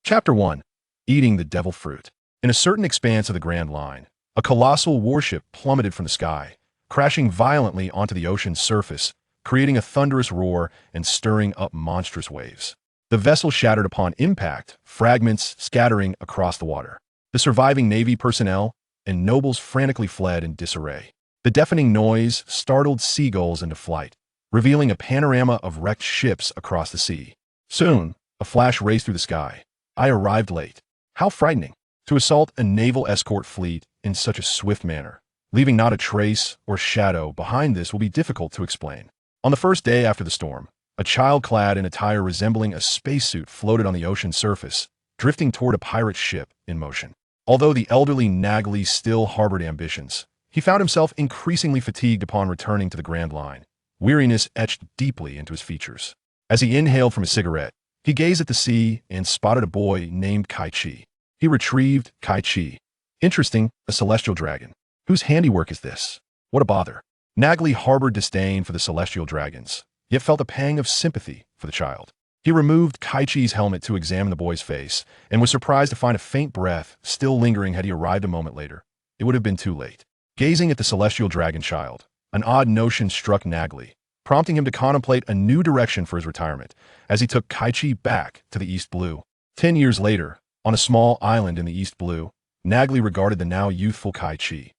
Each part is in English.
Chapter 1. Eating the Devil Fruit. In a certain expanse of the Grand Line, a colossal warship plummeted from the sky, crashing violently onto the ocean's surface, creating a thunderous roar and stirring up monstrous waves. The vessel shattered upon impact, fragments scattering across the water. The surviving Navy personnel and nobles frantically fled in disarray. The deafening noise startled seagulls into flight, revealing a panorama of wrecked ships across the sea. Soon, a flash raced through the sky. I arrived late. How frightening, to assault a naval escort fleet in such a swift manner, leaving not a trace or shadow behind. This will be difficult to explain. On the first day after the storm, a child clad in attire resembling a spacesuit floated on the ocean's surface, drifting toward a pirate ship in motion. Although the elderly Nagli still harbored ambitions, he found himself increasingly fatigued upon returning to the Grand Line. Weariness etched deeply into his features. As he inhaled from his cigarette, he gazed at the sea and spotted a boy named Kichi. He retrieved Kichi. Interesting, a celestial dragon. Whose handiwork is this? What a bother. Nagli harbored disdain for the celestial dragons, yet felt a pang of sympathy for the child. He removed Kichi's helmet to examine the boy's face, and was surprised to find a faint breath still lingering. Had he arrived a moment later, it would have been too late. Gazing at the celestial dragon child, an odd notion struck Nagli, prompting him to contemplate a new direction for his retirement, as he took Kichi back to the East Blue. 10 years later, on a small island in the East Blue, Nagli regarded the now youthful Kichi.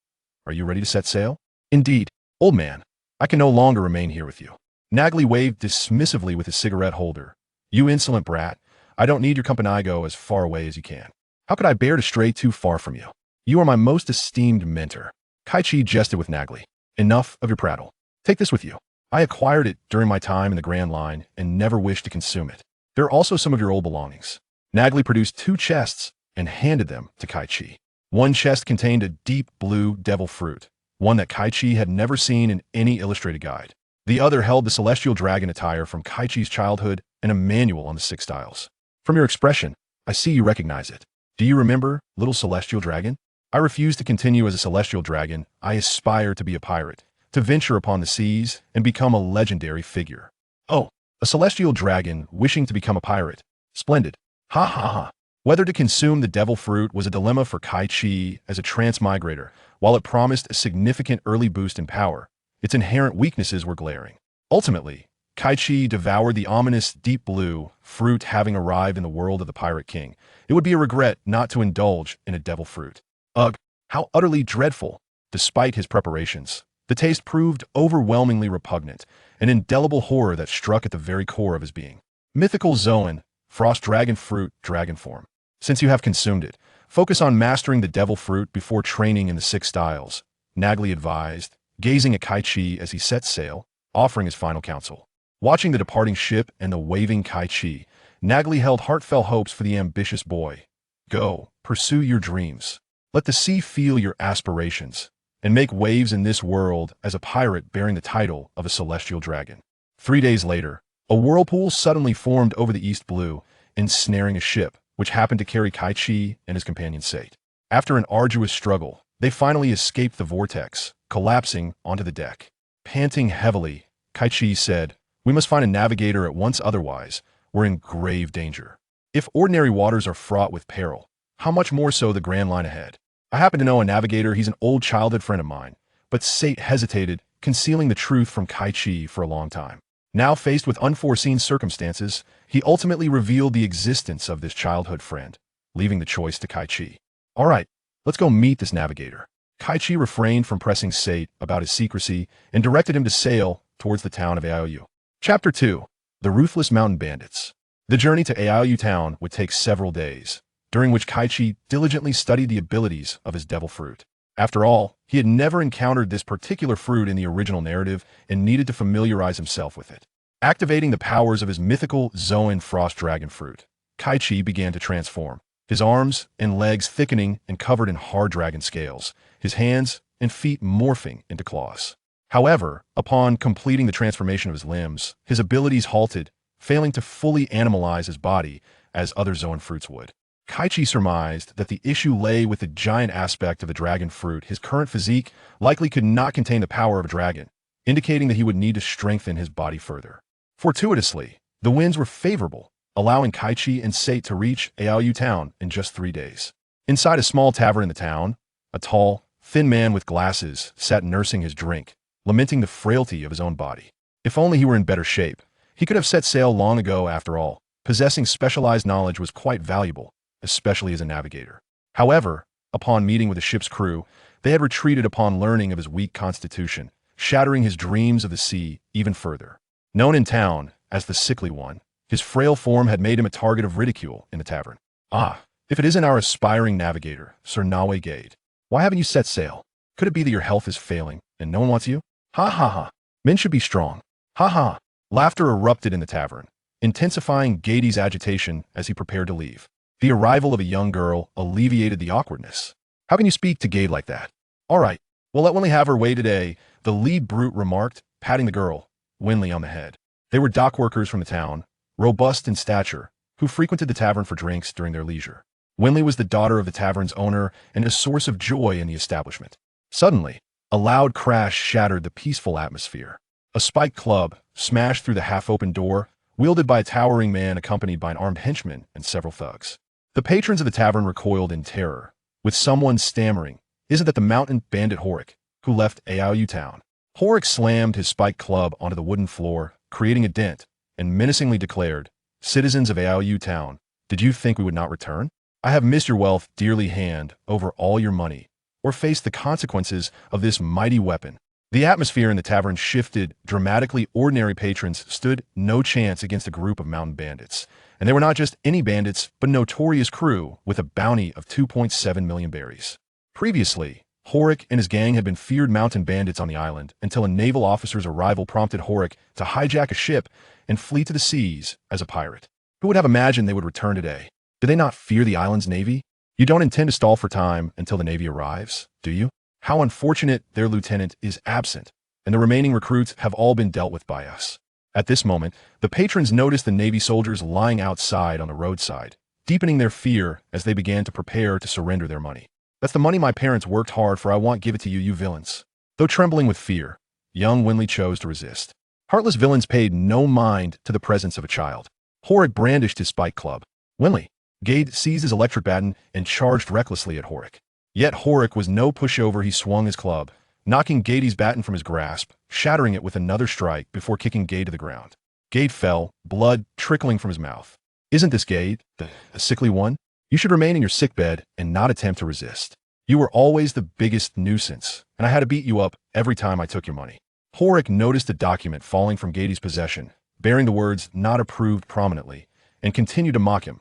Are you ready to set sail? Indeed, old man. I can no longer remain here with you. Nagli waved dismissively with his cigarette holder. You insolent brat, I don't need your company. Go as far away as you can. How could I bear to stray too far from you? You are my most esteemed mentor. Kichi jested with Nagli. Enough of your prattle. Take this with you. I acquired it during my time in the Grand Line and never wished to consume it. There are also some of your old belongings. Nagli produced 2 chests and handed them to Kichi. One chest contained a deep blue devil fruit, one that Kichi had never seen in any illustrated guide. The other held the celestial dragon attire from Kichi's childhood and a manual on the 6 styles. From your expression, I see you recognize it. Do you remember, little celestial dragon? I refuse to continue as a celestial dragon. I aspire to be a pirate, to venture upon the seas and become a legendary figure. Oh, a celestial dragon wishing to become a pirate. Splendid. Ha ha ha. Whether to consume the devil fruit was a dilemma for Kichi as a transmigrator. While it promised a significant early boost in power, its inherent weaknesses were glaring. Ultimately, Kichi devoured the ominous deep blue fruit. Having arrived in the world of the Pirate King, it would be a regret not to indulge in a devil fruit. Ugh, how utterly dreadful. Despite his preparations, the taste proved overwhelmingly repugnant, an indelible horror that struck at the very core of his being. Mythical Zoan, frost dragon fruit, dragon form. Since you have consumed it, focus on mastering the devil fruit before training in the 6 styles, Nagli advised, gazing at Kichi as he set sail, offering his final counsel. Watching the departing ship and the waving Kichi, Nagli held heartfelt hopes for the ambitious boy. Go, pursue your dreams. Let the sea feel your aspirations, and make waves in this world as a pirate bearing the title of a celestial dragon. 3 days later, a whirlpool suddenly formed over the East Blue, ensnaring a ship, which happened to carry Kichi and his companion Sate. After an arduous struggle, they finally escaped the vortex, collapsing onto the deck. Panting heavily, Kichi said, "We must find a navigator at once, otherwise we're in grave danger. If ordinary waters are fraught with peril, how much more so the Grand Line ahead? I happen to know a navigator. He's an old childhood friend of mine." But Sate hesitated, concealing the truth from Kichi for a long time. Now faced with unforeseen circumstances, he ultimately revealed the existence of this childhood friend, leaving the choice to Kichi. All right, let's go meet this navigator. Kichi refrained from pressing Sate about his secrecy and directed him to sail towards the town of Aiyu. Chapter 2. The Ruthless Mountain Bandits. The journey to Aiyu town would take several days, during which Kichi diligently studied the abilities of his devil fruit. After all, he had never encountered this particular fruit in the original narrative and needed to familiarize himself with it. Activating the powers of his mythical Zoan frost dragon fruit, Kichi began to transform, his arms and legs thickening and covered in hard dragon scales, his hands and feet morphing into claws. However, upon completing the transformation of his limbs, his abilities halted, failing to fully animalize his body as other Zoan fruits would. Kichi surmised that the issue lay with the giant aspect of the dragon fruit. His current physique likely could not contain the power of a dragon, indicating that he would need to strengthen his body further. Fortuitously, the winds were favorable, allowing Kichi and Sate to reach Aoyu town in just 3 days. Inside a small tavern in the town, a tall, thin man with glasses sat nursing his drink, lamenting the frailty of his own body. If only he were in better shape. He could have set sail long ago after all. Possessing specialized knowledge was quite valuable, especially as a navigator. However, upon meeting with the ship's crew, they had retreated upon learning of his weak constitution, shattering his dreams of the sea even further. Known in town as the sickly one, his frail form had made him a target of ridicule in the tavern. Ah, if it isn't our aspiring navigator, Sir Nawe Gade. Why haven't you set sail? Could it be that your health is failing and no one wants you? Ha ha ha. Men should be strong. Ha ha. Laughter erupted in the tavern, intensifying Gade's agitation as he prepared to leave. The arrival of a young girl alleviated the awkwardness. How can you speak to Gade like that? All right, we'll let Winley have her way today, the lead brute remarked, patting the girl, Winley, on the head. They were dock workers from the town, robust in stature, who frequented the tavern for drinks during their leisure. Winley was the daughter of the tavern's owner and a source of joy in the establishment. Suddenly, a loud crash shattered the peaceful atmosphere. A spiked club smashed through the half-open door, wielded by a towering man accompanied by an armed henchman and several thugs. The patrons of the tavern recoiled in terror, with someone stammering, "Isn't that the mountain bandit Horik, who left Aoyu town?" Horik slammed his spiked club onto the wooden floor, creating a dent, and menacingly declared, "Citizens of Aoyu town, did you think we would not return? I have missed your wealth dearly hand over all your money, or face the consequences of this mighty weapon." The atmosphere in the tavern shifted dramatically. Ordinary patrons stood no chance against a group of mountain bandits. And they were not just any bandits, but a notorious crew with a bounty of 2.7 million berries. Previously, Horik and his gang had been feared mountain bandits on the island until a naval officer's arrival prompted Horik to hijack a ship and flee to the seas as a pirate. Who would have imagined they would return today? Do they not fear the island's navy? You don't intend to stall for time until the navy arrives, do you? How unfortunate their lieutenant is absent, and the remaining recruits have all been dealt with by us. At this moment, the patrons noticed the Navy soldiers lying outside on the roadside, deepening their fear as they began to prepare to surrender their money. "That's the money my parents worked hard for. I won't give it to you, you villains." Though trembling with fear, young Winley chose to resist. Heartless villains paid no mind to the presence of a child. Horik brandished his spike club. Winley, Gade seized his electric baton and charged recklessly at Horik. Yet Horik was no pushover. He swung his club, knocking Gade's baton from his grasp, shattering it with another strike before kicking Gade to the ground. Gade fell, blood trickling from his mouth. "Isn't this Gade, the sickly one? You should remain in your sickbed and not attempt to resist. You were always the biggest nuisance, and I had to beat you up every time I took your money." Horik noticed a document falling from Gade's possession, bearing the words "not approved" prominently, and continued to mock him.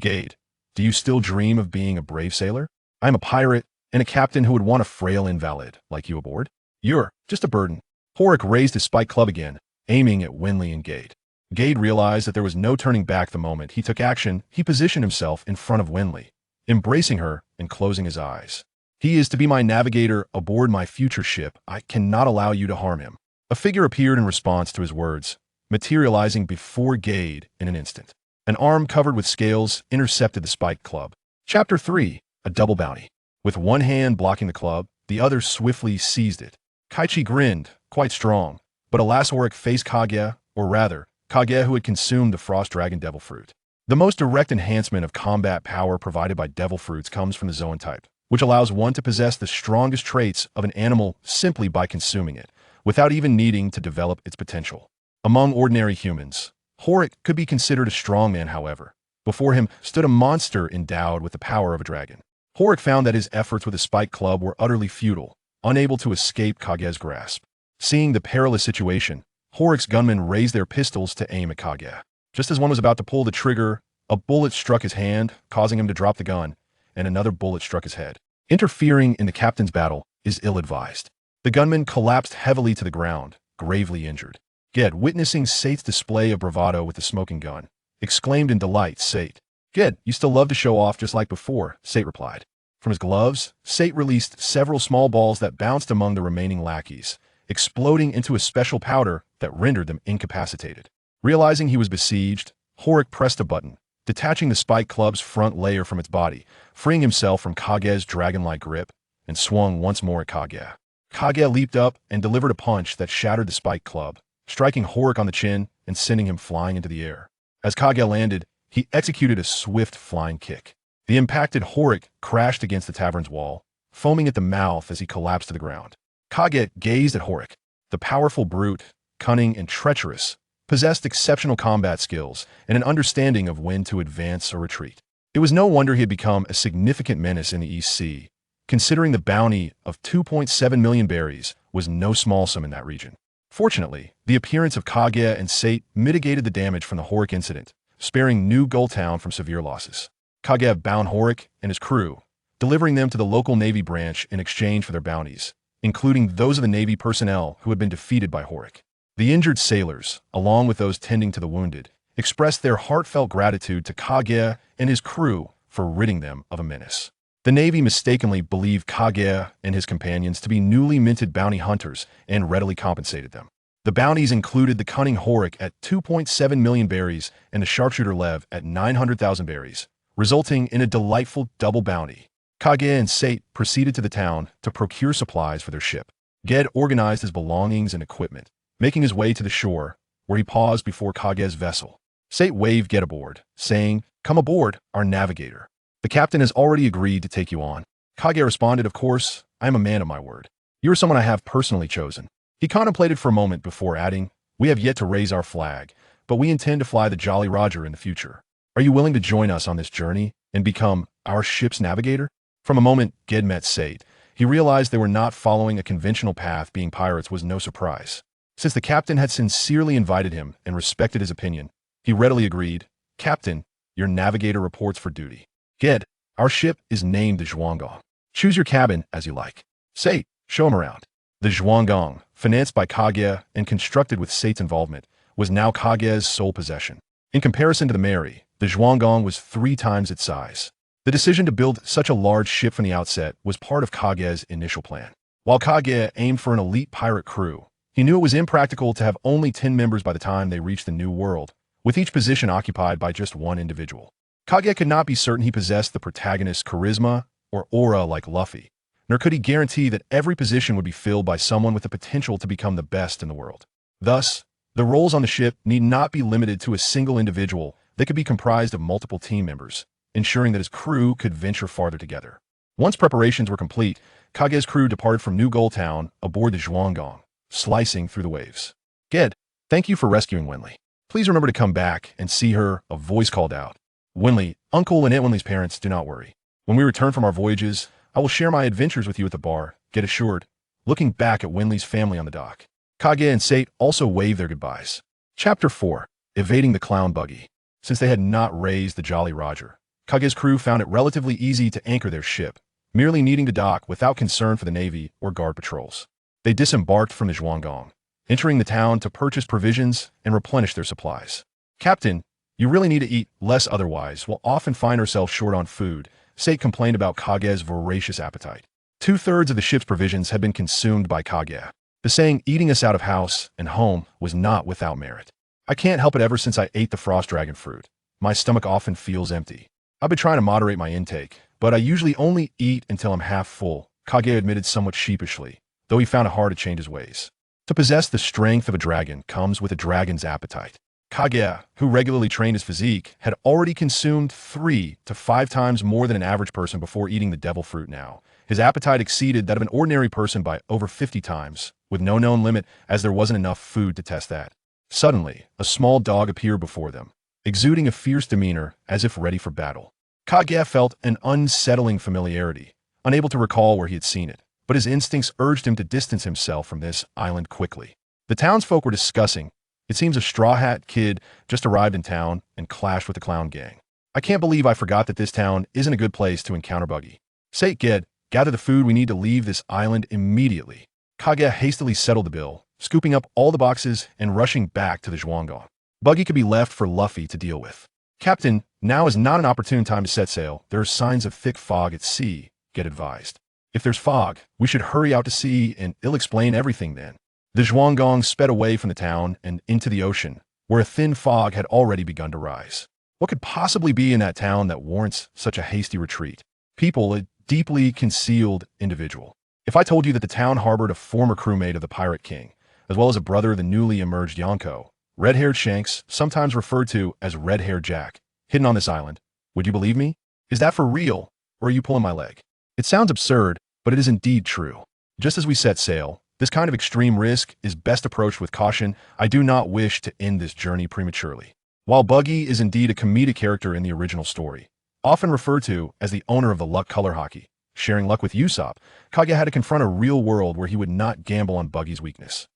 "Gade, do you still dream of being a brave sailor? I am a pirate and a captain who would want a frail invalid like you aboard. You're just a burden." Horik raised his spike club again, aiming at Winley and Gade. Gade realized that there was no turning back the moment he took action. He positioned himself in front of Winley, embracing her and closing his eyes. "He is to be my navigator aboard my future ship. I cannot allow you to harm him." A figure appeared in response to his words, materializing before Gade in an instant. An arm covered with scales intercepted the spiked club. Chapter 3. A double bounty. With one hand blocking the club, the other swiftly seized it. Kichi grinned, quite strong, but alas, Horik faced Kage, or rather, Kage who had consumed the frost dragon devil fruit. The most direct enhancement of combat power provided by devil fruits comes from the Zoan type, which allows one to possess the strongest traits of an animal simply by consuming it, without even needing to develop its potential. Among ordinary humans, Horik could be considered a strong man. However, before him stood a monster endowed with the power of a dragon. Horik found that his efforts with his spike club were utterly futile, unable to escape Kage's grasp. Seeing the perilous situation, Horik's gunmen raised their pistols to aim at Kage. Just as one was about to pull the trigger, a bullet struck his hand, causing him to drop the gun, and another bullet struck his head. Interfering in the captain's battle is ill-advised. The gunman collapsed heavily to the ground, gravely injured. Ged, witnessing Sate's display of bravado with the smoking gun, exclaimed in delight, "Sate, Ged, you still love to show off just like before," Sate replied. From his gloves, Sate released several small balls that bounced among the remaining lackeys, exploding into a special powder that rendered them incapacitated. Realizing he was besieged, Horik pressed a button, detaching the spike club's front layer from its body, freeing himself from Kage's dragon-like grip, and swung once more at Kage. Kage leaped up and delivered a punch that shattered the spike club, striking Horik on the chin and sending him flying into the air. As Kage landed, he executed a swift flying kick. The impacted Horik crashed against the tavern's wall, foaming at the mouth as he collapsed to the ground. Kage gazed at Horik. The powerful brute, cunning and treacherous, possessed exceptional combat skills and an understanding of when to advance or retreat. It was no wonder he had become a significant menace in the East Sea, considering the bounty of 2.7 million berries was no small sum in that region. Fortunately, the appearance of Kaguya and Sate mitigated the damage from the Horik incident, sparing New Gold Town from severe losses. Kaguya bound Horik and his crew, delivering them to the local Navy branch in exchange for their bounties, including those of the Navy personnel who had been defeated by Horik. The injured sailors, along with those tending to the wounded, expressed their heartfelt gratitude to Kaguya and his crew for ridding them of a menace. The Navy mistakenly believed Kaguya and his companions to be newly minted bounty hunters and readily compensated them. The bounties included the cunning Horik at 2.7 million berries and the sharpshooter Lev at 900,000 berries, resulting in a delightful double bounty. Kaguya and Sate proceeded to the town to procure supplies for their ship. Ged organized his belongings and equipment, making his way to the shore, where he paused before Kaguya's vessel. Sate waved Ged aboard, saying, "Come aboard, our navigator. The captain has already agreed to take you on." Kaguya responded, "Of course, I am a man of my word. You are someone I have personally chosen." He contemplated for a moment before adding, "We have yet to raise our flag, but we intend to fly the Jolly Roger in the future. Are you willing to join us on this journey and become our ship's navigator?" From a moment Ged met Sate, he realized they were not following a conventional path. Being pirates was no surprise. Since the captain had sincerely invited him and respected his opinion, he readily agreed. "Captain, your navigator reports for duty." "Ged, our ship is named the Zhuanggong. Choose your cabin as you like." "Sate, show him around." The Zhuanggong, financed by Kaguya and constructed with Sate's involvement, was now Kaguya's sole possession. In comparison to the Mary, the Zhuanggong was 3 times its size. The decision to build such a large ship from the outset was part of Kaguya's initial plan. While Kaguya aimed for an elite pirate crew, he knew it was impractical to have only 10 members by the time they reached the New World, with each position occupied by just one individual. Kaguya could not be certain he possessed the protagonist's charisma or aura like Luffy, nor could he guarantee that every position would be filled by someone with the potential to become the best in the world. Thus, the roles on the ship need not be limited to a single individual. They could be comprised of multiple team members, ensuring that his crew could venture farther together. Once preparations were complete, Kaguya's crew departed from New Gold Town aboard the Zhuanggong, slicing through the waves. "Ged, thank you for rescuing Winley. Please remember to come back and see her," a voice called out. "Winley, Uncle and Aunt Winley's parents, do not worry. When we return from our voyages, I will share my adventures with you at the bar," Ged assured, looking back at Winley's family on the dock. Kaguya and Sate also waved their goodbyes. Chapter 4. Evading the Clown Buggy. Since they had not raised the Jolly Roger, Kaguya's crew found it relatively easy to anchor their ship, merely needing to dock without concern for the Navy or guard patrols. They disembarked from the Zhuanggong, entering the town to purchase provisions and replenish their supplies. "Captain, you really need to eat less, otherwise we'll often find ourselves short on food," Sate complained about Kaguya's voracious appetite. 2/3 of the ship's provisions had been consumed by Kaguya. The saying, "eating us out of house and home," was not without merit. "I can't help it. Ever since I ate the frost dragon fruit, my stomach often feels empty. I've been trying to moderate my intake, but I usually only eat until I'm half full," Kaguya admitted somewhat sheepishly, though he found it hard to change his ways. To possess the strength of a dragon comes with a dragon's appetite. Kaguya, who regularly trained his physique, had already consumed 3 to 5 times more than an average person before eating the devil fruit now. His appetite exceeded that of an ordinary person by over 50 times, with no known limit, as there wasn't enough food to test that. Suddenly, a small dog appeared before them, exuding a fierce demeanor as if ready for battle. Kaguya felt an unsettling familiarity, unable to recall where he had seen it, but his instincts urged him to distance himself from this island quickly. The townsfolk were discussing. It seems a Straw Hat Kid just arrived in town and clashed with the clown gang. "I can't believe I forgot that this town isn't a good place to encounter Buggy. Say, Ged, gather the food. We need to leave this island immediately." Kaguya hastily settled the bill, scooping up all the boxes and rushing back to the Zhuanggong. Buggy could be left for Luffy to deal with. "Captain, now is not an opportune time to set sail. There are signs of thick fog at sea," Ged advised. "If there's fog, we should hurry out to sea and it'll explain everything then." The Zhuanggong sped away from the town and into the ocean, where a thin fog had already begun to rise. What could possibly be in that town that warrants such a hasty retreat? People, a deeply concealed individual. If I told you that the town harbored a former crewmate of the Pirate King, as well as a brother of the newly emerged Yonko, red-haired Shanks, sometimes referred to as Red-Haired Jack, hidden on this island. Would you believe me? Is that for real, or are you pulling my leg? It sounds absurd, but it is indeed true. Just as we set sail, this kind of extreme risk is best approached with caution. I do not wish to end this journey prematurely. While Buggy is indeed a comedic character in the original story, often referred to as the owner of the luck color hockey, sharing luck with Usopp, Kage had to confront a real world where he would not gamble on Buggy's weakness.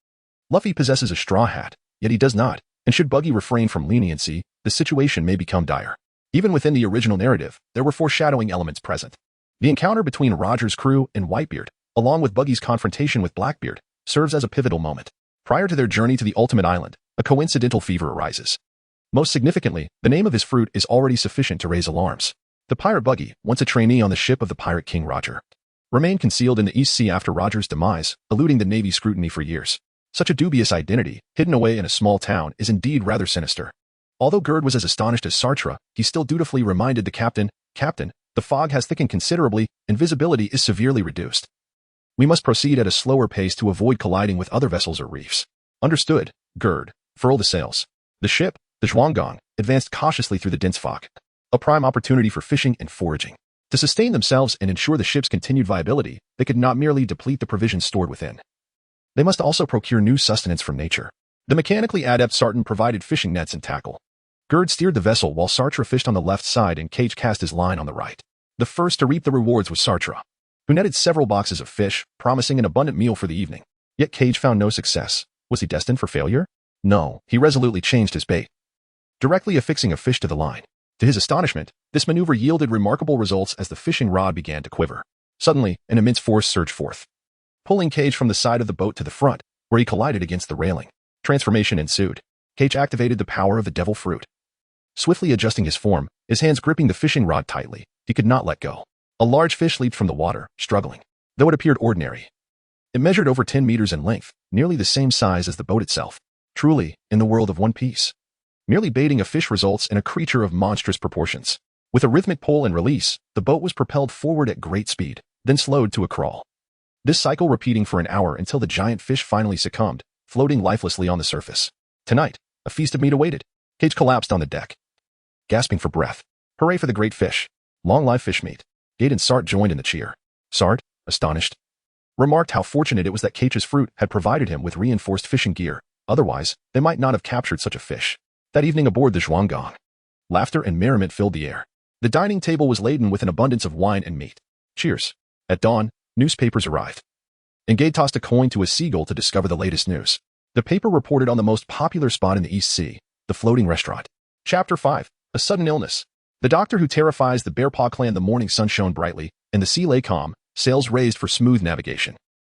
Luffy possesses a straw hat, yet he does not, and should Buggy refrain from leniency, the situation may become dire. Even within the original narrative, there were foreshadowing elements present. The encounter between Roger's crew and Whitebeard, along with Buggy's confrontation with Blackbeard, serves as a pivotal moment. Prior to their journey to the Ultimate Island, a coincidental fever arises. Most significantly, the name of his fruit is already sufficient to raise alarms. The pirate Buggy, once a trainee on the ship of the pirate King Roger, remained concealed in the East Sea after Roger's demise, eluding the Navy's scrutiny for years. Such a dubious identity, hidden away in a small town, is indeed rather sinister. Although Gerd was as astonished as Sartre, he still dutifully reminded the captain, "Captain, the fog has thickened considerably, and visibility is severely reduced. We must proceed at a slower pace to avoid colliding with other vessels or reefs." "Understood, Gerd. Furl the sails." The ship, the Zhuanggong, advanced cautiously through the dense fog, a prime opportunity for fishing and foraging. To sustain themselves and ensure the ship's continued viability, they could not merely deplete the provisions stored within. They must also procure new sustenance from nature. The mechanically adept Sarton provided fishing nets and tackle. Gerd steered the vessel while Sartre fished on the left side and Cage cast his line on the right. The first to reap the rewards was Sartre, who netted several boxes of fish, promising an abundant meal for the evening. Yet Cage found no success. Was he destined for failure? No, he resolutely changed his bait, directly affixing a fish to the line. To his astonishment, this maneuver yielded remarkable results as the fishing rod began to quiver. Suddenly, an immense force surged forth, pulling Cage from the side of the boat to the front, where he collided against the railing. Transformation ensued. Cage activated the power of the devil fruit. Swiftly adjusting his form, his hands gripping the fishing rod tightly, he could not let go. A large fish leaped from the water, struggling. Though it appeared ordinary, it measured over 10 meters in length, nearly the same size as the boat itself. Truly, in the world of One Piece, merely baiting a fish results in a creature of monstrous proportions. With a rhythmic pull and release, the boat was propelled forward at great speed, then slowed to a crawl. This cycle repeating for an hour until the giant fish finally succumbed, floating lifelessly on the surface. Tonight, a feast of meat awaited. Cage collapsed on the deck, gasping for breath. Hooray for the great fish. Long live fish meat. Gade and Sart joined in the cheer. Sart, astonished, remarked how fortunate it was that Cage's fruit had provided him with reinforced fishing gear. Otherwise, they might not have captured such a fish. That evening aboard the Zhuanggong, laughter and merriment filled the air. The dining table was laden with an abundance of wine and meat. Cheers. At dawn, newspapers arrived, and Gade tossed a coin to a seagull to discover the latest news. The paper reported on the most popular spot in the East Sea, the floating restaurant. Chapter 5. A sudden illness. The doctor who terrifies the Bearpaw clan. The morning sun shone brightly, and the sea lay calm, sails raised for smooth navigation.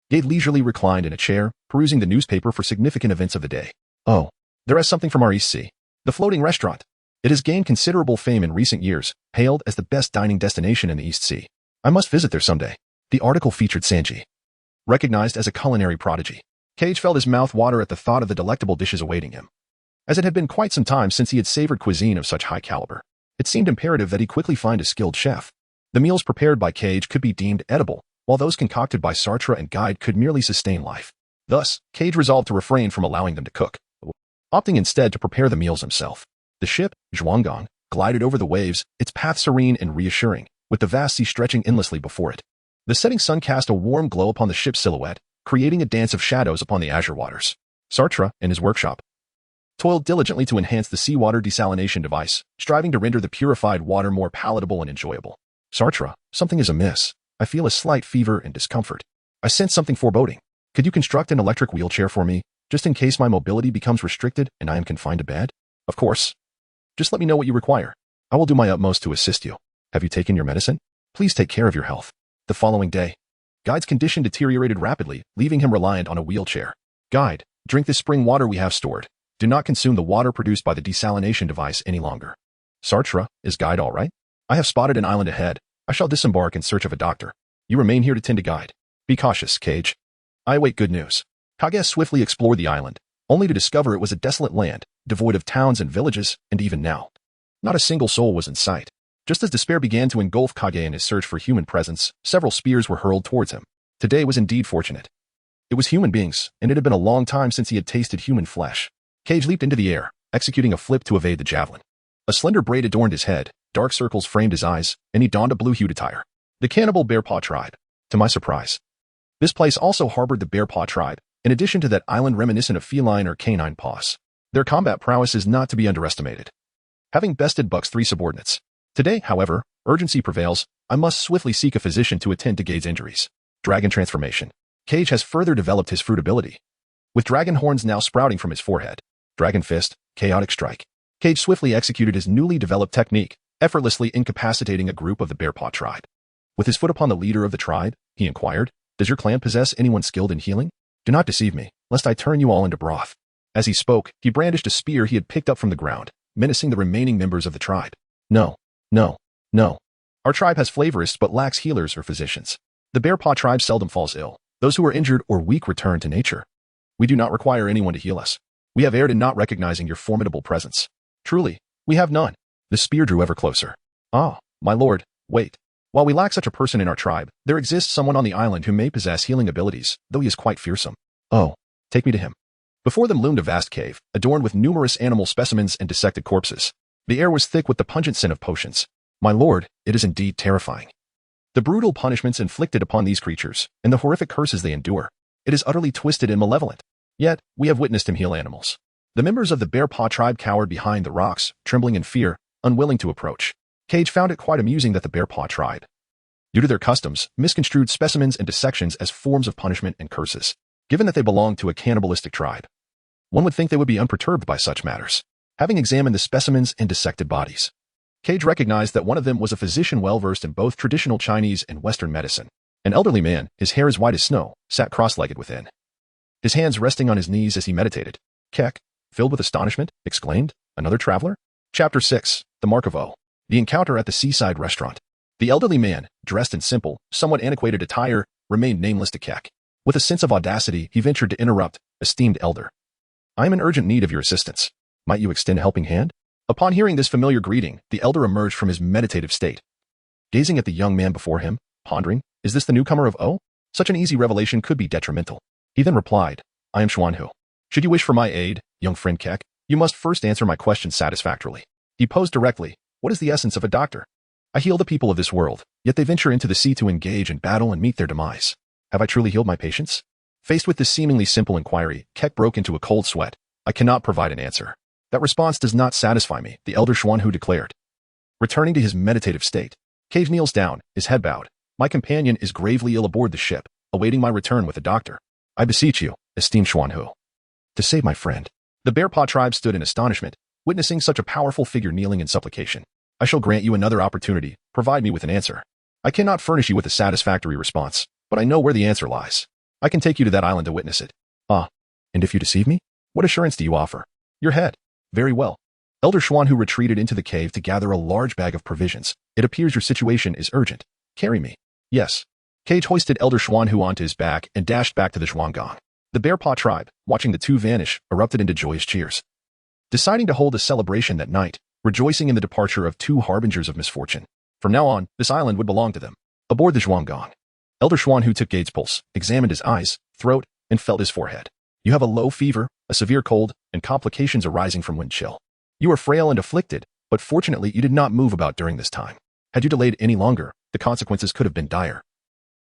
Gade leisurely reclined in a chair, perusing the newspaper for significant events of the day. Oh, there is something from our East Sea. The floating restaurant. It has gained considerable fame in recent years, hailed as the best dining destination in the East Sea. I must visit there someday. The article featured Sanji, recognized as a culinary prodigy. Cage felt his mouth water at the thought of the delectable dishes awaiting him. As it had been quite some time since he had savored cuisine of such high caliber, it seemed imperative that he quickly find a skilled chef. The meals prepared by Cage could be deemed edible, while those concocted by Sartre and Guide could merely sustain life. Thus, Cage resolved to refrain from allowing them to cook, opting instead to prepare the meals himself. The ship, Zhuanggong, glided over the waves, its path serene and reassuring, with the vast sea stretching endlessly before it. The setting sun cast a warm glow upon the ship's silhouette, creating a dance of shadows upon the azure waters. Sartre, in his workshop, toiled diligently to enhance the seawater desalination device, striving to render the purified water more palatable and enjoyable. Sartre, something is amiss. I feel a slight fever and discomfort. I sense something foreboding. Could you construct an electric wheelchair for me, just in case my mobility becomes restricted and I am confined to bed? Of course. Just let me know what you require. I will do my utmost to assist you. Have you taken your medicine? Please take care of your health. The following day, Guide's condition deteriorated rapidly, leaving him reliant on a wheelchair. Guide, drink this spring water we have stored. Do not consume the water produced by the desalination device any longer. Sartre, is Guide all right? I have spotted an island ahead. I shall disembark in search of a doctor. You remain here to tend to Guide. Be cautious, Cage. I await good news. Kage swiftly explored the island, only to discover it was a desolate land, devoid of towns and villages, and even now, not a single soul was in sight. Just as despair began to engulf Kage in his search for human presence, several spears were hurled towards him. Today was indeed fortunate. It was human beings, and it had been a long time since he had tasted human flesh. Cage leaped into the air, executing a flip to evade the javelin. A slender braid adorned his head, dark circles framed his eyes, and he donned a blue-hued attire. The cannibal Bear Paw Tribe. To my surprise, this place also harbored the Bear Paw Tribe, in addition to that island reminiscent of feline or canine paws. Their combat prowess is not to be underestimated, having bested Buck's 3 subordinates. Today, however, urgency prevails. I must swiftly seek a physician to attend to Gade's injuries. Dragon transformation. Cage has further developed his fruit ability, with dragon horns now sprouting from his forehead. Dragon Fist, Chaotic Strike. Cage swiftly executed his newly developed technique, effortlessly incapacitating a group of the Bear Paw Tribe. With his foot upon the leader of the tribe, he inquired, "Does your clan possess anyone skilled in healing? Do not deceive me, lest I turn you all into broth." As he spoke, he brandished a spear he had picked up from the ground, menacing the remaining members of the tribe. No, no, no. Our tribe has flavorists but lacks healers or physicians. The Bear Paw Tribe seldom falls ill. Those who are injured or weak return to nature. We do not require anyone to heal us. We have erred in not recognizing your formidable presence. Truly, we have none. The spear drew ever closer. Ah, my lord, wait. While we lack such a person in our tribe, there exists someone on the island who may possess healing abilities, though he is quite fearsome. Oh, take me to him. Before them loomed a vast cave, adorned with numerous animal specimens and dissected corpses. The air was thick with the pungent scent of potions. My lord, it is indeed terrifying. The brutal punishments inflicted upon these creatures, and the horrific curses they endure. It is utterly twisted and malevolent. Yet, we have witnessed him heal animals. The members of the Bear Paw Tribe cowered behind the rocks, trembling in fear, unwilling to approach. Cage found it quite amusing that the Bear Paw Tribe, due to their customs, misconstrued specimens and dissections as forms of punishment and curses, given that they belonged to a cannibalistic tribe. One would think they would be unperturbed by such matters. Having examined the specimens and dissected bodies, Cage recognized that one of them was a physician well-versed in both traditional Chinese and Western medicine. An elderly man, his hair as white as snow, sat cross-legged within, his hands resting on his knees as he meditated. Keck, filled with astonishment, exclaimed, "Another traveler?" Chapter 6, The Mark of O. The encounter at the seaside restaurant. The elderly man, dressed in simple, somewhat antiquated attire, remained nameless to Keck. With a sense of audacity, he ventured to interrupt, "Esteemed elder, I am in urgent need of your assistance. Might you extend a helping hand?" Upon hearing this familiar greeting, the elder emerged from his meditative state. Gazing at the young man before him, pondering, "Is this the newcomer of O?" Such an easy revelation could be detrimental. He then replied, "I am Xuanhu. Should you wish for my aid, young friend Keck, you must first answer my question satisfactorily." He posed directly, "What is the essence of a doctor?" "I heal the people of this world, yet they venture into the sea to engage in battle and meet their demise. Have I truly healed my patients?" Faced with this seemingly simple inquiry, Keck broke into a cold sweat. "I cannot provide an answer. That response does not satisfy me," the elder Xuanhu declared. Returning to his meditative state, Cage kneels down, his head bowed. "My companion is gravely ill aboard the ship, awaiting my return with a doctor. I beseech you, esteemed Xuanhu, to save my friend." The Bear Paw Tribe stood in astonishment, witnessing such a powerful figure kneeling in supplication. "I shall grant you another opportunity. Provide me with an answer. I cannot furnish you with a satisfactory response, but I know where the answer lies. I can take you to that island to witness it." "Ah, and if you deceive me, what assurance do you offer?" "Your head." "Very well." Elder Xuanhu retreated into the cave to gather a large bag of provisions. "It appears your situation is urgent. Carry me." "Yes." Cage hoisted Elder Xuanhu onto his back and dashed back to the Zhuanggang. The Bear Paw Tribe, watching the two vanish, erupted into joyous cheers, deciding to hold a celebration that night, rejoicing in the departure of 2 harbingers of misfortune. From now on, this island would belong to them. Aboard the Zhuanggang, Elder Xuanhu took Gade's pulse, examined his eyes, throat, and felt his forehead. "You have a low fever, a severe cold, and complications arising from wind chill. You are frail and afflicted, but fortunately you did not move about during this time. Had you delayed any longer, the consequences could have been dire,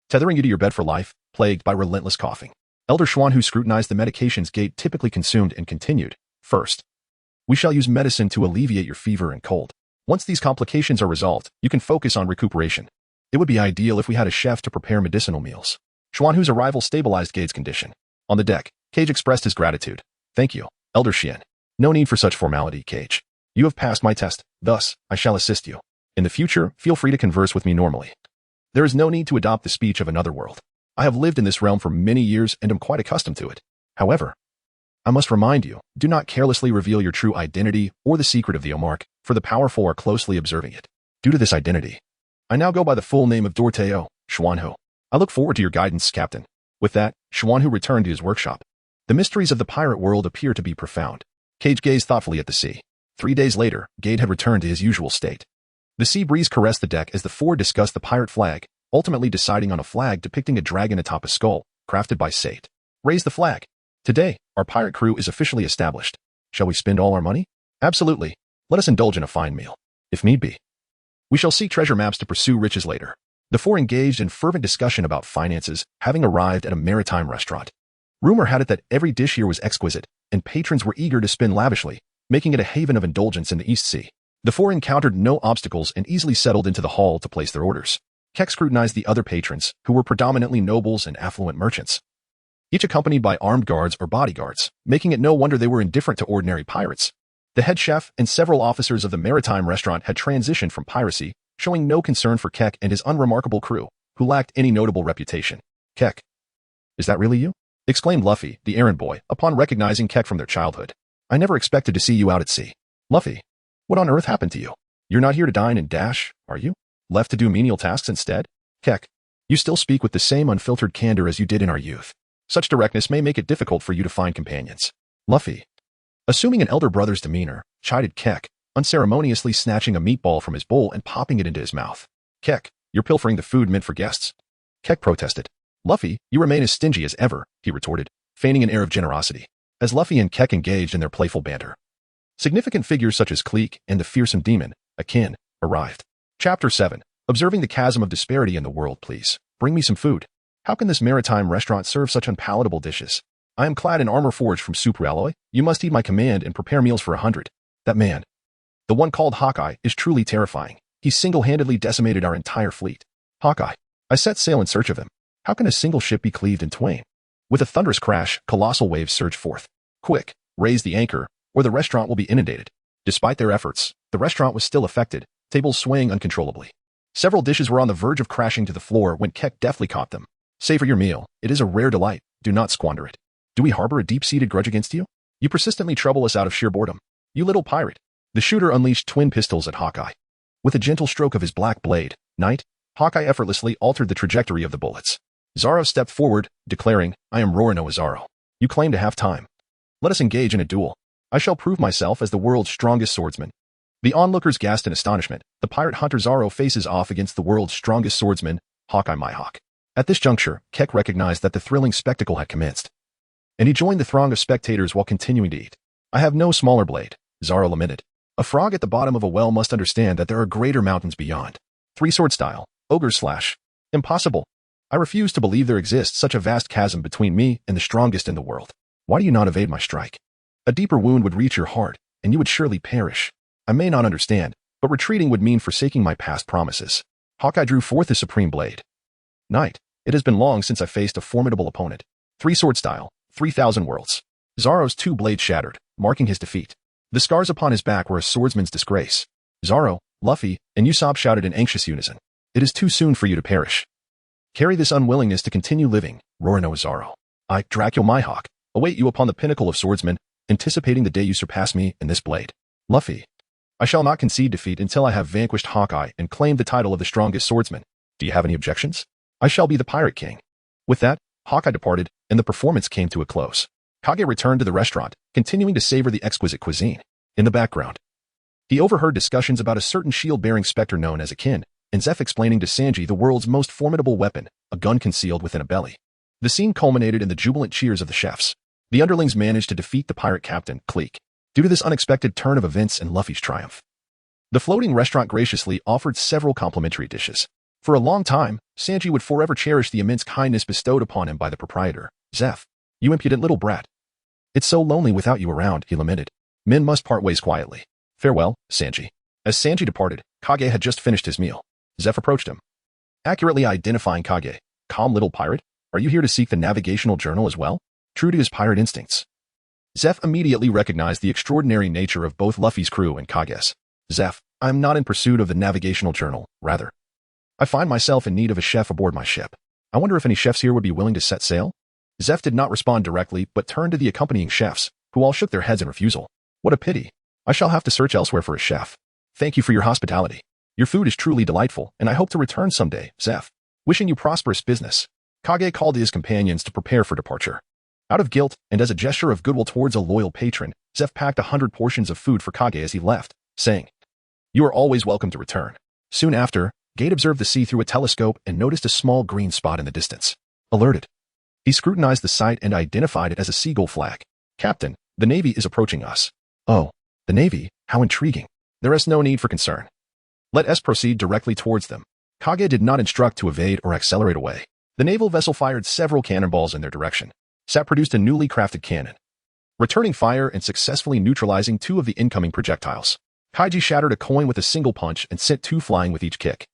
tethering you to your bed for life, plagued by relentless coughing." Elder Xuanhu scrutinized the medications Gade typically consumed and continued, "First, we shall use medicine to alleviate your fever and cold. Once these complications are resolved, you can focus on recuperation. It would be ideal if we had a chef to prepare medicinal meals." Xuanhu's arrival stabilized Gade's condition. On the deck, Cage expressed his gratitude. "Thank you, Elder Xian. No need for such formality, Cage. You have passed my test, thus, I shall assist you. In the future, feel free to converse with me normally. There is no need to adopt the speech of another world. I have lived in this realm for many years and am quite accustomed to it. However, I must remind you, do not carelessly reveal your true identity or the secret of the Omark, for the powerful are closely observing it. Due to this identity, I now go by the full name of Dorteo, Xuanhu. I look forward to your guidance, Captain." With that, Xuanhu returned to his workshop. The mysteries of the pirate world appear to be profound. Cage gazed thoughtfully at the sea. 3 days later, Gade had returned to his usual state. The sea breeze caressed the deck as the 4 discussed the pirate flag, ultimately deciding on a flag depicting a dragon atop a skull, crafted by Sate. "Raise the flag. Today, our pirate crew is officially established. Shall we spend all our money?" "Absolutely. Let us indulge in a fine meal, if need be. We shall seek treasure maps to pursue riches later. The four engaged in fervent discussion about finances, having arrived at a maritime restaurant. Rumor had it that every dish here was exquisite, and patrons were eager to spend lavishly, making it a haven of indulgence in the East Sea. The four encountered no obstacles and easily settled into the hall to place their orders. Keck scrutinized the other patrons, who were predominantly nobles and affluent merchants, each accompanied by armed guards or bodyguards, making it no wonder they were indifferent to ordinary pirates. The head chef and several officers of the maritime restaurant had transitioned from piracy, showing no concern for Keck and his unremarkable crew, who lacked any notable reputation. Keck. Is that really you? Exclaimed Luffy, the errand boy, upon recognizing Keck from their childhood. I never expected to see you out at sea. Luffy, what on earth happened to you? You're not here to dine and dash, are you? Left to do menial tasks instead? Keck, you still speak with the same unfiltered candor as you did in our youth. Such directness may make it difficult for you to find companions. Luffy, assuming an elder brother's demeanor, chided Keck, unceremoniously snatching a meatball from his bowl and popping it into his mouth. Keck, you're pilfering the food meant for guests. Keck protested. Luffy, you remain as stingy as ever, he retorted, feigning an air of generosity, as Luffy and Keck engaged in their playful banter. Significant figures such as Cleek and the fearsome demon, Akin, arrived. Chapter 7. Observing the chasm of disparity in the world, please. Bring me some food. How can this maritime restaurant serve such unpalatable dishes? I am clad in armor forged from super alloy. You must heed my command and prepare meals for 100. That man, the one called Hawkeye, is truly terrifying. He single-handedly decimated our entire fleet. Hawkeye. I set sail in search of him. How can a single ship be cleaved in twain? With a thunderous crash, colossal waves surge forth. Quick, raise the anchor, or the restaurant will be inundated. Despite their efforts, the restaurant was still affected, tables swaying uncontrollably. Several dishes were on the verge of crashing to the floor when Keck deftly caught them. Savor your meal. It is a rare delight. Do not squander it. Do we harbor a deep-seated grudge against you? You persistently trouble us out of sheer boredom. You little pirate. The shooter unleashed twin pistols at Hawkeye. With a gentle stroke of his black blade, Knight, Hawkeye effortlessly altered the trajectory of the bullets. Zoro stepped forward, declaring, I am Roronoa Zoro. You claim to have time. Let us engage in a duel. I shall prove myself as the world's strongest swordsman. The onlookers gasped in astonishment. The pirate hunter Zoro faces off against the world's strongest swordsman, Hawkeye Mihawk. At this juncture, Keck recognized that the thrilling spectacle had commenced, and he joined the throng of spectators while continuing to eat. I have no smaller blade, Zoro lamented. A frog at the bottom of a well must understand that there are greater mountains beyond. Three-sword style, ogre's slash. Impossible. I refuse to believe there exists such a vast chasm between me and the strongest in the world. Why do you not evade my strike? A deeper wound would reach your heart, and you would surely perish. I may not understand, but retreating would mean forsaking my past promises. Hawkeye drew forth his supreme blade. Knight, it has been long since I faced a formidable opponent. Three-sword style, 3,000 worlds. Zoro's two blades shattered, marking his defeat. The scars upon his back were a swordsman's disgrace. Zoro, Luffy, and Usopp shouted in anxious unison. It is too soon for you to perish. Carry this unwillingness to continue living, Roronoa Zoro. I, Dracula Mihawk, await you upon the pinnacle of swordsmen, anticipating the day you surpass me in this blade. Luffy, I shall not concede defeat until I have vanquished Hawkeye and claimed the title of the strongest swordsman. Do you have any objections? I shall be the Pirate King. With that, Hawkeye departed, and the performance came to a close. Kage returned to the restaurant, continuing to savor the exquisite cuisine. In the background, he overheard discussions about a certain shield-bearing specter known as Akin, and Zeph explaining to Sanji the world's most formidable weapon, a gun concealed within a belly. The scene culminated in the jubilant cheers of the chefs. The underlings managed to defeat the pirate captain, Cleek, due to this unexpected turn of events and Luffy's triumph. The floating restaurant graciously offered several complimentary dishes. For a long time, Sanji would forever cherish the immense kindness bestowed upon him by the proprietor. Zeph, you impudent little brat. It's so lonely without you around, he lamented. Men must part ways quietly. Farewell, Sanji. As Sanji departed, Kage had just finished his meal. Zeph approached him, accurately identifying Kage. Calm little pirate, are you here to seek the navigational journal as well? True to his pirate instincts, Zeph immediately recognized the extraordinary nature of both Luffy's crew and Kage's. Zeph, I am not in pursuit of the navigational journal, rather. I find myself in need of a chef aboard my ship. I wonder if any chefs here would be willing to set sail? Zeph did not respond directly, but turned to the accompanying chefs, who all shook their heads in refusal. What a pity. I shall have to search elsewhere for a chef. Thank you for your hospitality. Your food is truly delightful, and I hope to return someday, Zeph. Wishing you prosperous business. Kage called to his companions to prepare for departure. Out of guilt, and as a gesture of goodwill towards a loyal patron, Zeph packed 100 portions of food for Kage as he left, saying, You are always welcome to return. Soon after, Gate observed the sea through a telescope and noticed a small green spot in the distance. Alerted, he scrutinized the sight and identified it as a seagull flag. Captain, the Navy is approaching us. Oh, the Navy, how intriguing. There is no need for concern. Let us proceed directly towards them. Kage did not instruct to evade or accelerate away. The naval vessel fired several cannonballs in their direction. Sat produced a newly crafted cannon, returning fire and successfully neutralizing 2 of the incoming projectiles. Kichi shattered a coin with a single punch and sent 2 flying with each kick.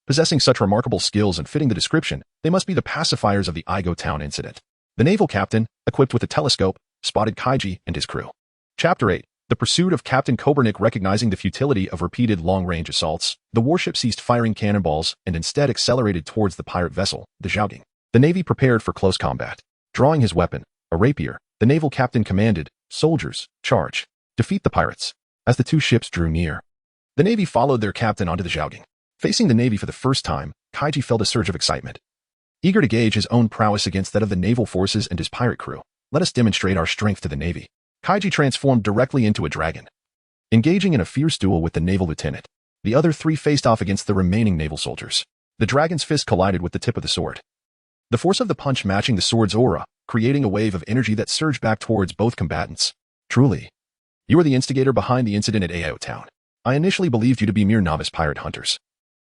Possessing such remarkable skills and fitting the description, they must be the pacifiers of the Igo Town incident. The naval captain, equipped with a telescope, spotted Kichi and his crew. Chapter 8. The pursuit of Captain Kobernik. Recognizing the futility of repeated long-range assaults, the warship ceased firing cannonballs and instead accelerated towards the pirate vessel, the Zhaoging. The navy prepared for close combat. Drawing his weapon, a rapier, the naval captain commanded, "Soldiers, charge. Defeat the pirates." As the 2 ships drew near, the navy followed their captain onto the Zhaoging. Facing the navy for the first time, Kichi felt a surge of excitement. Eager to gauge his own prowess against that of the naval forces and his pirate crew, let us demonstrate our strength to the navy. Kichi transformed directly into a dragon. Engaging in a fierce duel with the naval lieutenant, the other 3 faced off against the remaining naval soldiers. The dragon's fist collided with the tip of the sword. The force of the punch matching the sword's aura, creating a wave of energy that surged back towards both combatants. Truly, you are the instigator behind the incident at Ao Town. I initially believed you to be mere novice pirate hunters.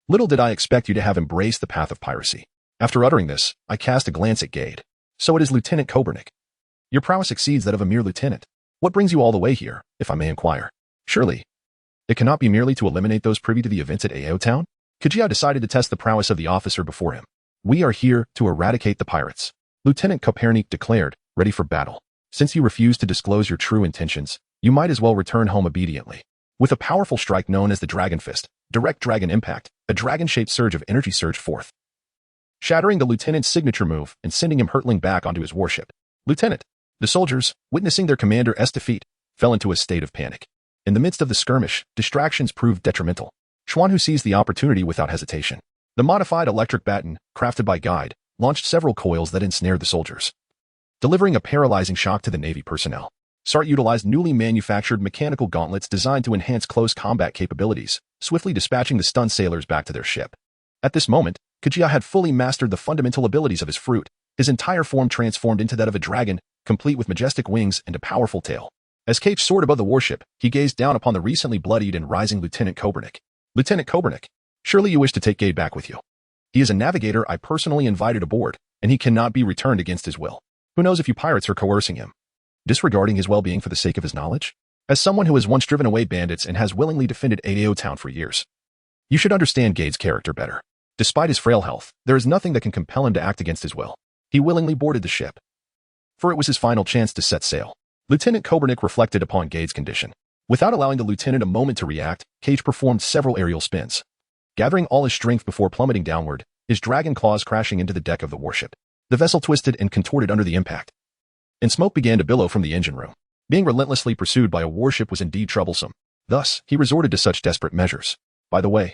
Little did I expect you to have embraced the path of piracy. After uttering this, I cast a glance at Gade. So it is Lieutenant Kobernik. Your prowess exceeds that of a mere lieutenant. What brings you all the way here, if I may inquire? Surely, it cannot be merely to eliminate those privy to the events at Ao Town? Kichi decided to test the prowess of the officer before him. We are here to eradicate the pirates, Lieutenant Kopernik declared, ready for battle. Since you refuse to disclose your true intentions, you might as well return home obediently. With a powerful strike known as the Dragon Fist, direct dragon impact, a dragon-shaped surge of energy surged forth, shattering the lieutenant's signature move and sending him hurtling back onto his warship. Lieutenant, the soldiers, witnessing their commander's defeat, fell into a state of panic. In the midst of the skirmish, distractions proved detrimental. Xuanhu seized the opportunity without hesitation. The modified electric baton, crafted by Guide, launched several coils that ensnared the soldiers, delivering a paralyzing shock to the Navy personnel. Sart utilized newly manufactured mechanical gauntlets designed to enhance close combat capabilities, swiftly dispatching the stunned sailors back to their ship. At this moment, Kichi had fully mastered the fundamental abilities of his fruit, his entire form transformed into that of a dragon, complete with majestic wings and a powerful tail. As Kichi soared above the warship, he gazed down upon the recently bloodied and rising Lieutenant Kobernik. Lieutenant Kobernik, surely you wish to take Gade back with you. He is a navigator I personally invited aboard, and he cannot be returned against his will. Who knows if you pirates are coercing him, disregarding his well-being for the sake of his knowledge? As someone who has once driven away bandits and has willingly defended Ao Town for years, you should understand Gade's character better. Despite his frail health, there is nothing that can compel him to act against his will. He willingly boarded the ship, for it was his final chance to set sail. Lieutenant Kobernik reflected upon Gade's condition. Without allowing the lieutenant a moment to react, Kichi performed several aerial spins, gathering all his strength before plummeting downward, his dragon claws crashing into the deck of the warship. The vessel twisted and contorted under the impact, and smoke began to billow from the engine room. Being relentlessly pursued by a warship was indeed troublesome. Thus, he resorted to such desperate measures. By the way,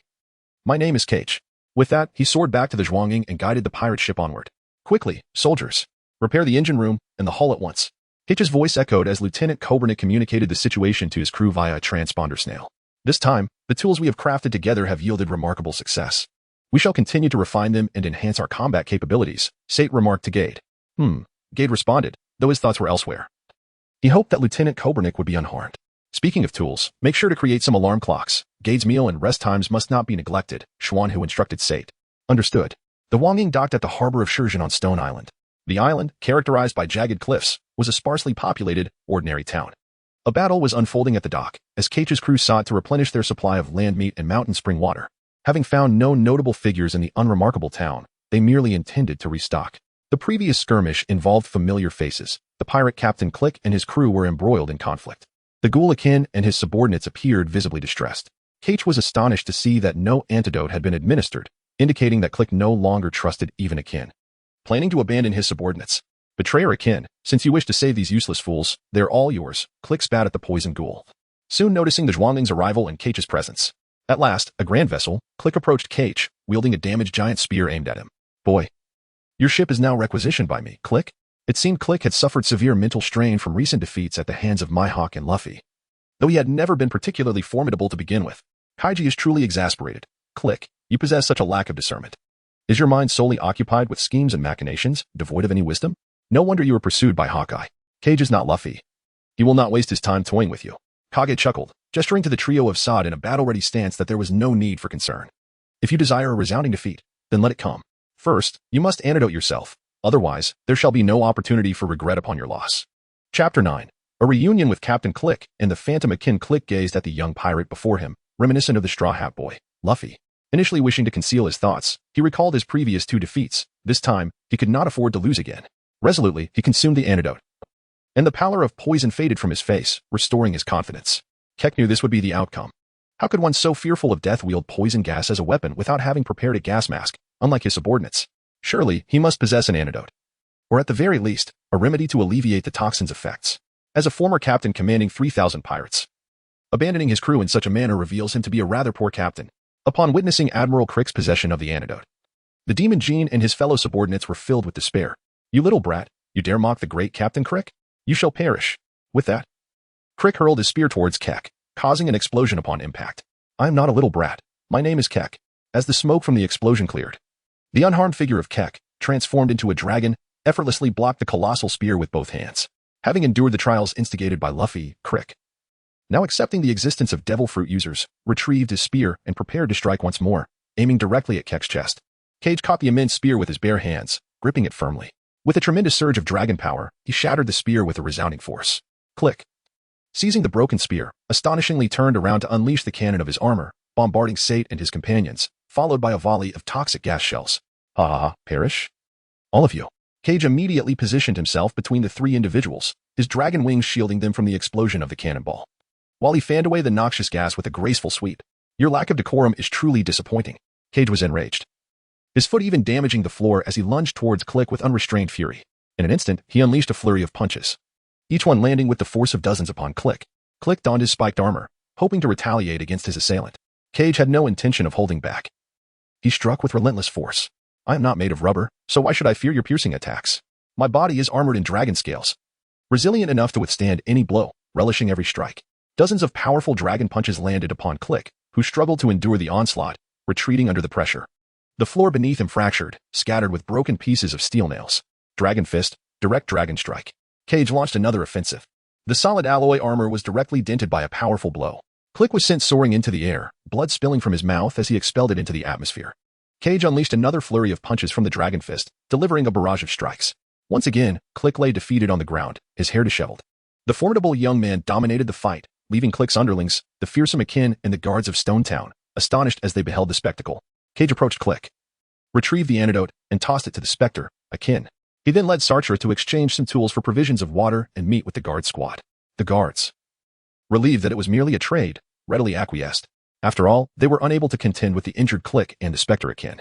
my name is Kichi. With that, he soared back to the Zhuanging and guided the pirate ship onward. Quickly, soldiers, repair the engine room and the hull at once. Kichi's voice echoed as Lieutenant Kobernik communicated the situation to his crew via a transponder snail. This time, the tools we have crafted together have yielded remarkable success. We shall continue to refine them and enhance our combat capabilities, Sate remarked to Gade. Gade responded, though his thoughts were elsewhere. He hoped that Lieutenant Kobernik would be unharmed. Speaking of tools, make sure to create some alarm clocks. Gade's meal and rest times must not be neglected, Xuanhu instructed Sate. Understood. The Wanging docked at the harbor of Shenzhen on Stone Island. The island, characterized by jagged cliffs, was a sparsely populated, ordinary town. A battle was unfolding at the dock, as Kichi's crew sought to replenish their supply of land meat and mountain spring water. Having found no notable figures in the unremarkable town, they merely intended to restock. The previous skirmish involved familiar faces. The pirate Captain Click and his crew were embroiled in conflict. The ghoul Akin and his subordinates appeared visibly distressed. Kichi was astonished to see that no antidote had been administered, indicating that Click no longer trusted even Akin. Planning to abandon his subordinates. Betrayer Akin, since you wish to save these useless fools, they're all yours. Click spat at the poison ghoul, soon noticing the Zhuangling's arrival and Kichi's presence. At last, a grand vessel, Click approached Kichi, wielding a damaged giant spear aimed at him. Boy, your ship is now requisitioned by me, Click. It seemed Click had suffered severe mental strain from recent defeats at the hands of Mihawk and Luffy. Though he had never been particularly formidable to begin with, Kichi is truly exasperated. Click, you possess such a lack of discernment. Is your mind solely occupied with schemes and machinations, devoid of any wisdom? No wonder you were pursued by Hawkeye. Kichi is not Luffy. He will not waste his time toying with you. Kage chuckled, gesturing to the trio of Sod in a battle-ready stance that there was no need for concern. If you desire a resounding defeat, then let it come. First, you must antidote yourself. Otherwise, there shall be no opportunity for regret upon your loss. Chapter 9. A reunion with Captain Click and the phantom akin. Click gazed at the young pirate before him, reminiscent of the Straw Hat Boy, Luffy. Initially wishing to conceal his thoughts, he recalled his previous 2 defeats. This time, he could not afford to lose again. Resolutely, he consumed the antidote, and the pallor of poison faded from his face, restoring his confidence. Kek knew this would be the outcome. How could one so fearful of death wield poison gas as a weapon without having prepared a gas mask, unlike his subordinates? Surely, he must possess an antidote. Or at the very least, a remedy to alleviate the toxin's effects. As a former captain commanding 3,000 pirates, abandoning his crew in such a manner reveals him to be a rather poor captain. Upon witnessing Admiral Crick's possession of the antidote, the Demon Gene and his fellow subordinates were filled with despair. You little brat, you dare mock the great Captain Crick? You shall perish. With that, Crick hurled his spear towards Kek, causing an explosion upon impact. I am not a little brat. My name is Kek. As the smoke from the explosion cleared, the unharmed figure of Kek, transformed into a dragon, effortlessly blocked the colossal spear with both hands. Having endured the trials instigated by Luffy, Crick, now accepting the existence of devil fruit users, retrieved his spear and prepared to strike once more, aiming directly at Kek's chest. Cage caught the immense spear with his bare hands, gripping it firmly. With a tremendous surge of dragon power, he shattered the spear with a resounding force. Click. Seizing the broken spear, astonishingly turned around to unleash the cannon of his armor, bombarding Sate and his companions, followed by a volley of toxic gas shells. Ha ha ha, perish? All of you. Cage immediately positioned himself between the 3 individuals, his dragon wings shielding them from the explosion of the cannonball. While he fanned away the noxious gas with a graceful sweep, your lack of decorum is truly disappointing. Cage was enraged, his foot even damaging the floor as he lunged towards Click with unrestrained fury. In an instant, he unleashed a flurry of punches, each one landing with the force of dozens upon Click. Click donned his spiked armor, hoping to retaliate against his assailant. Cage had no intention of holding back. He struck with relentless force. I am not made of rubber, so why should I fear your piercing attacks? My body is armored in dragon scales, resilient enough to withstand any blow, relishing every strike. Dozens of powerful dragon punches landed upon Click, who struggled to endure the onslaught, retreating under the pressure. The floor beneath him fractured, scattered with broken pieces of steel nails. Dragon Fist, direct dragon strike. Cage launched another offensive. The solid alloy armor was directly dented by a powerful blow. Click was sent soaring into the air, blood spilling from his mouth as he expelled it into the atmosphere. Cage unleashed another flurry of punches from the Dragon Fist, delivering a barrage of strikes. Once again, Click lay defeated on the ground, his hair disheveled. The formidable young man dominated the fight, leaving Click's underlings, the fearsome Akin and the guards of Stone Town, astonished as they beheld the spectacle. Cage approached Click, retrieved the antidote, and tossed it to the specter, Akin. He then led Sartre to exchange some tools for provisions of water and meat with the guard squad. The guards, relieved that it was merely a trade, readily acquiesced. After all, they were unable to contend with the injured Click and the specter Akin,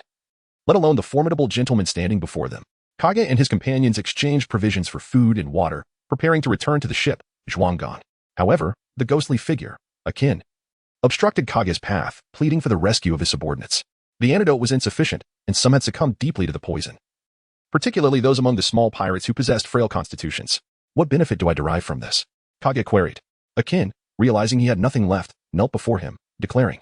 let alone the formidable gentleman standing before them. Kage and his companions exchanged provisions for food and water, preparing to return to the ship, Zhuanggang. However, the ghostly figure, Akin, obstructed Kage's path, pleading for the rescue of his subordinates. The antidote was insufficient, and some had succumbed deeply to the poison, particularly those among the small pirates who possessed frail constitutions. What benefit do I derive from this? Kage queried. Akin, realizing he had nothing left, knelt before him, declaring,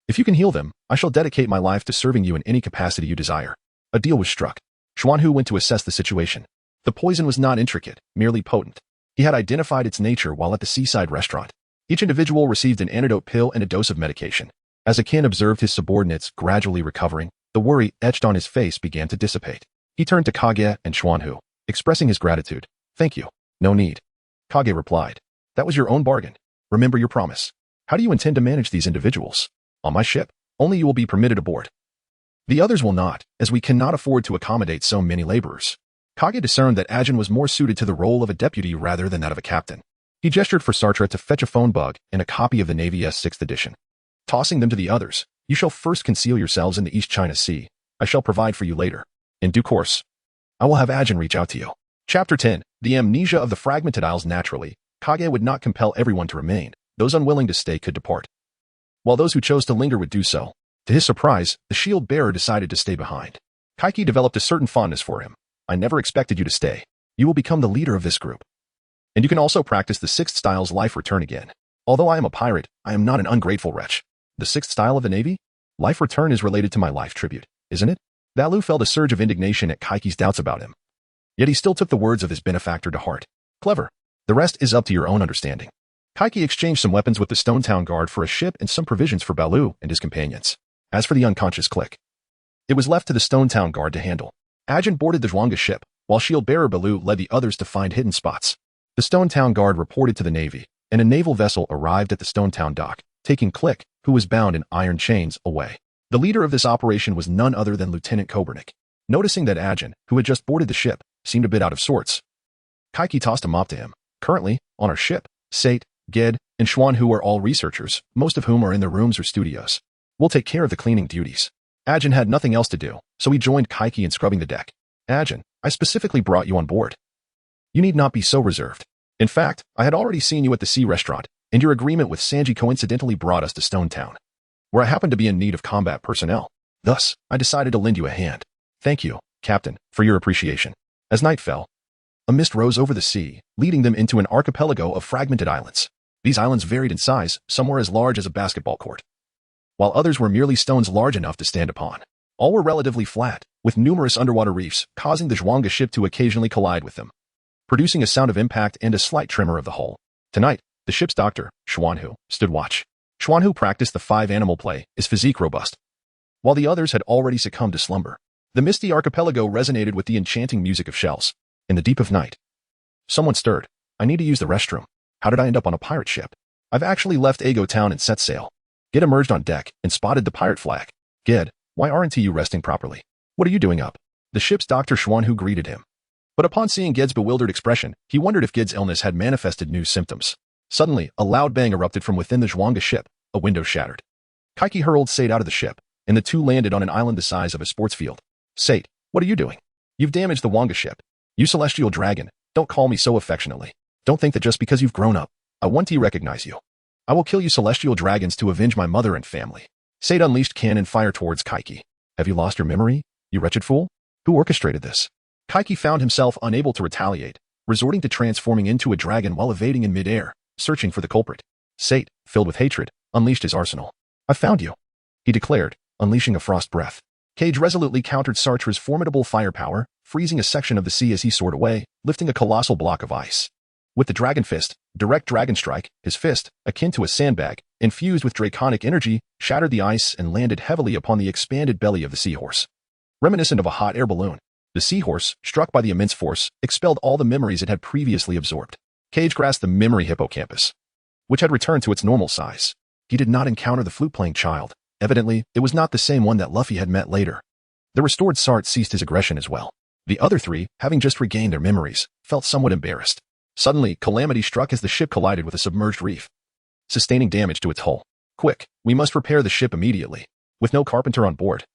if you can heal them, I shall dedicate my life to serving you in any capacity you desire. A deal was struck. Xuanhu went to assess the situation. The poison was not intricate, merely potent. He had identified its nature while at the seaside restaurant. Each individual received an antidote pill and a dose of medication. As Akin observed his subordinates gradually recovering, the worry etched on his face began to dissipate. He turned to Kage and Xuanhu, expressing his gratitude. Thank you. No need. Kage replied. That was your own bargain. Remember your promise. How do you intend to manage these individuals? On my ship, only you will be permitted aboard. The others will not, as we cannot afford to accommodate so many laborers. Kage discerned that Ajin was more suited to the role of a deputy rather than that of a captain. He gestured for Sartre to fetch a phone bug and a copy of the Navy's 6th edition. Tossing them to the others, you shall first conceal yourselves in the East China Sea. I shall provide for you later. In due course, I will have Ajin reach out to you. Chapter 10. The amnesia of the fragmented isles. Naturally, Kage would not compel everyone to remain. Those unwilling to stay could depart, while those who chose to linger would do so. To his surprise, the shield bearer decided to stay behind. Kaiki developed a certain fondness for him. I never expected you to stay. You will become the leader of this group. And you can also practice the 6th style's life return again. Although I am a pirate, I am not an ungrateful wretch. The 6th style of the Navy? Life return is related to my life tribute, isn't it? Valu felt a surge of indignation at Kaiki's doubts about him. Yet he still took the words of his benefactor to heart. Clever. The rest is up to your own understanding. Kichi exchanged some weapons with the Stone Town guard for a ship and some provisions for Baloo and his companions. As for the unconscious clique, it was left to the Stone Town guard to handle. Ajin boarded the Zhuanga ship, while shield-bearer Baloo led the others to find hidden spots. The Stone Town guard reported to the Navy, and a naval vessel arrived at the Stone Town dock, taking Click, who was bound in iron chains, away. The leader of this operation was none other than Lieutenant Kobernik. Noticing that Ajin, who had just boarded the ship, seemed a bit out of sorts, Kichi tossed a mop to him. Currently, on our ship, Sate, Ged, and Xuanhu are all researchers, most of whom are in their rooms or studios. We'll take care of the cleaning duties. Ajin had nothing else to do, so he joined Kichi in scrubbing the deck. Ajin, I specifically brought you on board. You need not be so reserved. In fact, I had already seen you at the sea restaurant, and your agreement with Sanji coincidentally brought us to Stone Town, where I happened to be in need of combat personnel. Thus, I decided to lend you a hand. Thank you, Captain, for your appreciation. As night fell, a mist rose over the sea, leading them into an archipelago of fragmented islands. These islands varied in size, some were as large as a basketball court, while others were merely stones large enough to stand upon. All were relatively flat, with numerous underwater reefs, causing the Zhuanga ship to occasionally collide with them, producing a sound of impact and a slight tremor of the hull. Tonight, the ship's doctor, Xuanhu, stood watch. Xuanhu practiced the 5-animal play, his physique robust, while the others had already succumbed to slumber. The misty archipelago resonated with the enchanting music of shells. In the deep of night, someone stirred. I need to use the restroom. How did I end up on a pirate ship? I've actually left Ago Town and set sail. Ged emerged on deck and spotted the pirate flag. Ged, why aren't you resting properly? What are you doing up? The ship's doctor Xuanhu greeted him. But upon seeing Ged's bewildered expression, he wondered if Ged's illness had manifested new symptoms. Suddenly, a loud bang erupted from within the Zhuanga ship. A window shattered. Kichi hurled Sate out of the ship, and the two landed on an island the size of a sports field. Sate, what are you doing? You've damaged the Wanga ship. You celestial dragon, don't call me so affectionately. Don't think that just because you've grown up, I want to recognize you. I will kill you celestial dragons to avenge my mother and family. Sate unleashed cannon fire towards Kichi. Have you lost your memory, you wretched fool? Who orchestrated this? Kichi found himself unable to retaliate, resorting to transforming into a dragon while evading in midair, searching for the culprit. Sate, filled with hatred, unleashed his arsenal. I found you, he declared, unleashing a frost breath. Cage resolutely countered Sartre's formidable firepower, freezing a section of the sea as he soared away, lifting a colossal block of ice. With the Dragon Fist, direct dragon strike, his fist, akin to a sandbag, infused with draconic energy, shattered the ice and landed heavily upon the expanded belly of the seahorse. Reminiscent of a hot air balloon, the seahorse, struck by the immense force, expelled all the memories it had previously absorbed. Cage grasped the memory hippocampus, which had returned to its normal size. He did not encounter the flute-playing child. Evidently, it was not the same one that Luffy had met later. The restored Sart ceased his aggression as well. The other three, having just regained their memories, felt somewhat embarrassed. Suddenly, calamity struck as the ship collided with a submerged reef, sustaining damage to its hull. Quick, we must repair the ship immediately. With no carpenter on board,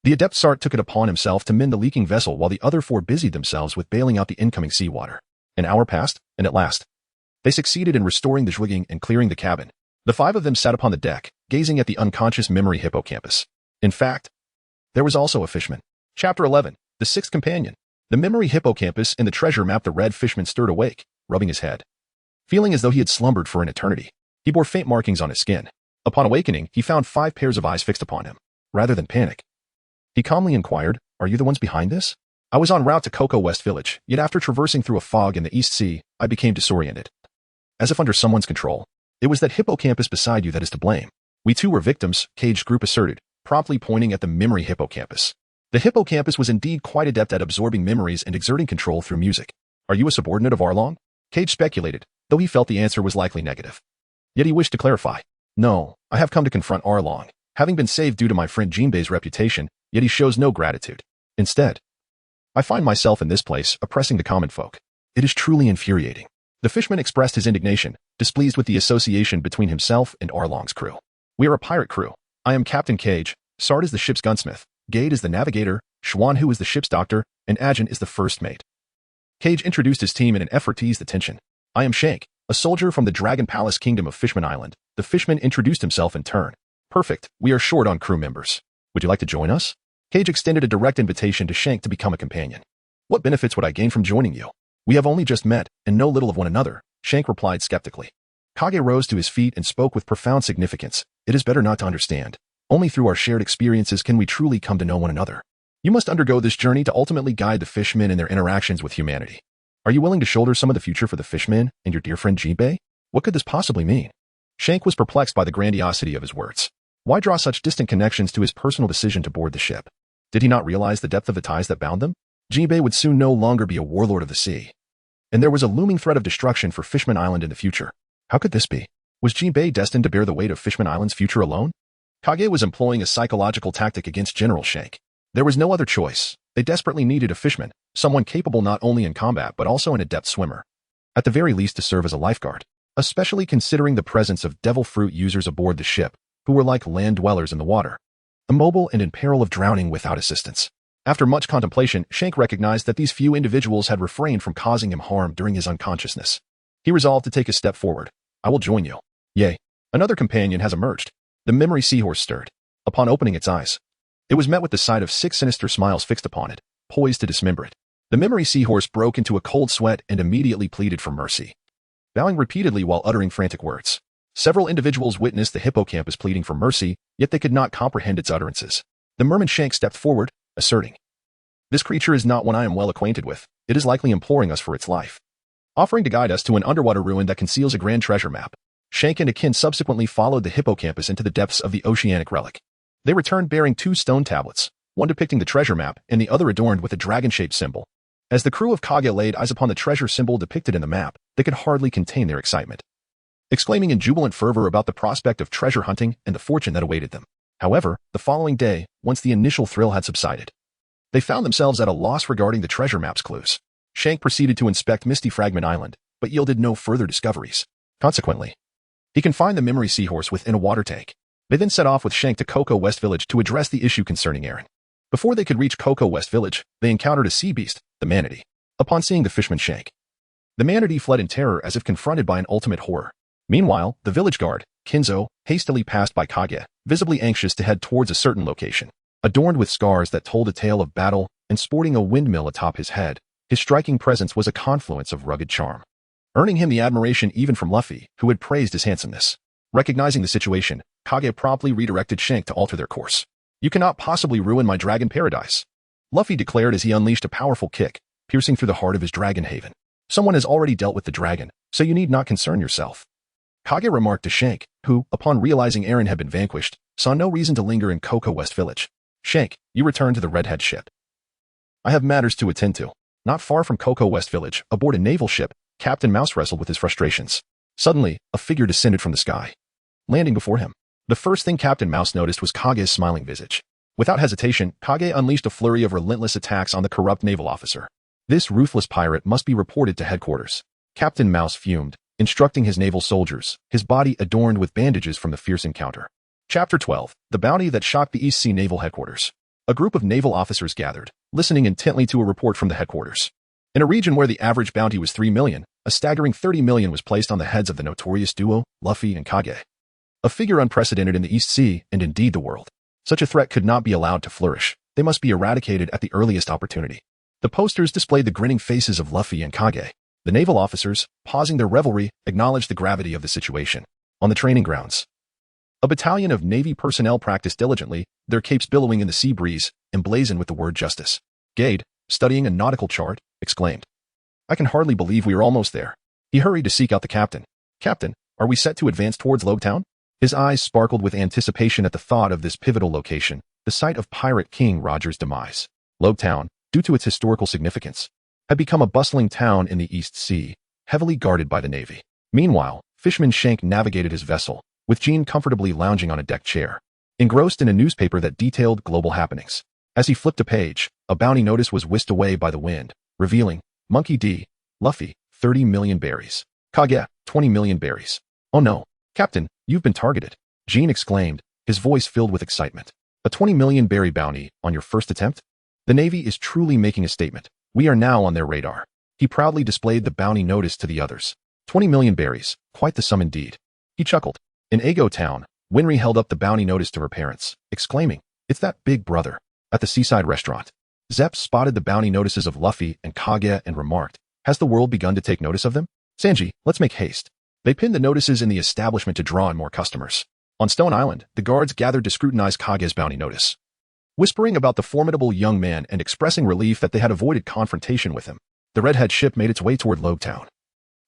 the adept Sart took it upon himself to mend the leaking vessel while the other four busied themselves with bailing out the incoming seawater. An hour passed, and at last, they succeeded in restoring the rigging and clearing the cabin. The 5 of them sat upon the deck, gazing at the unconscious memory hippocampus. In fact, there was also a fishman. Chapter 11, The Sixth Companion. The memory hippocampus and the treasure map. The red fishman stirred awake, rubbing his head, feeling as though he had slumbered for an eternity. He bore faint markings on his skin. Upon awakening, he found 5 pairs of eyes fixed upon him. Rather than panic, he calmly inquired, "Are you the ones behind this?" "I was en route to Cocoa West Village, yet after traversing through a fog in the East Sea, I became disoriented. As if under someone's control. It was that hippocampus beside you that is to blame. We too were victims," Cage's group asserted, promptly pointing at the memory hippocampus. The hippocampus was indeed quite adept at absorbing memories and exerting control through music. "Are you a subordinate of Arlong?" Cage speculated, though he felt the answer was likely negative. Yet he wished to clarify. "No, I have come to confront Arlong, having been saved due to my friend Jinbei's reputation, yet he shows no gratitude. Instead, I find myself in this place, oppressing the common folk. It is truly infuriating." The fishman expressed his indignation, displeased with the association between himself and Arlong's crew. "We are a pirate crew. I am Captain Cage, Sart is the ship's gunsmith, Gade is the navigator, Xuanhu is the ship's doctor, and Ajin is the first mate." Cage introduced his team in an effort to ease the tension. "I am Shank, a soldier from the Dragon Palace Kingdom of Fishman Island." The fishman introduced himself in turn. "Perfect, we are short on crew members. Would you like to join us?" Cage extended a direct invitation to Shank to become a companion. "What benefits would I gain from joining you? We have only just met, and know little of one another," Shank replied skeptically. Kage rose to his feet and spoke with profound significance. "It is better not to understand. Only through our shared experiences can we truly come to know one another. You must undergo this journey to ultimately guide the fishmen in their interactions with humanity. Are you willing to shoulder some of the future for the fishmen and your dear friend Jinbei?" What could this possibly mean? Shank was perplexed by the grandiosity of his words. Why draw such distant connections to his personal decision to board the ship? Did he not realize the depth of the ties that bound them? Jinbei would soon no longer be a warlord of the sea. And there was a looming threat of destruction for Fishman Island in the future. How could this be? Was Jinbei destined to bear the weight of Fishman Island's future alone? Kage was employing a psychological tactic against General Shank. There was no other choice. They desperately needed a fishman, someone capable not only in combat but also an adept swimmer. At the very least to serve as a lifeguard, especially considering the presence of devil fruit users aboard the ship, who were like land dwellers in the water, immobile and in peril of drowning without assistance. After much contemplation, Shank recognized that these few individuals had refrained from causing him harm during his unconsciousness. He resolved to take a step forward. I will join you. Yay. Another companion has emerged. The memory seahorse stirred. Upon opening its eyes, it was met with the sight of 6 sinister smiles fixed upon it, poised to dismember it. The memory seahorse broke into a cold sweat and immediately pleaded for mercy, bowing repeatedly while uttering frantic words. Several individuals witnessed the hippocampus pleading for mercy, yet they could not comprehend its utterances. The merman Shank stepped forward, asserting, "This creature is not one I am well acquainted with. It is likely imploring us for its life, offering to guide us to an underwater ruin that conceals a grand treasure map." Shank and Akin subsequently followed the hippocampus into the depths of the oceanic relic. They returned bearing 2 stone tablets, one depicting the treasure map and the other adorned with a dragon-shaped symbol. As the crew of Kage laid eyes upon the treasure symbol depicted in the map, they could hardly contain their excitement, exclaiming in jubilant fervor about the prospect of treasure hunting and the fortune that awaited them. However, the following day, once the initial thrill had subsided, they found themselves at a loss regarding the treasure map's clues. Shank proceeded to inspect Misty Fragment Island, but yielded no further discoveries. Consequently, he confined the memory seahorse within a water tank. They then set off with Shank to Cocoa West Village to address the issue concerning Aaron. Before they could reach Cocoa West Village, they encountered a sea beast, the manatee. Upon seeing the fishman Shank, the manatee fled in terror as if confronted by an ultimate horror. Meanwhile, the village guard, Kinzo, hastily passed by Kage, visibly anxious to head towards a certain location. Adorned with scars that told a tale of battle and sporting a windmill atop his head, his striking presence was a confluence of rugged charm, earning him the admiration even from Luffy, who had praised his handsomeness. Recognizing the situation, Kage promptly redirected Shank to alter their course. "You cannot possibly ruin my dragon paradise," Luffy declared as he unleashed a powerful kick, piercing through the heart of his dragon haven. "Someone has already dealt with the dragon, so you need not concern yourself." Kage remarked to Shank, who, upon realizing Aaron had been vanquished, saw no reason to linger in Cocoa West Village. "Shank, you return to the Redhead ship. I have matters to attend to." Not far from Cocoa West Village, aboard a naval ship, Captain Mouse wrestled with his frustrations. Suddenly, a figure descended from the sky, landing before him. The first thing Captain Mouse noticed was Kage's smiling visage. Without hesitation, Kage unleashed a flurry of relentless attacks on the corrupt naval officer. This ruthless pirate must be reported to headquarters. Captain Mouse fumed, instructing his naval soldiers, his body adorned with bandages from the fierce encounter. Chapter 12. The Bounty That Shocked the East Sea Naval Headquarters. A group of naval officers gathered, listening intently to a report from the headquarters. In a region where the average bounty was 3 million, a staggering 30 million was placed on the heads of the notorious duo, Luffy and Kage. A figure unprecedented in the East Sea and indeed the world. Such a threat could not be allowed to flourish. They must be eradicated at the earliest opportunity. The posters displayed the grinning faces of Luffy and Kage. The naval officers, pausing their revelry, acknowledged the gravity of the situation. On the training grounds, a battalion of Navy personnel practiced diligently, their capes billowing in the sea breeze, emblazoned with the word justice. Gade, studying a nautical chart, exclaimed, "I can hardly believe we are almost there." He hurried to seek out the captain. "Captain, are we set to advance towards Logtown?" His eyes sparkled with anticipation at the thought of this pivotal location, the site of Pirate King Roger's demise. Logtown, due to its historical significance, had become a bustling town in the East Sea, heavily guarded by the Navy. Meanwhile, Fishman Shank navigated his vessel, with Jean comfortably lounging on a deck chair, engrossed in a newspaper that detailed global happenings. As he flipped a page, a bounty notice was whisked away by the wind, revealing, Monkey D. Luffy, 30 million berries. Kage, 20 million berries. "Oh no, Captain, you've been targeted," Jean exclaimed, his voice filled with excitement. "A 20 million berry bounty on your first attempt? The Navy is truly making a statement. We are now on their radar." He proudly displayed the bounty notice to the others. 20 million berries, quite the sum indeed. He chuckled. In Ago Town, Winry held up the bounty notice to her parents, exclaiming, "It's that big brother." At the seaside restaurant, Zepp spotted the bounty notices of Luffy and Kage and remarked, "Has the world begun to take notice of them? Sanji, let's make haste." They pinned the notices in the establishment to draw in more customers. On Stone Island, the guards gathered to scrutinize Kage's bounty notice, whispering about the formidable young man and expressing relief that they had avoided confrontation with him. The Redhead ship made its way toward Logtown.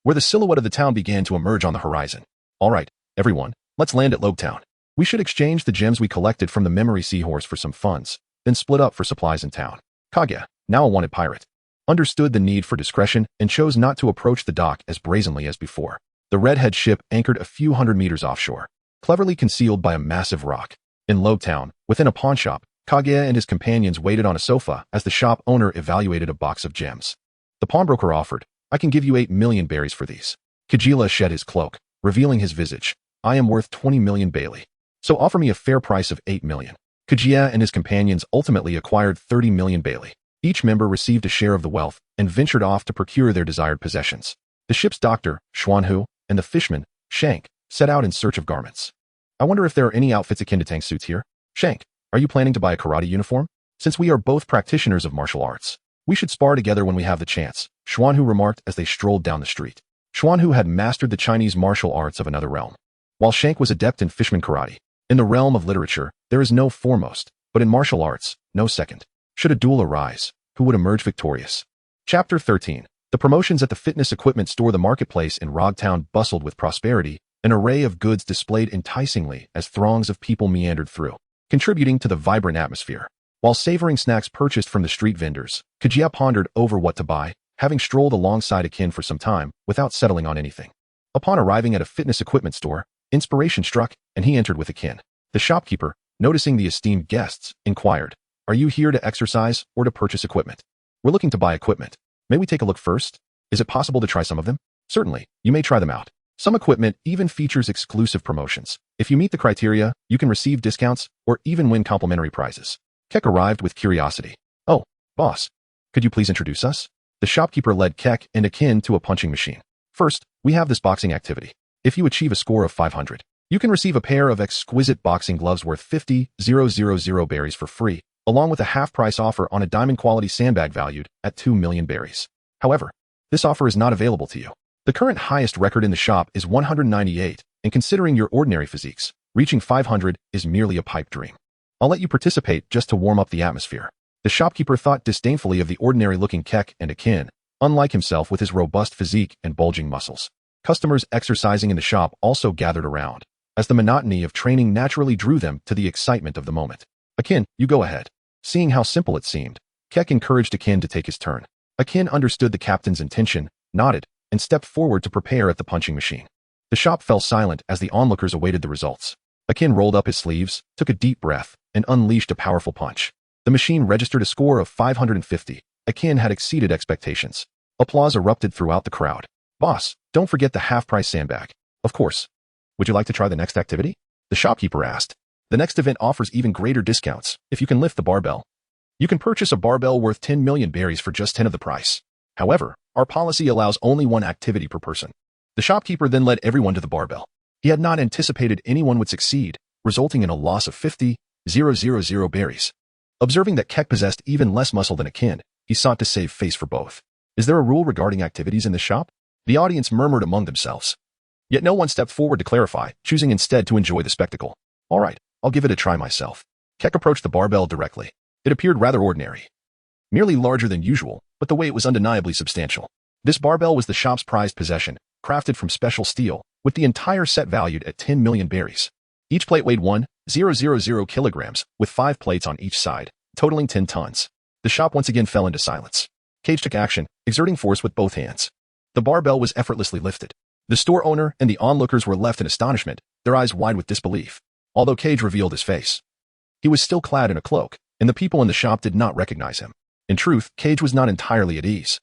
where the silhouette of the town began to emerge on the horizon. All right, everyone, let's land at Lobetown. We should exchange the gems we collected from the memory seahorse for some funds, then split up for supplies in town. Kaguya, now a wanted pirate, understood the need for discretion and chose not to approach the dock as brazenly as before. The redhead ship anchored a few hundred meters offshore, cleverly concealed by a massive rock. In Lobetown, within a pawnshop, Kaguya and his companions waited on a sofa as the shop owner evaluated a box of gems. The pawnbroker offered, "I can give you 8 million berries for these." Kajila shed his cloak, revealing his visage. "I am worth 20 million Bailey. So offer me a fair price of 8 million. Kaguya and his companions ultimately acquired 30 million Bailey. Each member received a share of the wealth and ventured off to procure their desired possessions. The ship's doctor, Xuanhu, and the fishman, Shank, set out in search of garments. "I wonder if there are any outfits akin to tank suits here? Shank, are you planning to buy a karate uniform? Since we are both practitioners of martial arts, we should spar together when we have the chance," Xuanhu remarked as they strolled down the street. Xuanhu had mastered the Chinese martial arts of another realm, while Shank was adept in fishman karate. In the realm of literature, there is no foremost, but in martial arts, no second. Should a duel arise, who would emerge victorious? Chapter 13. The promotions at the fitness equipment store. The marketplace in Rogtown bustled with prosperity, an array of goods displayed enticingly as throngs of people meandered through, contributing to the vibrant atmosphere. While savoring snacks purchased from the street vendors, Kaguya pondered over what to buy, having strolled alongside Akin for some time without settling on anything. Upon arriving at a fitness equipment store, inspiration struck, and he entered with Akin. The shopkeeper, noticing the esteemed guests, inquired, "Are you here to exercise or to purchase equipment?" "We're looking to buy equipment. May we take a look first? Is it possible to try some of them?" "Certainly, you may try them out. Some equipment even features exclusive promotions. If you meet the criteria, you can receive discounts or even win complimentary prizes." Keck arrived with curiosity. "Oh, boss, could you please introduce us?" The shopkeeper led Keck and Akin to a punching machine. "First, we have this boxing activity. If you achieve a score of 500, you can receive a pair of exquisite boxing gloves worth 50,000 berries for free, along with a half-price offer on a diamond-quality sandbag valued at 2 million berries. However, this offer is not available to you. The current highest record in the shop is 198, and considering your ordinary physiques, reaching 500 is merely a pipe dream. I'll let you participate just to warm up the atmosphere." The shopkeeper thought disdainfully of the ordinary-looking Keck and Akin, unlike himself with his robust physique and bulging muscles. Customers exercising in the shop also gathered around, as the monotony of training naturally drew them to the excitement of the moment. "Akin, you go ahead." Seeing how simple it seemed, Keck encouraged Akin to take his turn. Akin understood the captain's intention, nodded, and stepped forward to prepare at the punching machine. The shop fell silent as the onlookers awaited the results. Akin rolled up his sleeves, took a deep breath, and unleashed a powerful punch. The machine registered a score of 550. Akin had exceeded expectations. Applause erupted throughout the crowd. "Boss, don't forget the half-price sandbag." "Of course. Would you like to try the next activity?" the shopkeeper asked. "The next event offers even greater discounts if you can lift the barbell. You can purchase a barbell worth 10 million berries for just 10 of the price. However, our policy allows only one activity per person." The shopkeeper then led everyone to the barbell. He had not anticipated anyone would succeed, resulting in a loss of 50,000 berries. Observing that Keck possessed even less muscle than Akin, he sought to save face for both. "Is there a rule regarding activities in this shop?" The audience murmured among themselves. Yet no one stepped forward to clarify, choosing instead to enjoy the spectacle. "All right, I'll give it a try myself." Keck approached the barbell directly. It appeared rather ordinary, merely larger than usual, but the weight was undeniably substantial. This barbell was the shop's prized possession, crafted from special steel, with the entire set valued at 10 million berries. Each plate weighed 1,000 kilograms, with 5 plates on each side, totaling 10 tons. The shop once again fell into silence. Cage took action, exerting force with both hands. The barbell was effortlessly lifted. The store owner and the onlookers were left in astonishment, their eyes wide with disbelief. Although Cage revealed his face, he was still clad in a cloak, and the people in the shop did not recognize him. In truth, Cage was not entirely at ease.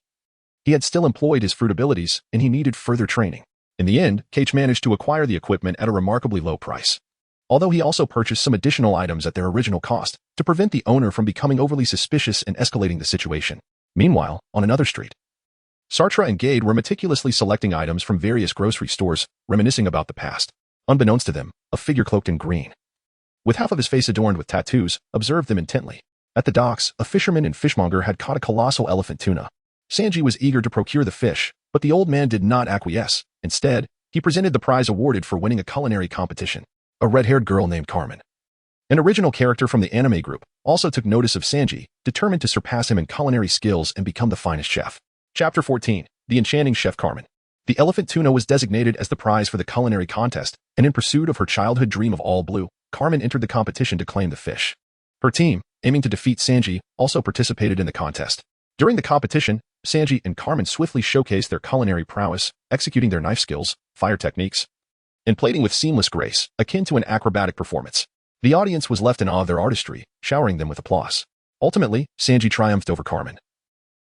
He had still employed his fruit abilities, and he needed further training. In the end, Cage managed to acquire the equipment at a remarkably low price, although he also purchased some additional items at their original cost to prevent the owner from becoming overly suspicious and escalating the situation. Meanwhile, on another street, Sartre and Gade were meticulously selecting items from various grocery stores, reminiscing about the past. Unbeknownst to them, a figure cloaked in green, with half of his face adorned with tattoos, observed them intently. At the docks, a fisherman and fishmonger had caught a colossal elephant tuna. Sanji was eager to procure the fish, but the old man did not acquiesce. Instead, he presented the prize awarded for winning a culinary competition. A red-haired girl named Carmen, an original character from the anime group, also took notice of Sanji, determined to surpass him in culinary skills and become the finest chef. Chapter 14. The Enchanting Chef Carmen. The elephant tuna was designated as the prize for the culinary contest, and in pursuit of her childhood dream of all blue, Carmen entered the competition to claim the fish. Her team, aiming to defeat Sanji, also participated in the contest. During the competition, Sanji and Carmen swiftly showcased their culinary prowess, executing their knife skills, fire techniques, and plating with seamless grace, akin to an acrobatic performance. The audience was left in awe of their artistry, showering them with applause. Ultimately, Sanji triumphed over Carmen,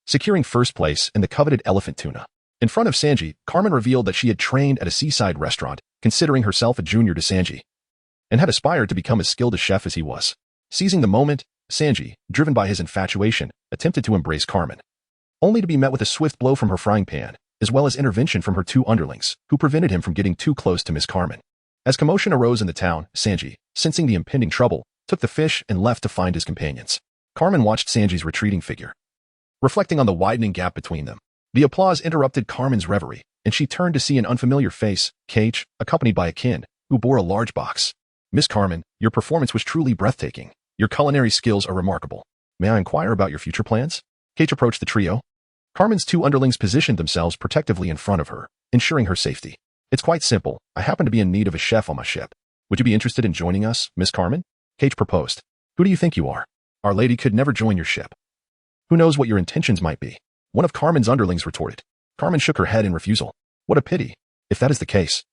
securing first place in the coveted elephant tuna. In front of Sanji, Carmen revealed that she had trained at a seaside restaurant, considering herself a junior to Sanji, and had aspired to become as skilled a chef as he was. Seizing the moment, Sanji, driven by his infatuation, attempted to embrace Carmen, only to be met with a swift blow from her frying pan, as well as intervention from her two underlings, who prevented him from getting too close to Miss Carmen. As commotion arose in the town, Sanji, sensing the impending trouble, took the fish and left to find his companions. Carmen watched Sanji's retreating figure, reflecting on the widening gap between them. The applause interrupted Carmen's reverie, and she turned to see an unfamiliar face, Kichi, accompanied by a kin, who bore a large box. Miss Carmen, your performance was truly breathtaking. Your culinary skills are remarkable. May I inquire about your future plans? Kichi approached the trio. Carmen's two underlings positioned themselves protectively in front of her, ensuring her safety. It's quite simple. I happen to be in need of a chef on my ship. Would you be interested in joining us, Miss Carmen? Kichi proposed. Who do you think you are? Our lady could never join your ship. Who knows what your intentions might be? One of Carmen's underlings retorted. Carmen shook her head in refusal. What a pity. If that is the case,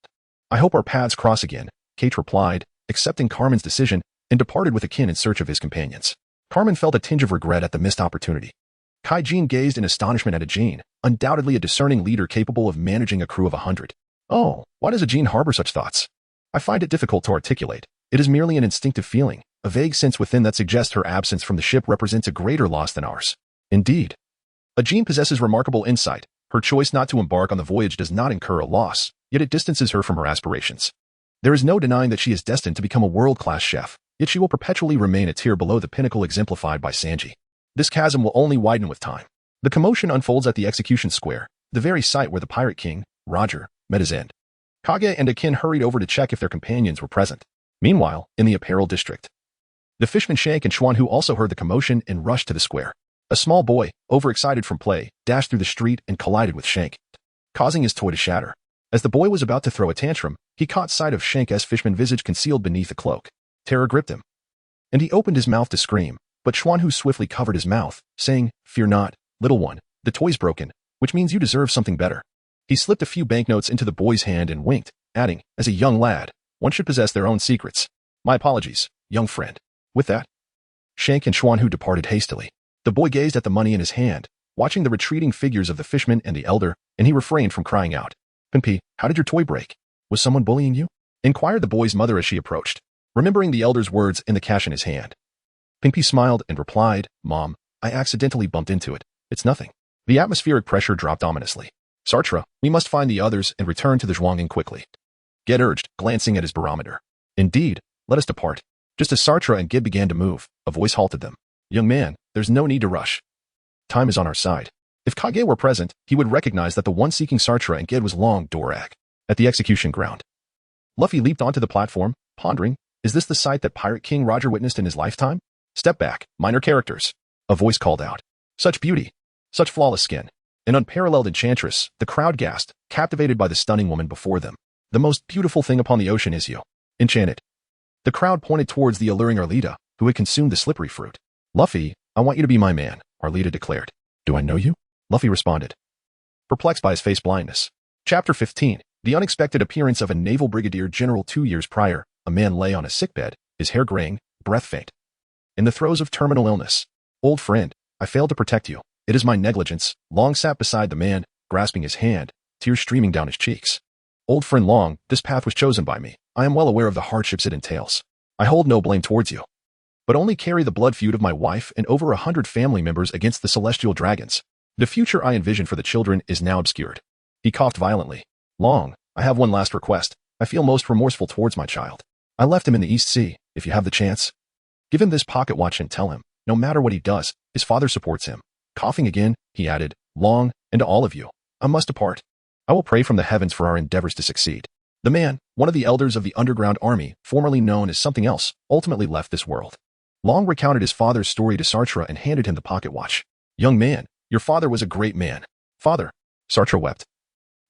I hope our paths cross again, Kichi replied, accepting Carmen's decision, and departed with a kin in search of his companions. Carmen felt a tinge of regret at the missed opportunity. Kai Jean gazed in astonishment at a Jean, undoubtedly a discerning leader capable of managing a crew of 100. Oh, why does a Jean harbor such thoughts? I find it difficult to articulate. It is merely an instinctive feeling, a vague sense within that suggests her absence from the ship represents a greater loss than ours. Indeed. A Jean possesses remarkable insight. Her choice not to embark on the voyage does not incur a loss, yet it distances her from her aspirations. There is no denying that she is destined to become a world-class chef, yet she will perpetually remain a tier below the pinnacle exemplified by Sanji. This chasm will only widen with time. The commotion unfolds at the execution square, the very site where the Pirate King, Roger, met his end. Kage and Akin hurried over to check if their companions were present. Meanwhile, in the apparel district, the fisherman Shank and Xuan Hu also heard the commotion and rushed to the square. A small boy, overexcited from play, dashed through the street and collided with Shank, causing his toy to shatter. As the boy was about to throw a tantrum, he caught sight of Shank's fisherman visage concealed beneath a cloak. Terror gripped him, and he opened his mouth to scream, but Xuan Hu swiftly covered his mouth, saying, Fear not, little one, the toy's broken, which means you deserve something better. He slipped a few banknotes into the boy's hand and winked, adding, as a young lad, one should possess their own secrets. My apologies, young friend. With that, Shank and Xuan Hu departed hastily. The boy gazed at the money in his hand, watching the retreating figures of the fisherman and the elder, and he refrained from crying out. Pimpi, how did your toy break? Was someone bullying you? Inquired the boy's mother as she approached, remembering the elder's words and the cash in his hand. Pimpi smiled and replied, Mom, I accidentally bumped into it. It's nothing. The atmospheric pressure dropped ominously. Sartre, we must find the others and return to the Zhuangling quickly. Get urged, glancing at his barometer. Indeed, let us depart. Just as Sartre and Gid began to move, a voice halted them. Young man, there's no need to rush. Time is on our side. If Kage were present, he would recognize that the one seeking Sartre and Gid was Long Dorak. At the execution ground, Luffy leaped onto the platform, pondering, is this the sight that Pirate King Roger witnessed in his lifetime? Step back, minor characters. A voice called out. Such beauty, such flawless skin, an unparalleled enchantress, the crowd gasped, captivated by the stunning woman before them. The most beautiful thing upon the ocean is you. Enchanted. The crowd pointed towards the alluring Arlita, who had consumed the slippery fruit. Luffy, I want you to be my man, Arlita declared. Do I know you? Luffy responded, perplexed by his face blindness. Chapter 15. The unexpected appearance of a naval brigadier general 2 years prior. A man lay on a sickbed, his hair graying, breath faint, in the throes of terminal illness. Old friend, I failed to protect you. It is my negligence. Long sat beside the man, grasping his hand, tears streaming down his cheeks. Old friend Long, this path was chosen by me. I am well aware of the hardships it entails. I hold no blame towards you, but only carry the blood feud of my wife and over 100 family members against the celestial dragons. The future I envision for the children is now obscured. He coughed violently. Long, I have one last request. I feel most remorseful towards my child. I left him in the East Sea. If you have the chance, give him this pocket watch and tell him, no matter what he does, his father supports him. Coughing again, he added, Long, and to all of you, I must depart. I will pray from the heavens for our endeavors to succeed. The man, one of the elders of the underground army, formerly known as something else, ultimately left this world. Long recounted his father's story to Sartre and handed him the pocket watch. Young man, your father was a great man. Father, Sartre wept.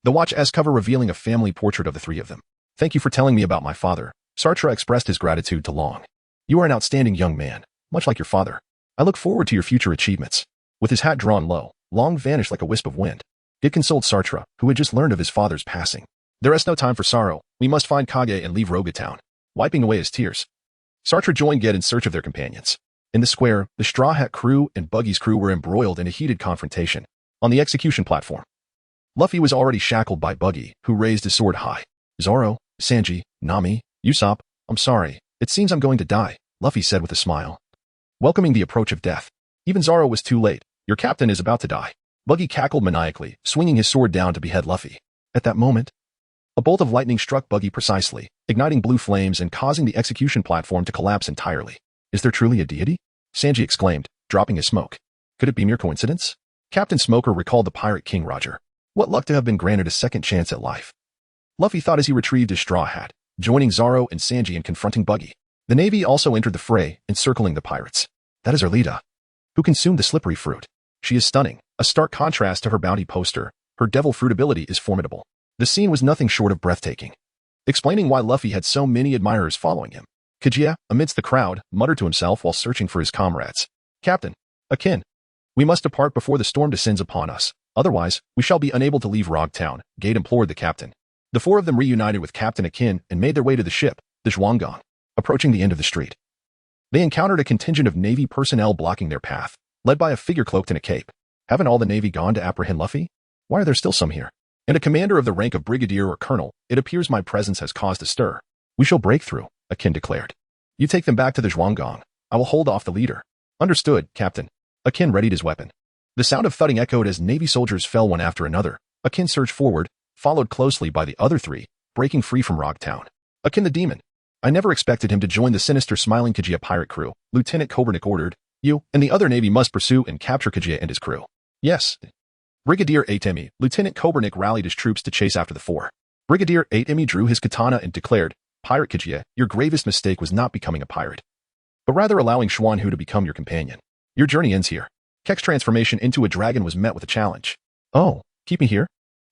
The watch S cover revealing a family portrait of the three of them. Thank you for telling me about my father. Sartre expressed his gratitude to Long. You are an outstanding young man, much like your father. I look forward to your future achievements. With his hat drawn low, Long vanished like a wisp of wind. It consoled Sartre, who had just learned of his father's passing. There is no time for sorrow. We must find Kage and leave Roga Town. Wiping away his tears, Sartre joined Ged in search of their companions. In the square, the Straw Hat crew and Buggy's crew were embroiled in a heated confrontation. On the execution platform, Luffy was already shackled by Buggy, who raised his sword high. Zoro, Sanji, Nami, Usopp, I'm sorry. It seems I'm going to die, Luffy said with a smile, welcoming the approach of death. Even Zoro was too late. Your captain is about to die. Buggy cackled maniacally, swinging his sword down to behead Luffy. At that moment, a bolt of lightning struck Buggy precisely, igniting blue flames and causing the execution platform to collapse entirely. Is there truly a deity? Sanji exclaimed, dropping his smoke. Could it be mere coincidence? Captain Smoker recalled the Pirate King Roger. What luck to have been granted a second chance at life. Luffy thought as he retrieved his straw hat, joining Zoro and Sanji in confronting Buggy. The Navy also entered the fray, encircling the pirates. That is Erlita, who consumed the slippery fruit. She is stunning, a stark contrast to her bounty poster. Her devil fruit ability is formidable. The scene was nothing short of breathtaking, explaining why Luffy had so many admirers following him. Kichi, amidst the crowd, muttered to himself while searching for his comrades. Captain, Akin, we must depart before the storm descends upon us. Otherwise, we shall be unable to leave Rog Town, Gade implored the captain. The four of them reunited with Captain Akin and made their way to the ship, the Zhuanggong. Approaching the end of the street, they encountered a contingent of Navy personnel blocking their path, led by a figure cloaked in a cape. Haven't all the Navy gone to apprehend Luffy? Why are there still some here? And a commander of the rank of brigadier or colonel, it appears my presence has caused a stir. We shall break through, Akin declared. You take them back to the Zhuanggong. I will hold off the leader. Understood, Captain. Akin readied his weapon. The sound of thudding echoed as Navy soldiers fell one after another. Akin surged forward, followed closely by the other three, breaking free from Rog Town. Akin the demon. I never expected him to join the sinister smiling Kichi pirate crew. Lieutenant Kobernik ordered. You and the other Navy must pursue and capture Kichi and his crew. Yes. Brigadier Atemi, Lieutenant Kobernik rallied his troops to chase after the four. Brigadier Atemi drew his katana and declared, Pirate Kichi, your gravest mistake was not becoming a pirate, but rather allowing Xuanhu to become your companion. Your journey ends here. Kek's transformation into a dragon was met with a challenge. Oh, keep me here?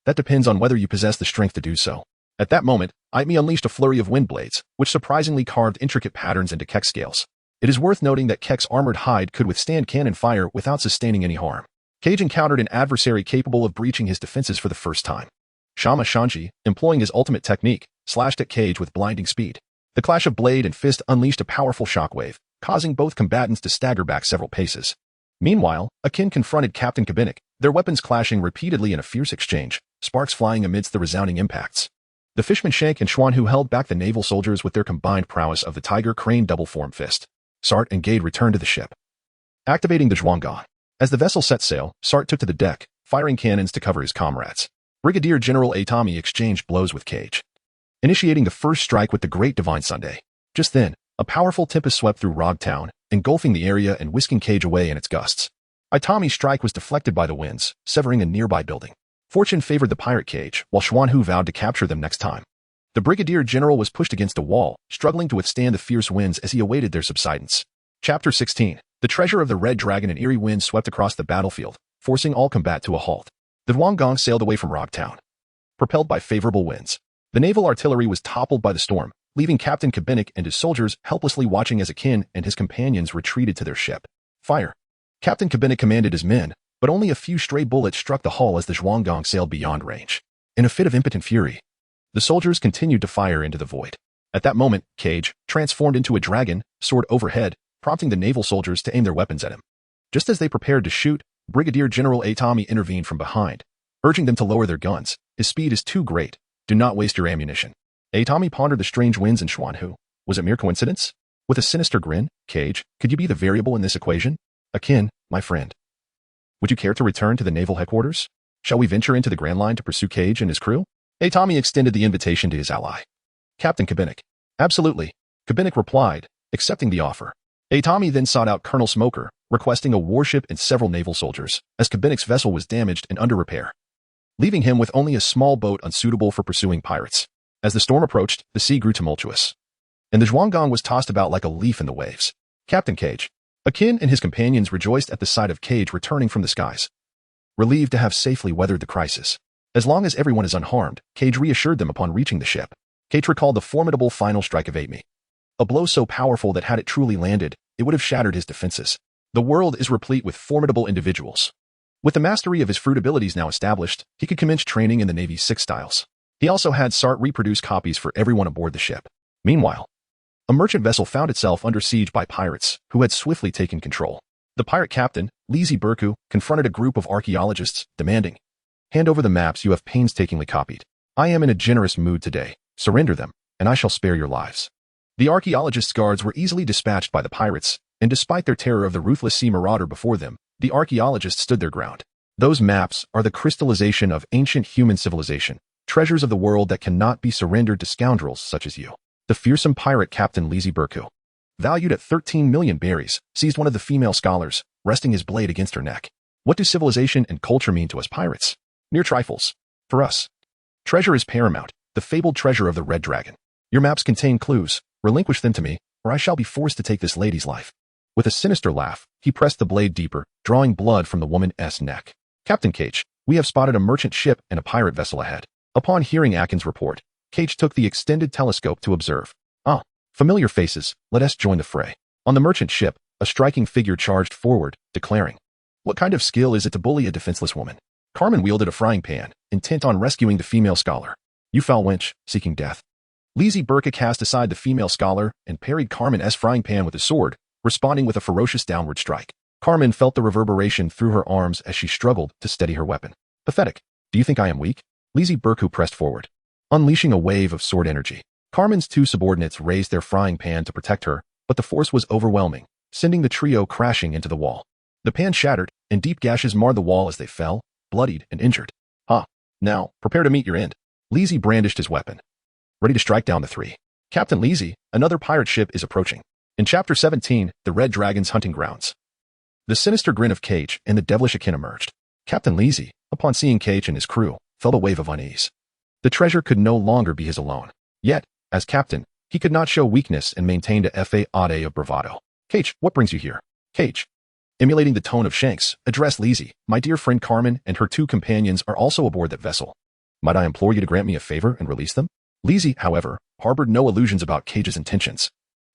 That depends on whether you possess the strength to do so. At that moment, Aitmi unleashed a flurry of wind blades, which surprisingly carved intricate patterns into Kek's scales. It is worth noting that Kek's armored hide could withstand cannon fire without sustaining any harm. Cage encountered an adversary capable of breaching his defenses for the first time. Shama Shanji, employing his ultimate technique, slashed at Cage with blinding speed. The clash of blade and fist unleashed a powerful shockwave, causing both combatants to stagger back several paces. Meanwhile, Akin confronted Captain Kobernik, their weapons clashing repeatedly in a fierce exchange, sparks flying amidst the resounding impacts. The Fishman Shank and Xuanhu held back the naval soldiers with their combined prowess of the Tiger Crane double-form fist. Sart and Gade returned to the ship, activating the Zhuanggong. As the vessel set sail, Sart took to the deck, firing cannons to cover his comrades. Brigadier General Atami exchanged blows with Cage, initiating the first strike with the Great Divine Sunday. Just then, a powerful tempest swept through Rog Town, engulfing the area and whisking Cage away in its gusts. Itami's strike was deflected by the winds, severing a nearby building. Fortune favored the pirate Cage, while Xuanhu vowed to capture them next time. The Brigadier General was pushed against a wall, struggling to withstand the fierce winds as he awaited their subsidence. Chapter 16. The treasure of the Red Dragon and eerie wind swept across the battlefield, forcing all combat to a halt. The Zhuanggong sailed away from Rog Town, propelled by favorable winds. The naval artillery was toppled by the storm, leaving Captain Kobernik and his soldiers helplessly watching as Akin and his companions retreated to their ship. Fire! Captain Kobernik commanded his men, but only a few stray bullets struck the hull as the Zhuanggong sailed beyond range. In a fit of impotent fury, the soldiers continued to fire into the void. At that moment, Cage, transformed into a dragon, soared overhead, prompting the naval soldiers to aim their weapons at him. Just as they prepared to shoot, Brigadier General Atami intervened from behind, urging them to lower their guns. His speed is too great. Do not waste your ammunition. Atami pondered the strange winds in Xuanhu. Was it mere coincidence? With a sinister grin, Cage, could you be the variable in this equation? Akin, my friend, would you care to return to the naval headquarters? Shall we venture into the Grand Line to pursue Cage and his crew? Atami extended the invitation to his ally, Captain Kobernik. Absolutely, Kobernik replied, accepting the offer. Atami then sought out Colonel Smoker, requesting a warship and several naval soldiers, as Kobernik's vessel was damaged and under repair, leaving him with only a small boat unsuitable for pursuing pirates. As the storm approached, the sea grew tumultuous, and the Zhuanggong was tossed about like a leaf in the waves. Captain Cage, Akin and his companions rejoiced at the sight of Cage returning from the skies, relieved to have safely weathered the crisis. As long as everyone is unharmed, Cage reassured them upon reaching the ship. Cage recalled the formidable final strike of Amy. A blow so powerful that had it truly landed, it would have shattered his defenses. The world is replete with formidable individuals. With the mastery of his fruit abilities now established, he could commence training in the Navy's 6 styles. He also had Sart reproduce copies for everyone aboard the ship. Meanwhile, a merchant vessel found itself under siege by pirates, who had swiftly taken control. The pirate captain, Lizzie Burku, confronted a group of archaeologists, demanding, "Hand over the maps you have painstakingly copied. I am in a generous mood today. Surrender them, and I shall spare your lives." The archaeologists' guards were easily dispatched by the pirates, and despite their terror of the ruthless sea marauder before them, the archaeologists stood their ground. Those maps are the crystallization of ancient human civilization, treasures of the world that cannot be surrendered to scoundrels such as you. The fearsome pirate captain Lizzie Burku, valued at 13 million berries, seized one of the female scholars, resting his blade against her neck. What do civilization and culture mean to us pirates? Mere trifles. For us, treasure is paramount, the fabled treasure of the Red Dragon. Your maps contain clues. Relinquish them to me, or I shall be forced to take this lady's life. With a sinister laugh, he pressed the blade deeper, drawing blood from the woman's neck. Captain Cage, we have spotted a merchant ship and a pirate vessel ahead. Upon hearing Akin's report, Cage took the extended telescope to observe. Ah, familiar faces, let us join the fray. On the merchant ship, a striking figure charged forward, declaring, "What kind of skill is it to bully a defenseless woman?" Carmen wielded a frying pan, intent on rescuing the female scholar. "You foul wench, seeking death." Lizzie Burka cast aside the female scholar and parried Carmen's frying pan with a sword, responding with a ferocious downward strike. Carmen felt the reverberation through her arms as she struggled to steady her weapon. "Pathetic. Do you think I am weak?" Lizzie Burku pressed forward, unleashing a wave of sword energy. Carmen's 2 subordinates raised their frying pan to protect her, but the force was overwhelming, sending the trio crashing into the wall. The pan shattered, and deep gashes marred the wall as they fell, bloodied and injured. Now, prepare to meet your end." Lizzie brandished his weapon, ready to strike down the 3. Captain Lizzie, another pirate ship is approaching. In Chapter 17, The Red Dragon's Hunting Grounds. The sinister grin of Cage and the devilish Akin emerged. Captain Lizzie, upon seeing Cage and his crew, felt a wave of unease. The treasure could no longer be his alone. Yet, as captain, he could not show weakness and maintained a facade of bravado. "Cage, what brings you here?" Cage, emulating the tone of Shanks, addressed Lizzie. "My dear friend Carmen and her 2 companions are also aboard that vessel. Might I implore you to grant me a favor and release them?" Lizzie, however, harbored no illusions about Cage's intentions.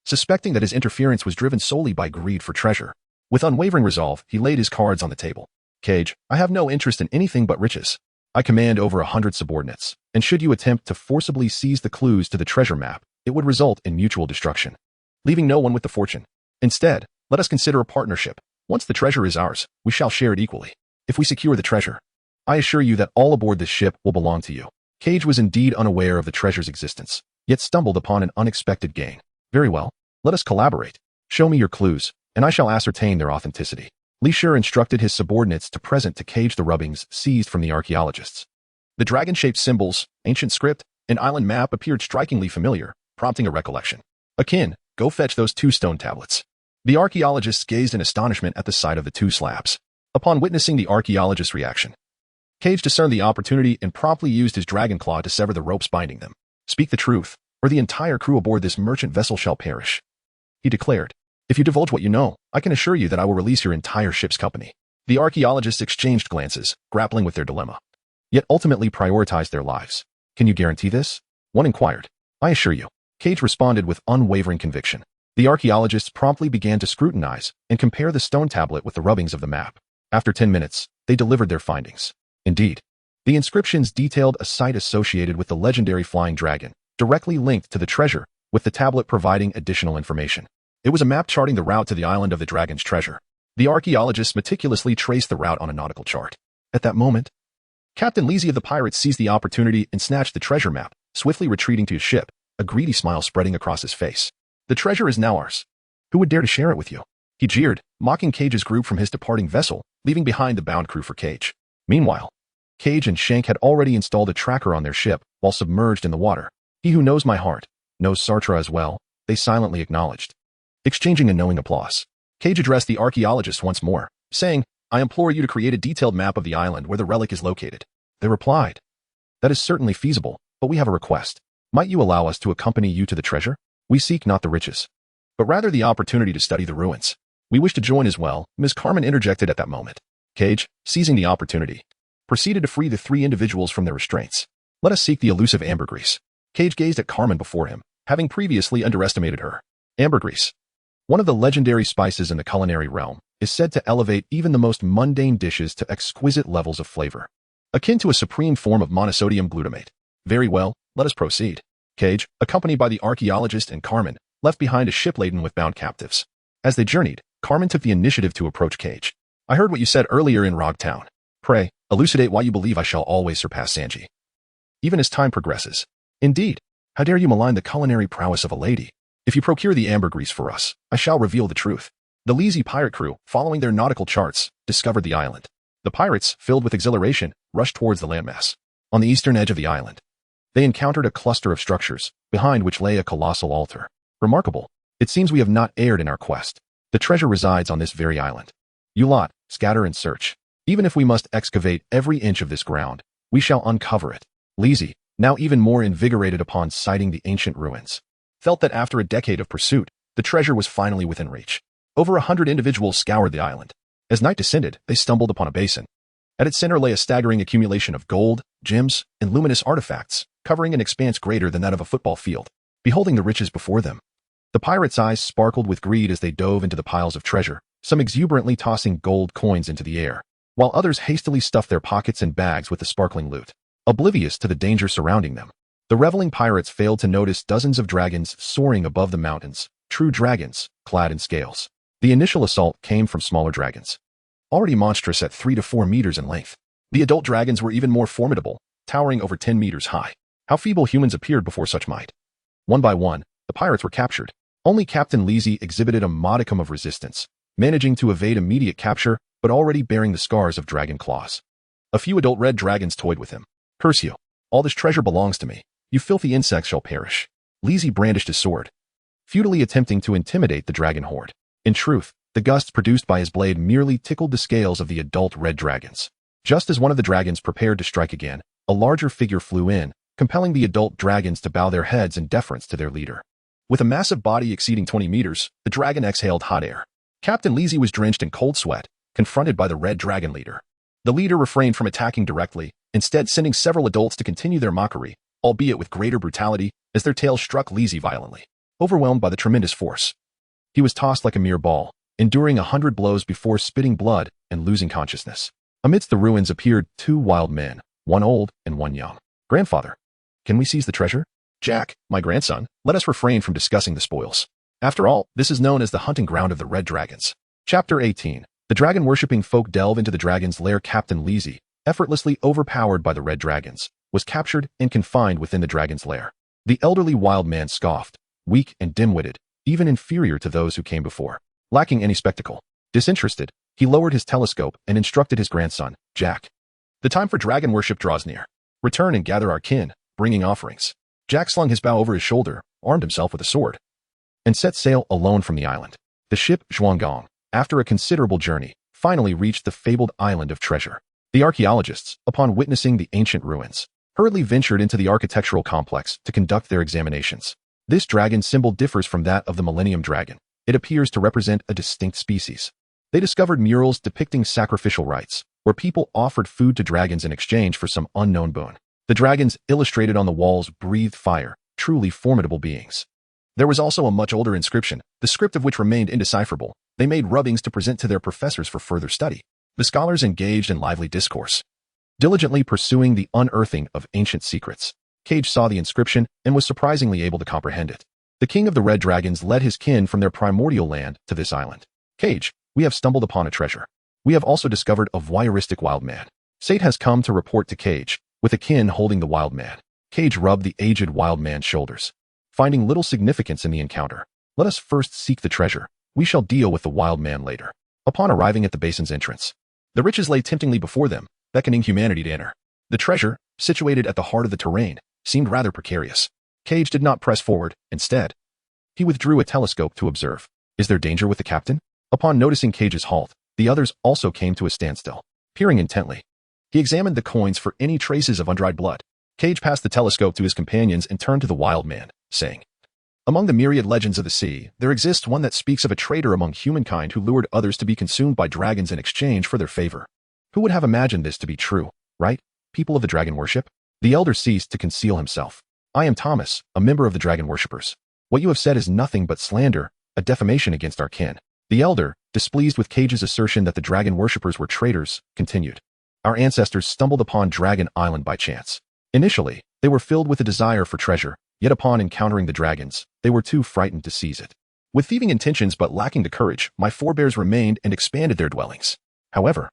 Suspecting that his interference was driven solely by greed for treasure, with unwavering resolve, he laid his cards on the table. "Cage, I have no interest in anything but riches. I command over 100 subordinates, and should you attempt to forcibly seize the clues to the treasure map, it would result in mutual destruction, leaving no one with the fortune. Instead, let us consider a partnership. Once the treasure is ours, we shall share it equally. If we secure the treasure, I assure you that all aboard this ship will belong to you." Cage was indeed unaware of the treasure's existence, yet stumbled upon an unexpected gain. "Very well, let us collaborate. Show me your clues, and I shall ascertain their authenticity." Li Shur instructed his subordinates to present to Cage the rubbings seized from the archaeologists. The dragon-shaped symbols, ancient script, and island map appeared strikingly familiar, prompting a recollection. "Akin, go fetch those 2 stone tablets." The archaeologists gazed in astonishment at the sight of the 2 slabs. Upon witnessing the archaeologist's reaction, Cage discerned the opportunity and promptly used his dragon claw to sever the ropes binding them. "Speak the truth, or the entire crew aboard this merchant vessel shall perish," he declared. "If you divulge what you know, I can assure you that I will release your entire ship's company." The archaeologists exchanged glances, grappling with their dilemma, yet ultimately prioritized their lives. "Can you guarantee this?" one inquired. "I assure you," Cage responded with unwavering conviction. The archaeologists promptly began to scrutinize and compare the stone tablet with the rubbings of the map. After 10 minutes, they delivered their findings. Indeed, the inscriptions detailed a site associated with the legendary flying dragon, directly linked to the treasure, with the tablet providing additional information. It was a map charting the route to the island of the dragon's treasure. The archaeologists meticulously traced the route on a nautical chart. At that moment, Captain Lizzie of the pirates seized the opportunity and snatched the treasure map, swiftly retreating to his ship, a greedy smile spreading across his face. "The treasure is now ours. Who would dare to share it with you?" He jeered, mocking Cage's group from his departing vessel, leaving behind the bound crew for Cage. Meanwhile, Cage and Shank had already installed a tracker on their ship while submerged in the water. "He who knows my heart, knows Sartre as well," they silently acknowledged. Exchanging a knowing applause, Cage addressed the archaeologists once more, saying, "I implore you to create a detailed map of the island where the relic is located." They replied, "That is certainly feasible, but we have a request. Might you allow us to accompany you to the treasure? We seek not the riches, but rather the opportunity to study the ruins." "We wish to join as well," Ms. Carmen interjected at that moment. Cage, seizing the opportunity, proceeded to free the three individuals from their restraints. Let us seek the elusive ambergris. Cage gazed at Carmen before him, having previously underestimated her. Ambergris, one of the legendary spices in the culinary realm, is said to elevate even the most mundane dishes to exquisite levels of flavor, akin to a supreme form of monosodium glutamate. Very well, let us proceed. Cage, accompanied by the archaeologist and Carmen, left behind a ship laden with bound captives. As they journeyed, Carmen took the initiative to approach Cage. I heard what you said earlier in Rog Town. Pray, elucidate why you believe I shall always surpass Sanji, even as time progresses. Indeed, how dare you malign the culinary prowess of a lady? If you procure the ambergris for us, I shall reveal the truth. The lazy pirate crew, following their nautical charts, discovered the island. The pirates, filled with exhilaration, rushed towards the landmass. On the eastern edge of the island, they encountered a cluster of structures, behind which lay a colossal altar. Remarkable. It seems we have not erred in our quest. The treasure resides on this very island. You lot, scatter and search. Even if we must excavate every inch of this ground, we shall uncover it. Lizzie, now even more invigorated upon sighting the ancient ruins, felt that after a decade of pursuit, the treasure was finally within reach. Over 100 individuals scoured the island. As night descended, they stumbled upon a basin. At its center lay a staggering accumulation of gold, gems, and luminous artifacts, covering an expanse greater than that of a football field. Beholding the riches before them, the pirates' eyes sparkled with greed as they dove into the piles of treasure, some exuberantly tossing gold coins into the air, while others hastily stuffed their pockets and bags with the sparkling loot, oblivious to the danger surrounding them. The reveling pirates failed to notice dozens of dragons soaring above the mountains, true dragons, clad in scales. The initial assault came from smaller dragons, already monstrous at 3 to 4 meters in length. The adult dragons were even more formidable, towering over 10 meters high. How feeble humans appeared before such might. One by one, the pirates were captured. Only Captain Lizzie exhibited a modicum of resistance, managing to evade immediate capture, but already bearing the scars of dragon claws. A few adult red dragons toyed with him. Curse you! All this treasure belongs to me. You filthy insects shall perish. Lizzie brandished his sword, futilely attempting to intimidate the dragon horde. In truth, the gusts produced by his blade merely tickled the scales of the adult red dragons. Just as one of the dragons prepared to strike again, a larger figure flew in, compelling the adult dragons to bow their heads in deference to their leader. With a massive body exceeding 20 meters, the dragon exhaled hot air. Captain Lizzie was drenched in cold sweat, confronted by the red dragon leader. The leader refrained from attacking directly, instead sending several adults to continue their mockery, albeit with greater brutality, as their tails struck Lizzie violently. Overwhelmed by the tremendous force, he was tossed like a mere ball, enduring 100 blows before spitting blood and losing consciousness. Amidst the ruins appeared 2 wild men, one old and one young. Grandfather, can we seize the treasure? Jack, my grandson, let us refrain from discussing the spoils. After all, this is known as the hunting ground of the red dragons. Chapter 18. The dragon-worshipping folk delve into the dragon's lair. Captain Lizzie, effortlessly overpowered by the red dragons, was captured and confined within the dragon's lair. The elderly wild man scoffed, weak and dim-witted, even inferior to those who came before. Lacking any spectacle, disinterested, he lowered his telescope and instructed his grandson, Jack. The time for dragon worship draws near. Return and gather our kin, bringing offerings. Jack slung his bow over his shoulder, armed himself with a sword, and set sail alone from the island. The ship Zhuanggong, after a considerable journey, finally reached the fabled island of treasure. The archaeologists, upon witnessing the ancient ruins, hurriedly ventured into the architectural complex to conduct their examinations. This dragon symbol differs from that of the Millennium Dragon. It appears to represent a distinct species. They discovered murals depicting sacrificial rites, where people offered food to dragons in exchange for some unknown boon. The dragons illustrated on the walls breathed fire, truly formidable beings. There was also a much older inscription, the script of which remained indecipherable. They made rubbings to present to their professors for further study. The scholars engaged in lively discourse, diligently pursuing the unearthing of ancient secrets. Cage saw the inscription and was surprisingly able to comprehend it. The king of the red dragons led his kin from their primordial land to this island. Cage, we have stumbled upon a treasure. We have also discovered a voyeuristic wild man. Sate has come to report to Cage, with a kin holding the wild man. Cage rubbed the aged wild man's shoulders, finding little significance in the encounter. Let us first seek the treasure. We shall deal with the wild man later. Upon arriving at the basin's entrance, the riches lay temptingly before them, beckoning humanity to enter. The treasure, situated at the heart of the terrain, seemed rather precarious. Cage did not press forward. Instead, he withdrew a telescope to observe. Is there danger with the captain? Upon noticing Cage's halt, the others also came to a standstill, peering intently. He examined the coins for any traces of undried blood. Cage passed the telescope to his companions and turned to the wild man, saying, among the myriad legends of the sea, there exists one that speaks of a traitor among humankind who lured others to be consumed by dragons in exchange for their favor. Who would have imagined this to be true? right? People of the dragon worship? The elder ceased to conceal himself. I am Thomas, a member of the dragon worshippers. What you have said is nothing but slander, a defamation against our kin. The elder, displeased with Cage's assertion that the dragon worshippers were traitors, continued. Our ancestors stumbled upon Dragon Island by chance. Initially, they were filled with a desire for treasure, yet upon encountering the dragons, they were too frightened to seize it. With thieving intentions but lacking the courage, my forebears remained and expanded their dwellings. However,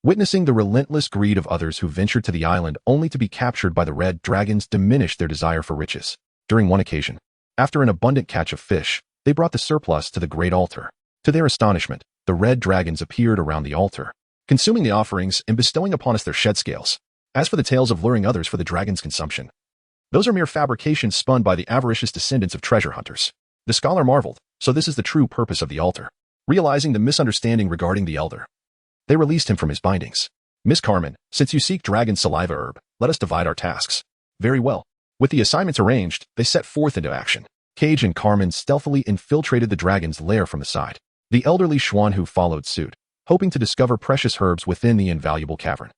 witnessing the relentless greed of others who ventured to the island only to be captured by the red dragons diminished their desire for riches. During one occasion, after an abundant catch of fish, they brought the surplus to the great altar. To their astonishment, the red dragons appeared around the altar, consuming the offerings and bestowing upon us their shed scales. As for the tales of luring others for the dragon's consumption, those are mere fabrications spun by the avaricious descendants of treasure hunters. The scholar marveled, so this is the true purpose of the altar. Realizing the misunderstanding regarding the elder, they released him from his bindings. Miss Carmen, since you seek dragon saliva herb, let us divide our tasks. Very well. With the assignments arranged, they set forth into action. Cage and Carmen stealthily infiltrated the dragon's lair from the side. The elderly Xuanhu followed suit, hoping to discover precious herbs within the invaluable cavern.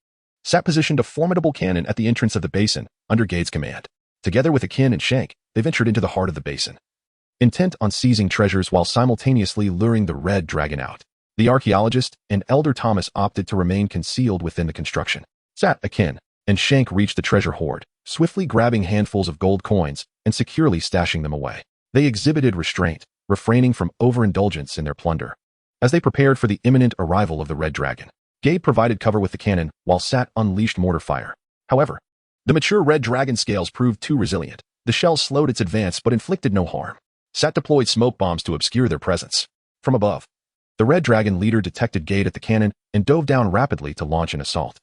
Sat positioned a formidable cannon at the entrance of the basin, under Gade's command. Together with Akin and Shank, they ventured into the heart of the basin, intent on seizing treasures while simultaneously luring the red dragon out. The archaeologist and Elder Thomas opted to remain concealed within the construction. Sat Akin and Shank reached the treasure hoard, swiftly grabbing handfuls of gold coins and securely stashing them away. They exhibited restraint, refraining from overindulgence in their plunder. As they prepared for the imminent arrival of the red dragon, Gade provided cover with the cannon while Sat unleashed mortar fire. However, the mature red dragon scales proved too resilient. The shell slowed its advance but inflicted no harm. Sat deployed smoke bombs to obscure their presence. From above, the red dragon leader detected Gade at the cannon and dove down rapidly to launch an assault.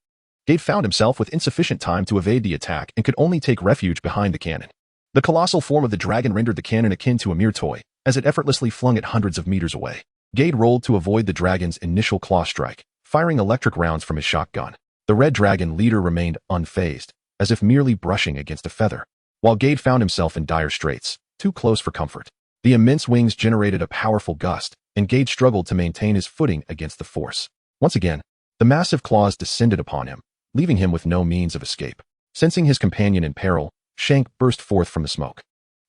Gade found himself with insufficient time to evade the attack and could only take refuge behind the cannon. The colossal form of the dragon rendered the cannon akin to a mere toy, as it effortlessly flung it hundreds of meters away. Gade rolled to avoid the dragon's initial claw strike, firing electric rounds from his shotgun. The red dragon leader remained unfazed, as if merely brushing against a feather, while Gade found himself in dire straits, too close for comfort. The immense wings generated a powerful gust, and Gade struggled to maintain his footing against the force. Once again, the massive claws descended upon him, leaving him with no means of escape. Sensing his companion in peril, Shank burst forth from the smoke,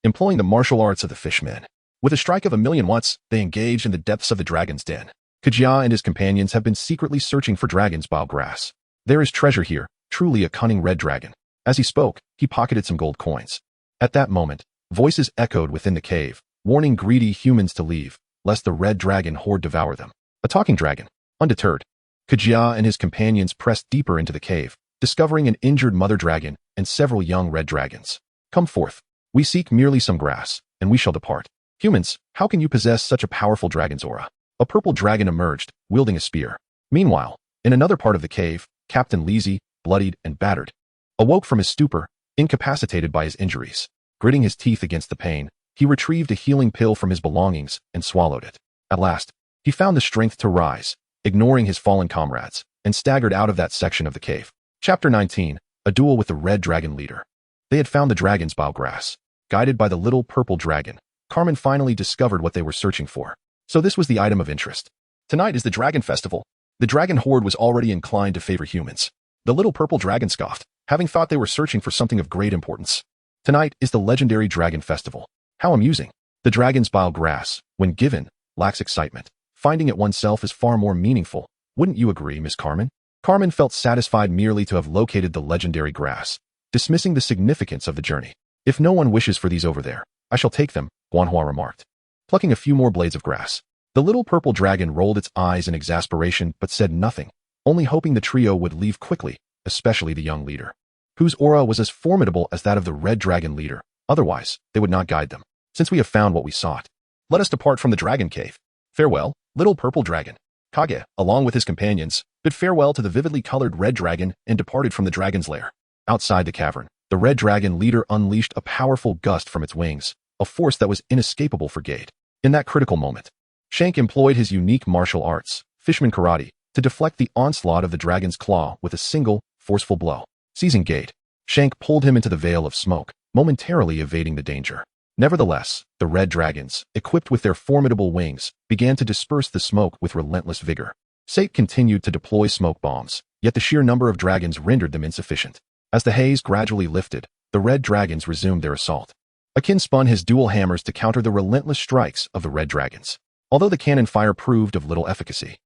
employing the martial arts of the fishmen. With a strike of 1,000,000 watts, they engaged in the depths of the dragon's den. Kichi and his companions have been secretly searching for dragon's bile grass. There is treasure here, truly a cunning red dragon. As he spoke, he pocketed some gold coins. At that moment, voices echoed within the cave, warning greedy humans to leave, lest the red dragon horde devour them. A talking dragon. Undeterred, Kichi and his companions pressed deeper into the cave, discovering an injured mother dragon and several young red dragons. Come forth. We seek merely some grass, and we shall depart. Humans, how can you possess such a powerful dragon's aura? A purple dragon emerged, wielding a spear. Meanwhile, in another part of the cave, Captain Leezy, bloodied and battered, awoke from his stupor, incapacitated by his injuries. Gritting his teeth against the pain, he retrieved a healing pill from his belongings and swallowed it. At last, he found the strength to rise, ignoring his fallen comrades, and staggered out of that section of the cave. Chapter 19, A Duel with the Red Dragon Leader. They had found the dragon's bile grass. Guided by the little purple dragon, Carmen finally discovered what they were searching for. So this was the item of interest. Tonight is the Dragon Festival. The dragon horde was already inclined to favor humans. The little purple dragon scoffed, having thought they were searching for something of great importance. Tonight is the legendary Dragon Festival. How amusing. The dragon's bile grass, when given, lacks excitement. Finding it oneself is far more meaningful. Wouldn't you agree, Miss Carmen? Carmen felt satisfied merely to have located the legendary grass, dismissing the significance of the journey. If no one wishes for these over there, I shall take them, Guanhua remarked, plucking a few more blades of grass. The little purple dragon rolled its eyes in exasperation but said nothing, only hoping the trio would leave quickly, especially the young leader, whose aura was as formidable as that of the red dragon leader. Otherwise, they would not guide them. Since we have found what we sought, let us depart from the dragon cave. Farewell, little purple dragon. Kage, along with his companions, bid farewell to the vividly colored red dragon and departed from the dragon's lair. Outside the cavern, the red dragon leader unleashed a powerful gust from its wings, a force that was inescapable for Gade. In that critical moment, Shank employed his unique martial arts, Fishman Karate, to deflect the onslaught of the dragon's claw with a single, forceful blow. Seizing Gade, Shank pulled him into the veil of smoke, momentarily evading the danger. Nevertheless, the red dragons, equipped with their formidable wings, began to disperse the smoke with relentless vigor. Sate continued to deploy smoke bombs, yet the sheer number of dragons rendered them insufficient. As the haze gradually lifted, the red dragons resumed their assault. Akin spun his dual hammers to counter the relentless strikes of the red dragons. Although the cannon fire proved of little efficacy,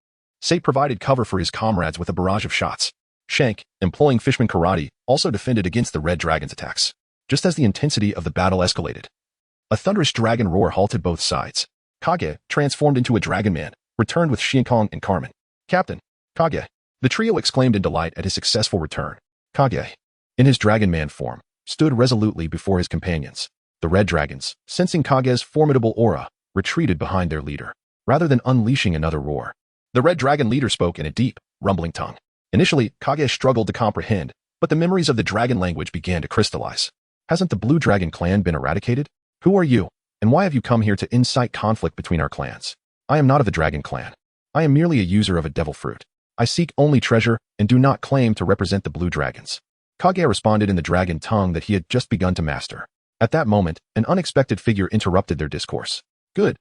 Sate provided cover for his comrades with a barrage of shots. Shank, employing Fishman Karate, also defended against the red dragon's attacks. Just as the intensity of the battle escalated, a thunderous dragon roar halted both sides. Kage, transformed into a dragon man, returned with Xiankong and Carmen. "Captain, Kage!" The trio exclaimed in delight at his successful return. Kage, in his dragon man form, stood resolutely before his companions. The red dragons, sensing Kage's formidable aura, retreated behind their leader, rather than unleashing another roar. The red dragon leader spoke in a deep, rumbling tongue. Initially, Kage struggled to comprehend, but the memories of the dragon language began to crystallize. "Hasn't the Blue Dragon clan been eradicated? Who are you, and why have you come here to incite conflict between our clans? I am not of the dragon clan. I am merely a user of a devil fruit. I seek only treasure and do not claim to represent the blue dragons." Kage responded in the dragon tongue that he had just begun to master. At that moment, an unexpected figure interrupted their discourse. Good.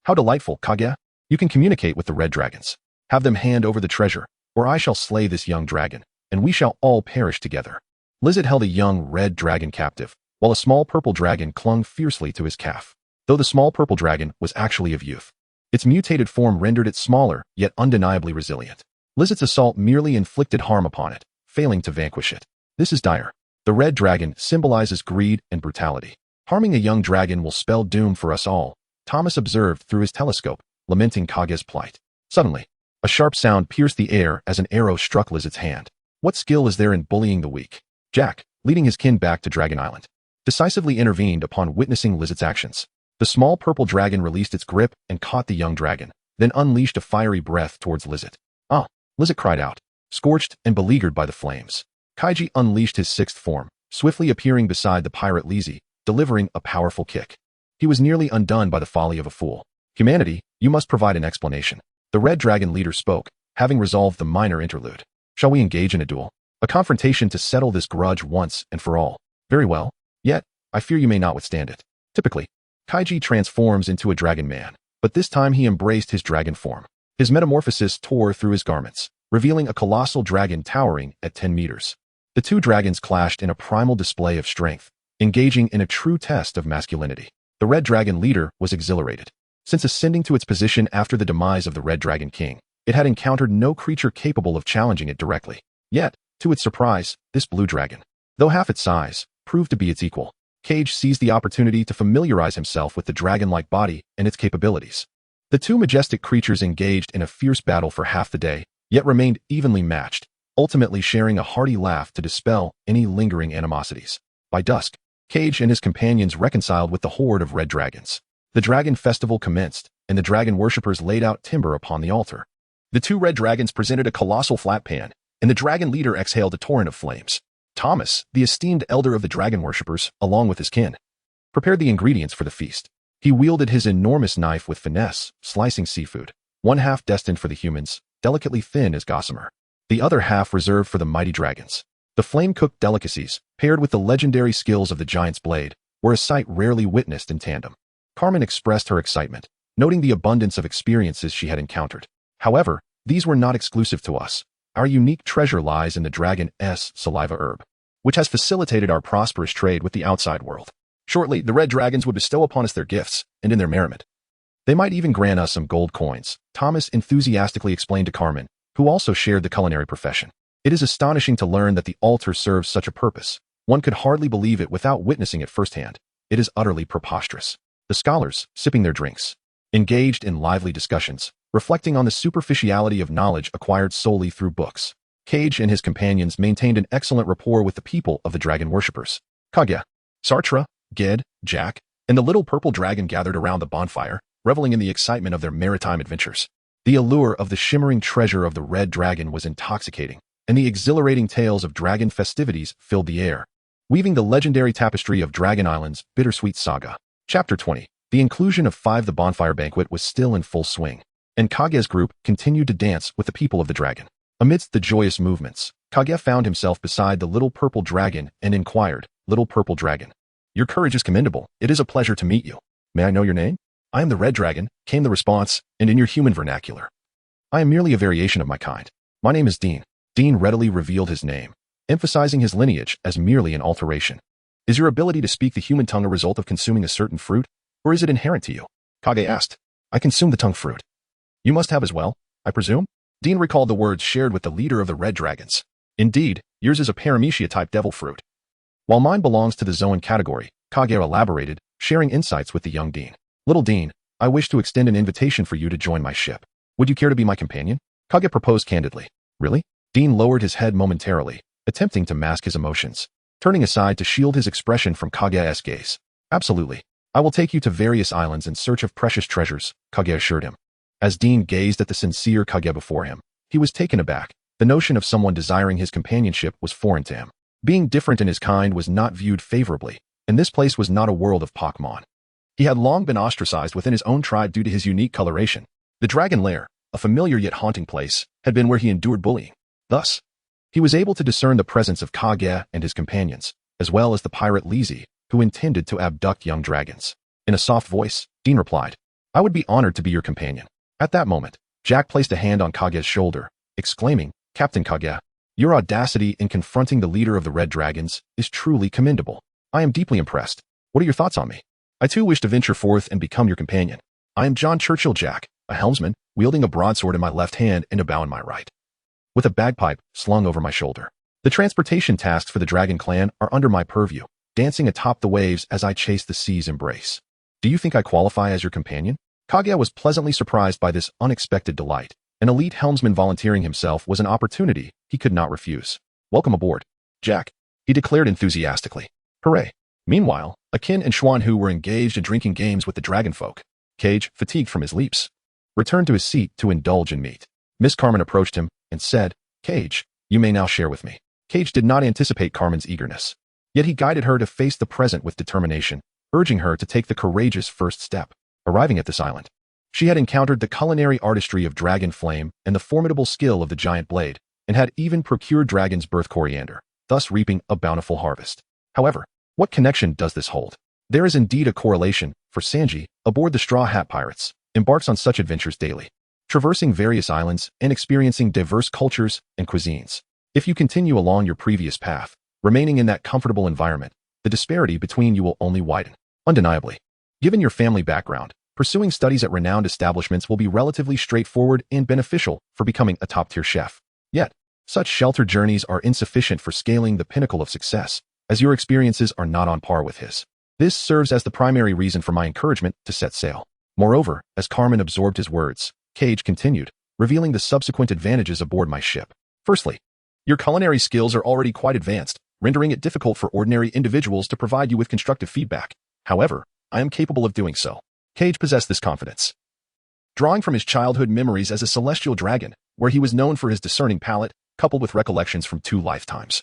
How delightful, Kage. You can communicate with the red dragons. Have them hand over the treasure, or I shall slay this young dragon, and we shall all perish together." Lizard held a young red dragon captive, while a small purple dragon clung fiercely to his calf. Though the small purple dragon was actually of youth, its mutated form rendered it smaller, yet undeniably resilient. Lizard's assault merely inflicted harm upon it, failing to vanquish it. This is dire. The red dragon symbolizes greed and brutality. Harming a young dragon will spell doom for us all, Thomas observed through his telescope, lamenting Kage's plight. Suddenly, a sharp sound pierced the air as an arrow struck Lizard's hand. What skill is there in bullying the weak? Jack, leading his kin back to Dragon Island, decisively intervened upon witnessing Lizard's actions. The small purple dragon released its grip and caught the young dragon, then unleashed a fiery breath towards Lizard. "Ah!" Lizard cried out, scorched and beleaguered by the flames. Kaiji unleashed his sixth form, swiftly appearing beside the pirate Lizzie, delivering a powerful kick. He was nearly undone by the folly of a fool. "Humanity, you must provide an explanation." The red dragon leader spoke, having resolved the minor interlude. "Shall we engage in a duel? A confrontation to settle this grudge once and for all." "Very well. Yet, I fear you may not withstand it." Typically, Kaiji transforms into a dragon man, but this time he embraced his dragon form. His metamorphosis tore through his garments, revealing a colossal dragon towering at 10 meters. The two dragons clashed in a primal display of strength, engaging in a true test of masculinity. The red dragon leader was exhilarated. Since ascending to its position after the demise of the red dragon king, it had encountered no creature capable of challenging it directly. Yet, to its surprise, this blue dragon, though half its size, proved to be its equal. Cage seized the opportunity to familiarize himself with the dragon-like body and its capabilities. The two majestic creatures engaged in a fierce battle for half the day, yet remained evenly matched, ultimately sharing a hearty laugh to dispel any lingering animosities. By dusk, Cage and his companions reconciled with the horde of red dragons. The dragon festival commenced, and the dragon worshippers laid out timber upon the altar. The two red dragons presented a colossal flat pan, and the dragon leader exhaled a torrent of flames. Thomas, the esteemed elder of the dragon worshippers, along with his kin, prepared the ingredients for the feast. He wielded his enormous knife with finesse, slicing seafood, one half destined for the humans, delicately thin as gossamer, the other half reserved for the mighty dragons. The flame-cooked delicacies, paired with the legendary skills of the giant's blade, were a sight rarely witnessed in tandem. Carmen expressed her excitement, noting the abundance of experiences she had encountered. However, these were not exclusive to us. Our unique treasure lies in the dragon's saliva herb, which has facilitated our prosperous trade with the outside world. Shortly, the red dragons would bestow upon us their gifts, and in their merriment, they might even grant us some gold coins, Thomas enthusiastically explained to Carmen, who also shared the culinary profession. It is astonishing to learn that the altar serves such a purpose. One could hardly believe it without witnessing it firsthand. It is utterly preposterous. The scholars, sipping their drinks, engaged in lively discussions, reflecting on the superficiality of knowledge acquired solely through books. Cage and his companions maintained an excellent rapport with the people of the dragon worshippers. Kage, Sartre, Ged, Jack, and the little purple dragon gathered around the bonfire, reveling in the excitement of their maritime adventures. The allure of the shimmering treasure of the red dragon was intoxicating, and the exhilarating tales of dragon festivities filled the air, weaving the legendary tapestry of Dragon Island's bittersweet saga. Chapter 20. The inclusion of 5. The bonfire banquet was still in full swing, and Kage's group continued to dance with the people of the dragon. Amidst the joyous movements, Kage found himself beside the little purple dragon and inquired, "Little purple dragon, your courage is commendable. It is a pleasure to meet you. May I know your name?" "I am the red dragon," came the response, and in your human vernacular. "I am merely a variation of my kind. My name is Dean." Dean readily revealed his name, emphasizing his lineage as merely an alteration. Is your ability to speak the human tongue a result of consuming a certain fruit, or is it inherent to you? Kage asked. I consume the tongue fruit. You must have as well, I presume? Dean recalled the words shared with the leader of the Red Dragons. Indeed, yours is a paramecia-type devil fruit. While mine belongs to the Zoan category, Kage elaborated, sharing insights with the young Dean. Little Dean, I wish to extend an invitation for you to join my ship. Would you care to be my companion? Kage proposed candidly. Really? Dean lowered his head momentarily, attempting to mask his emotions, turning aside to shield his expression from Kage's gaze. Absolutely. I will take you to various islands in search of precious treasures, Kage assured him. As Dean gazed at the sincere Kage before him, he was taken aback. The notion of someone desiring his companionship was foreign to him. Being different in his kind was not viewed favorably, and this place was not a world of Pokemon. He had long been ostracized within his own tribe due to his unique coloration. The Dragon Lair, a familiar yet haunting place, had been where he endured bullying. Thus, he was able to discern the presence of Kage and his companions, as well as the pirate Lizzie, who intended to abduct young dragons. In a soft voice, Dean replied, I would be honored to be your companion. At that moment, Jack placed a hand on Kage's shoulder, exclaiming, Captain Kage, your audacity in confronting the leader of the Red Dragons is truly commendable. I am deeply impressed. What are your thoughts on me? I too wish to venture forth and become your companion. I am John Churchill Jack, a helmsman, wielding a broadsword in my left hand and a bow in my right, with a bagpipe slung over my shoulder. The transportation tasks for the Dragon Clan are under my purview, dancing atop the waves as I chase the sea's embrace. Do you think I qualify as your companion? Kage was pleasantly surprised by this unexpected delight. An elite helmsman volunteering himself was an opportunity he could not refuse. Welcome aboard, Jack, he declared enthusiastically. Hooray. Meanwhile, Akin and Xuanhu were engaged in drinking games with the dragonfolk. Cage, fatigued from his leaps, returned to his seat to indulge in meat. Miss Carmen approached him and said, Cage, you may now share with me. Cage did not anticipate Carmen's eagerness. Yet he guided her to face the present with determination, urging her to take the courageous first step. Arriving at this island, she had encountered the culinary artistry of dragon flame and the formidable skill of the giant blade, and had even procured dragon's birth coriander, thus reaping a bountiful harvest. However, what connection does this hold? There is indeed a correlation, for Sanji, aboard the Straw Hat Pirates, embarks on such adventures daily, traversing various islands and experiencing diverse cultures and cuisines. If you continue along your previous path, remaining in that comfortable environment, the disparity between you will only widen. Undeniably, given your family background, pursuing studies at renowned establishments will be relatively straightforward and beneficial for becoming a top-tier chef. Yet, such sheltered journeys are insufficient for scaling the pinnacle of success, as your experiences are not on par with his. This serves as the primary reason for my encouragement to set sail. Moreover, as Carmen absorbed his words, Cage continued, revealing the subsequent advantages aboard my ship. Firstly, your culinary skills are already quite advanced, rendering it difficult for ordinary individuals to provide you with constructive feedback. However, I am capable of doing so. Cage possessed this confidence, drawing from his childhood memories as a celestial dragon, where he was known for his discerning palate, coupled with recollections from 2 lifetimes,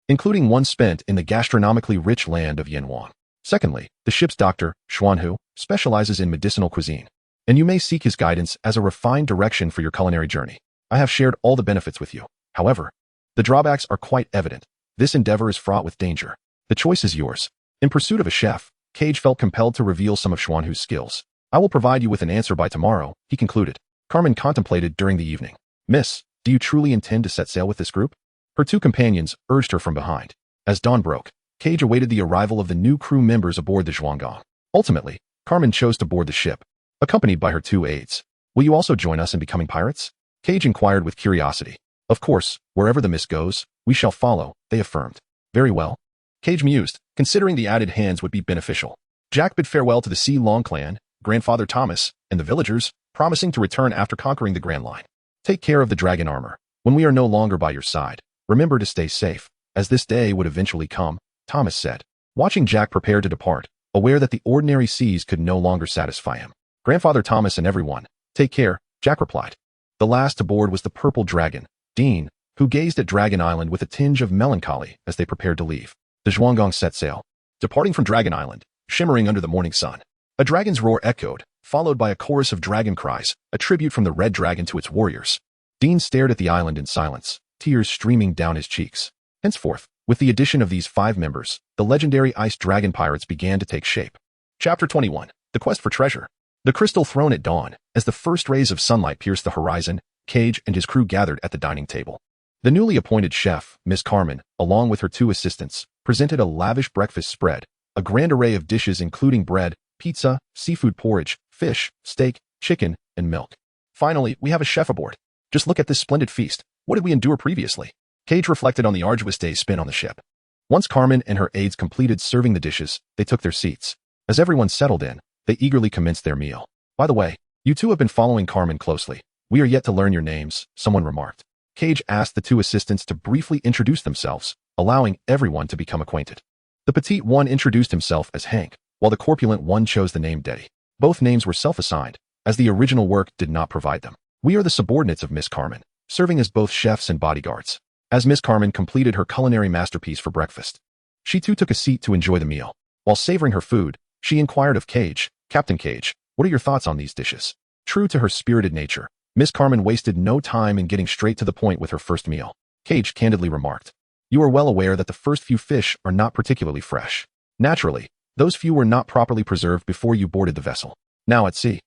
including one spent in the gastronomically rich land of Yanwang. Secondly, the ship's doctor, Xuanhu, specializes in medicinal cuisine, and you may seek his guidance as a refined direction for your culinary journey. I have shared all the benefits with you. However, the drawbacks are quite evident. This endeavor is fraught with danger. The choice is yours. In pursuit of a chef, Cage felt compelled to reveal some of Xuanhu's skills. I will provide you with an answer by tomorrow, he concluded. Carmen contemplated during the evening. Miss, do you truly intend to set sail with this group? Her 2 companions urged her from behind. As dawn broke, Cage awaited the arrival of the new crew members aboard the Zhuanggong. Ultimately, Carmen chose to board the ship, accompanied by her 2 aides. Will you also join us in becoming pirates? Cage inquired with curiosity. Of course, wherever the miss goes, we shall follow, they affirmed. Very well. Cage mused, considering the added hands would be beneficial. Jack bid farewell to the Sea Long clan, Grandfather Thomas, and the villagers, promising to return after conquering the Grand Line. Take care of the dragon armor. When we are no longer by your side, remember to stay safe, as this day would eventually come, Thomas said, watching Jack prepare to depart, aware that the ordinary seas could no longer satisfy him. Grandfather Thomas and everyone, take care, Jack replied. The last to board was the purple dragon, Dean, who gazed at Dragon Island with a tinge of melancholy as they prepared to leave. The Zhuanggong set sail, departing from Dragon Island, shimmering under the morning sun. A dragon's roar echoed, followed by a chorus of dragon cries, a tribute from the red dragon to its warriors. Dean stared at the island in silence, tears streaming down his cheeks. Henceforth, with the addition of these 5 members, the legendary Ice Dragon Pirates began to take shape. Chapter 21. The Quest for Treasure. The crystal throne at dawn, as the first rays of sunlight pierced the horizon, Cage and his crew gathered at the dining table. The newly appointed chef, Miss Carmen, along with her 2 assistants, presented a lavish breakfast spread, a grand array of dishes including bread, pizza, seafood porridge, fish, steak, chicken, and milk. Finally, we have a chef aboard. Just look at this splendid feast. What did we endure previously? Cage reflected on the arduous day spent on the ship. Once Carmen and her aides completed serving the dishes, they took their seats. As everyone settled in, they eagerly commenced their meal. By the way, you 2 have been following Carmen closely. We are yet to learn your names, someone remarked. Cage asked the 2 assistants to briefly introduce themselves, allowing everyone to become acquainted. The petite one introduced himself as Hank, while the corpulent one chose the name Deddy. Both names were self-assigned, as the original work did not provide them. We are the subordinates of Miss Carmen, serving as both chefs and bodyguards. As Miss Carmen completed her culinary masterpiece for breakfast, she too took a seat to enjoy the meal. While savoring her food, she inquired of Cage, Captain Cage, what are your thoughts on these dishes? True to her spirited nature, Miss Carmen wasted no time in getting straight to the point with her first meal. Cage candidly remarked, you are well aware that the first few fish are not particularly fresh. Naturally, those few were not properly preserved before you boarded the vessel. Now at sea,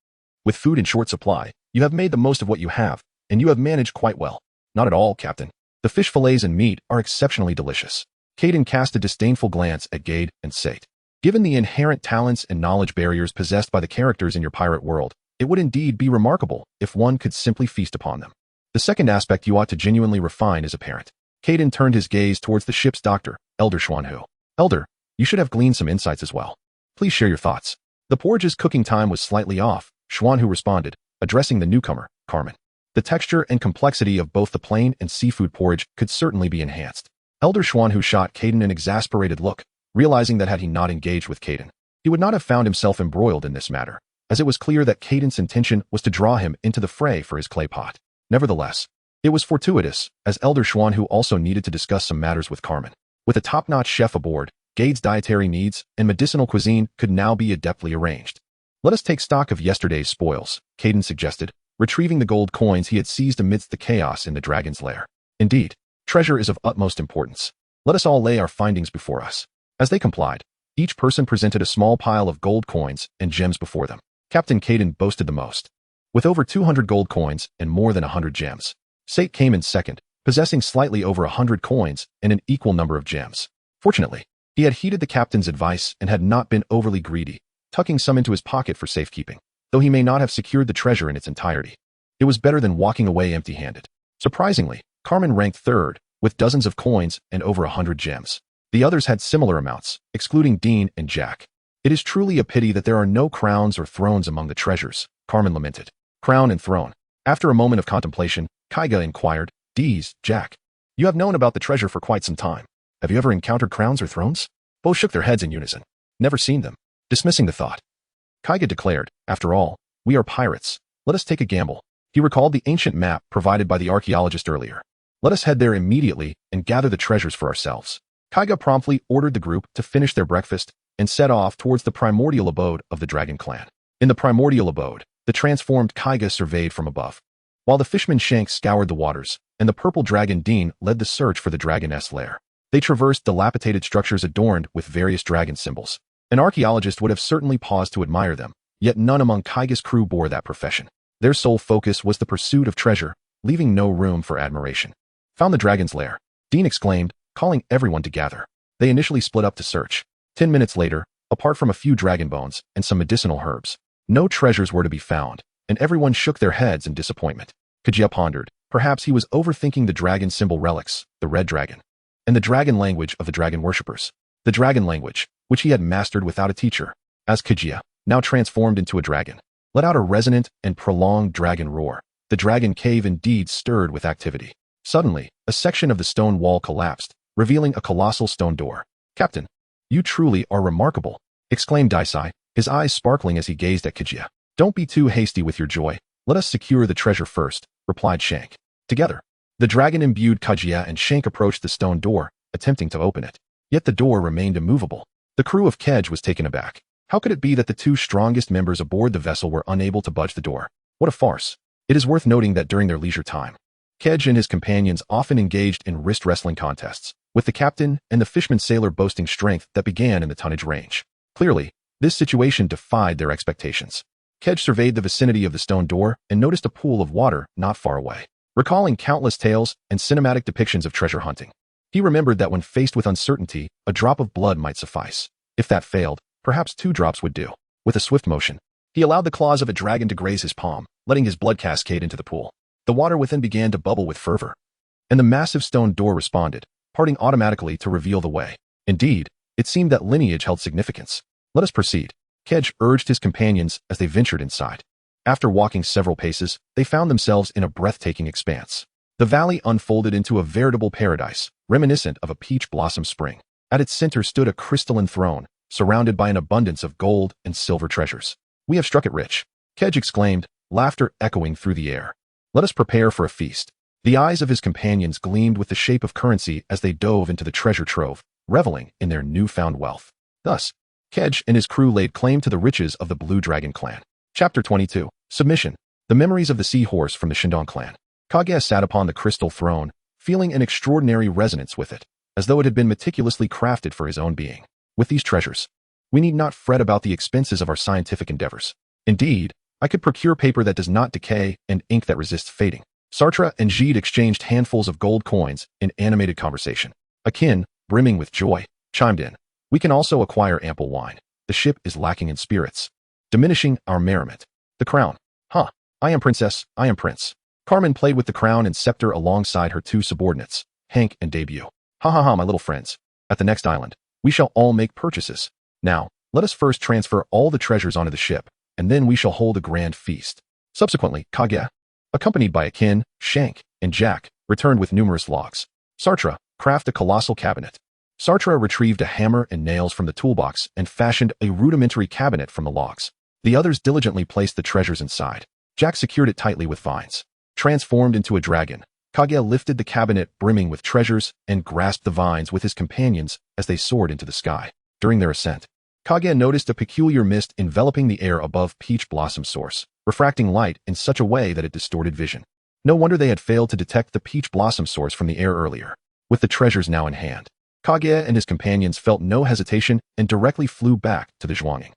with food in short supply, you have made the most of what you have, and you have managed quite well. Not at all, Captain. The fish fillets and meat are exceptionally delicious. Caden cast a disdainful glance at Gade and Sate. Given the inherent talents and knowledge barriers possessed by the characters in your pirate world, it would indeed be remarkable if one could simply feast upon them. The second aspect you ought to genuinely refine is apparent. Caden turned his gaze towards the ship's doctor, Elder Schwanhu. Elder, you should have gleaned some insights as well. Please share your thoughts. The porridge's cooking time was slightly off, Schwanhu responded, addressing the newcomer, Carmen. The texture and complexity of both the plain and seafood porridge could certainly be enhanced. Elder Schwanhu shot Caden an exasperated look, realizing that had he not engaged with Caden, he would not have found himself embroiled in this matter, as it was clear that Caden's intention was to draw him into the fray for his clay pot. Nevertheless, it was fortuitous, as Elder Schwanhu also needed to discuss some matters with Carmen. With a top-notch chef aboard, Gade's dietary needs and medicinal cuisine could now be adeptly arranged. Let us take stock of yesterday's spoils, Caden suggested, retrieving the gold coins he had seized amidst the chaos in the dragon's lair. Indeed, treasure is of utmost importance. Let us all lay our findings before us. As they complied, each person presented a small pile of gold coins and gems before them. Captain Caden boasted the most, with over 200 gold coins and more than 100 gems. Sate came in second, possessing slightly over 100 coins and an equal number of gems. Fortunately, he had heeded the captain's advice and had not been overly greedy, tucking some into his pocket for safekeeping. Though he may not have secured the treasure in its entirety, it was better than walking away empty-handed. Surprisingly, Carmen ranked third, with dozens of coins and over 100 gems. The others had similar amounts, excluding Dean and Jack. It is truly a pity that there are no crowns or thrones among the treasures, Carmen lamented. Crown and throne. After a moment of contemplation, Kaiga inquired, Dees, Jack, you have known about the treasure for quite some time. Have you ever encountered crowns or thrones? Both shook their heads in unison. Never seen them. Dismissing the thought, Kaiga declared, after all, we are pirates. Let us take a gamble. He recalled the ancient map provided by the archaeologist earlier. Let us head there immediately and gather the treasures for ourselves. Kaiga promptly ordered the group to finish their breakfast and set off towards the primordial abode of the dragon clan. In the primordial abode, the transformed Kaiga surveyed from above, while the fishman Shank scoured the waters, and the purple dragon Dean led the search for the dragoness lair. They traversed dilapidated structures adorned with various dragon symbols. An archaeologist would have certainly paused to admire them, yet none among Kaiga's crew bore that profession. Their sole focus was the pursuit of treasure, leaving no room for admiration. Found the dragon's lair, Dean exclaimed, calling everyone to gather. They initially split up to search. 10 minutes later, apart from a few dragon bones and some medicinal herbs, no treasures were to be found, and everyone shook their heads in disappointment. Kajia pondered, perhaps he was overthinking the dragon symbol relics, the red dragon, and the dragon language of the dragon worshippers. The dragon language, which he had mastered without a teacher, as Kajia, now transformed into a dragon, let out a resonant and prolonged dragon roar. The dragon cave indeed stirred with activity. Suddenly, a section of the stone wall collapsed, revealing a colossal stone door. Captain, you truly are remarkable, exclaimed Daisai, his eyes sparkling as he gazed at Kajia. Don't be too hasty with your joy. Let us secure the treasure first, replied Shank. Together, the dragon-imbued Kajia and Shank approached the stone door, attempting to open it. Yet the door remained immovable. The crew of Kedge was taken aback. How could it be that the two strongest members aboard the vessel were unable to budge the door? What a farce. It is worth noting that during their leisure time, Kedge and his companions often engaged in wrist wrestling contests, with the captain and the fishman sailor boasting strength that began in the tonnage range. Clearly, this situation defied their expectations. Kedge surveyed the vicinity of the stone door and noticed a pool of water not far away. recalling countless tales and cinematic depictions of treasure hunting. He remembered that when faced with uncertainty, a drop of blood might suffice. If that failed, perhaps 2 drops would do. With a swift motion, he allowed the claws of a dragon to graze his palm, letting his blood cascade into the pool. The water within began to bubble with fervor, and the massive stone door responded, parting automatically to reveal the way. Indeed, it seemed that lineage held significance. Let us proceed, Kichi urged his companions as they ventured inside. After walking several paces, they found themselves in a breathtaking expanse. The valley unfolded into a veritable paradise, reminiscent of a peach blossom spring. At its center stood a crystalline throne, surrounded by an abundance of gold and silver treasures. We have struck it rich, Kichi exclaimed, laughter echoing through the air. Let us prepare for a feast. The eyes of his companions gleamed with the shape of currency as they dove into the treasure trove, reveling in their newfound wealth. Thus, Kichi and his crew laid claim to the riches of the Blue Dragon clan. Chapter 22. Submission. The memories of the seahorse from the Shindong clan. Kage sat upon the crystal throne, feeling an extraordinary resonance with it, as though it had been meticulously crafted for his own being. With these treasures, we need not fret about the expenses of our scientific endeavors. Indeed, I could procure paper that does not decay and ink that resists fading. Sartre and Gide exchanged handfuls of gold coins in animated conversation. Akin, brimming with joy, chimed in. We can also acquire ample wine. The ship is lacking in spirits, diminishing our merriment. The crown. Huh. I am princess, I am prince. Carmen played with the crown and scepter alongside her 2 subordinates, Hank and Debut. Ha ha ha, my little friends. At the next island, we shall all make purchases. Now, let us first transfer all the treasures onto the ship, and then we shall hold a grand feast. Subsequently, Kage, accompanied by Akin, Shank, and Jack, returned with numerous logs. Sartre, craft a colossal cabinet. Sartre retrieved a hammer and nails from the toolbox and fashioned a rudimentary cabinet from the logs. The others diligently placed the treasures inside. Jack secured it tightly with vines. Transformed into a dragon, Kage lifted the cabinet brimming with treasures and grasped the vines with his companions as they soared into the sky. During their ascent, Kage noticed a peculiar mist enveloping the air above Peach Blossom's source, refracting light in such a way that it distorted vision. No wonder they had failed to detect the Peach Blossom source from the air earlier. With the treasures now in hand, Kage and his companions felt no hesitation and directly flew back to the Zhuangning.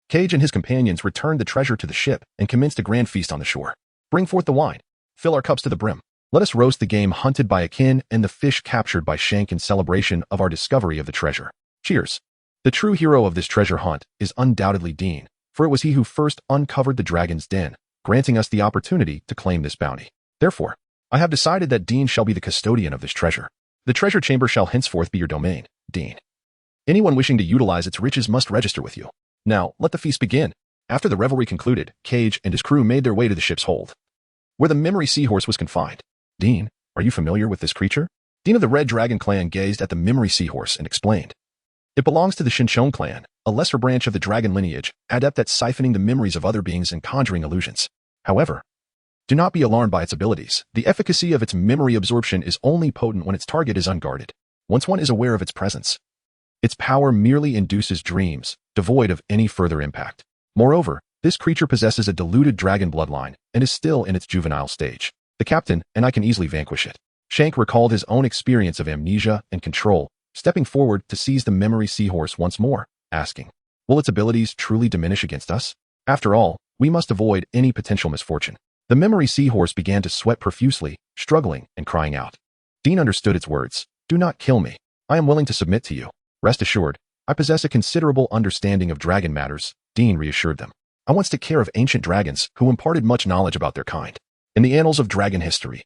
Cage and his companions returned the treasure to the ship and commenced a grand feast on the shore. Bring forth the wine. Fill our cups to the brim. Let us roast the game hunted by Akin and the fish captured by Shank in celebration of our discovery of the treasure. Cheers. The true hero of this treasure hunt is undoubtedly Dean, for it was he who first uncovered the dragon's den, granting us the opportunity to claim this bounty. Therefore, I have decided that Dean shall be the custodian of this treasure. The treasure chamber shall henceforth be your domain, Dean. Anyone wishing to utilize its riches must register with you. Now, let the feast begin. After the revelry concluded, Cage and his crew made their way to the ship's hold, where the memory seahorse was confined. Dean, are you familiar with this creature? Dean of the Red Dragon clan gazed at the memory seahorse and explained. It belongs to the Shinchong clan, a lesser branch of the dragon lineage, adept at siphoning the memories of other beings and conjuring illusions. However, do not be alarmed by its abilities. The efficacy of its memory absorption is only potent when its target is unguarded. Once one is aware of its presence, its power merely induces dreams, devoid of any further impact. Moreover, this creature possesses a diluted dragon bloodline and is still in its juvenile stage. The captain and I can easily vanquish it. Shank recalled his own experience of amnesia and control, stepping forward to seize the memory seahorse once more, asking, will its abilities truly diminish against us? After all, we must avoid any potential misfortune. The memory seahorse began to sweat profusely, struggling and crying out. Dean understood its words. Do not kill me. I am willing to submit to you. Rest assured, I possess a considerable understanding of dragon matters, Dean reassured them. I once took care of ancient dragons who imparted much knowledge about their kind. In the annals of dragon history,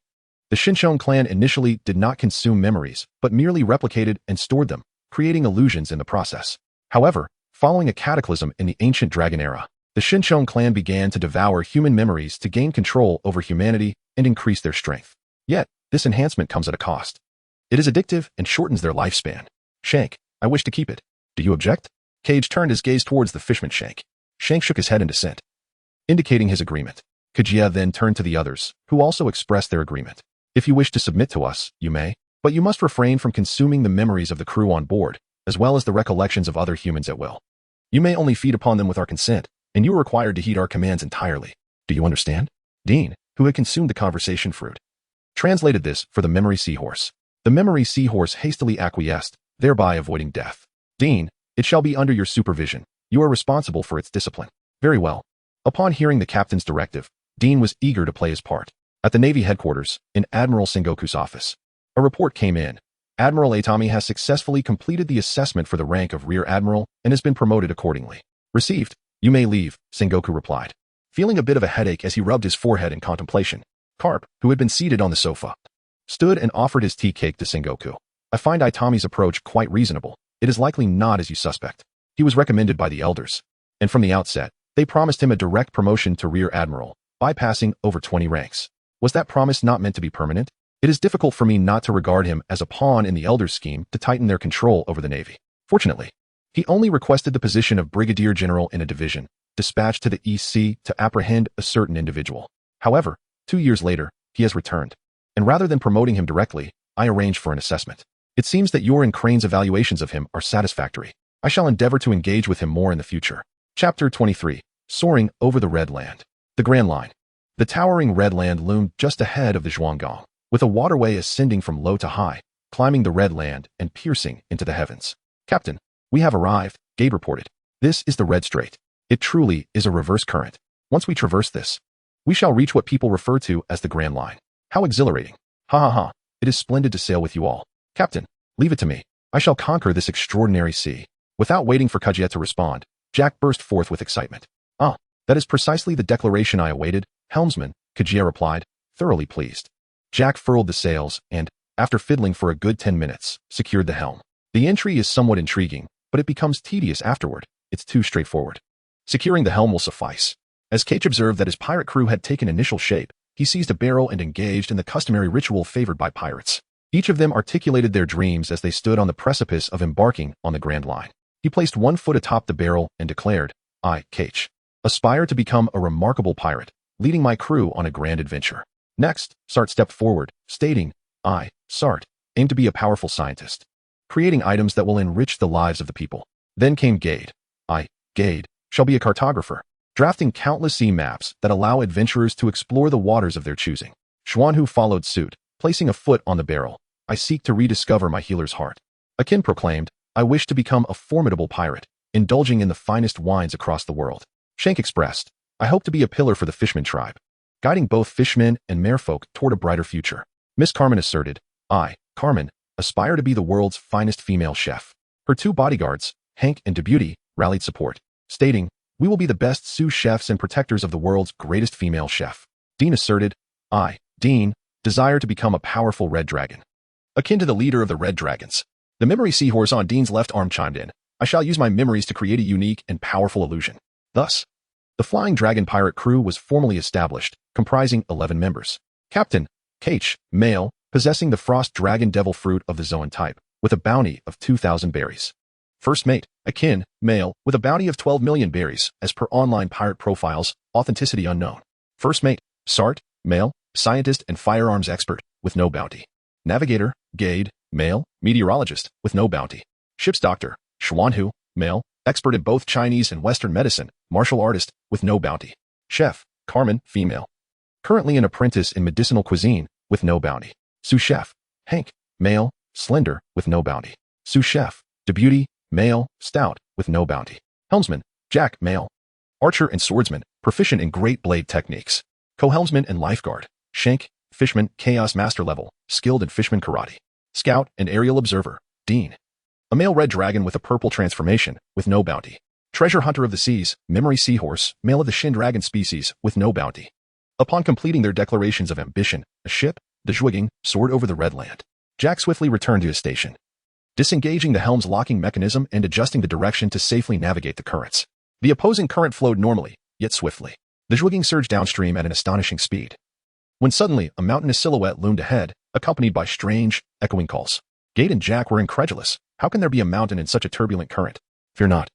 the Shinchong clan initially did not consume memories, but merely replicated and stored them, creating illusions in the process. However, following a cataclysm in the ancient dragon era, the Shinchong clan began to devour human memories to gain control over humanity and increase their strength. Yet, this enhancement comes at a cost. It is addictive and shortens their lifespan. Shank, I wish to keep it. Do you object? Cage turned his gaze towards the fishman Shank. Shank shook his head in dissent, indicating his agreement. Kajia then turned to the others, who also expressed their agreement. If you wish to submit to us, you may, but you must refrain from consuming the memories of the crew on board, as well as the recollections of other humans at will. You may only feed upon them with our consent, and you are required to heed our commands entirely. Do you understand? Dean, who had consumed the conversation fruit, translated this for the memory seahorse. The memory seahorse hastily acquiesced, thereby avoiding death. Dean, it shall be under your supervision. You are responsible for its discipline. Very well. Upon hearing the captain's directive, Dean was eager to play his part. At the Navy headquarters, in Admiral Sengoku's office, a report came in. Admiral Atami has successfully completed the assessment for the rank of Rear Admiral and has been promoted accordingly. Received. You may leave, Sengoku replied, feeling a bit of a headache as he rubbed his forehead in contemplation. Karp, who had been seated on the sofa, stood and offered his tea cake to Sengoku. I find Itami's approach quite reasonable. It is likely not as you suspect. He was recommended by the elders, and from the outset, they promised him a direct promotion to Rear Admiral, bypassing over 20 ranks. Was that promise not meant to be permanent? It is difficult for me not to regard him as a pawn in the elders' scheme to tighten their control over the Navy. Fortunately, he only requested the position of Brigadier General in a division, dispatched to the East Sea to apprehend a certain individual. However, 2 years later, he has returned, and rather than promoting him directly, I arranged for an assessment. It seems that your and Crane's evaluations of him are satisfactory. I shall endeavor to engage with him more in the future. Chapter 23. Soaring over the Red Land. The Grand Line. The towering Red Land loomed just ahead of the Zhuanggang, with a waterway ascending from low to high, climbing the Red Land and piercing into the heavens. Captain, we have arrived, Gabe reported. This is the Red Strait. It truly is a reverse current. Once we traverse this, we shall reach what people refer to as the Grand Line. How exhilarating. Ha ha ha. It is splendid to sail with you all. Captain, leave it to me. I shall conquer this extraordinary sea. Without waiting for Kajia to respond, Jack burst forth with excitement. Ah, that is precisely the declaration I awaited, helmsman, Kajia replied, thoroughly pleased. Jack furled the sails and, after fiddling for a good 10 minutes, secured the helm. The entry is somewhat intriguing, but it becomes tedious afterward. It's too straightforward. Securing the helm will suffice. As Cage observed that his pirate crew had taken initial shape, he seized a barrel and engaged in the customary ritual favored by pirates. Each of them articulated their dreams as they stood on the precipice of embarking on the Grand Line. He placed one foot atop the barrel and declared, I, Cage, aspire to become a remarkable pirate, leading my crew on a grand adventure. Next, Sart stepped forward, stating, I, Sart, aim to be a powerful scientist, creating items that will enrich the lives of the people. Then came Gade. I, Gade, shall be a cartographer, drafting countless sea maps that allow adventurers to explore the waters of their choosing. Xuanhu followed suit, placing a foot on the barrel. I seek to rediscover my healer's heart. Akin proclaimed, I wish to become a formidable pirate, indulging in the finest wines across the world. Shank expressed, I hope to be a pillar for the Fishman tribe, guiding both fishmen and merfolk toward a brighter future. Miss Carmen asserted, I, Carmen, aspire to be the world's finest female chef. Her two bodyguards, Hank and Debuty, rallied support, stating, we will be the best sous chefs and protectors of the world's greatest female chef. Dean asserted, I, Dean, desire to become a powerful red dragon, akin to the leader of the Red Dragons. The memory seahorse on Dean's left arm chimed in, I shall use my memories to create a unique and powerful illusion. Thus, the Flying Dragon pirate crew was formally established, comprising 11 members. Captain, Cage, male, possessing the Frost Dragon Devil Fruit of the Zoan type, with a bounty of 2,000 berries. First mate, Akin, male, with a bounty of 12 million berries, as per online pirate profiles, authenticity unknown. First mate, Sart, male, scientist and firearms expert, with no bounty. Navigator, Gade, male, meteorologist, with no bounty. Ship's doctor, Xuanhu, male, expert in both Chinese and Western medicine, martial artist, with no bounty. Chef, Carmen, female, currently an apprentice in medicinal cuisine, with no bounty. Sous chef, Hank, male, slender, with no bounty. Sous chef, Debuty, male, stout, with no bounty. Helmsman, Jack, male, archer and swordsman, proficient in great blade techniques. Co-helmsman and lifeguard, Shank, fishman, chaos master level, skilled in fishman karate. Scout and aerial observer, Dean, a male red dragon with a purple transformation, with no bounty. Treasure hunter of the seas, memory seahorse, male of the Shin dragon species, with no bounty. Upon completing their declarations of ambition, a ship, the Zhuiging, soared over the Red Land. Jack swiftly returned to his station, disengaging the helm's locking mechanism and adjusting the direction to safely navigate the currents. The opposing current flowed normally, yet swiftly. The Zhuiging surged downstream at an astonishing speed, when suddenly a mountainous silhouette loomed ahead, accompanied by strange, echoing calls. Gade and Jack were incredulous. How can there be a mountain in such a turbulent current? Fear not.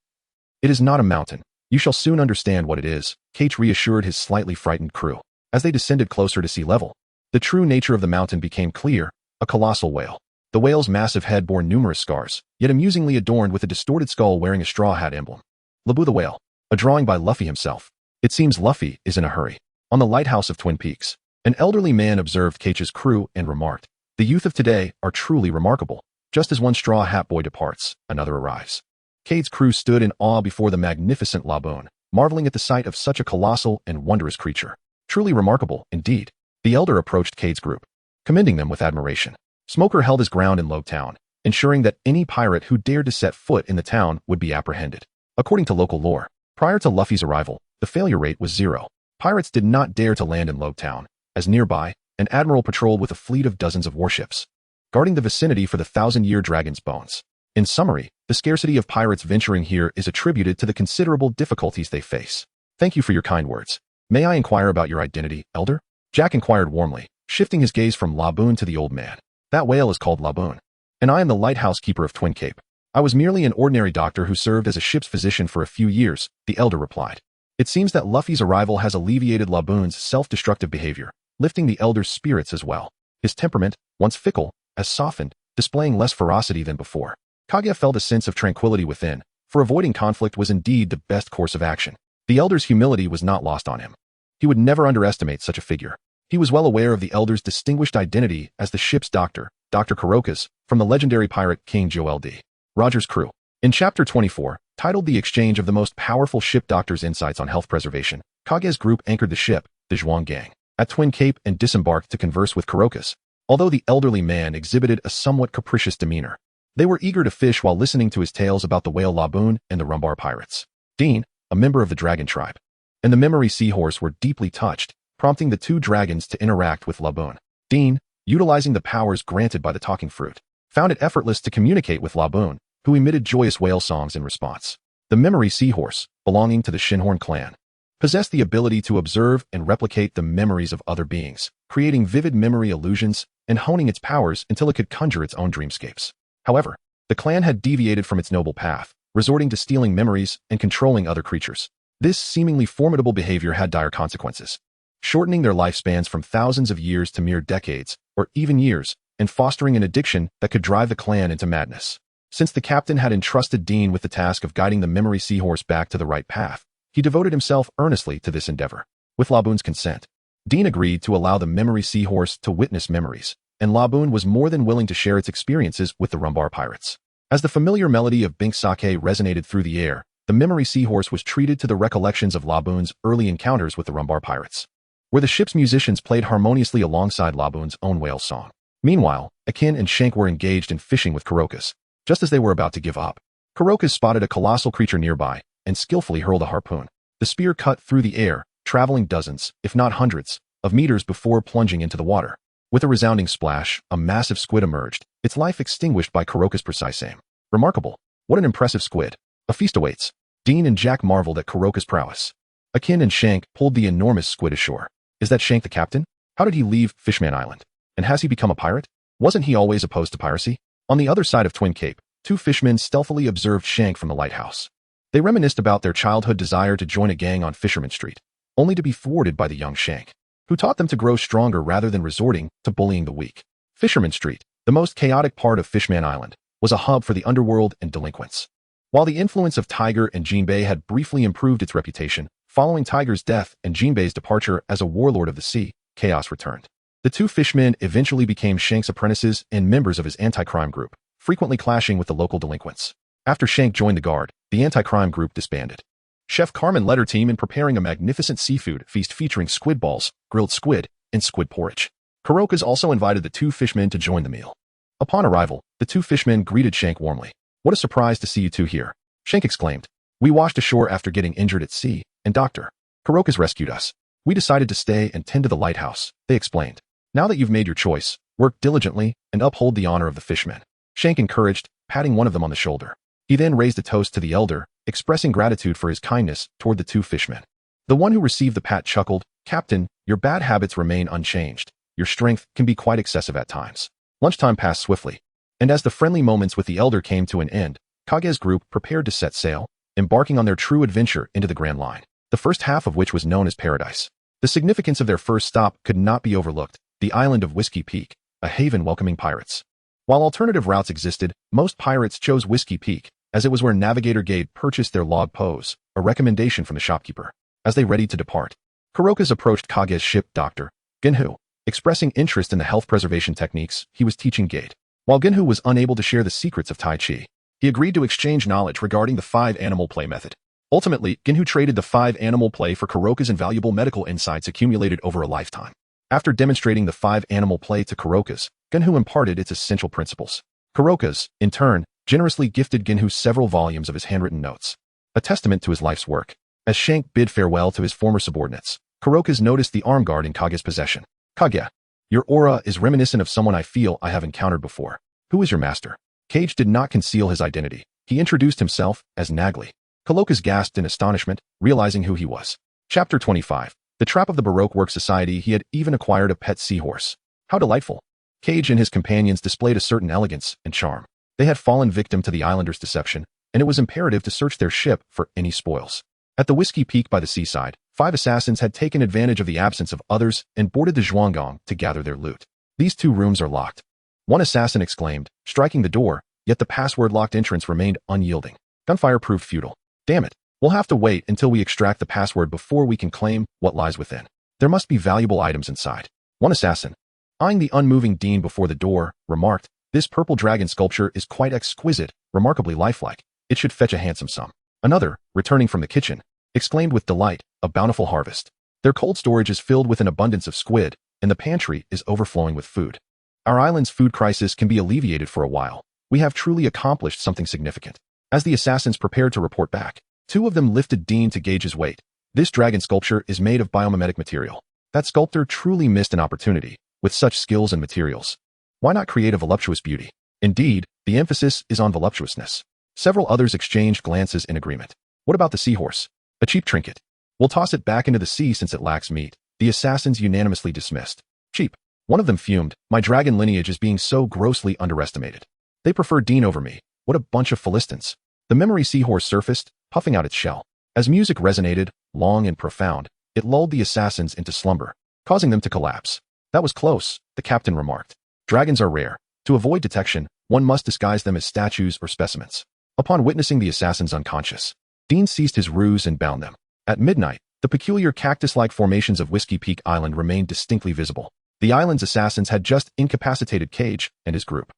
It is not a mountain. You shall soon understand what it is, Cage reassured his slightly frightened crew. As they descended closer to sea level, the true nature of the mountain became clear, a colossal whale. The whale's massive head bore numerous scars, yet amusingly adorned with a distorted skull wearing a straw hat emblem. Labu the Whale, a drawing by Luffy himself. It seems Luffy is in a hurry. On the lighthouse of Twin Peaks, an elderly man observed Cage's crew and remarked, the youth of today are truly remarkable. Just as one straw hat boy departs, another arrives. Cade's crew stood in awe before the magnificent Laboon, marveling at the sight of such a colossal and wondrous creature. Truly remarkable, indeed. The elder approached Cade's group, commending them with admiration. Smoker held his ground in Logue Town, ensuring that any pirate who dared to set foot in the town would be apprehended. According to local lore, prior to Luffy's arrival, the failure rate was 0. Pirates did not dare to land in Logue Town, as nearby, an admiral patrolled with a fleet of dozens of warships, guarding the vicinity for the 1,000-year dragon's bones. In summary, the scarcity of pirates venturing here is attributed to the considerable difficulties they face. Thank you for your kind words. May I inquire about your identity, elder? Jack inquired warmly, shifting his gaze from Laboon to the old man. That whale is called Laboon, and I am the lighthouse keeper of Twin Cape. I was merely an ordinary doctor who served as a ship's physician for a few years, the elder replied. It seems that Luffy's arrival has alleviated Laboon's self-destructive behavior, lifting the elder's spirits as well. His temperament, once fickle, has softened, displaying less ferocity than before. Kaguya felt a sense of tranquility within, for avoiding conflict was indeed the best course of action. The elder's humility was not lost on him. He would never underestimate such a figure. He was well aware of the elder's distinguished identity as the ship's doctor, Dr. Kurokas, from the legendary pirate King Joel D. Rogers' crew. In Chapter 24, titled The Exchange of the Most Powerful Ship Doctor's Insights on Health Preservation, Kaguya's group anchored the ship, the Zhuang Gang, at Twin Cape and disembarked to converse with Kurokas. Although the elderly man exhibited a somewhat capricious demeanor, they were eager to fish while listening to his tales about the whale Laboon and the Rumbar pirates. Dean, a member of the dragon tribe, and the memory seahorse were deeply touched, prompting the two dragons to interact with Laboon. Dean, utilizing the powers granted by the talking fruit, found it effortless to communicate with Laboon, who emitted joyous whale songs in response. The memory seahorse, belonging to the Shinhorn clan, possessed the ability to observe and replicate the memories of other beings, creating vivid memory illusions and honing its powers until it could conjure its own dreamscapes. However, the clan had deviated from its noble path, resorting to stealing memories and controlling other creatures. This seemingly formidable behavior had dire consequences, shortening their lifespans from thousands of years to mere decades, or even years, and fostering an addiction that could drive the clan into madness. Since the captain had entrusted Dean with the task of guiding the memory seahorse back to the right path, he devoted himself earnestly to this endeavor. With Laboon's consent, Dean agreed to allow the memory seahorse to witness memories, and Laboon was more than willing to share its experiences with the Rumbar pirates. As the familiar melody of Bink Sake resonated through the air, the memory seahorse was treated to the recollections of Laboon's early encounters with the Rumbar pirates, where the ship's musicians played harmoniously alongside Laboon's own whale song. Meanwhile, Akin and Shank were engaged in fishing with Kurokas. Just as they were about to give up, Kurokas spotted a colossal creature nearby and skillfully hurled a harpoon. The spear cut through the air, traveling dozens, if not hundreds, of meters before plunging into the water. With a resounding splash, a massive squid emerged, its life extinguished by Kurokas' precise aim. Remarkable. What an impressive squid. A feast awaits. Dean and Jack marveled at Kurokas' prowess. Akin and Shank pulled the enormous squid ashore. Is that Shank the captain? How did he leave Fishman Island? And has he become a pirate? Wasn't he always opposed to piracy? On the other side of Twin Cape, two fishermen stealthily observed Shank from the lighthouse. They reminisced about their childhood desire to join a gang on Fisherman Street, only to be thwarted by the young Shank, who taught them to grow stronger rather than resorting to bullying the weak. Fisherman Street, the most chaotic part of Fishman Island, was a hub for the underworld and delinquents. While the influence of Tiger and Jinbei had briefly improved its reputation, following Tiger's death and Jinbei's departure as a warlord of the sea, chaos returned. The two fishmen eventually became Shank's apprentices and members of his anti-crime group, frequently clashing with the local delinquents. After Shank joined the guard, the anti-crime group disbanded. Chef Carmen led her team in preparing a magnificent seafood feast featuring squid balls, grilled squid, and squid porridge. Kurokas also invited the two fishmen to join the meal. Upon arrival, the two fishmen greeted Shank warmly. What a surprise to see you two here, Shank exclaimed. We washed ashore after getting injured at sea, and Dr. Kurokas rescued us. We decided to stay and tend to the lighthouse, they explained. Now that you've made your choice, work diligently and uphold the honor of the fishmen, Shank encouraged, patting one of them on the shoulder. He then raised a toast to the elder, expressing gratitude for his kindness toward the two fishmen. The one who received the pat chuckled, Captain, your bad habits remain unchanged. Your strength can be quite excessive at times. Lunchtime passed swiftly, and as the friendly moments with the elder came to an end, Kage's group prepared to set sail, embarking on their true adventure into the Grand Line, the first half of which was known as Paradise. The significance of their first stop could not be overlooked, the island of Whiskey Peak, a haven welcoming pirates. While alternative routes existed, most pirates chose Whiskey Peak, as it was where Navigator Gade purchased their log pose, a recommendation from the shopkeeper. As they readied to depart, Kurokas approached Kage's ship Dr. Genhu, expressing interest in the health preservation techniques he was teaching Gade. While Genhu was unable to share the secrets of Tai Chi, he agreed to exchange knowledge regarding the 5-animal play method. Ultimately, Genhu traded the 5-animal play for Kurokas' invaluable medical insights accumulated over a lifetime. after demonstrating the 5-animal play to Kuroka's, Gunhu imparted its essential principles. Kuroka's, in turn, generously gifted Gunhu several volumes of his handwritten notes, a testament to his life's work. As Shank bid farewell to his former subordinates, Kuroka's noticed the arm guard in Kage's possession. Kage, your aura is reminiscent of someone I feel I have encountered before. Who is your master? Cage did not conceal his identity. He introduced himself as Nagli. Kuroka's gasped in astonishment, realizing who he was. Chapter 25. The Trap of the Baroque Work Society. He had even acquired a pet seahorse. How delightful. Cage and his companions displayed a certain elegance and charm. They had fallen victim to the islanders' deception, and it was imperative to search their ship for any spoils. At the Whiskey Peak by the seaside, 5 assassins had taken advantage of the absence of others and boarded the Zhuanggong to gather their loot. These 2 rooms are locked. One assassin exclaimed, striking the door, yet the password-locked entrance remained unyielding. Gunfire proved futile. Damn it. We'll have to wait until we extract the password before we can claim what lies within. There must be valuable items inside. One assassin, eyeing the unmoving Dean before the door, remarked, this purple dragon sculpture is quite exquisite, remarkably lifelike. It should fetch a handsome sum. Another, returning from the kitchen, exclaimed with delight, a bountiful harvest. Their cold storage is filled with an abundance of squid, and the pantry is overflowing with food. Our island's food crisis can be alleviated for a while. We have truly accomplished something significant. As the assassins prepared to report back, 2 of them lifted Dean to gauge his weight. This dragon sculpture is made of biomimetic material. That sculptor truly missed an opportunity. With such skills and materials, why not create a voluptuous beauty? Indeed, the emphasis is on voluptuousness. Several others exchanged glances in agreement. What about the seahorse? A cheap trinket. We'll toss it back into the sea since it lacks meat. The assassins unanimously dismissed. Cheap. One of them fumed. My dragon lineage is being so grossly underestimated. They prefer Dean over me. What a bunch of Philistines. The memory seahorse surfaced, puffing out its shell. As music resonated, long and profound, it lulled the assassins into slumber, causing them to collapse. That was close, the captain remarked. Dragons are rare. To avoid detection, one must disguise them as statues or specimens. Upon witnessing the assassins unconscious, Dean ceased his ruse and bound them. At midnight, the peculiar cactus-like formations of Whiskey Peak Island remained distinctly visible. The island's assassins had just incapacitated Cage and his group.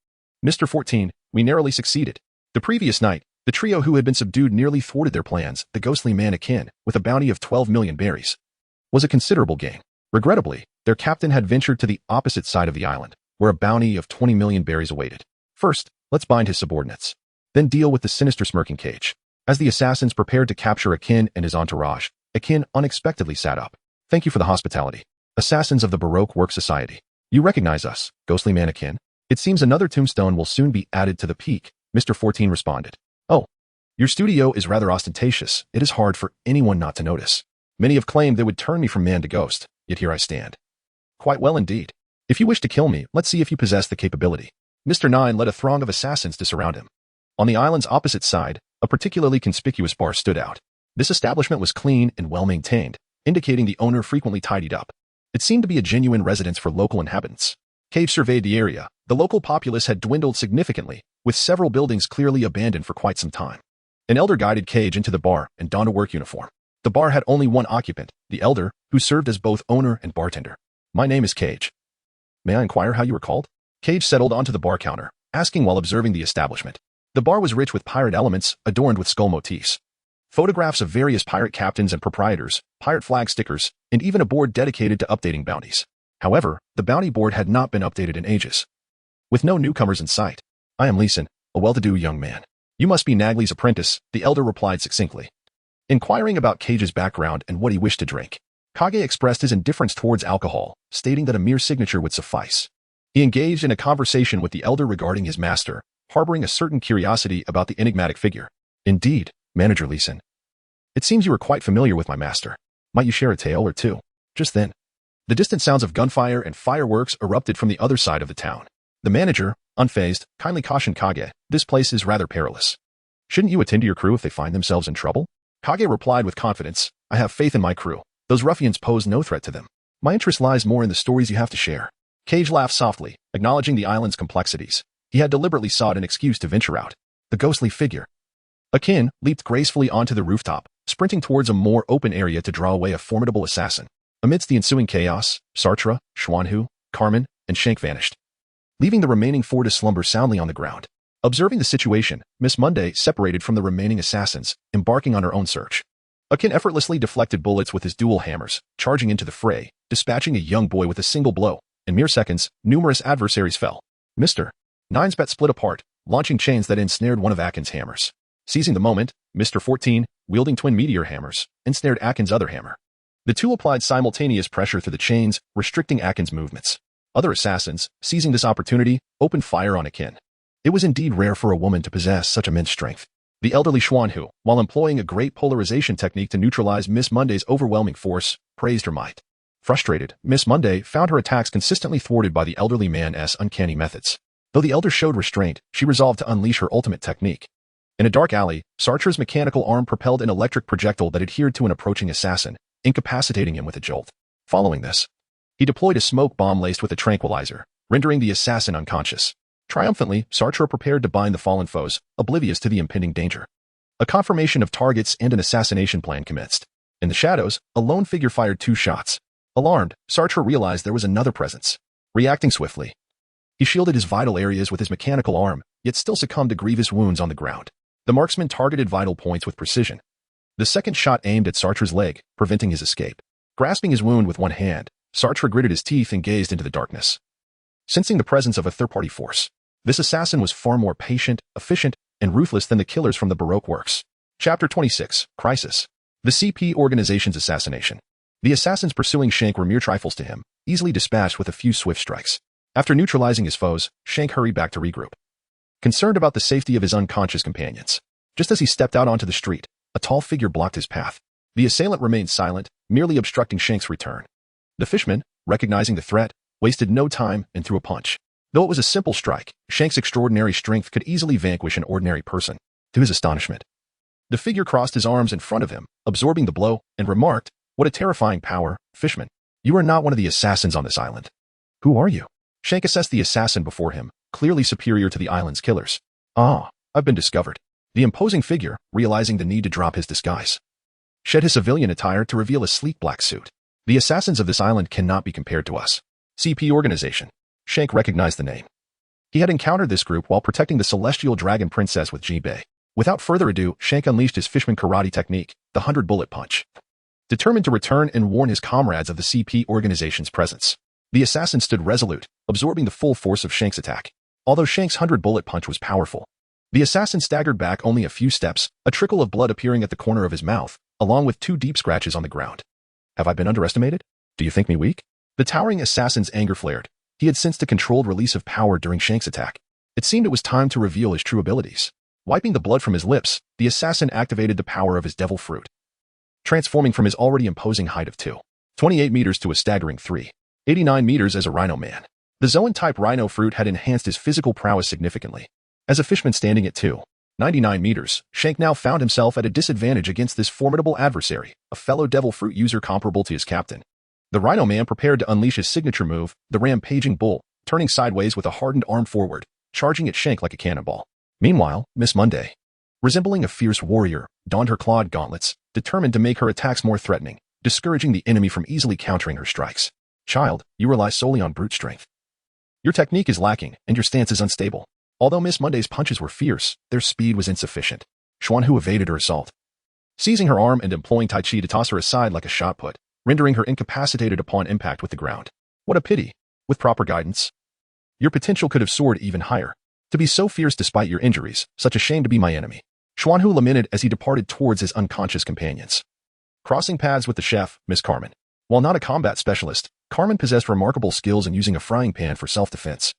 Mr. 14, we narrowly succeeded. The previous night, the trio who had been subdued nearly thwarted their plans. The ghostly mannequin, with a bounty of 12 million berries, was a considerable gain. Regrettably, their captain had ventured to the opposite side of the island, where a bounty of 20 million berries awaited. First, let's bind his subordinates. Then deal with the sinister smirking Cage. As the assassins prepared to capture Akin and his entourage, Akin unexpectedly sat up. Thank you for the hospitality. Assassins of the Baroque Work Society. You recognize us, ghostly mannequin? It seems another tombstone will soon be added to the peak, Mr. 14 responded. Oh, your studio is rather ostentatious. It is hard for anyone not to notice. Many have claimed they would turn me from man to ghost, yet here I stand. Quite well indeed. If you wish to kill me, let's see if you possess the capability. Mr. 9 led a throng of assassins to surround him. On the island's opposite side, a particularly conspicuous bar stood out. This establishment was clean and well-maintained, indicating the owner frequently tidied up. It seemed to be a genuine residence for local inhabitants. Cage surveyed the area. The local populace had dwindled significantly, with several buildings clearly abandoned for quite some time. An elder guided Cage into the bar and donned a work uniform. The bar had only one occupant, the elder, who served as both owner and bartender. My name is Cage. May I inquire how you were called? Cage settled onto the bar counter, asking while observing the establishment. The bar was rich with pirate elements, adorned with skull motifs. Photographs of various pirate captains and proprietors, pirate flag stickers, and even a board dedicated to updating bounties. However, the bounty board had not been updated in ages. With no newcomers in sight, I am Leeson, a well-to-do young man. You must be Nagli's apprentice, the elder replied succinctly. Inquiring about Cage's background and what he wished to drink, Kage expressed his indifference towards alcohol, stating that a mere signature would suffice. He engaged in a conversation with the elder regarding his master, harboring a certain curiosity about the enigmatic figure. Indeed, Manager Leeson. It seems you are quite familiar with my master. Might you share a tale or two? Just then, the distant sounds of gunfire and fireworks erupted from the other side of the town. The manager, unfazed, kindly cautioned Kage, this place is rather perilous. Shouldn't you attend to your crew if they find themselves in trouble? Kage replied with confidence, I have faith in my crew. Those ruffians pose no threat to them. My interest lies more in the stories you have to share. Cage laughed softly, acknowledging the island's complexities. He had deliberately sought an excuse to venture out. The ghostly figure. Akin leaped gracefully onto the rooftop, sprinting towards a more open area to draw away a formidable assassin. Amidst the ensuing chaos, Sartre, Xuanhu, Carmen, and Shank vanished, leaving the remaining 4 to slumber soundly on the ground. Observing the situation, Miss Monday separated from the remaining assassins, embarking on her own search. Akin effortlessly deflected bullets with his dual hammers, charging into the fray, dispatching a young boy with a single blow. In mere seconds, numerous adversaries fell. Mr. Nine's bat split apart, launching chains that ensnared one of Akin's hammers. Seizing the moment, Mr. 14, wielding twin meteor hammers, ensnared Akin's other hammer. The two applied simultaneous pressure through the chains, restricting Akin's movements. Other assassins, seizing this opportunity, opened fire on Akin. It was indeed rare for a woman to possess such immense strength. The elderly Xuanhu, while employing a great polarization technique to neutralize Miss Monday's overwhelming force, praised her might. Frustrated, Miss Monday found her attacks consistently thwarted by the elderly man's uncanny methods. Though the elder showed restraint, she resolved to unleash her ultimate technique. In a dark alley, Sartre's mechanical arm propelled an electric projectile that adhered to an approaching assassin, incapacitating him with a jolt. Following this, he deployed a smoke bomb laced with a tranquilizer, rendering the assassin unconscious. Triumphantly, Sartre prepared to bind the fallen foes, oblivious to the impending danger. A confirmation of targets and an assassination plan commenced. In the shadows, a lone figure fired 2 shots. Alarmed, Sartre realized there was another presence. Reacting swiftly, he shielded his vital areas with his mechanical arm, yet still succumbed to grievous wounds on the ground. The marksman targeted vital points with precision. The second shot aimed at Sartre's leg, preventing his escape. Grasping his wound with one hand, Sartre gritted his teeth and gazed into the darkness. Sensing the presence of a third-party force, this assassin was far more patient, efficient, and ruthless than the killers from the Baroque works. Chapter 26, Crisis. The CP organization's assassination. The assassins pursuing Shank were mere trifles to him, easily dispatched with a few swift strikes. After neutralizing his foes, Shank hurried back to regroup. Concerned about the safety of his unconscious companions. Just as he stepped out onto the street, a tall figure blocked his path. The assailant remained silent, merely obstructing Shank's return. The fishman, recognizing the threat, wasted no time and threw a punch. Though it was a simple strike, Shank's extraordinary strength could easily vanquish an ordinary person. To his astonishment, the figure crossed his arms in front of him, absorbing the blow, and remarked, "What a terrifying power, fishman. You are not one of the assassins on this island. Who are you?" Shank assessed the assassin before him, clearly superior to the island's killers. "Ah, I've been discovered." The imposing figure, realizing the need to drop his disguise, shed his civilian attire to reveal a sleek black suit. "The assassins of this island cannot be compared to us. CP organization." Shank recognized the name. He had encountered this group while protecting the celestial dragon princess with Ji-Bei. Without further ado, Shank unleashed his fishman karate technique, the 100-bullet punch. Determined to return and warn his comrades of the CP organization's presence, the assassin stood resolute, absorbing the full force of Shank's attack. Although Shank's 100-bullet punch was powerful, the assassin staggered back only a few steps, a trickle of blood appearing at the corner of his mouth, along with 2 deep scratches on the ground. "Have I been underestimated? Do you think me weak?" The towering assassin's anger flared. He had sensed a controlled release of power during Shank's attack. It seemed it was time to reveal his true abilities. Wiping the blood from his lips, the assassin activated the power of his devil fruit, transforming from his already imposing height of 228 meters to a staggering 389 meters as a rhino man. The Zoan-type rhino fruit had enhanced his physical prowess significantly. As a fishman standing at 299 meters, Shank now found himself at a disadvantage against this formidable adversary, a fellow devil fruit user comparable to his captain. The rhino man prepared to unleash his signature move, the rampaging bull, turning sideways with a hardened arm forward, charging at Shank like a cannonball. Meanwhile, Miss Monday, resembling a fierce warrior, donned her clawed gauntlets, determined to make her attacks more threatening, discouraging the enemy from easily countering her strikes. "Child, you rely solely on brute strength. Your technique is lacking, and your stance is unstable." Although Miss Monday's punches were fierce, their speed was insufficient. Xuanhu evaded her assault, seizing her arm and employing Tai Chi to toss her aside like a shot put, rendering her incapacitated upon impact with the ground. "What a pity. With proper guidance, your potential could have soared even higher. To be so fierce despite your injuries, such a shame to be my enemy." Xuanhu lamented as he departed towards his unconscious companions. Crossing paths with the chef, Miss Carmen. While not a combat specialist, Carmen possessed remarkable skills in using a frying pan for self-defense,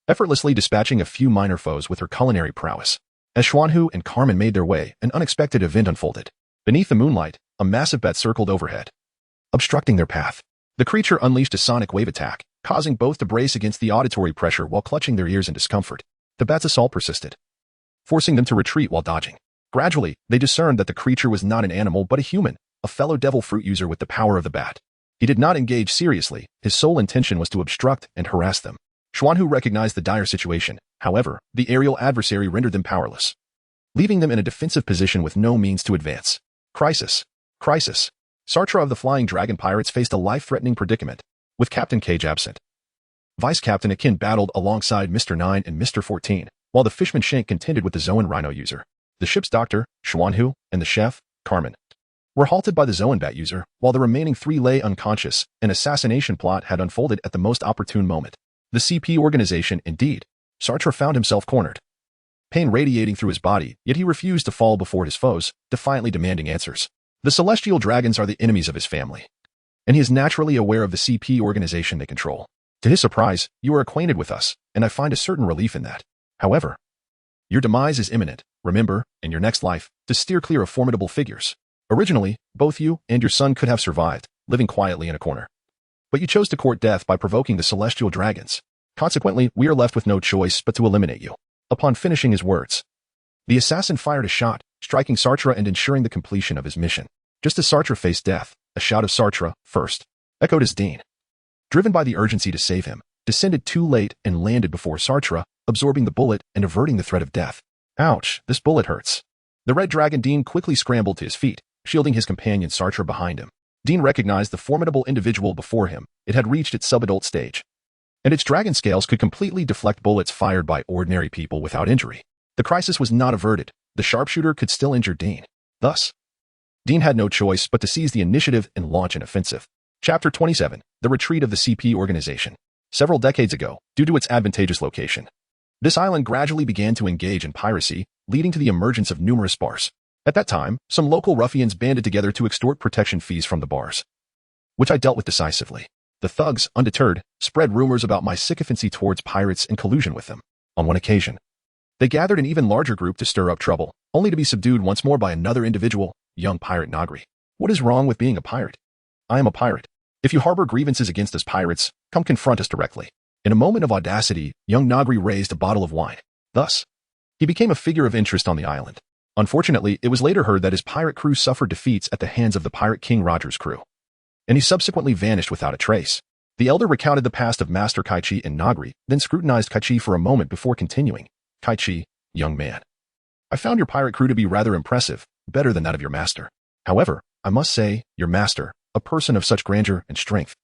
effortlessly dispatching a few minor foes with her culinary prowess. As Xuanhu and Carmen made their way, an unexpected event unfolded. Beneath the moonlight, a massive bat circled overhead, obstructing their path. The creature unleashed a sonic wave attack, causing both to brace against the auditory pressure while clutching their ears in discomfort. The bat's assault persisted, forcing them to retreat while dodging. Gradually, they discerned that the creature was not an animal but a human, a fellow devil fruit user with the power of the bat. He did not engage seriously, his sole intention was to obstruct and harass them. Xuanhu recognized the dire situation. However, the aerial adversary rendered them powerless, leaving them in a defensive position with no means to advance. Crisis. Crisis. Sartre of the Flying Dragon Pirates faced a life-threatening predicament, with Captain Cage absent. Vice Captain Akin battled alongside Mr. 9 and Mr. 14, while the fishman Shank contended with the Zoan Rhino user. The ship's doctor, Xuanhu, and the chef, Carmen, were halted by the Zoanbat user, while the remaining 3 lay unconscious. An assassination plot had unfolded at the most opportune moment. The CP organization, indeed. Sartre found himself cornered. Pain radiating through his body, yet he refused to fall before his foes, defiantly demanding answers. The celestial dragons are the enemies of his family, and he is naturally aware of the CP organization they control. To his surprise, you are acquainted with us, and I find a certain relief in that. However, your demise is imminent. Remember, in your next life, to steer clear of formidable figures. Originally, both you and your son could have survived, living quietly in a corner. But you chose to court death by provoking the celestial dragons. Consequently, we are left with no choice but to eliminate you. Upon finishing his words, the assassin fired a shot, striking Sartre and ensuring the completion of his mission. Just as Sartre faced death, a shout of Sartre, first, echoed as Dean, driven by the urgency to save him, descended too late and landed before Sartre, absorbing the bullet and averting the threat of death. Ouch, this bullet hurts. The red dragon Dean quickly scrambled to his feet, shielding his companion Sartre behind him. Dean recognized the formidable individual before him. It had reached its subadult stage, and its dragon scales could completely deflect bullets fired by ordinary people without injury. The crisis was not averted. The sharpshooter could still injure Dean. Thus, Dean had no choice but to seize the initiative and launch an offensive. Chapter 27. The Retreat of the CP Organization. Several decades ago, due to its advantageous location, this island gradually began to engage in piracy, leading to the emergence of numerous bars. At that time, some local ruffians banded together to extort protection fees from the bars, which I dealt with decisively. The thugs, undeterred, spread rumors about my sycophancy towards pirates and collusion with them. On one occasion, they gathered an even larger group to stir up trouble, only to be subdued once more by another individual, young pirate Nagri. What is wrong with being a pirate? I am a pirate. If you harbor grievances against us pirates, come confront us directly. In a moment of audacity, young Nagri raised a bottle of wine. Thus, he became a figure of interest on the island. Unfortunately, it was later heard that his pirate crew suffered defeats at the hands of the pirate King Roger's crew, and he subsequently vanished without a trace. The elder recounted the past of Master Kichi and Nagri, then scrutinized Kichi for a moment before continuing. Kichi, young man, I found your pirate crew to be rather impressive, better than that of your master. However, I must say, your master, a person of such grandeur and strength,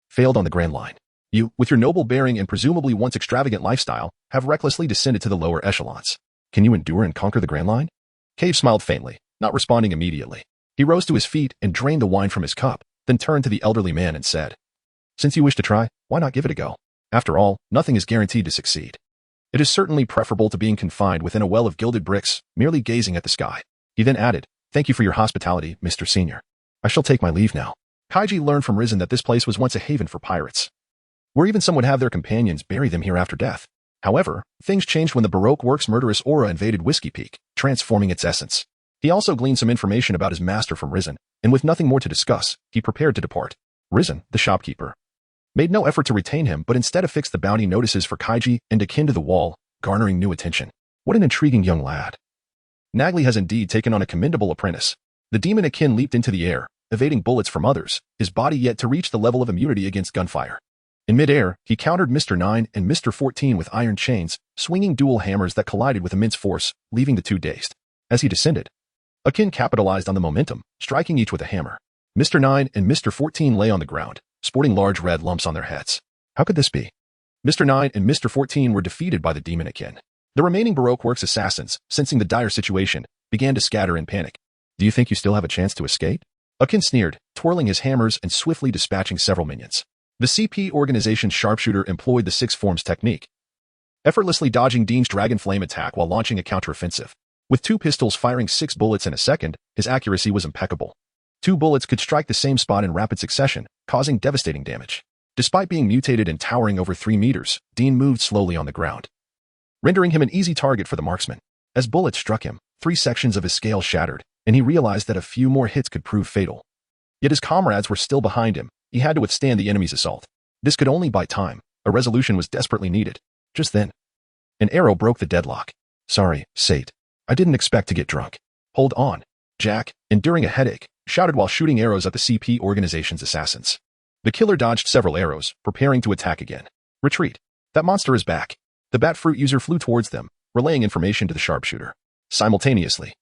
failed on the Grand Line. You, with your noble bearing and presumably once extravagant lifestyle, have recklessly descended to the lower echelons. Can you endure and conquer the Grand Line? Cave smiled faintly, not responding immediately. He rose to his feet and drained the wine from his cup, then turned to the elderly man and said, Since you wish to try, why not give it a go? After all, nothing is guaranteed to succeed. It is certainly preferable to being confined within a well of gilded bricks, merely gazing at the sky. He then added, Thank you for your hospitality, Mr. Senior. I shall take my leave now. Kaiji learned from Risen that this place was once a haven for pirates, where even some would have their companions bury them here after death. However, things changed when the Baroque work's murderous aura invaded Whiskey Peak, transforming its essence. He also gleaned some information about his master from Risen, and with nothing more to discuss, he prepared to depart. Risen, the shopkeeper, made no effort to retain him but instead affixed the bounty notices for Kaiji and akin to the wall, garnering new attention. What an intriguing young lad. Nagli has indeed taken on a commendable apprentice. The demon akin leaped into the air, evading bullets from others, his body yet to reach the level of immunity against gunfire. In midair, he countered Mr. 9 and Mr. 14 with iron chains, swinging dual hammers that collided with immense force, leaving the two dazed. As he descended, Akin capitalized on the momentum, striking each with a hammer. Mr. 9 and Mr. 14 lay on the ground, sporting large red lumps on their heads. How could this be? Mr. 9 and Mr. 14 were defeated by the demon Akin. The remaining Baroque Works assassins, sensing the dire situation, began to scatter in panic. Do you think you still have a chance to escape? Akin sneered, twirling his hammers and swiftly dispatching several minions. The CP organization's sharpshooter employed the six forms technique, effortlessly dodging Dean's dragon flame attack while launching a counteroffensive. With two pistols firing 6 bullets in a second, his accuracy was impeccable. 2 bullets could strike the same spot in rapid succession, causing devastating damage. Despite being mutated and towering over 3 meters, Dean moved slowly on the ground, rendering him an easy target for the marksman. As bullets struck him, 3 sections of his scale shattered, and he realized that a few more hits could prove fatal. Yet his comrades were still behind him. He had to withstand the enemy's assault. This could only buy time. A resolution was desperately needed. Just then, an arrow broke the deadlock. Sorry, Sate. I didn't expect to get drunk. Hold on. Jack, enduring a headache, shouted while shooting arrows at the CP organization's assassins. The killer dodged several arrows, preparing to attack again. Retreat. That monster is back. The bat fruit user flew towards them, relaying information to the sharpshooter. Simultaneously,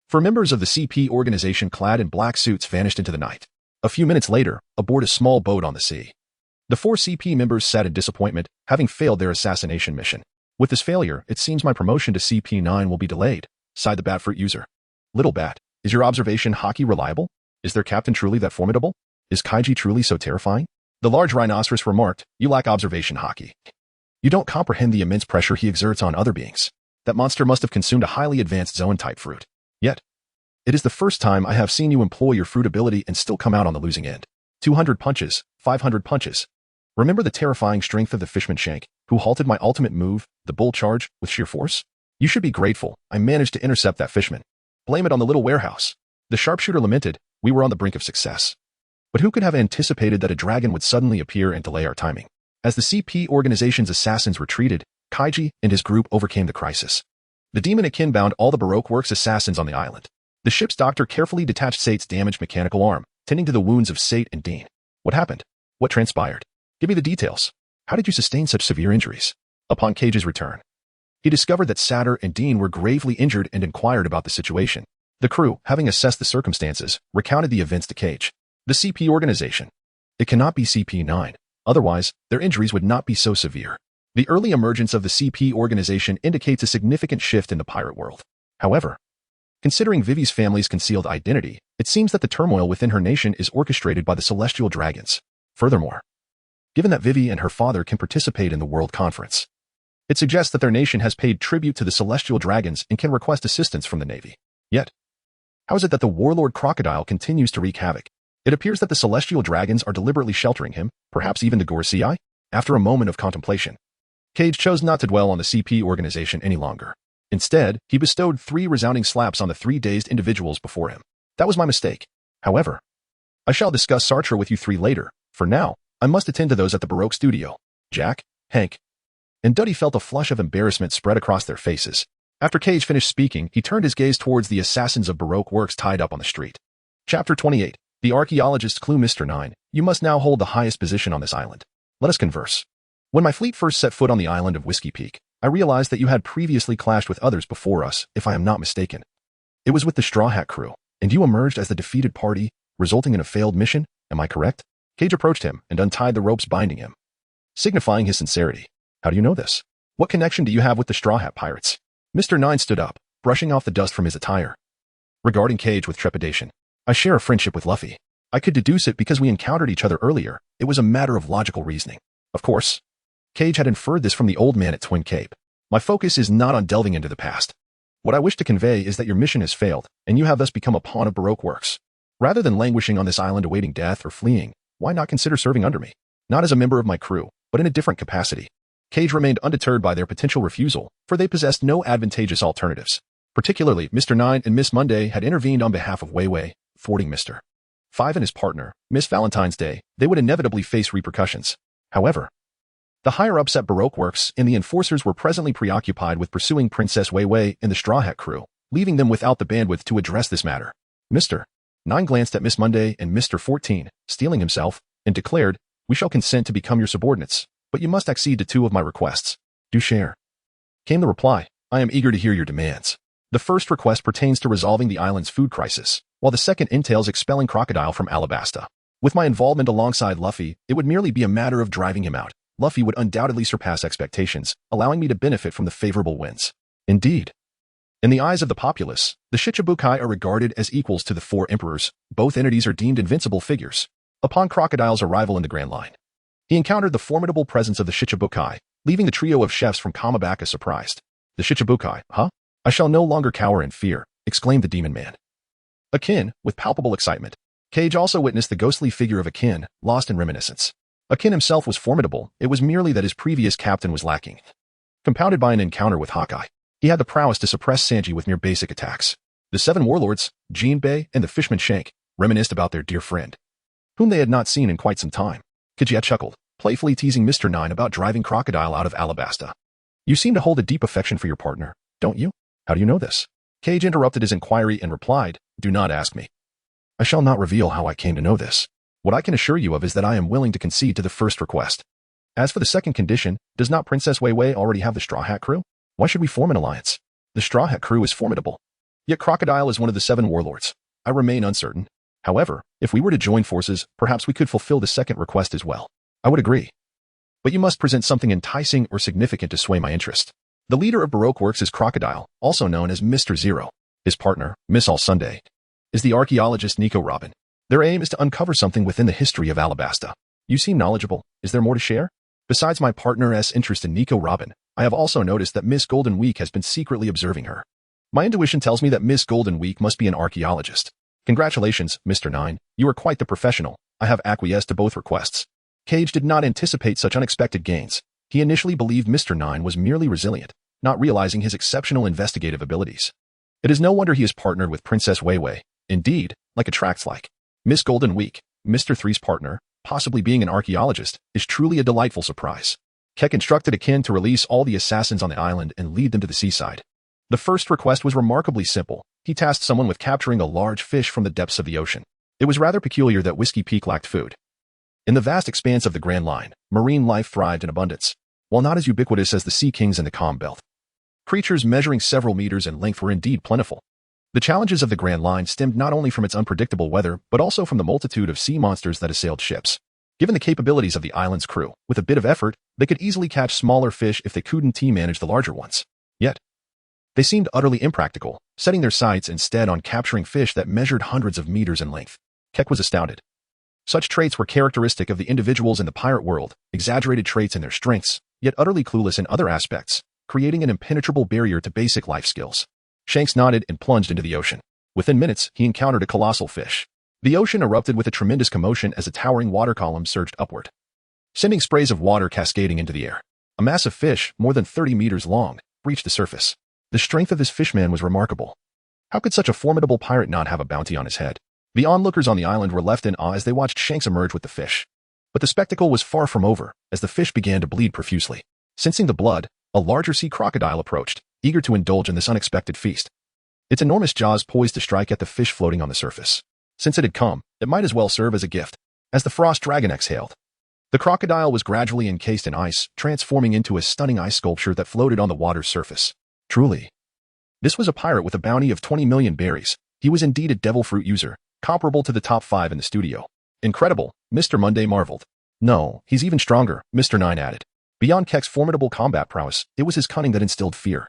4 members of the CP organization clad in black suits vanished into the night. A few minutes later, aboard a small boat on the sea, the 4 CP members sat in disappointment, having failed their assassination mission. With this failure, it seems my promotion to CP9 will be delayed, sighed the bat fruit user. Little Bat, is your observation hockey reliable? Is their captain truly that formidable? Is Kichi truly so terrifying? The large rhinoceros remarked, "You lack observation, Haki. You don't comprehend the immense pressure he exerts on other beings. That monster must have consumed a highly advanced zoan-type fruit. Yet, it is the first time I have seen you employ your fruit ability and still come out on the losing end. 200 punches, 500 punches. Remember the terrifying strength of the fishman shank, who halted my ultimate move, the bull charge, with sheer force? You should be grateful I managed to intercept that fishman. Blame it on the little warehouse." The sharpshooter lamented, "We were on the brink of success. But who could have anticipated that a dragon would suddenly appear and delay our timing?" As the CP organization's assassins retreated, Kichi and his group overcame the crisis. The demon Akin bound all the Baroque Works assassins on the island. The ship's doctor carefully detached Sate's damaged mechanical arm, tending to the wounds of Sate and Dean. What happened? What transpired? Give me the details. How did you sustain such severe injuries? Upon Cage's return, he discovered that Satter and Dean were gravely injured and inquired about the situation. The crew, having assessed the circumstances, recounted the events to Cage. The CP organization. It cannot be CP9. Otherwise, their injuries would not be so severe. The early emergence of the CP organization indicates a significant shift in the pirate world. However, considering Vivi's family's concealed identity, it seems that the turmoil within her nation is orchestrated by the celestial dragons. Furthermore, given that Vivi and her father can participate in the World Conference, it suggests that their nation has paid tribute to the celestial dragons and can request assistance from the Navy. Yet, how is it that the warlord Crocodile continues to wreak havoc? It appears that the celestial dragons are deliberately sheltering him, perhaps even the Gorsei. After a moment of contemplation, Cage chose not to dwell on the CP organization any longer. Instead, he bestowed 3 resounding slaps on the 3 dazed individuals before him. That was my mistake. However, I shall discuss Sartre with you 3 later. For now, I must attend to those at the Baroque studio. Jack, Hank, and Duddy felt a flush of embarrassment spread across their faces. After Cage finished speaking, he turned his gaze towards the assassins of Baroque Works tied up on the street. Chapter 28. The archaeologist's clue. Mr. 9, you must now hold the highest position on this island. Let us converse. When my fleet first set foot on the island of Whiskey Peak, I realized that you had previously clashed with others before us, if I am not mistaken. It was with the Straw Hat crew, and you emerged as the defeated party, resulting in a failed mission. Am I correct? Cage approached him and untied the ropes binding him, signifying his sincerity. How do you know this? What connection do you have with the Straw Hat pirates? Mr. 9 stood up, brushing off the dust from his attire. Regarding Cage with trepidation, I share a friendship with Luffy. I could deduce it because we encountered each other earlier. It was a matter of logical reasoning. Of course, Cage had inferred this from the old man at Twin Cape. My focus is not on delving into the past. What I wish to convey is that your mission has failed, and you have thus become a pawn of Baroque Works. Rather than languishing on this island awaiting death or fleeing, why not consider serving under me? Not as a member of my crew, but in a different capacity. Cage remained undeterred by their potential refusal, for they possessed no advantageous alternatives. Particularly, Mr. 9 and Miss Monday had intervened on behalf of Wei Wei, thwarting Mr. 5 and his partner, Miss Valentine's Day. They would inevitably face repercussions. However, the higher-ups at Baroque Works and the enforcers were presently preoccupied with pursuing Princess Wei Wei and the Straw Hat crew, leaving them without the bandwidth to address this matter. Mr. 9 glanced at Miss Monday and Mr. 14, steeling himself, and declared, "We shall consent to become your subordinates, but you must accede to 2 of my requests." "Do share," came the reply. "I am eager to hear your demands. The first request pertains to resolving the island's food crisis, while the second entails expelling Crocodile from Alabasta. With my involvement alongside Luffy, it would merely be a matter of driving him out. Luffy would undoubtedly surpass expectations, allowing me to benefit from the favorable winds." Indeed. In the eyes of the populace, the Shichibukai are regarded as equals to the 4 emperors. Both entities are deemed invincible figures. Upon Crocodile's arrival in the Grand Line, he encountered the formidable presence of the Shichibukai, leaving the trio of chefs from Kamabaka surprised. "The Shichibukai, huh? I shall no longer cower in fear," exclaimed the demon man. Akin, with palpable excitement. Cage also witnessed the ghostly figure of Akin, lost in reminiscence. Akin himself was formidable, it was merely that his previous captain was lacking. Compounded by an encounter with Hawkeye, he had the prowess to suppress Sanji with mere basic attacks. The 7 warlords, Jinbei and the Fishman Shank, reminisced about their dear friend, whom they had not seen in quite some time. Kichi chuckled, playfully teasing Mr. 9 about driving Crocodile out of Alabasta. "You seem to hold a deep affection for your partner, don't you? How do you know this?" Cage interrupted his inquiry and replied, "Do not ask me. I shall not reveal how I came to know this. What I can assure you of is that I am willing to concede to the first request. As for the second condition, does not Princess Wei Wei already have the Straw Hat crew? Why should we form an alliance? The Straw Hat crew is formidable. Yet Crocodile is one of the 7 warlords. I remain uncertain. However, if we were to join forces, perhaps we could fulfill the second request as well." "I would agree. But you must present something enticing or significant to sway my interest." The leader of Baroque Works is Crocodile, also known as Mr. Zero. His partner, Miss All Sunday, is the archaeologist Nico Robin. Their aim is to uncover something within the history of Alabasta. You seem knowledgeable. Is there more to share? Besides my partner's interest in Nico Robin, I have also noticed that Miss Golden Week has been secretly observing her. My intuition tells me that Miss Golden Week must be an archaeologist. Congratulations, Mr. Nine. You are quite the professional. I have acquiesced to both requests. Cage did not anticipate such unexpected gains. He initially believed Mr. Nine was merely resilient, not realizing his exceptional investigative abilities. It is no wonder he is partnered with Princess Weiwei. Indeed, like attracts like. Miss Golden Week, Mr. Three's partner, possibly being an archaeologist, is truly a delightful surprise. Keck instructed Akin to release all the assassins on the island and lead them to the seaside. The first request was remarkably simple. He tasked someone with capturing a large fish from the depths of the ocean. It was rather peculiar that Whiskey Peak lacked food. In the vast expanse of the Grand Line, marine life thrived in abundance, while not as ubiquitous as the Sea Kings and the Calm Belt. Creatures measuring several meters in length were indeed plentiful. The challenges of the Grand Line stemmed not only from its unpredictable weather, but also from the multitude of sea monsters that assailed ships. Given the capabilities of the island's crew, with a bit of effort, they could easily catch smaller fish if they couldn't manage the larger ones. Yet, they seemed utterly impractical, setting their sights instead on capturing fish that measured hundreds of meters in length. Keck was astounded. Such traits were characteristic of the individuals in the pirate world, exaggerated traits in their strengths, yet utterly clueless in other aspects, creating an impenetrable barrier to basic life skills. Shanks nodded and plunged into the ocean. Within minutes, he encountered a colossal fish. The ocean erupted with a tremendous commotion as a towering water column surged upward, sending sprays of water cascading into the air. A massive fish, more than 30 meters long, reached the surface. The strength of this fishman was remarkable. How could such a formidable pirate not have a bounty on his head? The onlookers on the island were left in awe as they watched Shanks emerge with the fish. But the spectacle was far from over, as the fish began to bleed profusely. Sensing the blood, a larger sea crocodile approached, eager to indulge in this unexpected feast. Its enormous jaws poised to strike at the fish floating on the surface. Since it had come, it might as well serve as a gift. As the frost dragon exhaled, the crocodile was gradually encased in ice, transforming into a stunning ice sculpture that floated on the water's surface. Truly, this was a pirate with a bounty of 20 million berries. He was indeed a devil fruit user, comparable to the top 5 in the studio. Incredible, Mr. Monday marveled. No, he's even stronger, Mr. Nine added. Beyond Keck's formidable combat prowess, it was his cunning that instilled fear.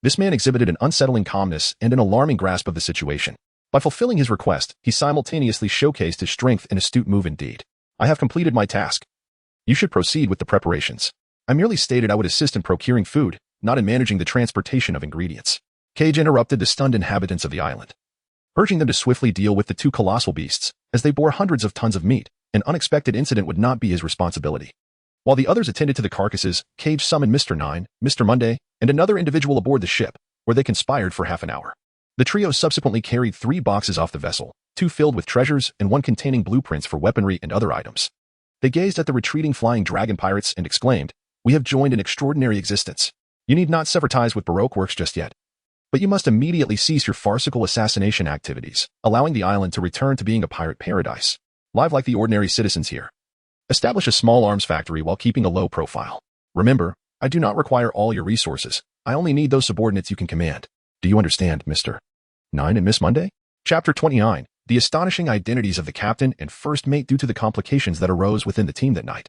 This man exhibited an unsettling calmness and an alarming grasp of the situation. By fulfilling his request, he simultaneously showcased his strength and astute move indeed. I have completed my task. You should proceed with the preparations. I merely stated I would assist in procuring food, not in managing the transportation of ingredients. Cage interrupted the stunned inhabitants of the island, urging them to swiftly deal with the 2 colossal beasts, as they bore hundreds of tons of meat. An unexpected incident would not be his responsibility. While the others attended to the carcasses, Cage summoned Mr. Nine, Mr. Monday, and another individual aboard the ship, where they conspired for half an hour. The trio subsequently carried 3 boxes off the vessel, 2 filled with treasures and 1 containing blueprints for weaponry and other items. They gazed at the retreating flying dragon pirates and exclaimed, "We have joined an extraordinary existence. You need not sever ties with Baroque works just yet. But you must immediately cease your farcical assassination activities, allowing the island to return to being a pirate paradise. Live like the ordinary citizens here. Establish a small arms factory while keeping a low profile. Remember, I do not require all your resources. I only need those subordinates you can command. Do you understand, Mr. Nine and Miss Monday?" Chapter 29. The astonishing identities of the captain and first mate due to the complications that arose within the team that night.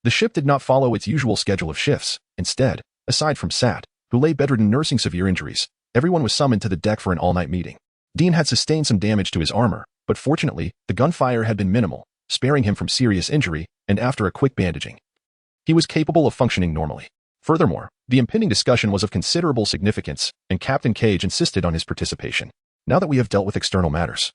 The ship did not follow its usual schedule of shifts. Instead, aside from Sat, who lay bedridden nursing severe injuries, everyone was summoned to the deck for an all-night meeting. Dean had sustained some damage to his armor, but fortunately, the gunfire had been minimal, sparing him from serious injury, and after a quick bandaging, he was capable of functioning normally. Furthermore, the impending discussion was of considerable significance, and Captain Cage insisted on his participation. Now that we have dealt with external matters,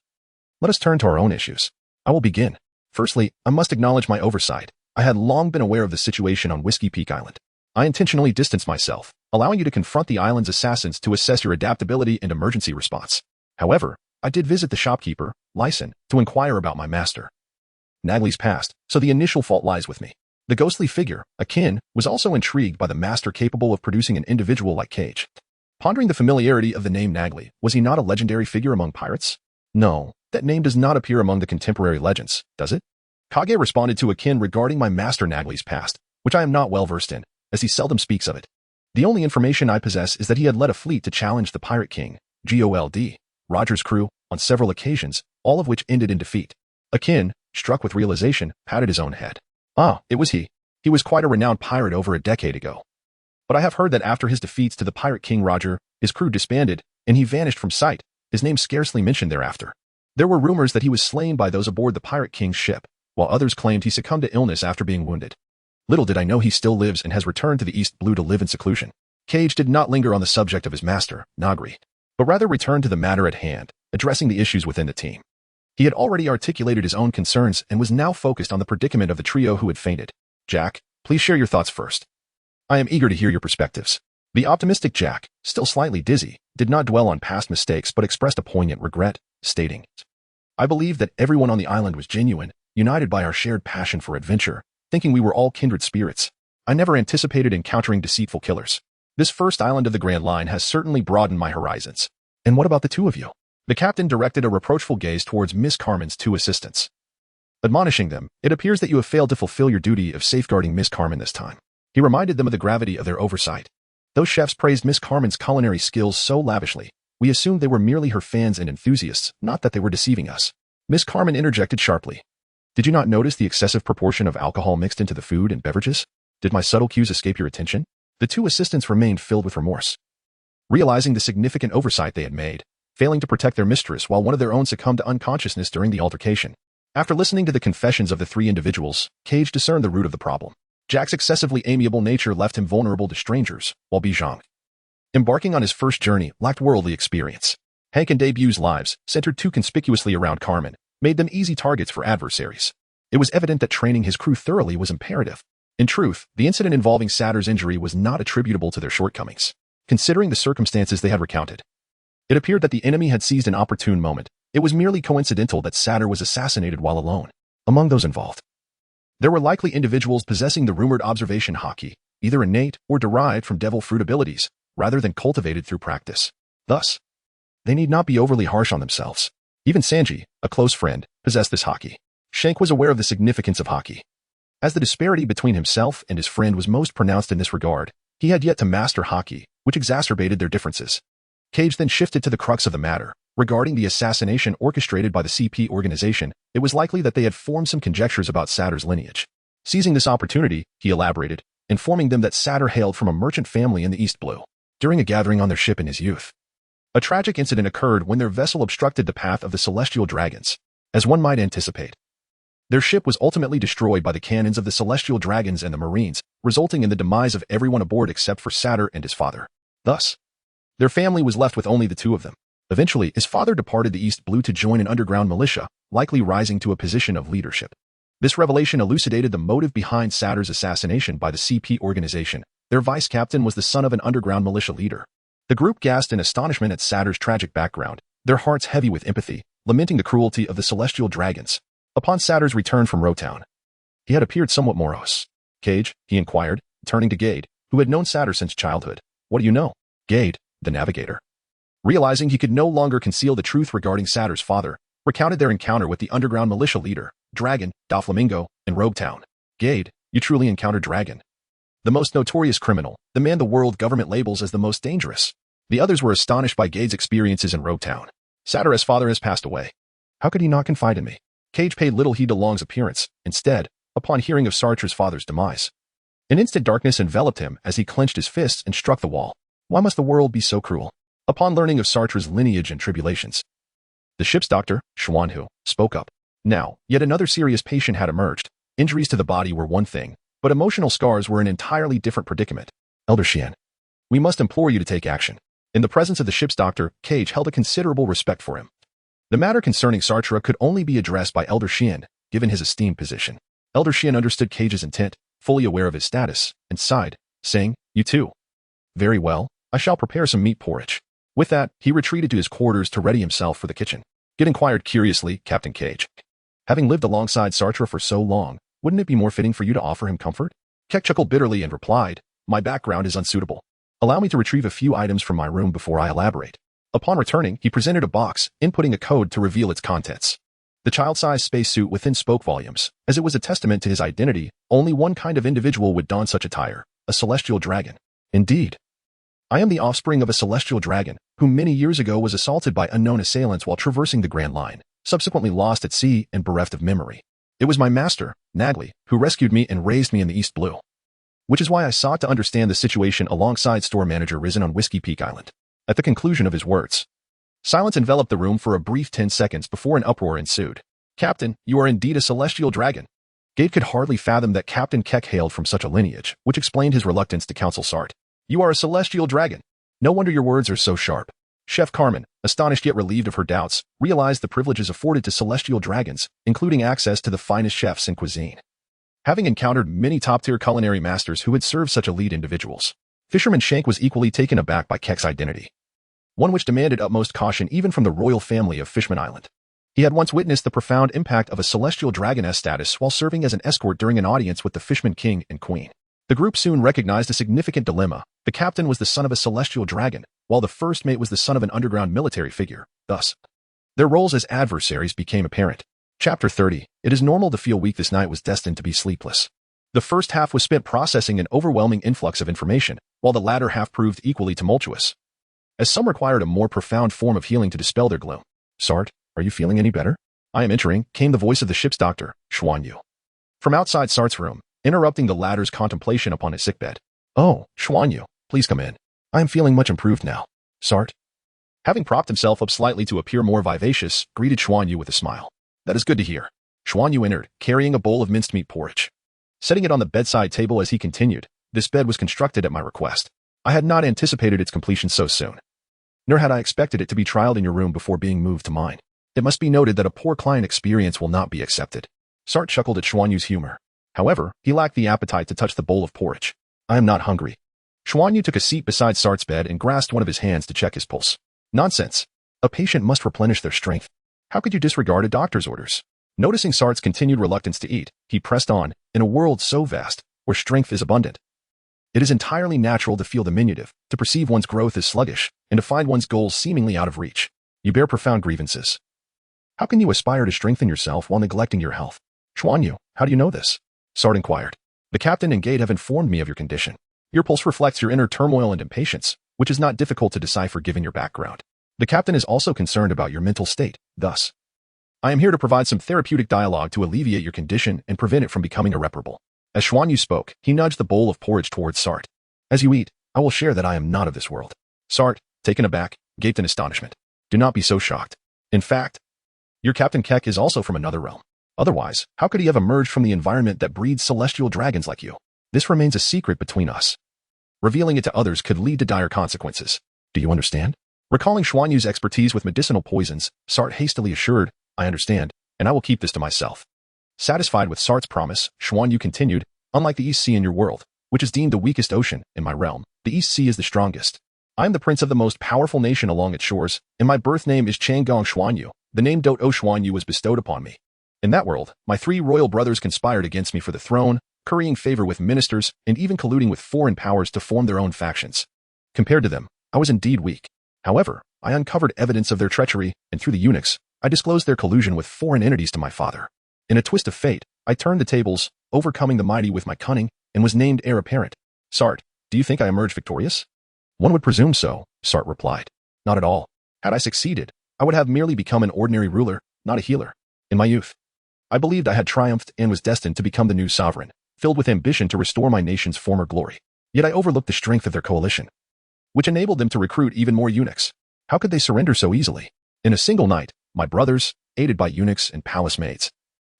let us turn to our own issues. I will begin. Firstly, I must acknowledge my oversight. I had long been aware of the situation on Whiskey Peak Island. I intentionally distanced myself, allowing you to confront the island's assassins to assess your adaptability and emergency response. However, I did visit the shopkeeper, Lyson, to inquire about my master Nagley's past, so the initial fault lies with me. The ghostly figure, Akin, was also intrigued by the master capable of producing an individual like Cage. Pondering the familiarity of the name Nagley, was he not a legendary figure among pirates? No, that name does not appear among the contemporary legends, does it? Kage responded to Akin regarding my master Nagley's past, which I am not well versed in, as he seldom speaks of it. The only information I possess is that he had led a fleet to challenge the Pirate King, Gold, Roger's crew, on several occasions, all of which ended in defeat. Akin, struck with realization, patted his own head. Ah, it was he. He was quite a renowned pirate over a decade ago. But I have heard that after his defeats to the Pirate King Roger, his crew disbanded, and he vanished from sight, his name scarcely mentioned thereafter. There were rumors that he was slain by those aboard the Pirate King's ship, while others claimed he succumbed to illness after being wounded. Little did I know he still lives and has returned to the East Blue to live in seclusion. Cage did not linger on the subject of his master, Nagri, but rather returned to the matter at hand, addressing the issues within the team. He had already articulated his own concerns and was now focused on the predicament of the trio who had fainted. Jack, please share your thoughts first. I am eager to hear your perspectives. The optimistic Jack, still slightly dizzy, did not dwell on past mistakes but expressed a poignant regret, stating, I believe that everyone on the island was genuine, united by our shared passion for adventure, thinking we were all kindred spirits. I never anticipated encountering deceitful killers. This first island of the Grand Line has certainly broadened my horizons. And what about the two of you? The captain directed a reproachful gaze towards Miss Carmen's two assistants. Admonishing them, it appears that you have failed to fulfill your duty of safeguarding Miss Carmen this time. He reminded them of the gravity of their oversight. Those chefs praised Miss Carmen's culinary skills so lavishly, we assumed they were merely her fans and enthusiasts, not that they were deceiving us. Miss Carmen interjected sharply. Did you not notice the excessive proportion of alcohol mixed into the food and beverages? Did my subtle cues escape your attention? The two assistants remained filled with remorse. Realizing the significant oversight they had made, failing to protect their mistress while one of their own succumbed to unconsciousness during the altercation. After listening to the confessions of the three individuals, Cage discerned the root of the problem. Jack's excessively amiable nature left him vulnerable to strangers, while Bijang, embarking on his first journey, lacked worldly experience. Hank and Debut's lives, centered too conspicuously around Carmen, made them easy targets for adversaries. It was evident that training his crew thoroughly was imperative. In truth, the incident involving Satyr's injury was not attributable to their shortcomings. Considering the circumstances they had recounted, it appeared that the enemy had seized an opportune moment. It was merely coincidental that Satyr was assassinated while alone. Among those involved, there were likely individuals possessing the rumored observation haki, either innate or derived from devil fruit abilities, rather than cultivated through practice. Thus, they need not be overly harsh on themselves. Even Sanji, a close friend, possessed this haki. Shank was aware of the significance of haki. As the disparity between himself and his friend was most pronounced in this regard, he had yet to master haki, which exacerbated their differences. Cage then shifted to the crux of the matter. Regarding the assassination orchestrated by the CP organization, it was likely that they had formed some conjectures about Satyr's lineage. Seizing this opportunity, he elaborated, informing them that Satyr hailed from a merchant family in the East Blue. During a gathering on their ship in his youth, a tragic incident occurred when their vessel obstructed the path of the celestial dragons. As one might anticipate, their ship was ultimately destroyed by the cannons of the celestial dragons and the marines, resulting in the demise of everyone aboard except for Satyr and his father. Thus, their family was left with only the two of them. Eventually, his father departed the East Blue to join an underground militia, likely rising to a position of leadership. This revelation elucidated the motive behind Satyr's assassination by the CP organization. Their vice captain was the son of an underground militia leader. The group gasped in astonishment at Satyr's tragic background, their hearts heavy with empathy, lamenting the cruelty of the celestial dragons. Upon Satyr's return from Rotown, he had appeared somewhat morose. Cage, he inquired, turning to Gade, who had known Satyr since childhood. What do you know? Gade, the navigator, realizing he could no longer conceal the truth regarding Satyr's father, recounted their encounter with the underground militia leader, Dragon, Doflamingo, and Roguetown. Gade, you truly encountered Dragon, the most notorious criminal, the man the world government labels as the most dangerous. The others were astonished by Gade's experiences in Roguetown. Satyr's father has passed away. How could he not confide in me? Cage paid little heed to Long's appearance. Instead, upon hearing of Sartre's father's demise, an instant darkness enveloped him as he clenched his fists and struck the wall. Why must the world be so cruel? Upon learning of Sartre's lineage and tribulations, the ship's doctor, Xuanhu, spoke up. Now, yet another serious patient had emerged. Injuries to the body were one thing, but emotional scars were an entirely different predicament. Elder Xian, we must implore you to take action. In the presence of the ship's doctor, Cage held a considerable respect for him. The matter concerning Sartre could only be addressed by Elder Xian, given his esteemed position. Elder Xian understood Cage's intent, fully aware of his status, and sighed, saying, You too. Very well, I shall prepare some meat porridge. With that, he retreated to his quarters to ready himself for the kitchen. Gid inquired curiously, Captain Cage, having lived alongside Sartre for so long, wouldn't it be more fitting for you to offer him comfort? Keck chuckled bitterly and replied, My background is unsuitable. Allow me to retrieve a few items from my room before I elaborate. Upon returning, he presented a box, inputting a code to reveal its contents. The child-sized spacesuit within spoke volumes, as it was a testament to his identity. Only one kind of individual would don such attire, a celestial dragon. Indeed, I am the offspring of a celestial dragon, who many years ago was assaulted by unknown assailants while traversing the Grand Line, subsequently lost at sea and bereft of memory. It was my master, Nagli, who rescued me and raised me in the East Blue. Which is why I sought to understand the situation alongside store manager Risen on Whiskey Peak Island. At the conclusion of his words, Silence enveloped the room for a brief 10 seconds before an uproar ensued. Captain, you are indeed a celestial dragon. Gate could hardly fathom that Captain Keck hailed from such a lineage, which explained his reluctance to counsel Sart. You are a celestial dragon. No wonder your words are so sharp. Chef Carmen, astonished yet relieved of her doubts, realized the privileges afforded to celestial dragons, including access to the finest chefs in cuisine. Having encountered many top-tier culinary masters who had served such elite individuals, Fisherman Shank was equally taken aback by Keck's identity, one which demanded utmost caution even from the royal family of Fishman Island. He had once witnessed the profound impact of a celestial dragoness status while serving as an escort during an audience with the Fishman King and Queen. The group soon recognized a significant dilemma. The captain was the son of a celestial dragon, while the first mate was the son of an underground military figure. Thus, their roles as adversaries became apparent. Chapter 30. It is normal to feel weak. This night was destined to be sleepless. The first half was spent processing an overwhelming influx of information, while the latter half proved equally tumultuous, as some required a more profound form of healing to dispel their gloom. Sart, are you feeling any better? I am entering, came the voice of the ship's doctor, Xuan Yu, from outside Sart's room, interrupting the latter's contemplation upon his sickbed. Oh, Xuan Yu, please come in. I am feeling much improved now. Sart, having propped himself up slightly to appear more vivacious, greeted Xuan Yu with a smile. That is good to hear. Xuan Yu entered, carrying a bowl of minced meat porridge. Setting it on the bedside table as he continued, this bed was constructed at my request. I had not anticipated its completion so soon, nor had I expected it to be trialed in your room before being moved to mine. It must be noted that a poor client experience will not be accepted. Sart chuckled at Xuan Yu's humor. However, he lacked the appetite to touch the bowl of porridge. I am not hungry. Xuan Yu took a seat beside Sart's bed and grasped one of his hands to check his pulse. Nonsense. A patient must replenish their strength. How could you disregard a doctor's orders? Noticing Sart's continued reluctance to eat, he pressed on, in a world so vast, where strength is abundant, it is entirely natural to feel diminutive, to perceive one's growth as sluggish, and to find one's goals seemingly out of reach. You bear profound grievances. How can you aspire to strengthen yourself while neglecting your health? Xuan Yu, how do you know this? Sart inquired. The captain and Gate have informed me of your condition. Your pulse reflects your inner turmoil and impatience, which is not difficult to decipher given your background. The captain is also concerned about your mental state. Thus, I am here to provide some therapeutic dialogue to alleviate your condition and prevent it from becoming irreparable. As Xuan Yu spoke, he nudged the bowl of porridge towards Sart. As you eat, I will share that I am not of this world. Sart, taken aback, gaped in astonishment. Do not be so shocked. In fact, your Captain Keck is also from another realm. Otherwise, how could he have emerged from the environment that breeds celestial dragons like you? This remains a secret between us. Revealing it to others could lead to dire consequences. Do you understand? Recalling Xuan Yu's expertise with medicinal poisons, Sart hastily assured, I understand, and I will keep this to myself. Satisfied with Sart's promise, Xuan Yu continued, unlike the East Sea in your world, which is deemed the weakest ocean in my realm, the East Sea is the strongest. I am the prince of the most powerful nation along its shores, and my birth name is Changgong Xuan Yu. The name Dot O Xuan Yu was bestowed upon me. In that world, my 3 royal brothers conspired against me for the throne, currying favor with ministers, and even colluding with foreign powers to form their own factions. Compared to them, I was indeed weak. However, I uncovered evidence of their treachery, and through the eunuchs, I disclosed their collusion with foreign entities to my father. In a twist of fate, I turned the tables, overcoming the mighty with my cunning, and was named heir apparent. Sart, do you think I emerged victorious? One would presume so, Sart replied. Not at all. Had I succeeded, I would have merely become an ordinary ruler, not a healer. In my youth, I believed I had triumphed and was destined to become the new sovereign, filled with ambition to restore my nation's former glory. Yet I overlooked the strength of their coalition, which enabled them to recruit even more eunuchs. How could they surrender so easily? In a single night, my brothers, aided by eunuchs and palace maids,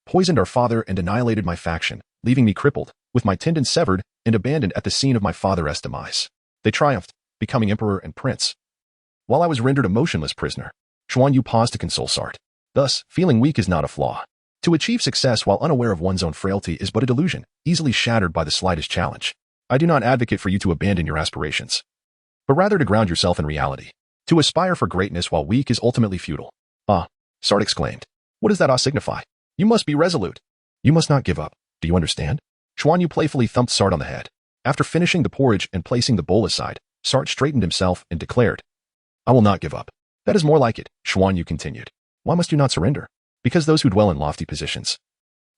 poisoned our father and annihilated my faction, leaving me crippled, with my tendons severed and abandoned at the scene of my father's demise. They triumphed, becoming emperor and prince, while I was rendered a motionless prisoner. Xuan Yu paused to console Sart. Thus, feeling weak is not a flaw. To achieve success while unaware of one's own frailty is but a delusion, easily shattered by the slightest challenge. I do not advocate for you to abandon your aspirations, but rather to ground yourself in reality. To aspire for greatness while weak is ultimately futile. Ah, Sart exclaimed. What does that signify? You must be resolute. You must not give up. Do you understand? Xuan Yu playfully thumped Sart on the head. After finishing the porridge and placing the bowl aside, Sart straightened himself and declared, I will not give up. That is more like it, Xuan Yu continued. Why must you not surrender? Because those who dwell in lofty positions,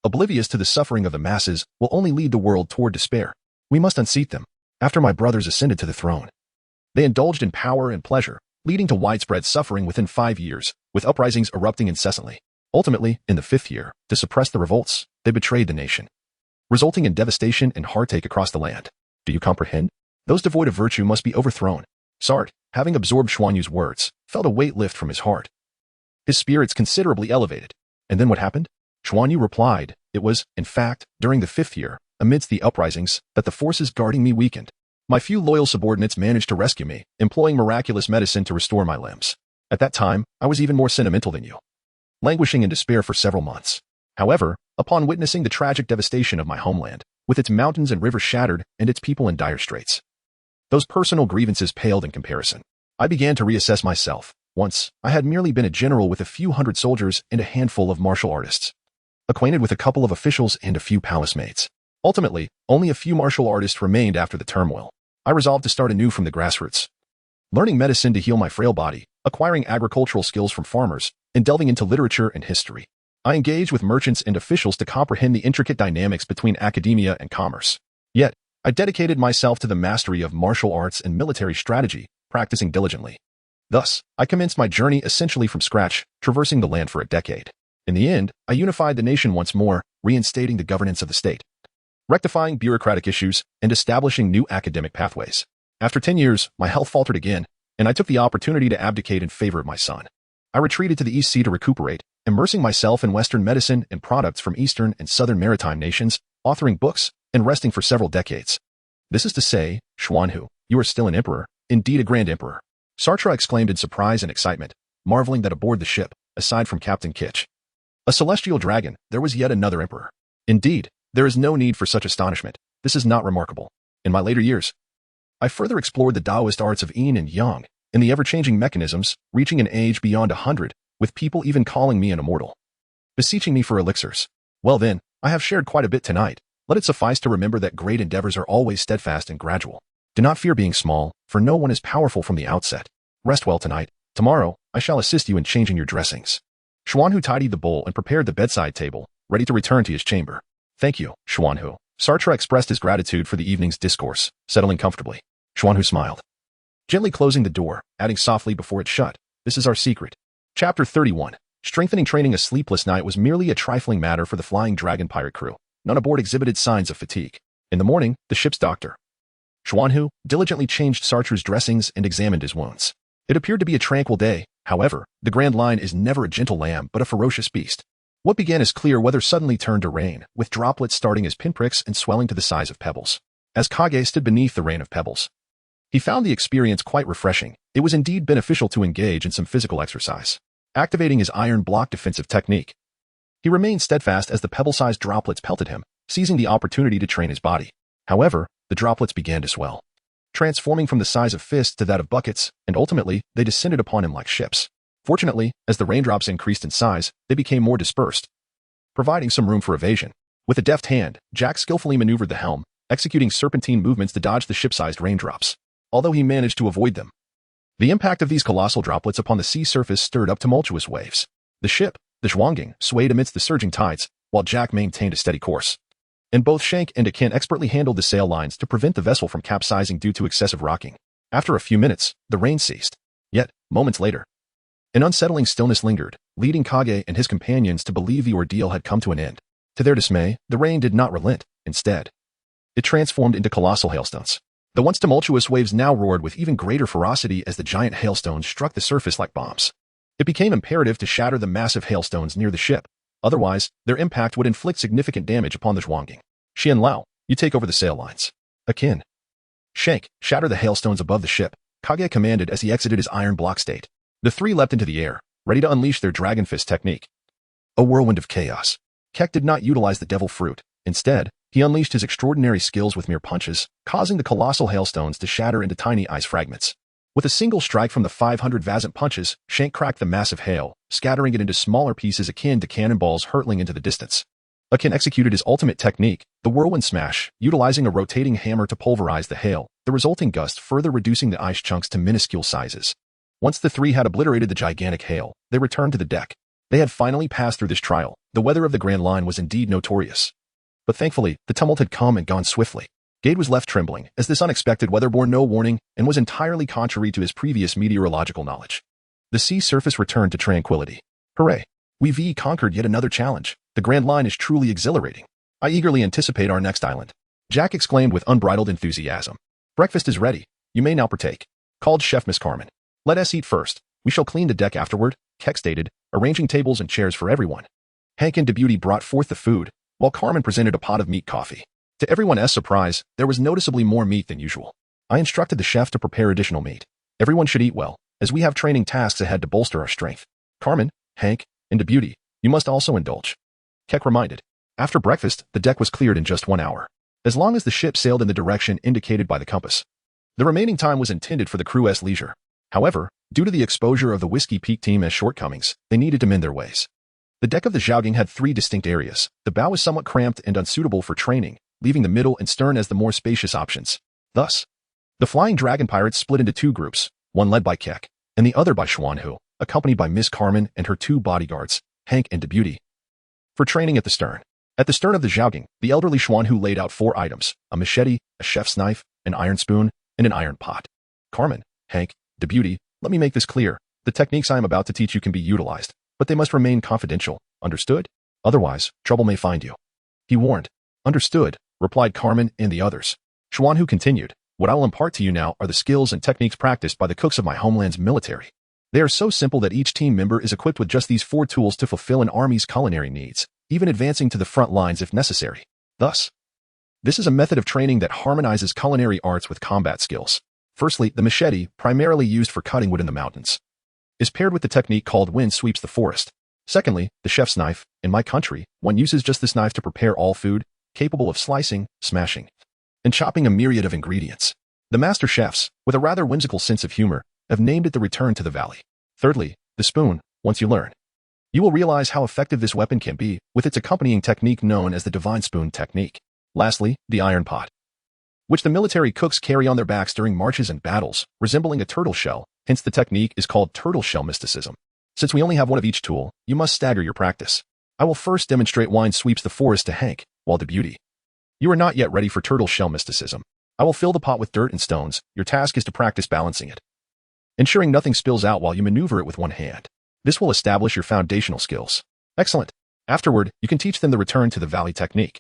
oblivious to the suffering of the masses, will only lead the world toward despair. We must unseat them. After my brothers ascended to the throne, they indulged in power and pleasure, leading to widespread suffering within 5 years, with uprisings erupting incessantly. Ultimately, in the 5th year, to suppress the revolts, they betrayed the nation, resulting in devastation and heartache across the land. Do you comprehend? Those devoid of virtue must be overthrown. Sart, having absorbed Xuan Yu's words, felt a weight lift from his heart. His spirits considerably elevated. And then what happened? Xuan Yu replied, it was, in fact, during the 5th year, amidst the uprisings, that the forces guarding me weakened. My few loyal subordinates managed to rescue me, employing miraculous medicine to restore my limbs. At that time, I was even more sentimental than you, languishing in despair for several months. However, upon witnessing the tragic devastation of my homeland, with its mountains and rivers shattered and its people in dire straits, those personal grievances paled in comparison. I began to reassess myself. Once, I had merely been a general with a few hundred soldiers and a handful of martial artists, acquainted with a couple of officials and a few palace maids. Ultimately, only a few martial artists remained after the turmoil. I resolved to start anew from the grassroots, learning medicine to heal my frail body, acquiring agricultural skills from farmers, and delving into literature and history. I engaged with merchants and officials to comprehend the intricate dynamics between academia and commerce. Yet, I dedicated myself to the mastery of martial arts and military strategy, practicing diligently. Thus, I commenced my journey essentially from scratch, traversing the land for a decade. In the end, I unified the nation once more, reinstating the governance of the state, rectifying bureaucratic issues, and establishing new academic pathways. After 10 years, my health faltered again, and I took the opportunity to abdicate in favor of my son. I retreated to the East Sea to recuperate, immersing myself in Western medicine and products from Eastern and Southern maritime nations, authoring books, and resting for several decades. This is to say, Xuan Hu, you are still an emperor, indeed a grand emperor. Sartre exclaimed in surprise and excitement, marveling that aboard the ship, aside from Captain Kichi, a celestial dragon, there was yet another emperor. Indeed, there is no need for such astonishment. This is not remarkable. In my later years, I further explored the Taoist arts of yin and yang, and the ever-changing mechanisms, reaching an age beyond 100, with people even calling me an immortal, beseeching me for elixirs. Well then, I have shared quite a bit tonight. Let it suffice to remember that great endeavors are always steadfast and gradual. Do not fear being small, for no one is powerful from the outset. Rest well tonight. Tomorrow, I shall assist you in changing your dressings. Xuan Hu tidied the bowl and prepared the bedside table, ready to return to his chamber. Thank you, Xuan Hu. Sartre expressed his gratitude for the evening's discourse, settling comfortably. Xuan Hu smiled, gently closing the door, adding softly before it shut, this is our secret. Chapter 31. Strengthening training. A sleepless night was merely a trifling matter for the Flying Dragon pirate crew. None aboard exhibited signs of fatigue. In the morning, the ship's doctor, Xuan Hu, diligently changed Sartre's dressings and examined his wounds. It appeared to be a tranquil day. However, the Grand Line is never a gentle lamb but a ferocious beast. What began as clear weather suddenly turned to rain, with droplets starting as pinpricks and swelling to the size of pebbles. As Kage stood beneath the rain of pebbles, he found the experience quite refreshing. It was indeed beneficial to engage in some physical exercise. Activating his iron block defensive technique, he remained steadfast as the pebble-sized droplets pelted him, seizing the opportunity to train his body. However, the droplets began to swell, transforming from the size of fists to that of buckets, and ultimately, they descended upon him like ships. Fortunately, as the raindrops increased in size, they became more dispersed, providing some room for evasion. With a deft hand, Jack skillfully maneuvered the helm, executing serpentine movements to dodge the ship-sized raindrops. Although he managed to avoid them, the impact of these colossal droplets upon the sea surface stirred up tumultuous waves. The ship, the Zhuangging, swayed amidst the surging tides, while Jack maintained a steady course. And both Shank and Akin expertly handled the sail lines to prevent the vessel from capsizing due to excessive rocking. After a few minutes, the rain ceased. Yet, moments later, an unsettling stillness lingered, leading Kage and his companions to believe the ordeal had come to an end. To their dismay, the rain did not relent. Instead, it transformed into colossal hailstones. The once tumultuous waves now roared with even greater ferocity as the giant hailstones struck the surface like bombs. It became imperative to shatter the massive hailstones near the ship. Otherwise, their impact would inflict significant damage upon the Zhuangging. Xian Lao, you take over the sail lines. Akin, Shank, shatter the hailstones above the ship, Kage commanded as he exited his iron block state. The three leapt into the air, ready to unleash their dragon fist technique. A whirlwind of chaos. Keck did not utilize the devil fruit. Instead, he unleashed his extraordinary skills with mere punches, causing the colossal hailstones to shatter into tiny ice fragments. With a single strike from the 500 Vazant punches, Shank cracked the massive hail, scattering it into smaller pieces akin to cannonballs hurtling into the distance. Akin executed his ultimate technique, the whirlwind smash, utilizing a rotating hammer to pulverize the hail, the resulting gust further reducing the ice chunks to minuscule sizes. Once the three had obliterated the gigantic hail, they returned to the deck. They had finally passed through this trial. The weather of the Grand Line was indeed notorious. But thankfully, the tumult had come and gone swiftly. Gade was left trembling, as this unexpected weather bore no warning and was entirely contrary to his previous meteorological knowledge. The sea surface returned to tranquility. Hooray! We've conquered yet another challenge. The Grand Line is truly exhilarating. I eagerly anticipate our next island. Jack exclaimed with unbridled enthusiasm. Breakfast is ready. You may now partake, called Chef Miss Carmen. Let us eat first. We shall clean the deck afterward, Keck stated, arranging tables and chairs for everyone. Hank and Deputy brought forth the food, while Carmen presented a pot of meat coffee. To everyone's surprise, there was noticeably more meat than usual. I instructed the chef to prepare additional meat. Everyone should eat well, as we have training tasks ahead to bolster our strength. Carmen, Hank, and Deputy, you must also indulge. Keck reminded. After breakfast, the deck was cleared in just 1 hour, as long as the ship sailed in the direction indicated by the compass. The remaining time was intended for the crew's leisure. However, due to the exposure of the Whiskey Peak team as shortcomings, they needed to mend their ways. The deck of the Zhaoging had 3 distinct areas. The bow was somewhat cramped and unsuitable for training, leaving the middle and stern as the more spacious options. Thus, the Flying Dragon pirates split into 2 groups, one led by Keck, and the other by Xuanhu, accompanied by Miss Carmen and her 2 bodyguards, Hank and Deputy. For training at the stern. At the stern of the Zhaoging, the elderly Xuanhu laid out 4 items, a machete, a chef's knife, an iron spoon, and an iron pot. Carmen, Hank, Deputy, let me make this clear. The techniques I am about to teach you can be utilized, but they must remain confidential, understood? Otherwise, trouble may find you. He warned. Understood, replied Carmen and the others. Xuanhu continued. What I will impart to you now are the skills and techniques practiced by the cooks of my homeland's military. They are so simple that each team member is equipped with just these 4 tools to fulfill an army's culinary needs, even advancing to the front lines if necessary. Thus, this is a method of training that harmonizes culinary arts with combat skills. Firstly, the machete, primarily used for cutting wood in the mountains, is paired with the technique called wind sweeps the forest. Secondly, the chef's knife. In my country, one uses just this knife to prepare all food, capable of slicing, smashing, and chopping a myriad of ingredients. The master chefs, with a rather whimsical sense of humor, have named it the return to the valley. Thirdly, the spoon. Once you learn, you will realize how effective this weapon can be, with its accompanying technique known as the divine spoon technique. Lastly, the iron pot, which the military cooks carry on their backs during marches and battles, resembling a turtle shell, hence the technique is called turtle shell mysticism. Since we only have one of each tool, you must stagger your practice. I will first demonstrate wind sweeps the forest to Hank, while Deputy. You are not yet ready for turtle shell mysticism. I will fill the pot with dirt and stones. Your task is to practice balancing it, ensuring nothing spills out while you maneuver it with one hand. This will establish your foundational skills. Excellent. Afterward, you can teach them the return to the valley technique.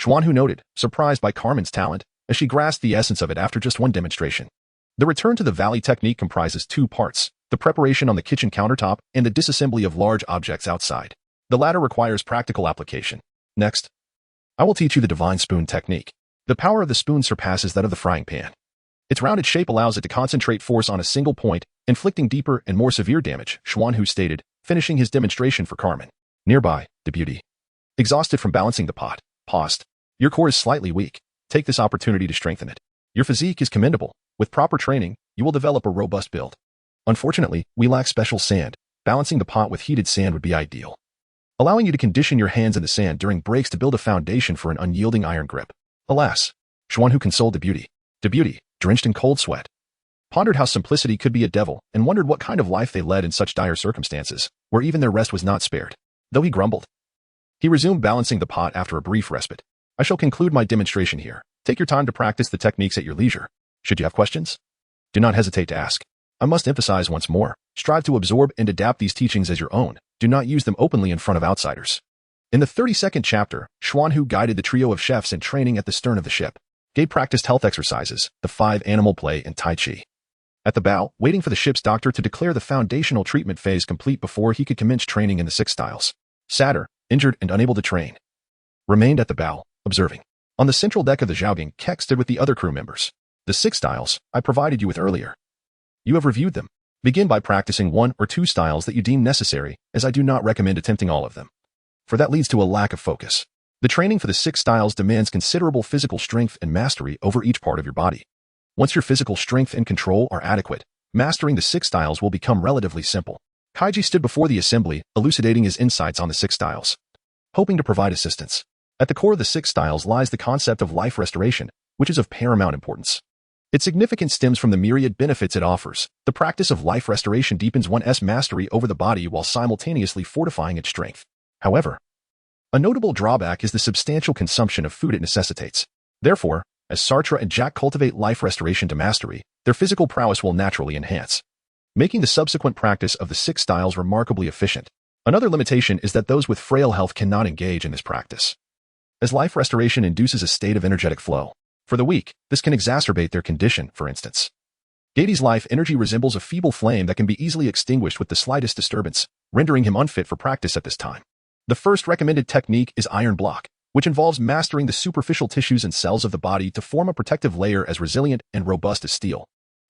Xuanhu noted, surprised by Carmen's talent, as she grasped the essence of it after just one demonstration. The return to the valley technique comprises 2 parts, the preparation on the kitchen countertop and the disassembly of large objects outside. The latter requires practical application. Next, I will teach you the divine spoon technique. The power of the spoon surpasses that of the frying pan. Its rounded shape allows it to concentrate force on a single point, inflicting deeper and more severe damage, Xuanhu stated, finishing his demonstration for Carmen. Nearby, Deputy, exhausted from balancing the pot, paused. Your core is slightly weak. Take this opportunity to strengthen it. Your physique is commendable. With proper training, you will develop a robust build. Unfortunately, we lack special sand. Balancing the pot with heated sand would be ideal, allowing you to condition your hands in the sand during breaks to build a foundation for an unyielding iron grip. Alas, Xuanhu consoled Deputy. Deputy, drenched in cold sweat, pondered how simplicity could be a devil and wondered what kind of life they led in such dire circumstances, where even their rest was not spared. Though he grumbled, he resumed balancing the pot after a brief respite. I shall conclude my demonstration here. Take your time to practice the techniques at your leisure. Should you have questions, do not hesitate to ask. I must emphasize once more, strive to absorb and adapt these teachings as your own. Do not use them openly in front of outsiders. In the 32nd chapter, Xuanhu guided the trio of chefs in training at the stern of the ship. Gabe practiced health exercises, the 5 animal play, and Tai Chi. At the bow, waiting for the ship's doctor to declare the foundational treatment phase complete before he could commence training in the 6 styles. Satyr, injured and unable to train, remained at the bow, observing. On the central deck of the Zhaoging, Keck stood with the other crew members. The 6 styles I provided you with earlier. You have reviewed them. Begin by practicing 1 or 2 styles that you deem necessary, as I do not recommend attempting all of them, for that leads to a lack of focus. The training for the 6 styles demands considerable physical strength and mastery over each part of your body. Once your physical strength and control are adequate, mastering the 6 styles will become relatively simple. Kichi stood before the assembly, elucidating his insights on the 6 styles, hoping to provide assistance. At the core of the 6 styles lies the concept of life restoration, which is of paramount importance. Its significance stems from the myriad benefits it offers. The practice of life restoration deepens one's mastery over the body while simultaneously fortifying its strength. However, a notable drawback is the substantial consumption of food it necessitates. Therefore, as Sartre and Jack cultivate life restoration to mastery, their physical prowess will naturally enhance, making the subsequent practice of the 6 styles remarkably efficient. Another limitation is that those with frail health cannot engage in this practice, as life restoration induces a state of energetic flow. For the weak, this can exacerbate their condition, for instance. Gady's life energy resembles a feeble flame that can be easily extinguished with the slightest disturbance, rendering him unfit for practice at this time. The first recommended technique is iron block, which involves mastering the superficial tissues and cells of the body to form a protective layer as resilient and robust as steel.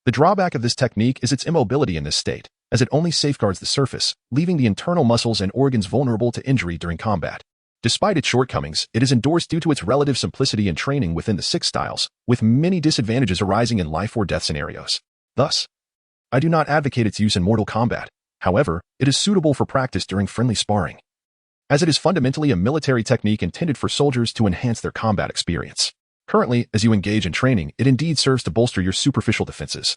The drawback of this technique is its immobility in this state, as it only safeguards the surface, leaving the internal muscles and organs vulnerable to injury during combat. Despite its shortcomings, it is endorsed due to its relative simplicity and training within the 6 styles, with many disadvantages arising in life or death scenarios. Thus, I do not advocate its use in mortal combat. However, it is suitable for practice during friendly sparring, as it is fundamentally a military technique intended for soldiers to enhance their combat experience. Currently, as you engage in training, it indeed serves to bolster your superficial defenses,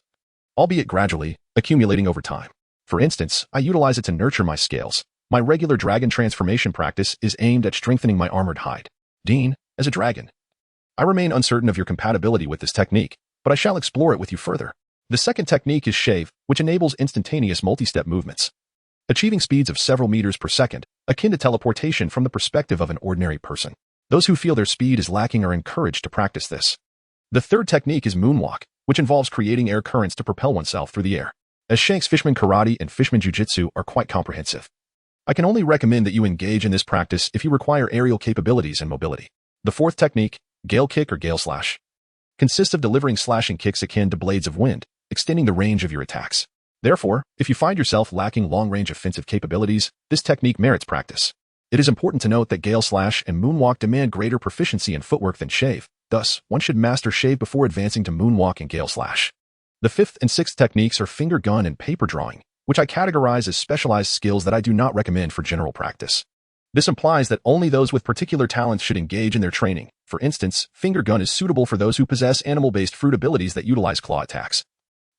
albeit gradually, accumulating over time. For instance, I utilize it to nurture my scales. My regular dragon transformation practice is aimed at strengthening my armored hide. Dean, as a dragon. I remain uncertain of your compatibility with this technique, but I shall explore it with you further. The second technique is shave, which enables instantaneous multi-step movements, achieving speeds of several meters per second, akin to teleportation from the perspective of an ordinary person. Those who feel their speed is lacking are encouraged to practice this. The third technique is moonwalk, which involves creating air currents to propel oneself through the air. As Shank's Fishman Karate and Fishman Jiu-Jitsu are quite comprehensive, I can only recommend that you engage in this practice if you require aerial capabilities and mobility. The fourth technique, gale kick or gale slash, consists of delivering slashing kicks akin to blades of wind, extending the range of your attacks. Therefore, if you find yourself lacking long-range offensive capabilities, this technique merits practice. It is important to note that gale slash and moonwalk demand greater proficiency in footwork than shave. Thus, one should master shave before advancing to moonwalk and gale slash. The fifth and sixth techniques are finger gun and paper drawing, which I categorize as specialized skills that I do not recommend for general practice. This implies that only those with particular talents should engage in their training. For instance, finger gun is suitable for those who possess animal-based fruit abilities that utilize claw attacks,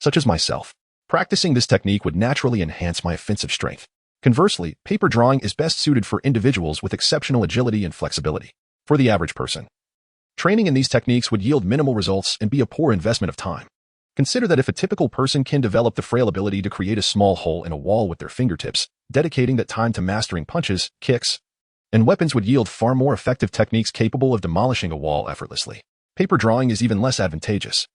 such as myself. Practicing this technique would naturally enhance my offensive strength. Conversely, paper drawing is best suited for individuals with exceptional agility and flexibility. For the average person, training in these techniques would yield minimal results and be a poor investment of time. Consider that if a typical person can develop the frail ability to create a small hole in a wall with their fingertips, dedicating that time to mastering punches, kicks, and weapons would yield far more effective techniques capable of demolishing a wall effortlessly. Paper drawing is even less advantageous.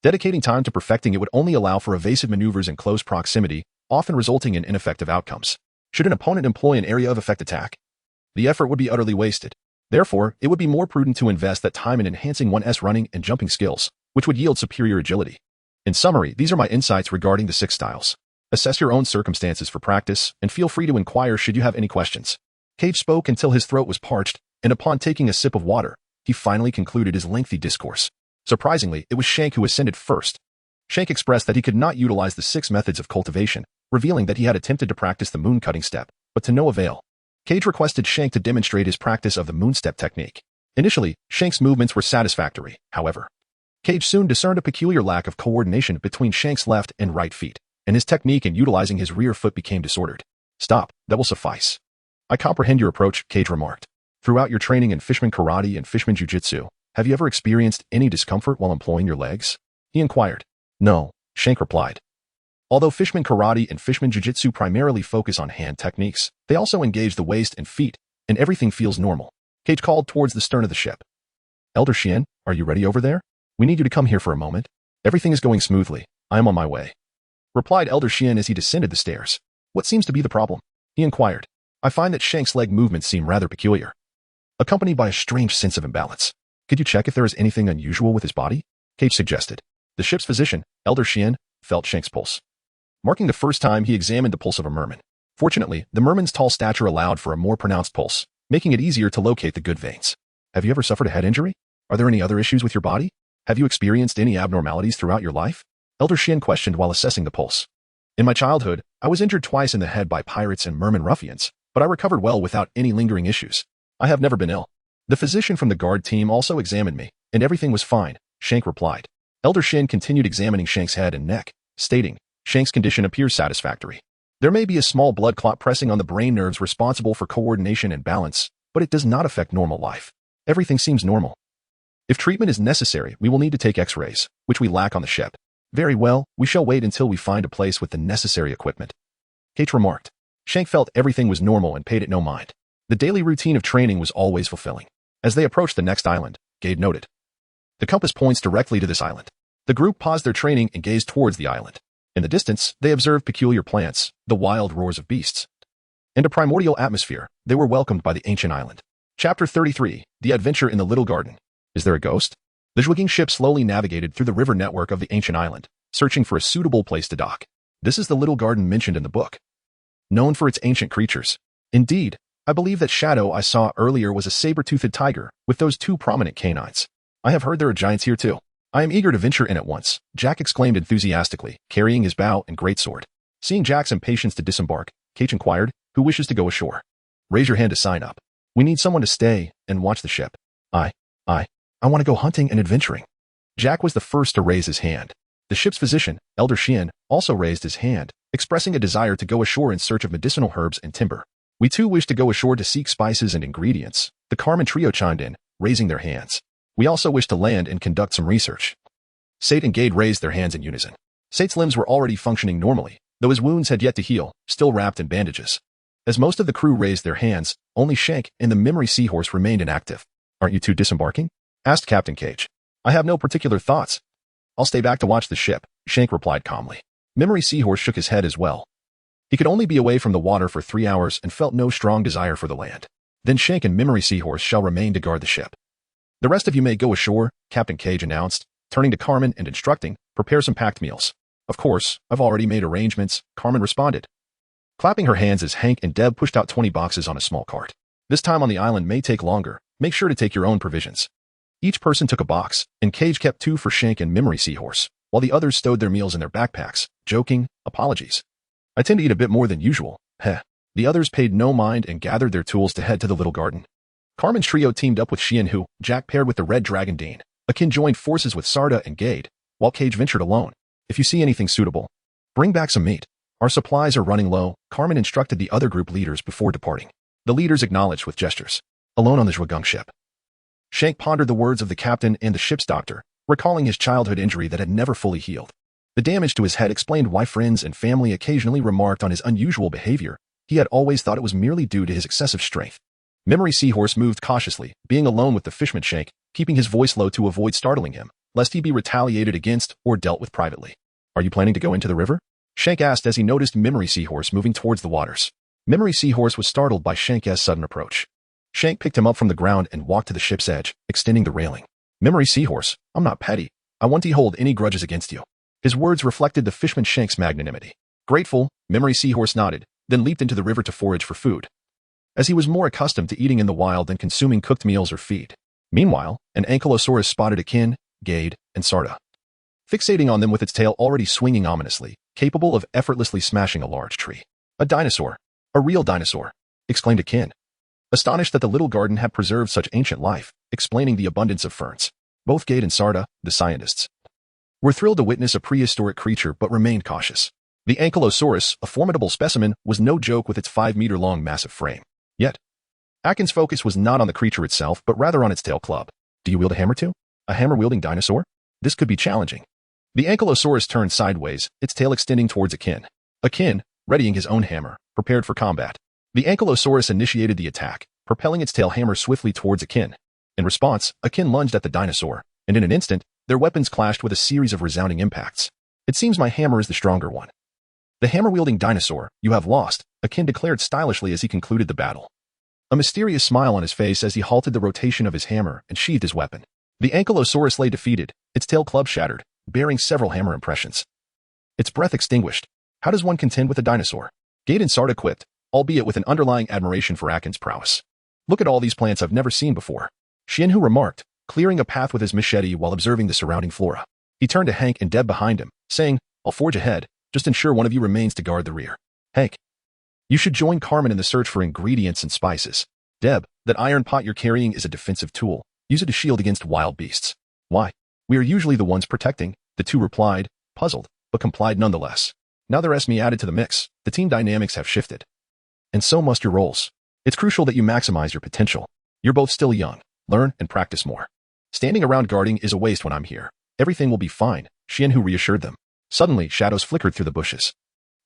Dedicating time to perfecting it would only allow for evasive maneuvers in close proximity, often resulting in ineffective outcomes. Should an opponent employ an area of effect attack, the effort would be utterly wasted. Therefore, it would be more prudent to invest that time in enhancing one's running and jumping skills, which would yield superior agility. In summary, these are my insights regarding the 6 styles. Assess your own circumstances for practice, and feel free to inquire should you have any questions. Cage spoke until his throat was parched, and upon taking a sip of water, he finally concluded his lengthy discourse. Surprisingly, it was Shank who ascended first. Shank expressed that he could not utilize the 6 methods of cultivation, revealing that he had attempted to practice the moon cutting step, but to no avail. Cage requested Shank to demonstrate his practice of the moon step technique. Initially, Shank's movements were satisfactory, however. Cage soon discerned a peculiar lack of coordination between Shank's left and right feet, and his technique in utilizing his rear foot became disordered. Stop, that will suffice. I comprehend your approach, Cage remarked. Throughout your training in Fishman Karate and Fishman Jiu-Jitsu, have you ever experienced any discomfort while employing your legs? He inquired. No, Shank replied. Although Fishman Karate and Fishman Jiu-Jitsu primarily focus on hand techniques, they also engage the waist and feet, and everything feels normal. Cage called towards the stern of the ship. Elder Xian, are you ready over there? We need you to come here for a moment. Everything is going smoothly. I am on my way, replied Elder Xian as he descended the stairs. What seems to be the problem? He inquired. I find that Shank's leg movements seem rather peculiar, accompanied by a strange sense of imbalance. Could you check if there is anything unusual with his body? Cage suggested. The ship's physician, Elder Xian, felt Shank's pulse, marking the first time he examined the pulse of a merman. Fortunately, the merman's tall stature allowed for a more pronounced pulse, making it easier to locate the good veins. Have you ever suffered a head injury? Are there any other issues with your body? Have you experienced any abnormalities throughout your life? Elder Xian questioned while assessing the pulse. In my childhood, I was injured twice in the head by pirates and merman ruffians, but I recovered well without any lingering issues. I have never been ill. The physician from the guard team also examined me, and everything was fine, Shank replied. Elder Xian continued examining Shank's head and neck, stating, Shank's condition appears satisfactory. There may be a small blood clot pressing on the brain nerves responsible for coordination and balance, but it does not affect normal life. Everything seems normal. If treatment is necessary, we will need to take x-rays, which we lack on the ship. Very well, we shall wait until we find a place with the necessary equipment. Kate remarked. Shank felt everything was normal and paid it no mind. The daily routine of training was always fulfilling. As they approached the next island, Gade noted. The compass points directly to this island. The group paused their training and gazed towards the island. In the distance, they observed peculiar plants, the wild roars of beasts, and a primordial atmosphere. They were welcomed by the ancient island. Chapter 33, The Adventure in the Little Garden. Is there a ghost? The Zhuaging ship slowly navigated through the river network of the ancient island, searching for a suitable place to dock. This is the little garden mentioned in the book, known for its ancient creatures. Indeed, I believe that shadow I saw earlier was a saber-toothed tiger with those two prominent canines. I have heard there are giants here too. I am eager to venture in at once, Jack exclaimed enthusiastically, carrying his bow and greatsword. Seeing Jack's impatience to disembark, Kichi inquired, who wishes to go ashore? Raise your hand to sign up. We need someone to stay and watch the ship. I want to go hunting and adventuring. Jack was the first to raise his hand. The ship's physician, Elder Xian, also raised his hand, expressing a desire to go ashore in search of medicinal herbs and timber. We too wish to go ashore to seek spices and ingredients. The Carmen trio chimed in, raising their hands. We also wish to land and conduct some research. Sate and Gade raised their hands in unison. Sate's limbs were already functioning normally, though his wounds had yet to heal, still wrapped in bandages. As most of the crew raised their hands, only Shank and the Memory Seahorse remained inactive. Aren't you two disembarking? Asked Captain Cage. I have no particular thoughts. I'll stay back to watch the ship, Shank replied calmly. Memory Seahorse shook his head as well. He could only be away from the water for 3 hours and felt no strong desire for the land. Then Shank and Memory Seahorse shall remain to guard the ship. The rest of you may go ashore, Captain Cage announced, turning to Carmen and instructing, prepare some packed meals. Of course, I've already made arrangements, Carmen responded, clapping her hands as Hank and Deb pushed out 20 boxes on a small cart. This time on the island may take longer. Make sure to take your own provisions. Each person took a box, and Cage kept 2 for Shank and Memory Seahorse, while the others stowed their meals in their backpacks, joking, apologies. I tend to eat a bit more than usual, heh. The others paid no mind and gathered their tools to head to the little garden. Carmen's trio teamed up with Xian Hu, Jack paired with the Red Dragon Dane. Akin joined forces with Sarda and Gade, while Cage ventured alone. If you see anything suitable, bring back some meat. Our supplies are running low, Carmen instructed the other group leaders before departing. The leaders acknowledged with gestures. Alone on the Zhuaging ship. Shank pondered the words of the captain and the ship's doctor, recalling his childhood injury that had never fully healed. The damage to his head explained why friends and family occasionally remarked on his unusual behavior. He had always thought it was merely due to his excessive strength. Memory Seahorse moved cautiously, being alone with the fishman Shank, keeping his voice low to avoid startling him, lest he be retaliated against or dealt with privately. Are you planning to go into the river? Shank asked as he noticed Memory Seahorse moving towards the waters. Memory Seahorse was startled by Shank's sudden approach. Shank picked him up from the ground and walked to the ship's edge, extending the railing. Memory Seahorse, I'm not petty. I won't hold any grudges against you. His words reflected the fishman Shank's magnanimity. Grateful, Memory Seahorse nodded, then leaped into the river to forage for food, as he was more accustomed to eating in the wild than consuming cooked meals or feed. Meanwhile, an ankylosaurus spotted Akin, Gade, and Sarda, fixating on them with its tail already swinging ominously, capable of effortlessly smashing a large tree. A dinosaur. A real dinosaur, exclaimed Akin, astonished that the little garden had preserved such ancient life, explaining the abundance of ferns. Both Gade and Sarda, the scientists, were thrilled to witness a prehistoric creature but remained cautious. The ankylosaurus, a formidable specimen, was no joke with its 5-meter-long massive frame. Yet, Akin's focus was not on the creature itself but rather on its tail club. Do you wield a hammer too? A hammer-wielding dinosaur? This could be challenging. The ankylosaurus turned sideways, its tail extending towards Akin. Akin, readying his own hammer, prepared for combat. The ankylosaurus initiated the attack, propelling its tail hammer swiftly towards Akin. In response, Akin lunged at the dinosaur, and in an instant, their weapons clashed with a series of resounding impacts. It seems my hammer is the stronger one. The hammer-wielding dinosaur, you have lost, Akin declared stylishly as he concluded the battle. A mysterious smile on his face as he halted the rotation of his hammer and sheathed his weapon. The ankylosaurus lay defeated, its tail club shattered, bearing several hammer impressions. Its breath extinguished. How does one contend with a dinosaur? Gade and Sarda quipped, albeit with an underlying admiration for Akin's prowess. Look at all these plants I've never seen before. Xian Hu remarked, clearing a path with his machete while observing the surrounding flora. He turned to Hank and Deb behind him, saying, I'll forge ahead, just ensure one of you remains to guard the rear. Hank, you should join Carmen in the search for ingredients and spices. Deb, that iron pot you're carrying is a defensive tool. Use it to shield against wild beasts. Why? We are usually the ones protecting, the two replied, puzzled, but complied nonetheless. Now there's me added to the mix, the team dynamics have shifted. And so must your roles. It's crucial that you maximize your potential. You're both still young. Learn and practice more. Standing around guarding is a waste when I'm here. Everything will be fine, Xian Hu reassured them. Suddenly, shadows flickered through the bushes,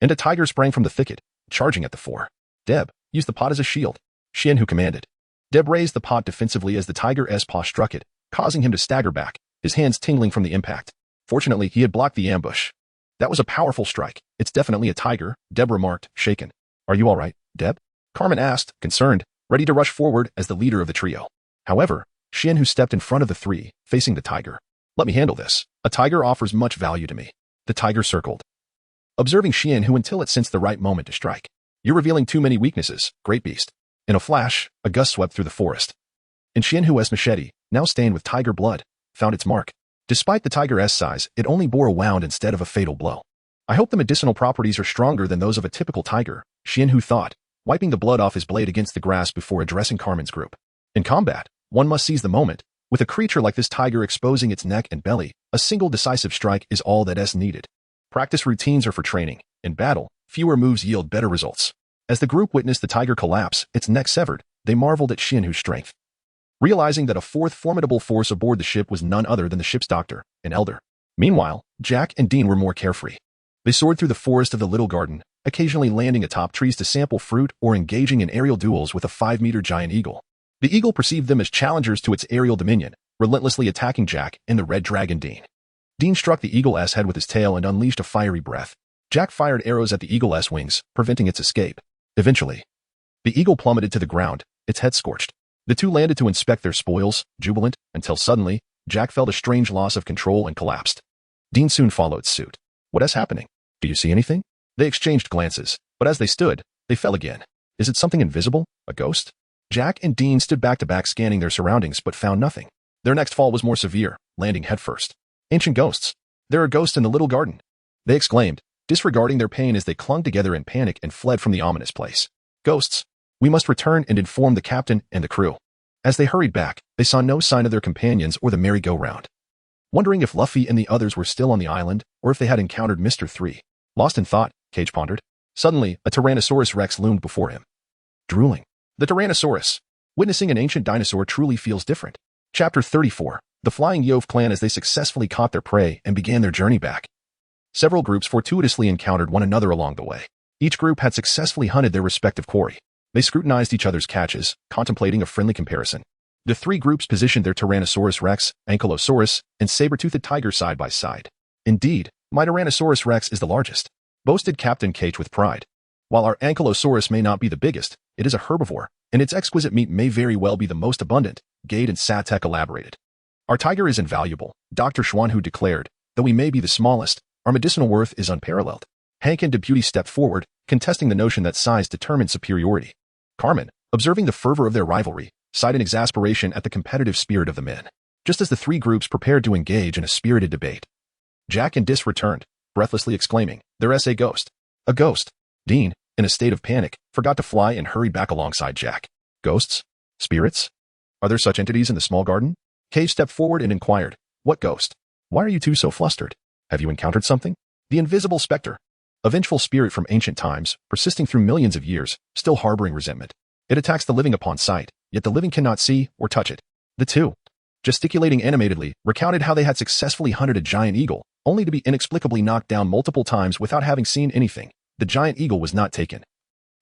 and a tiger sprang from the thicket, charging at the four. Deb, use the pot as a shield, Xian Hu commanded. Deb raised the pot defensively as the tiger's paw struck it, causing him to stagger back, his hands tingling from the impact. Fortunately, he had blocked the ambush. That was a powerful strike. It's definitely a tiger, Deb remarked, shaken. Are you all right, Deb? Carmen asked, concerned, ready to rush forward as the leader of the trio. However, Xian, who stepped in front of the three, facing the tiger. Let me handle this. A tiger offers much value to me. The tiger circled, observing Xian, who until it sensed the right moment to strike. You're revealing too many weaknesses, great beast. In a flash, a gust swept through the forest. And Xian Hu's machete, now stained with tiger blood, found its mark. Despite the tiger's size, it only bore a wound instead of a fatal blow. I hope the medicinal properties are stronger than those of a typical tiger, Xian Hu thought, wiping the blood off his blade against the grass before addressing Carmen's group. In combat, one must seize the moment. With a creature like this tiger exposing its neck and belly, a single decisive strike is all that is needed. Practice routines are for training. In battle, fewer moves yield better results. As the group witnessed the tiger collapse, its neck severed, they marveled at Xian Hu's strength. Realizing that a fourth formidable force aboard the ship was none other than the ship's doctor, an elder. Meanwhile, Jack and Dean were more carefree. They soared through the forest of the little garden, occasionally landing atop trees to sample fruit or engaging in aerial duels with a 5-meter giant eagle. The eagle perceived them as challengers to its aerial dominion, relentlessly attacking Jack and the red dragon Dean. Dean struck the eagle's head with his tail and unleashed a fiery breath. Jack fired arrows at the eagle's wings, preventing its escape. Eventually, the eagle plummeted to the ground, its head scorched. The two landed to inspect their spoils, jubilant, until suddenly, Jack felt a strange loss of control and collapsed. Dean soon followed suit. What is happening? Do you see anything? They exchanged glances, but as they stood, they fell again. Is it something invisible? A ghost? Jack and Dean stood back to back scanning their surroundings but found nothing. Their next fall was more severe, landing headfirst. Ancient ghosts. There are ghosts in the little garden. They exclaimed, disregarding their pain as they clung together in panic and fled from the ominous place. Ghosts. We must return and inform the captain and the crew. As they hurried back, they saw no sign of their companions or the merry-go-round. Wondering if Luffy and the others were still on the island or if they had encountered Mr. 3. Lost in thought, Cage pondered. Suddenly, a Tyrannosaurus Rex loomed before him. Drooling. The Tyrannosaurus. Witnessing an ancient dinosaur truly feels different. Chapter 34. The Flying Yove clan as they successfully caught their prey and began their journey back. Several groups fortuitously encountered one another along the way. Each group had successfully hunted their respective quarry. They scrutinized each other's catches, contemplating a friendly comparison. The three groups positioned their Tyrannosaurus Rex, Ankylosaurus, and saber-toothed tiger side by side. Indeed, my Tyrannosaurus Rex is the largest, boasted Captain Cage with pride. While our Ankylosaurus may not be the biggest, it is a herbivore, and its exquisite meat may very well be the most abundant, Gade and Satek elaborated. Our tiger is invaluable, Dr. Schwanhu declared. Though we may be the smallest, our medicinal worth is unparalleled. Hank and Deputy stepped forward, contesting the notion that size determined superiority. Carmen, observing the fervor of their rivalry, sighed in exasperation at the competitive spirit of the men. Just as the three groups prepared to engage in a spirited debate, Jack and Dis returned, breathlessly exclaiming, "There's a ghost! A ghost!" Dean, in a state of panic, forgot to fly and hurried back alongside Jack. Ghosts? Spirits? Are there such entities in the small garden? Cage stepped forward and inquired, "What ghost? Why are you two so flustered? Have you encountered something?" The invisible specter. A vengeful spirit from ancient times, persisting through millions of years, still harboring resentment. It attacks the living upon sight, yet the living cannot see or touch it. The two, gesticulating animatedly, recounted how they had successfully hunted a giant eagle, only to be inexplicably knocked down multiple times without having seen anything. The giant eagle was not taken.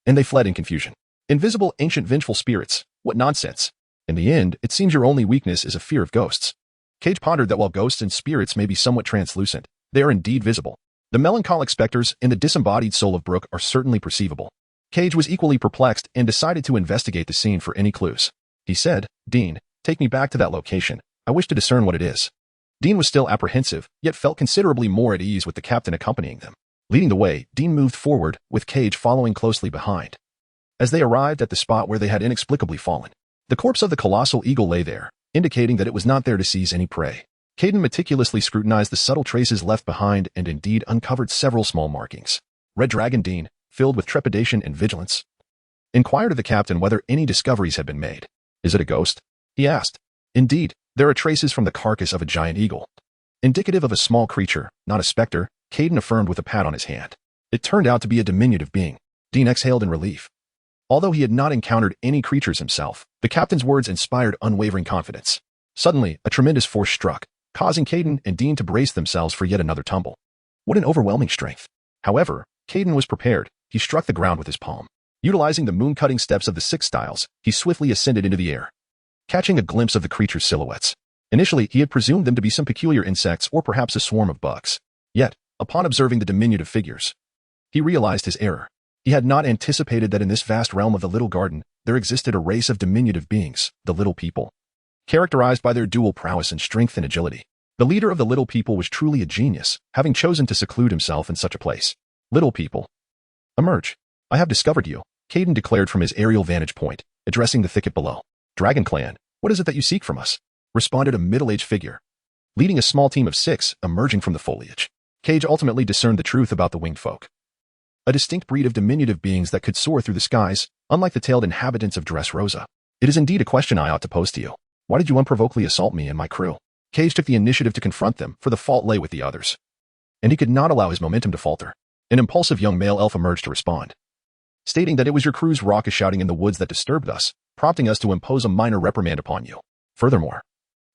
And they fled in confusion. Invisible, ancient, vengeful spirits. What nonsense. In the end, it seems your only weakness is a fear of ghosts. Cage pondered that while ghosts and spirits may be somewhat translucent, they are indeed visible. The melancholic specters and the disembodied soul of Brooke are certainly perceivable. Cage was equally perplexed and decided to investigate the scene for any clues. He said, "Dean, take me back to that location. I wish to discern what it is." Dean was still apprehensive, yet felt considerably more at ease with the captain accompanying them. Leading the way, Dean moved forward, with Cage following closely behind. As they arrived at the spot where they had inexplicably fallen, the corpse of the colossal eagle lay there, indicating that it was not there to seize any prey. Caden meticulously scrutinized the subtle traces left behind and indeed uncovered several small markings. Red Dragon Dean, filled with trepidation and vigilance, inquired of the captain whether any discoveries had been made. "Is it a ghost?" he asked. "Indeed, there are traces from the carcass of a giant eagle, indicative of a small creature, not a specter," Caden affirmed with a pat on his hand. It turned out to be a diminutive being. Dean exhaled in relief. Although he had not encountered any creatures himself, the captain's words inspired unwavering confidence. Suddenly, a tremendous force struck, causing Caden and Dean to brace themselves for yet another tumble. What an overwhelming strength. However, Caden was prepared. He struck the ground with his palm. Utilizing the moon-cutting steps of the 6 styles, he swiftly ascended into the air, catching a glimpse of the creature's silhouettes. Initially, he had presumed them to be some peculiar insects or perhaps a swarm of bugs. Yet, upon observing the diminutive figures, he realized his error. He had not anticipated that in this vast realm of the little garden, there existed a race of diminutive beings, the little people. Characterized by their dual prowess and strength and agility, the leader of the little people was truly a genius, having chosen to seclude himself in such a place. Little people, emerge. I have discovered you, Caden declared from his aerial vantage point, addressing the thicket below. Dragon Clan, what is it that you seek from us? Responded a middle-aged figure, leading a small team of 6 emerging from the foliage. Cage ultimately discerned the truth about the winged folk. A distinct breed of diminutive beings that could soar through the skies, unlike the tailed inhabitants of Dressrosa. It is indeed a question I ought to pose to you. Why did you unprovokedly assault me and my crew? Cage took the initiative to confront them, for the fault lay with the others. And he could not allow his momentum to falter. An impulsive young male elf emerged to respond, stating that it was your crew's raucous shouting in the woods that disturbed us, prompting us to impose a minor reprimand upon you. Furthermore,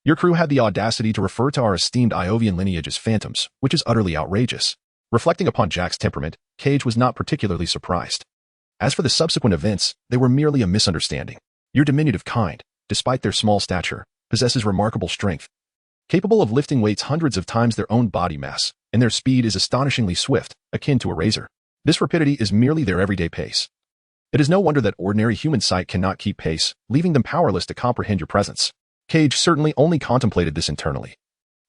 your crew had the audacity to refer to our esteemed Iovian lineage as phantoms, which is utterly outrageous. Reflecting upon Jack's temperament, Cage was not particularly surprised. As for the subsequent events, they were merely a misunderstanding. Your diminutive kind, despite their small stature, possesses remarkable strength, capable of lifting weights hundreds of times their own body mass, and their speed is astonishingly swift, akin to a razor. This rapidity is merely their everyday pace. It is no wonder that ordinary human sight cannot keep pace, leaving them powerless to comprehend your presence. Cage certainly only contemplated this internally.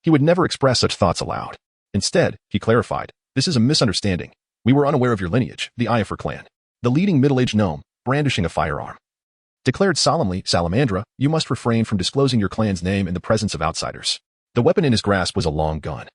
He would never express such thoughts aloud. Instead, he clarified, this is a misunderstanding. We were unaware of your lineage, the Iofur clan. The leading middle-aged gnome, brandishing a firearm, declared solemnly, Salamandra, you must refrain from disclosing your clan's name in the presence of outsiders. The weapon in his grasp was a long gun.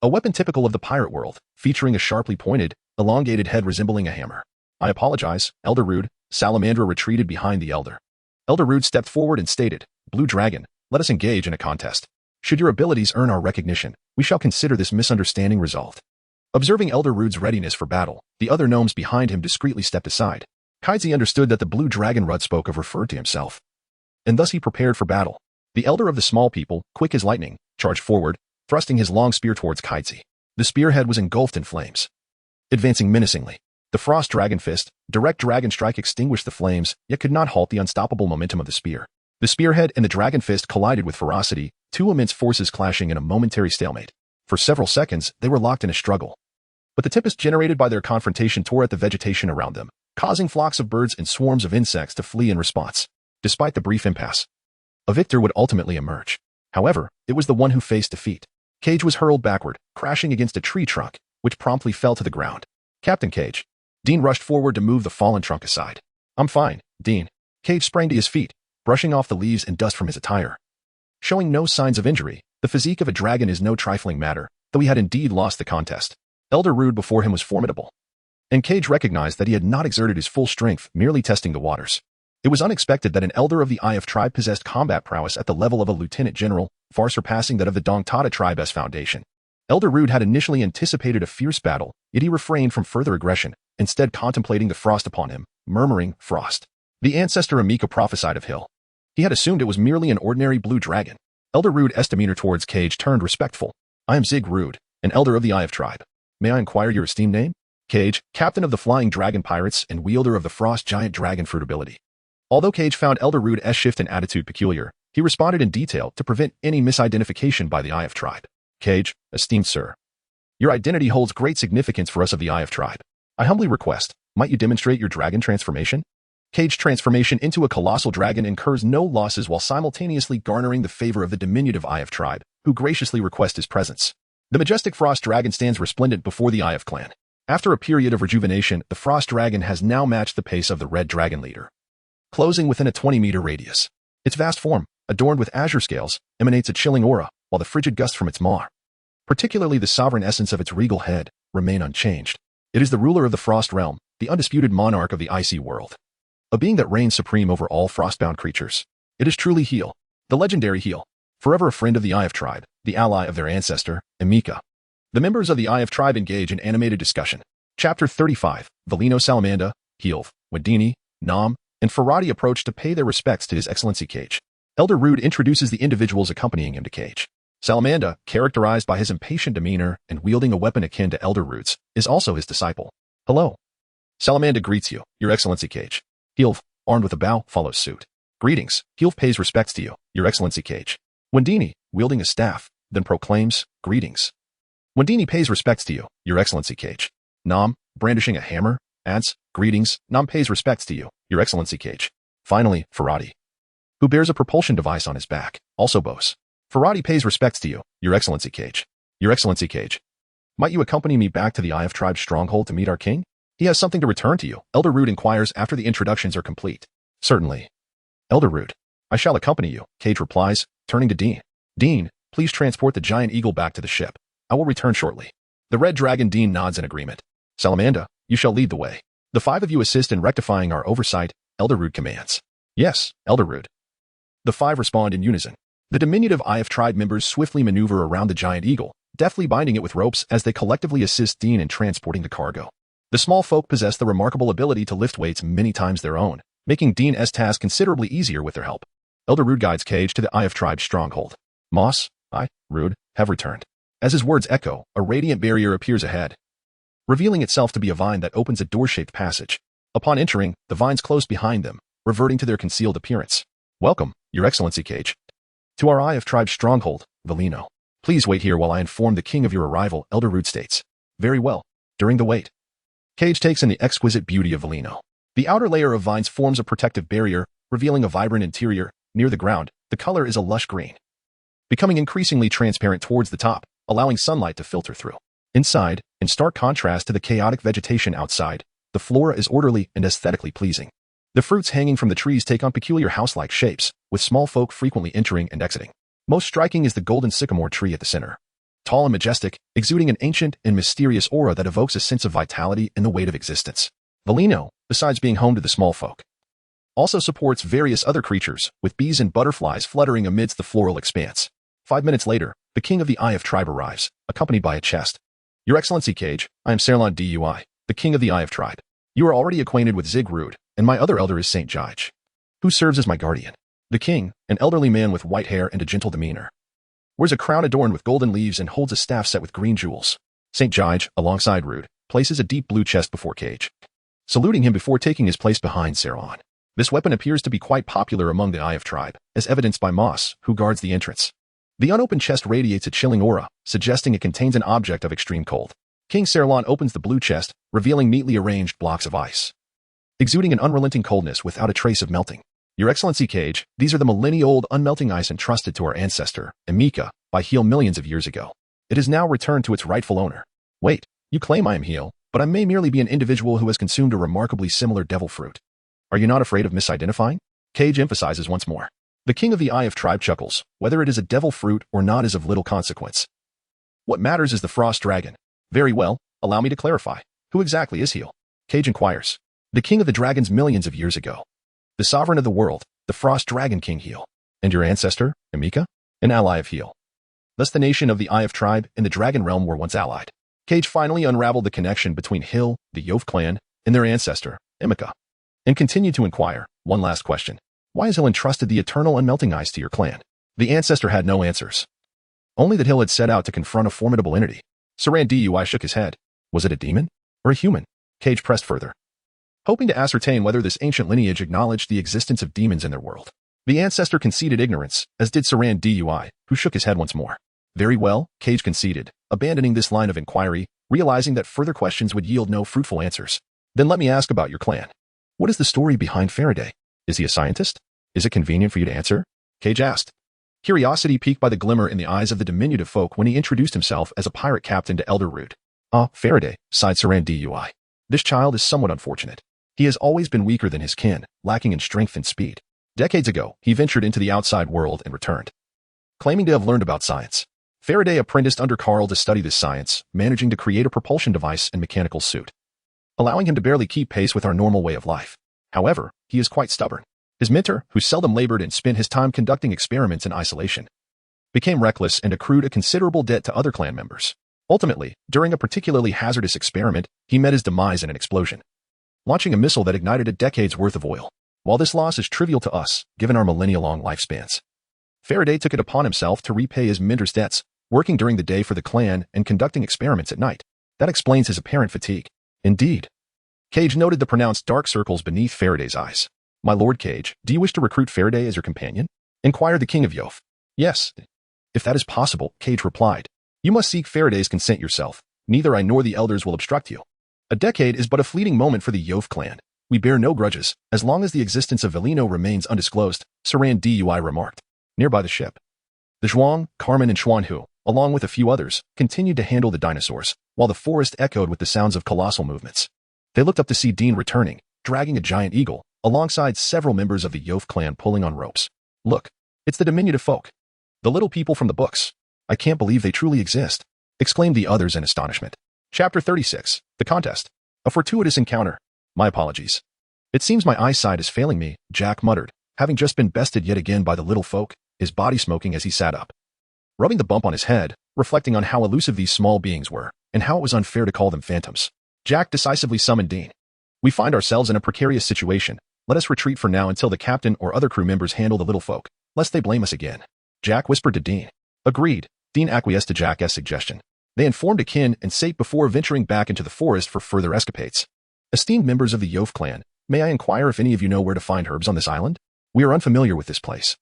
A weapon typical of the pirate world, featuring a sharply pointed, elongated head resembling a hammer. I apologize, Elder Rude. Salamandra retreated behind the elder. Elder Rude stepped forward and stated, Blue Dragon, let us engage in a contest. Should your abilities earn our recognition, we shall consider this misunderstanding resolved. Observing Elder Rude's readiness for battle, the other gnomes behind him discreetly stepped aside. Kichi understood that the Blue Dragon Rudd spoke of referred to himself, and thus he prepared for battle. The elder of the small people, quick as lightning, charged forward, thrusting his long spear towards Kichi. The spearhead was engulfed in flames. Advancing menacingly, the Frost Dragon Fist, direct dragon strike extinguished the flames, yet could not halt the unstoppable momentum of the spear. The spearhead and the dragon fist collided with ferocity, two immense forces clashing in a momentary stalemate. For several seconds, they were locked in a struggle. But the tempest generated by their confrontation tore at the vegetation around them, causing flocks of birds and swarms of insects to flee in response. Despite the brief impasse, a victor would ultimately emerge. However, it was the one who faced defeat. Cage was hurled backward, crashing against a tree trunk, which promptly fell to the ground. Captain Cage. Dean rushed forward to move the fallen trunk aside. I'm fine, Dean. Cage sprang to his feet, brushing off the leaves and dust from his attire. Showing no signs of injury, the physique of a dragon is no trifling matter, though he had indeed lost the contest. Elder Rude before him was formidable, and Cage recognized that he had not exerted his full strength, merely testing the waters. It was unexpected that an elder of the Iof tribe possessed combat prowess at the level of a lieutenant general, far surpassing that of the Dongtada tribe as foundation. Elder Rude had initially anticipated a fierce battle, yet he refrained from further aggression, instead contemplating the frost upon him, murmuring, Frost. The ancestor Amika prophesied of Hill. He had assumed it was merely an ordinary blue dragon. Elder Rude's demeanor towards Cage turned respectful. I am Zig Rude, an elder of the Iof tribe. May I inquire your esteemed name? Cage, captain of the Flying Dragon Pirates and wielder of the Frost Giant Dragon Fruit ability. Although Cage found Elder Rude's shift in attitude peculiar, he responded in detail to prevent any misidentification by the Iof tribe. Cage, esteemed sir, your identity holds great significance for us of the Iof tribe. I humbly request, might you demonstrate your dragon transformation? Cage transformation into a colossal dragon incurs no losses while simultaneously garnering the favor of the diminutive Iof tribe, who graciously request his presence. The majestic Frost Dragon stands resplendent before the Iof clan. After a period of rejuvenation, the Frost Dragon has now matched the pace of the Red Dragon leader, closing within a 20-meter radius. Its vast form, adorned with azure scales, emanates a chilling aura, while the frigid gusts from its maw, particularly the sovereign essence of its regal head, remain unchanged. It is the ruler of the Frost realm, the undisputed monarch of the icy world, a being that reigns supreme over all frostbound creatures. It is truly Heel, the legendary Heel, forever a friend of the Iof tribe, the ally of their ancestor, Amika. The members of the Iof tribe engage in animated discussion. Chapter 35, Valino Salamanda, Heelf, Wadini, Nam, and Faradi approach to pay their respects to His Excellency Cage. Elder Rude introduces the individuals accompanying him to Cage. Salamanda, characterized by his impatient demeanor and wielding a weapon akin to Elder Rude's, is also his disciple. Hello. Salamanda greets you, Your Excellency Cage. Heelf, armed with a bow, follows suit. Greetings. Heelf pays respects to you, Your Excellency Cage. Wendini, wielding a staff, then proclaims, "Greetings." Wendini pays respects to you, Your Excellency Cage. Nom, brandishing a hammer, adds, "Greetings, Nom pays respects to you, Your Excellency Cage." Finally, Ferrati, who bears a propulsion device on his back, also boasts, "Ferrati pays respects to you, Your Excellency Cage." Your Excellency Cage, might you accompany me back to the Eye of Tribe stronghold to meet our king? He has something to return to you, Elder Root inquires after the introductions are complete. Certainly. Elder Root, I shall accompany you, Cage replies, turning to Dean. Dean, please transport the giant eagle back to the ship. I will return shortly. The Red Dragon Dean nods in agreement. Salamanda, you shall lead the way. The five of you assist in rectifying our oversight, Elder Root commands. Yes, Elder Root. The five respond in unison. The diminutive Eye of Tribe members swiftly maneuver around the giant eagle, deftly binding it with ropes as they collectively assist Dean in transporting the cargo. The small folk possess the remarkable ability to lift weights many times their own, making Dean's task considerably easier with their help. Elder Root guides Cage to the Eye of Tribe stronghold. Moss, I, Root, have returned. As his words echo, a radiant barrier appears ahead, revealing itself to be a vine that opens a door-shaped passage. Upon entering, the vines closed behind them, reverting to their concealed appearance. Welcome, Your Excellency Cage, to our Eye of Tribe stronghold, Velino. Please wait here while I inform the king of your arrival, Elder Root states. Very well. During the wait, Cage takes in the exquisite beauty of Velino. The outer layer of vines forms a protective barrier, revealing a vibrant interior. Near the ground, the color is a lush green, becoming increasingly transparent towards the top, allowing sunlight to filter through. Inside, in stark contrast to the chaotic vegetation outside, the flora is orderly and aesthetically pleasing. The fruits hanging from the trees take on peculiar house-like shapes, with small folk frequently entering and exiting. Most striking is the golden sycamore tree at the center. Tall and majestic, exuding an ancient and mysterious aura that evokes a sense of vitality and the weight of existence. Velino, besides being home to the small folk, also supports various other creatures, with bees and butterflies fluttering amidst the floral expanse. 5 minutes later, the king of the Eye of Tribe arrives, accompanied by a chest. Your Excellency Cage, I am Serlon Dui, the king of the Eye of Tribe. You are already acquainted with Zig Root, and my other elder is Saint Jige, who serves as my guardian. The king, an elderly man with white hair and a gentle demeanor, wears a crown adorned with golden leaves and holds a staff set with green jewels. Saint Jige, alongside Root, places a deep blue chest before Cage, saluting him before taking his place behind Serlon. This weapon appears to be quite popular among the Eye of Tribe, as evidenced by Moss, who guards the entrance. The unopened chest radiates a chilling aura, suggesting it contains an object of extreme cold. King Serlon opens the blue chest, revealing neatly arranged blocks of ice, exuding an unrelenting coldness without a trace of melting. Your Excellency Cage, these are the millennia-old unmelting ice entrusted to our ancestor, Emika, by Heal millions of years ago. It is now returned to its rightful owner. Wait, you claim I am Heal, but I may merely be an individual who has consumed a remarkably similar devil fruit. Are you not afraid of misidentifying? Cage emphasizes once more. The king of the Eye of Tribe chuckles. Whether it is a devil fruit or not is of little consequence. What matters is the frost dragon. Very well, allow me to clarify. Who exactly is Heal? Cage inquires. The king of the dragons millions of years ago. The sovereign of the world, the frost dragon king Heal. And your ancestor, Emika? An ally of Heal. Thus the nation of the Eye of Tribe and the dragon realm were once allied. Cage finally unraveled the connection between Hill, the Yof clan, and their ancestor, Emika, and continued to inquire. One last question. Why has Hill entrusted the eternal unmelting ice to your clan? The ancestor had no answers. Only that Hill had set out to confront a formidable entity. Saran Dui shook his head. Was it a demon? Or a human? Cage pressed further, hoping to ascertain whether this ancient lineage acknowledged the existence of demons in their world. The ancestor conceded ignorance, as did Saran Dui, who shook his head once more. Very well, Cage conceded, abandoning this line of inquiry, realizing that further questions would yield no fruitful answers. Then let me ask about your clan. What is the story behind Faraday? Is he a scientist? Is it convenient for you to answer? Cage asked, curiosity piqued by the glimmer in the eyes of the diminutive folk when he introduced himself as a pirate captain to Elder Root. Ah, Faraday, sighed Saran Dui. This child is somewhat unfortunate. He has always been weaker than his kin, lacking in strength and speed. Decades ago, he ventured into the outside world and returned, claiming to have learned about science. Faraday apprenticed under Carl to study this science, managing to create a propulsion device and mechanical suit, allowing him to barely keep pace with our normal way of life. However, he is quite stubborn. His mentor, who seldom labored and spent his time conducting experiments in isolation, became reckless and accrued a considerable debt to other clan members. Ultimately, during a particularly hazardous experiment, he met his demise in an explosion, launching a missile that ignited a decade's worth of oil. While this loss is trivial to us, given our millennia-long lifespans, Faraday took it upon himself to repay his mentor's debts, working during the day for the clan and conducting experiments at night. That explains his apparent fatigue. Indeed. Cage noted the pronounced dark circles beneath Faraday's eyes. My lord Cage, do you wish to recruit Faraday as your companion? Inquired the king of Yof. Yes. If that is possible, Cage replied, you must seek Faraday's consent yourself. Neither I nor the elders will obstruct you. A decade is but a fleeting moment for the Yof clan. We bear no grudges, as long as the existence of Velino remains undisclosed, Saran Dui remarked. Nearby the ship, the Zhuang, Carmen and Xuanhu, along with a few others, continued to handle the dinosaurs, while the forest echoed with the sounds of colossal movements. They looked up to see Dean returning, dragging a giant eagle, alongside several members of the Yof clan pulling on ropes. Look, it's the diminutive folk. The little people from the books. I can't believe they truly exist, exclaimed the others in astonishment. Chapter 36, The Contest. A fortuitous encounter. My apologies. It seems my eyesight is failing me, Jack muttered, having just been bested yet again by the little folk, his body smoking as he sat up. Rubbing the bump on his head, reflecting on how elusive these small beings were, and how it was unfair to call them phantoms, Jack decisively summoned Dean. We find ourselves in a precarious situation. Let us retreat for now until the captain or other crew members handle the little folk, lest they blame us again. Jack whispered to Dean. Agreed. Dean acquiesced to Jack's suggestion. They informed Akin and Sate before venturing back into the forest for further escapades. Esteemed members of the Yof clan, may I inquire if any of you know where to find herbs on this island? We are unfamiliar with this place.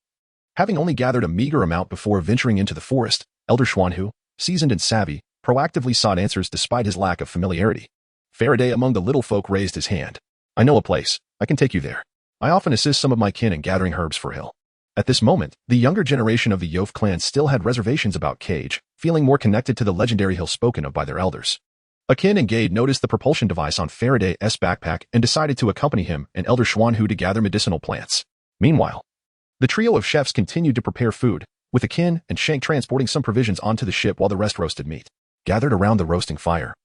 Having only gathered a meager amount before venturing into the forest, Elder Xuanhu, seasoned and savvy, proactively sought answers despite his lack of familiarity. Faraday among the little folk raised his hand. I know a place. I can take you there. I often assist some of my kin in gathering herbs for Hill. At this moment, the younger generation of the Yof clan still had reservations about Cage, feeling more connected to the legendary Hill spoken of by their elders. Akin and Gade noticed the propulsion device on Faraday's backpack and decided to accompany him and Elder Xuanhu to gather medicinal plants. Meanwhile, the trio of chefs continued to prepare food, with Akin and Shank transporting some provisions onto the ship while the rest roasted meat. Gathered around the roasting fire,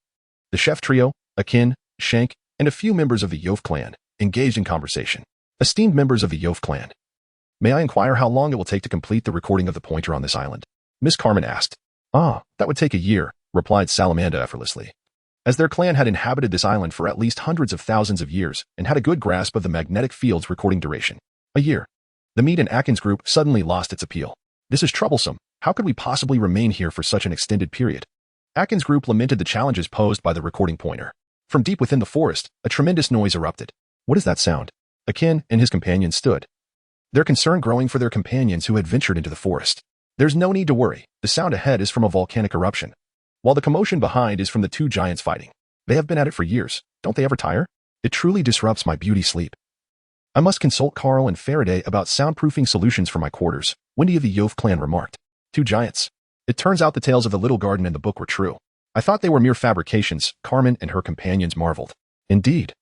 the chef trio, Akin, Shank, and a few members of the Yof clan, engaged in conversation. Esteemed members of the Yof clan, may I inquire how long it will take to complete the recording of the pointer on this island? Miss Carmen asked. That would take a year, replied Salamander effortlessly. As their clan had inhabited this island for at least hundreds of thousands of years and had a good grasp of the magnetic field's recording duration. A year. The Mead and Atkins group suddenly lost its appeal. This is troublesome. How could we possibly remain here for such an extended period? Atkins group lamented the challenges posed by the recording pointer. From deep within the forest, a tremendous noise erupted. What is that sound? Akin and his companions stood, their concern growing for their companions who had ventured into the forest. There's no need to worry. The sound ahead is from a volcanic eruption, while the commotion behind is from the two giants fighting. They have been at it for years. Don't they ever tire? It truly disrupts my beauty sleep. I must consult Carl and Faraday about soundproofing solutions for my quarters, Wendy of the Yof clan remarked. Two giants. It turns out the tales of the little garden in the book were true. I thought they were mere fabrications, Carmen and her companions marveled. Indeed.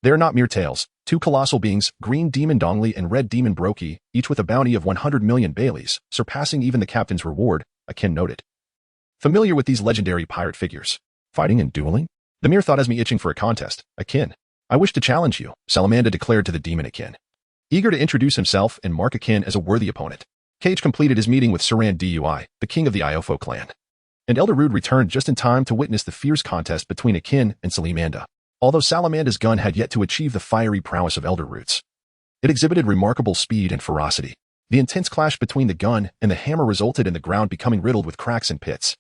They are not mere tales. Two colossal beings, Green Demon Dongli and Red Demon Brokey, each with a bounty of 100 million Baileys, surpassing even the captain's reward, Akin noted. Familiar with these legendary pirate figures? Fighting and dueling? The mere thought has me itching for a contest, Akin. I wish to challenge you, Salamander declared to the demon Akin. Eager to introduce himself and mark Akin as a worthy opponent, Cage completed his meeting with Saran Dui, the king of the Iofo clan. And Elder Rude returned just in time to witness the fierce contest between Akin and Salamanda. Although Salamanda's gun had yet to achieve the fiery prowess of Elder Rude's, it exhibited remarkable speed and ferocity. The intense clash between the gun and the hammer resulted in the ground becoming riddled with cracks and pits.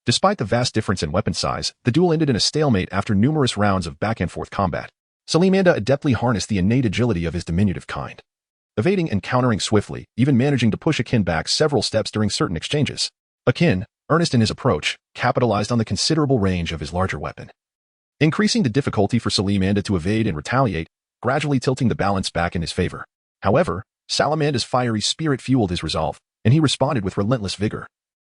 Despite the vast difference in weapon size, the duel ended in a stalemate after numerous rounds of back-and-forth combat. Salimanda adeptly harnessed the innate agility of his diminutive kind, evading and countering swiftly, even managing to push Akin back several steps during certain exchanges. Akin, earnest in his approach, capitalized on the considerable range of his larger weapon, increasing the difficulty for Salimanda to evade and retaliate, gradually tilting the balance back in his favor. However, Salamanda's fiery spirit fueled his resolve, and he responded with relentless vigor,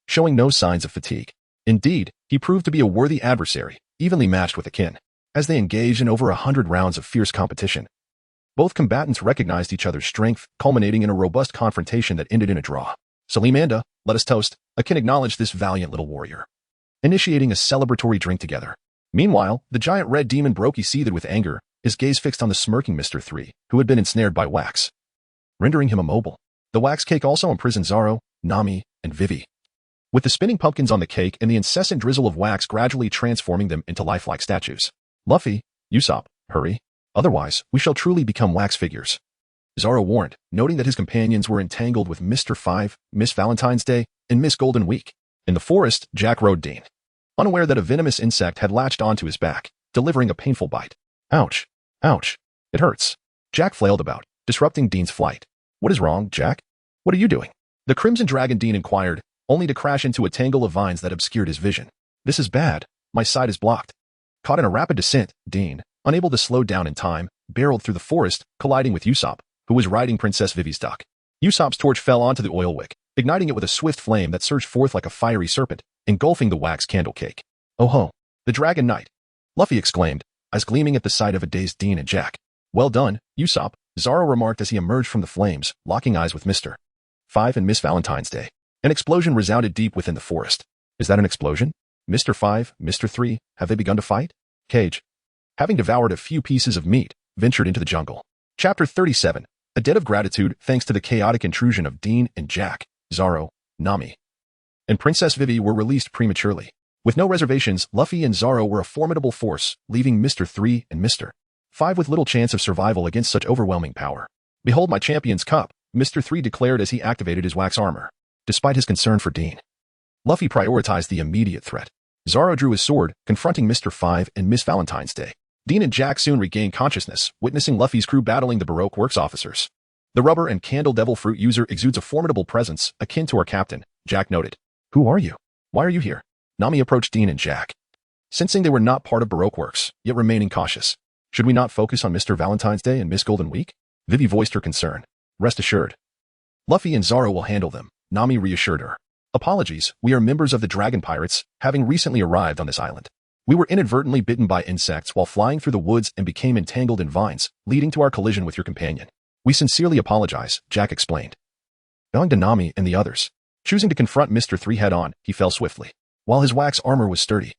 showing no signs of fatigue. Indeed, he proved to be a worthy adversary, evenly matched with Akin. As they engaged in over 100 rounds of fierce competition, both combatants recognized each other's strength, culminating in a robust confrontation that ended in a draw. Salimanda, let us toast, Akin acknowledged this valiant little warrior, initiating a celebratory drink together. Meanwhile, the giant red demon Brokey seethed with anger, his gaze fixed on the smirking Mr. 3, who had been ensnared by Wax, rendering him immobile. The wax cake also imprisoned Zaro, Nami, and Vivi, with the spinning pumpkins on the cake and the incessant drizzle of wax gradually transforming them into lifelike statues. Luffy, Usopp, hurry. Otherwise, we shall truly become wax figures, Zaro warned, noting that his companions were entangled with Mr. 5, Miss Valentine's Day, and Miss Golden Week. In the forest, Jack rode Dean, unaware that a venomous insect had latched onto his back, delivering a painful bite. Ouch. Ouch. It hurts. Jack flailed about, disrupting Dean's flight. What is wrong, Jack? What are you doing? The Crimson Dragon Dean inquired, only to crash into a tangle of vines that obscured his vision. This is bad. My sight is blocked. Caught in a rapid descent, Dean, unable to slow down in time, barreled through the forest, colliding with Usopp, who was riding Princess Vivi's duck. Usopp's torch fell onto the oil wick, igniting it with a swift flame that surged forth like a fiery serpent, engulfing the wax candle cake. Oh ho! The Dragon Knight! Luffy exclaimed, eyes gleaming at the sight of a dazed Dean and Jack. Well done, Usopp, Zoro remarked as he emerged from the flames, locking eyes with Mr. 5 and Miss Valentine's Day. An explosion resounded deep within the forest. Is that an explosion? Mr. 5, Mr. 3, have they begun to fight? Cage, having devoured a few pieces of meat, ventured into the jungle. Chapter 37. A debt of gratitude thanks to the chaotic intrusion of Dean and Jack, Zoro, Nami, and Princess Vivi were released prematurely. With no reservations, Luffy and Zoro were a formidable force, leaving Mr. 3 and Mr. 5 with little chance of survival against such overwhelming power. Behold my champion's cup, Mr. 3 declared as he activated his wax armor. Despite his concern for Dean, Luffy prioritized the immediate threat. Zoro drew his sword, confronting Mr. 5 and Miss Valentine's Day. Dean and Jack soon regained consciousness, witnessing Luffy's crew battling the Baroque Works officers. The rubber and candle devil fruit user exudes a formidable presence, akin to our captain, Jack noted. Who are you? Why are you here? Nami approached Dean and Jack, sensing they were not part of Baroque Works, yet remaining cautious. Should we not focus on Mr. Valentine's Day and Miss Golden Week? Vivi voiced her concern. Rest assured, Luffy and Zoro will handle them, Nami reassured her. Apologies, we are members of the Dragon Pirates, having recently arrived on this island. We were inadvertently bitten by insects while flying through the woods and became entangled in vines, leading to our collision with your companion. We sincerely apologize, Jack explained. Bowing to Nami and the others, choosing to confront Mr. 3 head-on, he fell swiftly. While his wax armor was sturdy,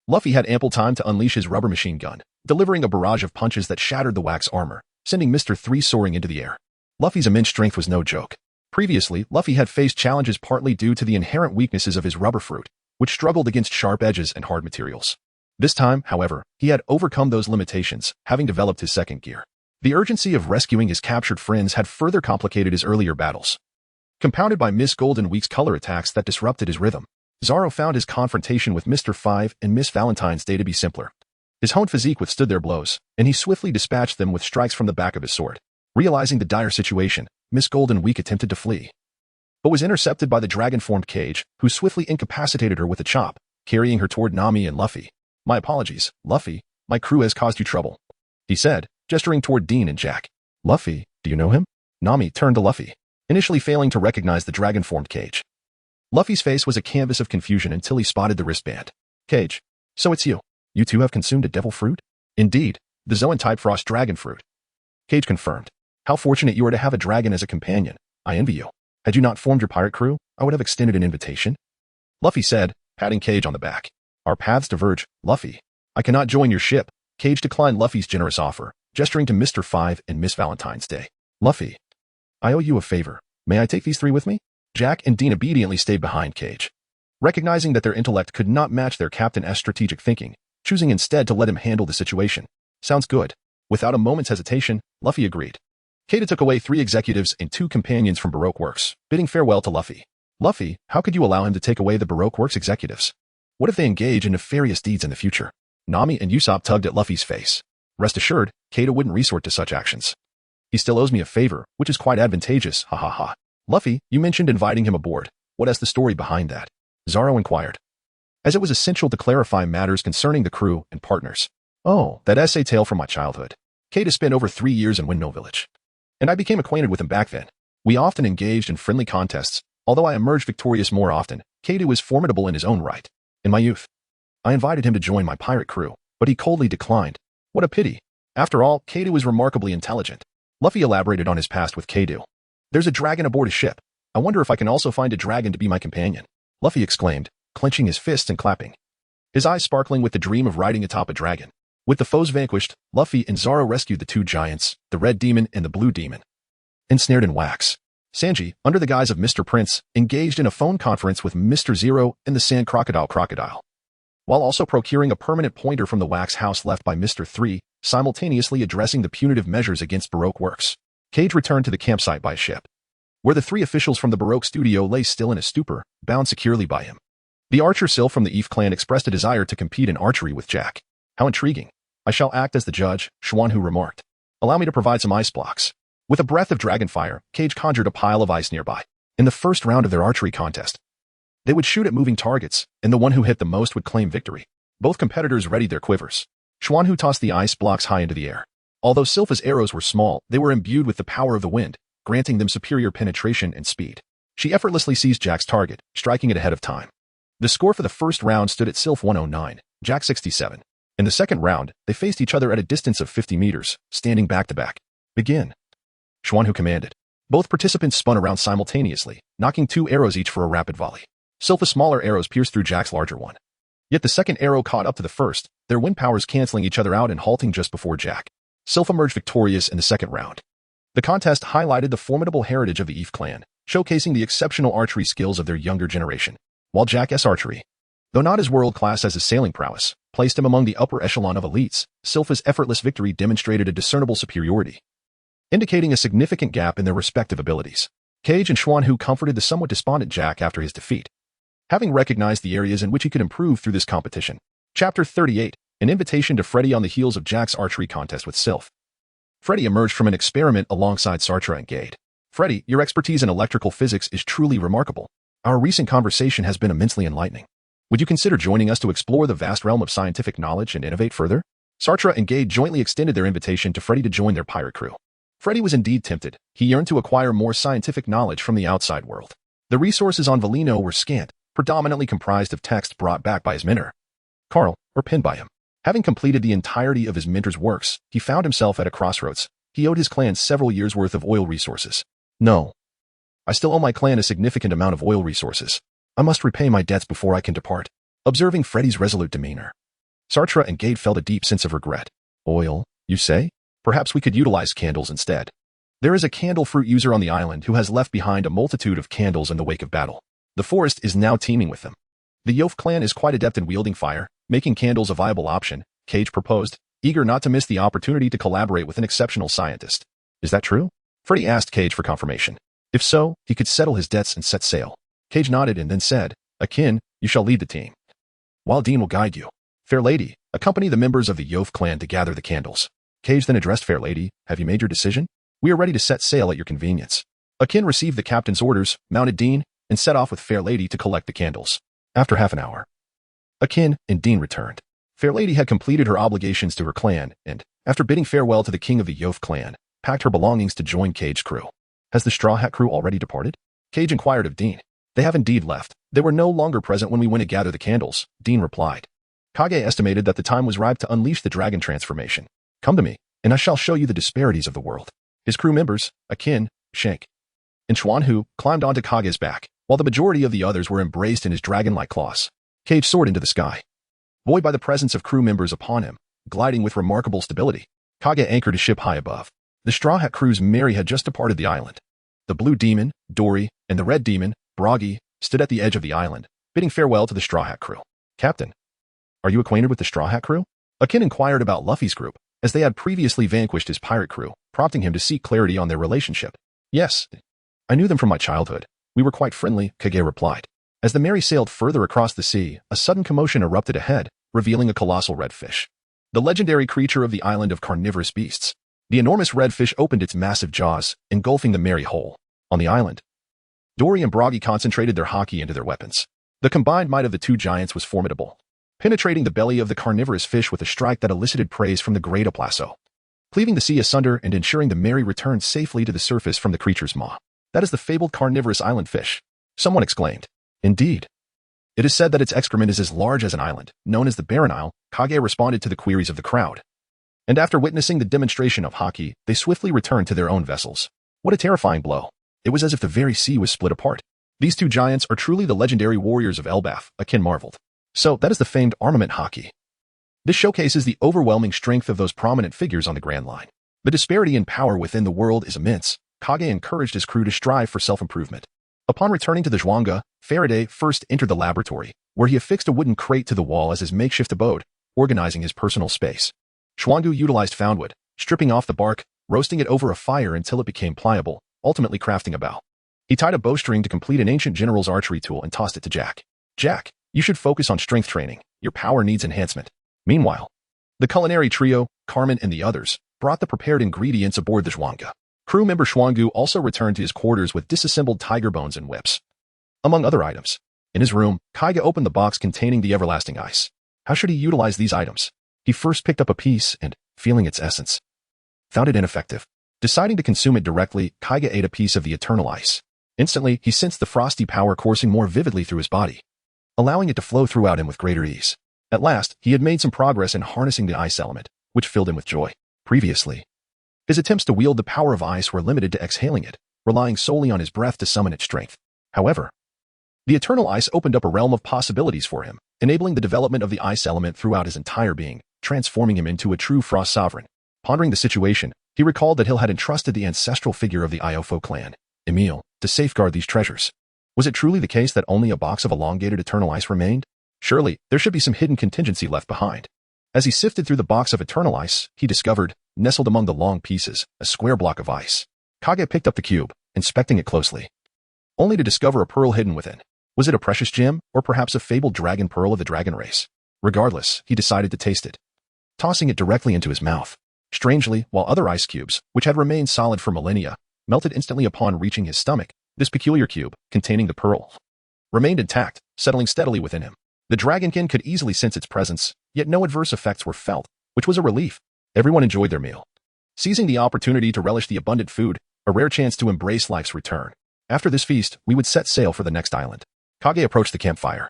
Luffy had ample time to unleash his rubber machine gun, delivering a barrage of punches that shattered the wax armor, sending Mr. 3 soaring into the air. Luffy's immense strength was no joke. Previously, Luffy had faced challenges partly due to the inherent weaknesses of his rubber fruit, which struggled against sharp edges and hard materials. This time, however, he had overcome those limitations, having developed his second gear. The urgency of rescuing his captured friends had further complicated his earlier battles. Compounded by Miss Golden Week's color attacks that disrupted his rhythm, Zoro found his confrontation with Mr. 5 and Miss Valentine's Day to be simpler. His honed physique withstood their blows, and he swiftly dispatched them with strikes from the back of his sword. Realizing the dire situation, Miss Golden Week attempted to flee, but was intercepted by the dragon-formed Cage, who swiftly incapacitated her with a chop, carrying her toward Nami and Luffy. My apologies, Luffy, my crew has caused you trouble, he said, gesturing toward Dean and Jack. Luffy, do you know him? Nami turned to Luffy, initially failing to recognize the dragon-formed Cage. Luffy's face was a canvas of confusion until he spotted the wristband. Cage, so it's you. You too have consumed a devil fruit? Indeed, the Zoan-type frost dragon fruit. Cage confirmed. How fortunate you are to have a dragon as a companion. I envy you. Had you not formed your pirate crew, I would have extended an invitation. Luffy said, patting Cage on the back. Our paths diverge, Luffy. I cannot join your ship. Cage declined Luffy's generous offer, gesturing to Mr. 5 and Miss Valentine's Day. Luffy, I owe you a favor. May I take these three with me? Jack and Dean obediently stayed behind Cage, recognizing that their intellect could not match their captain's strategic thinking, choosing instead to let him handle the situation. Sounds good. Without a moment's hesitation, Luffy agreed. Kata took away 3 executives and 2 companions from Baroque Works, bidding farewell to Luffy. Luffy, how could you allow him to take away the Baroque Works executives? What if they engage in nefarious deeds in the future? Nami and Usopp tugged at Luffy's face. Rest assured, Kata wouldn't resort to such actions. He still owes me a favor, which is quite advantageous, ha ha ha. Luffy, you mentioned inviting him aboard. What is the story behind that? Zoro inquired, as it was essential to clarify matters concerning the crew and partners. Oh, that essay tale from my childhood. Kata spent over 3 years in Windmill Village, and I became acquainted with him back then. We often engaged in friendly contests, although I emerged victorious more often. Kata was formidable in his own right. In my youth, I invited him to join my pirate crew, but he coldly declined. What a pity. After all, Kata was remarkably intelligent. Luffy elaborated on his past with Kaido. There's a dragon aboard his ship. I wonder if I can also find a dragon to be my companion. Luffy exclaimed, clenching his fists and clapping, his eyes sparkling with the dream of riding atop a dragon. With the foes vanquished, Luffy and Zoro rescued the 2 giants, the Red Demon and the Blue Demon. Ensnared in wax, Sanji, under the guise of Mr. Prince, engaged in a phone conference with Mr. Zero and the Sand Crocodile, while also procuring a permanent pointer from the wax house left by Mr. 3, simultaneously addressing the punitive measures against Baroque Works. Cage returned to the campsite by ship, where the 3 officials from the Baroque studio lay still in a stupor, bound securely by him. The archer Syl from the Eve clan expressed a desire to compete in archery with Jack. How intriguing. I shall act as the judge, Xuanhu remarked. Allow me to provide some ice blocks. With a breath of dragon fire, Cage conjured a pile of ice nearby. In the first round of their archery contest, They would shoot at moving targets, and the one who hit the most would claim victory. Both competitors readied their quivers. Xuanhu tossed the ice blocks high into the air. Although Silpha's arrows were small, they were imbued with the power of the wind, granting them superior penetration and speed. She effortlessly seized Jack's target, striking it ahead of time. The score for the first round stood at Silph 109, Jack 67. In the second round, they faced each other at a distance of 50 meters, standing back to back. Begin. Xuanhu commanded. Both participants spun around simultaneously, knocking 2 arrows each for a rapid volley. Silpha's smaller arrows pierced through Jack's larger one. Yet the second arrow caught up to the first, their wind powers canceling each other out and halting just before Jack. Silph emerged victorious in the second round. The contest highlighted the formidable heritage of the Eve clan, showcasing the exceptional archery skills of their younger generation. While Jack's archery, though not as world-class as his sailing prowess, placed him among the upper echelon of elites, Silpha's effortless victory demonstrated a discernible superiority, indicating a significant gap in their respective abilities. Cage and Xuanhu comforted the somewhat despondent Jack after his defeat, having recognized the areas in which he could improve through this competition. Chapter 38, an invitation to Freddy on the heels of Jack's archery contest with Silph. Freddy emerged from an experiment alongside Sartre and Gade. Freddy, your expertise in electrical physics is truly remarkable. Our recent conversation has been immensely enlightening. Would you consider joining us to explore the vast realm of scientific knowledge and innovate further? Sartre and Gade jointly extended their invitation to Freddy to join their pirate crew. Freddy was indeed tempted. He yearned to acquire more scientific knowledge from the outside world. The resources on Valino were scant, predominantly comprised of text brought back by his mentor, Carl, or penned by him. Having completed the entirety of his mentor's works, he found himself at a crossroads. He owed his clan several years' worth of oil resources. No. I still owe my clan a significant amount of oil resources. I must repay my debts before I can depart. Observing Freddy's resolute demeanor, Sartre and Gade felt a deep sense of regret. Oil, you say? Perhaps we could utilize candles instead. There is a candle fruit user on the island who has left behind a multitude of candles in the wake of battle. The forest is now teeming with them. The Yof clan is quite adept in wielding fire, making candles a viable option, Cage proposed, eager not to miss the opportunity to collaborate with an exceptional scientist. Is that true? Freddy asked Cage for confirmation. If so, he could settle his debts and set sail. Cage nodded and then said, Akin, you shall lead the team, while Dean will guide you. Fair lady, accompany the members of the Yof clan to gather the candles. Cage then addressed Fair lady, have you made your decision? We are ready to set sail at your convenience. Akin received the captain's orders, mounted Dean, and set off with Fair lady to collect the candles. After half an hour, Akin and Dean returned. Fair lady had completed her obligations to her clan and, after bidding farewell to the king of the Yof clan, packed her belongings to join Cage's crew. Has the Straw Hat crew already departed? Cage inquired of Dean. They have indeed left. They were no longer present when we went to gather the candles, Dean replied. Kage estimated that the time was ripe to unleash the dragon transformation. Come to me, and I shall show you the disparities of the world. His crew members, Akin, Shank, and Xuanhu, climbed onto Kage's back, while the majority of the others were embraced in his dragon-like claws. Cage soared into the sky, buoyed by the presence of crew members upon him, gliding with remarkable stability. Kage anchored his ship high above. The Straw Hat crew's Mary had just departed the island. The Blue Demon, Dory, and the Red Demon, Bragi, stood at the edge of the island, bidding farewell to the Straw Hat crew. Captain, are you acquainted with the Straw Hat crew? Akin inquired about Luffy's group, as they had previously vanquished his pirate crew, prompting him to seek clarity on their relationship. Yes, I knew them from my childhood. We were quite friendly, Kage replied. As the Mary sailed further across the sea, a sudden commotion erupted ahead, revealing a colossal redfish, the legendary creature of the island of carnivorous beasts. The enormous redfish opened its massive jaws, engulfing the Mary whole. On the island, Dory and Bragi concentrated their haki into their weapons. The combined might of the two giants was formidable, penetrating the belly of the carnivorous fish with a strike that elicited praise from the great Oplaso, cleaving the sea asunder and ensuring the Mary returned safely to the surface from the creature's maw. That is the fabled carnivorous island fish, someone exclaimed. Indeed. It is said that its excrement is as large as an island, known as the Barren Isle. Kage responded to the queries of the crowd. And after witnessing the demonstration of haki, they swiftly returned to their own vessels. What a terrifying blow. It was as if the very sea was split apart. These two giants are truly the legendary warriors of Elbaf, Akin marveled. So that is the famed armament haki. This showcases the overwhelming strength of those prominent figures on the Grand Line. The disparity in power within the world is immense. Kage encouraged his crew to strive for self-improvement. Upon returning to the Zhuangga, Faraday first entered the laboratory, where he affixed a wooden crate to the wall as his makeshift abode, organizing his personal space. Xuangu utilized foundwood, stripping off the bark, roasting it over a fire until it became pliable, ultimately crafting a bow. He tied a bowstring to complete an ancient general's archery tool and tossed it to Jack. Jack, you should focus on strength training. Your power needs enhancement. Meanwhile, the culinary trio, Carmen and the others, brought the prepared ingredients aboard the Zhuangga. Crew member Xuangu also returned to his quarters with disassembled tiger bones and whips, among other items. In his room, Kaiga opened the box containing the everlasting ice. How should he utilize these items? He first picked up a piece and, feeling its essence, found it ineffective. Deciding to consume it directly, Kaiga ate a piece of the eternal ice. Instantly, he sensed the frosty power coursing more vividly through his body, allowing it to flow throughout him with greater ease. At last, he had made some progress in harnessing the ice element, which filled him with joy. Previously, his attempts to wield the power of ice were limited to exhaling it, relying solely on his breath to summon its strength. However, the eternal ice opened up a realm of possibilities for him, enabling the development of the ice element throughout his entire being, transforming him into a true frost sovereign. Pondering the situation, he recalled that Hill had entrusted the ancestral figure of the Iofo clan, Emil, to safeguard these treasures. Was it truly the case that only a box of elongated eternal ice remained? Surely, there should be some hidden contingency left behind. As he sifted through the box of eternal ice, he discovered, nestled among the long pieces, a square block of ice. Kage picked up the cube, inspecting it closely, only to discover a pearl hidden within. Was it a precious gem, or perhaps a fabled dragon pearl of the dragon race? Regardless, he decided to taste it, tossing it directly into his mouth. Strangely, while other ice cubes, which had remained solid for millennia, melted instantly upon reaching his stomach, this peculiar cube, containing the pearl, remained intact, settling steadily within him. The dragonkin could easily sense its presence, yet no adverse effects were felt, which was a relief. Everyone enjoyed their meal, seizing the opportunity to relish the abundant food, a rare chance to embrace life's return. After this feast, we would set sail for the next island. Kage approached the campfire,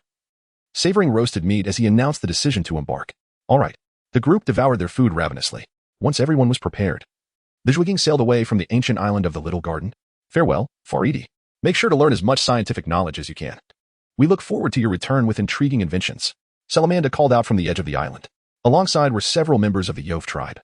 savoring roasted meat as he announced the decision to embark. All right. The group devoured their food ravenously. Once everyone was prepared, the Zhuiging sailed away from the ancient island of the Little Garden. Farewell, Faridi. Make sure to learn as much scientific knowledge as you can. We look forward to your return with intriguing inventions. Salamanda called out from the edge of the island. Alongside were several members of the Yov tribe,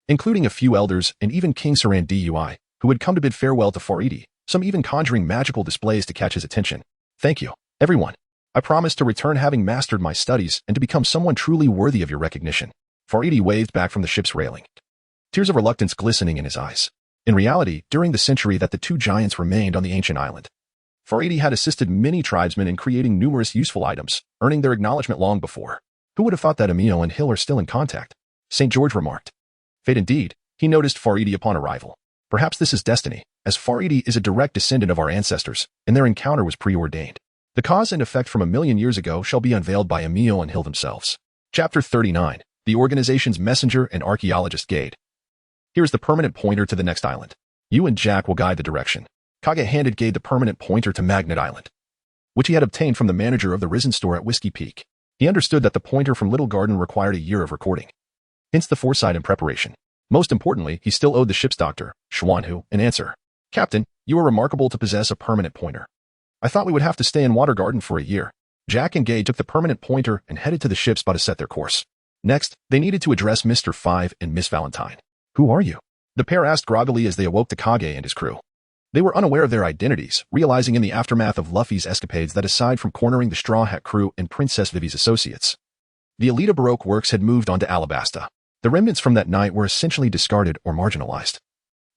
including a few elders and even King Saran Dui, who had come to bid farewell to Faridi, some even conjuring magical displays to catch his attention. Thank you, everyone. I promise to return having mastered my studies and to become someone truly worthy of your recognition. Faridi waved back from the ship's railing, tears of reluctance glistening in his eyes. In reality, during the century that the two giants remained on the ancient island, Faridi had assisted many tribesmen in creating numerous useful items, earning their acknowledgement long before. Who would have thought that Emil and Hill are still in contact? St. George remarked. Fate indeed, he noticed Faridi upon arrival. Perhaps this is destiny, as Faridi is a direct descendant of our ancestors, and their encounter was preordained. The cause and effect from 1,000,000 years ago shall be unveiled by Emil and Hill themselves. Chapter 39. The organization's messenger and archaeologist Gade. Here's the permanent pointer to the next island. You and Jack will guide the direction. Kage handed Gade the permanent pointer to Magnet Island, which he had obtained from the manager of the Risen store at Whiskey Peak. He understood that the pointer from Little Garden required a year of recording, hence the foresight and preparation. Most importantly, he still owed the ship's doctor, Xuanhu, an answer. Captain, you are remarkable to possess a permanent pointer. I thought we would have to stay in Water Garden for a year. Jack and Gade took the permanent pointer and headed to the ship's spot to set their course. Next, they needed to address Mr. 5 and Miss Valentine. Who are you? The pair asked groggily as they awoke the Kage and his crew. They were unaware of their identities, realizing in the aftermath of Luffy's escapades that aside from cornering the Straw Hat crew and Princess Vivi's associates, the Elita Baroque works had moved on to Alabasta. The remnants from that night were essentially discarded or marginalized.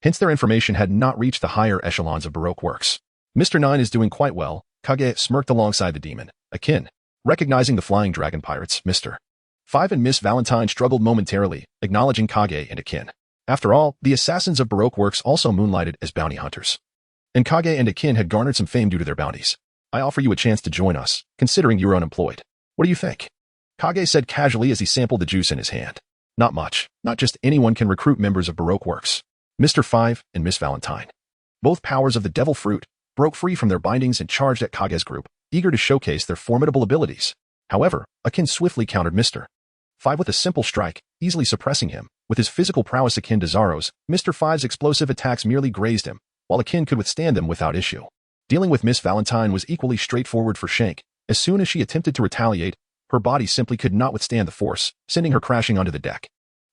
Hence their information had not reached the higher echelons of Baroque works. Mr. 9 is doing quite well. Kage smirked alongside the demon, Akin. Recognizing the flying dragon pirates, Mr. 5 and Miss Valentine struggled momentarily, acknowledging Kage and Akin. After all, the assassins of Baroque works also moonlighted as bounty hunters, and Kage and Akin had garnered some fame due to their bounties. I offer you a chance to join us, considering you're unemployed. What do you think? Kage said casually as he sampled the juice in his hand. Not much. Not just anyone can recruit members of Baroque works. Mr. 5 and Miss Valentine, both powers of the devil fruit, broke free from their bindings and charged at Kage's group, eager to showcase their formidable abilities. However, Akin swiftly countered Mr. 5 with a simple strike, easily suppressing him. With his physical prowess akin to Zaro's, Mr. 5's explosive attacks merely grazed him, while Akin could withstand them without issue. Dealing with Miss Valentine was equally straightforward for Shank. As soon as she attempted to retaliate, her body simply could not withstand the force, sending her crashing onto the deck.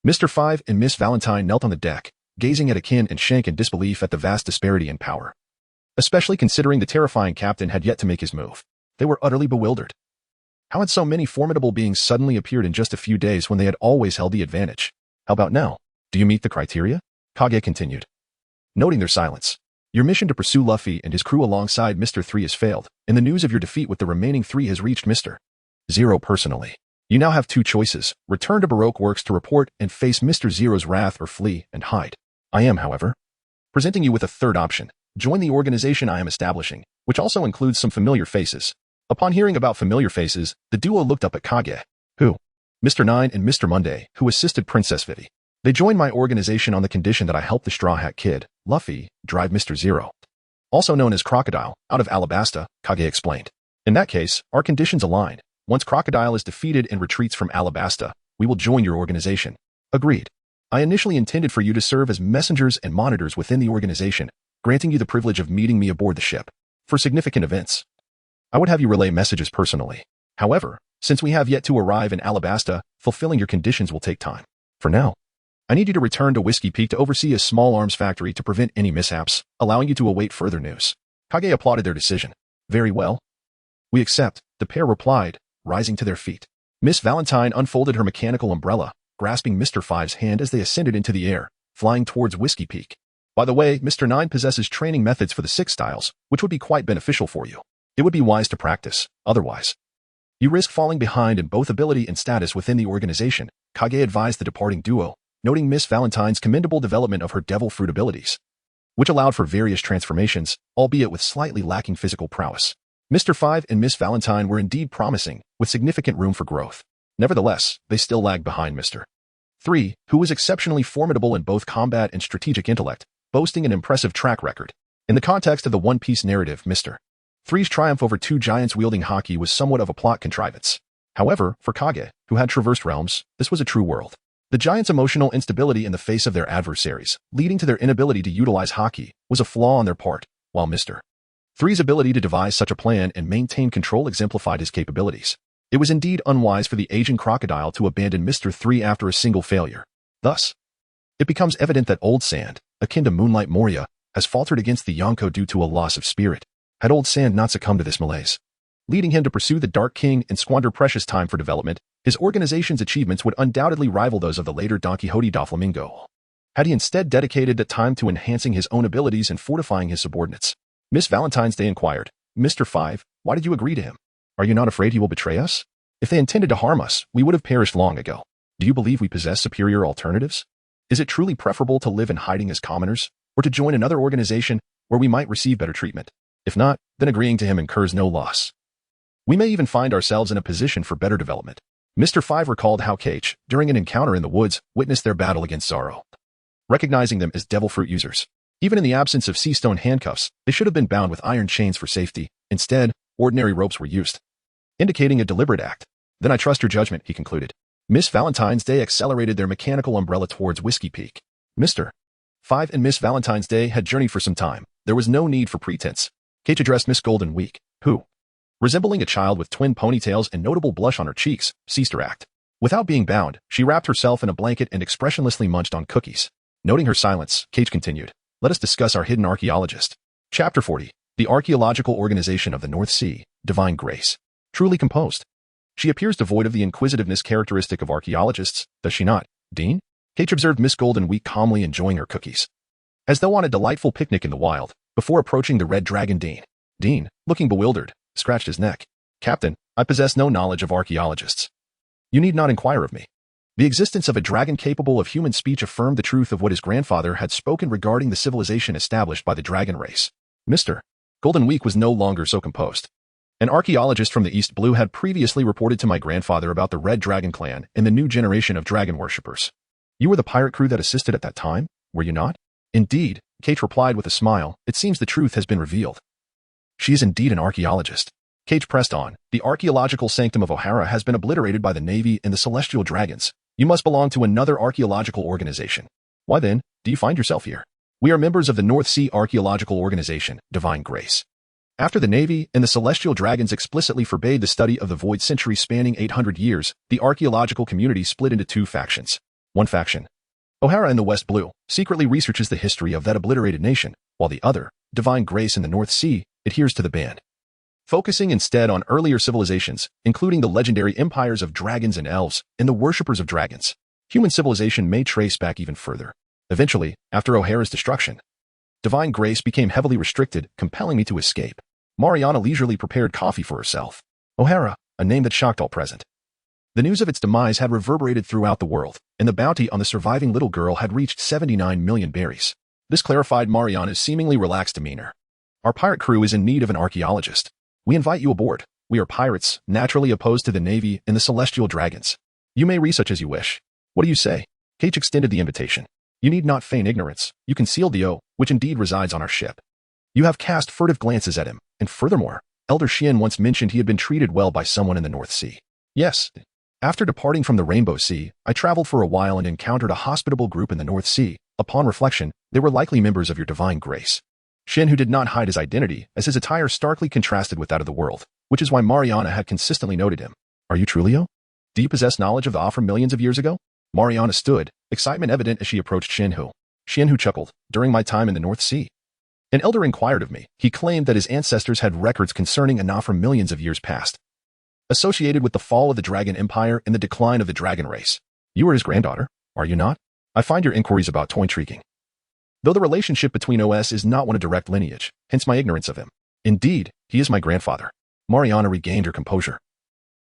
Mr. 5 and Miss Valentine knelt on the deck, gazing at Akin and Shank in disbelief at the vast disparity in power. Especially considering the terrifying captain had yet to make his move. They were utterly bewildered. How had so many formidable beings suddenly appeared in just a few days when they had always held the advantage? How about now? Do you meet the criteria? Kage continued, noting their silence. Your mission to pursue Luffy and his crew alongside Mr. 3 has failed, and the news of your defeat with the remaining 3 has reached Mr. 0 personally. You now have two choices: return to Baroque Works to report and face Mr. 0's wrath, or flee and hide. I am, however, presenting you with a third option. Join the organization I am establishing, which also includes some familiar faces. Upon hearing about familiar faces, the duo looked up at Kage, who, Mr. Nine and Mr. Monday, who assisted Princess Vivi. They joined my organization on the condition that I help the Straw Hat Kid, Luffy, drive Mr. Zero, also known as Crocodile, out of Alabasta, Kage explained. In that case, our conditions align. Once Crocodile is defeated and retreats from Alabasta, we will join your organization. Agreed. I initially intended for you to serve as messengers and monitors within the organization, granting you the privilege of meeting me aboard the ship. For significant events, I would have you relay messages personally. However, since we have yet to arrive in Alabasta, fulfilling your conditions will take time. For now, I need you to return to Whiskey Peak to oversee a small arms factory to prevent any mishaps, allowing you to await further news. Kage applauded their decision. Very well. We accept, the pair replied, rising to their feet. Miss Valentine unfolded her mechanical umbrella, grasping Mr. Five's hand as they ascended into the air, flying towards Whiskey Peak. By the way, Mr. Nine possesses training methods for the 6 styles, which would be quite beneficial for you. It would be wise to practice, otherwise you risk falling behind in both ability and status within the organization, Kage advised the departing duo, noting Miss Valentine's commendable development of her devil fruit abilities, which allowed for various transformations, albeit with slightly lacking physical prowess. Mr. Five and Miss Valentine were indeed promising, with significant room for growth. Nevertheless, they still lagged behind Mr. 3, who was exceptionally formidable in both combat and strategic intellect, boasting an impressive track record. In the context of the One Piece narrative, Mr. 3's triumph over 2 giants wielding haki was somewhat of a plot contrivance. However, for Kage, who had traversed realms, this was a true world. The giants' emotional instability in the face of their adversaries, leading to their inability to utilize haki, was a flaw on their part, while Mr. 3's ability to devise such a plan and maintain control exemplified his capabilities. It was indeed unwise for the aging crocodile to abandon Mr. 3 after a single failure. Thus, it becomes evident that Old Sand, akin to Moonlight Moria, has faltered against the Yonko due to a loss of spirit. Had Old Sand not succumbed to this malaise, leading him to pursue the Dark King and squander precious time for development, his organization's achievements would undoubtedly rival those of the later Don Quixote Doflamingo. Had he instead dedicated that time to enhancing his own abilities and fortifying his subordinates. Miss Valentine's Day inquired, Mr. 5, why did you agree to him? Are you not afraid he will betray us? If they intended to harm us, we would have perished long ago. Do you believe we possess superior alternatives? Is it truly preferable to live in hiding as commoners, or to join another organization where we might receive better treatment? If not, then agreeing to him incurs no loss. We may even find ourselves in a position for better development. Mr. 5 recalled how Kichi, during an encounter in the woods, witnessed their battle against Zoro. Recognizing them as devil fruit users. Even in the absence of sea stone handcuffs, they should have been bound with iron chains for safety. Instead, ordinary ropes were used, indicating a deliberate act. Then I trust your judgment, he concluded. Miss Valentine's Day accelerated their mechanical umbrella towards Whiskey Peak. Mr. 5 and Miss Valentine's Day had journeyed for some time. There was no need for pretense. Kichi addressed Miss Golden Week, who, resembling a child with twin ponytails and notable blush on her cheeks, ceased her act. Without being bound, she wrapped herself in a blanket and expressionlessly munched on cookies. Noting her silence, Kichi continued, let us discuss our hidden archaeologist. Chapter 40. The Archaeological Organization of the North Sea, Divine Grace. Truly composed. She appears devoid of the inquisitiveness characteristic of archaeologists, does she not, Dean? Kichi observed Miss Golden Week calmly enjoying her cookies, as though on a delightful picnic in the wild, before approaching the Red Dragon Dean. Dean, looking bewildered, scratched his neck. Captain, I possess no knowledge of archaeologists. You need not inquire of me. The existence of a dragon capable of human speech affirmed the truth of what his grandfather had spoken regarding the civilization established by the dragon race. Mr. Golden Week was no longer so composed. An archaeologist from the East Blue had previously reported to my grandfather about the Red Dragon clan and the new generation of dragon worshippers. You were the pirate crew that assisted at that time, were you not? Indeed, Kate replied with a smile, it seems the truth has been revealed. She is indeed an archaeologist. Kate pressed on, the archaeological sanctum of O'Hara has been obliterated by the Navy and the Celestial Dragons. You must belong to another archaeological organization. Why then, do you find yourself here? We are members of the North Sea Archaeological Organization, Divine Grace. After the Navy and the Celestial Dragons explicitly forbade the study of the void century spanning 800 years, the archaeological community split into 2 factions. One faction, O'Hara in the West Blue, secretly researches the history of that obliterated nation, while the other, Divine Grace in the North Sea, adheres to the band. Focusing instead on earlier civilizations, including the legendary empires of dragons and elves, and the worshippers of dragons. Human civilization may trace back even further. Eventually, after O'Hara's destruction, Divine Grace became heavily restricted, compelling me to escape. Mariana leisurely prepared coffee for herself. O'Hara, a name that shocked all present. The news of its demise had reverberated throughout the world, and the bounty on the surviving little girl had reached 79 million berries. This clarified Mariana's seemingly relaxed demeanor. Our pirate crew is in need of an archaeologist. We invite you aboard. We are pirates, naturally opposed to the Navy and the Celestial Dragons. You may research as you wish. What do you say? Cage extended the invitation. You need not feign ignorance. You concealed the O, which indeed resides on our ship. You have cast furtive glances at him, and furthermore, Elder Xian once mentioned he had been treated well by someone in the North Sea. Yes. After departing from the Rainbow Sea, I traveled for a while and encountered a hospitable group in the North Sea. Upon reflection, they were likely members of your divine grace. Xian, who did not hide his identity, as his attire starkly contrasted with that of the world, which is why Mariana had consistently noted him. Are you Trulio? Do you possess knowledge of the offer millions of years ago? Mariana stood, excitement evident as she approached Xianhu. Xianhu chuckled. During my time in the North Sea. An elder inquired of me. He claimed that his ancestors had records concerning Anafra millions of years past, associated with the fall of the Dragon Empire and the decline of the Dragon race. You are his granddaughter, are you not? I find your inquiries about Toy intriguing. Though the relationship between us is not one of direct lineage, hence my ignorance of him. Indeed, he is my grandfather. Mariana regained her composure,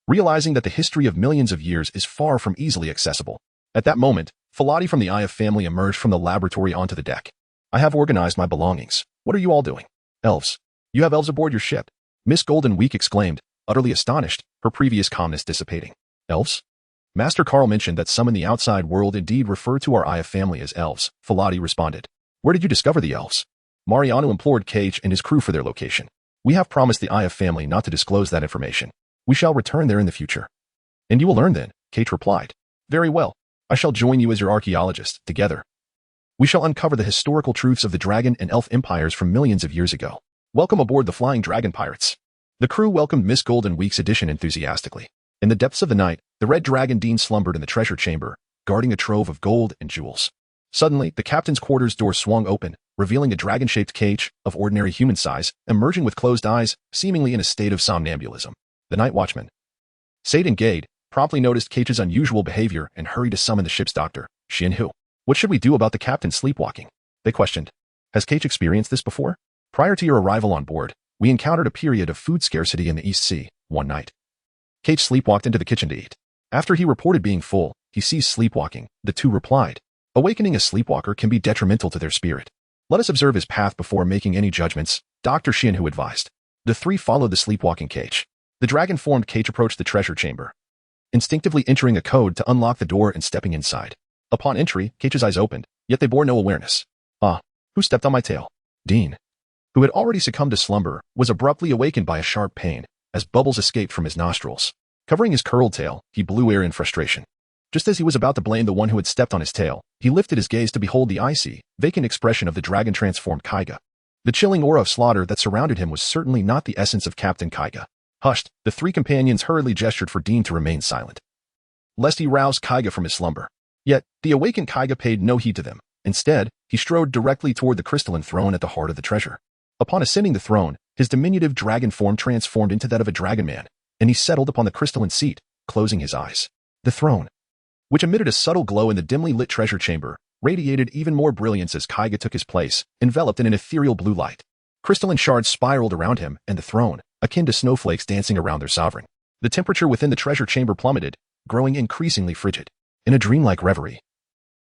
realizing that the history of millions of years is far from easily accessible. At that moment, Falati from the Aya family emerged from the laboratory onto the deck. I have organized my belongings. What are you all doing? Elves. You have elves aboard your ship. Miss Golden Week exclaimed, utterly astonished, her previous calmness dissipating. Elves? Master Carl mentioned that some in the outside world indeed refer to our Aya family as elves, Falati responded. Where did you discover the elves? Mariano implored Cage and his crew for their location. We have promised the Aya family not to disclose that information. We shall return there in the future. And you will learn then, Cage replied. Very well. I shall join you as your archaeologist. Together, we shall uncover the historical truths of the dragon and elf empires from millions of years ago. Welcome aboard the Flying Dragon Pirates. The crew welcomed Miss Golden Week's addition enthusiastically. In the depths of the night, the Red Dragon Dean slumbered in the treasure chamber, guarding a trove of gold and jewels. Suddenly, the captain's quarters door swung open, revealing a dragon-shaped cage, of ordinary human size, emerging with closed eyes, seemingly in a state of somnambulism. The night watchman, Sade Gade, promptly noticed Cage's unusual behavior and hurried to summon the ship's doctor, Xianhu. What should we do about the captain sleepwalking? They questioned. Has Cage experienced this before? Prior to your arrival on board, we encountered a period of food scarcity in the East Sea, one night. Cage sleepwalked into the kitchen to eat. After he reported being full, he ceased sleepwalking, the two replied. Awakening a sleepwalker can be detrimental to their spirit. Let us observe his path before making any judgments, Dr. Xianhu advised. The three followed the sleepwalking Cage. The dragon-formed Cage approached the treasure chamber, instinctively entering a code to unlock the door and stepping inside. Upon entry, Cage's eyes opened, yet they bore no awareness. Ah, who stepped on my tail? Dean, who had already succumbed to slumber, was abruptly awakened by a sharp pain, as bubbles escaped from his nostrils. Covering his curled tail, he blew air in frustration. Just as he was about to blame the one who had stepped on his tail, he lifted his gaze to behold the icy, vacant expression of the dragon-transformed Kaiga. The chilling aura of slaughter that surrounded him was certainly not the essence of Captain Kaiga. Hushed, the three companions hurriedly gestured for Dean to remain silent, lest he rouse Kaiga from his slumber. Yet, the awakened Kaiga paid no heed to them. Instead, he strode directly toward the crystalline throne at the heart of the treasure. Upon ascending the throne, his diminutive dragon form transformed into that of a dragon man, and he settled upon the crystalline seat, closing his eyes. The throne, which emitted a subtle glow in the dimly lit treasure chamber, radiated even more brilliance as Kaiga took his place, enveloped in an ethereal blue light. Crystalline shards spiraled around him and the throne, akin to snowflakes dancing around their sovereign. The temperature within the treasure chamber plummeted, growing increasingly frigid. In a dreamlike reverie,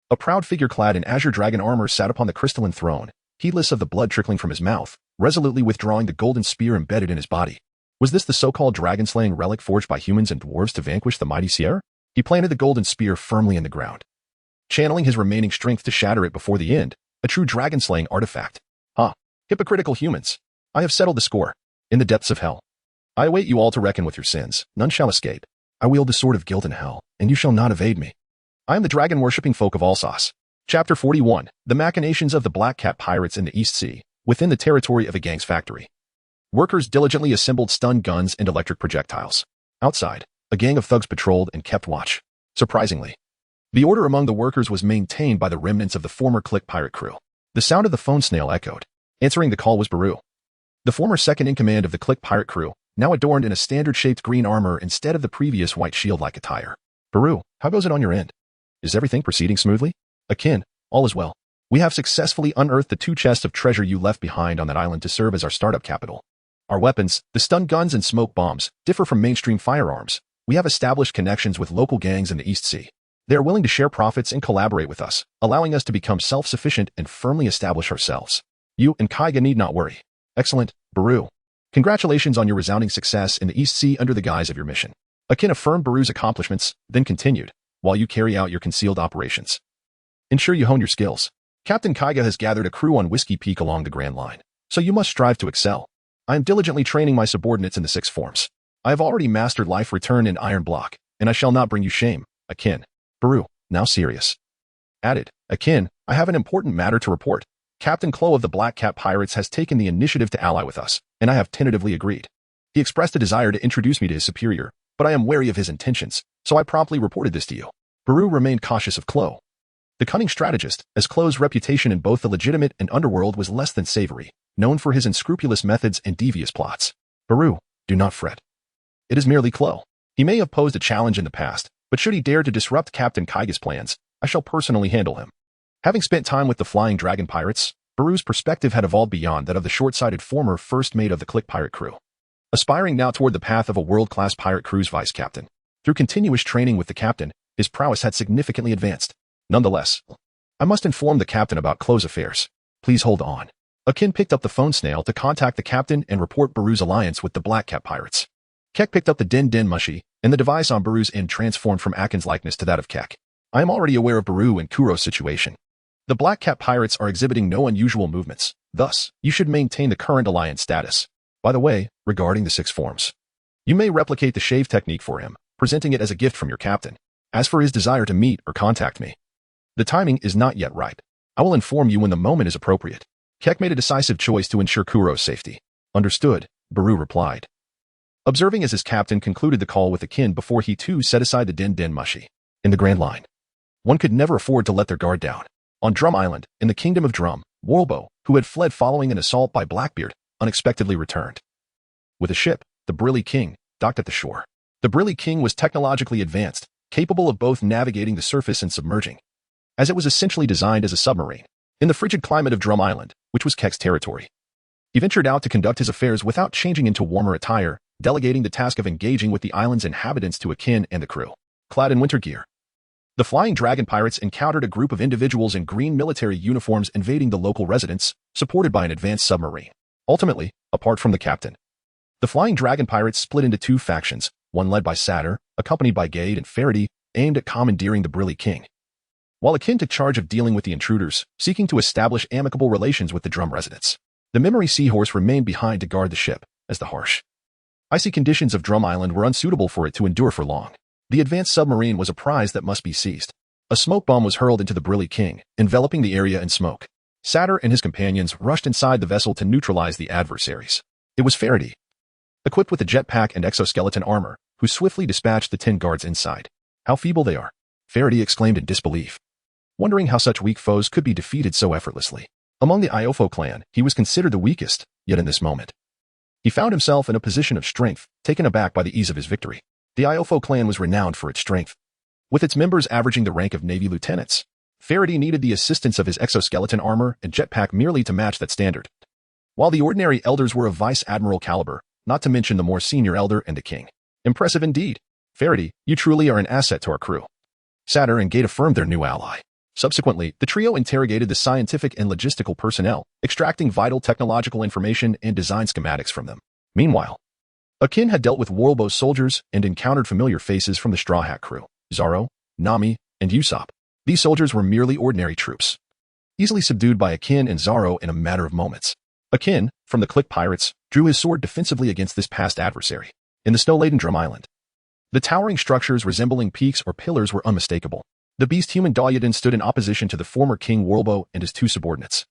a proud figure clad in azure dragon armor sat upon the crystalline throne, heedless of the blood trickling from his mouth, resolutely withdrawing the golden spear embedded in his body. Was this the so-called dragon-slaying relic forged by humans and dwarves to vanquish the mighty Sierra? He planted the golden spear firmly in the ground, channeling his remaining strength to shatter it before the end, a true dragon-slaying artifact. Hypocritical humans. I have settled the score. In the depths of hell, I await you all to reckon with your sins. None shall escape. I wield the sword of guilt in hell, and you shall not evade me. I am the dragon-worshipping folk of Alsace. Chapter 41. The Machinations of the Black Cat Pirates in the East Sea, within the territory of a gang's factory. Workers diligently assembled stun guns and electric projectiles. Outside, a gang of thugs patrolled and kept watch. Surprisingly, the order among the workers was maintained by the remnants of the former Click pirate crew. The sound of the phone snail echoed. Answering the call was Baru, the former second-in-command of the Click pirate crew, now adorned in a standard-shaped green armor instead of the previous white shield-like attire. Baru, how goes it on your end? Is everything proceeding smoothly? Akin, all is well. We have successfully unearthed the 2 chests of treasure you left behind on that island to serve as our startup capital. Our weapons, the stun guns and smoke bombs, differ from mainstream firearms. We have established connections with local gangs in the East Sea. They are willing to share profits and collaborate with us, allowing us to become self-sufficient and firmly establish ourselves. You and Kaiga need not worry. Excellent, Baru. Congratulations on your resounding success in the East Sea under the guise of your mission. Akin affirmed Baru's accomplishments, then continued, while you carry out your concealed operations. Ensure you hone your skills. Captain Kaiga has gathered a crew on Whiskey Peak along the Grand Line, so you must strive to excel. I am diligently training my subordinates in the 6 forms. I have already mastered Life Return and Iron Block, and I shall not bring you shame, Akin. Baru, now serious. Added, Akin, I have an important matter to report. Captain Klo of the Black Cat Pirates has taken the initiative to ally with us, and I have tentatively agreed. He expressed a desire to introduce me to his superior, but I am wary of his intentions, so I promptly reported this to you. Baru remained cautious of Klo. The cunning strategist, as Klo's reputation in both the legitimate and underworld was less than savory, known for his unscrupulous methods and devious plots. Baru, do not fret. It is merely Klo. He may have posed a challenge in the past, but should he dare to disrupt Captain Kaiga's plans, I shall personally handle him. Having spent time with the Flying Dragon Pirates, Baru's perspective had evolved beyond that of the short-sighted former first mate of the Click Pirate crew. Aspiring now toward the path of a world-class pirate crew's vice captain. Through continuous training with the captain, his prowess had significantly advanced. Nonetheless, I must inform the captain about Klo's affairs. Please hold on. Akin picked up the phone snail to contact the captain and report Baru's alliance with the Black Cat Pirates. Kek picked up the Den Den Mushi, and the device on Baru's end transformed from Akin's likeness to that of Kek. I am already aware of Baru and Kuro's situation. The Black Cat Pirates are exhibiting no unusual movements, thus, you should maintain the current alliance status. By the way, regarding the 6 forms, you may replicate the shave technique for him, presenting it as a gift from your captain. As for his desire to meet or contact me, the timing is not yet right. I will inform you when the moment is appropriate. Kek made a decisive choice to ensure Kuro's safety. Understood, Baru replied. Observing as his captain concluded the call with Akin before he too set aside the Den Den Mushi. In the Grand Line, one could never afford to let their guard down. On Drum Island, in the Kingdom of Drum, Warlbo, who had fled following an assault by Blackbeard, unexpectedly returned. With a ship, the Brilly King, docked at the shore. The Brilly King was technologically advanced, capable of both navigating the surface and submerging, as it was essentially designed as a submarine. In the frigid climate of Drum Island, which was Kek's territory, he ventured out to conduct his affairs without changing into warmer attire, delegating the task of engaging with the island's inhabitants to Akin and the crew, clad in winter gear. The Flying Dragon Pirates encountered a group of individuals in green military uniforms invading the local residents, supported by an advanced submarine. Ultimately, apart from the captain, the Flying Dragon Pirates split into 2 factions, one led by Satyr, accompanied by Gade and Faraday, aimed at commandeering the Brilly King, while Akin took charge of dealing with the intruders, seeking to establish amicable relations with the Drum residents. The Memory Seahorse remained behind to guard the ship, as the harsh, icy conditions of Drum Island were unsuitable for it to endure for long. The advanced submarine was a prize that must be seized. A smoke bomb was hurled into the Brilly King, enveloping the area in smoke. Satyr and his companions rushed inside the vessel to neutralize the adversaries. It was Faraday, equipped with a jetpack and exoskeleton armor, who swiftly dispatched the 10 guards inside. How feeble they are, Faraday exclaimed in disbelief, wondering how such weak foes could be defeated so effortlessly. Among the Iofo clan, he was considered the weakest, yet in this moment, he found himself in a position of strength, taken aback by the ease of his victory. The Iofo clan was renowned for its strength, with its members averaging the rank of Navy lieutenants. Faraday needed the assistance of his exoskeleton armor and jetpack merely to match that standard, while the ordinary elders were of vice admiral caliber, not to mention the more senior elder and the king. Impressive indeed. Faraday, you truly are an asset to our crew. Satyr and Gate affirmed their new ally. Subsequently, the trio interrogated the scientific and logistical personnel, extracting vital technological information and design schematics from them. Meanwhile, Akin had dealt with Warlbo's soldiers and encountered familiar faces from the Straw Hat crew, Zaro, Nami, and Usopp. These soldiers were merely ordinary troops, easily subdued by Akin and Zaro in a matter of moments. Akin, from the Click Pirates, drew his sword defensively against this past adversary. In the snow-laden Drum Island, the towering structures resembling peaks or pillars were unmistakable. The beast-human Dalyadin stood in opposition to the former King Warlbo and his 2 subordinates,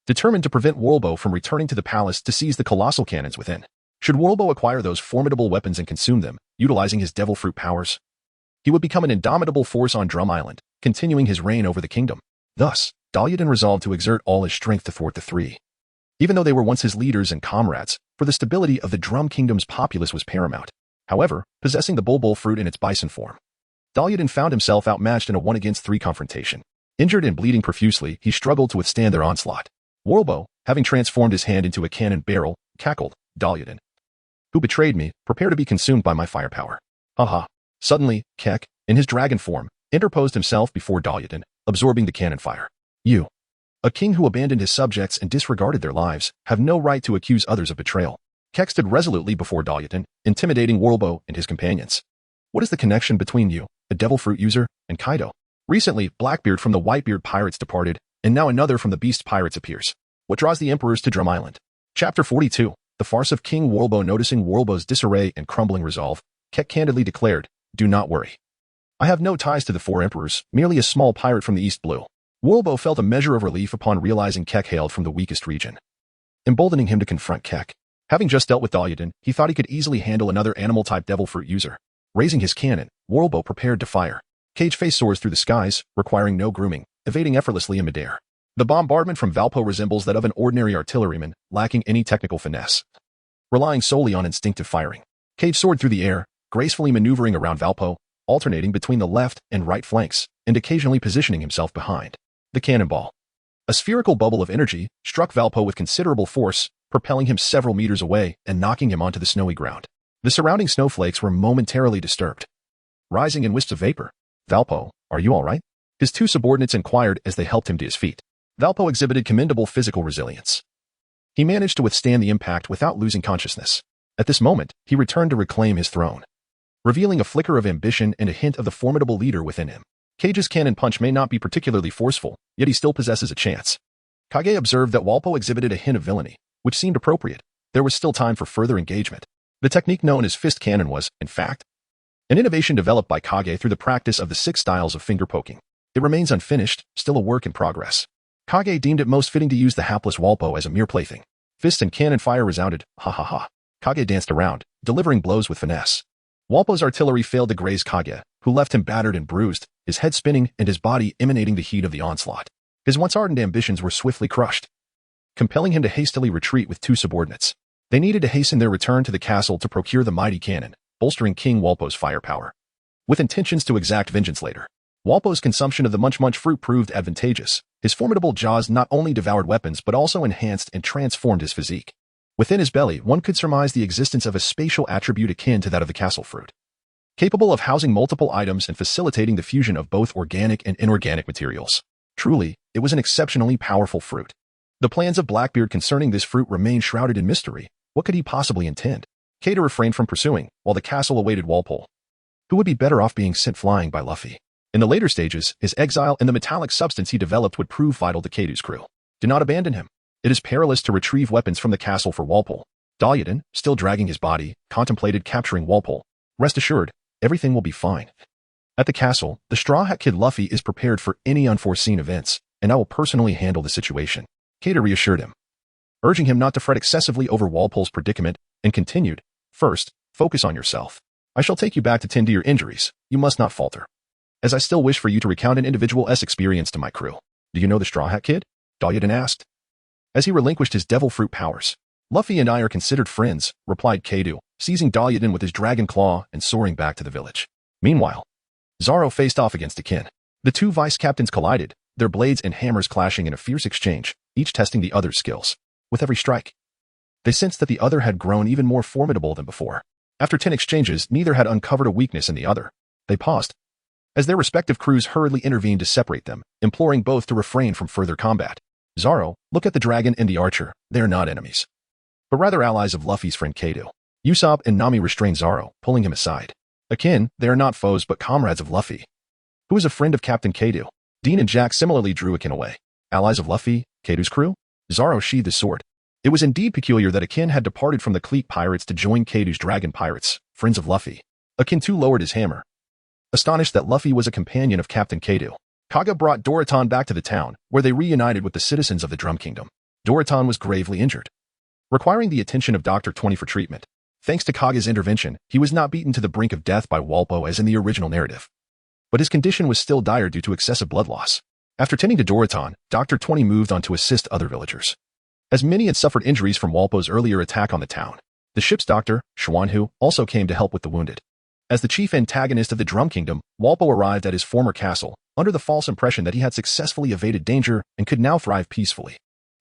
determined to prevent Warlbo from returning to the palace to seize the colossal cannons within. Should Warlbo acquire those formidable weapons and consume them, utilizing his devil fruit powers, he would become an indomitable force on Drum Island, continuing his reign over the kingdom. Thus, Dalyadin resolved to exert all his strength to thwart the 3. Even though they were once his leaders and comrades, for the stability of the Drum Kingdom's populace was paramount. However, possessing the bulbul fruit in its bison form, Dalyadin found himself outmatched in a 1-against-3 confrontation. Injured and bleeding profusely, he struggled to withstand their onslaught. Warlbo, having transformed his hand into a cannon barrel, cackled, Dalyadin, who betrayed me, prepare to be consumed by my firepower. Haha. Suddenly, Kek, in his dragon form, interposed himself before Dalyadin, absorbing the cannon fire. You, a king who abandoned his subjects and disregarded their lives, have no right to accuse others of betrayal. Keck stood resolutely before Dalian, intimidating Warlbo and his companions. What is the connection between you, a devil fruit user, and Kaido? Recently, Blackbeard from the Whitebeard pirates departed, and now another from the Beast pirates appears. What draws the emperors to Drum Island? Chapter 42. The Farce of King Warlbo. Noticing Warlbo's disarray and crumbling resolve, Keck candidly declared, "Do not worry. I have no ties to the four emperors, merely a small pirate from the East Blue." Warlbo felt a measure of relief upon realizing Keck hailed from the weakest region, emboldening him to confront Keck. Having just dealt with Dalian, he thought he could easily handle another animal-type devil fruit user. Raising his cannon, Warlbo prepared to fire. Cage face soars through the skies, requiring no grooming, evading effortlessly in midair. The bombardment from Valpo resembles that of an ordinary artilleryman, lacking any technical finesse. Relying solely on instinctive firing, Cage soared through the air, gracefully maneuvering around Valpo, alternating between the left and right flanks, and occasionally positioning himself behind. The cannonball. A spherical bubble of energy struck Valpo with considerable force, propelling him several meters away and knocking him onto the snowy ground. The surrounding snowflakes were momentarily disturbed, rising in wisps of vapor. "Valpo, are you all right?" His two subordinates inquired as they helped him to his feet. Valpo exhibited commendable physical resilience. He managed to withstand the impact without losing consciousness. At this moment, he returned to reclaim his throne, revealing a flicker of ambition and a hint of the formidable leader within him. Cage's cannon punch may not be particularly forceful, yet he still possesses a chance. Kage observed that Walpo exhibited a hint of villainy, which seemed appropriate. There was still time for further engagement. The technique known as fist cannon was, in fact, an innovation developed by Kage through the practice of the 6 styles of finger poking. It remains unfinished, still a work in progress. Kage deemed it most fitting to use the hapless Walpo as a mere plaything. Fist and cannon fire resounded, ha ha ha. Kage danced around, delivering blows with finesse. Walpo's artillery failed to graze Kage, who left him battered and bruised, his head spinning and his body emanating the heat of the onslaught. His once ardent ambitions were swiftly crushed, compelling him to hastily retreat with 2 subordinates. They needed to hasten their return to the castle to procure the mighty cannon, bolstering King Walpo's firepower. With intentions to exact vengeance later, Walpo's consumption of the Munch fruit proved advantageous. His formidable jaws not only devoured weapons but also enhanced and transformed his physique. Within his belly, one could surmise the existence of a spatial attribute akin to that of the castle fruit, capable of housing multiple items and facilitating the fusion of both organic and inorganic materials. Truly, it was an exceptionally powerful fruit. The plans of Blackbeard concerning this fruit remained shrouded in mystery. What could he possibly intend? Kata refrained from pursuing, while the castle awaited Walpole, who would be better off being sent flying by Luffy. In the later stages, his exile and the metallic substance he developed would prove vital to Kadu's crew. Do not abandon him. It is perilous to retrieve weapons from the castle for Walpole. Dalian, still dragging his body, contemplated capturing Walpole. Rest assured, everything will be fine. At the castle, the Straw Hat Kid Luffy is prepared for any unforeseen events, and I will personally handle the situation. Kata reassured him, urging him not to fret excessively over Walpole's predicament, and continued, "First, focus on yourself. I shall take you back to tend to your injuries. You must not falter, as I still wish for you to recount an individual's experience to my crew." "Do you know the Straw Hat Kid?" Dalian asked, as he relinquished his devil fruit powers. "Luffy and I are considered friends," replied Kadu, seizing Dalian with his dragon claw and soaring back to the village. Meanwhile, Zoro faced off against Akin. The 2 vice-captains collided, their blades and hammers clashing in a fierce exchange, each testing the other's skills. With every strike, they sensed that the other had grown even more formidable than before. After 10 exchanges, neither had uncovered a weakness in the other. They paused, as their respective crews hurriedly intervened to separate them, imploring both to refrain from further combat. "Zoro, look at the dragon and the archer. They are not enemies, but rather allies of Luffy's friend Kaido." Usopp and Nami restrained Zoro, pulling him aside. "Akin, they are not foes but comrades of Luffy, who is a friend of Captain Kaido." Dean and Jack similarly drew Akin away. Allies of Luffy, Kaido's crew? Zoro sheathed his sword. It was indeed peculiar that Akin had departed from the clique pirates to join Kaido's dragon pirates, friends of Luffy. Akin too lowered his hammer, astonished that Luffy was a companion of Captain Kaido. Kaga brought Doriton back to the town, where they reunited with the citizens of the Drum Kingdom. Doriton was gravely injured, requiring the attention of Dr. 20 for treatment. Thanks to Kaga's intervention, he was not beaten to the brink of death by Walpo as in the original narrative, but his condition was still dire due to excessive blood loss. After tending to Doriton, Dr. 20 moved on to assist other villagers, as many had suffered injuries from Walpo's earlier attack on the town. The ship's doctor, Schwanhu, also came to help with the wounded. As the chief antagonist of the Drum Kingdom, Walpo arrived at his former castle, under the false impression that he had successfully evaded danger and could now thrive peacefully.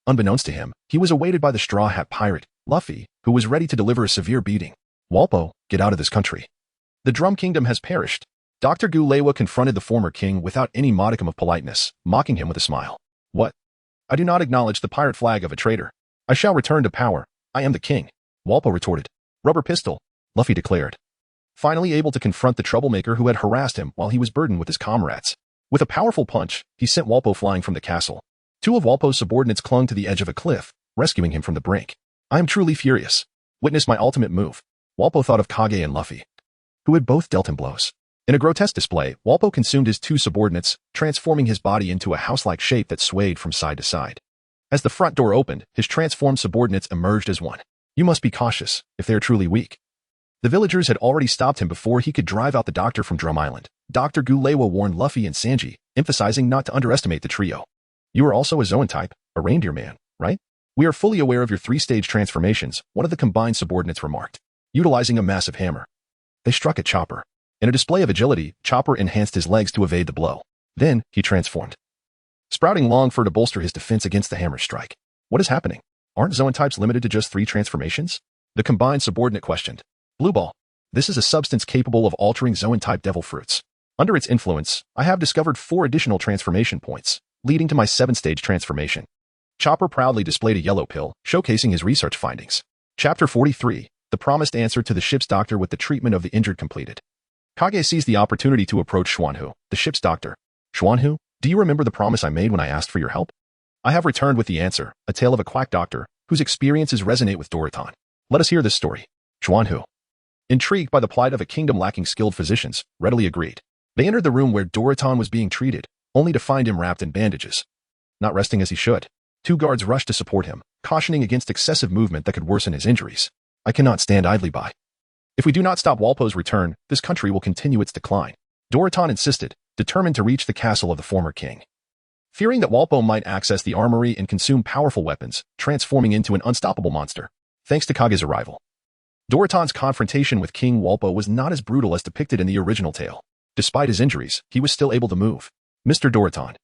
Unbeknownst to him, he was awaited by the Straw Hat Pirate, Luffy, who was ready to deliver a severe beating. "Walpo, get out of this country. The Drum Kingdom has perished." Dr. Gulewa confronted the former king without any modicum of politeness, mocking him with a smile. "What? I do not acknowledge the pirate flag of a traitor. I shall return to power. I am the king." Walpo retorted. Rubber pistol, Luffy declared. Finally able to confront the troublemaker who had harassed him while he was burdened with his comrades. With a powerful punch, he sent Walpo flying from the castle. Two of Walpo's subordinates clung to the edge of a cliff, rescuing him from the brink. I am truly furious. Witness my ultimate move. Walpo thought of Kage and Luffy, who had both dealt him blows. In a grotesque display, Walpo consumed his two subordinates, transforming his body into a house-like shape that swayed from side to side. As the front door opened, his transformed subordinates emerged as one. You must be cautious, if they are truly weak. The villagers had already stopped him before he could drive out the doctor from Drum Island. Dr. Gulewa warned Luffy and Sanji, emphasizing not to underestimate the trio. You are also a Zoan type, a reindeer man, right? We are fully aware of your three-stage transformations, one of the combined subordinates remarked. Utilizing a massive hammer, they struck at Chopper. In a display of agility, Chopper enhanced his legs to evade the blow. Then, he transformed, sprouting long fur to bolster his defense against the hammer's strike. What is happening? Aren't Zoan types limited to just 3 transformations? The combined subordinate questioned. Blue Ball. This is a substance capable of altering Zoan-type devil fruits. Under its influence, I have discovered 4 additional transformation points, leading to my 7-stage transformation. Chopper proudly displayed a yellow pill, showcasing his research findings. Chapter 43. The promised answer to the ship's doctor with the treatment of the injured completed. Kage seized the opportunity to approach Xuanhu, the ship's doctor. Xuanhu, do you remember the promise I made when I asked for your help? I have returned with the answer, a tale of a quack doctor, whose experiences resonate with Dorotan. Let us hear this story. Xuanhu, intrigued by the plight of a kingdom lacking skilled physicians, readily agreed. They entered the room where Dorotan was being treated, only to find him wrapped in bandages. Not resting as he should. 2 guards rushed to support him, cautioning against excessive movement that could worsen his injuries. I cannot stand idly by. If we do not stop Walpo's return, this country will continue its decline. Dorotan insisted, determined to reach the castle of the former king. Fearing that Walpo might access the armory and consume powerful weapons, transforming into an unstoppable monster. Thanks to Kage's arrival, Dorotan's confrontation with King Walpo was not as brutal as depicted in the original tale. Despite his injuries, he was still able to move. Mr. Dorotan,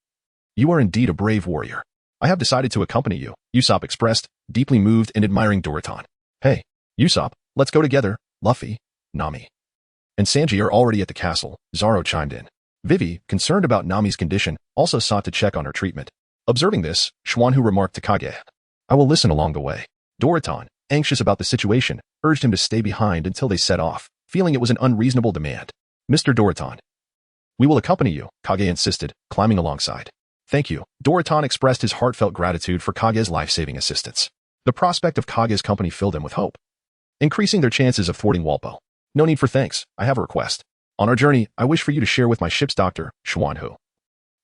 you are indeed a brave warrior. I have decided to accompany you, Usopp expressed, deeply moved and admiring Dorotan. Hey, Usopp, let's go together. Luffy, Nami, and Sanji are already at the castle, Zoro chimed in. Vivi, concerned about Nami's condition, also sought to check on her treatment. Observing this, Xuanhu remarked to Kage, I will listen along the way. Dorotan, anxious about the situation, urged him to stay behind until they set off, feeling it was an unreasonable demand. Mr. Dorotan, we will accompany you, Kage insisted, climbing alongside. Thank you. Dorotan expressed his heartfelt gratitude for Kage's life-saving assistance. The prospect of Kage's company filled him with hope, increasing their chances of thwarting Walpo. No need for thanks, I have a request. On our journey, I wish for you to share with my ship's doctor, Xuanhu.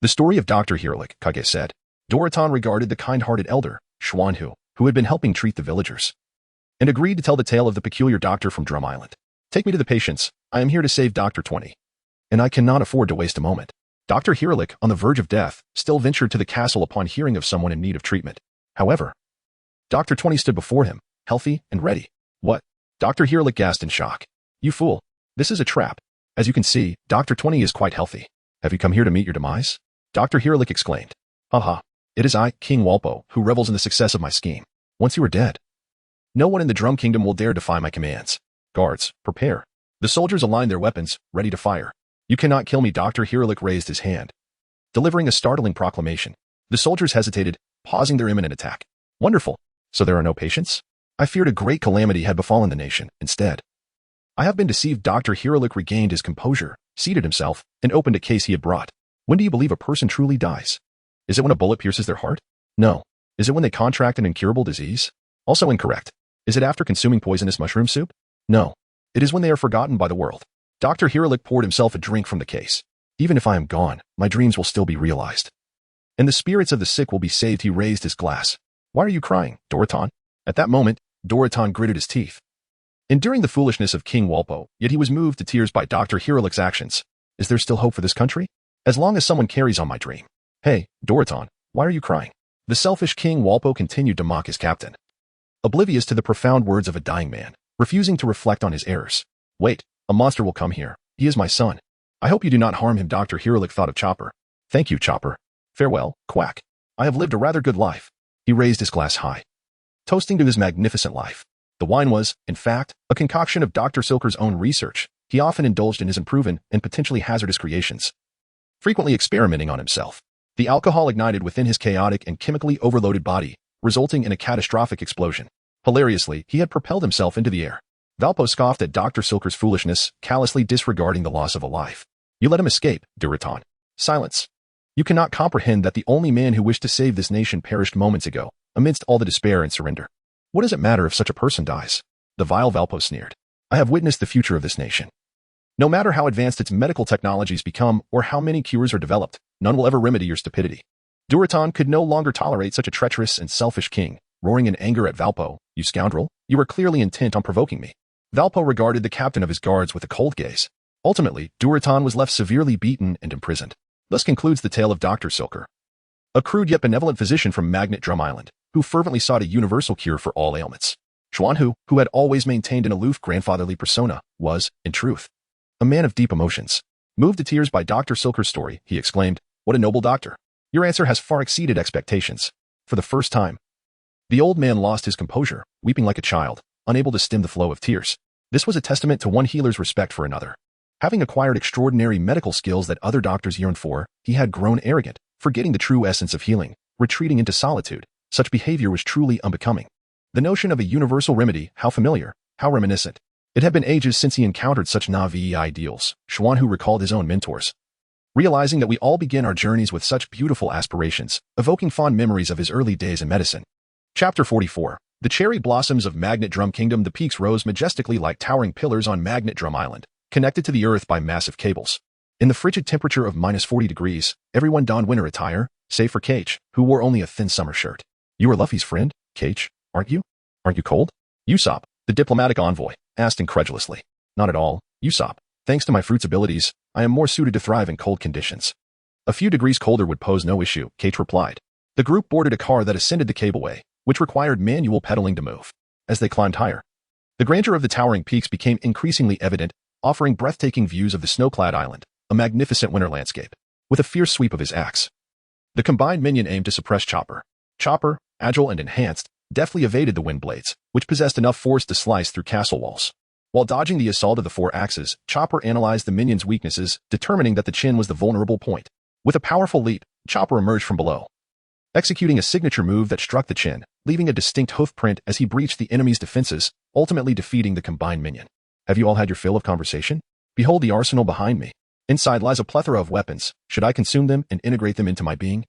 The story of Dr. Hirlik, Kage said. Dorotan regarded the kind-hearted elder, Xuanhu, who had been helping treat the villagers, and agreed to tell the tale of the peculiar doctor from Drum Island. Take me to the patients. I am here to save Dr. 20. And I cannot afford to waste a moment. Dr. Hirlik, on the verge of death, still ventured to the castle upon hearing of someone in need of treatment. However, Dr. 20 stood before him, healthy and ready. What? Dr. Hirlik gasped in shock. You fool. This is a trap. As you can see, Dr. 20 is quite healthy. Have you come here to meet your demise? Dr. Hirlik exclaimed. Haha. It is I, King Walpo, who revels in the success of my scheme. Once you are dead, no one in the Drum Kingdom will dare defy my commands. Guards, prepare. The soldiers aligned their weapons, ready to fire. You cannot kill me. Dr. Hirlik raised his hand, delivering a startling proclamation. The soldiers hesitated, pausing their imminent attack. Wonderful. So there are no patients? I feared a great calamity had befallen the nation. Instead, I have been deceived. Dr. Hirlik regained his composure, seated himself, and opened a case he had brought. When do you believe a person truly dies? Is it when a bullet pierces their heart? No. Is it when they contract an incurable disease? Also incorrect. Is it after consuming poisonous mushroom soup? No. It is when they are forgotten by the world. Dr. Hirlik poured himself a drink from the case. Even if I am gone, my dreams will still be realized, and the spirits of the sick will be saved. He raised his glass. Why are you crying, Dorotan? At that moment, Dorotan gritted his teeth, enduring the foolishness of King Walpo, yet he was moved to tears by Dr. Hirlik's actions. Is there still hope for this country? As long as someone carries on my dream. Hey, Dorotan, why are you crying? The selfish King Walpo continued to mock his captain, oblivious to the profound words of a dying man, refusing to reflect on his errors. Wait, a monster will come here. He is my son. I hope you do not harm him. Dr. Hirlik thought of Chopper. Thank you, Chopper. Farewell, Quack. I have lived a rather good life. He raised his glass high, toasting to his magnificent life. The wine was, in fact, a concoction of Dr. Silker's own research. He often indulged in his unproven and potentially hazardous creations, frequently experimenting on himself. The alcohol ignited within his chaotic and chemically overloaded body, resulting in a catastrophic explosion. Hilariously, he had propelled himself into the air. Valpo scoffed at Dr. Silker's foolishness, callously disregarding the loss of a life. You let him escape, Durotan. Silence. You cannot comprehend that the only man who wished to save this nation perished moments ago, amidst all the despair and surrender. What does it matter if such a person dies? The vile Valpo sneered. I have witnessed the future of this nation. No matter how advanced its medical technologies become or how many cures are developed, none will ever remedy your stupidity. Durotan could no longer tolerate such a treacherous and selfish king, roaring in anger at Valpo. You scoundrel, you were clearly intent on provoking me. Valpo regarded the captain of his guards with a cold gaze. Ultimately, Durotan was left severely beaten and imprisoned. Thus concludes the tale of Dr. Silker, a crude yet benevolent physician from Magnet Drum Island, who fervently sought a universal cure for all ailments. Xuanhu, who had always maintained an aloof grandfatherly persona, was, in truth, a man of deep emotions. Moved to tears by Dr. Silker's story, he exclaimed, "What a noble doctor! Your answer has far exceeded expectations." For the first time, the old man lost his composure, weeping like a child, unable to stem the flow of tears. This was a testament to one healer's respect for another. Having acquired extraordinary medical skills that other doctors yearned for, he had grown arrogant, forgetting the true essence of healing, retreating into solitude. Such behavior was truly unbecoming. The notion of a universal remedy, how familiar, how reminiscent. It had been ages since he encountered such Na'vi ideals. Xuanhu recalled his own mentors. Realizing that we all begin our journeys with such beautiful aspirations, evoking fond memories of his early days in medicine. Chapter 44. The cherry blossoms of Magnet Drum Kingdom. The peaks rose majestically like towering pillars on Magnet Drum Island, connected to the earth by massive cables. In the frigid temperature of -40 degrees, everyone donned winter attire, save for Kichi, who wore only a thin summer shirt. You are Luffy's friend, Kichi, aren't you? Aren't you cold? Usopp, the diplomatic envoy, asked incredulously. Not at all, Usopp. Thanks to my fruit's abilities, I am more suited to thrive in cold conditions. A few degrees colder would pose no issue, Kichi replied. The group boarded a car that ascended the cableway, which required manual pedaling to move. As they climbed higher, the grandeur of the towering peaks became increasingly evident, offering breathtaking views of the snow-clad island, a magnificent winter landscape. With a fierce sweep of his axe, the combined minion aimed to suppress Chopper. Chopper, agile and enhanced, deftly evaded the wind blades, which possessed enough force to slice through castle walls. While dodging the assault of the four axes, Chopper analyzed the minion's weaknesses, determining that the chin was the vulnerable point. With a powerful leap, Chopper emerged from below, executing a signature move that struck the chin, leaving a distinct hoof print as he breached the enemy's defenses, ultimately defeating the combined minion. Have you all had your fill of conversation? Behold the arsenal behind me. Inside lies a plethora of weapons. Should I consume them and integrate them into my being?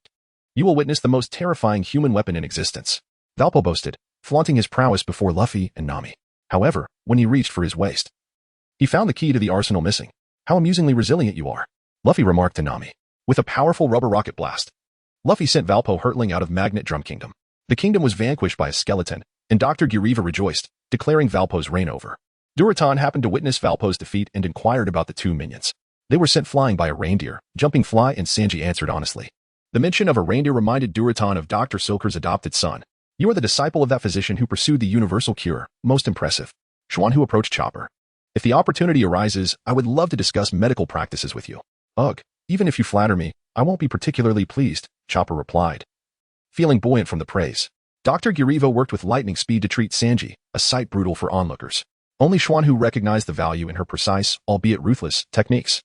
You will witness the most terrifying human weapon in existence. Valpo boasted, flaunting his prowess before Luffy and Nami. However, when he reached for his waist, he found the key to the arsenal missing. How amusingly resilient you are, Luffy remarked to Nami. With a powerful rubber rocket blast, Luffy sent Valpo hurtling out of Magnet Drum Kingdom. The kingdom was vanquished by a skeleton, and Dr. Giriva rejoiced, declaring Valpo's reign over. Durotan happened to witness Valpo's defeat and inquired about the two minions. They were sent flying by a reindeer, Jumping Fly, and Sanji answered honestly. The mention of a reindeer reminded Durotan of Dr. Silker's adopted son. You are the disciple of that physician who pursued the universal cure. Most impressive. Xuanhu approached Chopper. If the opportunity arises, I would love to discuss medical practices with you. Ugh, even if you flatter me, I won't be particularly pleased, Chopper replied, feeling buoyant from the praise. Dr. Giriva worked with lightning speed to treat Sanji, a sight brutal for onlookers. Only Xuanhu recognized the value in her precise, albeit ruthless, techniques.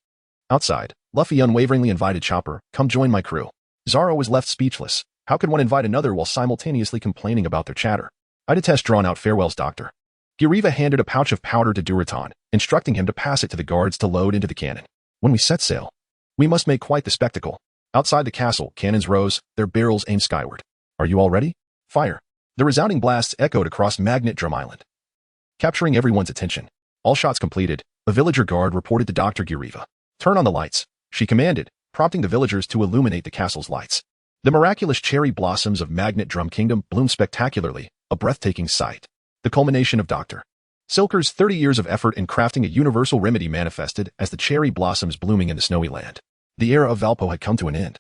Outside, Luffy unwaveringly invited Chopper, come join my crew. Zoro was left speechless. How could one invite another while simultaneously complaining about their chatter? I detest drawn-out farewells, Doctor. Giriva handed a pouch of powder to Durotan, instructing him to pass it to the guards to load into the cannon. When we set sail, we must make quite the spectacle. Outside the castle, cannons rose, their barrels aimed skyward. Are you all ready? Fire. The resounding blasts echoed across Magnet Drum Island, capturing everyone's attention. All shots completed, a villager guard reported to Dr. Giriva. Turn on the lights, she commanded, prompting the villagers to illuminate the castle's lights. The miraculous cherry blossoms of Magnet Drum Kingdom bloomed spectacularly, a breathtaking sight. The culmination of Dr. Silker's 30 years of effort in crafting a universal remedy manifested as the cherry blossoms blooming in the snowy land. The era of Valpo had come to an end,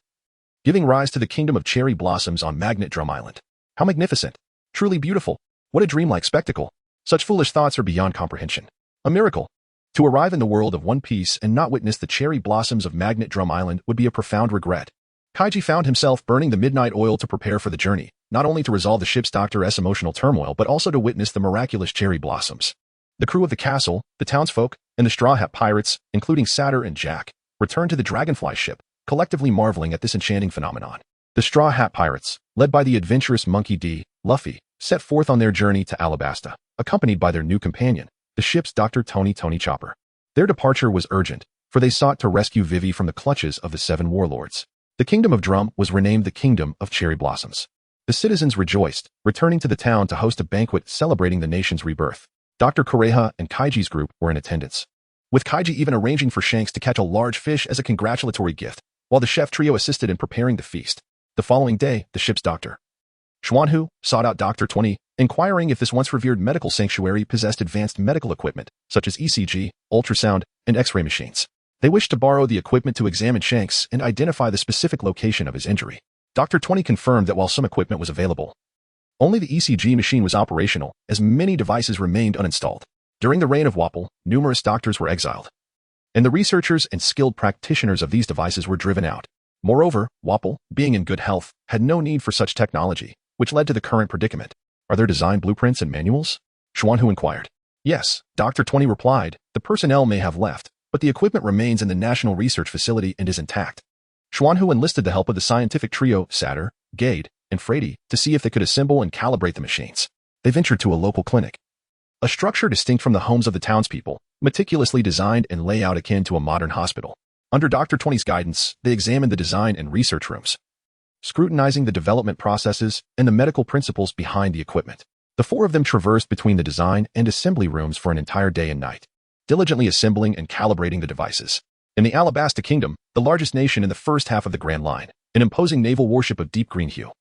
giving rise to the kingdom of cherry blossoms on Magnet Drum Island. How magnificent! Truly beautiful! What a dreamlike spectacle! Such foolish thoughts are beyond comprehension. A miracle! To arrive in the world of One Piece and not witness the cherry blossoms of Magnet Drum Island would be a profound regret. Kichi found himself burning the midnight oil to prepare for the journey, not only to resolve the ship's Doctor's emotional turmoil but also to witness the miraculous cherry blossoms. The crew of the castle, the townsfolk, and the Straw Hat Pirates, including Satyr and Jack, returned to the Dragonfly ship, collectively marveling at this enchanting phenomenon. The Straw Hat Pirates, led by the adventurous Monkey D, Luffy, set forth on their journey to Alabasta, accompanied by their new companion, the ship's Dr. Tony Chopper. Their departure was urgent, for they sought to rescue Vivi from the clutches of the 7 warlords. The Kingdom of Drum was renamed the Kingdom of Cherry Blossoms. The citizens rejoiced, returning to the town to host a banquet celebrating the nation's rebirth. Dr. Koreha and Kaiji's group were in attendance, with Kaiji even arranging for Shanks to catch a large fish as a congratulatory gift, while the chef trio assisted in preparing the feast. The following day, the ship's doctor, Xuanhu, sought out Dr. 20, inquiring if this once revered medical sanctuary possessed advanced medical equipment, such as ECG, ultrasound, and X-ray machines. They wished to borrow the equipment to examine Shanks and identify the specific location of his injury. Dr. 20 confirmed that while some equipment was available, only the ECG machine was operational, as many devices remained uninstalled. During the reign of Wapol, numerous doctors were exiled, and the researchers and skilled practitioners of these devices were driven out. Moreover, Wapol, being in good health, had no need for such technology, which led to the current predicament. Are there design blueprints and manuals? Xuanhu inquired. Yes, Dr. 20 replied. The personnel may have left, but the equipment remains in the National Research Facility and is intact. Xuanhu enlisted the help of the scientific trio, Satter, Gade, and Frady, to see if they could assemble and calibrate the machines. They ventured to a local clinic, a structure distinct from the homes of the townspeople, meticulously designed and layout akin to a modern hospital. Under Dr. 20's guidance, they examined the design and research rooms, scrutinizing the development processes and the medical principles behind the equipment. The 4 of them traversed between the design and assembly rooms for an entire day and night, diligently assembling and calibrating the devices. In the Alabasta Kingdom, the largest nation in the first half of the Grand Line, an imposing naval warship of deep green hue,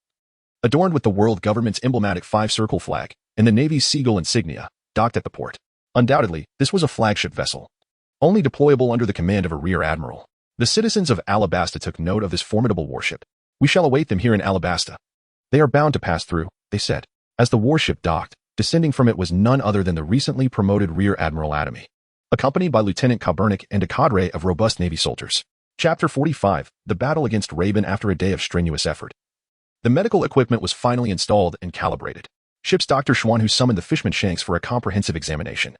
adorned with the world government's emblematic 5-circle flag and the Navy's seagull insignia, docked at the port. Undoubtedly, this was a flagship vessel, only deployable under the command of a rear admiral. The citizens of Alabasta took note of this formidable warship. We shall await them here in Alabasta. They are bound to pass through, they said. As the warship docked, descending from it was none other than the recently promoted Rear Admiral Atomy, accompanied by Lieutenant Kabernik and a cadre of robust Navy soldiers. Chapter 45, The Battle Against Raven After a Day of Strenuous Effort. The medical equipment was finally installed and calibrated. Ship's Dr. Xuanhu summoned the Fishman Shanks for a comprehensive examination,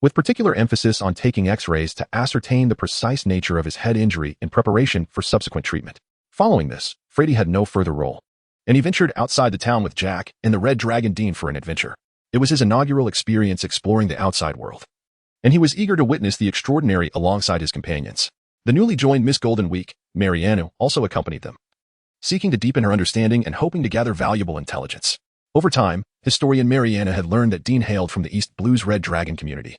with particular emphasis on taking X-rays to ascertain the precise nature of his head injury in preparation for subsequent treatment. Following this, Frady had no further role, and he ventured outside the town with Jack and the Red Dragon Dean for an adventure. It was his inaugural experience exploring the outside world, and he was eager to witness the extraordinary alongside his companions. The newly joined Miss Golden Week, Mariano, also accompanied them, seeking to deepen her understanding and hoping to gather valuable intelligence. Over time, historian Mariana had learned that Dean hailed from the East Blue's Red Dragon community,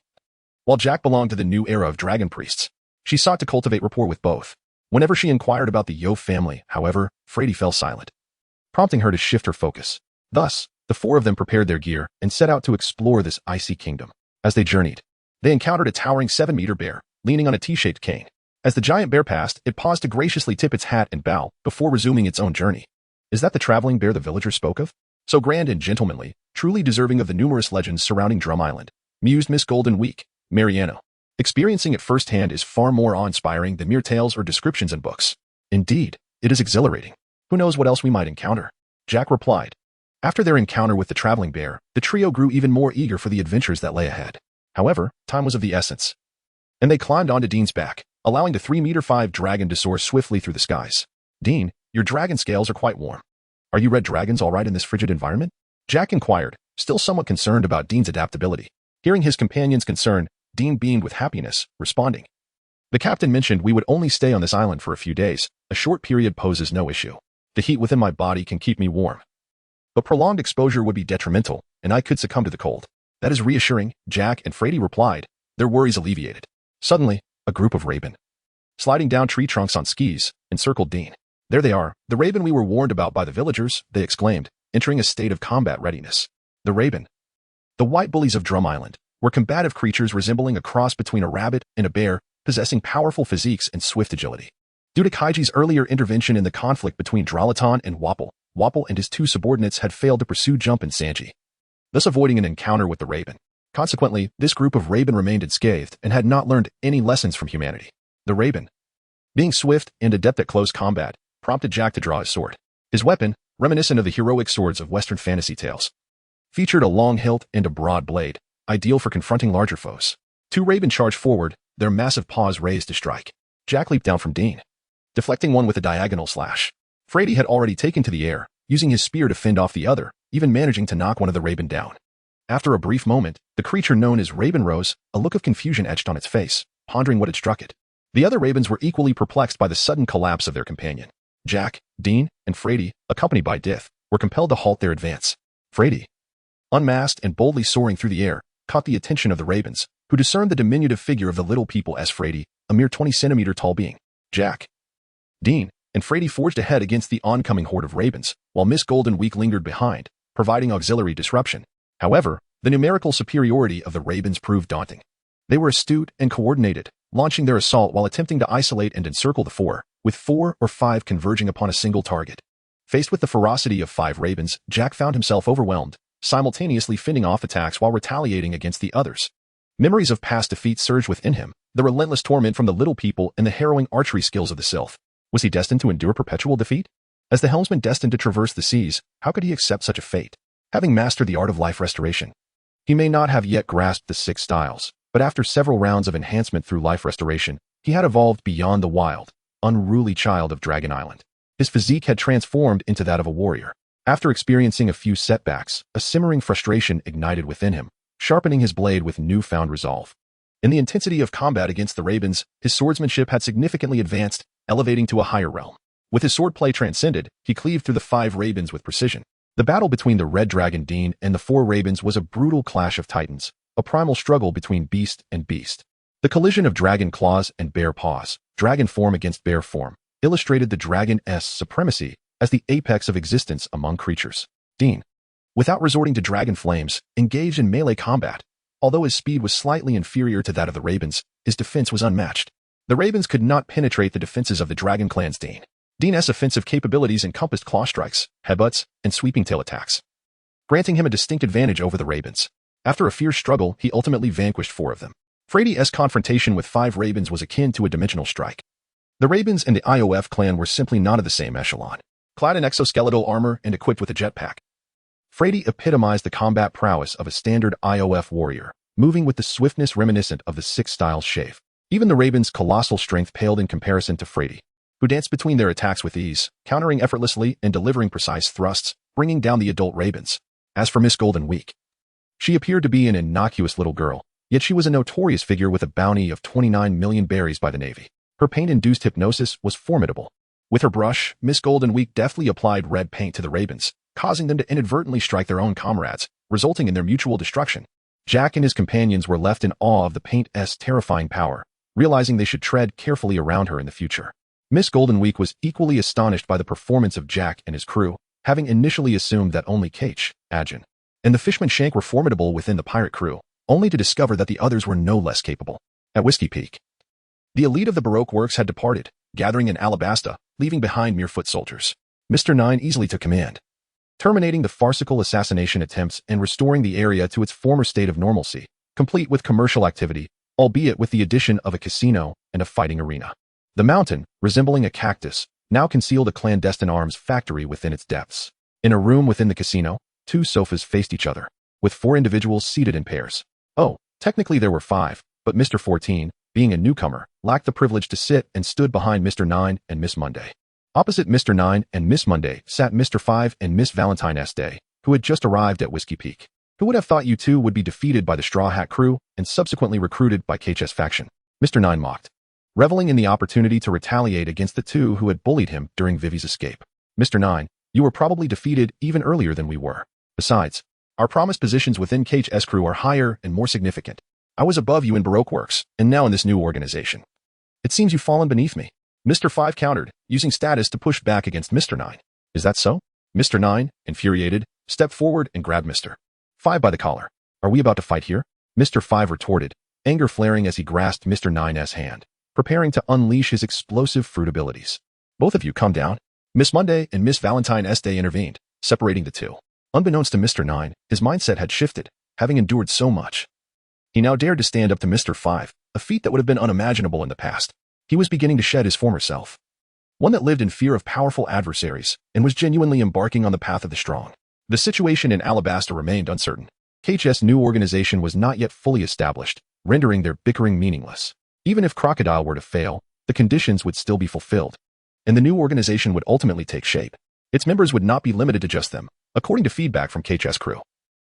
while Jack belonged to the new era of dragon priests. She sought to cultivate rapport with both. Whenever she inquired about the Yo family, however, Frady fell silent, prompting her to shift her focus. Thus, the 4 of them prepared their gear and set out to explore this icy kingdom. As they journeyed, they encountered a towering 7-meter bear, leaning on a T-shaped cane. As the giant bear passed, it paused to graciously tip its hat and bow before resuming its own journey. Is that the traveling bear the villagers spoke of? So grand and gentlemanly, truly deserving of the numerous legends surrounding Drum Island, mused Miss Golden Week, Mariano. Experiencing it firsthand is far more awe-inspiring than mere tales or descriptions in books. Indeed, it is exhilarating. Who knows what else we might encounter? Jack replied. After their encounter with the traveling bear, the trio grew even more eager for the adventures that lay ahead. However, time was of the essence, and they climbed onto Dean's back, allowing the 3-meter-5 dragon to soar swiftly through the skies. Dean, your dragon scales are quite warm. Are you red dragons all right in this frigid environment? Jack inquired, still somewhat concerned about Dean's adaptability. Hearing his companion's concern, Dean beamed with happiness, responding. The captain mentioned we would only stay on this island for a few days. A short period poses no issue. The heat within my body can keep me warm, but prolonged exposure would be detrimental, and I could succumb to the cold. That is reassuring, Jack and Frady replied, their worries alleviated. Suddenly, a group of Raven, sliding down tree trunks on skis, encircled Dean. There they are, the Raven we were warned about by the villagers, they exclaimed, entering a state of combat readiness. The Raven, the white bullies of Drum Island, were combative creatures resembling a cross between a rabbit and a bear, possessing powerful physiques and swift agility. Due to Kaiji's earlier intervention in the conflict between Dralaton and Wapol, Wapol and his 2 subordinates had failed to pursue Jump and Sanji, thus avoiding an encounter with the Raven. Consequently, this group of Raven remained unscathed and had not learned any lessons from humanity. The Raven, being swift and adept at close combat, prompted Jack to draw his sword. His weapon, reminiscent of the heroic swords of Western fantasy tales, featured a long hilt and a broad blade, ideal for confronting larger foes. 2 Raven charged forward, their massive paws raised to strike. Jack leaped down from Dean, deflecting one with a diagonal slash. Frady had already taken to the air, using his spear to fend off the other, even managing to knock one of the Raven down. After a brief moment, the creature known as Raven rose, a look of confusion etched on its face, pondering what had struck it. The other Ravens were equally perplexed by the sudden collapse of their companion. Jack, Dean, and Frady, accompanied by Dith, were compelled to halt their advance. Frady, unmasked and boldly soaring through the air, caught the attention of the Ravens, who discerned the diminutive figure of the little people as Frady, a mere 20-centimeter tall being. Jack, Dean, and Frady forged ahead against the oncoming horde of Ravens, while Miss Golden Week lingered behind, providing auxiliary disruption. However, the numerical superiority of the Ravens proved daunting. They were astute and coordinated, launching their assault while attempting to isolate and encircle the four, with 4 or 5 converging upon a single target. Faced with the ferocity of 5 Ravens, Jack found himself overwhelmed, simultaneously fending off attacks while retaliating against the others. Memories of past defeats surged within him, the relentless torment from the little people and the harrowing archery skills of the Sylph. Was he destined to endure perpetual defeat? As the helmsman destined to traverse the seas, how could he accept such a fate? Having mastered the art of life restoration, he may not have yet grasped the 6 styles, but after several rounds of enhancement through life restoration, he had evolved beyond the wild, unruly child of Dragon Island. His physique had transformed into that of a warrior. After experiencing a few setbacks, a simmering frustration ignited within him, sharpening his blade with newfound resolve. In the intensity of combat against the Ravens, his swordsmanship had significantly advanced, elevating to a higher realm. With his swordplay transcended, he cleaved through the 5 Ravens with precision. The battle between the Red Dragon Dean and the 4 Ravens was a brutal clash of titans, a primal struggle between beast and beast. The collision of dragon claws and bear paws, dragon form against bear form, illustrated the dragon's supremacy as the apex of existence among creatures. Dean, without resorting to dragon flames, engaged in melee combat. Although his speed was slightly inferior to that of the Ravens, his defense was unmatched. The Ravens could not penetrate the defenses of the Dragon Clan's Dean. Dean's offensive capabilities encompassed claw strikes, headbutts, and sweeping tail attacks, granting him a distinct advantage over the Ravens. After a fierce struggle, he ultimately vanquished 4 of them. Frady's confrontation with 5 Ravens was akin to a dimensional strike. The Ravens and the IOF clan were simply not of the same echelon. Clad in exoskeletal armor and equipped with a jetpack, Frady epitomized the combat prowess of a standard IOF warrior, moving with the swiftness reminiscent of the 6 styles Shafe. Even the Ravens' colossal strength paled in comparison to Frady, who danced between their attacks with ease, countering effortlessly and delivering precise thrusts, bringing down the adult Ravens. As for Miss Golden Week, she appeared to be an innocuous little girl, yet she was a notorious figure with a bounty of 29 million berries by the Navy. Her paint-induced hypnosis was formidable. With her brush, Miss Golden Week deftly applied red paint to the Ravens, causing them to inadvertently strike their own comrades, resulting in their mutual destruction. Jack and his companions were left in awe of the paint's terrifying power, realizing they should tread carefully around her in the future. Miss Golden Week was equally astonished by the performance of Jack and his crew, having initially assumed that only Kichi, Ajin, and the Fishman Shank were formidable within the pirate crew, only to discover that the others were no less capable. At Whiskey Peak, the elite of the Baroque works had departed, gathering in Alabasta, leaving behind mere foot soldiers. Mr. 9 easily took command, terminating the farcical assassination attempts and restoring the area to its former state of normalcy, complete with commercial activity, albeit with the addition of a casino and a fighting arena. The mountain, resembling a cactus, now concealed a clandestine arms factory within its depths. In a room within the casino, 2 sofas faced each other, with 4 individuals seated in pairs. Oh, technically there were 5, but Mr. 14, being a newcomer, lacked the privilege to sit and stood behind Mr. 9 and Miss Monday. Opposite Mr. 9 and Miss Monday sat Mr. 5 and Miss Valentine Day, who had just arrived at Whiskey Peak. Who would have thought you 2 would be defeated by the Straw Hat crew and subsequently recruited by Kichi's faction? Mr. 9 mocked, reveling in the opportunity to retaliate against the 2 who had bullied him during Vivi's escape. Mr. 9, you were probably defeated even earlier than we were. Besides, our promised positions within Kichi's crew are higher and more significant. I was above you in Baroque Works, and now in this new organization. It seems you've fallen beneath me. Mr. 5 countered, using status to push back against Mr. 9. Is that so? Mr. 9, infuriated, stepped forward and grabbed Mr. 5 by the collar. Are we about to fight here? Mr. 5 retorted, anger flaring as he grasped Mr. 9's hand, preparing to unleash his explosive fruit abilities. Both of you calm down. Miss Monday and Miss Valentine Day intervened, separating the 2. Unbeknownst to Mr. 9, his mindset had shifted, having endured so much. He now dared to stand up to Mr. 5, a feat that would have been unimaginable in the past. He was beginning to shed his former self, one that lived in fear of powerful adversaries and was genuinely embarking on the path of the strong. The situation in Alabasta remained uncertain. Kichi's new organization was not yet fully established, rendering their bickering meaningless. Even if Crocodile were to fail, the conditions would still be fulfilled, and the new organization would ultimately take shape. Its members would not be limited to just them, according to feedback from Kichi's crew.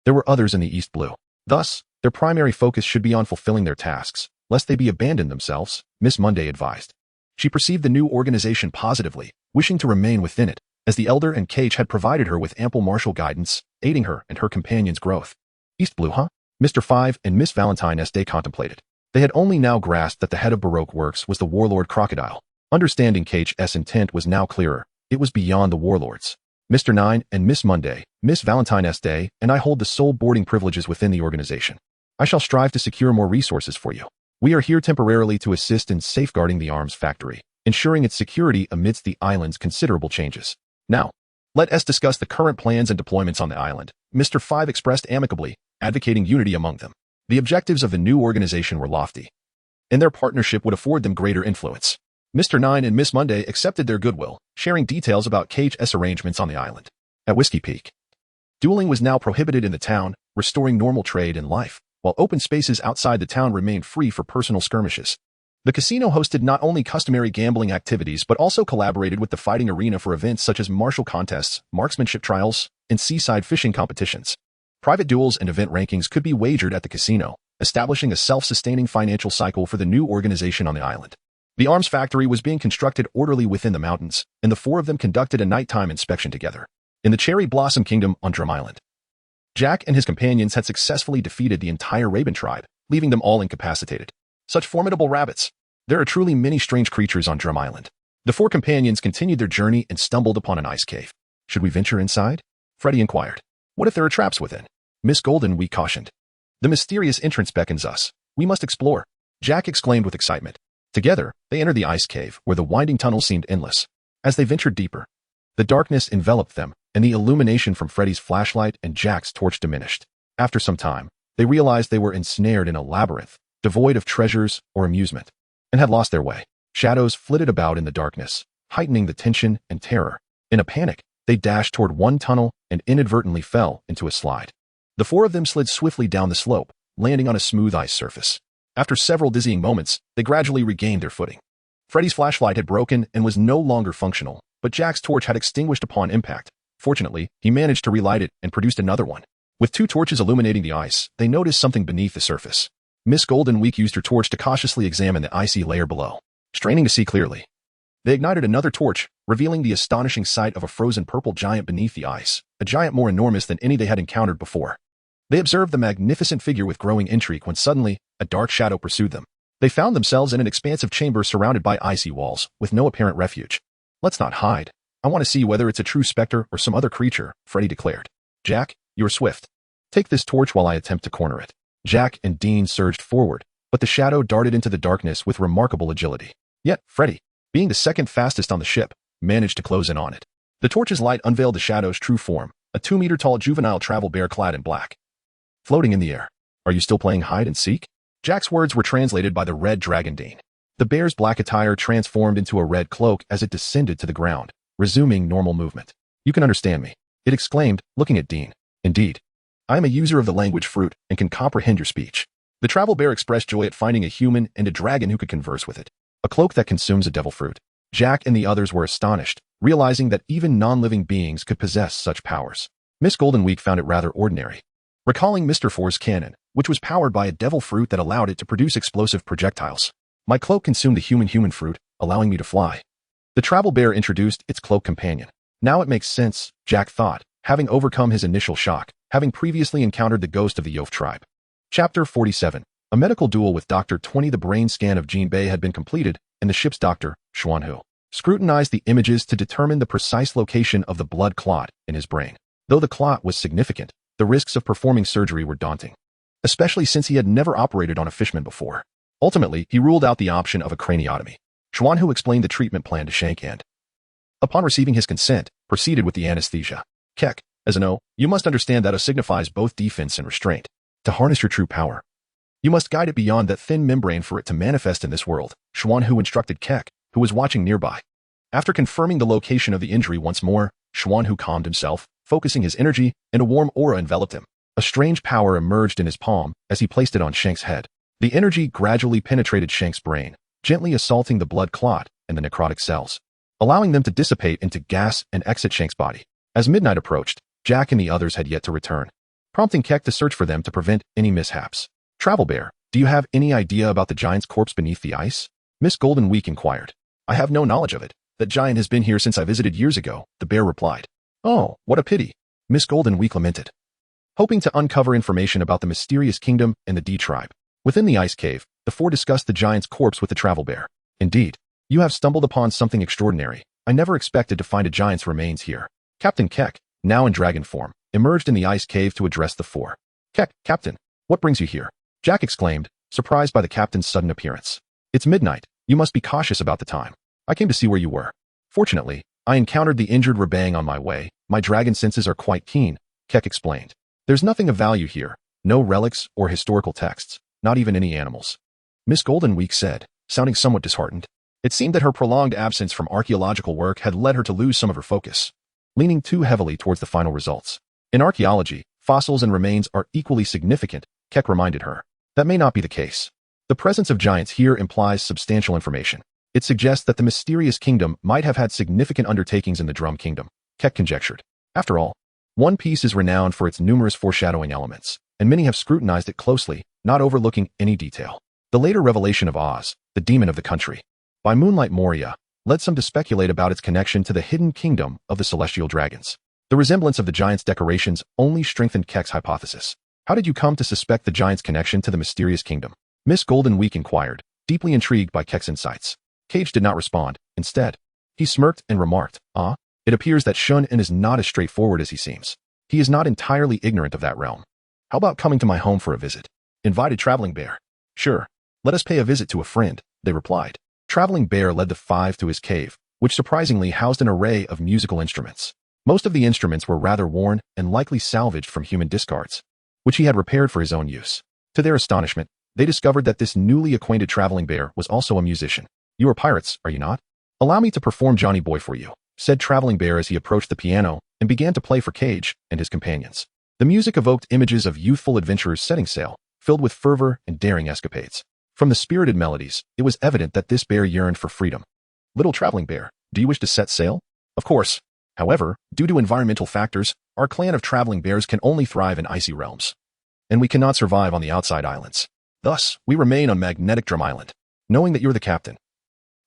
There were others in the East Blue. Thus, their primary focus should be on fulfilling their tasks, lest they be abandoned themselves, Miss Monday advised. She perceived the new organization positively, wishing to remain within it, as the Elder and Kichi had provided her with ample martial guidance, aiding her and her companions' growth. East Blue, huh? Mr. Five and Miss Valentine S. contemplated. They had only now grasped that the head of Baroque Works was the warlord Crocodile. Understanding Kichi's intent was now clearer. It was beyond the warlords. Mr. Nine and Miss Monday, Miss Valentine S. and I hold the sole boarding privileges within the organization. I shall strive to secure more resources for you. We are here temporarily to assist in safeguarding the arms factory, ensuring its security amidst the island's considerable changes. Now, let us discuss the current plans and deployments on the island. Mr. Five expressed amicably, advocating unity among them. The objectives of the new organization were lofty, and their partnership would afford them greater influence. Mr. Nine and Miss Monday accepted their goodwill, sharing details about Kichi's arrangements on the island. At Whiskey Peak, dueling was now prohibited in the town, restoring normal trade and life, while open spaces outside the town remained free for personal skirmishes. The casino hosted not only customary gambling activities but also collaborated with the fighting arena for events such as martial contests, marksmanship trials, and seaside fishing competitions. Private duels and event rankings could be wagered at the casino, establishing a self-sustaining financial cycle for the new organization on the island. The arms factory was being constructed orderly within the mountains, and the four of them conducted a nighttime inspection together. In the Cherry Blossom Kingdom on Drum Island, Jack and his companions had successfully defeated the entire Raven tribe, leaving them all incapacitated. Such formidable rabbits! There are truly many strange creatures on Drum Island. The four companions continued their journey and stumbled upon an ice cave. Should we venture inside? Freddy inquired. What if there are traps within? Miss Golden Week cautioned. The mysterious entrance beckons us. We must explore, Jack exclaimed with excitement. Together, they entered the ice cave, where the winding tunnel seemed endless. As they ventured deeper, the darkness enveloped them, and the illumination from Freddy's flashlight and Jack's torch diminished. After some time, they realized they were ensnared in a labyrinth, devoid of treasures or amusement, and had lost their way. Shadows flitted about in the darkness, heightening the tension and terror. In a panic, they dashed toward one tunnel and inadvertently fell into a slide. The four of them slid swiftly down the slope, landing on a smooth ice surface. After several dizzying moments, they gradually regained their footing. Freddy's flashlight had broken and was no longer functional, but Jack's torch had extinguished upon impact. Fortunately, he managed to relight it and produced another one. With two torches illuminating the ice, they noticed something beneath the surface. Miss Golden Week used her torch to cautiously examine the icy layer below, straining to see clearly. They ignited another torch, revealing the astonishing sight of a frozen purple giant beneath the ice, a giant more enormous than any they had encountered before. They observed the magnificent figure with growing intrigue when suddenly, a dark shadow pursued them. They found themselves in an expansive chamber surrounded by icy walls, with no apparent refuge. Let's not hide. I want to see whether it's a true specter or some other creature, Freddy declared. Jack, you're swift. Take this torch while I attempt to corner it. Jack and Dean surged forward, but the shadow darted into the darkness with remarkable agility. Yet, Freddy, being the second fastest on the ship, managed to close in on it. The torch's light unveiled the shadow's true form, a 2-meter-tall juvenile travel bear clad in black, floating in the air. Are you still playing hide and seek? Jack's words were translated by the red dragon Dean. The bear's black attire transformed into a red cloak as it descended to the ground, resuming normal movement. You can understand me, it exclaimed, looking at Dean. Indeed. I am a user of the language fruit and can comprehend your speech. The travel bear expressed joy at finding a human and a dragon who could converse with it. A cloak that consumes a devil fruit. Jack and the others were astonished, realizing that even non-living beings could possess such powers. Miss Golden Week found it rather ordinary. Recalling Mr. Four's cannon, which was powered by a devil fruit that allowed it to produce explosive projectiles. My cloak consumed the human fruit, allowing me to fly. The travel bear introduced its cloak companion. Now it makes sense, Jack thought, having overcome his initial shock, having previously encountered the ghost of the Yof tribe. Chapter 47. A medical duel with Dr. 20. The brain scan of Jean Bei had been completed, and the ship's doctor, Xuanhu, scrutinized the images to determine the precise location of the blood clot in his brain. Though the clot was significant, the risks of performing surgery were daunting, especially since he had never operated on a fishman before. Ultimately, he ruled out the option of a craniotomy. Xuanhu explained the treatment plan to Shank and, upon receiving his consent, proceeded with the anesthesia. Keck, as an O, you must understand that O signifies both defense and restraint. To harness your true power, you must guide it beyond that thin membrane for it to manifest in this world, Xuanhu instructed Keck, who was watching nearby. After confirming the location of the injury once more, Xuanhu calmed himself, focusing his energy, and a warm aura enveloped him. A strange power emerged in his palm as he placed it on Shank's head. The energy gradually penetrated Shank's brain, gently assaulting the blood clot and the necrotic cells, allowing them to dissipate into gas and exit Shank's body. As midnight approached, Jack and the others had yet to return, prompting Keck to search for them to prevent any mishaps. Travel Bear, do you have any idea about the giant's corpse beneath the ice? Miss Golden Week inquired. I have no knowledge of it. That giant has been here since I visited years ago, the bear replied. Oh, what a pity, Miss Golden Week lamented, hoping to uncover information about the mysterious kingdom and the D tribe. Within the ice cave, the four discussed the giant's corpse with the Travel Bear. Indeed, you have stumbled upon something extraordinary. I never expected to find a giant's remains here. Captain Keck, now in dragon form, emerged in the ice cave to address the four. Keck, Captain, what brings you here? Jack exclaimed, surprised by the captain's sudden appearance. It's midnight. You must be cautious about the time. I came to see where you were. Fortunately, I encountered the injured Rebang on my way. My dragon senses are quite keen, Keck explained. There's nothing of value here. No relics or historical texts, not even any animals. Miss Golden Week said, sounding somewhat disheartened. It seemed that her prolonged absence from archaeological work had led her to lose some of her focus, leaning too heavily towards the final results. In archaeology, fossils and remains are equally significant, Keck reminded her. That may not be the case. The presence of giants here implies substantial information. It suggests that the mysterious kingdom might have had significant undertakings in the Drum Kingdom, Keck conjectured. After all, One Piece is renowned for its numerous foreshadowing elements, and many have scrutinized it closely, not overlooking any detail. The later revelation of Oz, the demon of the country, by Moonlight Moria, led some to speculate about its connection to the hidden kingdom of the celestial dragons. The resemblance of the giant's decorations only strengthened Keck's hypothesis. How did you come to suspect the giant's connection to the mysterious kingdom? Miss Golden Week inquired, deeply intrigued by Keck's insights. Cage did not respond. Instead, he smirked and remarked, it appears that Shun-in is not as straightforward as he seems. He is not entirely ignorant of that realm. How about coming to my home for a visit? Invited Traveling Bear. Sure. Let us pay a visit to a friend, they replied. Traveling Bear led the five to his cave, which surprisingly housed an array of musical instruments. Most of the instruments were rather worn and likely salvaged from human discards, which he had repaired for his own use. To their astonishment, they discovered that this newly acquainted Traveling Bear was also a musician. You are pirates, are you not? Allow me to perform Johnny Boy for you, said Traveling Bear as he approached the piano and began to play for Cage and his companions. The music evoked images of youthful adventurers setting sail, filled with fervor and daring escapades. From the spirited melodies, it was evident that this bear yearned for freedom. Little Traveling Bear, do you wish to set sail? Of course. However, due to environmental factors, our clan of traveling bears can only thrive in icy realms, and we cannot survive on the outside islands. Thus, we remain on Magnetic Drum Island. Knowing that you're the captain,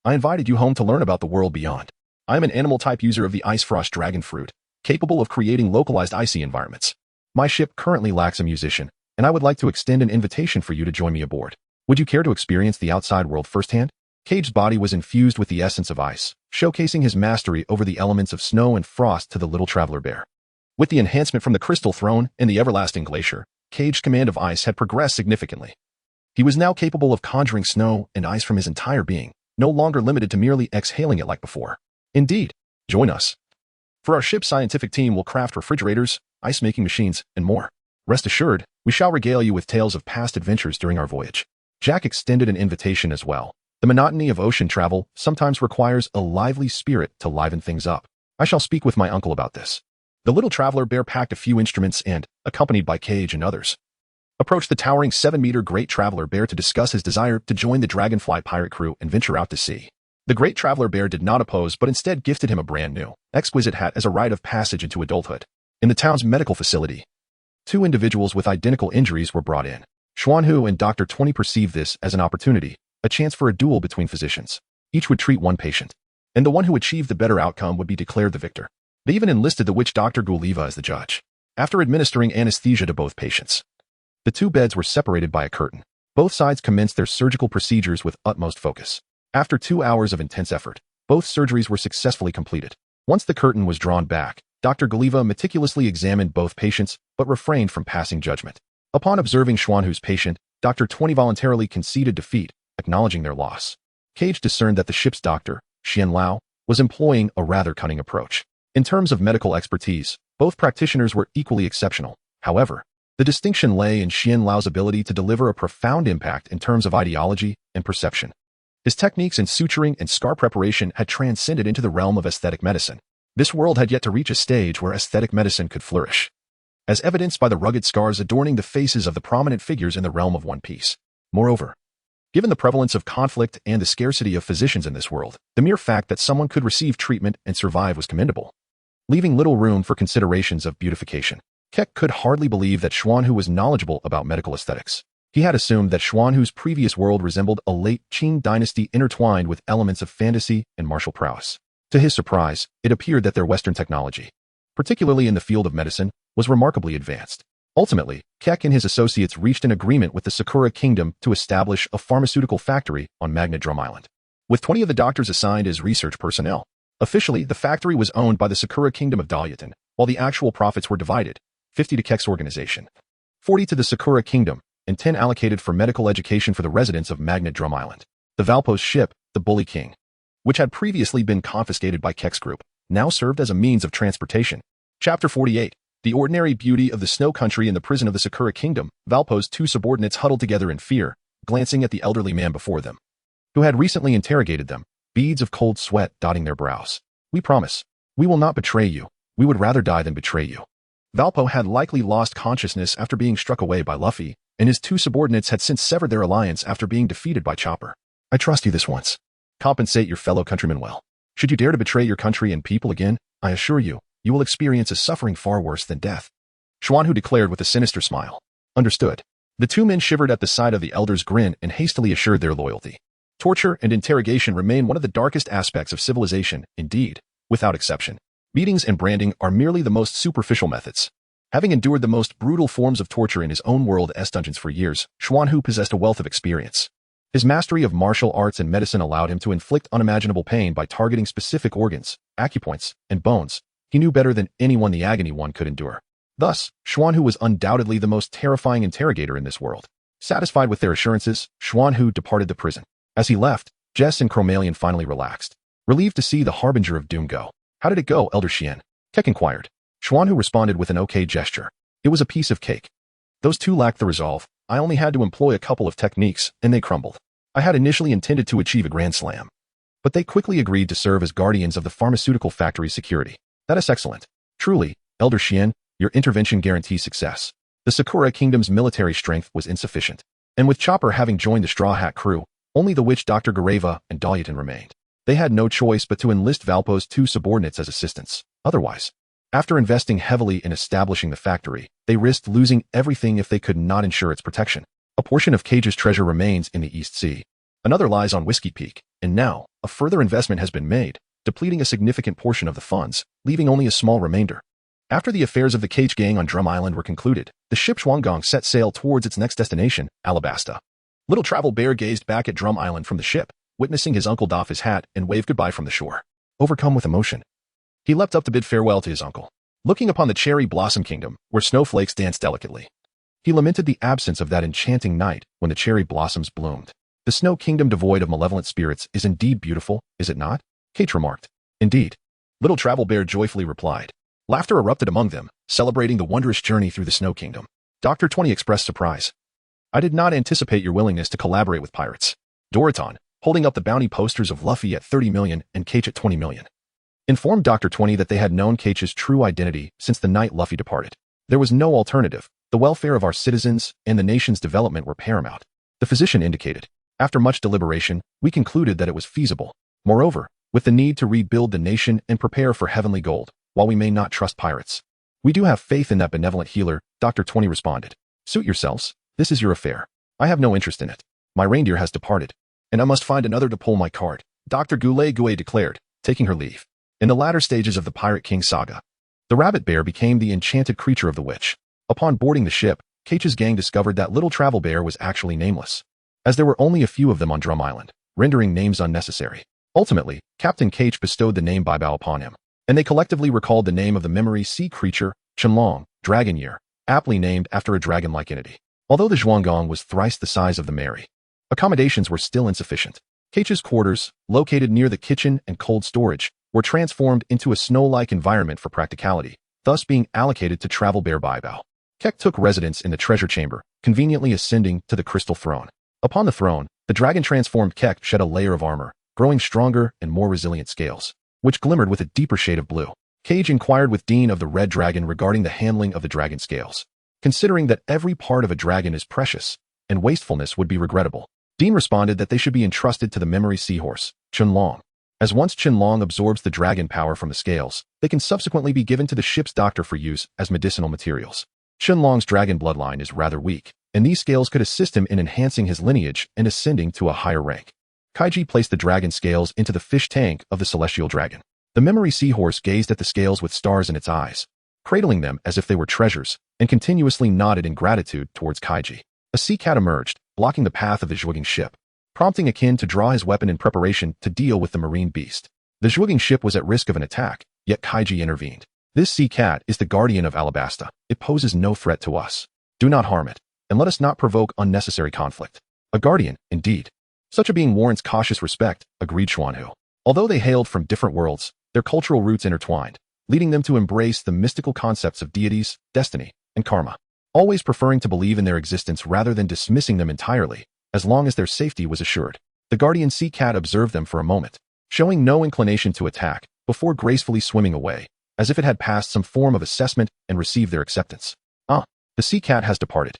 I invited you home to learn about the world beyond. I am an animal-type user of the Ice Frost Dragon Fruit, capable of creating localized icy environments. My ship currently lacks a musician, and I would like to extend an invitation for you to join me aboard. Would you care to experience the outside world firsthand? Cage's body was infused with the essence of ice, showcasing his mastery over the elements of snow and frost to the little traveler bear. With the enhancement from the Crystal Throne and the Everlasting Glacier, Cage's command of ice had progressed significantly. He was now capable of conjuring snow and ice from his entire being, no longer limited to merely exhaling it like before. Indeed, join us. For our ship's scientific team will craft refrigerators, ice-making machines, and more. Rest assured, we shall regale you with tales of past adventures during our voyage. Jack extended an invitation as well. The monotony of ocean travel sometimes requires a lively spirit to liven things up. I shall speak with my uncle about this. The little traveler bear packed a few instruments and, accompanied by Cage and others, approached the towering 7-meter great traveler bear to discuss his desire to join the Dragonfly pirate crew and venture out to sea. The great traveler bear did not oppose but instead gifted him a brand new, exquisite hat as a rite of passage into adulthood. In the town's medical facility, 2 individuals with identical injuries were brought in. Xuanhu and Dr. 20 perceived this as an opportunity, a chance for a duel between physicians. Each would treat one patient, and the one who achieved the better outcome would be declared the victor. They even enlisted the witch Dr. Guliva as the judge. After administering anesthesia to both patients, the 2 beds were separated by a curtain. Both sides commenced their surgical procedures with utmost focus. After 2 hours of intense effort, both surgeries were successfully completed. Once the curtain was drawn back, Dr. Guliva meticulously examined both patients but refrained from passing judgment. Upon observing Xuanhu's patient, Dr. 20 voluntarily conceded defeat, acknowledging their loss. Cage discerned that the ship's doctor, Xian Lao, was employing a rather cunning approach. In terms of medical expertise, both practitioners were equally exceptional. However, the distinction lay in Xian Lao's ability to deliver a profound impact in terms of ideology and perception. His techniques in suturing and scar preparation had transcended into the realm of aesthetic medicine. This world had yet to reach a stage where aesthetic medicine could flourish, as evidenced by the rugged scars adorning the faces of the prominent figures in the realm of One Piece. Moreover, given the prevalence of conflict and the scarcity of physicians in this world, the mere fact that someone could receive treatment and survive was commendable. leaving little room for considerations of beautification. Keck could hardly believe that Xuanhu was knowledgeable about medical aesthetics. He had assumed that Xuanhu's previous world resembled a late Qing dynasty intertwined with elements of fantasy and martial prowess. To his surprise, it appeared that their Western technology, particularly in the field of medicine, was remarkably advanced. Ultimately, Keck and his associates reached an agreement with the Sakura Kingdom to establish a pharmaceutical factory on Magnet Drum Island. With 20 of the doctors assigned as research personnel, officially the factory was owned by the Sakura Kingdom of Dalyatan, while the actual profits were divided, 50 to Keck's organization, 40 to the Sakura Kingdom, and 10 allocated for medical education for the residents of Magnet Drum Island. The Valpo's ship, the Bully King, which had previously been confiscated by Keck's group, now served as a means of transportation. Chapter 48. The ordinary beauty of the snow country in the prison of the Sakura Kingdom. Valpo's two subordinates huddled together in fear, glancing at the elderly man before them, who had recently interrogated them, beads of cold sweat dotting their brows. We promise. We will not betray you. We would rather die than betray you. Valpo had likely lost consciousness after being struck away by Luffy, and his two subordinates had since severed their alliance after being defeated by Chopper. I trust you this once. Compensate your fellow countrymen well. Should you dare to betray your country and people again, I assure you, you will experience a suffering far worse than death. Xuanhu declared with a sinister smile. Understood. The two men shivered at the sight of the elder's grin and hastily assured their loyalty. Torture and interrogation remain one of the darkest aspects of civilization, indeed, without exception. Beatings and branding are merely the most superficial methods. Having endured the most brutal forms of torture in his own world S dungeons for years, Xuanhu possessed a wealth of experience. His mastery of martial arts and medicine allowed him to inflict unimaginable pain by targeting specific organs, acupoints, and bones. He knew better than anyone the agony one could endure. Thus, Xuanhu was undoubtedly the most terrifying interrogator in this world. Satisfied with their assurances, Xuanhu departed the prison. As he left, Jess and Chromalion finally relaxed, relieved to see the harbinger of doom go. How did it go, Elder Xian? Keck inquired. Xuanhu responded with an okay gesture. It was a piece of cake. Those two lacked the resolve. I only had to employ a couple of techniques, and they crumbled. I had initially intended to achieve a grand slam, but they quickly agreed to serve as guardians of the pharmaceutical factory's security. That is excellent. Truly, Elder Xian, your intervention guarantees success. The Sakura Kingdom's military strength was insufficient, and with Chopper having joined the Straw Hat crew, only the witch Dr. Gareva and Dalyatan remained. They had no choice but to enlist Valpo's two subordinates as assistants. Otherwise, after investing heavily in establishing the factory, they risked losing everything if they could not ensure its protection. A portion of Cage's treasure remains in the East Sea. Another lies on Whiskey Peak, and now, a further investment has been made, depleting a significant portion of the funds, leaving only a small remainder. After the affairs of the Cage Gang on Drum Island were concluded, the ship Xuangong set sail towards its next destination, Alabasta. Little Travel Bear gazed back at Drum Island from the ship, witnessing his uncle doff his hat and wave goodbye from the shore. Overcome with emotion, he leapt up to bid farewell to his uncle. Looking upon the Cherry Blossom Kingdom, where snowflakes danced delicately, he lamented the absence of that enchanting night when the cherry blossoms bloomed. The Snow Kingdom devoid of malevolent spirits is indeed beautiful, is it not? Kate remarked. Indeed. Little Travel Bear joyfully replied. Laughter erupted among them, celebrating the wondrous journey through the Snow Kingdom. Dr. 20 expressed surprise. I did not anticipate your willingness to collaborate with pirates. Doriton, holding up the bounty posters of Luffy at 30 million and Cage at 20 million, informed Dr. 20 that they had known Cage's true identity since the night Luffy departed. There was no alternative. The welfare of our citizens and the nation's development were paramount. The physician indicated. After much deliberation, we concluded that it was feasible. Moreover, with the need to rebuild the nation and prepare for heavenly gold, while we may not trust pirates, we do have faith in that benevolent healer, Dr. 20 responded. Suit yourselves. This is your affair. I have no interest in it. My reindeer has departed, and I must find another to pull my cart, Dr. Goulet Gouet declared, taking her leave. In the latter stages of the Pirate King saga, the rabbit bear became the enchanted creature of the witch. Upon boarding the ship, Cage's gang discovered that Little Travel Bear was actually nameless, as there were only a few of them on Drum Island, rendering names unnecessary. Ultimately, Captain Cage bestowed the name Baibao upon him, and they collectively recalled the name of the memory sea creature, Chenlong, Dragon Year, aptly named after a dragon-like entity. Although the Zhuanggong was thrice the size of the Mary, accommodations were still insufficient. Cage's quarters, located near the kitchen and cold storage, were transformed into a snow-like environment for practicality, thus being allocated to Travel Bear Baibao. Keck took residence in the treasure chamber, conveniently ascending to the crystal throne. Upon the throne, the dragon-transformed Keck shed a layer of armor, growing stronger and more resilient scales, which glimmered with a deeper shade of blue. Cage inquired with Dean of the Red Dragon regarding the handling of the dragon scales, considering that every part of a dragon is precious, and wastefulness would be regrettable. Dean responded that they should be entrusted to the memory seahorse, Chenlong. As once Qinlong absorbs the dragon power from the scales, they can subsequently be given to the ship's doctor for use as medicinal materials. Qinlong's dragon bloodline is rather weak, and these scales could assist him in enhancing his lineage and ascending to a higher rank. Kichi placed the dragon scales into the fish tank of the celestial dragon. The memory seahorse gazed at the scales with stars in its eyes, cradling them as if they were treasures, and continuously nodded in gratitude towards Kichi. A sea cat emerged, blocking the path of the zhuaging ship, prompting Akin to draw his weapon in preparation to deal with the marine beast. The zhuaging ship was at risk of an attack, yet Kichi intervened. This sea cat is the guardian of Alabasta. It poses no threat to us. Do not harm it, and let us not provoke unnecessary conflict. A guardian, indeed. Such a being warrants cautious respect, agreed Xuanhu. Although they hailed from different worlds, their cultural roots intertwined, leading them to embrace the mystical concepts of deities, destiny, and karma, always preferring to believe in their existence rather than dismissing them entirely, as long as their safety was assured. The guardian sea cat observed them for a moment, showing no inclination to attack, before gracefully swimming away, as if it had passed some form of assessment and received their acceptance. The sea cat has departed.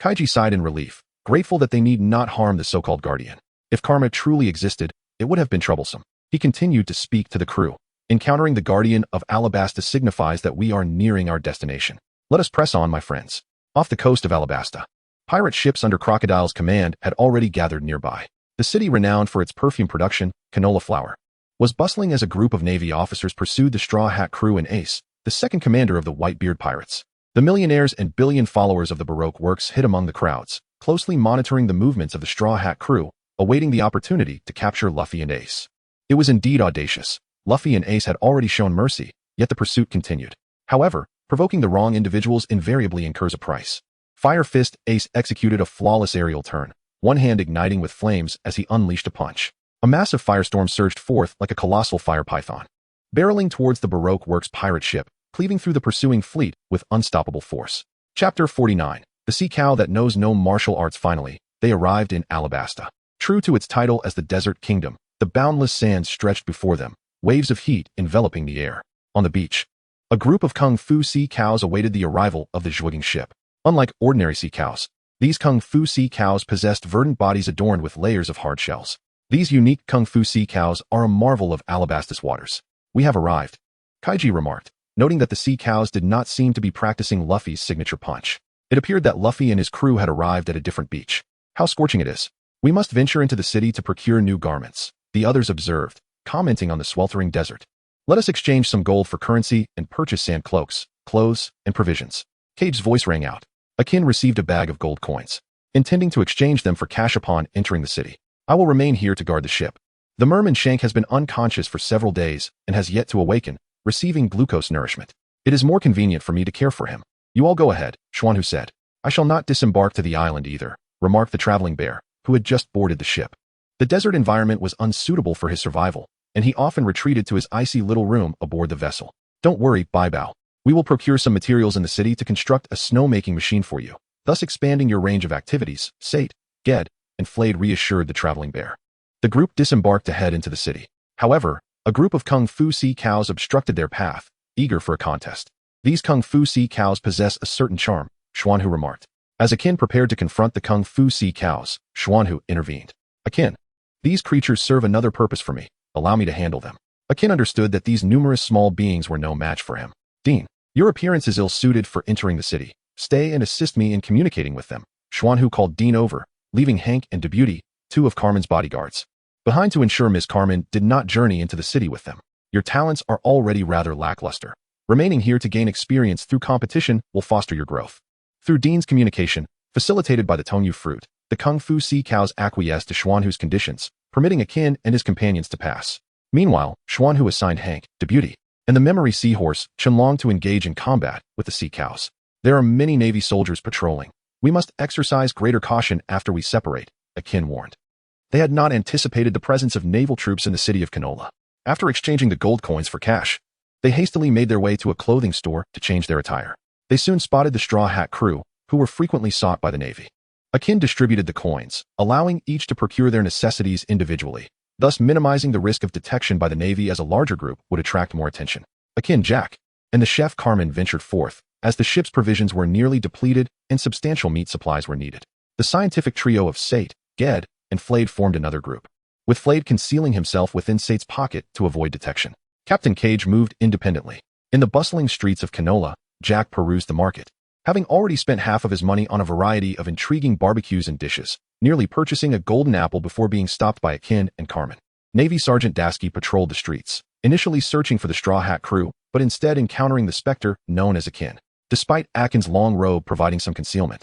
Kichi sighed in relief, grateful that they need not harm the so-called guardian. If karma truly existed, it would have been troublesome. He continued to speak to the crew. Encountering the guardian of Alabasta signifies that we are nearing our destination. Let us press on, my friends. Off the coast of Alabasta, pirate ships under Crocodile's command had already gathered nearby. The city, renowned for its perfume production, canola flower, was bustling as a group of Navy officers pursued the Straw Hat crew and Ace, the second commander of the Whitebeard pirates. The millionaires and billion followers of the Baroque works hid among the crowds, closely monitoring the movements of the Straw Hat crew, awaiting the opportunity to capture Luffy and Ace. It was indeed audacious. Luffy and Ace had already shown mercy, yet the pursuit continued. However, provoking the wrong individuals invariably incurs a price. Fire Fist Ace executed a flawless aerial turn, one hand igniting with flames as he unleashed a punch. A massive firestorm surged forth like a colossal fire python, barreling towards the Baroque Works pirate ship, cleaving through the pursuing fleet with unstoppable force. Chapter 49. The Sea Cow That Knows No Martial Arts. Finally, they arrived in Alabasta. True to its title as the Desert Kingdom, the boundless sands stretched before them, waves of heat enveloping the air. On the beach, a group of Kung Fu sea cows awaited the arrival of the zhuaging ship. Unlike ordinary sea cows, these Kung Fu sea cows possessed verdant bodies adorned with layers of hard shells. These unique Kung Fu sea cows are a marvel of Alabasta's waters. We have arrived, Kichi remarked, noting that the sea cows did not seem to be practicing Luffy's signature punch. It appeared that Luffy and his crew had arrived at a different beach. How scorching it is. We must venture into the city to procure new garments, the others observed, commenting on the sweltering desert. Let us exchange some gold for currency and purchase sand cloaks, clothes, and provisions. Cage's voice rang out. Akin received a bag of gold coins, intending to exchange them for cash upon entering the city. I will remain here to guard the ship. The merman Shank has been unconscious for several days and has yet to awaken, receiving glucose nourishment. It is more convenient for me to care for him. You all go ahead, Xuanhu said. I shall not disembark to the island either, remarked the traveling bear, who had just boarded the ship. The desert environment was unsuitable for his survival, and he often retreated to his icy little room aboard the vessel. Don't worry, Baibao. We will procure some materials in the city to construct a snow-making machine for you, thus expanding your range of activities, Sate, Ged, and Flayed reassured the traveling bear. The group disembarked to head into the city. However, a group of Kung Fu sea cows obstructed their path, eager for a contest. These Kung Fu sea cows possess a certain charm, Xuanhu remarked. As Akin prepared to confront the Kung Fu sea cows, Xuanhu intervened. Akin, these creatures serve another purpose for me. Allow me to handle them. Akin understood that these numerous small beings were no match for him. Dean, your appearance is ill-suited for entering the city. Stay and assist me in communicating with them. Xuanhu called Dean over, leaving Hank and Debuty, two of Carmen's bodyguards, behind to ensure Miss Carmen did not journey into the city with them. Your talents are already rather lackluster. Remaining here to gain experience through competition will foster your growth. Through Dean's communication, facilitated by the Tongyu fruit, the Kung Fu sea cows acquiesced to Xuanhu's conditions, permitting Akin and his companions to pass. Meanwhile, Xuanhu assigned Hank, Debuty, and the memory seahorse, Qinlong to engage in combat with the sea cows. There are many Navy soldiers patrolling. We must exercise greater caution after we separate, Akin warned. They had not anticipated the presence of naval troops in the city of Canola. After exchanging the gold coins for cash, they hastily made their way to a clothing store to change their attire. They soon spotted the Straw Hat crew, who were frequently sought by the Navy. Akin distributed the coins, allowing each to procure their necessities individually, thus minimizing the risk of detection by the Navy as a larger group would attract more attention. Akin, Jack, and the chef Carmen ventured forth, as the ship's provisions were nearly depleted and substantial meat supplies were needed. The scientific trio of Sate, Ged, and Flayed formed another group. with Flade concealing himself within Sate's pocket to avoid detection. Captain Cage moved independently. In the bustling streets of Canola, Jack perused the market. Having already spent half of his money on a variety of intriguing barbecues and dishes, nearly purchasing a golden apple before being stopped by Akin and Carmen. Navy Sergeant Dasky patrolled the streets, initially searching for the Straw Hat crew, but instead encountering the specter known as Akin. Despite Akin's long robe providing some concealment,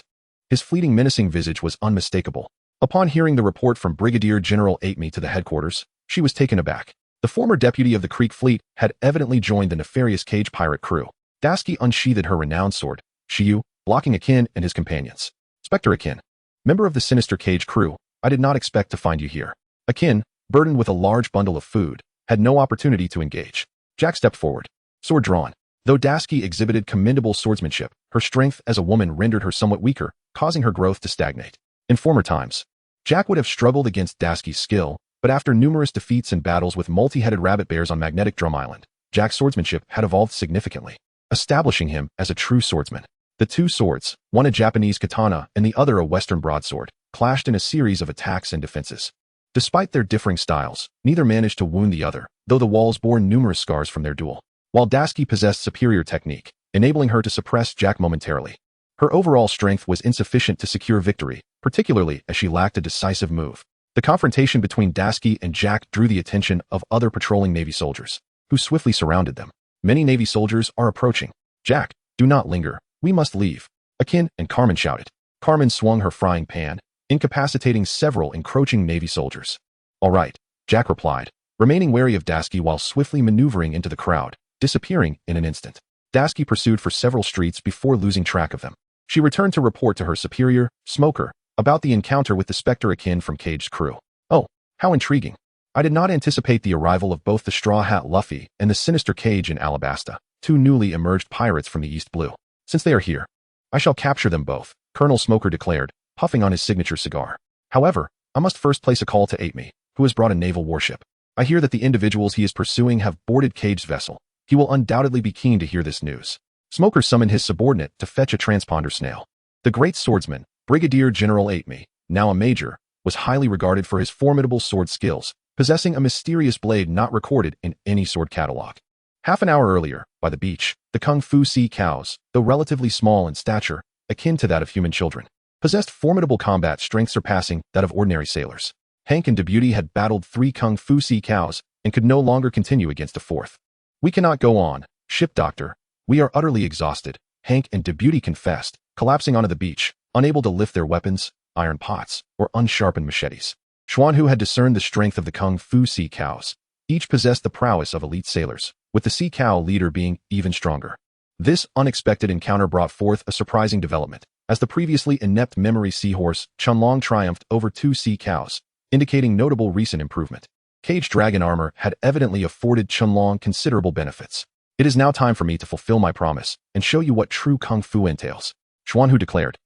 his fleeting menacing visage was unmistakable. Upon hearing the report from Brigadier General Ateme to the headquarters, she was taken aback. The former deputy of the Creek Fleet had evidently joined the nefarious Cage pirate crew. Dasky unsheathed her renowned sword, Shiyu, blocking Akin and his companions. Spectre Akin, member of the sinister Cage crew, I did not expect to find you here. Akin, burdened with a large bundle of food, had no opportunity to engage. Jack stepped forward, sword drawn. Though Dasky exhibited commendable swordsmanship, her strength as a woman rendered her somewhat weaker, causing her growth to stagnate. In former times, Jack would have struggled against Dasky's skill, but after numerous defeats and battles with multi-headed rabbit bears on Magnetic Drum Island, Jack's swordsmanship had evolved significantly, establishing him as a true swordsman. The two swords, one a Japanese katana and the other a Western broadsword, clashed in a series of attacks and defenses. Despite their differing styles, neither managed to wound the other, though the walls bore numerous scars from their duel. While Dasky possessed superior technique, enabling her to suppress Jack momentarily, her overall strength was insufficient to secure victory, particularly as she lacked a decisive move. The confrontation between Dasky and Jack drew the attention of other patrolling Navy soldiers, who swiftly surrounded them. Many Navy soldiers are approaching. Jack, do not linger. We must leave. Akin and Carmen shouted. Carmen swung her frying pan, incapacitating several encroaching Navy soldiers. All right, Jack replied, remaining wary of Dasky while swiftly maneuvering into the crowd, disappearing in an instant. Dasky pursued for several streets before losing track of them. She returned to report to her superior, Smoker, about the encounter with the Spectre Akin from Cage's crew. Oh, how intriguing. I did not anticipate the arrival of both the Straw Hat Luffy and the sinister Cage in Alabasta, two newly emerged pirates from the East Blue. Since they are here, I shall capture them both, Colonel Smoker declared, puffing on his signature cigar. However, I must first place a call to Ateme, who has brought a naval warship. I hear that the individuals he is pursuing have boarded Cage's vessel. He will undoubtedly be keen to hear this news. Smoker summoned his subordinate to fetch a transponder snail. The great swordsman, Brigadier General Ateme, now a major, was highly regarded for his formidable sword skills, possessing a mysterious blade not recorded in any sword catalog. Half an hour earlier, by the beach, the Kung Fu sea cows, though relatively small in stature, akin to that of human children, possessed formidable combat strength surpassing that of ordinary sailors. Hank and Debuty had battled 3 Kung Fu sea cows and could no longer continue against a fourth. We cannot go on, ship doctor. We are utterly exhausted, Hank and Debuty confessed, collapsing onto the beach, unable to lift their weapons, iron pots, or unsharpened machetes. Xuanhu had discerned the strength of the Kung Fu sea cows. Each possessed the prowess of elite sailors, with the sea cow leader being even stronger. This unexpected encounter brought forth a surprising development, as the previously inept memory seahorse Chunlong triumphed over 2 sea cows, indicating notable recent improvement. Cage dragon armor had evidently afforded Chunlong considerable benefits. It is now time for me to fulfill my promise and show you what true Kung Fu entails, Xuanhu declared,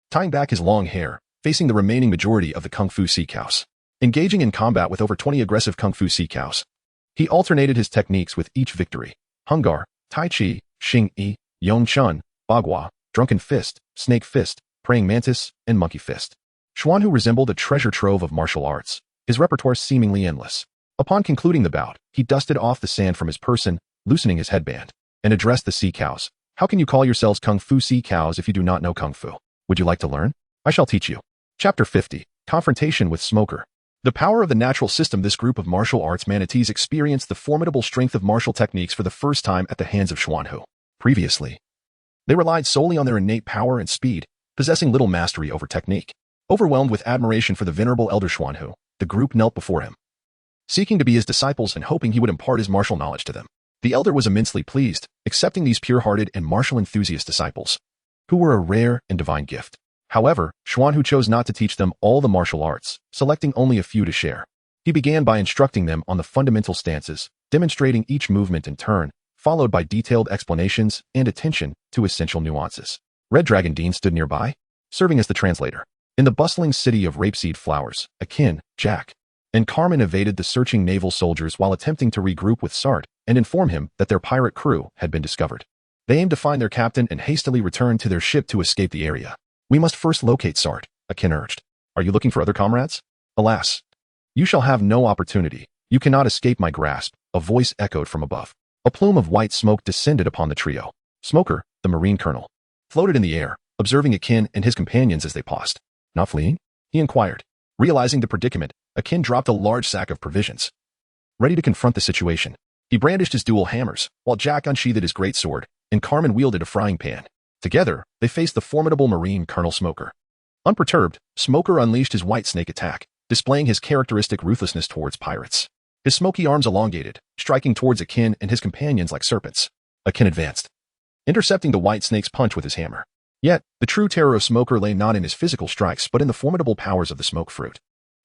tying back his long hair, facing the remaining majority of the Kung Fu sea cows. Engaging in combat with over 20 aggressive Kung Fu sea cows, he alternated his techniques with each victory: Hungar, Tai Chi, Xing Yi, Yong Chun, Bagua, Drunken Fist, Snake Fist, Praying Mantis, and Monkey Fist. Xuanhu resembled a treasure trove of martial arts, his repertoire seemingly endless. Upon concluding the bout, he dusted off the sand from his person, loosening his headband, and addressed the sea cows. How can you call yourselves Kung Fu sea cows if you do not know Kung Fu? Would you like to learn? I shall teach you. Chapter 50. Confrontation with Smoker. The power of the natural system. This group of martial arts manatees experienced the formidable strength of martial techniques for the first time at the hands of Xuanhu. Previously, they relied solely on their innate power and speed, possessing little mastery over technique. Overwhelmed with admiration for the venerable elder Xuanhu, the group knelt before him, seeking to be his disciples and hoping he would impart his martial knowledge to them. The elder was immensely pleased, accepting these pure-hearted and martial enthusiast disciples, who were a rare and divine gift. However, Xuanhu chose not to teach them all the martial arts, selecting only a few to share. He began by instructing them on the fundamental stances, demonstrating each movement in turn, followed by detailed explanations and attention to essential nuances. Red Dragon Dean stood nearby, serving as the translator. In the bustling city of rapeseed flowers, Akin, Jack, and Carmen evaded the searching naval soldiers while attempting to regroup with Sart and inform him that their pirate crew had been discovered. They aimed to find their captain and hastily returned to their ship to escape the area. We must first locate Sart, Akin urged. Are you looking for other comrades? Alas, You shall have no opportunity. You cannot escape my grasp, a voice echoed from above. A plume of white smoke descended upon the trio. Smoker, the Marine colonel, floated in the air, observing Akin and his companions as they paused. Not fleeing? He inquired. Realizing the predicament, Akin dropped a large sack of provisions. Ready to confront the situation, he brandished his dual hammers, while Jack unsheathed his great sword, and Carmen wielded a frying pan. Together, they faced the formidable Marine Colonel Smoker. Unperturbed, Smoker unleashed his white snake attack, displaying his characteristic ruthlessness towards pirates. His smoky arms elongated, striking towards Akin and his companions like serpents. Akin advanced, intercepting the white snake's punch with his hammer. Yet, the true terror of Smoker lay not in his physical strikes but in the formidable powers of the smoke fruit.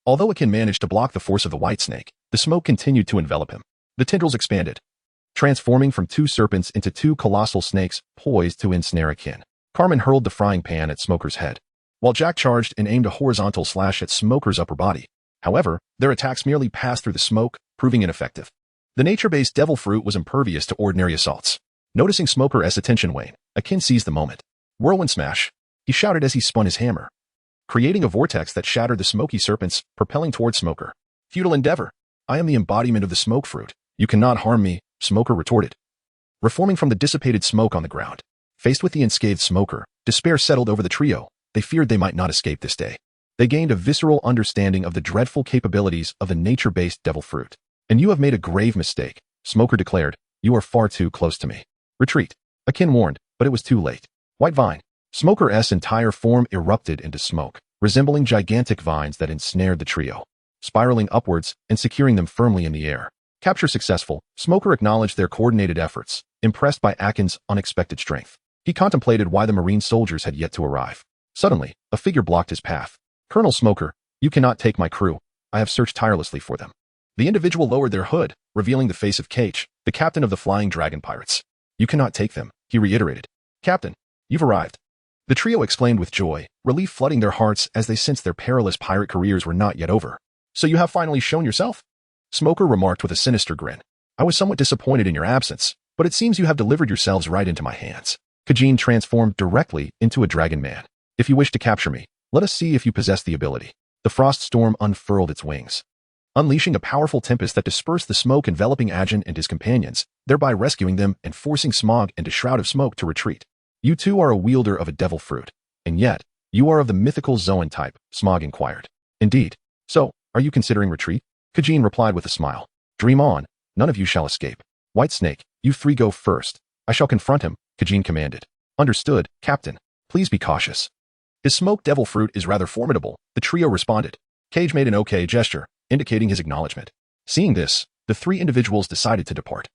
Although Akin managed to block the force of the white snake, the smoke continued to envelop him. The tendrils expanded, transforming from two serpents into two colossal snakes poised to ensnare Akin. Carmen hurled the frying pan at Smoker's head, while Jack charged and aimed a horizontal slash at Smoker's upper body. However, their attacks merely passed through the smoke, proving ineffective. The nature-based devil fruit was impervious to ordinary assaults. Noticing Smoker's attention wane, Akin seized the moment. Whirlwind smash, he shouted as he spun his hammer, creating a vortex that shattered the smoky serpents, propelling toward Smoker. Futile endeavor. I am the embodiment of the smoke fruit. You cannot harm me, Smoker retorted, reforming from the dissipated smoke on the ground. Faced with the unscathed Smoker, despair settled over the trio. They feared they might not escape this day. They gained a visceral understanding of the dreadful capabilities of the nature-based devil fruit. And you have made a grave mistake, Smoker declared. You are far too close to me. Retreat. Akin warned, but it was too late. White vine. Smoker's entire form erupted into smoke, resembling gigantic vines that ensnared the trio, spiraling upwards and securing them firmly in the air. Capture successful, Smoker acknowledged their coordinated efforts, impressed by Akin's unexpected strength. He contemplated why the Marine soldiers had yet to arrive. Suddenly, a figure blocked his path. Colonel Smoker, you cannot take my crew. I have searched tirelessly for them. The individual lowered their hood, revealing the face of Kichi, the captain of the Flying Dragon Pirates. You cannot take them, he reiterated. Captain, you've arrived. The trio exclaimed with joy, relief flooding their hearts as they sensed their perilous pirate careers were not yet over. So you have finally shown yourself? Smoker remarked with a sinister grin. I was somewhat disappointed in your absence, but it seems you have delivered yourselves right into my hands. Kichi transformed directly into a dragon man. If you wish to capture me, let us see if you possess the ability. The frost storm unfurled its wings, unleashing a powerful tempest that dispersed the smoke enveloping Ajin and his companions, thereby rescuing them and forcing Smog and a shroud of smoke to retreat. You too are a wielder of a devil fruit, and yet, you are of the mythical Zoan type, Smog inquired. Indeed. So, are you considering retreat? Kichi replied with a smile. Dream on, none of you shall escape. White Snake, you three go first. I shall confront him, Kichi commanded. Understood, Captain. Please be cautious. His smoke devil fruit is rather formidable, the trio responded. Cage made an okay gesture, indicating his acknowledgement. Seeing this, the three individuals decided to depart,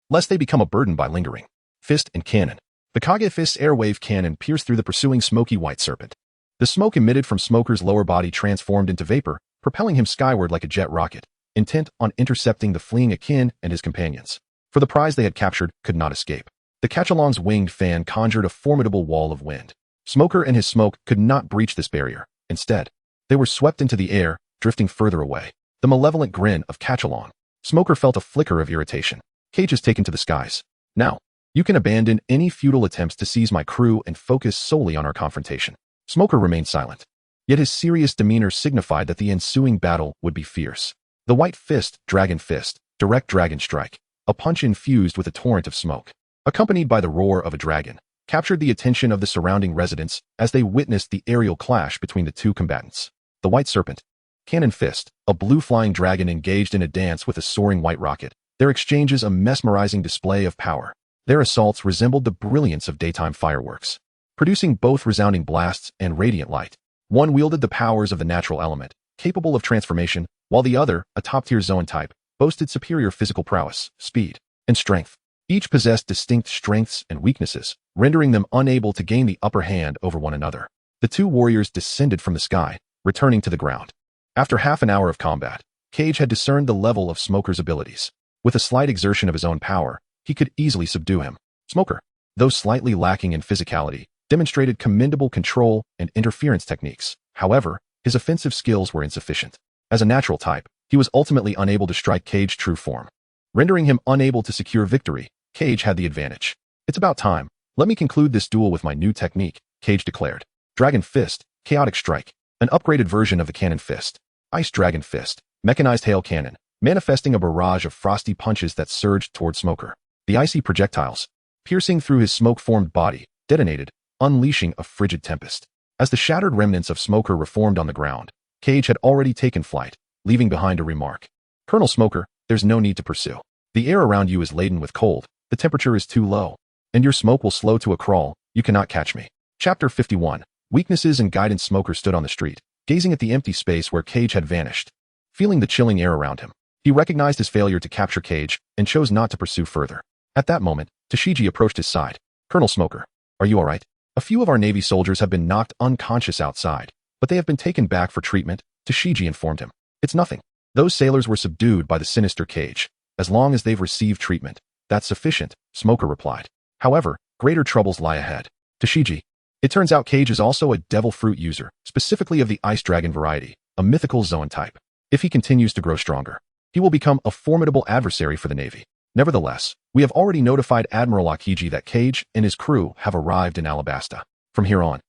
lest they become a burden by lingering. Fist and cannon. The Kage Fist's airwave cannon pierced through the pursuing smoky white serpent. The smoke emitted from Smoker's lower body transformed into vapor, propelling him skyward like a jet rocket, intent on intercepting the fleeing Akin and his companions. For the prize they had captured could not escape. The Catchalong's winged fan conjured a formidable wall of wind. Smoker and his smoke could not breach this barrier. Instead, they were swept into the air, drifting further away. The malevolent grin of Catchalong. Smoker felt a flicker of irritation. Cage is taken to the skies. Now, you can abandon any futile attempts to seize my crew and focus solely on our confrontation. Smoker remained silent. Yet his serious demeanor signified that the ensuing battle would be fierce. The white fist, dragon fist, direct dragon strike, a punch infused with a torrent of smoke, accompanied by the roar of a dragon, captured the attention of the surrounding residents as they witnessed the aerial clash between the two combatants. The white serpent, cannon fist, a blue flying dragon engaged in a dance with a soaring white rocket, their exchanges a mesmerizing display of power. Their assaults resembled the brilliance of daytime fireworks, producing both resounding blasts and radiant light. One wielded the powers of the natural element, capable of transformation, while the other, a top-tier Zoan type, boasted superior physical prowess, speed, and strength. Each possessed distinct strengths and weaknesses, rendering them unable to gain the upper hand over one another. The two warriors descended from the sky, returning to the ground. After half an hour of combat, Cage had discerned the level of Smoker's abilities. With a slight exertion of his own power, he could easily subdue him. Smoker, though slightly lacking in physicality, demonstrated commendable control and interference techniques. However, his offensive skills were insufficient. As a natural type, he was ultimately unable to strike Cage's true form, rendering him unable to secure victory. Cage had the advantage. It's about time. Let me conclude this duel with my new technique, Cage declared. Dragon Fist, Chaotic Strike, an upgraded version of the Cannon Fist. Ice Dragon Fist, Mechanized hail cannon, manifesting a barrage of frosty punches that surged toward Smoker. The icy projectiles, piercing through his smoke-formed body, detonated, unleashing a frigid tempest. As the shattered remnants of Smoker reformed on the ground, Cage had already taken flight, leaving behind a remark. Colonel Smoker, there's no need to pursue. The air around you is laden with cold, the temperature is too low, and your smoke will slow to a crawl. You cannot catch me. Chapter 51. Weaknesses and guidance. Smoker stood on the street, gazing at the empty space where Cage had vanished. Feeling the chilling air around him, he recognized his failure to capture Cage and chose not to pursue further. At that moment, Kichi approached his side. Colonel Smoker, are you all right? A few of our Navy soldiers have been knocked unconscious outside, but they have been taken back for treatment, Kichi informed him. It's nothing. Those sailors were subdued by the sinister Cage. As long as they've received treatment, that's sufficient, Smoker replied. However, greater troubles lie ahead. Kichi, it turns out Cage is also a devil fruit user, specifically of the ice dragon variety, a mythical Zoan type. If he continues to grow stronger, he will become a formidable adversary for the Navy. Nevertheless, we have already notified Admiral Kichi that Cage and his crew have arrived in Alabasta. From here on,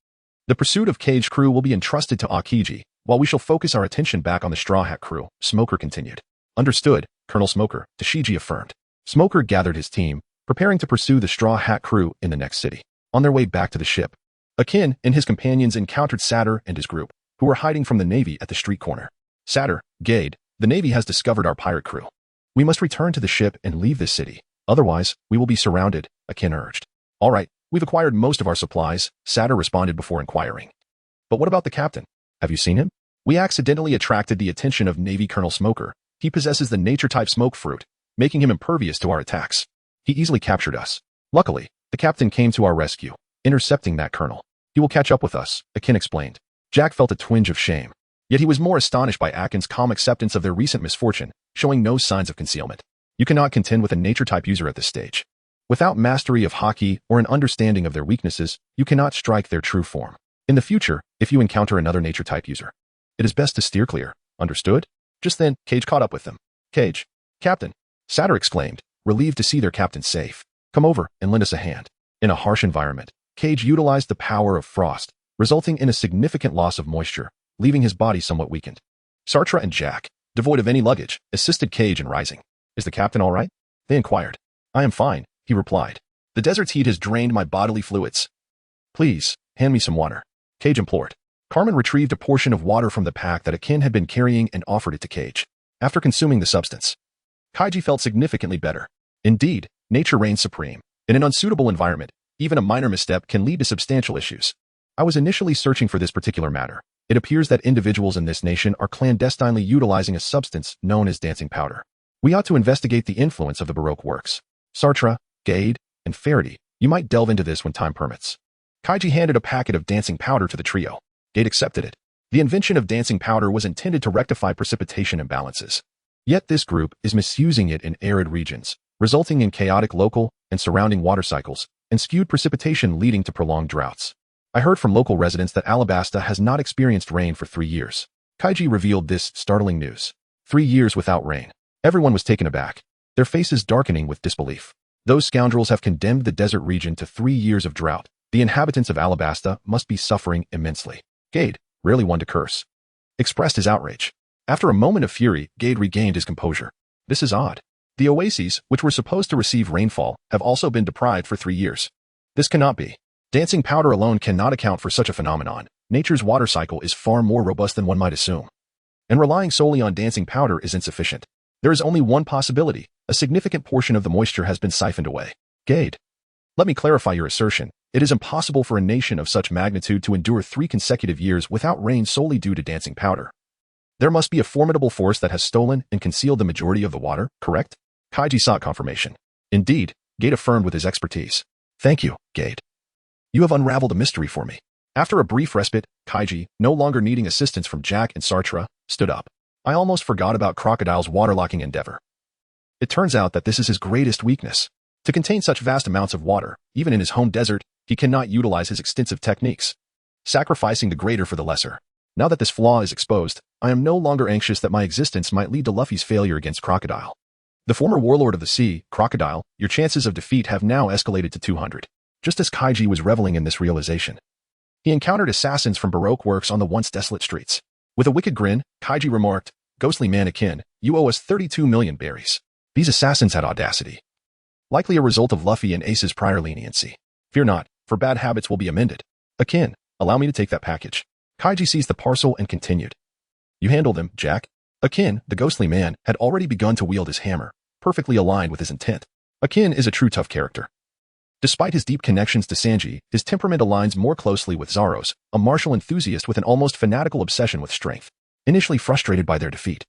the pursuit of Cage crew will be entrusted to Kichi, while we shall focus our attention back on the Straw Hat crew, Smoker continued. Understood, Colonel Smoker, Kichi affirmed. Smoker gathered his team, preparing to pursue the Straw Hat crew in the next city. On their way back to the ship, Akin and his companions encountered Satyr and his group, who were hiding from the Navy at the street corner. Satyr, Gade, the Navy has discovered our pirate crew. We must return to the ship and leave this city. Otherwise, we will be surrounded, Akin urged. All right, we've acquired most of our supplies, Satyr responded before inquiring. But what about the captain? Have you seen him? We accidentally attracted the attention of Navy Colonel Smoker. He possesses the nature-type smoke fruit, making him impervious to our attacks. He easily captured us. Luckily, the captain came to our rescue, intercepting that colonel. He will catch up with us, Akin explained. Jack felt a twinge of shame. Yet he was more astonished by Akin's calm acceptance of their recent misfortune, showing no signs of concealment. You cannot contend with a nature-type user at this stage. Without mastery of Haki or an understanding of their weaknesses, you cannot strike their true form. In the future, if you encounter another nature-type user, it is best to steer clear. Understood? Just then, Cage caught up with them. Cage. Captain. Satyr exclaimed, relieved to see their captain safe. Come over and lend us a hand. In a harsh environment, Cage utilized the power of frost, resulting in a significant loss of moisture, leaving his body somewhat weakened. Sartre and Jack, devoid of any luggage, assisted Cage in rising. Is the captain all right? They inquired. I am fine, he replied. The desert's heat has drained my bodily fluids. Please, hand me some water, Cage implored. Carmen retrieved a portion of water from the pack that Akin had been carrying and offered it to Cage. After consuming the substance, Kichi felt significantly better. Indeed, nature reigns supreme. In an unsuitable environment, even a minor misstep can lead to substantial issues. I was initially searching for this particular matter. It appears that individuals in this nation are clandestinely utilizing a substance known as dancing powder. We ought to investigate the influence of the Baroque works. Sartre, Gade, and Faraday, you might delve into this when time permits. Kichi handed a packet of dancing powder to the trio. Gade accepted it. The invention of dancing powder was intended to rectify precipitation imbalances. Yet this group is misusing it in arid regions, resulting in chaotic local and surrounding water cycles and skewed precipitation leading to prolonged droughts. I heard from local residents that Alabasta has not experienced rain for 3 years. Kichi revealed this startling news. 3 years without rain. Everyone was taken aback, their faces darkening with disbelief. Those scoundrels have condemned the desert region to 3 years of drought. The inhabitants of Alabasta must be suffering immensely. Gade, rarely one to curse, expressed his outrage. After a moment of fury, Gade regained his composure. This is odd. The oases, which were supposed to receive rainfall, have also been deprived for 3 years. This cannot be. Dancing powder alone cannot account for such a phenomenon. Nature's water cycle is far more robust than one might assume. And relying solely on dancing powder is insufficient. There is only one possibility. A significant portion of the moisture has been siphoned away. Gade, let me clarify your assertion. It is impossible for a nation of such magnitude to endure 3 consecutive years without rain solely due to dancing powder. There must be a formidable force that has stolen and concealed the majority of the water, correct? Kichi sought confirmation. Indeed, Gade affirmed with his expertise. Thank you, Gade. You have unraveled a mystery for me. After a brief respite, Kichi, no longer needing assistance from Jack and Sartre, stood up. I almost forgot about Crocodile's waterlocking endeavor. It turns out that this is his greatest weakness. To contain such vast amounts of water, even in his home desert, he cannot utilize his extensive techniques, sacrificing the greater for the lesser. Now that this flaw is exposed, I am no longer anxious that my existence might lead to Luffy's failure against Crocodile. The former warlord of the sea, Crocodile, your chances of defeat have now escalated to 200. Just as Kichi was reveling in this realization, he encountered assassins from Baroque works on the once desolate streets. With a wicked grin, Kichi remarked, Ghostly mannequin, you owe us 32 million berries. These assassins had audacity. Likely a result of Luffy and Ace's prior leniency. Fear not, for bad habits will be amended. Akin, allow me to take that package. Kichi seized the parcel and continued. You handle them, Jack. Akin, the ghostly man, had already begun to wield his hammer, perfectly aligned with his intent. Akin is a true tough character. Despite his deep connections to Sanji, his temperament aligns more closely with Zoro's, a martial enthusiast with an almost fanatical obsession with strength. Initially frustrated by their defeat,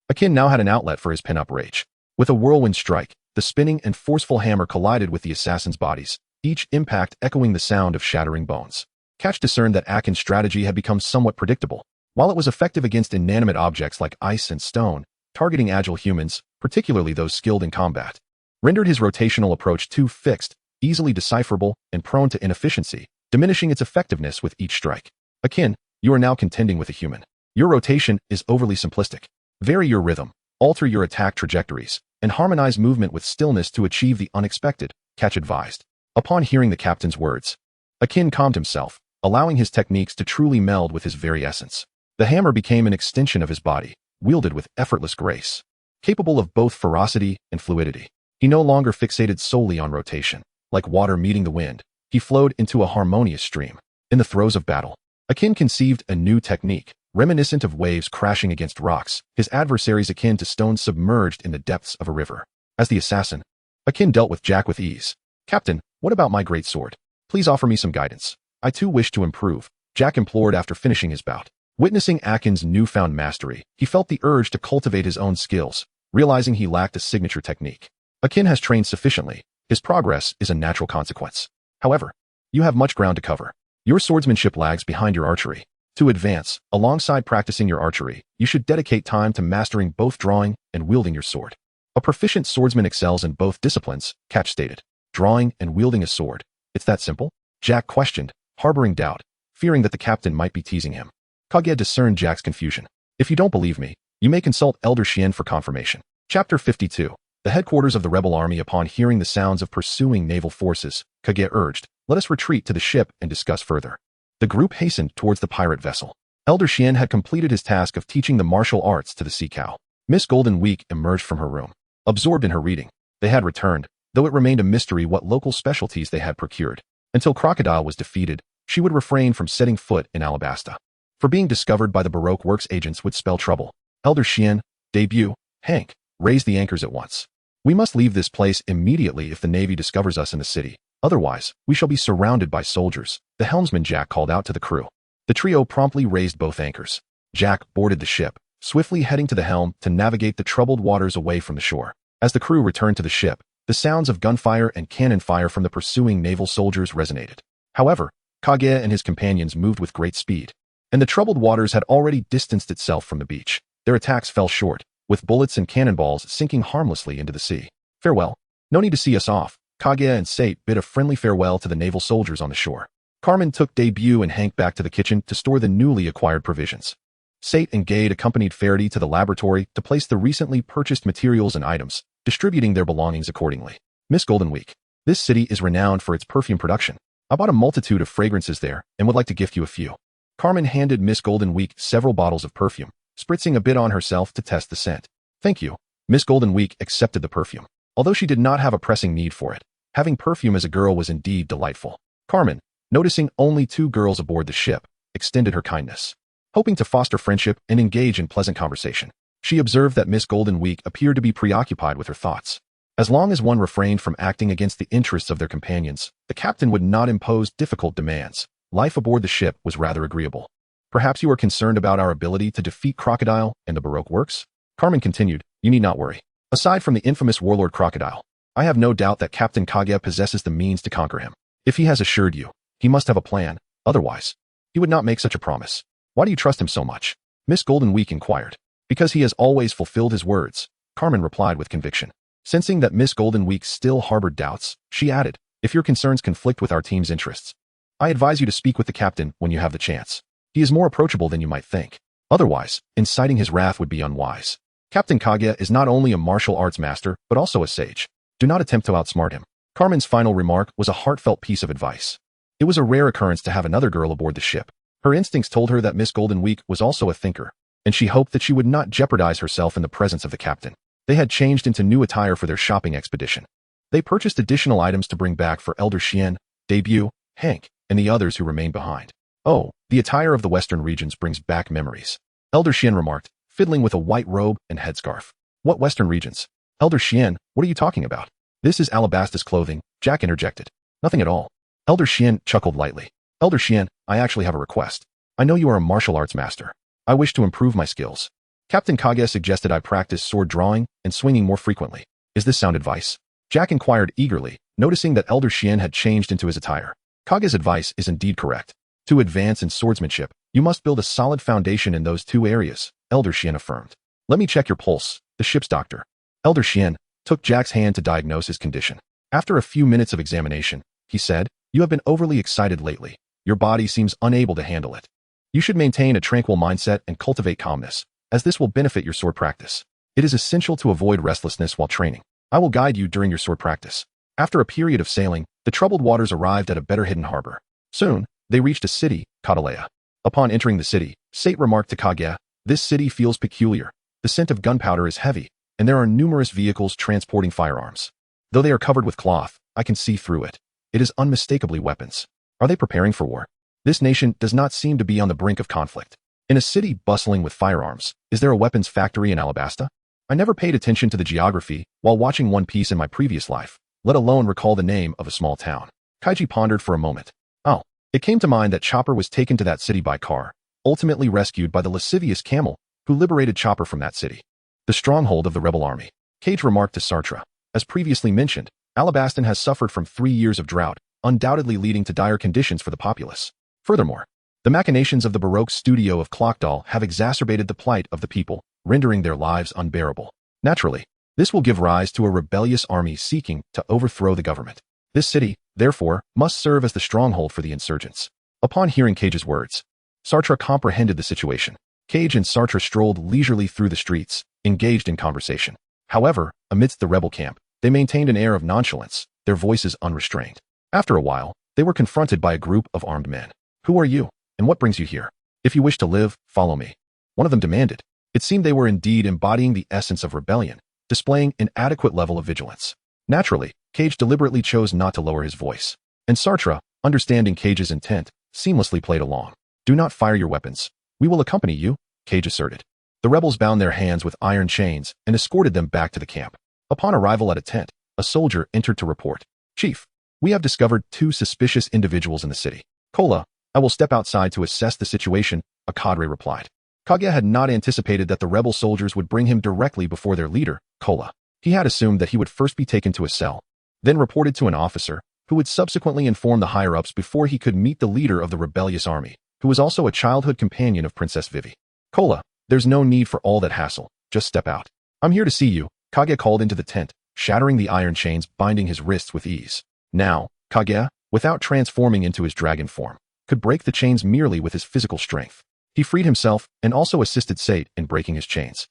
Akin now had an outlet for his pent-up rage. With a whirlwind strike, the spinning and forceful hammer collided with the assassins' bodies, each impact echoing the sound of shattering bones. Catch discerned that Akin's strategy had become somewhat predictable. While it was effective against inanimate objects like ice and stone, targeting agile humans, particularly those skilled in combat, rendered his rotational approach too fixed, easily decipherable, and prone to inefficiency, diminishing its effectiveness with each strike. Akin, you are now contending with a human. Your rotation is overly simplistic. Vary your rhythm, alter your attack trajectories, and harmonize movement with stillness to achieve the unexpected, Catch advised. Upon hearing the captain's words, Akin calmed himself, allowing his techniques to truly meld with his very essence. The hammer became an extension of his body, wielded with effortless grace. Capable of both ferocity and fluidity, he no longer fixated solely on rotation. Like water meeting the wind, he flowed into a harmonious stream. In the throes of battle, Akin conceived a new technique, reminiscent of waves crashing against rocks, his adversaries akin to stones submerged in the depths of a river. As the assassin, Akin dealt with Jack with ease. Captain, what about my great sword? Please offer me some guidance. I too wish to improve, Jack implored after finishing his bout. Witnessing Akin's newfound mastery, he felt the urge to cultivate his own skills, realizing he lacked a signature technique. Akin has trained sufficiently. His progress is a natural consequence. However, you have much ground to cover. Your swordsmanship lags behind your archery. To advance, alongside practicing your archery, you should dedicate time to mastering both drawing and wielding your sword. A proficient swordsman excels in both disciplines, Catch stated. Drawing and wielding a sword. It's that simple? Jack questioned, harboring doubt, fearing that the captain might be teasing him. Kage discerned Jack's confusion. If you don't believe me, you may consult Elder Shien for confirmation. Chapter 52. The headquarters of the rebel army. Upon hearing the sounds of pursuing naval forces, Kage urged, let us retreat to the ship and discuss further. The group hastened towards the pirate vessel. Elder Shien had completed his task of teaching the martial arts to the sea cow. Miss Golden Week emerged from her room. Absorbed in her reading, they had returned, though it remained a mystery what local specialties they had procured. Until Crocodile was defeated, she would refrain from setting foot in Alabasta. For being discovered by the Baroque Works agents would spell trouble. Elder Shien, debut, Hank, raise the anchors at once. We must leave this place immediately if the Navy discovers us in the city. Otherwise, we shall be surrounded by soldiers, the helmsman Jack called out to the crew. The trio promptly raised both anchors. Jack boarded the ship, swiftly heading to the helm to navigate the troubled waters away from the shore. As the crew returned to the ship, the sounds of gunfire and cannon fire from the pursuing naval soldiers resonated. However, Kage and his companions moved with great speed, and the troubled waters had already distanced itself from the beach. Their attacks fell short, with bullets and cannonballs sinking harmlessly into the sea. Farewell. No need to see us off. Kage and Sate bid a friendly farewell to the naval soldiers on the shore. Carmen took Debut and Hank back to the kitchen to store the newly acquired provisions. Sate and Gade accompanied Faraday to the laboratory to place the recently purchased materials and items, distributing their belongings accordingly. Miss Golden Week. This city is renowned for its perfume production. I bought a multitude of fragrances there and would like to gift you a few. Carmen handed Miss Golden Week several bottles of perfume, spritzing a bit on herself to test the scent. Thank you. Miss Golden Week accepted the perfume. Although she did not have a pressing need for it, having perfume as a girl was indeed delightful. Carmen, noticing only 2 girls aboard the ship, extended her kindness. Hoping to foster friendship and engage in pleasant conversation, she observed that Miss Golden Week appeared to be preoccupied with her thoughts. As long as one refrained from acting against the interests of their companions, the captain would not impose difficult demands. Life aboard the ship was rather agreeable. Perhaps you are concerned about our ability to defeat Crocodile and the Baroque Works? Carmen continued, you need not worry. Aside from the infamous warlord Crocodile, I have no doubt that Captain Kage possesses the means to conquer him. If he has assured you, he must have a plan, otherwise, he would not make such a promise. Why do you trust him so much? Miss Golden Week inquired. Because he has always fulfilled his words, Carmen replied with conviction. Sensing that Miss Golden Week still harbored doubts, she added, if your concerns conflict with our team's interests, I advise you to speak with the captain when you have the chance. He is more approachable than you might think. Otherwise, inciting his wrath would be unwise. Captain Kage is not only a martial arts master, but also a sage. Do not attempt to outsmart him. Carmen's final remark was a heartfelt piece of advice. It was a rare occurrence to have another girl aboard the ship. Her instincts told her that Miss Golden Week was also a thinker, and she hoped that she would not jeopardize herself in the presence of the captain. They had changed into new attire for their shopping expedition. They purchased additional items to bring back for Elder Xian, Debut, Hank, and the others who remained behind. Oh, the attire of the western regions brings back memories, Elder Xian remarked, fiddling with a white robe and headscarf. What western regions? Elder Xian, what are you talking about? This is Alabasta's clothing, Jack interjected. Nothing at all. Elder Xian chuckled lightly. Elder Xian, I actually have a request. I know you are a martial arts master. I wish to improve my skills. Captain Kage suggested I practice sword drawing and swinging more frequently. Is this sound advice? Jack inquired eagerly, noticing that Elder Xian had changed into his attire. Kage's advice is indeed correct. To advance in swordsmanship, you must build a solid foundation in those two areas, Elder Xian affirmed. Let me check your pulse, the ship's doctor. Elder Xian took Jack's hand to diagnose his condition. After a few minutes of examination, he said, you have been overly excited lately. Your body seems unable to handle it. You should maintain a tranquil mindset and cultivate calmness, as this will benefit your sword practice. It is essential to avoid restlessness while training. I will guide you during your sword practice. After a period of sailing, the troubled waters arrived at a better hidden harbor. Soon, they reached a city, Kautalea. Upon entering the city, Sate remarked to Kage, this city feels peculiar. The scent of gunpowder is heavy, and there are numerous vehicles transporting firearms. Though they are covered with cloth, I can see through it. It is unmistakably weapons. Are they preparing for war? This nation does not seem to be on the brink of conflict. In a city bustling with firearms, is there a weapons factory in Alabasta? I never paid attention to the geography while watching One Piece in my previous life, let alone recall the name of a small town. Kaiji pondered for a moment. Oh, it came to mind that Chopper was taken to that city by car, ultimately rescued by the lascivious camel, who liberated Chopper from that city. The stronghold of the rebel army. Cage remarked to Sartre. As previously mentioned, Alabastan has suffered from 3 years of drought, undoubtedly leading to dire conditions for the populace. Furthermore, the machinations of the Baroque studio of Clockdoll have exacerbated the plight of the people, rendering their lives unbearable. Naturally, this will give rise to a rebellious army seeking to overthrow the government. This city, therefore, must serve as the stronghold for the insurgents. Upon hearing Cage's words, Sartre comprehended the situation. Cage and Sartre strolled leisurely through the streets, engaged in conversation. However, amidst the rebel camp, they maintained an air of nonchalance, their voices unrestrained. After a while, they were confronted by a group of armed men. Who are you, and what brings you here? If you wish to live, follow me. One of them demanded. It seemed they were indeed embodying the essence of rebellion, displaying an adequate level of vigilance. Naturally, Cage deliberately chose not to lower his voice. And Sartre, understanding Cage's intent, seamlessly played along. Do not fire your weapons. We will accompany you, Cage asserted. The rebels bound their hands with iron chains and escorted them back to the camp. Upon arrival at a tent, a soldier entered to report. Chief, we have discovered 2 suspicious individuals in the city. Kola, I will step outside to assess the situation, a cadre replied. Kage had not anticipated that the rebel soldiers would bring him directly before their leader, Kola. He had assumed that he would first be taken to a cell, then reported to an officer, who would subsequently inform the higher-ups before he could meet the leader of the rebellious army, who was also a childhood companion of Princess Vivi. Kola, there's no need for all that hassle, just step out. I'm here to see you, Kage called into the tent, shattering the iron chains binding his wrists with ease. Now, Kage, without transforming into his dragon form, could break the chains merely with his physical strength. He freed himself and also assisted Sate in breaking his chains.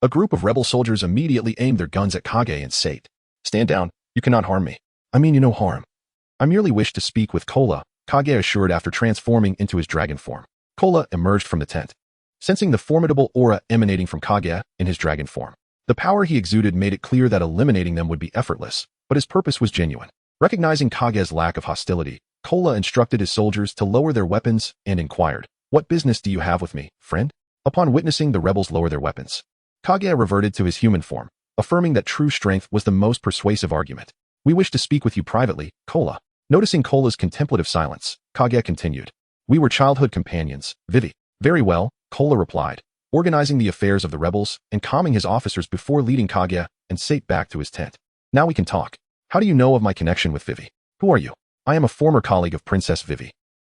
A group of rebel soldiers immediately aimed their guns at Kage and Sate. Stand down, you cannot harm me. I mean you no harm. I merely wish to speak with Kola, Kage assured after transforming into his dragon form. Kola emerged from the tent, sensing the formidable aura emanating from Kage in his dragon form. The power he exuded made it clear that eliminating them would be effortless, but his purpose was genuine. Recognizing Kage's lack of hostility, Kola instructed his soldiers to lower their weapons and inquired, "What business do you have with me, friend?" Upon witnessing the rebels lower their weapons, Kage reverted to his human form, affirming that true strength was the most persuasive argument. "We wish to speak with you privately, Kola." Noticing Kola's contemplative silence, Kage continued. "We were childhood companions, Vivi." "Very well," Kola replied, organizing the affairs of the rebels and calming his officers before leading Kage and Sate back to his tent. "Now we can talk. How do you know of my connection with Vivi? Who are you?" "I am a former colleague of Princess Vivi.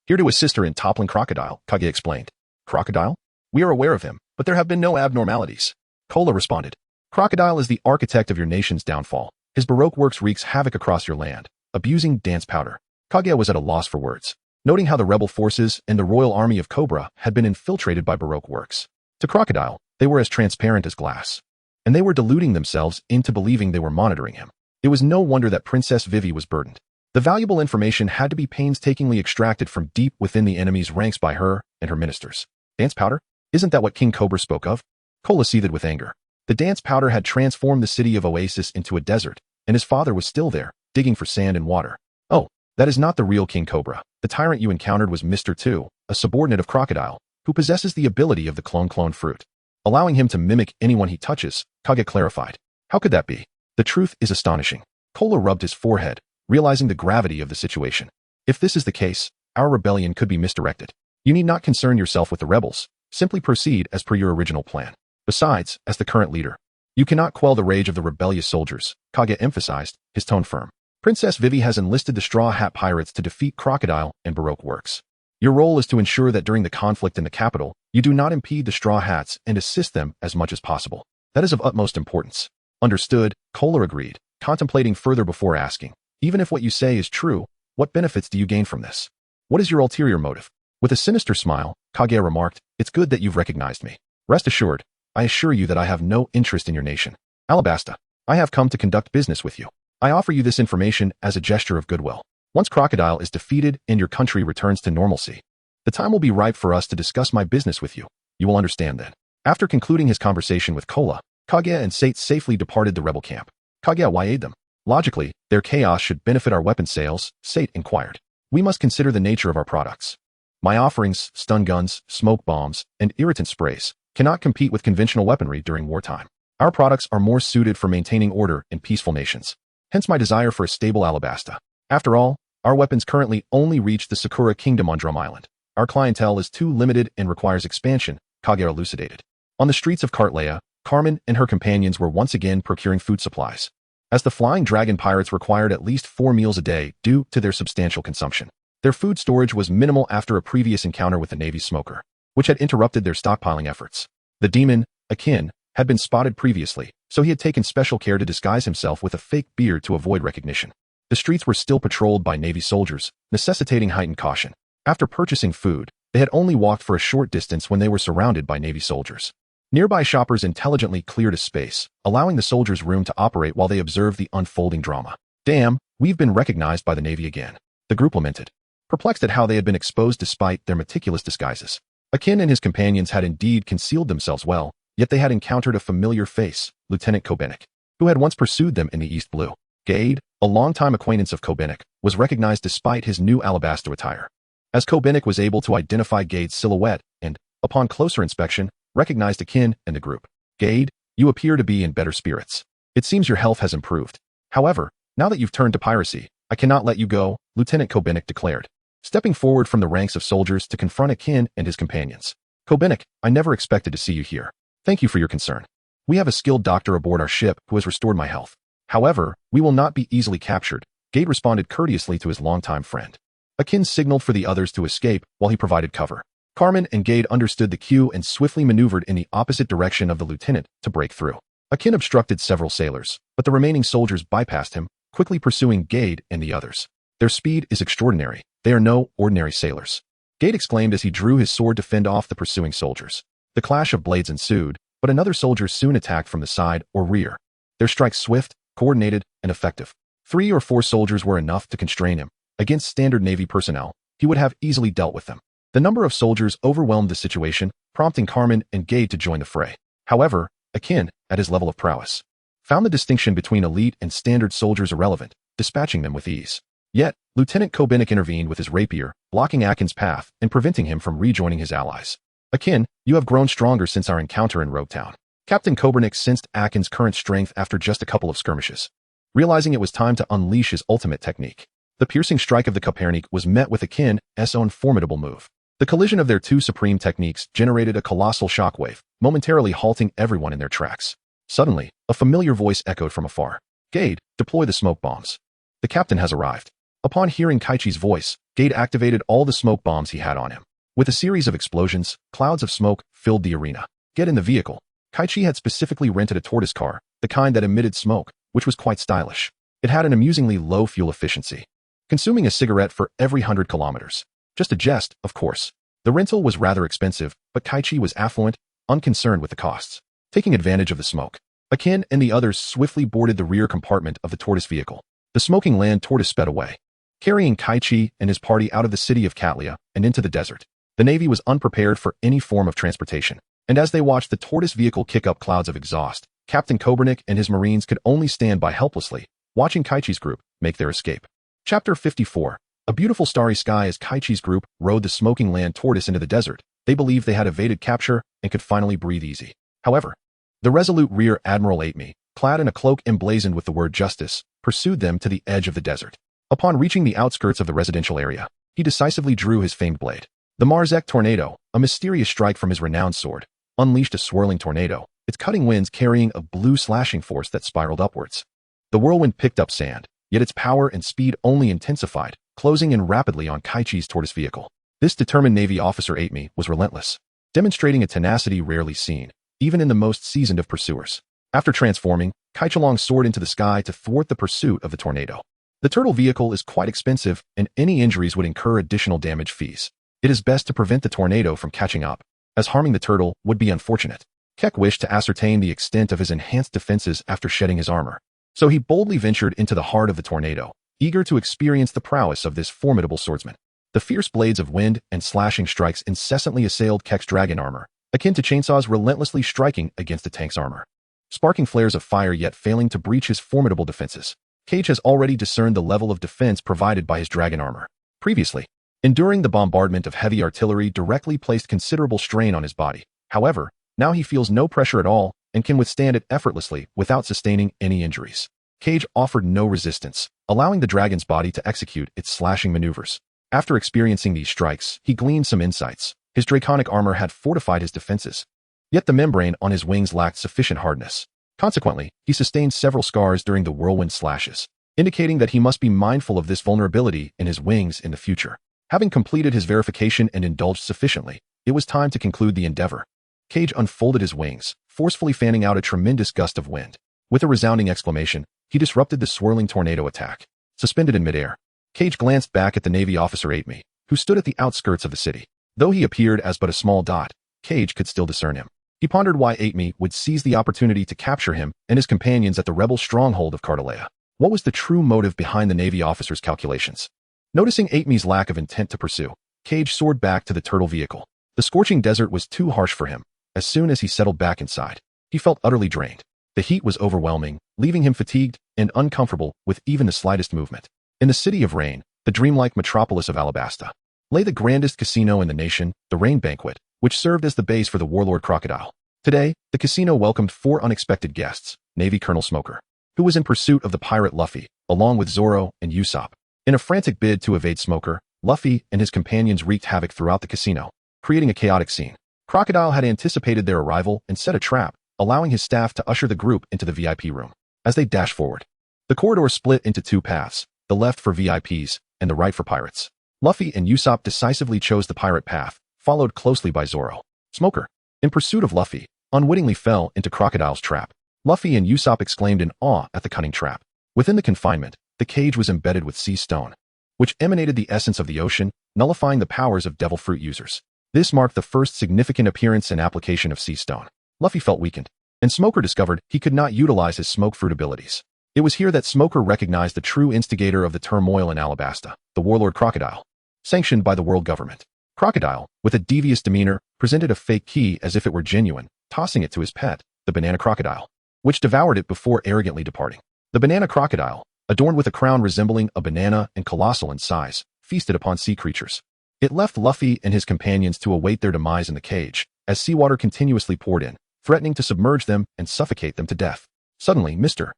Here to assist her in toppling Crocodile," Kage explained. "Crocodile? We are aware of him, but there have been no abnormalities," Kola responded. "Crocodile is the architect of your nation's downfall. His Baroque works wreaks havoc across your land, abusing dance powder." Kage was at a loss for words, noting how the rebel forces and the royal army of Cobra had been infiltrated by Baroque works. To Crocodile, they were as transparent as glass, and they were deluding themselves into believing they were monitoring him. It was no wonder that Princess Vivi was burdened. The valuable information had to be painstakingly extracted from deep within the enemy's ranks by her and her ministers. Dance powder? Isn't that what King Cobra spoke of? Cola seethed with anger. The dance powder had transformed the city of Oasis into a desert, and his father was still there, digging for sand and water. Oh, that is not the real King Cobra. The tyrant you encountered was Mr. 2, a subordinate of Crocodile, who possesses the ability of the clone fruit. Allowing him to mimic anyone he touches, Kage clarified. How could that be? The truth is astonishing. Cola rubbed his forehead, realizing the gravity of the situation. If this is the case, our rebellion could be misdirected. You need not concern yourself with the rebels. Simply proceed as per your original plan. Besides, as the current leader, you cannot quell the rage of the rebellious soldiers, Kage emphasized, his tone firm. Princess Vivi has enlisted the Straw Hat Pirates to defeat Crocodile and Baroque Works. Your role is to ensure that during the conflict in the capital, you do not impede the Straw Hats and assist them as much as possible. That is of utmost importance. Understood, Cola agreed, contemplating further before asking. Even if what you say is true, what benefits do you gain from this? What is your ulterior motive? With a sinister smile, Kage remarked, it's good that you've recognized me. Rest assured, I assure you that I have no interest in your nation. Alabasta, I have come to conduct business with you. I offer you this information as a gesture of goodwill. Once Crocodile is defeated and your country returns to normalcy, the time will be ripe for us to discuss my business with you. You will understand then. After concluding his conversation with Cola, Kage and Sate safely departed the rebel camp. Kage, why aid them? Logically, their chaos should benefit our weapon sales, Sate inquired. We must consider the nature of our products. My offerings, stun guns, smoke bombs, and irritant sprays, cannot compete with conventional weaponry during wartime. Our products are more suited for maintaining order in peaceful nations. Hence my desire for a stable Alabasta. After all, our weapons currently only reach the Sakura Kingdom on Drum Island. Our clientele is too limited and requires expansion, Kage elucidated. On the streets of Kartlea, Carmen and her companions were once again procuring food supplies, as the Flying Dragon pirates required at least 4 meals a day due to their substantial consumption. Their food storage was minimal after a previous encounter with the Navy's smoker, which had interrupted their stockpiling efforts. The demon, Akin, had been spotted previously, so he had taken special care to disguise himself with a fake beard to avoid recognition. The streets were still patrolled by Navy soldiers, necessitating heightened caution. After purchasing food, they had only walked for a short distance when they were surrounded by Navy soldiers. Nearby shoppers intelligently cleared a space, allowing the soldiers room to operate while they observed the unfolding drama. Damn, we've been recognized by the Navy again, the group lamented, perplexed at how they had been exposed despite their meticulous disguises. Akin and his companions had indeed concealed themselves well, yet they had encountered a familiar face, Lieutenant Kobenik, who had once pursued them in the East Blue. Gade, a longtime acquaintance of Kobenik, was recognized despite his new alabaster attire. As Kobenik was able to identify Gade's silhouette and, upon closer inspection, recognized Akin and the group. Gade, you appear to be in better spirits. It seems your health has improved. However, now that you've turned to piracy, I cannot let you go, Lieutenant Kobenik declared, stepping forward from the ranks of soldiers to confront Akin and his companions. Kobenik, I never expected to see you here. Thank you for your concern. We have a skilled doctor aboard our ship who has restored my health. However, we will not be easily captured, Gade responded courteously to his longtime friend. Akin signaled for the others to escape while he provided cover. Carmen and Gade understood the cue and swiftly maneuvered in the opposite direction of the lieutenant to break through. Akin obstructed several sailors, but the remaining soldiers bypassed him, quickly pursuing Gade and the others. Their speed is extraordinary. They are no ordinary sailors, Gade exclaimed as he drew his sword to fend off the pursuing soldiers. The clash of blades ensued, but another soldier soon attacked from the side or rear. Their strikes swift, coordinated, and effective. 3 or 4 soldiers were enough to constrain him. Against standard Navy personnel, he would have easily dealt with them. The number of soldiers overwhelmed the situation, prompting Carmen and Gade to join the fray. However, Akin, at his level of prowess, found the distinction between elite and standard soldiers irrelevant, dispatching them with ease. Yet, Lieutenant Kobenik intervened with his rapier, blocking Akin's path and preventing him from rejoining his allies. Akin, you have grown stronger since our encounter in Roguetown. Captain Kobernik sensed Akin's current strength after just a couple of skirmishes. Realizing it was time to unleash his ultimate technique, the piercing strike of the Kopernik was met with Akin's own formidable move. The collision of their 2 supreme techniques generated a colossal shockwave, momentarily halting everyone in their tracks. Suddenly, a familiar voice echoed from afar. Gade, deploy the smoke bombs. The captain has arrived. Upon hearing Kichi's voice, Gade activated all the smoke bombs he had on him. With a series of explosions, clouds of smoke filled the arena. Get in the vehicle. Kichi had specifically rented a tortoise car, the kind that emitted smoke, which was quite stylish. It had an amusingly low fuel efficiency, consuming a cigarette for every 100 kilometers. Just a jest, of course. The rental was rather expensive, but Kichi was affluent, unconcerned with the costs. Taking advantage of the smoke, Akin and the others swiftly boarded the rear compartment of the tortoise vehicle. The smoking land tortoise sped away, carrying Kichi and his party out of the city of Katlia and into the desert. The Navy was unprepared for any form of transportation, and as they watched the tortoise vehicle kick up clouds of exhaust, Captain Kobernik and his Marines could only stand by helplessly, watching Kichi's group make their escape. Chapter 54. A beautiful starry sky. As Kichi's group rode the smoking land tortoise into the desert, they believed they had evaded capture and could finally breathe easy. However, the resolute Rear Admiral Atemi, clad in a cloak emblazoned with the word justice, pursued them to the edge of the desert. Upon reaching the outskirts of the residential area, he decisively drew his famed blade. The Marzek tornado, a mysterious strike from his renowned sword, unleashed a swirling tornado, its cutting winds carrying a blue slashing force that spiraled upwards. The whirlwind picked up sand, yet its power and speed only intensified, closing in rapidly on Kichi's tortoise vehicle. This determined Navy officer Atemi was relentless, demonstrating a tenacity rarely seen, even in the most seasoned of pursuers. After transforming, Kichi soared into the sky to thwart the pursuit of the tornado. The turtle vehicle is quite expensive, and any injuries would incur additional damage fees. It is best to prevent the tornado from catching up, as harming the turtle would be unfortunate. Kek wished to ascertain the extent of his enhanced defenses after shedding his armor, so he boldly ventured into the heart of the tornado, eager to experience the prowess of this formidable swordsman. The fierce blades of wind and slashing strikes incessantly assailed Kek's dragon armor, akin to chainsaws relentlessly striking against the tank's armor, sparking flares of fire yet failing to breach his formidable defenses. Cage has already discerned the level of defense provided by his dragon armor. Previously, enduring the bombardment of heavy artillery directly placed considerable strain on his body. However, now he feels no pressure at all and can withstand it effortlessly without sustaining any injuries. Cage offered no resistance, allowing the dragon's body to execute its slashing maneuvers. After experiencing these strikes, he gleaned some insights. His draconic armor had fortified his defenses, yet the membrane on his wings lacked sufficient hardness. Consequently, he sustained several scars during the whirlwind slashes, indicating that he must be mindful of this vulnerability in his wings in the future. Having completed his verification and indulged sufficiently, it was time to conclude the endeavor. Cage unfolded his wings, forcefully fanning out a tremendous gust of wind. With a resounding exclamation, he disrupted the swirling tornado attack. Suspended in midair, Cage glanced back at the Navy officer Atemi, who stood at the outskirts of the city. Though he appeared as but a small dot, Cage could still discern him. He pondered why Atemi would seize the opportunity to capture him and his companions at the rebel stronghold of Cardelea. What was the true motive behind the Navy officer's calculations? Noticing Atemi's lack of intent to pursue, Cage soared back to the turtle vehicle. The scorching desert was too harsh for him. As soon as he settled back inside, he felt utterly drained. The heat was overwhelming, leaving him fatigued and uncomfortable with even the slightest movement. In the city of Rain, the dreamlike metropolis of Alabasta, lay the grandest casino in the nation, the Rain Banquet, which served as the base for the warlord Crocodile. Today, the casino welcomed 4 unexpected guests: Navy Colonel Smoker, who was in pursuit of the pirate Luffy, along with Zoro and Usopp. In a frantic bid to evade Smoker, Luffy and his companions wreaked havoc throughout the casino, creating a chaotic scene. Crocodile had anticipated their arrival and set a trap, allowing his staff to usher the group into the VIP room. As they dashed forward, the corridor split into 2 paths, the left for VIPs and the right for pirates. Luffy and Usopp decisively chose the pirate path, followed closely by Zoro. Smoker, in pursuit of Luffy, unwittingly fell into Crocodile's trap. Luffy and Usopp exclaimed in awe at the cunning trap. Within the confinement, the cage was embedded with sea stone, which emanated the essence of the ocean, nullifying the powers of devil fruit users. This marked the first significant appearance and application of sea stone. Luffy felt weakened, and Smoker discovered he could not utilize his smoke fruit abilities. It was here that Smoker recognized the true instigator of the turmoil in Alabasta, the warlord Crocodile, sanctioned by the world government. Crocodile, with a devious demeanor, presented a fake key as if it were genuine, tossing it to his pet, the banana crocodile, which devoured it before arrogantly departing. The banana crocodile, adorned with a crown resembling a banana and colossal in size, feasted upon sea creatures. It left Luffy and his companions to await their demise in the cage, as seawater continuously poured in, threatening to submerge them and suffocate them to death. Suddenly, Mr.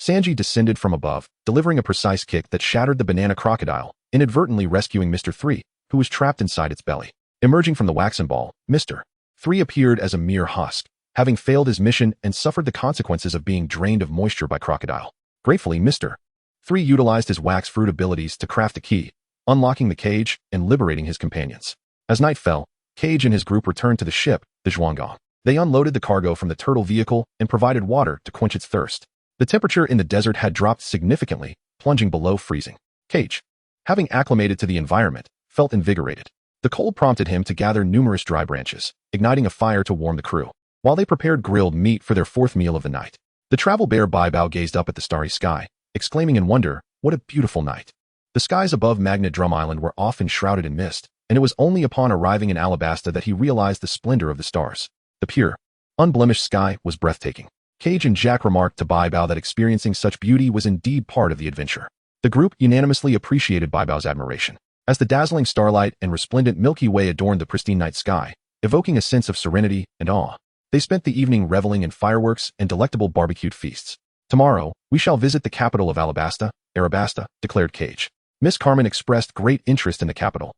Sanji descended from above, delivering a precise kick that shattered the banana crocodile, inadvertently rescuing Mr. 3, who was trapped inside its belly. Emerging from the waxen ball, Mr. 3 appeared as a mere husk, having failed his mission and suffered the consequences of being drained of moisture by Crocodile. Gratefully, Mr. 3 utilized his wax fruit abilities to craft a key, unlocking the cage and liberating his companions. As night fell, Cage and his group returned to the ship, the Zhuanggang. They unloaded the cargo from the turtle vehicle and provided water to quench its thirst. The temperature in the desert had dropped significantly, plunging below freezing. Cage, having acclimated to the environment, felt invigorated. The cold prompted him to gather numerous dry branches, igniting a fire to warm the crew, while they prepared grilled meat for their 4th meal of the night. The travel bear Baibao gazed up at the starry sky, exclaiming in wonder, "What a beautiful night!" The skies above Magnet Drum Island were often shrouded in mist, and it was only upon arriving in Alabasta that he realized the splendor of the stars. The pure, unblemished sky was breathtaking. Cage and Jack remarked to Baibao that experiencing such beauty was indeed part of the adventure. The group unanimously appreciated Baibao's admiration. As the dazzling starlight and resplendent Milky Way adorned the pristine night sky, evoking a sense of serenity and awe, they spent the evening reveling in fireworks and delectable barbecued feasts. Tomorrow, we shall visit the capital of Alabasta, Arabasta, declared Cage. Miss Carmen expressed great interest in the capital,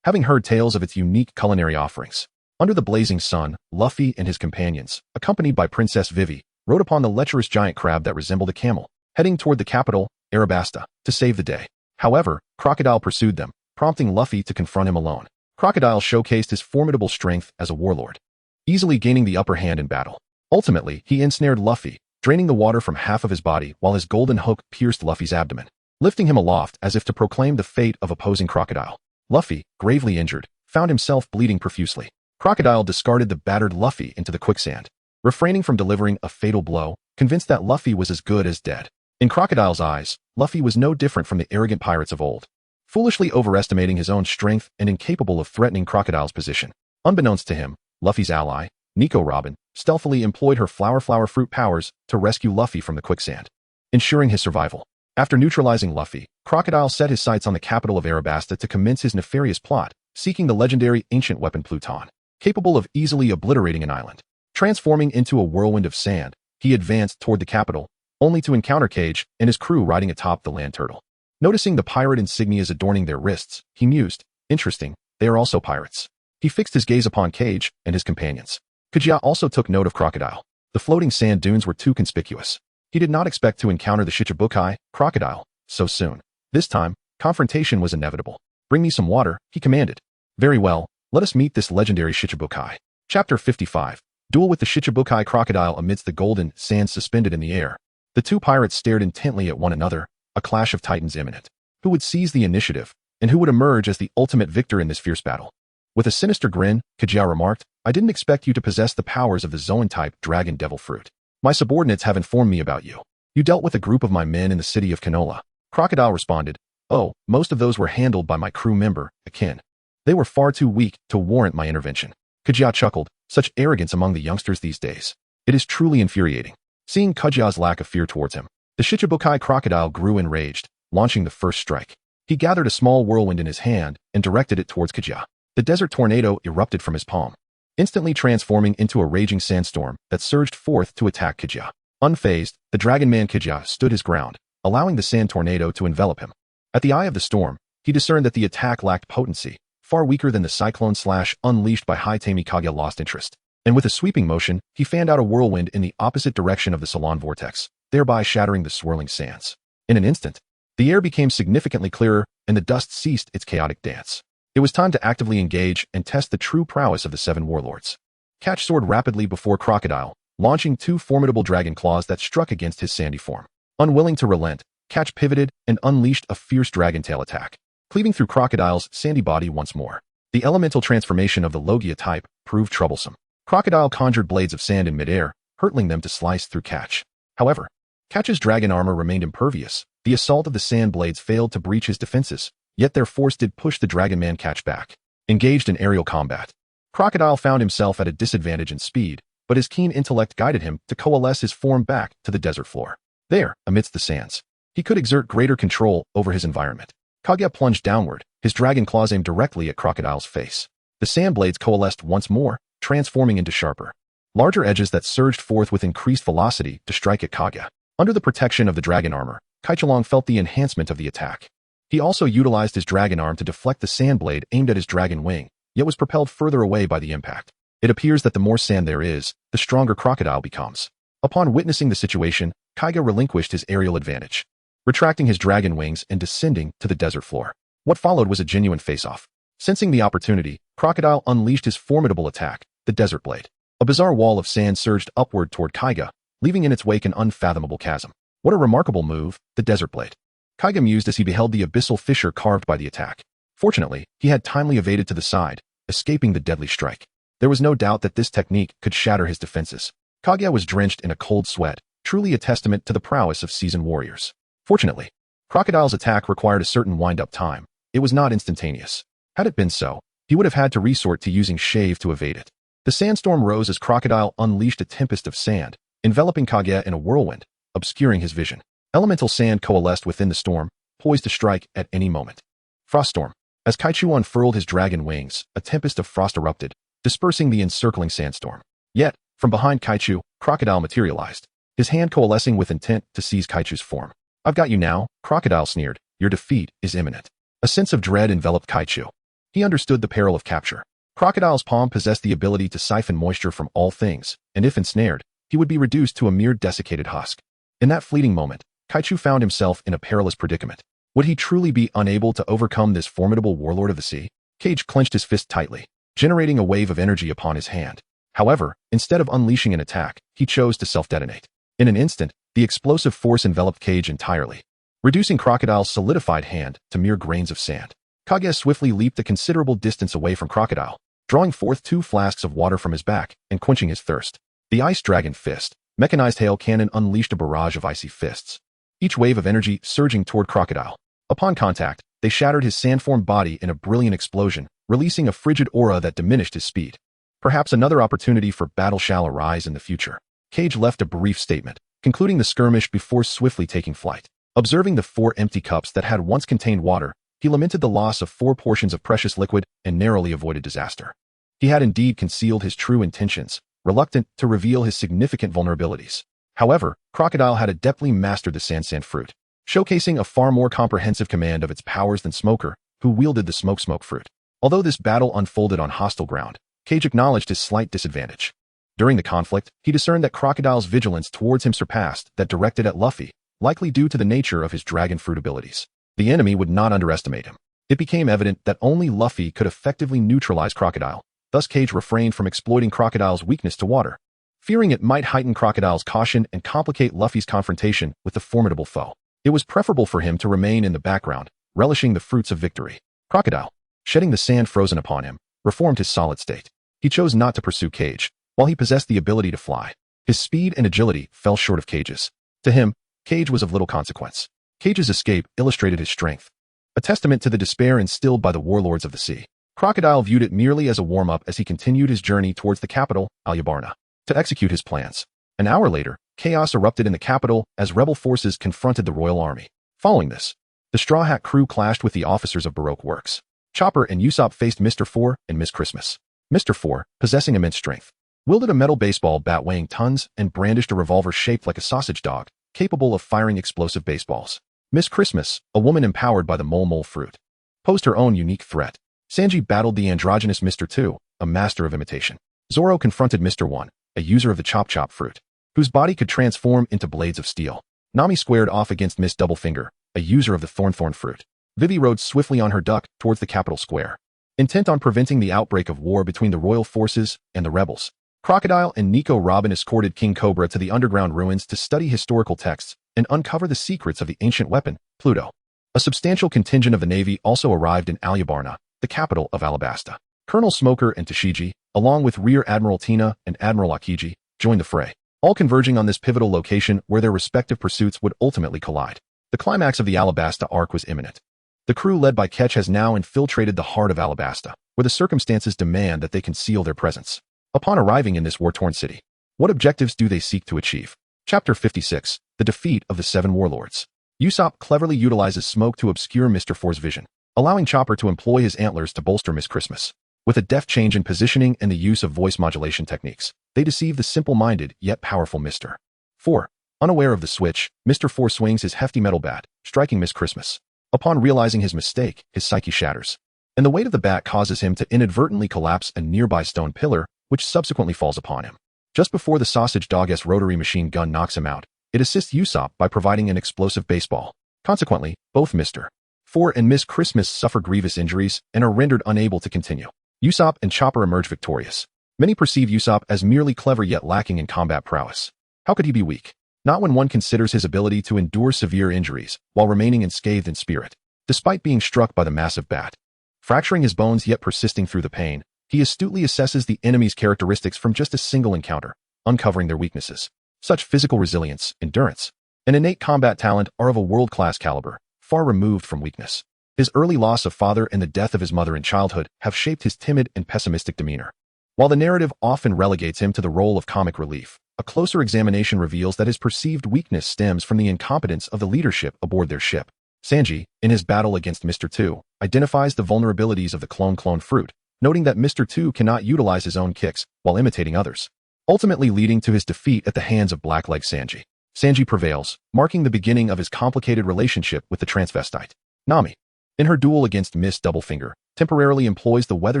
having heard tales of its unique culinary offerings. Under the blazing sun, Luffy and his companions, accompanied by Princess Vivi, rode upon the lecherous giant crab that resembled a camel, heading toward the capital, Arabasta, to save the day. However, Crocodile pursued them, prompting Luffy to confront him alone. Crocodile showcased his formidable strength as a warlord, easily gaining the upper hand in battle. Ultimately, he ensnared Luffy, draining the water from half of his body while his golden hook pierced Luffy's abdomen, lifting him aloft as if to proclaim the fate of opposing Crocodile. Luffy, gravely injured, found himself bleeding profusely. Crocodile discarded the battered Luffy into the quicksand, refraining from delivering a fatal blow, convinced that Luffy was as good as dead. In Crocodile's eyes, Luffy was no different from the arrogant pirates of old, foolishly overestimating his own strength and incapable of threatening Crocodile's position. Unbeknownst to him, Luffy's ally, Nico Robin, stealthily employed her flower fruit powers to rescue Luffy from the quicksand, ensuring his survival. After neutralizing Luffy, Crocodile set his sights on the capital of Arabasta to commence his nefarious plot, seeking the legendary ancient weapon Pluton, capable of easily obliterating an island. Transforming into a whirlwind of sand, he advanced toward the capital, only to encounter Cage and his crew riding atop the land turtle. Noticing the pirate insignias adorning their wrists, he mused, interesting, they are also pirates. He fixed his gaze upon Cage and his companions. Kajia also took note of Crocodile. The floating sand dunes were too conspicuous. He did not expect to encounter the Shichibukai, Crocodile, so soon. This time, confrontation was inevitable. Bring me some water, he commanded. Very well, let us meet this legendary Shichibukai. Chapter 55. Duel with the Shichibukai Crocodile amidst the golden sands suspended in the air. The two pirates stared intently at one another, a clash of titans imminent. Who would seize the initiative, and who would emerge as the ultimate victor in this fierce battle? With a sinister grin, Kajia remarked, I didn't expect you to possess the powers of the Zoan-type dragon devil fruit. My subordinates have informed me about you. You dealt with a group of my men in the city of Konoha. Crocodile responded, oh, most of those were handled by my crew member, Akin. They were far too weak to warrant my intervention. Kajia chuckled, such arrogance among the youngsters these days. It is truly infuriating. Seeing Kajia's lack of fear towards him, the Shichibukai Crocodile grew enraged, launching the first strike. He gathered a small whirlwind in his hand and directed it towards Kajia. The desert tornado erupted from his palm, instantly transforming into a raging sandstorm that surged forth to attack Kajia. Unfazed, the Dragon Man Kajia stood his ground, allowing the sand tornado to envelop him. At the eye of the storm, he discerned that the attack lacked potency, far weaker than the cyclone slash unleashed by Haitami Kage lost interest. And with a sweeping motion, he fanned out a whirlwind in the opposite direction of the Salon vortex, thereby shattering the swirling sands. In an instant, the air became significantly clearer and the dust ceased its chaotic dance. It was time to actively engage and test the true prowess of the seven warlords. Catch soared rapidly before Crocodile, launching two formidable dragon claws that struck against his sandy form. Unwilling to relent, Catch pivoted and unleashed a fierce dragon tail attack, cleaving through Crocodile's sandy body once more. The elemental transformation of the Logia type proved troublesome. Crocodile conjured blades of sand in midair, hurtling them to slice through Catch. However, Catch's dragon armor remained impervious. The assault of the sand blades failed to breach his defenses, yet their force did push the Dragon Man Catch back. Engaged in aerial combat, Crocodile found himself at a disadvantage in speed, but his keen intellect guided him to coalesce his form back to the desert floor. There, amidst the sands, he could exert greater control over his environment. Kaguya plunged downward, his dragon claws aimed directly at Crocodile's face. The sand blades coalesced once more, transforming into sharper, larger edges that surged forth with increased velocity to strike at Kaguya. Under the protection of the dragon armor, Kaichalong felt the enhancement of the attack. He also utilized his dragon arm to deflect the sand blade aimed at his dragon wing, yet was propelled further away by the impact. It appears that the more sand there is, the stronger Crocodile becomes. Upon witnessing the situation, Kaiga relinquished his aerial advantage, retracting his dragon wings and descending to the desert floor. What followed was a genuine face-off. Sensing the opportunity, Crocodile unleashed his formidable attack, the Desert Blade. A bizarre wall of sand surged upward toward Kaiga, leaving in its wake an unfathomable chasm. What a remarkable move, the Desert Blade. Kaiga mused as he beheld the abyssal fissure carved by the attack. Fortunately, he had timely evaded to the side, escaping the deadly strike. There was no doubt that this technique could shatter his defenses. Kaguya was drenched in a cold sweat, truly a testament to the prowess of seasoned warriors. Fortunately, Crocodile's attack required a certain wind-up time. It was not instantaneous. Had it been so, he would have had to resort to using shave to evade it. The sandstorm rose as Crocodile unleashed a tempest of sand, enveloping Kage in a whirlwind, obscuring his vision. Elemental sand coalesced within the storm, poised to strike at any moment. Froststorm. As Kichi unfurled his dragon wings, a tempest of frost erupted, dispersing the encircling sandstorm. Yet, from behind Kichi, Crocodile materialized, his hand coalescing with intent to seize Kaichu's form. "I've got you now," Crocodile sneered. "Your defeat is imminent." A sense of dread enveloped Kichi. He understood the peril of capture. Crocodile's palm possessed the ability to siphon moisture from all things, and if ensnared, he would be reduced to a mere desiccated husk. In that fleeting moment, Kichi found himself in a perilous predicament. Would he truly be unable to overcome this formidable warlord of the sea? Cage clenched his fist tightly, generating a wave of energy upon his hand. However, instead of unleashing an attack, he chose to self-detonate. In an instant, the explosive force enveloped Cage entirely, reducing Crocodile's solidified hand to mere grains of sand. Kage swiftly leaped a considerable distance away from Crocodile, drawing forth 2 flasks of water from his back and quenching his thirst. The Ice Dragon Fist, mechanized hail cannon, unleashed a barrage of icy fists, each wave of energy surging toward Crocodile. Upon contact, they shattered his sand-formed body in a brilliant explosion, releasing a frigid aura that diminished his speed. Perhaps another opportunity for battle shall arise in the future. Cage left a brief statement, concluding the skirmish before swiftly taking flight. Observing the 4 empty cups that had once contained water, he lamented the loss of 4 portions of precious liquid and narrowly avoided disaster. He had indeed concealed his true intentions, reluctant to reveal his significant vulnerabilities. However, Crocodile had adeptly mastered the sand fruit, showcasing a far more comprehensive command of its powers than Smoker, who wielded the smoke fruit. Although this battle unfolded on hostile ground, Cage acknowledged his slight disadvantage. During the conflict, he discerned that Crocodile's vigilance towards him surpassed that directed at Luffy, likely due to the nature of his dragon fruit abilities. The enemy would not underestimate him. It became evident that only Luffy could effectively neutralize Crocodile, thus Cage refrained from exploiting Crocodile's weakness to water, fearing it might heighten Crocodile's caution and complicate Luffy's confrontation with the formidable foe. It was preferable for him to remain in the background, relishing the fruits of victory. Crocodile, shedding the sand frozen upon him, reformed his solid state. He chose not to pursue Cage, while he possessed the ability to fly. His speed and agility fell short of Cage's. To him, Cage was of little consequence. Cage's escape illustrated his strength, a testament to the despair instilled by the warlords of the sea. Crocodile viewed it merely as a warm-up as he continued his journey towards the capital, Alyabarna, to execute his plans. An hour later, chaos erupted in the capital as rebel forces confronted the royal army. Following this, the Straw Hat crew clashed with the officers of Baroque Works. Chopper and Usopp faced Mr. Four and Miss Christmas. Mr. Four, possessing immense strength, wielded a metal baseball bat weighing tons and brandished a revolver shaped like a sausage dog, capable of firing explosive baseballs. Miss Christmas, a woman empowered by the mole fruit, posed her own unique threat. Sanji battled the androgynous Mr. Two, a master of imitation. Zoro confronted Mr. One, a user of the chop fruit, whose body could transform into blades of steel. Nami squared off against Miss Doublefinger, a user of the thorn fruit. Vivi rode swiftly on her duck towards the capital square, intent on preventing the outbreak of war between the royal forces and the rebels. Crocodile and Nico Robin escorted King Cobra to the underground ruins to study historical texts and uncover the secrets of the ancient weapon, Pluto. A substantial contingent of the Navy also arrived in Alyabarna, the capital of Alabasta. Colonel Smoker and Tashigi, along with Rear Admiral Tina and Admiral Akiji, joined the fray, all converging on this pivotal location where their respective pursuits would ultimately collide. The climax of the Alabasta arc was imminent. The crew led by Ketch has now infiltrated the heart of Alabasta, where the circumstances demand that they conceal their presence. Upon arriving in this war-torn city, what objectives do they seek to achieve? Chapter 56, The Defeat of the Seven Warlords. Usopp cleverly utilizes smoke to obscure Mr. Four's vision, allowing Chopper to employ his antlers to bolster Miss Christmas. With a deft change in positioning and the use of voice modulation techniques, they deceive the simple-minded yet powerful Mr. Four. Unaware of the switch, Mr. Four swings his hefty metal bat, striking Miss Christmas. Upon realizing his mistake, his psyche shatters, and the weight of the bat causes him to inadvertently collapse a nearby stone pillar, which subsequently falls upon him. Just before the sausage dog's rotary machine gun knocks him out, it assists Usopp by providing an explosive baseball. Consequently, both Mr. Four and Miss Christmas suffer grievous injuries and are rendered unable to continue. Usopp and Chopper emerge victorious. Many perceive Usopp as merely clever yet lacking in combat prowess. How could he be weak? Not when one considers his ability to endure severe injuries while remaining unscathed in spirit, despite being struck by the massive bat. Fracturing his bones yet persisting through the pain, he astutely assesses the enemy's characteristics from just a single encounter, uncovering their weaknesses. Such physical resilience, endurance, and innate combat talent are of a world-class caliber, far removed from weakness. His early loss of father and the death of his mother in childhood have shaped his timid and pessimistic demeanor. While the narrative often relegates him to the role of comic relief, a closer examination reveals that his perceived weakness stems from the incompetence of the leadership aboard their ship. Sanji, in his battle against Mr. 2, identifies the vulnerabilities of the clone fruit, noting that Mr. 2 cannot utilize his own kicks while imitating others, ultimately leading to his defeat at the hands of Blackleg Sanji. Sanji prevails, marking the beginning of his complicated relationship with the transvestite. Nami, in her duel against Miss Doublefinger, temporarily employs the weather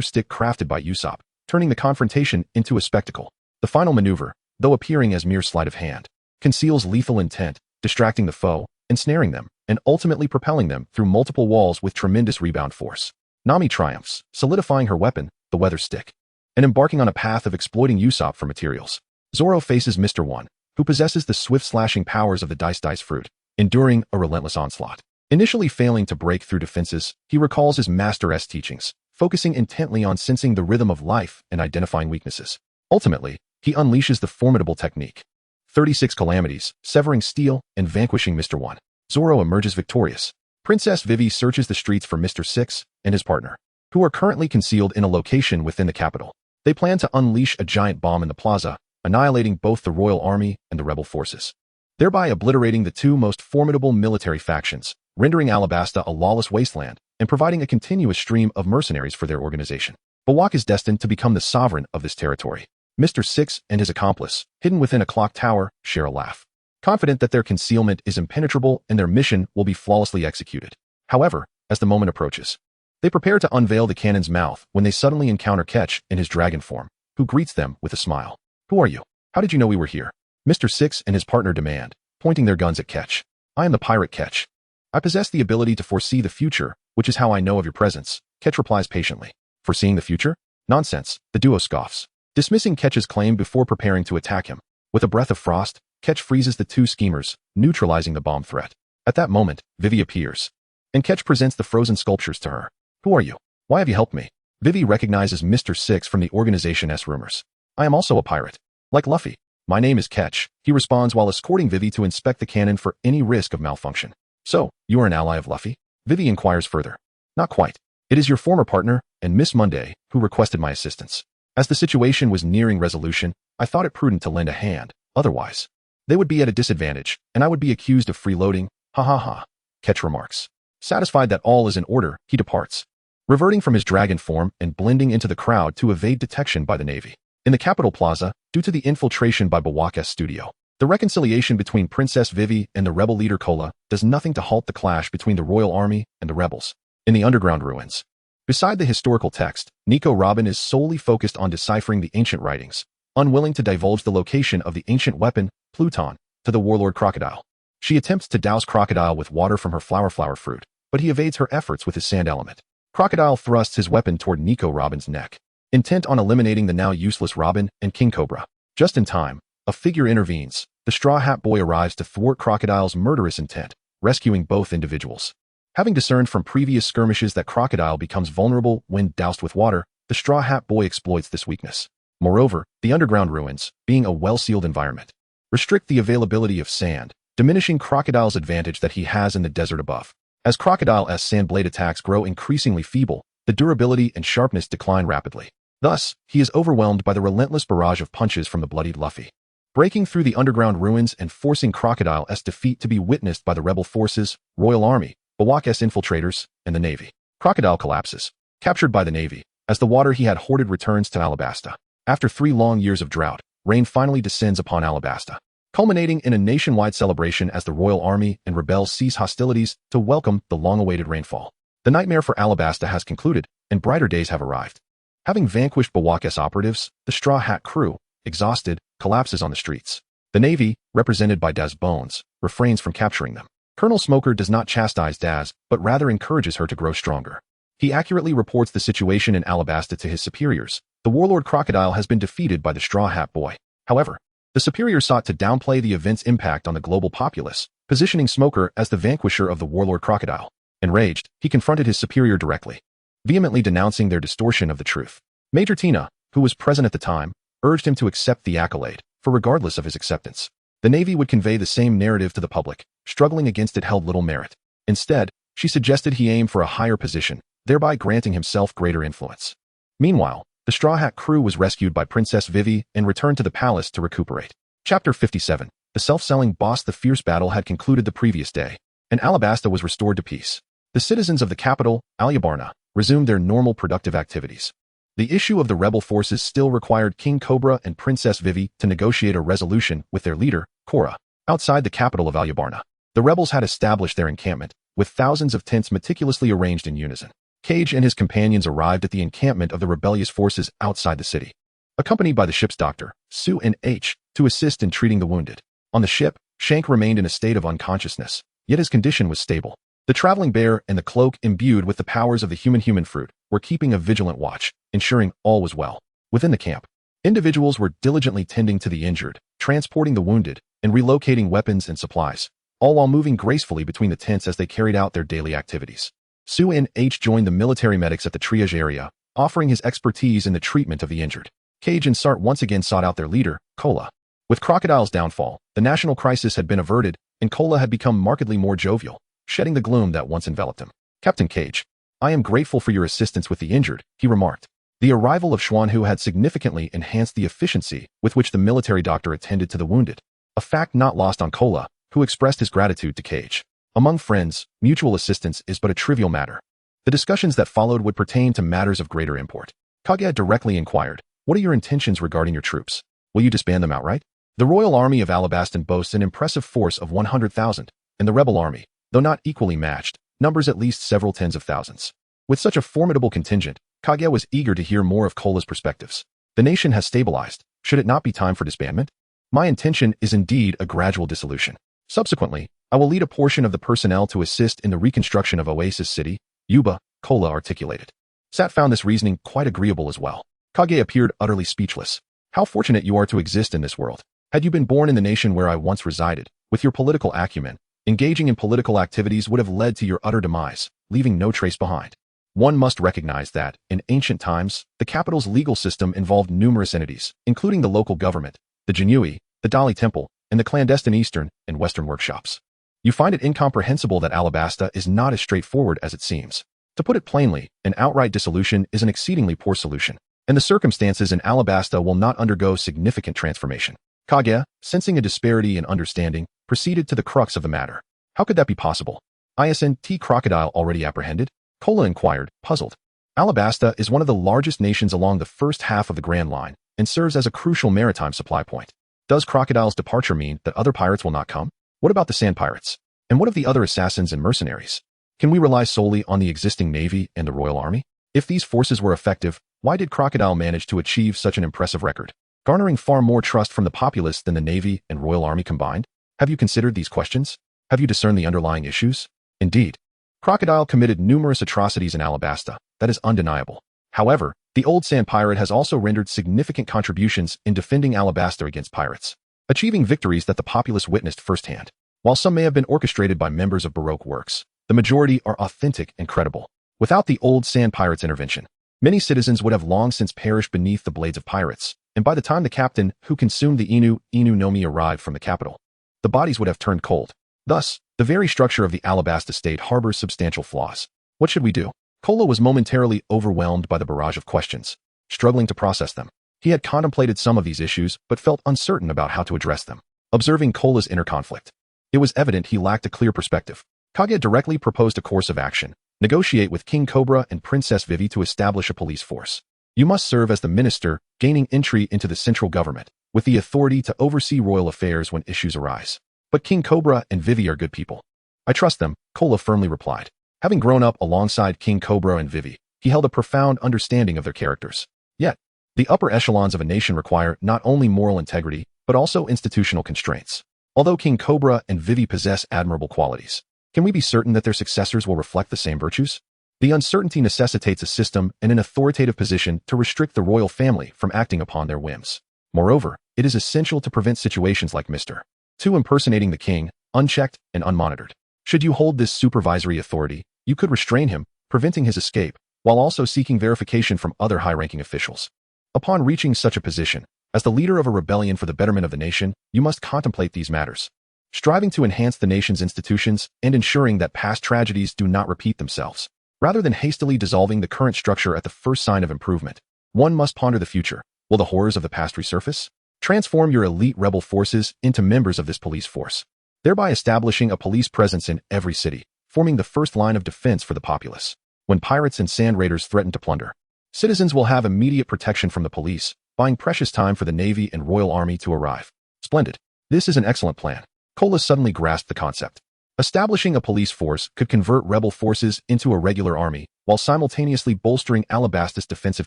stick crafted by Usopp, turning the confrontation into a spectacle. The final maneuver, though appearing as mere sleight of hand, conceals lethal intent, distracting the foe, ensnaring them, and ultimately propelling them through multiple walls with tremendous rebound force. Nami triumphs, solidifying her weapon, the weather stick, and embarking on a path of exploiting Usopp for materials. Zoro faces Mr. 1, who possesses the swift slashing powers of the dice fruit, enduring a relentless onslaught. Initially failing to break through defenses, he recalls his master's teachings, focusing intently on sensing the rhythm of life and identifying weaknesses. Ultimately, he unleashes the formidable technique. 36 calamities, severing steel and vanquishing Mr. 1. Zoro emerges victorious. Princess Vivi searches the streets for Mr. 6 and his partner, who are currently concealed in a location within the capital. They plan to unleash a giant bomb in the plaza, annihilating both the royal army and the rebel forces, thereby obliterating the two most formidable military factions, rendering Alabasta a lawless wasteland and providing a continuous stream of mercenaries for their organization. Bawak is destined to become the sovereign of this territory. Mr. 6 and his accomplice, hidden within a clock tower, share a laugh, confident that their concealment is impenetrable and their mission will be flawlessly executed. However, as the moment approaches, they prepare to unveil the cannon's mouth when they suddenly encounter Ketch in his dragon form, who greets them with a smile. Who are you? How did you know we were here? Mr. 6 and his partner demand, pointing their guns at Ketch. I am the pirate Ketch. I possess the ability to foresee the future, which is how I know of your presence, Ketch replies patiently. Foreseeing the future? Nonsense, the duo scoffs, dismissing Ketch's claim before preparing to attack him. With a breath of frost, Ketch freezes the two schemers, neutralizing the bomb threat. At that moment, Vivi appears, and Ketch presents the frozen sculptures to her. Who are you? Why have you helped me? Vivi recognizes Mr. 6 from the organization's rumors. I am also a pirate. Like Luffy. My name is Ketch, he responds while escorting Vivi to inspect the cannon for any risk of malfunction. So, you are an ally of Luffy? Vivi inquires further. Not quite. It is your former partner, and Miss Monday, who requested my assistance. As the situation was nearing resolution, I thought it prudent to lend a hand, otherwise, they would be at a disadvantage, and I would be accused of freeloading, ha ha ha, Ketch remarks. Satisfied that all is in order, he departs, reverting from his dragon form and blending into the crowd to evade detection by the Navy. In the Capitol Plaza, due to the infiltration by Bawak's studio, the reconciliation between Princess Vivi and the rebel leader Kola does nothing to halt the clash between the royal army and the rebels. In the underground ruins, beside the historical text, Nico Robin is solely focused on deciphering the ancient writings, unwilling to divulge the location of the ancient weapon, Pluton, to the warlord Crocodile. She attempts to douse Crocodile with water from her flower fruit, but he evades her efforts with his sand element. Crocodile thrusts his weapon toward Nico Robin's neck, intent on eliminating the now useless Robin and King Cobra. Just in time, a figure intervenes. The Straw Hat Boy arrives to thwart Crocodile's murderous intent, rescuing both individuals. Having discerned from previous skirmishes that Crocodile becomes vulnerable when doused with water, the Straw Hat Boy exploits this weakness. Moreover, the underground ruins, being a well-sealed environment, restrict the availability of sand, diminishing Crocodile's advantage that he has in the desert above. As Crocodile's sand blade attacks grow increasingly feeble, the durability and sharpness decline rapidly. Thus, he is overwhelmed by the relentless barrage of punches from the bloodied Luffy, breaking through the underground ruins and forcing Crocodile's defeat to be witnessed by the rebel forces, Royal Army, Bawak's infiltrators, and the Navy. Crocodile collapses, captured by the Navy, as the water he had hoarded returns to Alabasta. After 3 long years of drought, rain finally descends upon Alabasta, culminating in a nationwide celebration as the Royal Army and rebels cease hostilities to welcome the long-awaited rainfall. The nightmare for Alabasta has concluded, and brighter days have arrived. Having vanquished Bawak's operatives, the Straw Hat crew, exhausted, collapses on the streets. The Navy, represented by Daz Bones, refrains from capturing them. Colonel Smoker does not chastise Daz, but rather encourages her to grow stronger. He accurately reports the situation in Alabasta to his superiors. The warlord Crocodile has been defeated by the Straw Hat Boy. However, the superior sought to downplay the event's impact on the global populace, positioning Smoker as the vanquisher of the warlord Crocodile. Enraged, he confronted his superior directly, vehemently denouncing their distortion of the truth. Major Tina, who was present at the time, urged him to accept the accolade, for regardless of his acceptance, the Navy would convey the same narrative to the public. Struggling against it held little merit. Instead, She suggested he aim for a higher position, thereby granting himself greater influence. Meanwhile, the Straw Hat crew was rescued by Princess Vivi and returned to the palace to recuperate. Chapter 57. The self-selling boss. The fierce battle had concluded the previous day, and Alabasta was restored to peace. The citizens of the capital, Alyabarna, resumed their normal productive activities. The issue of the rebel forces still required King Cobra and Princess Vivi to negotiate a resolution with their leader, Cora. Outside the capital of Alyabarna, the rebels had established their encampment, with thousands of tents meticulously arranged in unison. Cage and his companions arrived at the encampment of the rebellious forces outside the city, accompanied by the ship's doctor, Sue and H, to assist in treating the wounded. On the ship, Shank remained in a state of unconsciousness, yet his condition was stable. The traveling bear and the cloak, imbued with the powers of the human fruit, were keeping a vigilant watch, ensuring all was well. Within the camp, individuals were diligently tending to the injured, transporting the wounded, and relocating weapons and supplies, all while moving gracefully between the tents as they carried out their daily activities. Sue and H joined the military medics at the triage area, offering his expertise in the treatment of the injured. Cage and Sart once again sought out their leader, Cola. With Crocodile's downfall, the national crisis had been averted, and Cola had become markedly more jovial, shedding the gloom that once enveloped him. Captain Cage, I am grateful for your assistance with the injured, he remarked. The arrival of Xuanhu had significantly enhanced the efficiency with which the military doctor attended to the wounded, a fact not lost on Cola, who expressed his gratitude to Cage. Among friends, mutual assistance is but a trivial matter. The discussions that followed would pertain to matters of greater import. Kaguya directly inquired, what are your intentions regarding your troops? Will you disband them outright? The royal army of Alabastan boasts an impressive force of 100,000, and the rebel army, though not equally matched, numbers at least several tens of thousands. With such a formidable contingent, Kaguya was eager to hear more of Cola's perspectives. The nation has stabilized. Should it not be time for disbandment? My intention is indeed a gradual dissolution. Subsequently, I will lead a portion of the personnel to assist in the reconstruction of Oasis City, Yuba, Cola articulated. Sat found this reasoning quite agreeable as well. Kage appeared utterly speechless. How fortunate you are to exist in this world. Had you been born in the nation where I once resided, with your political acumen, engaging in political activities would have led to your utter demise, leaving no trace behind. One must recognize that, in ancient times, the capital's legal system involved numerous entities, including the local government, the Jinui, the Dali Temple, and the clandestine Eastern and Western workshops. You find it incomprehensible that Alabasta is not as straightforward as it seems. To put it plainly, an outright dissolution is an exceedingly poor solution, and the circumstances in Alabasta will not undergo significant transformation. Kage, sensing a disparity in understanding, proceeded to the crux of the matter. How could that be possible? ISNT Crocodile already apprehended? Cola inquired, puzzled. Alabasta is one of the largest nations along the first half of the Grand Line, and serves as a crucial maritime supply point. Does Crocodile's departure mean that other pirates will not come? What about the sand pirates? And what of the other assassins and mercenaries? Can we rely solely on the existing navy and the royal army? If these forces were effective, why did Crocodile manage to achieve such an impressive record, garnering far more trust from the populace than the navy and royal army combined? Have you considered these questions? Have you discerned the underlying issues? Indeed, Crocodile committed numerous atrocities in Alabasta, that is undeniable. However, the old sand pirate has also rendered significant contributions in defending Alabasta against pirates, achieving victories that the populace witnessed firsthand. While some may have been orchestrated by members of Baroque works, the majority are authentic and credible. Without the old sand pirates' intervention, many citizens would have long since perished beneath the blades of pirates, and by the time the captain who consumed the Inu no Mi arrived from the capital, the bodies would have turned cold. Thus, the very structure of the Alabasta state harbors substantial flaws. What should we do? Cola was momentarily overwhelmed by the barrage of questions, struggling to process them. He had contemplated some of these issues, but felt uncertain about how to address them. Observing Cola's inner conflict, it was evident he lacked a clear perspective. Kage directly proposed a course of action: negotiate with King Cobra and Princess Vivi to establish a police force. You must serve as the minister, gaining entry into the central government, with the authority to oversee royal affairs when issues arise. But King Cobra and Vivi are good people. I trust them, Cola firmly replied. Having grown up alongside King Cobra and Vivi, he held a profound understanding of their characters. Yet, the upper echelons of a nation require not only moral integrity, but also institutional constraints. Although King Cobra and Vivi possess admirable qualities, can we be certain that their successors will reflect the same virtues? The uncertainty necessitates a system and an authoritative position to restrict the royal family from acting upon their whims. Moreover, it is essential to prevent situations like Mr. 2 impersonating the king, unchecked and unmonitored. Should you hold this supervisory authority, you could restrain him, preventing his escape, while also seeking verification from other high-ranking officials. Upon reaching such a position, as the leader of a rebellion for the betterment of the nation, you must contemplate these matters. striving to enhance the nation's institutions and ensuring that past tragedies do not repeat themselves. Rather than hastily dissolving the current structure at the first sign of improvement, one must ponder the future. Will the horrors of the past resurface? Transform your elite rebel forces into members of this police force, thereby establishing a police presence in every city, forming the first line of defense for the populace. When pirates and sand raiders threaten to plunder, citizens will have immediate protection from the police, buying precious time for the Navy and Royal Army to arrive. Splendid. This is an excellent plan. Cola suddenly grasped the concept. Establishing a police force could convert rebel forces into a regular army, while simultaneously bolstering Alabastus' defensive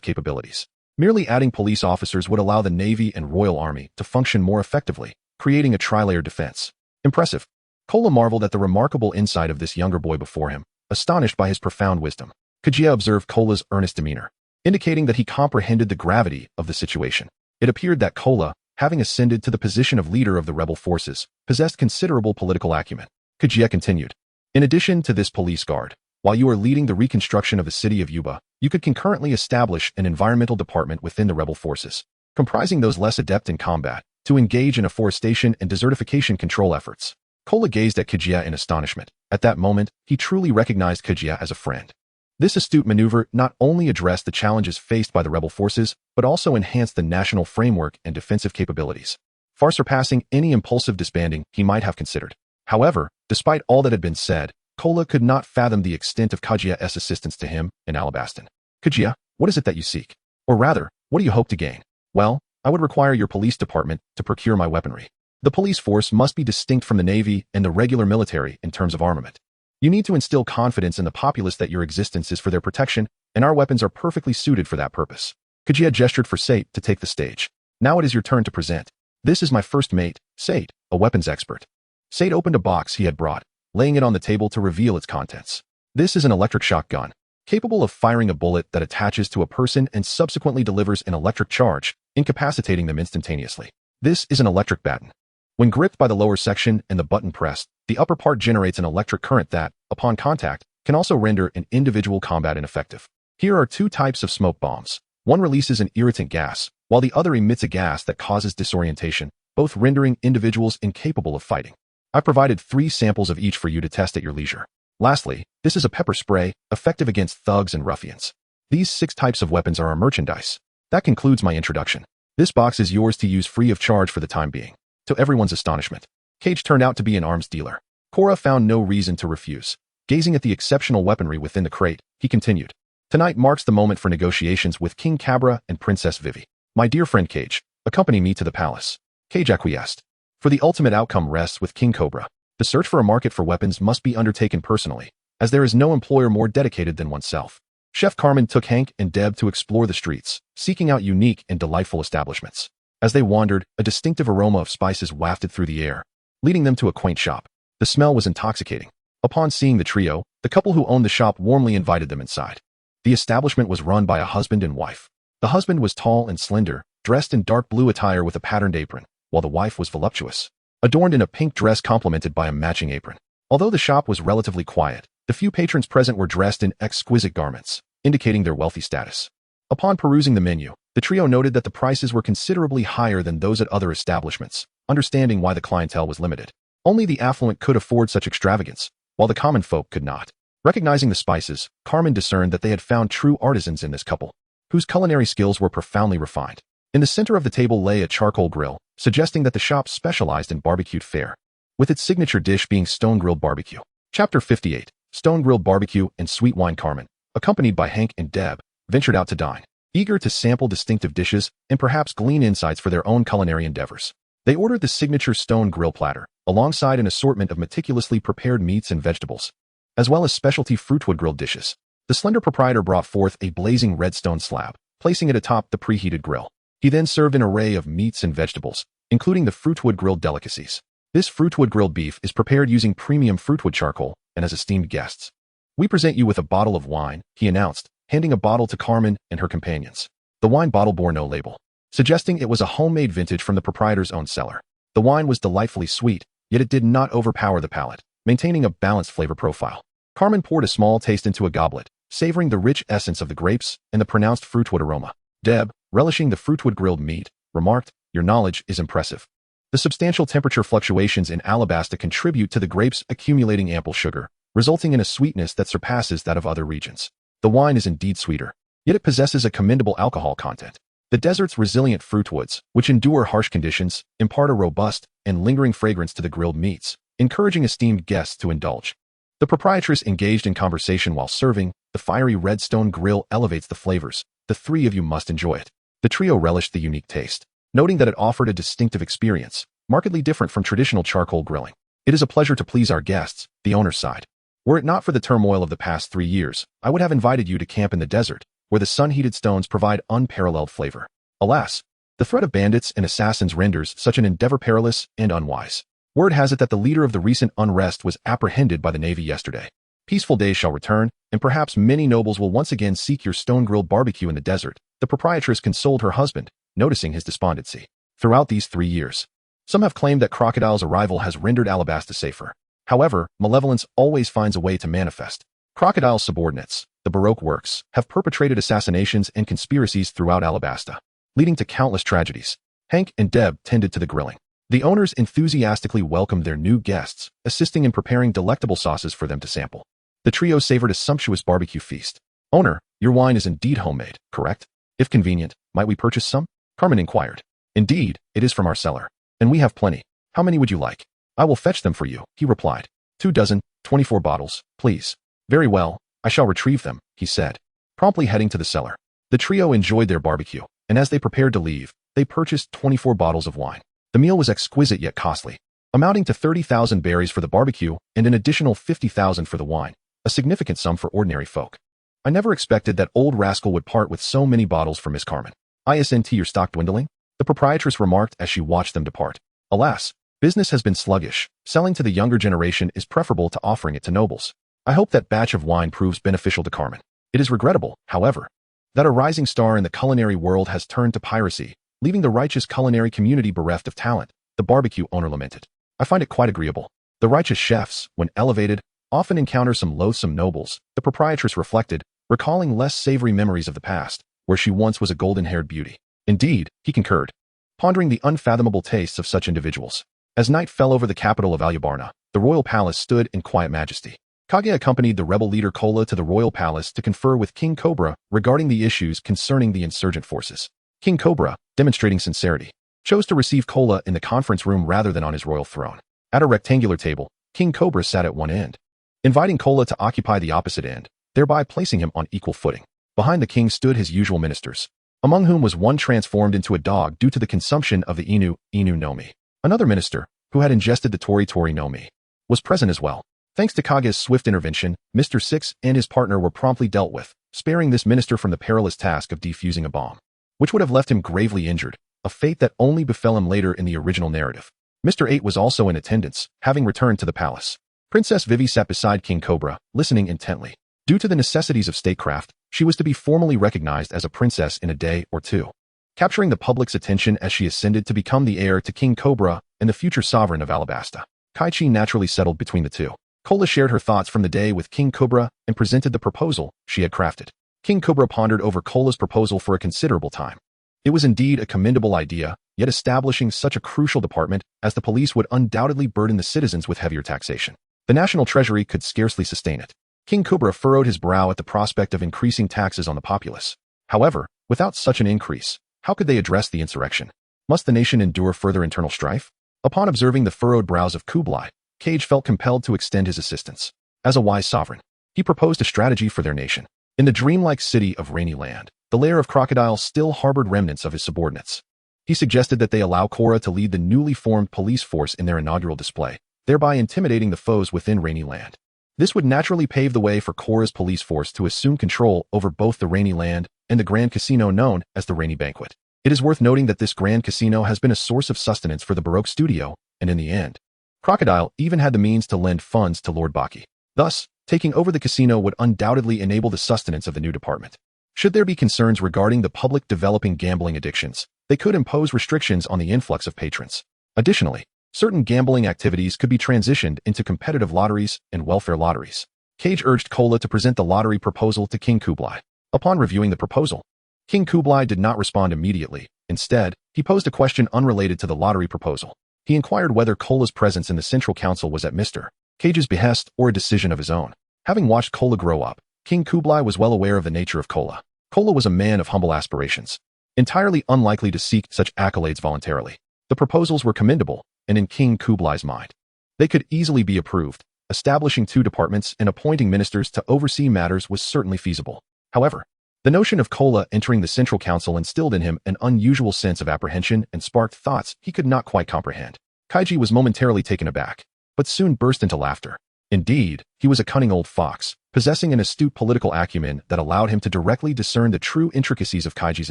capabilities. Merely adding police officers would allow the Navy and Royal Army to function more effectively, creating a tri-layered defense. Impressive. Cola marveled at the remarkable insight of this younger boy before him, astonished by his profound wisdom. Kichi observed Cola's earnest demeanor, indicating that he comprehended the gravity of the situation. It appeared that Cola, having ascended to the position of leader of the rebel forces, possessed considerable political acumen. Kichi continued. In addition to this police guard, while you are leading the reconstruction of the city of Yuba, you could concurrently establish an environmental department within the rebel forces, comprising those less adept in combat, to engage in afforestation and desertification control efforts. Cola gazed at Kichi in astonishment. At that moment, he truly recognized Kichi as a friend. This astute maneuver not only addressed the challenges faced by the rebel forces, but also enhanced the national framework and defensive capabilities, far surpassing any impulsive disbanding he might have considered. However, despite all that had been said, Cola could not fathom the extent of Kichi's assistance to him in Alabaston. Kichi, what is it that you seek? Or rather, what do you hope to gain? Well, I would require your police department to procure my weaponry. The police force must be distinct from the Navy and the regular military in terms of armament. You need to instill confidence in the populace that your existence is for their protection, and our weapons are perfectly suited for that purpose. Kichi gestured for Sate to take the stage. Now it is your turn to present. This is my first mate, Sate, a weapons expert. Sate opened a box he had brought, laying it on the table to reveal its contents. This is an electric shock gun, capable of firing a bullet that attaches to a person and subsequently delivers an electric charge, incapacitating them instantaneously. This is an electric baton. When gripped by the lower section and the button pressed, the upper part generates an electric current that, upon contact, can also render an individual combat ineffective. Here are two types of smoke bombs. One releases an irritant gas, while the other emits a gas that causes disorientation, both rendering individuals incapable of fighting. I've provided 3 samples of each for you to test at your leisure. Lastly, this is a pepper spray, effective against thugs and ruffians. These 6 types of weapons are our merchandise. That concludes my introduction. This box is yours to use free of charge for the time being. To everyone's astonishment, Cage turned out to be an arms dealer. Cora found no reason to refuse. Gazing at the exceptional weaponry within the crate, he continued. Tonight marks the moment for negotiations with King Cabra and Princess Vivi. My dear friend Cage, accompany me to the palace. Cage acquiesced. For the ultimate outcome rests with King Cobra. The search for a market for weapons must be undertaken personally, as there is no employer more dedicated than oneself. Chef Carmen took Hank and Deb to explore the streets, seeking out unique and delightful establishments. As they wandered, a distinctive aroma of spices wafted through the air, leading them to a quaint shop. The smell was intoxicating. Upon seeing the trio, the couple who owned the shop warmly invited them inside. The establishment was run by a husband and wife. The husband was tall and slender, dressed in dark blue attire with a patterned apron, while the wife was voluptuous, adorned in a pink dress complemented by a matching apron. Although the shop was relatively quiet, the few patrons present were dressed in exquisite garments, indicating their wealthy status. Upon perusing the menu, the trio noted that the prices were considerably higher than those at other establishments, understanding why the clientele was limited. Only the affluent could afford such extravagance, while the common folk could not. Recognizing the spices, Carmen discerned that they had found true artisans in this couple, whose culinary skills were profoundly refined. In the center of the table lay a charcoal grill, suggesting that the shop specialized in barbecued fare, with its signature dish being stone-grilled barbecue. Chapter 58, Stone-grilled barbecue and sweet wine. Carmen, accompanied by Hank and Deb, ventured out to dine, eager to sample distinctive dishes and perhaps glean insights for their own culinary endeavors. They ordered the signature stone grill platter, alongside an assortment of meticulously prepared meats and vegetables, as well as specialty fruitwood grilled dishes. The slender proprietor brought forth a blazing red stone slab, placing it atop the preheated grill. He then served an array of meats and vegetables, including the fruitwood grilled delicacies. This fruitwood grilled beef is prepared using premium fruitwood charcoal and as esteemed guests. We present you with a bottle of wine, he announced, handing a bottle to Carmen and her companions. The wine bottle bore no label, suggesting it was a homemade vintage from the proprietor's own cellar. The wine was delightfully sweet, yet it did not overpower the palate, maintaining a balanced flavor profile. Carmen poured a small taste into a goblet, savoring the rich essence of the grapes and the pronounced fruitwood aroma. Deb, relishing the fruitwood grilled meat, remarked, "Your knowledge is impressive." The substantial temperature fluctuations in Alabasta contribute to the grapes accumulating ample sugar, resulting in a sweetness that surpasses that of other regions. The wine is indeed sweeter, yet it possesses a commendable alcohol content. The desert's resilient fruitwoods, which endure harsh conditions, impart a robust and lingering fragrance to the grilled meats, encouraging esteemed guests to indulge. The proprietress engaged in conversation while serving. The fiery redstone grill elevates the flavors. The three of you must enjoy it. The trio relished the unique taste, noting that it offered a distinctive experience, markedly different from traditional charcoal grilling. It is a pleasure to please our guests, the owner sighed. Were it not for the turmoil of the past 3 years, I would have invited you to camp in the desert, where the sun-heated stones provide unparalleled flavor. Alas, the threat of bandits and assassins renders such an endeavor perilous and unwise. Word has it that the leader of the recent unrest was apprehended by the Navy yesterday. Peaceful days shall return, and perhaps many nobles will once again seek your stone-grilled barbecue in the desert. The proprietress consoled her husband, noticing his despondency. Throughout these 3 years, some have claimed that Crocodile's arrival has rendered Alabasta safer. However, malevolence always finds a way to manifest. Crocodile's subordinates, the Baroque works, have perpetrated assassinations and conspiracies throughout Alabasta, leading to countless tragedies. Hank and Deb tended to the grilling. The owners enthusiastically welcomed their new guests, assisting in preparing delectable sauces for them to sample. The trio savored a sumptuous barbecue feast. Owner, your wine is indeed homemade, correct? If convenient, might we purchase some? Carmen inquired. Indeed, it is from our cellar, and we have plenty. How many would you like? I will fetch them for you, he replied. 2 dozen, 24 bottles, please. Very well, I shall retrieve them, he said, promptly heading to the cellar. The trio enjoyed their barbecue, and as they prepared to leave, they purchased 24 bottles of wine. The meal was exquisite yet costly, amounting to 30,000 berries for the barbecue and an additional 50,000 for the wine, a significant sum for ordinary folk. I never expected that old rascal would part with so many bottles for Miss Carmen. Isn't your stock dwindling? The proprietress remarked as she watched them depart. Alas, business has been sluggish. Selling to the younger generation is preferable to offering it to nobles. I hope that batch of wine proves beneficial to Carmen. It is regrettable, however, that a rising star in the culinary world has turned to piracy, leaving the righteous culinary community bereft of talent, the barbecue owner lamented. I find it quite agreeable. The righteous chefs, when elevated, often encounter some loathsome nobles, the proprietress reflected, recalling less savory memories of the past, where she once was a golden-haired beauty. Indeed, he concurred, pondering the unfathomable tastes of such individuals. As night fell over the capital of Alubarna, the royal palace stood in quiet majesty. Kage accompanied the rebel leader Kola to the royal palace to confer with King Cobra regarding the issues concerning the insurgent forces. King Cobra, demonstrating sincerity, chose to receive Kola in the conference room rather than on his royal throne. At a rectangular table, King Cobra sat at one end, inviting Kola to occupy the opposite end, thereby placing him on equal footing. Behind the king stood his usual ministers, among whom was one transformed into a dog due to the consumption of the Inu no Mi. Another minister, who had ingested the Tori no Mi, was present as well. Thanks to Kage's swift intervention, Mr. Six and his partner were promptly dealt with, sparing this minister from the perilous task of defusing a bomb, which would have left him gravely injured, a fate that only befell him later in the original narrative. Mr. 8 was also in attendance, having returned to the palace. Princess Vivi sat beside King Cobra, listening intently. Due to the necessities of statecraft, she was to be formally recognized as a princess in a day or two, capturing the public's attention as she ascended to become the heir to King Cobra and the future sovereign of Alabasta. Kichi naturally settled between the two. Kola shared her thoughts from the day with King Cobra and presented the proposal she had crafted. King Cobra pondered over Kola's proposal for a considerable time. It was indeed a commendable idea, yet establishing such a crucial department as the police would undoubtedly burden the citizens with heavier taxation. The national treasury could scarcely sustain it. King Cobra furrowed his brow at the prospect of increasing taxes on the populace. However, without such an increase, how could they address the insurrection? Must the nation endure further internal strife? Upon observing the furrowed brows of Kublai, Cage felt compelled to extend his assistance. As a wise sovereign, he proposed a strategy for their nation. In the dreamlike city of Rainy Land, the lair of Crocodile still harbored remnants of his subordinates. He suggested that they allow Cora to lead the newly formed police force in their inaugural display, thereby intimidating the foes within Rainy Land. This would naturally pave the way for Cora's police force to assume control over both the Rainy Land and the Grand Casino known as the Rainy Banquet. It is worth noting that this Grand Casino has been a source of sustenance for the Baroque studio, and in the end, Crocodile even had the means to lend funds to Lord Baki. Thus, taking over the casino would undoubtedly enable the sustenance of the new department. Should there be concerns regarding the public developing gambling addictions, they could impose restrictions on the influx of patrons. Additionally, certain gambling activities could be transitioned into competitive lotteries and welfare lotteries. Cage urged Kola to present the lottery proposal to King Kublai. Upon reviewing the proposal, King Kublai did not respond immediately. Instead, he posed a question unrelated to the lottery proposal. He inquired whether Kola's presence in the Central Council was at Mr. Cage's behest or a decision of his own. Having watched Kola grow up, King Kublai was well aware of the nature of Kola. Kola was a man of humble aspirations, entirely unlikely to seek such accolades voluntarily. The proposals were commendable, and in King Kublai's mind, they could easily be approved. Establishing 2 departments and appointing ministers to oversee matters was certainly feasible. However, the notion of Kola entering the Central Council instilled in him an unusual sense of apprehension and sparked thoughts he could not quite comprehend. Kichi was momentarily taken aback, but soon burst into laughter. Indeed, he was a cunning old fox, possessing an astute political acumen that allowed him to directly discern the true intricacies of Kichi's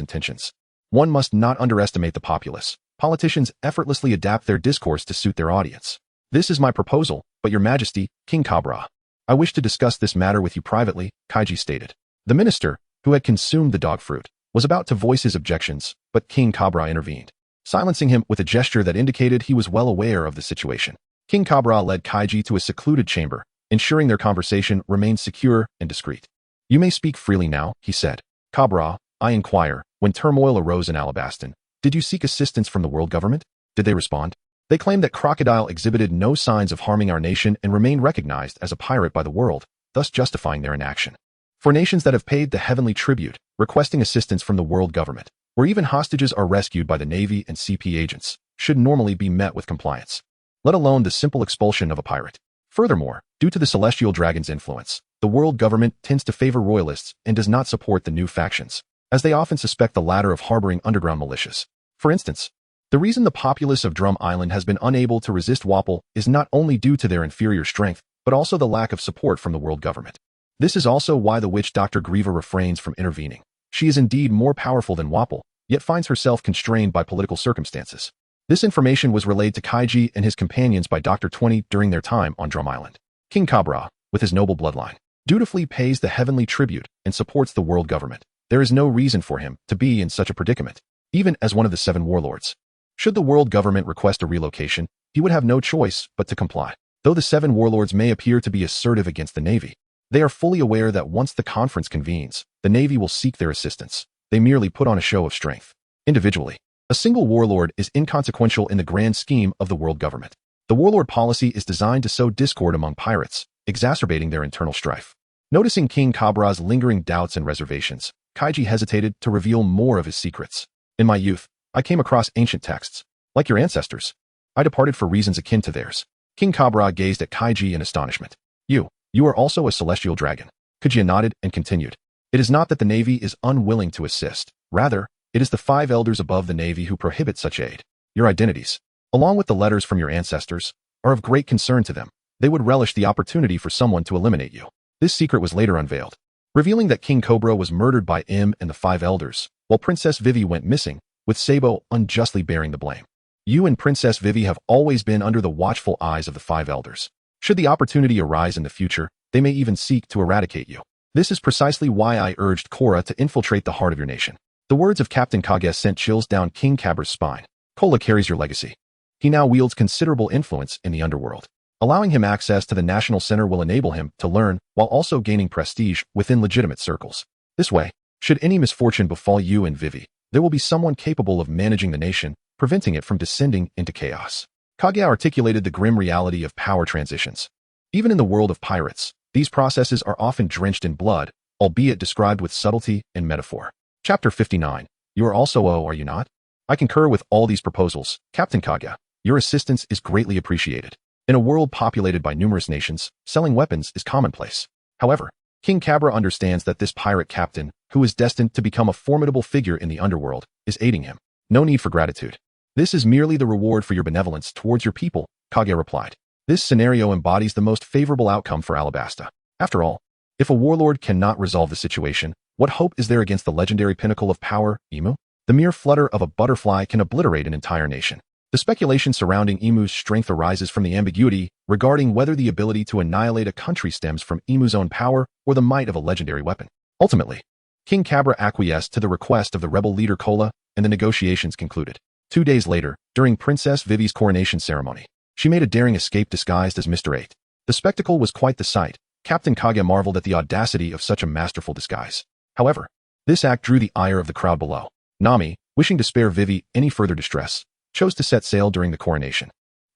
intentions. One must not underestimate the populace. Politicians effortlessly adapt their discourse to suit their audience. This is my proposal, but your majesty, King Kabra, I wish to discuss this matter with you privately, Kichi stated. The minister, who had consumed the dog fruit, was about to voice his objections, but King Kabra intervened, silencing him with a gesture that indicated he was well aware of the situation. King Kabra led Kichi to a secluded chamber, ensuring their conversation remained secure and discreet. You may speak freely now, he said. Kabra, I inquire, when turmoil arose in Alabastan, did you seek assistance from the world government? Did they respond? They claimed that Crocodile exhibited no signs of harming our nation and remained recognized as a pirate by the world, thus justifying their inaction. For nations that have paid the heavenly tribute, requesting assistance from the world government, where even hostages are rescued by the Navy and CP agents, should normally be met with compliance, let alone the simple expulsion of a pirate. Furthermore, due to the celestial dragon's influence, the world government tends to favor royalists and does not support the new factions, as they often suspect the latter of harboring underground militias. For instance, the reason the populace of Drum Island has been unable to resist Wapol is not only due to their inferior strength, but also the lack of support from the world government. This is also why the witch Dr. Grieva refrains from intervening. She is indeed more powerful than Wapol, yet finds herself constrained by political circumstances. This information was relayed to Kichi and his companions by Dr. 20 during their time on Drum Island. King Kabra, with his noble bloodline, dutifully pays the heavenly tribute and supports the world government. There is no reason for him to be in such a predicament, even as one of the 7 warlords. Should the world government request a relocation, he would have no choice but to comply. Though the 7 warlords may appear to be assertive against the Navy, they are fully aware that once the conference convenes, the Navy will seek their assistance. They merely put on a show of strength. Individually, a single warlord is inconsequential in the grand scheme of the world government. The warlord policy is designed to sow discord among pirates, exacerbating their internal strife. Noticing King Kabra's lingering doubts and reservations, Kichi hesitated to reveal more of his secrets. In my youth, I came across ancient texts. Like your ancestors, I departed for reasons akin to theirs. King Kabra gazed at Kichi in astonishment. You are also a celestial dragon. Kichi nodded and continued. It is not that the Navy is unwilling to assist. Rather, it is the 5 elders above the Navy who prohibit such aid. Your identities, along with the letters from your ancestors, are of great concern to them. They would relish the opportunity for someone to eliminate you. This secret was later unveiled, revealing that King Cobra was murdered by Im and the 5 elders, while Princess Vivi went missing, with Sabo unjustly bearing the blame. You and Princess Vivi have always been under the watchful eyes of the 5 elders. Should the opportunity arise in the future, they may even seek to eradicate you. This is precisely why I urged Korra to infiltrate the heart of your nation. The words of Captain Kage sent chills down King Kabra's spine. Kola carries your legacy. He now wields considerable influence in the underworld. Allowing him access to the National Center will enable him to learn while also gaining prestige within legitimate circles. This way, should any misfortune befall you and Vivi, there will be someone capable of managing the nation, preventing it from descending into chaos. Kage articulated the grim reality of power transitions. Even in the world of pirates, these processes are often drenched in blood, albeit described with subtlety and metaphor. Chapter 59. You are also are you not? I concur with all these proposals, Captain Kage. Your assistance is greatly appreciated. In a world populated by numerous nations, selling weapons is commonplace. However, King Kabra understands that this pirate captain, who is destined to become a formidable figure in the underworld, is aiding him. No need for gratitude. This is merely the reward for your benevolence towards your people, Kage replied. This scenario embodies the most favorable outcome for Alabasta. After all, if a warlord cannot resolve the situation, what hope is there against the legendary pinnacle of power, Emu? The mere flutter of a butterfly can obliterate an entire nation. The speculation surrounding Emu's strength arises from the ambiguity regarding whether the ability to annihilate a country stems from Emu's own power or the might of a legendary weapon. Ultimately, King Kabra acquiesced to the request of the rebel leader Kola, and the negotiations concluded. 2 days later, during Princess Vivi's coronation ceremony, she made a daring escape disguised as Mr. 8. The spectacle was quite the sight. Captain Kage marveled at the audacity of such a masterful disguise. However, this act drew the ire of the crowd below. Nami, wishing to spare Vivi any further distress, chose to set sail during the coronation.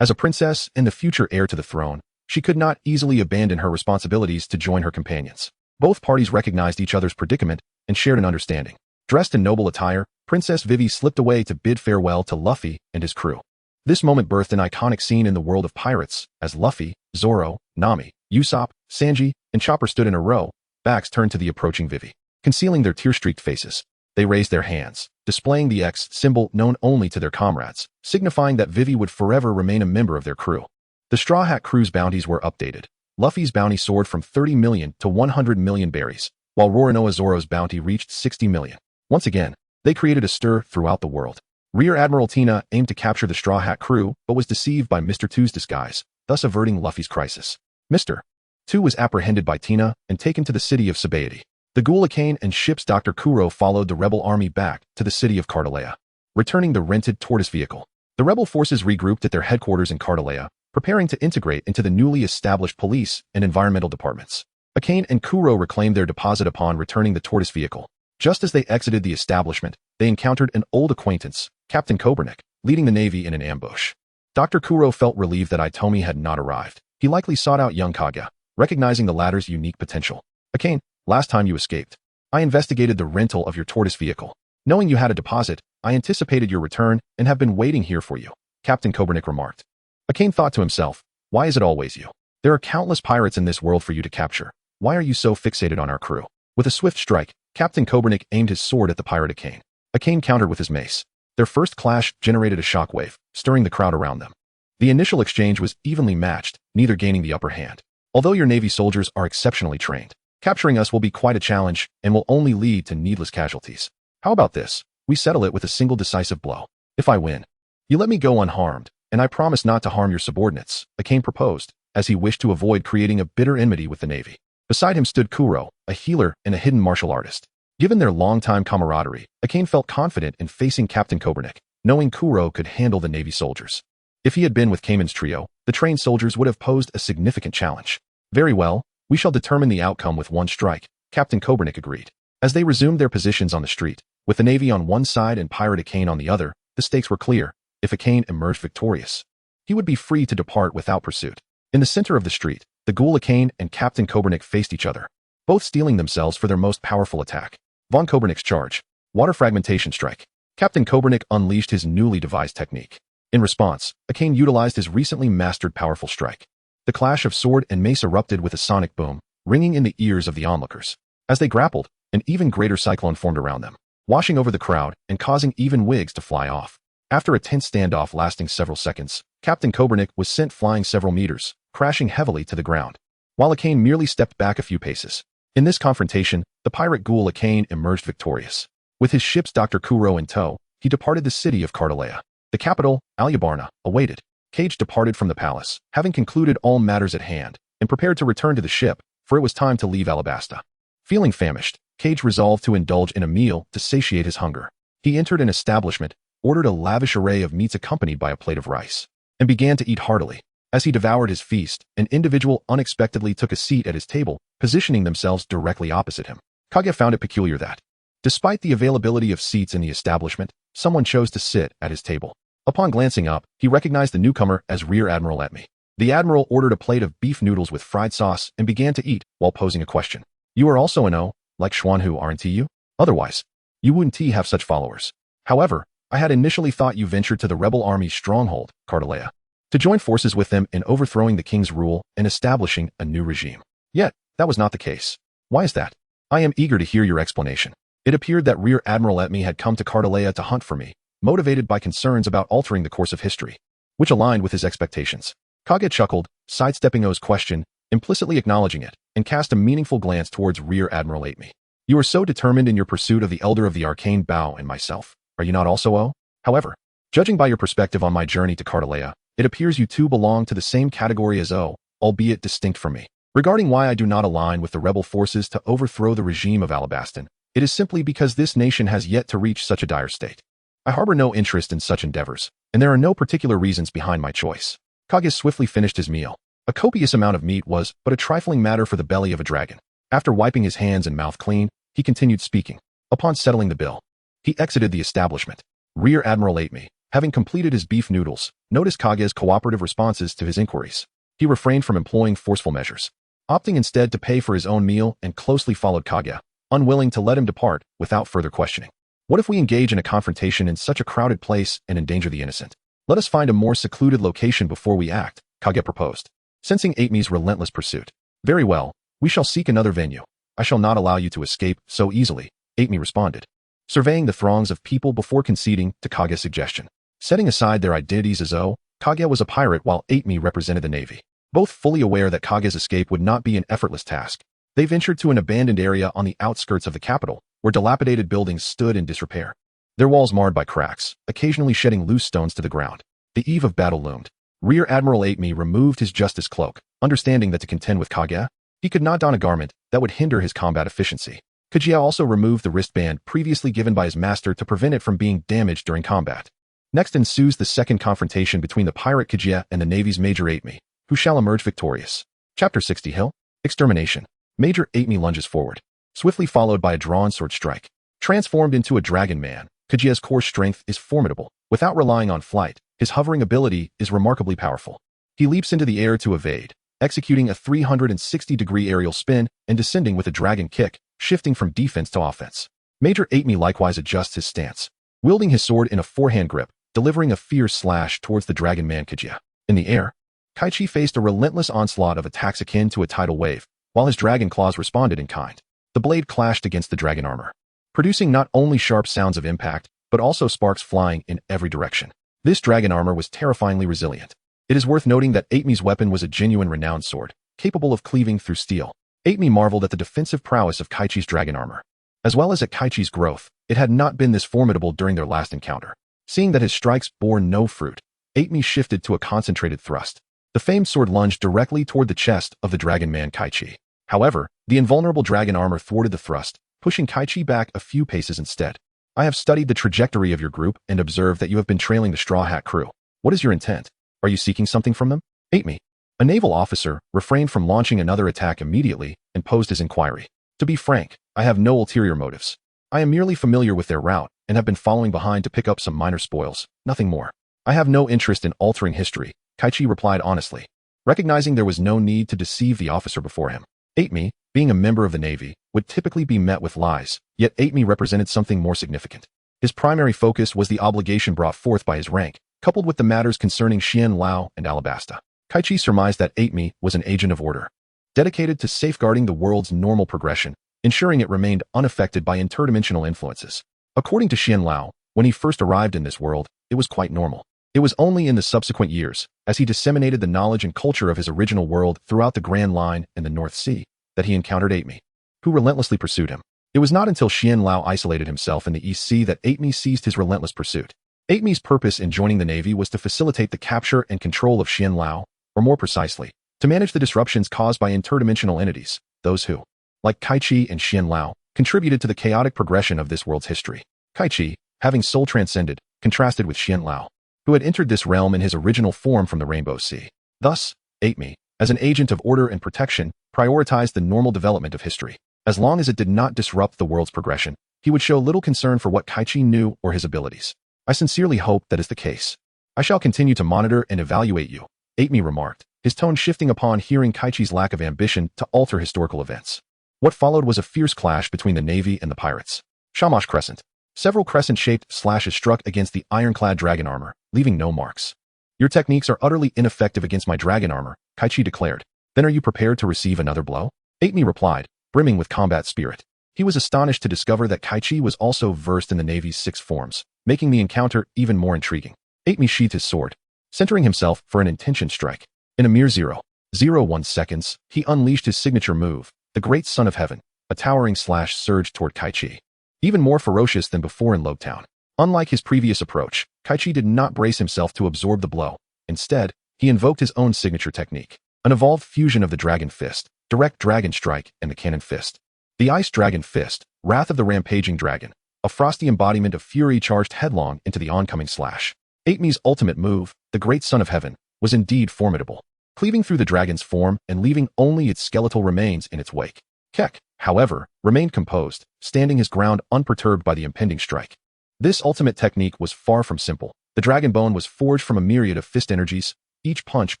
As a princess and the future heir to the throne, she could not easily abandon her responsibilities to join her companions. Both parties recognized each other's predicament and shared an understanding. Dressed in noble attire, Princess Vivi slipped away to bid farewell to Luffy and his crew. This moment birthed an iconic scene in the world of pirates as Luffy, Zoro, Nami, Usopp, Sanji, and Chopper stood in a row, backs turned to the approaching Vivi. Concealing their tear-streaked faces, they raised their hands, displaying the X symbol known only to their comrades, signifying that Vivi would forever remain a member of their crew. The Straw Hat crew's bounties were updated. Luffy's bounty soared from 30 million to 100 million berries, while Roronoa Zoro's bounty reached 60 million. Once again, they created a stir throughout the world. Rear Admiral Tina aimed to capture the Straw Hat crew, but was deceived by Mr. Two's disguise, thus averting Luffy's crisis. Mr. Two was apprehended by Tina and taken to the city of Sabaody. The Ghoul Akane and ship's Dr. Kuro followed the rebel army back to the city of Cartalea, returning the rented tortoise vehicle. The rebel forces regrouped at their headquarters in Cartalea, preparing to integrate into the newly established police and environmental departments. Akane and Kuro reclaimed their deposit upon returning the tortoise vehicle. Just as they exited the establishment, they encountered an old acquaintance, Captain Kobernik, leading the Navy in an ambush. Dr. Kuro felt relieved that Itomi had not arrived. He likely sought out young Kaguya, recognizing the latter's unique potential. Akane, last time you escaped, I investigated the rental of your tortoise vehicle. Knowing you had a deposit, I anticipated your return and have been waiting here for you, Captain Kobernik remarked. Akane thought to himself, why is it always you? There are countless pirates in this world for you to capture. Why are you so fixated on our crew? With a swift strike, Captain Kobernik aimed his sword at the pirate Akane. Akane countered with his mace. Their first clash generated a shockwave, stirring the crowd around them. The initial exchange was evenly matched, neither gaining the upper hand. Although your Navy soldiers are exceptionally trained, capturing us will be quite a challenge and will only lead to needless casualties. How about this? We settle it with a single decisive blow. If I win, you let me go unharmed, and I promise not to harm your subordinates, Akane proposed, as he wished to avoid creating a bitter enmity with the Navy. Beside him stood Kuro, a healer and a hidden martial artist. Given their long-time camaraderie, Akane felt confident in facing Captain Kobernik, knowing Kuro could handle the Navy soldiers. If he had been with Kamen's trio, the trained soldiers would have posed a significant challenge. Very well, we shall determine the outcome with one strike, Captain Kobernik agreed. As they resumed their positions on the street, with the Navy on one side and Pirate Akane on the other, the stakes were clear. If Akane emerged victorious, he would be free to depart without pursuit. In the center of the street, the Ghoul Akane and Captain Kobernik faced each other, both steeling themselves for their most powerful attack. Von Kobernik's charge. Water fragmentation strike. Captain Kobernik unleashed his newly devised technique. In response, Akane utilized his recently mastered powerful strike. The clash of sword and mace erupted with a sonic boom, ringing in the ears of the onlookers. As they grappled, an even greater cyclone formed around them, washing over the crowd and causing even wigs to fly off. After a tense standoff lasting several seconds, Captain Kobernik was sent flying several meters, crashing heavily to the ground, while Akane merely stepped back a few paces. In this confrontation, the pirate ghoul Akane emerged victorious. With his ship's Dr. Kuro in tow, he departed the city of Cartalea. The capital, Alyabarna, awaited. Cage departed from the palace, having concluded all matters at hand, and prepared to return to the ship, for it was time to leave Alabasta. Feeling famished, Cage resolved to indulge in a meal to satiate his hunger. He entered an establishment, ordered a lavish array of meats accompanied by a plate of rice, and began to eat heartily. As he devoured his feast, an individual unexpectedly took a seat at his table, positioning themselves directly opposite him. Kaguya found it peculiar that, despite the availability of seats in the establishment, someone chose to sit at his table. Upon glancing up, he recognized the newcomer as Rear Admiral Etmi. The Admiral ordered a plate of beef noodles with fried sauce and began to eat while posing a question. You are also an O, like Xuanhu, aren't you? Otherwise, you wouldn't have such followers. However, I had initially thought you ventured to the rebel army's stronghold, Cartalea, to join forces with them in overthrowing the king's rule and establishing a new regime. Yet, that was not the case. Why is that? I am eager to hear your explanation. It appeared that Rear Admiral Etmi had come to Cartalea to hunt for me, motivated by concerns about altering the course of history, which aligned with his expectations. Kaguya chuckled, sidestepping O's question, implicitly acknowledging it, and cast a meaningful glance towards Rear Admiral Etmi. You are so determined in your pursuit of the Elder of the Arcane Bow and myself. Are you not also O? However, judging by your perspective on my journey to Cartalea, it appears you two belong to the same category as O, albeit distinct from me. Regarding why I do not align with the rebel forces to overthrow the regime of Alabastan, it is simply because this nation has yet to reach such a dire state. I harbor no interest in such endeavors, and there are no particular reasons behind my choice. Kaguya swiftly finished his meal. A copious amount of meat was but a trifling matter for the belly of a dragon. After wiping his hands and mouth clean, he continued speaking. Upon settling the bill, he exited the establishment. Rear Admiral Etmi, Having completed his beef noodles, noticed Kage's cooperative responses to his inquiries. He refrained from employing forceful measures, opting instead to pay for his own meal and closely followed Kage, unwilling to let him depart without further questioning. What if we engage in a confrontation in such a crowded place and endanger the innocent? Let us find a more secluded location before we act, Kage proposed, sensing Atemi's relentless pursuit. Very well, we shall seek another venue. I shall not allow you to escape so easily, Atemi responded, surveying the throngs of people before conceding to Kage's suggestion. Setting aside their identities as though Kage was a pirate while Atemi represented the navy. Both fully aware that Kage's escape would not be an effortless task, they ventured to an abandoned area on the outskirts of the capital, where dilapidated buildings stood in disrepair, their walls marred by cracks, occasionally shedding loose stones to the ground. The eve of battle loomed. Rear Admiral Atemi removed his justice cloak, understanding that to contend with Kage, he could not don a garment that would hinder his combat efficiency. Kichi also removed the wristband previously given by his master to prevent it from being damaged during combat. Next ensues the second confrontation between the pirate Kichi and the Navy's Major Atemi, who shall emerge victorious. Chapter 60 Hill Extermination. Major Atemi lunges forward, swiftly followed by a drawn sword strike. Transformed into a dragon man, Kichi's core strength is formidable. Without relying on flight, his hovering ability is remarkably powerful. He leaps into the air to evade, executing a 360-degree aerial spin and descending with a dragon kick, shifting from defense to offense. Major Atemi likewise adjusts his stance, wielding his sword in a forehand grip, delivering a fierce slash towards the dragon man Kichi. In the air, Kichi faced a relentless onslaught of attacks akin to a tidal wave, while his dragon claws responded in kind. The blade clashed against the dragon armor, producing not only sharp sounds of impact, but also sparks flying in every direction. This dragon armor was terrifyingly resilient. It is worth noting that Atemi's weapon was a genuine renowned sword, capable of cleaving through steel. Atemi marveled at the defensive prowess of Kichi's dragon armor. As well as at Kichi's growth, it had not been this formidable during their last encounter. Seeing that his strikes bore no fruit, Atemi shifted to a concentrated thrust. The famed sword lunged directly toward the chest of the dragon man Kichi. However, the invulnerable dragon armor thwarted the thrust, pushing Kichi back a few paces instead. I have studied the trajectory of your group and observed that you have been trailing the Straw Hat crew. What is your intent? Are you seeking something from them? Atemi, a naval officer, refrained from launching another attack immediately and posed his inquiry. To be frank, I have no ulterior motives. I am merely familiar with their route and have been following behind to pick up some minor spoils, nothing more. I have no interest in altering history, Kichi replied honestly, recognizing there was no need to deceive the officer before him. Atemi, being a member of the Navy, would typically be met with lies, yet Atemi represented something more significant. His primary focus was the obligation brought forth by his rank, coupled with the matters concerning Xian Lao and Alabasta. Kichi surmised that Atemi was an agent of order, dedicated to safeguarding the world's normal progression, ensuring it remained unaffected by interdimensional influences. According to Xian Lao, when he first arrived in this world, it was quite normal. It was only in the subsequent years, as he disseminated the knowledge and culture of his original world throughout the Grand Line and the North Sea, that he encountered Atemi, who relentlessly pursued him. It was not until Xian Lao isolated himself in the East Sea that Atemi ceased his relentless pursuit. Atemi's purpose in joining the Navy was to facilitate the capture and control of Xian Lao, or more precisely, to manage the disruptions caused by interdimensional entities, those who, like Kichi and Xian Lao, contributed to the chaotic progression of this world's history. Kichi, having soul transcended, contrasted with Xian Lao, who had entered this realm in his original form from the Rainbow Sea. Thus, Atemi, as an agent of order and protection, prioritized the normal development of history. As long as it did not disrupt the world's progression, he would show little concern for what Kichi knew or his abilities. I sincerely hope that is the case. I shall continue to monitor and evaluate you, Atemi remarked, his tone shifting upon hearing Kichi's lack of ambition to alter historical events. What followed was a fierce clash between the Navy and the pirates. Shamash Crescent. Several crescent-shaped slashes struck against the ironclad dragon armor, leaving no marks. Your techniques are utterly ineffective against my dragon armor, Kichi declared. Then are you prepared to receive another blow? Atemi replied, brimming with combat spirit. He was astonished to discover that Kichi was also versed in the Navy's 6 forms, making the encounter even more intriguing. Atemi sheathed his sword, centering himself for an intention strike. In a mere 0.01 seconds, he unleashed his signature move, the Great Son of Heaven. A towering slash surged toward Kichi, even more ferocious than before in Lobetown. Unlike his previous approach, Kichi did not brace himself to absorb the blow. Instead, he invoked his own signature technique, an evolved fusion of the Dragon Fist, Direct Dragon Strike, and the Cannon Fist. The Ice Dragon Fist, Wrath of the Rampaging Dragon, a frosty embodiment of fury charged headlong into the oncoming slash. Atemi's ultimate move, the Great Son of Heaven, was indeed formidable, cleaving through the dragon's form and leaving only its skeletal remains in its wake. Kek, however, remained composed, standing his ground unperturbed by the impending strike. This ultimate technique was far from simple. The dragon bone was forged from a myriad of fist energies, each punch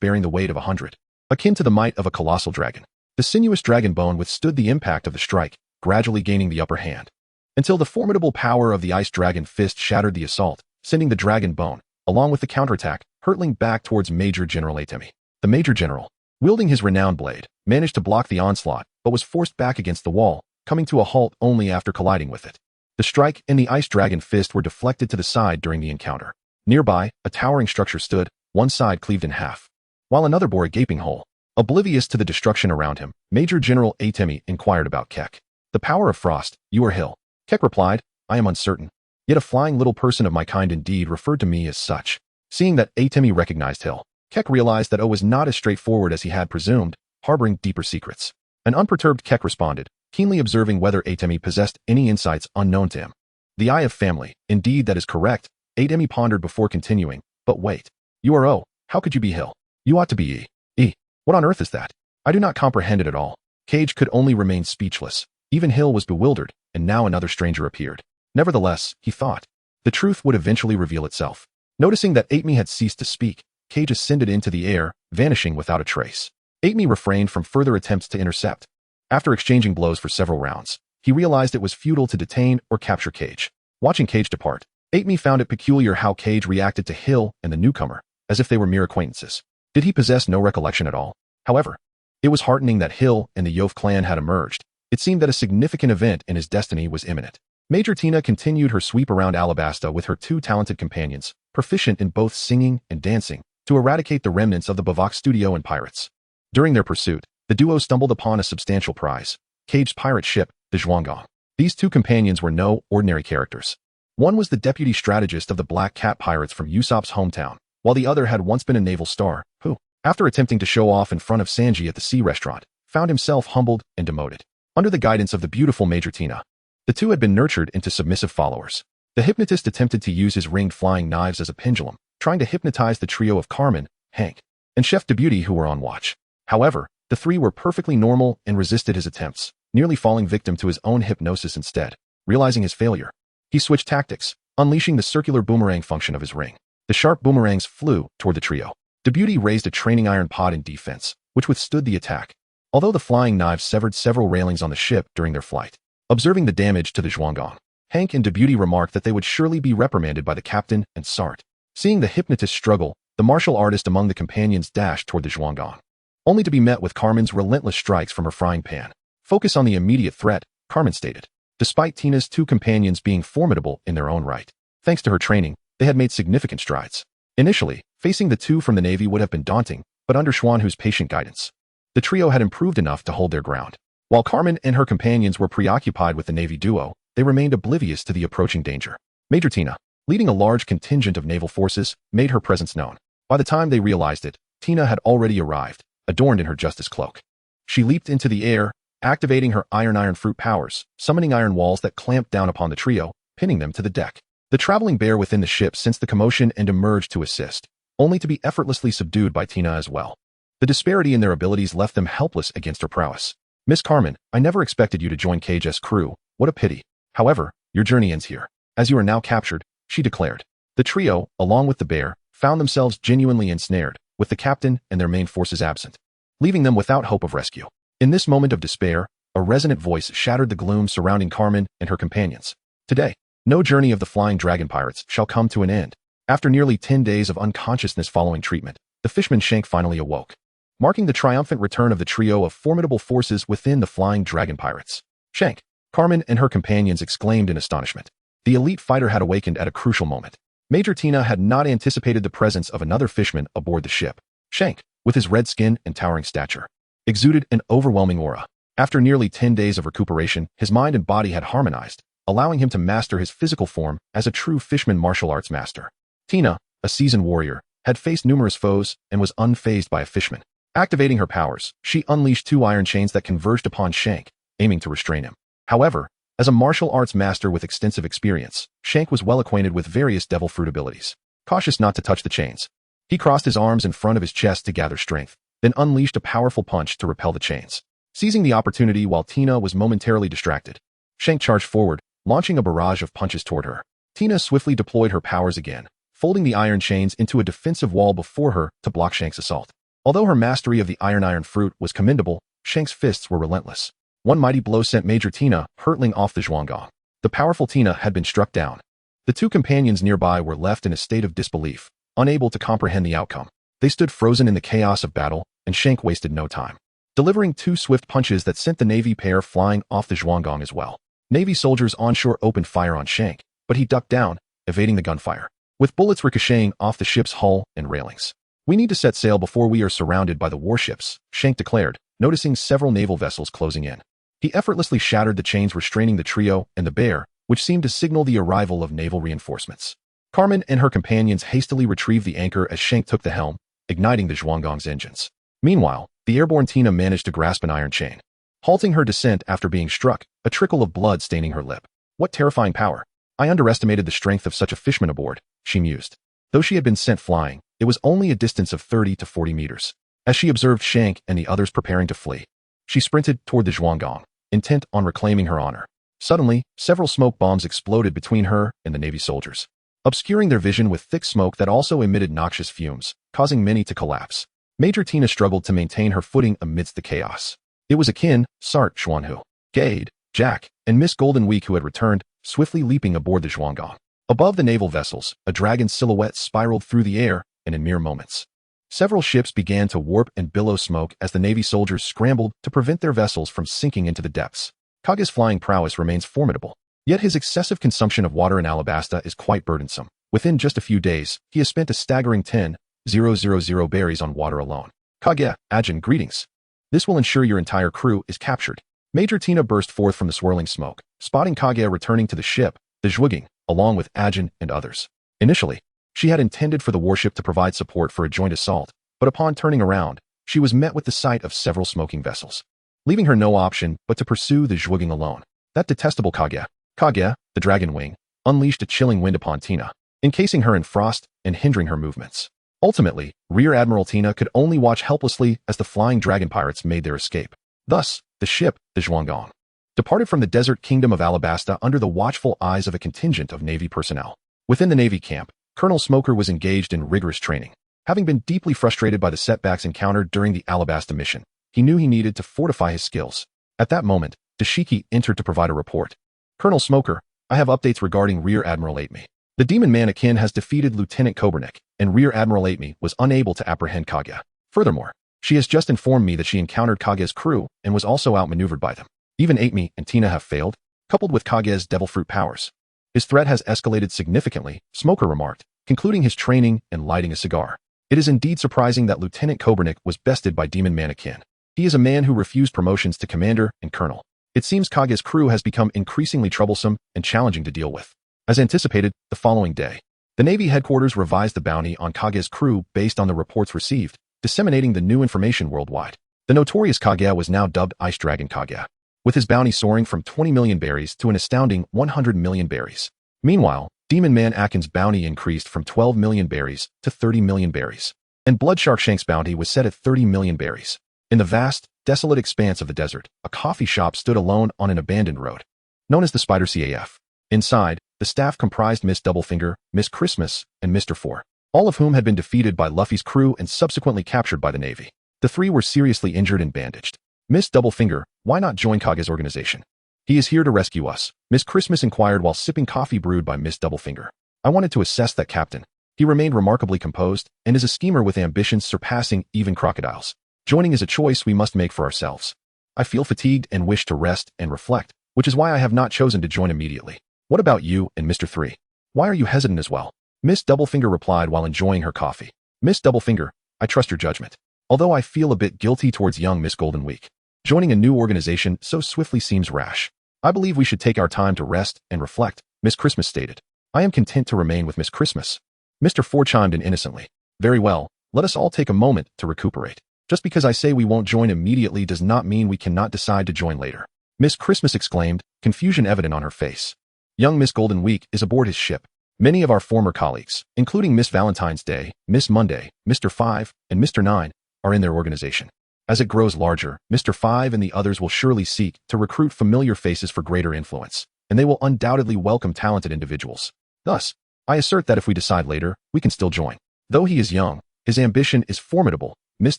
bearing the weight of 100, akin to the might of a colossal dragon. The sinuous dragon bone withstood the impact of the strike, gradually gaining the upper hand, until the formidable power of the ice dragon fist shattered the assault, sending the dragon bone, along with the counterattack, hurtling back towards Major General Atemi. The Major General, wielding his renowned blade, managed to block the onslaught, but was forced back against the wall, coming to a halt only after colliding with it. The strike and the ice dragon fist were deflected to the side during the encounter. Nearby, a towering structure stood, one side cleaved in half, while another bore a gaping hole. Oblivious to the destruction around him, Major General Atemi inquired about Keck. The power of frost, you are Hill. Keck replied, I am uncertain. Yet a flying little person of my kind indeed referred to me as such. Seeing that Atemi recognized Hill, Keck realized that O was not as straightforward as he had presumed, harboring deeper secrets. An unperturbed Keck responded, keenly observing whether Atemi possessed any insights unknown to him. The eye of family, indeed that is correct, Atemi pondered before continuing, but wait. You are O, how could you be Hill? You ought to be E. E. What on earth is that? I do not comprehend it at all. Cage could only remain speechless. Even Hill was bewildered, and now another stranger appeared. Nevertheless, he thought, the truth would eventually reveal itself. Noticing that Atemi had ceased to speak, Cage ascended into the air, vanishing without a trace. Atemi refrained from further attempts to intercept. After exchanging blows for several rounds, he realized it was futile to detain or capture Cage. Watching Cage depart, Atemi found it peculiar how Cage reacted to Hill and the newcomer, as if they were mere acquaintances. Did he possess no recollection at all? However, it was heartening that Hill and the Yof clan had emerged. It seemed that a significant event in his destiny was imminent. Major Tina continued her sweep around Alabasta with her two talented companions, proficient in both singing and dancing, to eradicate the remnants of the Bavok studio and pirates. During their pursuit, the duo stumbled upon a substantial prize, Cage's pirate ship, the Zhuanggong. These two companions were no ordinary characters. One was the deputy strategist of the Black Cat pirates from Usopp's hometown, while the other had once been a naval star, who, after attempting to show off in front of Sanji at the sea restaurant, found himself humbled and demoted. Under the guidance of the beautiful Major Tina, the two had been nurtured into submissive followers. The hypnotist attempted to use his ringed flying knives as a pendulum, trying to hypnotize the trio of Carmen, Hank, and Chef Debuty who were on watch. However, the three were perfectly normal and resisted his attempts, nearly falling victim to his own hypnosis instead. Realizing his failure, he switched tactics, unleashing the circular boomerang function of his ring. The sharp boomerangs flew toward the trio. Debuty raised a training iron pod in defense, which withstood the attack, although the flying knives severed several railings on the ship during their flight. Observing the damage to the Zhuanggong, Hank and Debuty remarked that they would surely be reprimanded by the captain and Sart. Seeing the hypnotist struggle, the martial artist among the companions dashed toward the Zhuanggong, only to be met with Carmen's relentless strikes from her frying pan. Focus on the immediate threat, Carmen stated. Despite Tina's two companions being formidable in their own right, thanks to her training, they had made significant strides. Initially, facing the two from the Navy would have been daunting, but under Xuanhu's patient guidance, the trio had improved enough to hold their ground. While Carmen and her companions were preoccupied with the Navy duo, they remained oblivious to the approaching danger. Major Tina, leading a large contingent of naval forces, made her presence known. By the time they realized it, Tina had already arrived, adorned in her justice cloak. She leaped into the air, activating her iron fruit powers, summoning iron walls that clamped down upon the trio, pinning them to the deck. The traveling bear within the ship sensed the commotion and emerged to assist, only to be effortlessly subdued by Tina as well. The disparity in their abilities left them helpless against her prowess. Miss Carmen, I never expected you to join Cage's crew. What a pity. However, your journey ends here, as you are now captured, she declared. The trio, along with the bear, found themselves genuinely ensnared, with the captain and their main forces absent, leaving them without hope of rescue. In this moment of despair, a resonant voice shattered the gloom surrounding Carmen and her companions. Today, no journey of the Flying Dragon Pirates shall come to an end. After nearly 10 days of unconsciousness following treatment, the fishman Shank finally awoke, marking the triumphant return of the trio of formidable forces within the Flying Dragon Pirates. Shank, Carmen and her companions exclaimed in astonishment. The elite fighter had awakened at a crucial moment. Major Tina had not anticipated the presence of another fishman aboard the ship. Shank, with his red skin and towering stature, exuded an overwhelming aura. After nearly 10 days of recuperation, his mind and body had harmonized, allowing him to master his physical form as a true fishman martial arts master. Tina, a seasoned warrior, had faced numerous foes and was unfazed by a fishman. Activating her powers, she unleashed 2 iron chains that converged upon Shank, aiming to restrain him. However, as a martial arts master with extensive experience, Shank was well acquainted with various devil fruit abilities. Cautious not to touch the chains, he crossed his arms in front of his chest to gather strength, then unleashed a powerful punch to repel the chains. Seizing the opportunity while Tina was momentarily distracted, Shank charged forward, launching a barrage of punches toward her. Tina swiftly deployed her powers again, folding the iron chains into a defensive wall before her to block Shank's assault. Although her mastery of the iron fruit was commendable, Shank's fists were relentless. One mighty blow sent Major Tina hurtling off the Zhuanggong. The powerful Tina had been struck down. The two companions nearby were left in a state of disbelief, unable to comprehend the outcome. They stood frozen in the chaos of battle, and Shank wasted no time, delivering two swift punches that sent the Navy pair flying off the Zhuanggong as well. Navy soldiers onshore opened fire on Shank, but he ducked down, evading the gunfire, with bullets ricocheting off the ship's hull and railings. "We need to set sail before we are surrounded by the warships," Shank declared, noticing several naval vessels closing in. He effortlessly shattered the chains restraining the trio and the bear, which seemed to signal the arrival of naval reinforcements. Carmen and her companions hastily retrieved the anchor as Shank took the helm, igniting the Zhuanggong's engines. Meanwhile, the airborne Tina managed to grasp an iron chain, halting her descent after being struck, a trickle of blood staining her lip. "What terrifying power! I underestimated the strength of such a fishman aboard," she mused. Though she had been sent flying, it was only a distance of 30 to 40 meters. As she observed Shank and the others preparing to flee, she sprinted toward the Zhuanggong, intent on reclaiming her honor. Suddenly, several smoke bombs exploded between her and the Navy soldiers, obscuring their vision with thick smoke that also emitted noxious fumes, causing many to collapse. Major Tina struggled to maintain her footing amidst the chaos. It was Akin, Sart Xuanhu, Gade, Jack, and Miss Golden Week who had returned, swiftly leaping aboard the Zhuanggong. Above the naval vessels, a dragon's silhouette spiraled through the air, and in mere moments, several ships began to warp and billow smoke as the Navy soldiers scrambled to prevent their vessels from sinking into the depths. Kage's flying prowess remains formidable, yet his excessive consumption of water in Alabasta is quite burdensome. Within just a few days, he has spent a staggering 10,000 berries on water alone. "Kage, Ajin, greetings. This will ensure your entire crew is captured." Major Tina burst forth from the swirling smoke, spotting Kage returning to the ship, the Zhuiging, along with Ajin and others. Initially, she had intended for the warship to provide support for a joint assault, but upon turning around, she was met with the sight of several smoking vessels, leaving her no option but to pursue the Zhuiging alone. That detestable Kage, the dragon wing, unleashed a chilling wind upon Tina, encasing her in frost and hindering her movements. Ultimately, Rear Admiral Tina could only watch helplessly as the flying dragon pirates made their escape. Thus, the ship, the Zhuanggong, departed from the desert kingdom of Alabasta under the watchful eyes of a contingent of Navy personnel. Within the Navy camp, Colonel Smoker was engaged in rigorous training. Having been deeply frustrated by the setbacks encountered during the Alabasta mission, he knew he needed to fortify his skills. At that moment, Dashiki entered to provide a report. "Colonel Smoker, I have updates regarding Rear Admiral Aitme. The demon man Akin has defeated Lieutenant Kobernik, and Rear Admiral Aitme was unable to apprehend Kage. Furthermore, she has just informed me that she encountered Kage's crew and was also outmaneuvered by them. Even Aitme and Tina have failed, coupled with Kage's devil fruit powers. His threat has escalated significantly," Smoker remarked, concluding his training and lighting a cigar. "It is indeed surprising that Lieutenant Kobernik was bested by Demon Man Akin. He is a man who refused promotions to commander and colonel. It seems Kage's crew has become increasingly troublesome and challenging to deal with." As anticipated, the following day, the Navy headquarters revised the bounty on Kage's crew based on the reports received, disseminating the new information worldwide. The notorious Kage was now dubbed Ice Dragon Kage, with his bounty soaring from 20 million berries to an astounding 100 million berries. Meanwhile, Demon Man Akin's bounty increased from 12 million berries to 30 million berries, and Bloodshark Shank's bounty was set at 30 million berries. In the vast, desolate expanse of the desert, a coffee shop stood alone on an abandoned road, known as the Spider CAF. Inside, the staff comprised Miss Doublefinger, Miss Christmas, and Mr. Four, all of whom had been defeated by Luffy's crew and subsequently captured by the Navy. The three were seriously injured and bandaged. "Miss Doublefinger, why not join Kage's organization? He is here to rescue us," Miss Christmas inquired while sipping coffee brewed by Miss Doublefinger. "I wanted to assess that captain. He remained remarkably composed and is a schemer with ambitions surpassing even crocodiles. Joining is a choice we must make for ourselves. I feel fatigued and wish to rest and reflect, which is why I have not chosen to join immediately. What about you and Mr. 3? Why are you hesitant as well?" Miss Doublefinger replied while enjoying her coffee. "Miss Doublefinger, I trust your judgment. Although I feel a bit guilty towards young Miss Golden Week. Joining a new organization so swiftly seems rash. I believe we should take our time to rest and reflect," Miss Christmas stated. "I am content to remain with Miss Christmas." Mr. Four chimed in innocently. "Very well, let us all take a moment to recuperate. Just because I say we won't join immediately does not mean we cannot decide to join later," Miss Christmas exclaimed, confusion evident on her face. "Young Miss Golden Week is aboard his ship. Many of our former colleagues, including Miss Valentine's Day, Miss Monday, Mr. 5, and Mr. 9, are in their organization. As it grows larger, Mr. 5 and the others will surely seek to recruit familiar faces for greater influence, and they will undoubtedly welcome talented individuals. Thus, I assert that if we decide later, we can still join. Though he is young, his ambition is formidable, Miss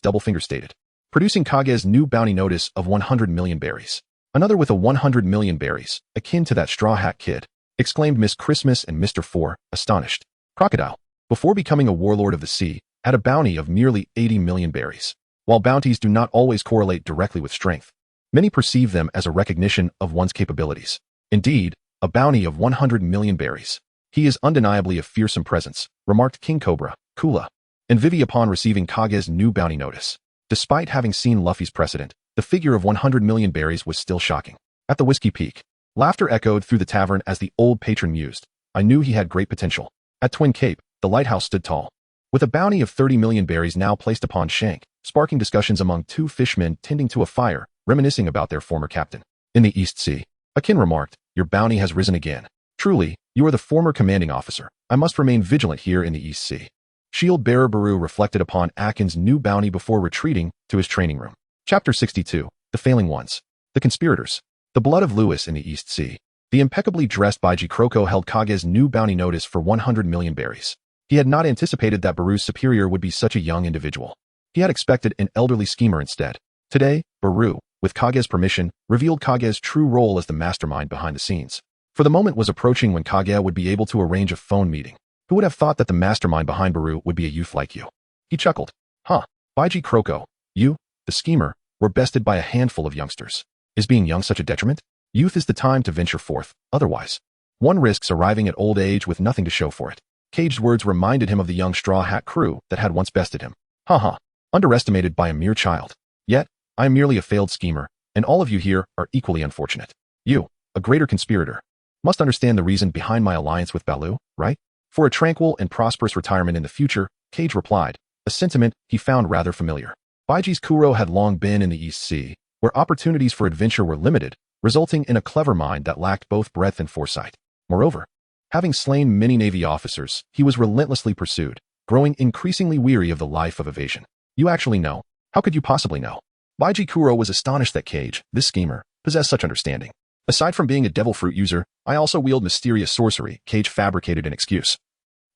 Doublefinger stated, producing Kage's new bounty notice of 100 million berries. Another with a 100 million berries, akin to that Straw Hat Kid, exclaimed Miss Christmas and Mr. Four, astonished. Crocodile, before becoming a warlord of the sea, had a bounty of merely 80 million berries. While bounties do not always correlate directly with strength, many perceive them as a recognition of one's capabilities. Indeed, a bounty of 100 million berries. He is undeniably a fearsome presence, remarked King Cobra, Kula, and Vivi upon receiving Kage's new bounty notice. Despite having seen Luffy's precedent, the figure of 100 million berries was still shocking. At the Whiskey Peak, laughter echoed through the tavern as the old patron mused. I knew he had great potential. At Twin Cape, the lighthouse stood tall, with a bounty of 30 million berries now placed upon Shank, sparking discussions among two fishermen tending to a fire, reminiscing about their former captain. In the East Sea, Akin remarked, your bounty has risen again. Truly, you are the former commanding officer. I must remain vigilant here in the East Sea. Shield-bearer Baru reflected upon Akin's new bounty before retreating to his training room. Chapter 62, The Failing Ones. The Conspirators. The Blood of Lewis in the East Sea. The impeccably dressed Baiji Kroko held Kage's new bounty notice for 100 million berries. He had not anticipated that Baru's superior would be such a young individual. He had expected an elderly schemer instead. Today, Baru, with Kage's permission, revealed Kage's true role as the mastermind behind the scenes. For the moment was approaching when Kage would be able to arrange a phone meeting. Who would have thought that the mastermind behind Baru would be a youth like you? He chuckled. Huh, Baiji Kroko, you, the schemer, were bested by a handful of youngsters. Is being young such a detriment? Youth is the time to venture forth, otherwise one risks arriving at old age with nothing to show for it. Cage's words reminded him of the young Straw Hat crew that had once bested him. Haha, underestimated by a mere child. Yet, I am merely a failed schemer, and all of you here are equally unfortunate. You, a greater conspirator, must understand the reason behind my alliance with Baloo, right? For a tranquil and prosperous retirement in the future, Cage replied, a sentiment he found rather familiar. Baiji's Kuro had long been in the East Sea, where opportunities for adventure were limited, resulting in a clever mind that lacked both breadth and foresight. Moreover, having slain many Navy officers, he was relentlessly pursued, growing increasingly weary of the life of evasion. You actually know. How could you possibly know? Baiji Kuro was astonished that Cage, this schemer, possessed such understanding. Aside from being a devil fruit user, I also wield mysterious sorcery. Cage fabricated an excuse,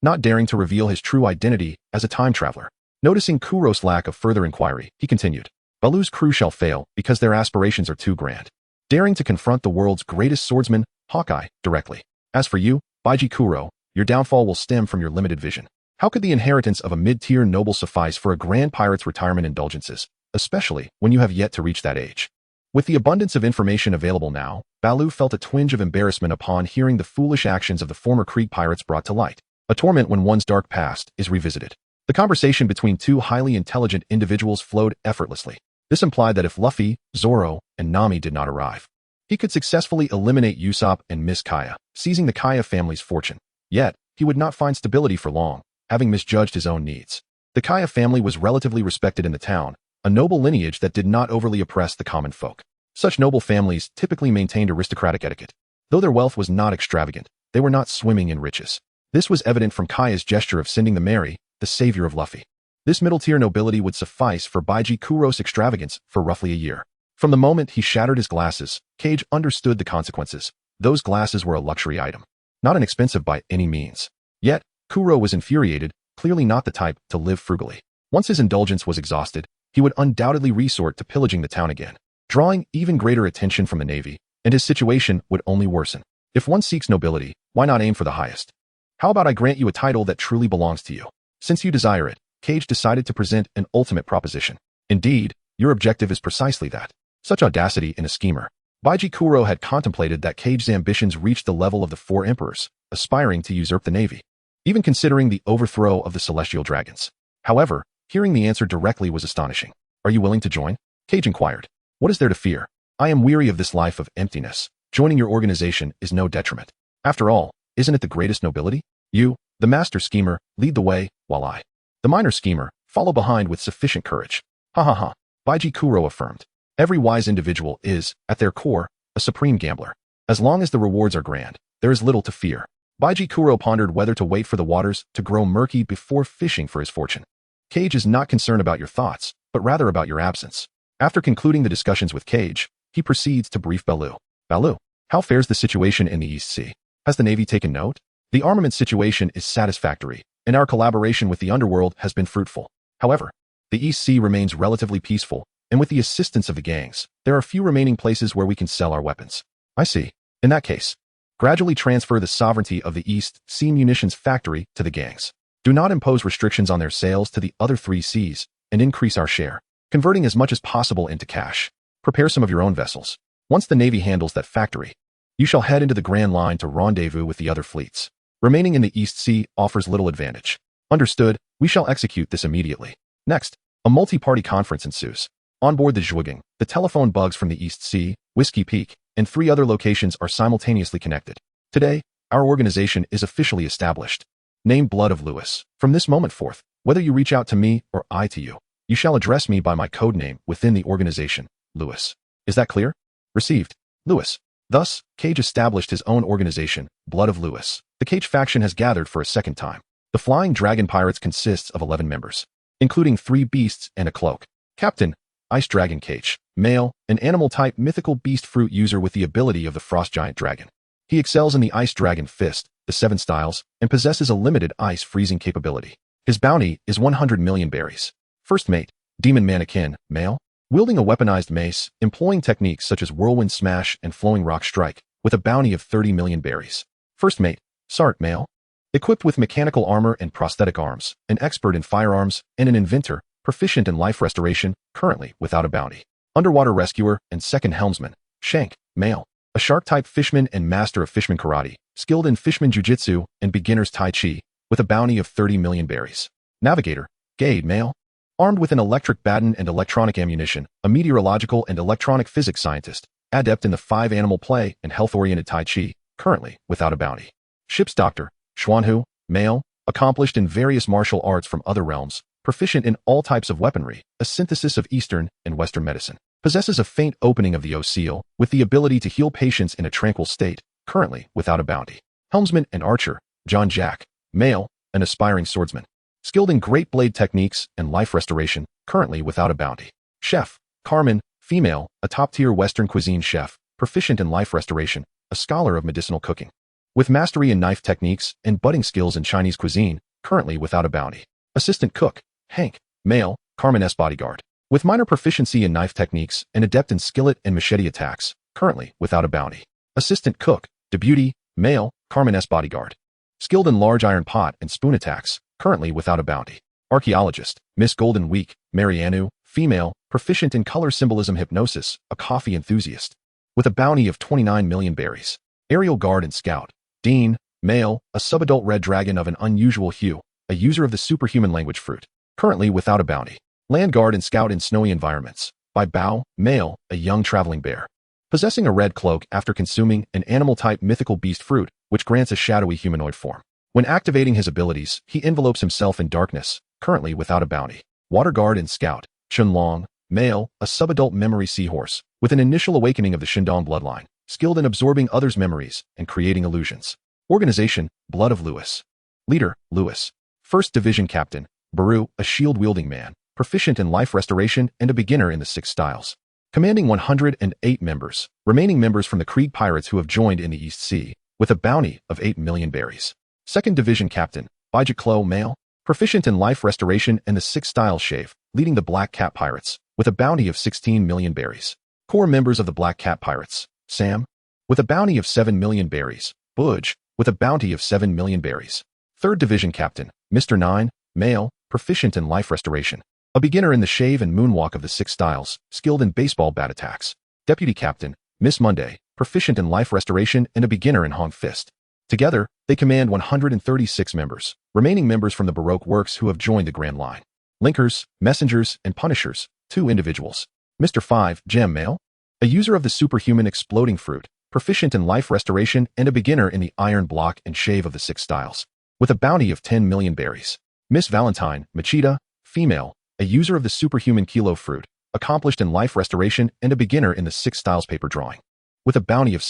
not daring to reveal his true identity as a time traveler. Noticing Kuro's lack of further inquiry, he continued, Baloo's crew shall fail because their aspirations are too grand, daring to confront the world's greatest swordsman, Hawkeye, directly. As for you, Baiji Kuro, your downfall will stem from your limited vision. How could the inheritance of a mid-tier noble suffice for a grand pirate's retirement indulgences, especially when you have yet to reach that age? With the abundance of information available now, Baloo felt a twinge of embarrassment upon hearing the foolish actions of the former Krieg pirates brought to light. A torment when one's dark past is revisited. The conversation between two highly intelligent individuals flowed effortlessly. This implied that if Luffy, Zoro, and Nami did not arrive, he could successfully eliminate Usopp and Miss Kaya, seizing the Kaya family's fortune. Yet, he would not find stability for long, having misjudged his own needs. The Kaya family was relatively respected in the town, a noble lineage that did not overly oppress the common folk. Such noble families typically maintained aristocratic etiquette. Though their wealth was not extravagant, they were not swimming in riches. This was evident from Kaya's gesture of sending the Mary, the savior of Luffy. This middle-tier nobility would suffice for Baiji Kuro's extravagance for roughly a year. From the moment he shattered his glasses, Cage understood the consequences. Those glasses were a luxury item, not inexpensive by any means. Yet, Kuro was infuriated, clearly not the type to live frugally. Once his indulgence was exhausted, he would undoubtedly resort to pillaging the town again, drawing even greater attention from the Navy, and his situation would only worsen. If one seeks nobility, why not aim for the highest? How about I grant you a title that truly belongs to you? Since you desire it, Cage decided to present an ultimate proposition. Indeed, your objective is precisely that. Such audacity in a schemer. Baiji Kuro had contemplated that Cage's ambitions reached the level of the four emperors, aspiring to usurp the Navy, even considering the overthrow of the Celestial Dragons. However, hearing the answer directly was astonishing. Are you willing to join? Cage inquired. What is there to fear? I am weary of this life of emptiness. Joining your organization is no detriment. After all, isn't it the greatest nobility? You, the master schemer, lead the way, while I, the minor schemer, follow behind with sufficient courage. Ha ha ha, Baiji Kuro affirmed. Every wise individual is, at their core, a supreme gambler. As long as the rewards are grand, there is little to fear. Baiji Kuro pondered whether to wait for the waters to grow murky before fishing for his fortune. Cage is not concerned about your thoughts, but rather about your absence. After concluding the discussions with Cage, he proceeds to brief Baloo. Baloo, how fares the situation in the East Sea? Has the Navy taken note? The armament situation is satisfactory, and our collaboration with the underworld has been fruitful. However, the East Sea remains relatively peaceful, and with the assistance of the gangs, there are few remaining places where we can sell our weapons. I see. In that case, gradually transfer the sovereignty of the East Sea munitions factory to the gangs. Do not impose restrictions on their sales to the other 3 seas, and increase our share, converting as much as possible into cash. Prepare some of your own vessels. Once the Navy handles that factory, you shall head into the Grand Line to rendezvous with the other fleets. Remaining in the East Sea offers little advantage. Understood, we shall execute this immediately. Next, a multi-party conference ensues. On board the Zhuiging, the telephone bugs from the East Sea, Whiskey Peak, and 3 other locations are simultaneously connected. Today, our organization is officially established. Name Blood of Lewis. From this moment forth, whether you reach out to me or I to you, you shall address me by my code name within the organization, Lewis. Is that clear? Received. Lewis. Thus, Cage established his own organization, Blood of Lewis. The Cage faction has gathered for a second time. The Flying Dragon Pirates consists of 11 members, including 3 beasts and a cloak. Captain, Ice Dragon Cage, male, an animal-type mythical beast fruit user with the ability of the Frost Giant Dragon. He excels in the Ice Dragon Fist, the 7 styles, and possesses a limited ice freezing capability. His bounty is 100 million berries. First mate, Demon Mannequin, male, wielding a weaponized mace, employing techniques such as Whirlwind Smash and Flowing Rock Strike, with a bounty of 30 million berries. First mate, Sart, male, equipped with mechanical armor and prosthetic arms, an expert in firearms, and an inventor, proficient in life restoration, currently without a bounty. Underwater rescuer and second helmsman, Shank, male, a shark-type fishman and master of fishman karate, skilled in fishman jujitsu and beginner's tai chi, with a bounty of 30 million berries. Navigator, Gade, male, armed with an electric baton and electronic ammunition, a meteorological and electronic physics scientist, adept in the 5 animal play and health-oriented tai chi, currently without a bounty. Ship's doctor, Xuanhu, male, accomplished in various martial arts from other realms, proficient in all types of weaponry, a synthesis of Eastern and Western medicine. Possesses a faint opening of the O-seal, with the ability to heal patients in a tranquil state, currently without a bounty. Helmsman and archer, John Jack, male, an aspiring swordsman. Skilled in great blade techniques and life restoration, currently without a bounty. Chef, Carmen, female, a top-tier Western cuisine chef, proficient in life restoration, a scholar of medicinal cooking. With mastery in knife techniques and budding skills in Chinese cuisine, currently without a bounty. Assistant cook, Hank, male, Carmen S. bodyguard. With minor proficiency in knife techniques and adept in skillet and machete attacks, currently without a bounty. Assistant cook, Debuty, male, Carmen S. bodyguard. Skilled in large iron pot and spoon attacks, currently without a bounty. Archaeologist, Miss Golden Week, Marianu, female, proficient in color symbolism hypnosis, a coffee enthusiast. With a bounty of 29 million berries. Aerial guard and scout, Dean, male, a subadult red dragon of an unusual hue, a user of the superhuman language fruit, currently without a bounty. Land guard and scout in snowy environments, by Bao, male, a young traveling bear. Possessing a red cloak after consuming an animal-type mythical beast fruit, which grants a shadowy humanoid form. When activating his abilities, he envelopes himself in darkness, currently without a bounty. Water guard and scout, Chun Long, male, a subadult memory seahorse, with an initial awakening of the Shandong bloodline, skilled in absorbing others' memories and creating illusions. Organization, Blood of Lewis. Leader, Lewis. First Division Captain, Baru, a shield-wielding man, proficient in life restoration and a beginner in the 6 styles. Commanding 108 members, remaining members from the Krieg pirates who have joined in the East Sea, with a bounty of 8 million berries. Second Division Captain, Bijak Klo, male, proficient in life restoration and the 6 styles shave, leading the Black Cat Pirates, with a bounty of 16 million berries. Core members of the Black Cat Pirates, Sam, with a bounty of 7 million berries, Budge, with a bounty of 7 million berries. Third Division Captain, Mr. 9, male, proficient in life restoration. A beginner in the shave and moonwalk of the 6 styles, skilled in baseball bat attacks. Deputy Captain, Miss Monday, proficient in life restoration and a beginner in Hong Fist. Together, they command 136 members, remaining members from the Baroque works who have joined the Grand Line. Linkers, messengers, and punishers, 2 individuals. Mr. 5, Gem male, a user of the superhuman exploding fruit, proficient in life restoration and a beginner in the iron block and shave of the 6 styles, with a bounty of 10 million berries. Miss Valentine, Machida, female, a user of the superhuman kilo fruit, accomplished in life restoration and a beginner in the 6 styles paper drawing, with a bounty of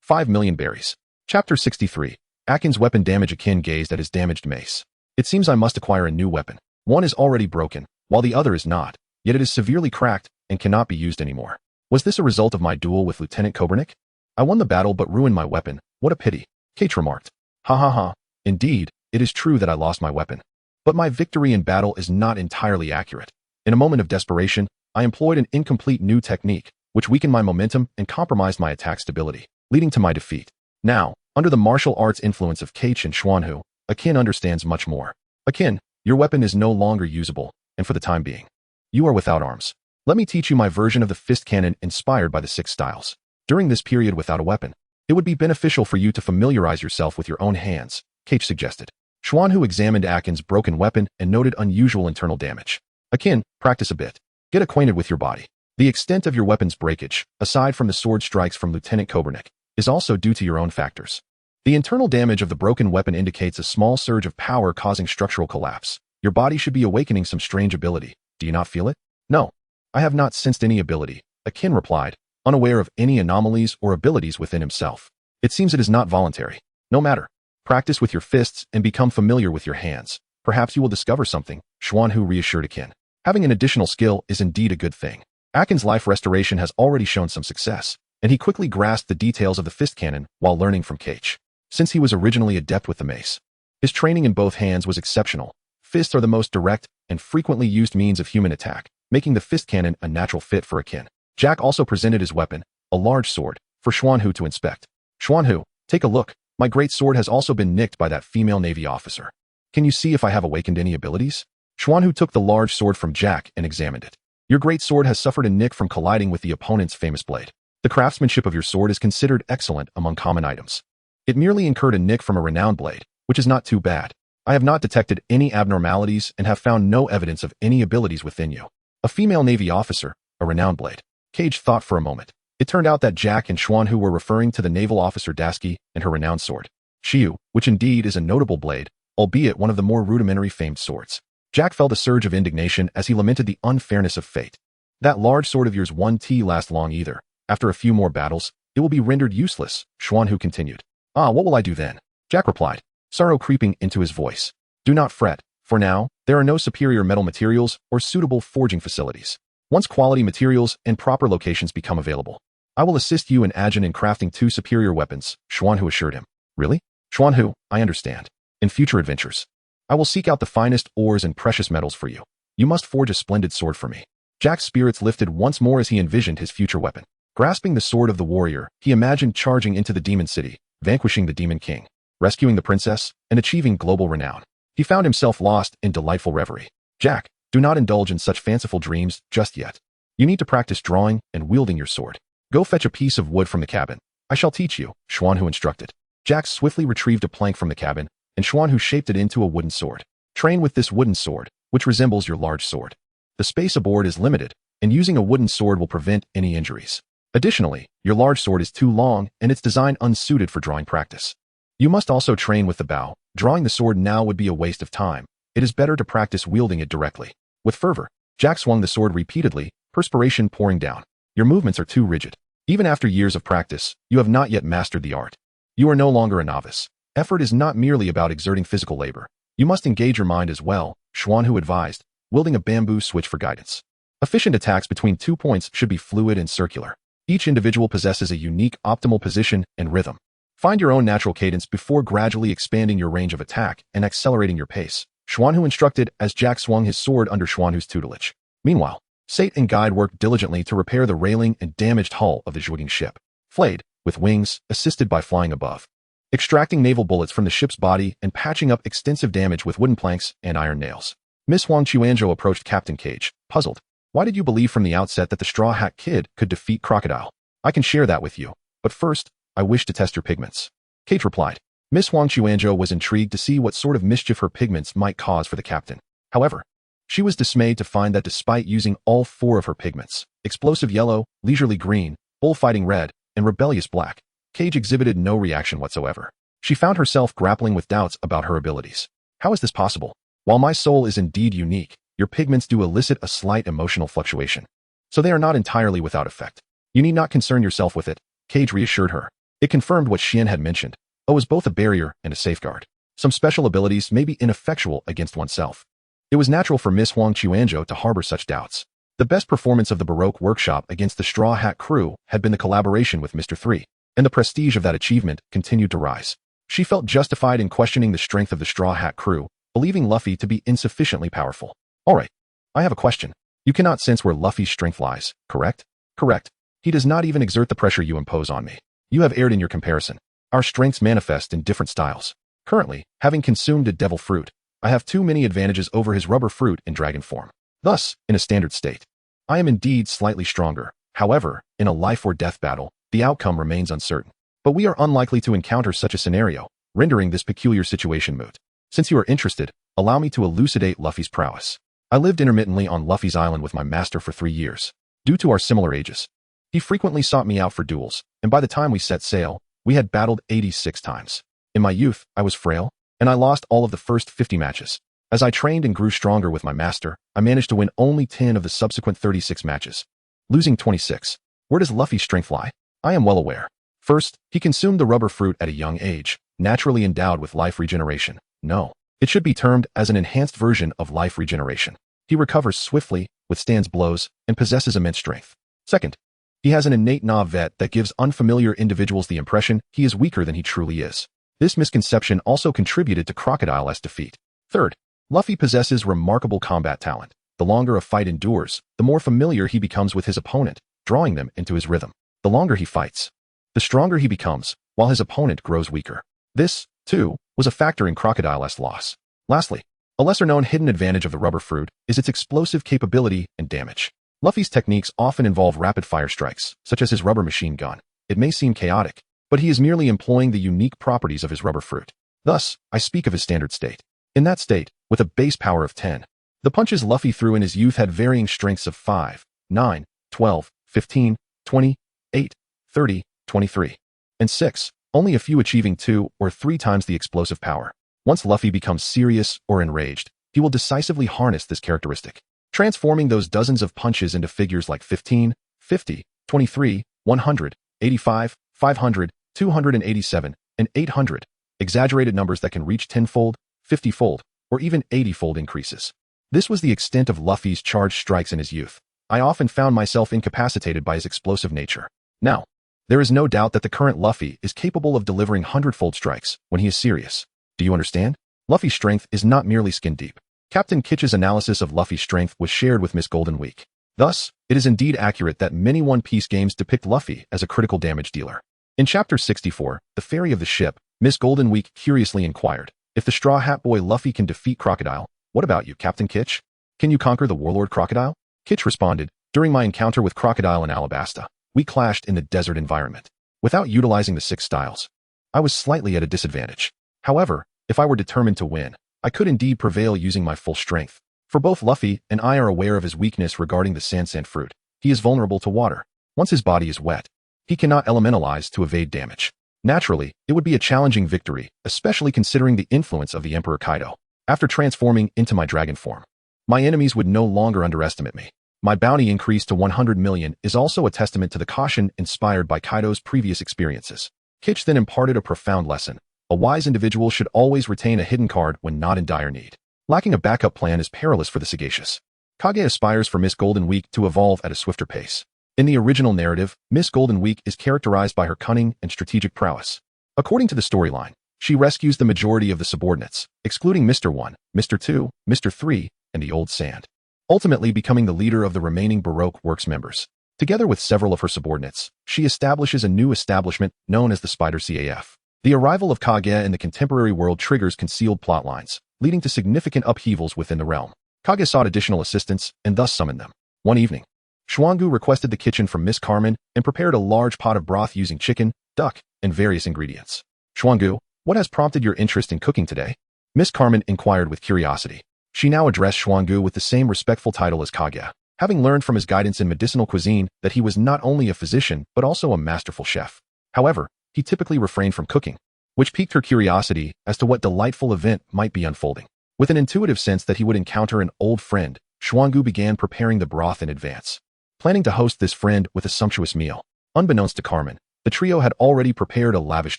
5 million berries. Chapter 63. Akin's weapon damage. Akin gazed at his damaged mace. It seems I must acquire a new weapon. One is already broken, while the other is not, yet it is severely cracked and cannot be used anymore. Was this a result of my duel with Lieutenant Kobernik? I won the battle but ruined my weapon. What a pity. Kate remarked. Ha ha ha. Indeed, it is true that I lost my weapon. But my victory in battle is not entirely accurate. In a moment of desperation, I employed an incomplete new technique, which weakened my momentum and compromised my attack stability, leading to my defeat. Now, under the martial arts influence of Kichi and Xuanhu, Akin understands much more. Akin, your weapon is no longer usable, and for the time being, you are without arms. Let me teach you my version of the fist cannon inspired by the 6 styles. During this period without a weapon, it would be beneficial for you to familiarize yourself with your own hands, Kichi suggested. Xuanhu examined Akin's broken weapon and noted unusual internal damage. Akin, practice a bit. Get acquainted with your body. The extent of your weapon's breakage, aside from the sword strikes from Lieutenant Kobernik, is also due to your own factors. The internal damage of the broken weapon indicates a small surge of power causing structural collapse. Your body should be awakening some strange ability. Do you not feel it? No. I have not sensed any ability, Akin replied, unaware of any anomalies or abilities within himself. It seems it is not voluntary. No matter. Practice with your fists and become familiar with your hands. Perhaps you will discover something, Xuanhu reassured Akin. Having an additional skill is indeed a good thing. Akin's life restoration has already shown some success, and he quickly grasped the details of the fist cannon while learning from Kichi. Since he was originally adept with the mace, his training in both hands was exceptional. Fists are the most direct and frequently used means of human attack, making the fist cannon a natural fit for Akin. Jack also presented his weapon, a large sword, for Xuanhu to inspect. Xuanhu, take a look. My great sword has also been nicked by that female Navy officer. Can you see if I have awakened any abilities? Xuanhu took the large sword from Jack and examined it. Your great sword has suffered a nick from colliding with the opponent's famous blade. The craftsmanship of your sword is considered excellent among common items. It merely incurred a nick from a renowned blade, which is not too bad. I have not detected any abnormalities and have found no evidence of any abilities within you. A female Navy officer, a renowned blade. Kichi thought for a moment. It turned out that Jack and Xuanhu were referring to the naval officer Dasky and her renowned sword, Shiu, which indeed is a notable blade, albeit one of the more rudimentary famed swords. Jack felt a surge of indignation as he lamented the unfairness of fate. That large sword of yours won't last long either. After a few more battles, it will be rendered useless, Xuanhu continued. Ah, what will I do then? Jack replied, sorrow creeping into his voice. Do not fret. For now, there are no superior metal materials or suitable forging facilities. Once quality materials and proper locations become available, I will assist you and Ajin in crafting 2 superior weapons, Xuanhu assured him. Really? Xuanhu, I understand. In future adventures, I will seek out the finest ores and precious metals for you. You must forge a splendid sword for me. Jack's spirits lifted once more as he envisioned his future weapon. Grasping the sword of the warrior, he imagined charging into the demon city, vanquishing the demon king, rescuing the princess, and achieving global renown. He found himself lost in delightful reverie. Jack, do not indulge in such fanciful dreams just yet. You need to practice drawing and wielding your sword. Go fetch a piece of wood from the cabin. I shall teach you, Xuanhu instructed. Jack swiftly retrieved a plank from the cabin, and Xuanhu shaped it into a wooden sword. Train with this wooden sword, which resembles your large sword. The space aboard is limited, and using a wooden sword will prevent any injuries. Additionally, your large sword is too long and its design unsuited for drawing practice. You must also train with the bow. Drawing the sword now would be a waste of time. It is better to practice wielding it directly. With fervor, Jack swung the sword repeatedly, perspiration pouring down. Your movements are too rigid. Even after years of practice, you have not yet mastered the art. You are no longer a novice. Effort is not merely about exerting physical labor. You must engage your mind as well, Xuanhu advised, wielding a bamboo switch for guidance. Efficient attacks between 2 points should be fluid and circular. Each individual possesses a unique optimal position and rhythm. Find your own natural cadence before gradually expanding your range of attack and accelerating your pace, Xuanhu instructed as Jack swung his sword under Xuanhu's tutelage. Meanwhile, Sate and Guide worked diligently to repair the railing and damaged hull of the Zhuoting ship. Flayed, with wings, assisted by flying above. Extracting naval bullets from the ship's body and patching up extensive damage with wooden planks and iron nails. Miss Huang Chuanzhou approached Captain Cage, puzzled. Why did you believe from the outset that the Straw Hat Kid could defeat Crocodile? I can share that with you, but first, I wish to test your pigments. Cage replied. Miss Huang Chuanzhou was intrigued to see what sort of mischief her pigments might cause for the captain. However, she was dismayed to find that despite using all 4 of her pigments, explosive yellow, leisurely green, bullfighting red, and rebellious black, Cage exhibited no reaction whatsoever. She found herself grappling with doubts about her abilities. How is this possible? While my soul is indeed unique, your pigments do elicit a slight emotional fluctuation. So they are not entirely without effect. You need not concern yourself with it, Cage reassured her. It confirmed what Xian had mentioned. O is both a barrier and a safeguard. Some special abilities may be ineffectual against oneself. It was natural for Miss Huang Chuanzhou to harbor such doubts. The best performance of the Baroque workshop against the Straw Hat crew had been the collaboration with Mr. 3, and the prestige of that achievement continued to rise. She felt justified in questioning the strength of the Straw Hat crew, believing Luffy to be insufficiently powerful. Alright, I have a question. You cannot sense where Luffy's strength lies, correct? Correct. He does not even exert the pressure you impose on me. You have erred in your comparison. Our strengths manifest in different styles. Currently, having consumed a devil fruit, I have too many advantages over his rubber fruit in dragon form. Thus, in a standard state, I am indeed slightly stronger. However, in a life or death battle, the outcome remains uncertain. But we are unlikely to encounter such a scenario, rendering this peculiar situation moot. Since you are interested, allow me to elucidate Luffy's prowess. I lived intermittently on Luffy's island with my master for 3 years. Due to our similar ages, he frequently sought me out for duels, and by the time we set sail, we had battled 86 times. In my youth, I was frail, and I lost all of the first 50 matches. As I trained and grew stronger with my master, I managed to win only 10 of the subsequent 36 matches, losing 26. Where does Luffy's strength lie? I am well aware. First, he consumed the rubber fruit at a young age, naturally endowed with life regeneration. No, it should be termed as an enhanced version of life regeneration. He recovers swiftly, withstands blows, and possesses immense strength. Second, he has an innate vet that gives unfamiliar individuals the impression he is weaker than he truly is. This misconception also contributed to Crocodile's defeat. Third, Luffy possesses remarkable combat talent. The longer a fight endures, the more familiar he becomes with his opponent, drawing them into his rhythm. The longer he fights, the stronger he becomes, while his opponent grows weaker. This, too, was a factor in Crocodile's loss. Lastly, a lesser-known hidden advantage of the rubber fruit is its explosive capability and damage. Luffy's techniques often involve rapid-fire strikes, such as his rubber machine gun. It may seem chaotic, but he is merely employing the unique properties of his rubber fruit. Thus, I speak of his standard state. In that state, with a base power of 10, the punches Luffy threw in his youth had varying strengths of 5, 9, 12, 15, 20, 8, 30, 23, and 6, only a few achieving 2 or 3 times the explosive power. Once Luffy becomes serious or enraged, he will decisively harness this characteristic, transforming those dozens of punches into figures like 15, 50, 23, 100, 85, 500, 287, and 800, exaggerated numbers that can reach 10-fold, 50-fold, or even 80-fold increases. This was the extent of Luffy's charged strikes in his youth. I often found myself incapacitated by his explosive nature. Now, there is no doubt that the current Luffy is capable of delivering 100-fold strikes when he is serious. Do you understand? Luffy's strength is not merely skin deep. Captain Kichi's analysis of Luffy's strength was shared with Miss Golden Week. Thus, it is indeed accurate that many One Piece games depict Luffy as a critical damage dealer. In Chapter 64, The Ferry of the Ship, Miss Golden Week curiously inquired, if the Straw Hat Boy Luffy can defeat Crocodile, what about you, Captain Kitch? Can you conquer the Warlord Crocodile? Kitch responded, during my encounter with Crocodile in Alabasta, we clashed in the desert environment. Without utilizing the 6 styles, I was slightly at a disadvantage. However, if I were determined to win, I could indeed prevail using my full strength. For both Luffy and I are aware of his weakness regarding the Sand fruit. He is vulnerable to water. Once his body is wet, he cannot elementalize to evade damage. Naturally, it would be a challenging victory, especially considering the influence of the Emperor Kaido. After transforming into my dragon form, my enemies would no longer underestimate me. My bounty increase to 100 million is also a testament to the caution inspired by Kaido's previous experiences. Kitch then imparted a profound lesson. A wise individual should always retain a hidden card when not in dire need. Lacking a backup plan is perilous for the sagacious. Kage aspires for Miss Golden Week to evolve at a swifter pace. In the original narrative, Miss Golden Week is characterized by her cunning and strategic prowess. According to the storyline, she rescues the majority of the subordinates, excluding Mr. 1, Mr. 2, Mr. 3, and the Old Sand, ultimately becoming the leader of the remaining Baroque Works members. Together with several of her subordinates, she establishes a new establishment known as the Spider CAF. The arrival of Kage in the contemporary world triggers concealed plot lines, leading to significant upheavals within the realm. Kage sought additional assistance and thus summoned them. One evening, Schwangu requested the kitchen from Miss Carmen and prepared a large pot of broth using chicken, duck, and various ingredients. Schwangu, what has prompted your interest in cooking today? Miss Carmen inquired with curiosity. She now addressed Schwangu with the same respectful title as Kage, having learned from his guidance in medicinal cuisine that he was not only a physician but also a masterful chef. However, he typically refrained from cooking, which piqued her curiosity as to what delightful event might be unfolding. With an intuitive sense that he would encounter an old friend, Schwangu began preparing the broth in advance, planning to host this friend with a sumptuous meal. Unbeknownst to Carmen, the trio had already prepared a lavish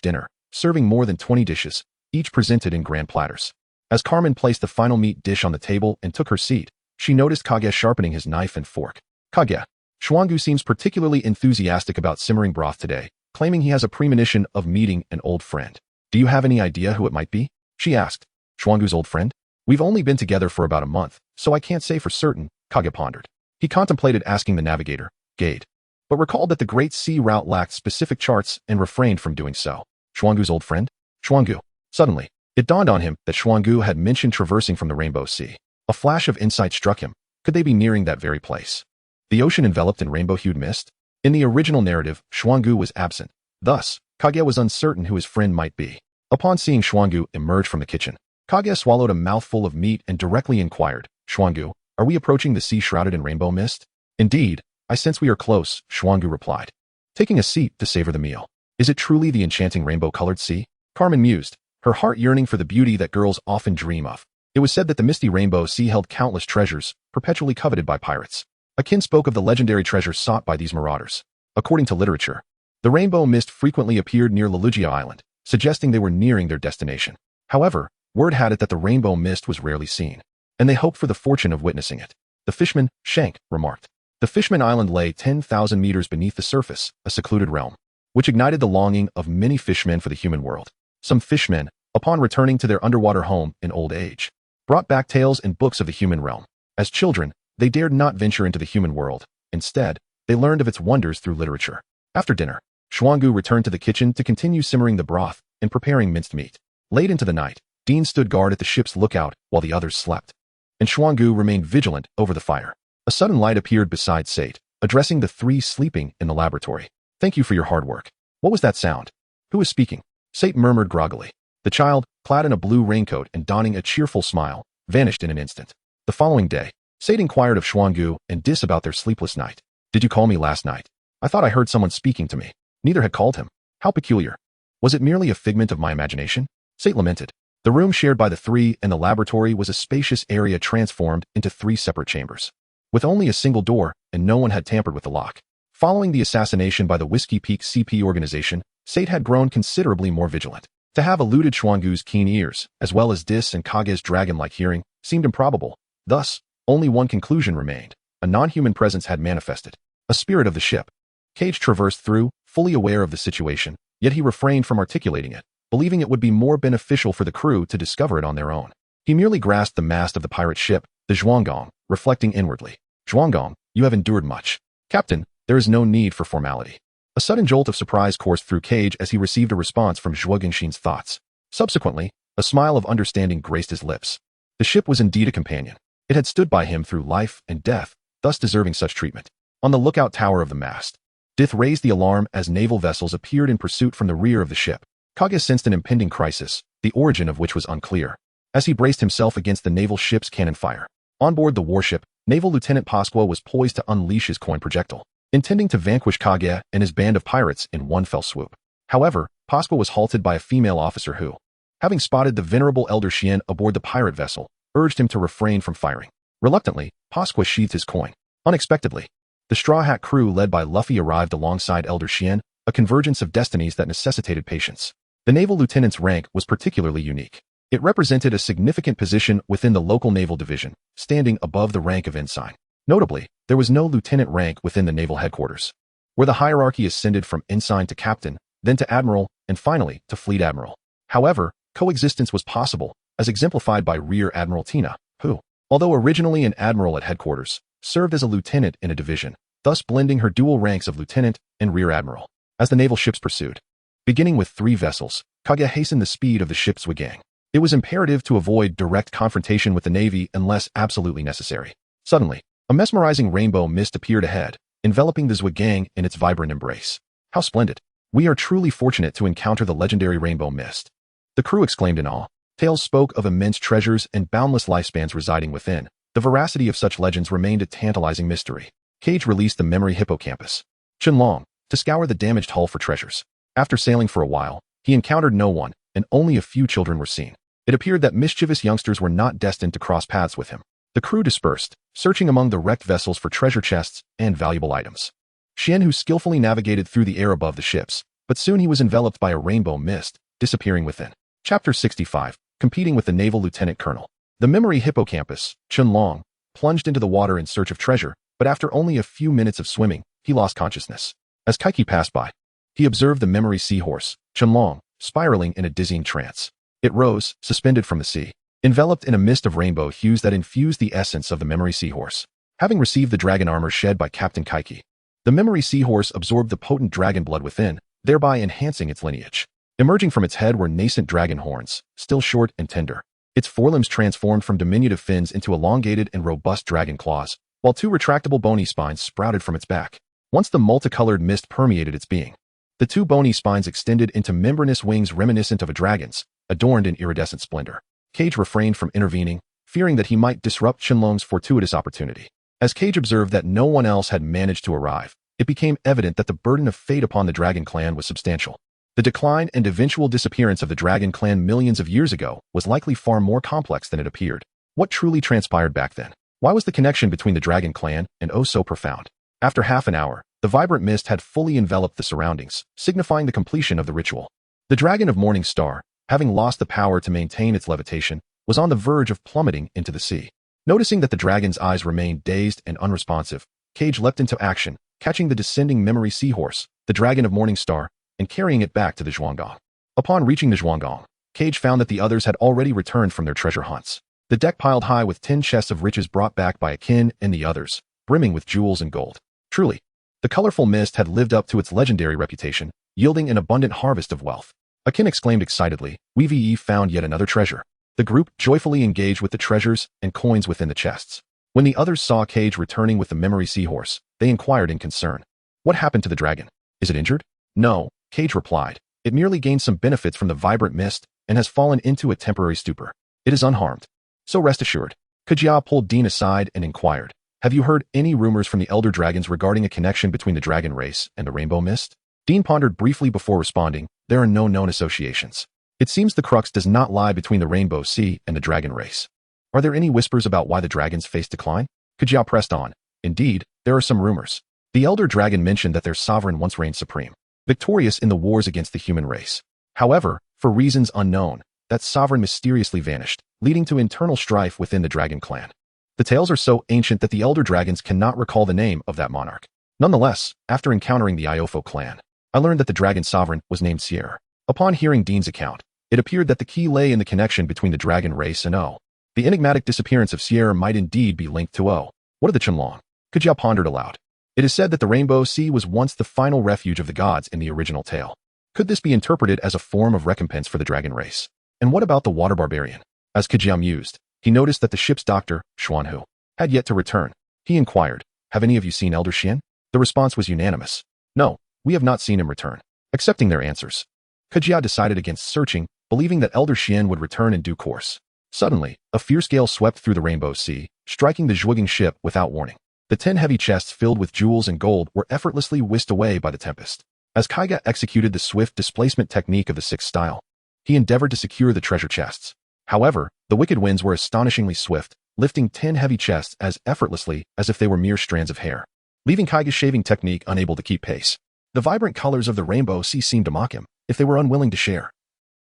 dinner, serving more than 20 dishes, each presented in grand platters. As Carmen placed the final meat dish on the table and took her seat, she noticed Kage sharpening his knife and fork. Kage, Schwangu seems particularly enthusiastic about simmering broth today, claiming he has a premonition of meeting an old friend. Do you have any idea who it might be? She asked. Xuangu's old friend? We've only been together for about a month, so I can't say for certain, Kage pondered. He contemplated asking the navigator, Gade, but recalled that the Great Sea route lacked specific charts and refrained from doing so. Xuangu's old friend? Xuangu. Suddenly, it dawned on him that Xuangu had mentioned traversing from the Rainbow Sea. A flash of insight struck him. Could they be nearing that very place? The ocean enveloped in rainbow-hued mist? In the original narrative, Xuangu was absent. Thus, Kage was uncertain who his friend might be. Upon seeing Xuangu emerge from the kitchen, Kage swallowed a mouthful of meat and directly inquired, Xuangu, are we approaching the sea shrouded in rainbow mist? Indeed, I sense we are close, Xuangu replied, taking a seat to savor the meal. Is it truly the enchanting rainbow-colored sea? Carmen mused, her heart yearning for the beauty that girls often dream of. It was said that the misty rainbow sea held countless treasures, perpetually coveted by pirates. Akin spoke of the legendary treasures sought by these marauders. According to literature, the rainbow mist frequently appeared near Lalugia Island, suggesting they were nearing their destination. However, word had it that the rainbow mist was rarely seen, and they hoped for the fortune of witnessing it. The fishman, Shank, remarked. The Fishman Island lay 10,000 meters beneath the surface, a secluded realm, which ignited the longing of many fishmen for the human world. Some fishmen, upon returning to their underwater home in old age, brought back tales and books of the human realm. As children, they dared not venture into the human world. Instead, they learned of its wonders through literature. After dinner, Xuangu returned to the kitchen to continue simmering the broth and preparing minced meat. Late into the night, Dean stood guard at the ship's lookout while the others slept, and Xuangu remained vigilant over the fire. A sudden light appeared beside Sate, addressing the three sleeping in the laboratory. Thank you for your hard work. What was that sound? Who was speaking? Sate murmured groggily. The child, clad in a blue raincoat and donning a cheerful smile, vanished in an instant. The following day, Sate inquired of Xuangu and Dis about their sleepless night. Did you call me last night? I thought I heard someone speaking to me. Neither had called him. How peculiar. Was it merely a figment of my imagination? Sate lamented. The room shared by the three and the laboratory was a spacious area transformed into 3 separate chambers, with only a single door, and no one had tampered with the lock. Following the assassination by the Whiskey Peak CP organization, Sate had grown considerably more vigilant. To have eluded Xuangu's keen ears, as well as Dis and Kage's dragon-like hearing, seemed improbable. Thus, only one conclusion remained. A non-human presence had manifested. A spirit of the ship. Cage traversed through, fully aware of the situation, yet he refrained from articulating it, believing it would be more beneficial for the crew to discover it on their own. He merely grasped the mast of the pirate ship, the Zhuanggong, reflecting inwardly. Zhuanggong, you have endured much. Captain, there is no need for formality. A sudden jolt of surprise coursed through Cage as he received a response from Zhuo Gengxin's thoughts. Subsequently, a smile of understanding graced his lips. The ship was indeed a companion. It had stood by him through life and death, thus deserving such treatment. On the lookout tower of the mast, Dith raised the alarm as naval vessels appeared in pursuit from the rear of the ship. Kage sensed an impending crisis, the origin of which was unclear, as he braced himself against the naval ship's cannon fire. On board the warship, Naval Lieutenant Pasqua was poised to unleash his coin projectile, intending to vanquish Kage and his band of pirates in one fell swoop. However, Pasqua was halted by a female officer who, having spotted the venerable Elder Xian aboard the pirate vessel, urged him to refrain from firing. Reluctantly, Pasqua sheathed his coin. Unexpectedly, the Straw Hat crew led by Luffy arrived alongside Elder Xian, a convergence of destinies that necessitated patience. The naval lieutenant's rank was particularly unique. It represented a significant position within the local naval division, standing above the rank of ensign. Notably, there was no lieutenant rank within the naval headquarters, where the hierarchy ascended from ensign to captain, then to admiral, and finally to fleet admiral. However, coexistence was possible, as exemplified by Rear Admiral Tina, who, although originally an admiral at headquarters, served as a lieutenant in a division, thus blending her dual ranks of lieutenant and rear admiral. As the naval ships pursued, beginning with 3 vessels, Kage hastened the speed of the ship's Zhuang. It was imperative to avoid direct confrontation with the Navy unless absolutely necessary. Suddenly, a mesmerizing rainbow mist appeared ahead, enveloping the Zhuang in its vibrant embrace. How splendid! We are truly fortunate to encounter the legendary rainbow mist. The crew exclaimed in awe. Tales spoke of immense treasures and boundless lifespans residing within. The veracity of such legends remained a tantalizing mystery. Cage released the memory hippocampus, Chenlong, to scour the damaged hull for treasures. After sailing for a while, he encountered no one, and only a few children were seen. It appeared that mischievous youngsters were not destined to cross paths with him. The crew dispersed, searching among the wrecked vessels for treasure chests and valuable items. Xian Hu skillfully navigated through the air above the ships, but soon he was enveloped by a rainbow mist, disappearing within. Chapter 65, Competing with the Naval Lieutenant Colonel. The memory hippocampus, Chenlong, plunged into the water in search of treasure, but after only a few minutes of swimming, he lost consciousness. As Kaiki passed by, he observed the memory seahorse, Chenlong, spiraling in a dizzying trance. It rose, suspended from the sea, enveloped in a mist of rainbow hues that infused the essence of the memory seahorse. Having received the dragon armor shed by Captain Kichi, the memory seahorse absorbed the potent dragon blood within, thereby enhancing its lineage. Emerging from its head were nascent dragon horns, still short and tender. Its forelimbs transformed from diminutive fins into elongated and robust dragon claws, while two retractable bony spines sprouted from its back. Once the multicolored mist permeated its being, the two bony spines extended into membranous wings reminiscent of a dragon's, adorned in iridescent splendor. Cage refrained from intervening, fearing that he might disrupt Qianlong's fortuitous opportunity. As Cage observed that no one else had managed to arrive, it became evident that the burden of fate upon the dragon clan was substantial. The decline and eventual disappearance of the dragon clan millions of years ago was likely far more complex than it appeared. What truly transpired back then? Why was the connection between the dragon clan and O so profound? After half an hour, the vibrant mist had fully enveloped the surroundings, signifying the completion of the ritual. The dragon of Morning Star, having lost the power to maintain its levitation, was on the verge of plummeting into the sea. Noticing that the dragon's eyes remained dazed and unresponsive, Cage leapt into action, catching the descending memory seahorse, the dragon of Morning Star, and carrying it back to the Zhuanggong. Upon reaching the Zhuanggong, Cage found that the others had already returned from their treasure hunts. The deck piled high with 10 chests of riches brought back by Akin and the others, brimming with jewels and gold. Truly, the colorful mist had lived up to its legendary reputation, yielding an abundant harvest of wealth. Akin exclaimed excitedly, "We've found yet another treasure." The group joyfully engaged with the treasures and coins within the chests. When the others saw Cage returning with the memory seahorse, they inquired in concern. "What happened to the dragon? Is it injured?" "No," Cage replied. "It merely gained some benefits from the vibrant mist and has fallen into a temporary stupor. It is unharmed. So rest assured." Kujia pulled Dean aside and inquired, "Have you heard any rumors from the Elder Dragons regarding a connection between the dragon race and the rainbow mist?" Dean pondered briefly before responding, "There are no known associations. It seems the crux does not lie between the rainbow sea and the dragon race." "Are there any whispers about why the dragons face decline?" Kujia pressed on. "Indeed, there are some rumors. The Elder Dragon mentioned that their sovereign once reigned supreme, victorious in the wars against the human race. However, for reasons unknown, that sovereign mysteriously vanished, leading to internal strife within the dragon clan. The tales are so ancient that the Elder Dragons cannot recall the name of that monarch. Nonetheless, after encountering the Iofo clan, I learned that the dragon sovereign was named Sierra." Upon hearing Dean's account, it appeared that the key lay in the connection between the dragon race and O. The enigmatic disappearance of Sierra might indeed be linked to O. What of the Qianlong? Kujia pondered aloud. It is said that the Rainbow Sea was once the final refuge of the gods in the original tale. Could this be interpreted as a form of recompense for the dragon race? And what about the water barbarian? As Kujia mused, he noticed that the ship's doctor, Xuanhu, had yet to return. He inquired, "Have any of you seen Elder Xian?" The response was unanimous. "No, we have not seen him return." Accepting their answers, Kujia decided against searching, believing that Elder Xian would return in due course. Suddenly, a fierce gale swept through the Rainbow Sea, striking the Zhuogging ship without warning. The 10 heavy chests filled with jewels and gold were effortlessly whisked away by the tempest. As Kaiga executed the swift displacement technique of the sixth style, he endeavored to secure the treasure chests. However, the wicked winds were astonishingly swift, lifting 10 heavy chests as effortlessly as if they were mere strands of hair, leaving Kaiga's shaving technique unable to keep pace. The vibrant colors of the Rainbow Sea seemed to mock him, if they were unwilling to share.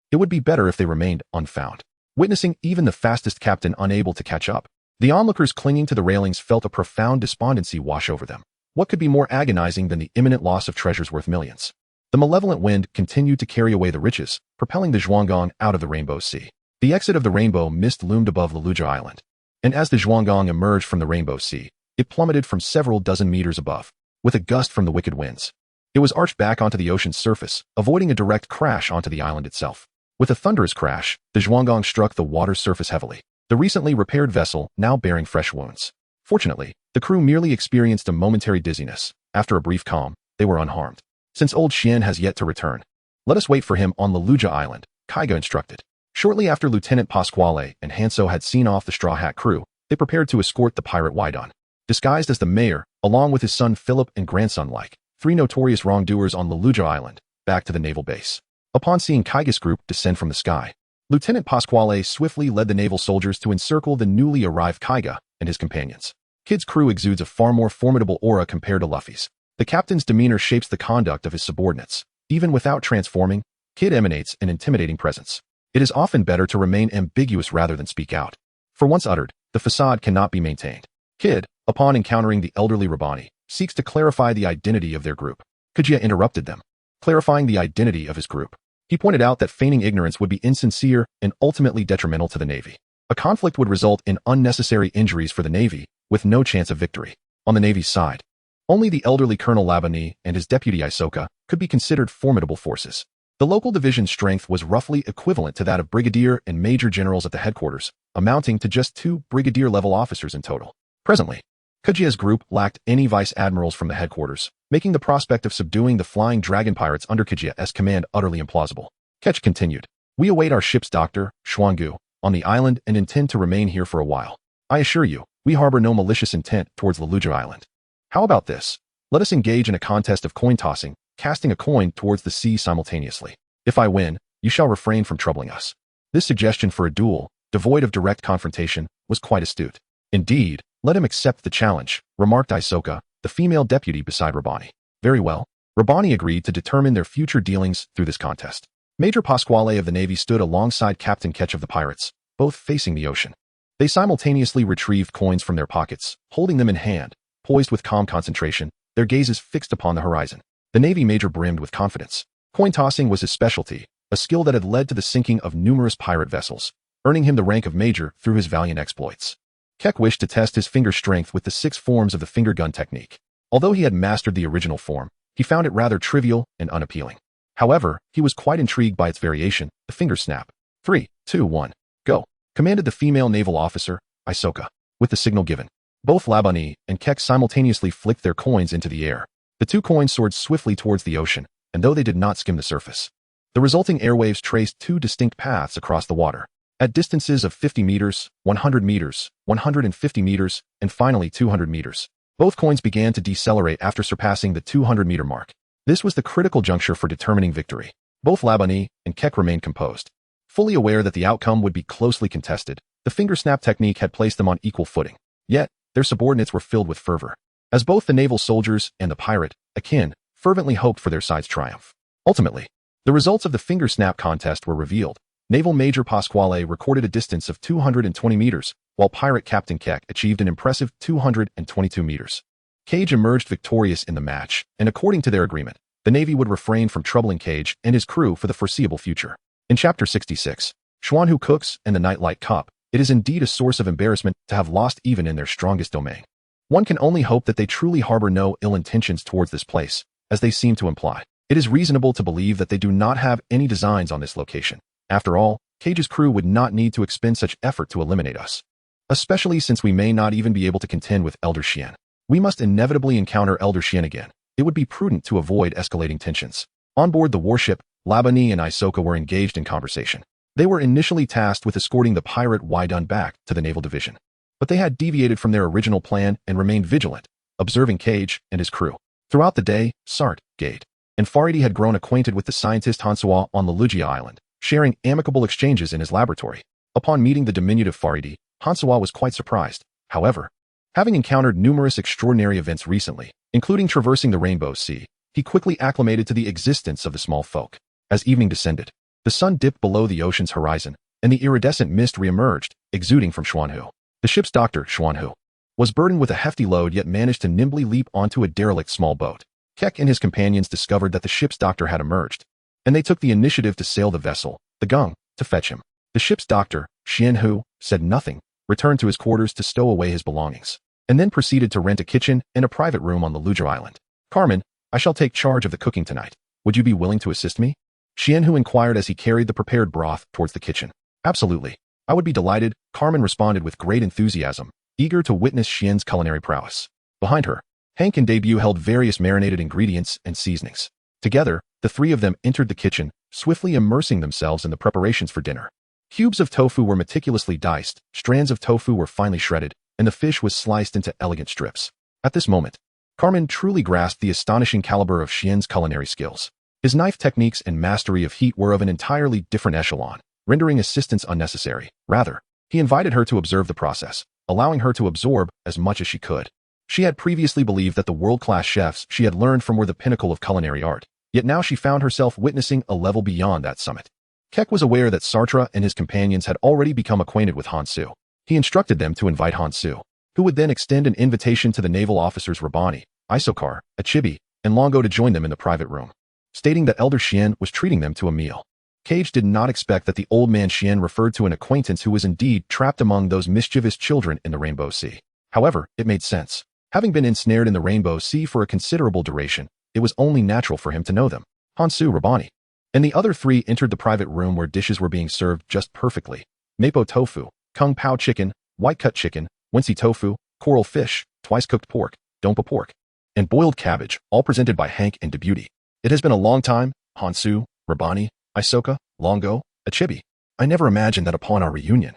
It would be better if they remained unfound. Witnessing even the fastest captain unable to catch up, the onlookers clinging to the railings felt a profound despondency wash over them. What could be more agonizing than the imminent loss of treasures worth millions? The malevolent wind continued to carry away the riches, propelling the Zhuanggong out of the Rainbow Sea. The exit of the rainbow mist loomed above Leluja Island, and as the Zhuanggong emerged from the Rainbow Sea, it plummeted from several dozen meters above, with a gust from the wicked winds. It was arched back onto the ocean's surface, avoiding a direct crash onto the island itself. With a thunderous crash, the Zhuanggong struck the water's surface heavily, the recently repaired vessel now bearing fresh wounds. Fortunately, the crew merely experienced a momentary dizziness. After a brief calm, they were unharmed. "Since old Xian has yet to return, let us wait for him on Leluja Island," Kaiga instructed. Shortly after Lieutenant Pasquale and Hanso had seen off the Straw Hat crew, they prepared to escort the pirate Wydon. Disguised as the mayor, along with his son Philip and grandson like, 3 notorious wrongdoers on Leluja Island, back to the naval base. Upon seeing Kaiga's group descend from the sky, Lieutenant Pasquale swiftly led the naval soldiers to encircle the newly arrived Kaiga and his companions. Kid's crew exudes a far more formidable aura compared to Luffy's. The captain's demeanor shapes the conduct of his subordinates. Even without transforming, Kid emanates an intimidating presence. It is often better to remain ambiguous rather than speak out. For once uttered, the facade cannot be maintained. Kid, upon encountering the elderly Rabbani, seeks to clarify the identity of their group. Kujia interrupted them, clarifying the identity of his group. He pointed out that feigning ignorance would be insincere and ultimately detrimental to the Navy. A conflict would result in unnecessary injuries for the Navy, with no chance of victory. On the Navy's side, only the elderly Colonel Labani and his deputy Isoka could be considered formidable forces. The local division's strength was roughly equivalent to that of brigadier and major generals at the headquarters, amounting to just 2 brigadier-level officers in total. Presently, Kichi's group lacked any vice admirals from the headquarters, making the prospect of subduing the Flying Dragon pirates under Kichi's command utterly implausible. Ketch continued, "We await our ship's doctor, Xuangu, on the island and intend to remain here for a while. I assure you, we harbor no malicious intent towards Leluja Island. How about this? Let us engage in a contest of coin tossing, casting a coin towards the sea simultaneously. If I win, you shall refrain from troubling us." This suggestion for a duel, devoid of direct confrontation, was quite astute. "Indeed, let him accept the challenge," remarked Isoka, the female deputy beside Rabani. Very well. Rabani agreed to determine their future dealings through this contest. Major Pasquale of the Navy stood alongside Captain Ketch of the pirates, both facing the ocean. They simultaneously retrieved coins from their pockets, holding them in hand, poised with calm concentration, their gazes fixed upon the horizon. The Navy major brimmed with confidence. Coin tossing was his specialty, a skill that had led to the sinking of numerous pirate vessels, earning him the rank of major through his valiant exploits. Keck wished to test his finger strength with the 6 forms of the finger gun technique. Although he had mastered the original form, he found it rather trivial and unappealing. However, he was quite intrigued by its variation, the finger snap. 3, 2, 1, go, commanded the female naval officer, Isoka. With the signal given, both Labani and Keck simultaneously flicked their coins into the air. The 2 coins soared swiftly towards the ocean, and though they did not skim the surface, the resulting airwaves traced 2 distinct paths across the water. At distances of 50 meters, 100 meters, 150 meters, and finally 200 meters, both coins began to decelerate after surpassing the 200-meter mark. This was the critical juncture for determining victory. Both Labani and Keck remained composed. Fully aware that the outcome would be closely contested, the finger snap technique had placed them on equal footing. Yet, their subordinates were filled with fervor, as both the naval soldiers and the pirate, Akin, fervently hoped for their side's triumph. Ultimately, the results of the finger snap contest were revealed. Naval Major Pasquale recorded a distance of 220 meters, while Pirate Captain Keck achieved an impressive 222 meters. Cage emerged victorious in the match, and according to their agreement, the Navy would refrain from troubling Cage and his crew for the foreseeable future. In Chapter 66, Xuanhu Cooks and the Nightlight Cup, it is indeed a source of embarrassment to have lost even in their strongest domain. One can only hope that they truly harbor no ill intentions towards this place, as they seem to imply. It is reasonable to believe that they do not have any designs on this location. After all, Cage's crew would not need to expend such effort to eliminate us. Especially since we may not even be able to contend with Elder Xian. We must inevitably encounter Elder Xian again. It would be prudent to avoid escalating tensions. On board the warship, Labani and Isoka were engaged in conversation. They were initially tasked with escorting the pirate Wydun back to the naval division. But they had deviated from their original plan and remained vigilant, observing Cage and his crew. Throughout the day, Sart, Gade, and Faridi had grown acquainted with the scientist Hansawa on Leluja Island, sharing amicable exchanges in his laboratory. Upon meeting the diminutive Faridi, Hansawa was quite surprised. However, having encountered numerous extraordinary events recently, including traversing the Rainbow Sea, he quickly acclimated to the existence of the small folk. As evening descended, the sun dipped below the ocean's horizon, and the iridescent mist re-emerged, exuding from Xuanhu. The ship's doctor, Xuanhu, was burdened with a hefty load yet managed to nimbly leap onto a derelict small boat. Keck and his companions discovered that the ship's doctor had emerged, and they took the initiative to sail the vessel, the Gung, to fetch him. The ship's doctor, Xianhu, said nothing, returned to his quarters to stow away his belongings, and then proceeded to rent a kitchen and a private room on Leluja Island. "Carmen, I shall take charge of the cooking tonight. Would you be willing to assist me?" Xianhu inquired as he carried the prepared broth towards the kitchen. "Absolutely. I would be delighted," Carmen responded with great enthusiasm, eager to witness Xian's culinary prowess. Behind her, Hank and Debut held various marinated ingredients and seasonings. Together, the 3 of them entered the kitchen, swiftly immersing themselves in the preparations for dinner. Cubes of tofu were meticulously diced, strands of tofu were finely shredded, and the fish was sliced into elegant strips. At this moment, Carmen truly grasped the astonishing caliber of Xian's culinary skills. His knife techniques and mastery of heat were of an entirely different echelon, rendering assistance unnecessary. Rather, he invited her to observe the process, allowing her to absorb as much as she could. She had previously believed that the world-class chefs she had learned from were the pinnacle of culinary art, yet now she found herself witnessing a level beyond that summit. Keck was aware that Sartre and his companions had already become acquainted with Hansu. He instructed them to invite Hansu, who would then extend an invitation to the naval officers Rabani, Isokar, Achibi, and Longo to join them in the private room, stating that Elder Xian was treating them to a meal. Cage did not expect that the old man Xian referred to an acquaintance who was indeed trapped among those mischievous children in the Rainbow Sea. However, it made sense. Having been ensnared in the Rainbow Sea for a considerable duration, it was only natural for him to know them. Hansu Rabani. And the other three entered the private room where dishes were being served just perfectly. Mapo tofu, kung pao chicken, white cut chicken, wensi tofu, coral fish, twice-cooked pork, dompa pork, and boiled cabbage, all presented by Hank and Debuty. It has been a long time, Hansu, Rabani, Isoka, Longo, Achibi. I never imagined that upon our reunion,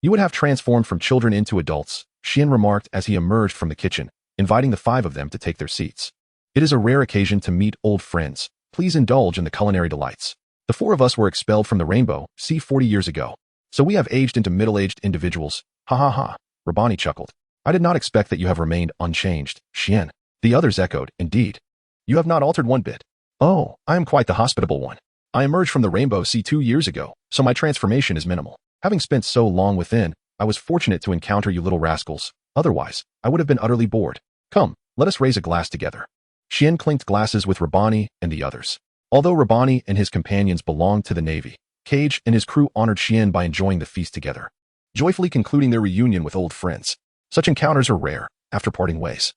you would have transformed from children into adults, Xian remarked as he emerged from the kitchen, inviting the five of them to take their seats. It is a rare occasion to meet old friends. Please indulge in the culinary delights. The four of us were expelled from the Rainbow Sea 40 years ago, so we have aged into middle-aged individuals. Ha ha ha, Rabani chuckled. I did not expect that you have remained unchanged, Xian. The others echoed, indeed. You have not altered one bit. Oh, I am quite the hospitable one. I emerged from the Rainbow Sea 2 years ago, so my transformation is minimal. Having spent so long within, I was fortunate to encounter you little rascals. Otherwise, I would have been utterly bored. Come, let us raise a glass together. Xian clinked glasses with Rabani and the others. Although Rabani and his companions belonged to the Navy, Cage and his crew honored Xian by enjoying the feast together, joyfully concluding their reunion with old friends. Such encounters are rare, after parting ways.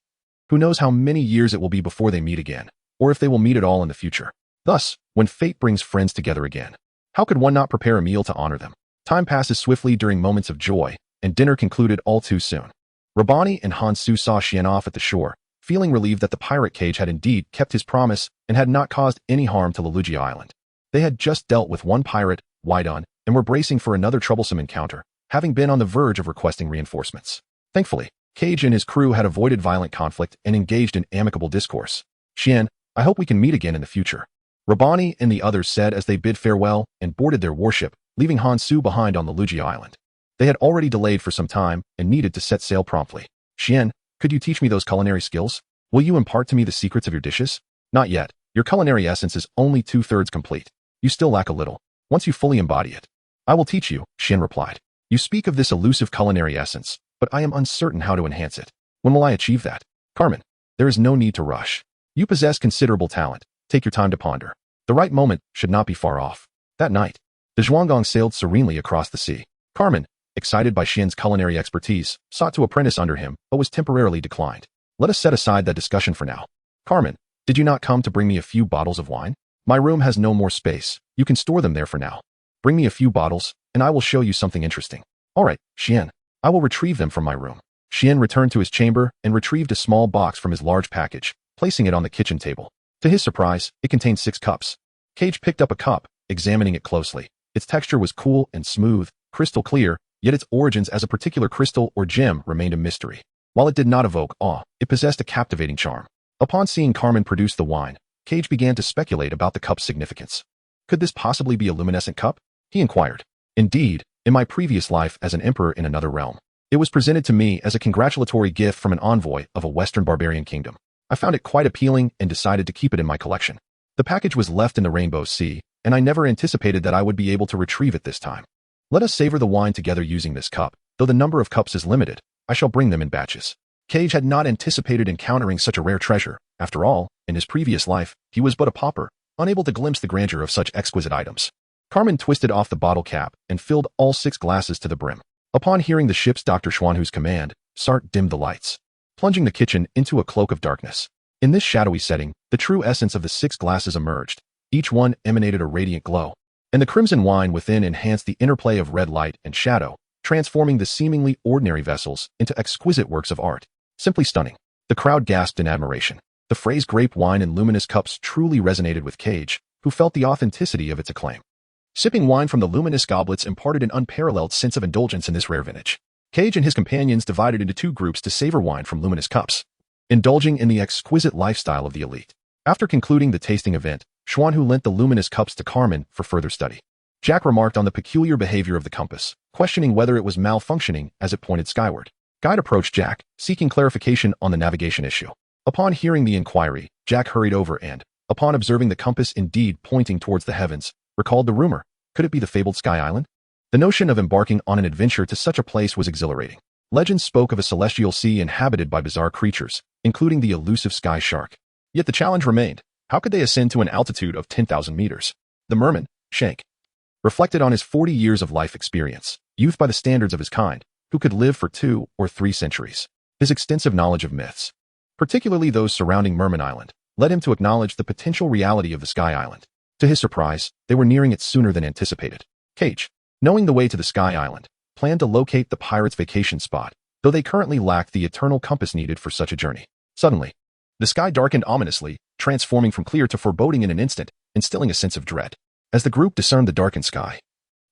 Who knows how many years it will be before they meet again, or if they will meet at all in the future. Thus, when fate brings friends together again, how could one not prepare a meal to honor them? Time passes swiftly during moments of joy, and dinner concluded all too soon. Rabani and Hansu saw Xian off at the shore, feeling relieved that the pirate Cage had indeed kept his promise and had not caused any harm to Lelugia Island. They had just dealt with one pirate, Wydon, and were bracing for another troublesome encounter, having been on the verge of requesting reinforcements. Thankfully, Cage and his crew had avoided violent conflict and engaged in amicable discourse. Xian, I hope we can meet again in the future. Rabani and the others said as they bid farewell and boarded their warship, leaving Hansu behind on Lelugia Island. They had already delayed for some time and needed to set sail promptly. Xian, could you teach me those culinary skills? Will you impart to me the secrets of your dishes? Not yet. Your culinary essence is only 2/3 complete. You still lack a little. Once you fully embody it, I will teach you, Xian replied. You speak of this elusive culinary essence, but I am uncertain how to enhance it. When will I achieve that? Carmen, there is no need to rush. You possess considerable talent. Take your time to ponder. The right moment should not be far off. That night, the Zhuanggong sailed serenely across the sea. Carmen, excited by Xian's culinary expertise, sought to apprentice under him, but was temporarily declined. Let us set aside that discussion for now. Carmen, did you not come to bring me a few bottles of wine? My room has no more space. You can store them there for now. Bring me a few bottles, and I will show you something interesting. All right, Xian, I will retrieve them from my room. Xian returned to his chamber and retrieved a small box from his large package, placing it on the kitchen table. To his surprise, it contained 6 cups. Cage picked up a cup, examining it closely. Its texture was cool and smooth, crystal clear, yet its origins as a particular crystal or gem remained a mystery. While it did not evoke awe, it possessed a captivating charm. Upon seeing Carmen produce the wine, Cage began to speculate about the cup's significance. Could this possibly be a luminescent cup? He inquired. Indeed, in my previous life as an emperor in another realm, it was presented to me as a congratulatory gift from an envoy of a Western barbarian kingdom. I found it quite appealing and decided to keep it in my collection. The package was left in the Rainbow Sea, and I never anticipated that I would be able to retrieve it this time. Let us savor the wine together using this cup. Though the number of cups is limited, I shall bring them in batches. Cage had not anticipated encountering such a rare treasure. After all, in his previous life, he was but a pauper, unable to glimpse the grandeur of such exquisite items. Carmen twisted off the bottle cap and filled all 6 glasses to the brim. Upon hearing the ship's Dr. Xuanhu's command, Sart dimmed the lights, plunging the kitchen into a cloak of darkness. In this shadowy setting, the true essence of the 6 glasses emerged. Each one emanated a radiant glow, and the crimson wine within enhanced the interplay of red light and shadow, transforming the seemingly ordinary vessels into exquisite works of art. Simply stunning. The crowd gasped in admiration. The phrase grape wine in luminous cups truly resonated with Cage, who felt the authenticity of its acclaim. Sipping wine from the luminous goblets imparted an unparalleled sense of indulgence in this rare vintage. Cage and his companions divided into 2 groups to savor wine from luminous cups, indulging in the exquisite lifestyle of the elite. After concluding the tasting event, Xuanhu lent the luminous cups to Carmen for further study. Jack remarked on the peculiar behavior of the compass, questioning whether it was malfunctioning as it pointed skyward. Guide approached Jack, seeking clarification on the navigation issue. Upon hearing the inquiry, Jack hurried over and, upon observing the compass indeed pointing towards the heavens, recalled the rumor. Could it be the fabled Sky Island? The notion of embarking on an adventure to such a place was exhilarating. Legends spoke of a celestial sea inhabited by bizarre creatures, including the elusive sky shark. Yet the challenge remained. How could they ascend to an altitude of 10,000 meters? The merman, Shank, reflected on his 40 years of life experience, youth by the standards of his kind, who could live for 2 or 3 centuries. His extensive knowledge of myths, particularly those surrounding Merman Island, led him to acknowledge the potential reality of the Sky Island. To his surprise, they were nearing it sooner than anticipated. Cage, knowing the way to the Sky Island, planned to locate the pirates' vacation spot, though they currently lacked the eternal compass needed for such a journey. Suddenly, the sky darkened ominously, transforming from clear to foreboding in an instant, instilling a sense of dread. As the group discerned the darkened sky,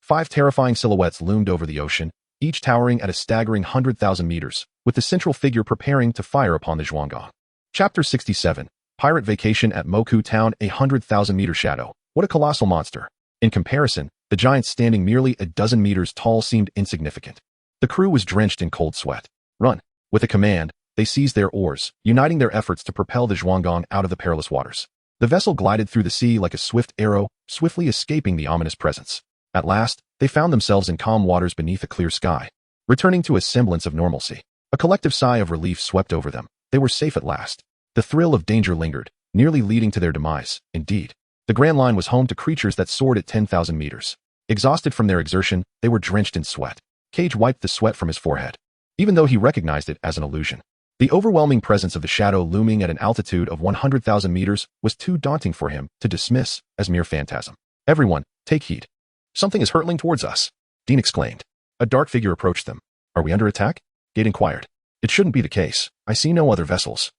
5 terrifying silhouettes loomed over the ocean, each towering at a staggering 100,000 meters, with the central figure preparing to fire upon the Zhuanggong. Chapter 67. Pirate Vacation at Moku Town. A 100,000-meter shadow. What a colossal monster. In comparison, the giant standing merely a dozen meters tall seemed insignificant. The crew was drenched in cold sweat. Run. With a command, they seized their oars, uniting their efforts to propel the Zhuanggong out of the perilous waters. The vessel glided through the sea like a swift arrow, swiftly escaping the ominous presence. At last, they found themselves in calm waters beneath a clear sky, returning to a semblance of normalcy. A collective sigh of relief swept over them. They were safe at last. The thrill of danger lingered, nearly leading to their demise. Indeed, the Grand Line was home to creatures that soared at 10,000 meters. Exhausted from their exertion, they were drenched in sweat. Cage wiped the sweat from his forehead, even though he recognized it as an illusion. The overwhelming presence of the shadow looming at an altitude of 100,000 meters was too daunting for him to dismiss as mere phantasm. Everyone, take heed. Something is hurtling towards us, Dean exclaimed. A dark figure approached them. Are we under attack? Gate inquired. It shouldn't be the case. I see no other vessels.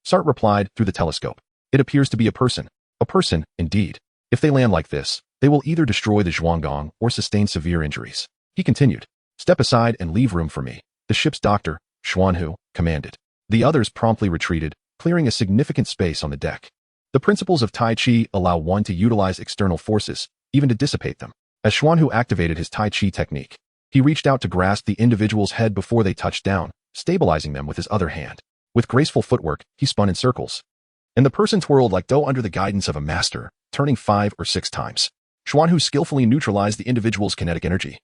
Sart replied through the telescope. It appears to be a person. A person, indeed. If they land like this, they will either destroy the Zhuanggong or sustain severe injuries. He continued. Step aside and leave room for me. The ship's doctor, Xuanhu, commanded. The others promptly retreated, clearing a significant space on the deck. The principles of Tai Chi allow one to utilize external forces, even to dissipate them. As Xuanhu activated his Tai Chi technique, he reached out to grasp the individual's head before they touched down, stabilizing them with his other hand. With graceful footwork, he spun in circles, and the person twirled like dough under the guidance of a master, turning 5 or 6 times. Xuanhu skillfully neutralized the individual's kinetic energy,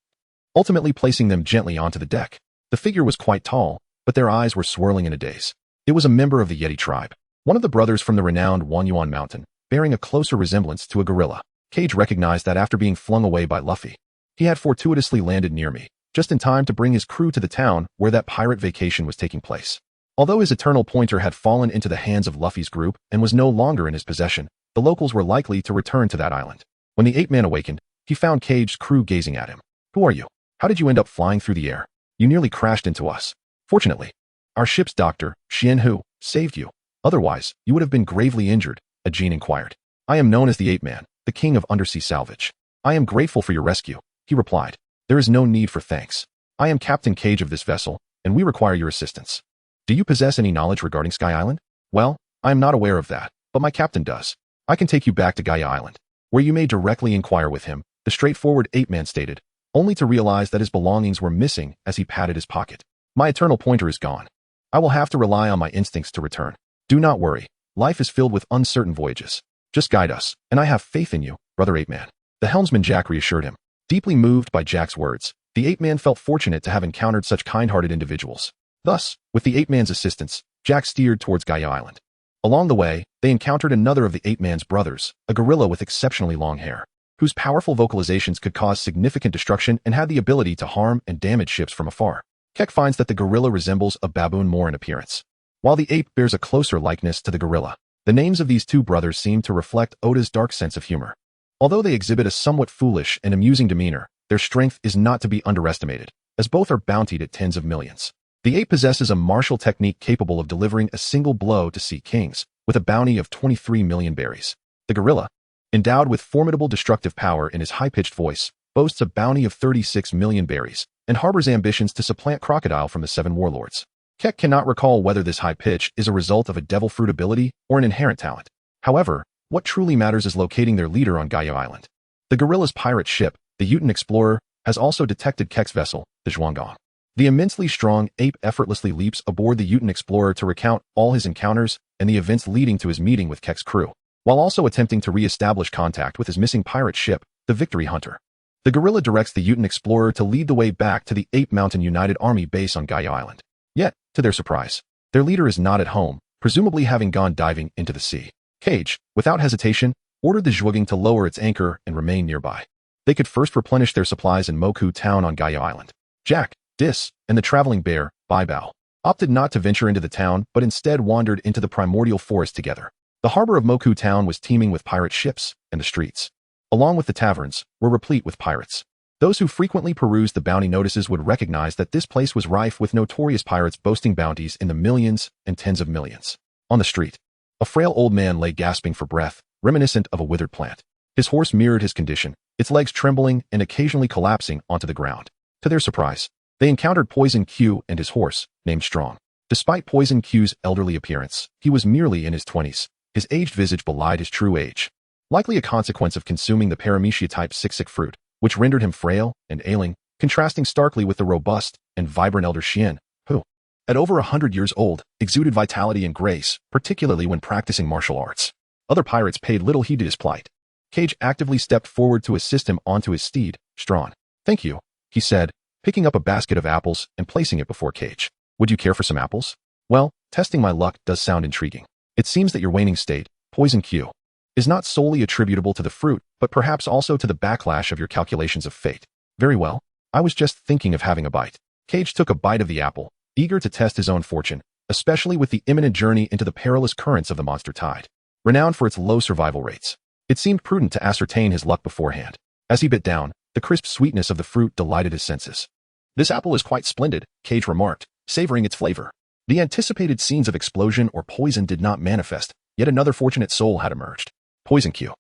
ultimately placing them gently onto the deck. The figure was quite tall, but their eyes were swirling in a daze. It was a member of the Yeti tribe, one of the brothers from the renowned Wanyuan Mountain, bearing a closer resemblance to a gorilla. Cage recognized that after being flung away by Luffy, he had fortuitously landed near me, just in time to bring his crew to the town where that pirate vacation was taking place. Although his eternal pointer had fallen into the hands of Luffy's group and was no longer in his possession, the locals were likely to return to that island. When the ape-man awakened, he found Cage's crew gazing at him. Who are you? How did you end up flying through the air? You nearly crashed into us. Fortunately, our ship's doctor, Xianhu, saved you. Otherwise, you would have been gravely injured, Ajin inquired. I am known as the ape-man, the king of undersea salvage. I am grateful for your rescue, he replied. There is no need for thanks. I am Captain Cage of this vessel, and we require your assistance. Do you possess any knowledge regarding Sky Island? Well, I am not aware of that, but my captain does. I can take you back to Gaia Island, where you may directly inquire with him, the straightforward ape-man stated, only to realize that his belongings were missing as he patted his pocket. My eternal pointer is gone. I will have to rely on my instincts to return. Do not worry. Life is filled with uncertain voyages. Just guide us, and I have faith in you, brother ape-man. The helmsman Jack reassured him. Deeply moved by Jack's words, the ape-man felt fortunate to have encountered such kind-hearted individuals. Thus, with the ape-man's assistance, Jack steered towards Gaia Island. Along the way, they encountered another of the ape-man's brothers, a gorilla with exceptionally long hair, whose powerful vocalizations could cause significant destruction and had the ability to harm and damage ships from afar. Keck finds that the gorilla resembles a baboon more in appearance, while the ape bears a closer likeness to the gorilla. The names of these two brothers seem to reflect Oda's dark sense of humor. Although they exhibit a somewhat foolish and amusing demeanor, their strength is not to be underestimated, as both are bountied at tens of millions. The ape possesses a martial technique capable of delivering a single blow to sea kings, with a bounty of 23 million berries. The gorilla, endowed with formidable destructive power in his high-pitched voice, boasts a bounty of 36 million berries, and harbors ambitions to supplant Crocodile from the 7 warlords. Keck cannot recall whether this high pitch is a result of a devil fruit ability or an inherent talent. However, what truly matters is locating their leader on Gaia Island. The gorilla's pirate ship, the Yutan Explorer, has also detected Keck's vessel, the Zhuanggong. The immensely strong ape effortlessly leaps aboard the Yutan Explorer to recount all his encounters and the events leading to his meeting with Keck's crew, while also attempting to re-establish contact with his missing pirate ship, the Victory Hunter. The gorilla directs the Yutan Explorer to lead the way back to the Ape Mountain United Army base on Gaia Island. Yet, to their surprise, their leader is not at home, presumably having gone diving into the sea. Cage, without hesitation, ordered the Zhuanggong to lower its anchor and remain nearby. they could first replenish their supplies in Moku Town on Gaia Island. Jack, Dis, and the traveling bear, Baibao, opted not to venture into the town but instead wandered into the primordial forest together. The harbor of Moku Town was teeming with pirate ships, and the streets, along with the taverns, were replete with pirates. Those who frequently perused the bounty notices would recognize that this place was rife with notorious pirates boasting bounties in the millions and tens of millions. On the street, a frail old man lay gasping for breath, reminiscent of a withered plant. His horse mirrored his condition, its legs trembling and occasionally collapsing onto the ground. To their surprise, they encountered Poison Q and his horse, named Strong. Despite Poison Q's elderly appearance, he was merely in his 20s. His aged visage belied his true age, likely a consequence of consuming the paramecia-type sixic fruit, which rendered him frail and ailing, contrasting starkly with the robust and vibrant elder Xian, who, at over 100 years old, exuded vitality and grace, particularly when practicing martial arts. Other pirates paid little heed to his plight. Cage actively stepped forward to assist him onto his steed, Strawn. "Thank you," he said, picking up a basket of apples and placing it before Cage. "Would you care for some apples?" "Well, testing my luck does sound intriguing. It seems that your waning state, Poison Q, is not solely attributable to the fruit, but perhaps also to the backlash of your calculations of fate. Very well. I was just thinking of having a bite." Cage took a bite of the apple, eager to test his own fortune, especially with the imminent journey into the perilous currents of the monster tide. Renowned for its low survival rates, it seemed prudent to ascertain his luck beforehand. As he bit down, the crisp sweetness of the fruit delighted his senses. "This apple is quite splendid," Cage remarked, savoring its flavor. The anticipated scenes of explosion or poison did not manifest, yet another fortunate soul had emerged. Poison Q,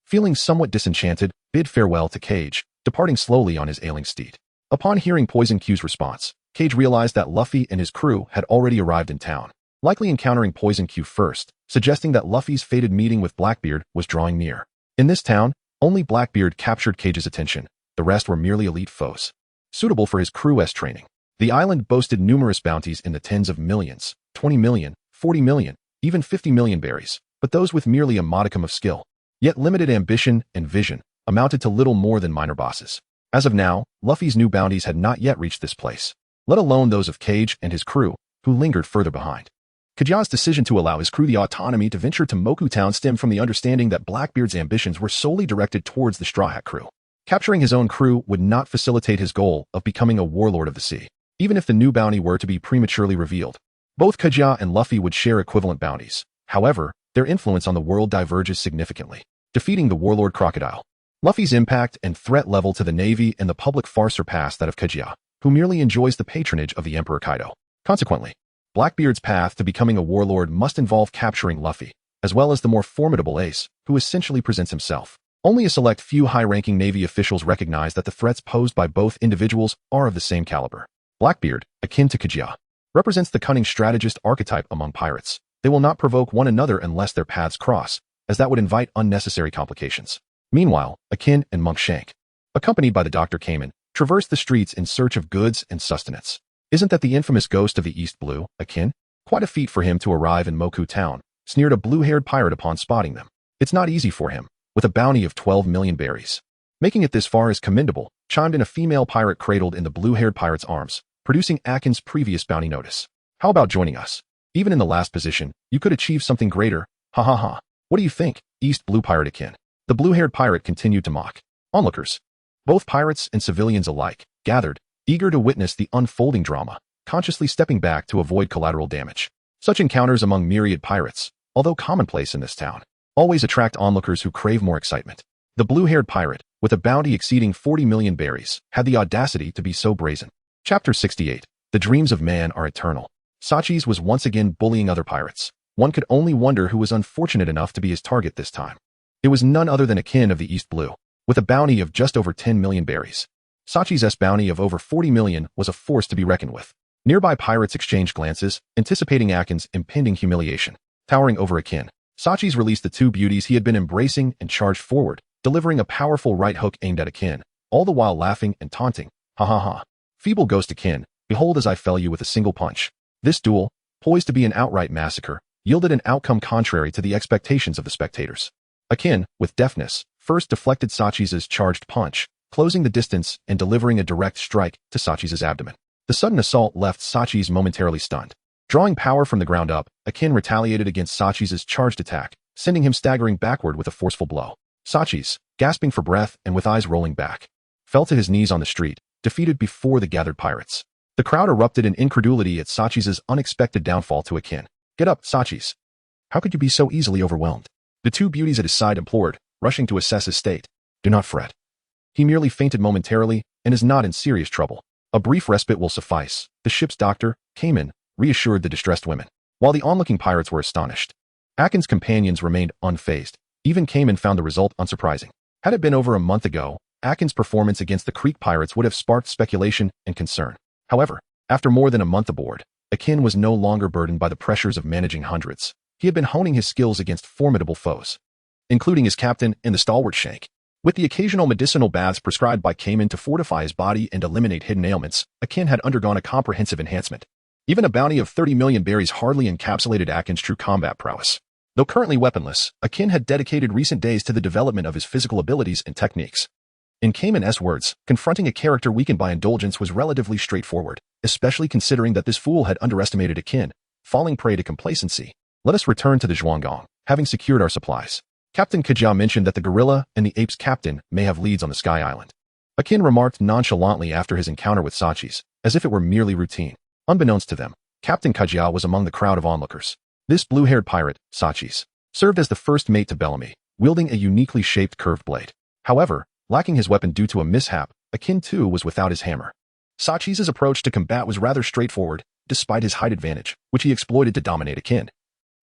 feeling somewhat disenchanted, bid farewell to Cage, departing slowly on his ailing steed. Upon hearing Poison Q's response, Cage realized that Luffy and his crew had already arrived in town, likely encountering Poison Q first, suggesting that Luffy's fated meeting with Blackbeard was drawing near. In this town, only Blackbeard captured Cage's attention, the rest were merely elite foes, suitable for his crew's training. The island boasted numerous bounties in the tens of millions, 20 million, 40 million, even 50 million berries, but those with merely a modicum of skill, yet limited ambition and vision, amounted to little more than minor bosses. As of now, Luffy's new bounties had not yet reached this place, let alone those of Cage and his crew, who lingered further behind. Kajia's decision to allow his crew the autonomy to venture to Moku Town stemmed from the understanding that Blackbeard's ambitions were solely directed towards the Straw Hat crew. Capturing his own crew would not facilitate his goal of becoming a warlord of the sea, even if the new bounty were to be prematurely revealed. Both Kajia and Luffy would share equivalent bounties. However, their influence on the world diverges significantly. Defeating the warlord Crocodile, Luffy's impact and threat level to the Navy and the public far surpass that of Kajia, who merely enjoys the patronage of the Emperor Kaido. Consequently, Blackbeard's path to becoming a warlord must involve capturing Luffy, as well as the more formidable Ace, who essentially presents himself. Only a select few high-ranking Navy officials recognize that the threats posed by both individuals are of the same caliber. Blackbeard, akin to Kajia, represents the cunning strategist archetype among pirates. They will not provoke one another unless their paths cross, as that would invite unnecessary complications. Meanwhile, Akin and Monk Shank, accompanied by the Dr. Kamen, traversed the streets in search of goods and sustenance. "Isn't that the infamous ghost of the East Blue, Akin? Quite a feat for him to arrive in Moku Town," sneered a blue-haired pirate upon spotting them. "It's not easy for him, with a bounty of 12 million berries. Making it this far is commendable," chimed in a female pirate cradled in the blue-haired pirate's arms, producing Akin's previous bounty notice. "How about joining us? Even in the last position, you could achieve something greater. Ha ha ha. What do you think, East Blue Pirate Akin?" The blue-haired pirate continued to mock. Onlookers, both pirates and civilians alike, gathered, eager to witness the unfolding drama, consciously stepping back to avoid collateral damage. Such encounters among myriad pirates, although commonplace in this town, always attract onlookers who crave more excitement. The blue-haired pirate, with a bounty exceeding 40 million berries, had the audacity to be so brazen. Chapter 68. The dreams of man are eternal. Sachis was once again bullying other pirates. One could only wonder who was unfortunate enough to be his target this time. It was none other than Akin of the East Blue, with a bounty of just over 10 million berries. Sachi's bounty of over 40 million was a force to be reckoned with. Nearby pirates exchanged glances, anticipating Akin's impending humiliation. Towering over Akin, Sachis released the two beauties he had been embracing and charged forward, delivering a powerful right hook aimed at Akin, all the while laughing and taunting. "Ha ha ha. Feeble ghost Akin, behold as I fell you with a single punch." This duel, poised to be an outright massacre, yielded an outcome contrary to the expectations of the spectators. Akin, with deftness, first deflected Sachis' charged punch, closing the distance and delivering a direct strike to Sachis' abdomen. The sudden assault left Sachis momentarily stunned. Drawing power from the ground up, Akin retaliated against Sachis' charged attack, sending him staggering backward with a forceful blow. Sachis, gasping for breath and with eyes rolling back. Fell to his knees on the street, defeated before the gathered pirates. The crowd erupted in incredulity at Sachis' unexpected downfall to Akin. "Get up, Sachis. How could you be so easily overwhelmed?" The two beauties at his side implored, rushing to assess his state. "Do not fret. He merely fainted momentarily and is not in serious trouble. A brief respite will suffice," the ship's doctor, Cayman, reassured the distressed women. While the onlooking pirates were astonished, Akin's companions remained unfazed. Even Cayman found the result unsurprising. Had it been over a month ago, Akin's performance against the Creek pirates would have sparked speculation and concern. However, after more than a month aboard, Akin was no longer burdened by the pressures of managing hundreds. He had been honing his skills against formidable foes, including his captain and the stalwart Shank. With the occasional medicinal baths prescribed by Cayman to fortify his body and eliminate hidden ailments, Akin had undergone a comprehensive enhancement. Even a bounty of 30 million berries hardly encapsulated Akin's true combat prowess. Though currently weaponless, Akin had dedicated recent days to the development of his physical abilities and techniques. In Cayman's words, confronting a character weakened by indulgence was relatively straightforward, especially considering that this fool had underestimated Akin, falling prey to complacency. "Let us return to the Zhuanggong, having secured our supplies." Captain Kajia mentioned that the gorilla and the ape's captain may have leads on the Sky Island. Akin remarked nonchalantly after his encounter with Sachis, as if it were merely routine. Unbeknownst to them, Captain Kajia was among the crowd of onlookers. This blue-haired pirate, Sachis, served as the first mate to Bellamy, wielding a uniquely shaped curved blade. However, lacking his weapon due to a mishap, Akin too was without his hammer. Sachis' approach to combat was rather straightforward, despite his height advantage, which he exploited to dominate Akin.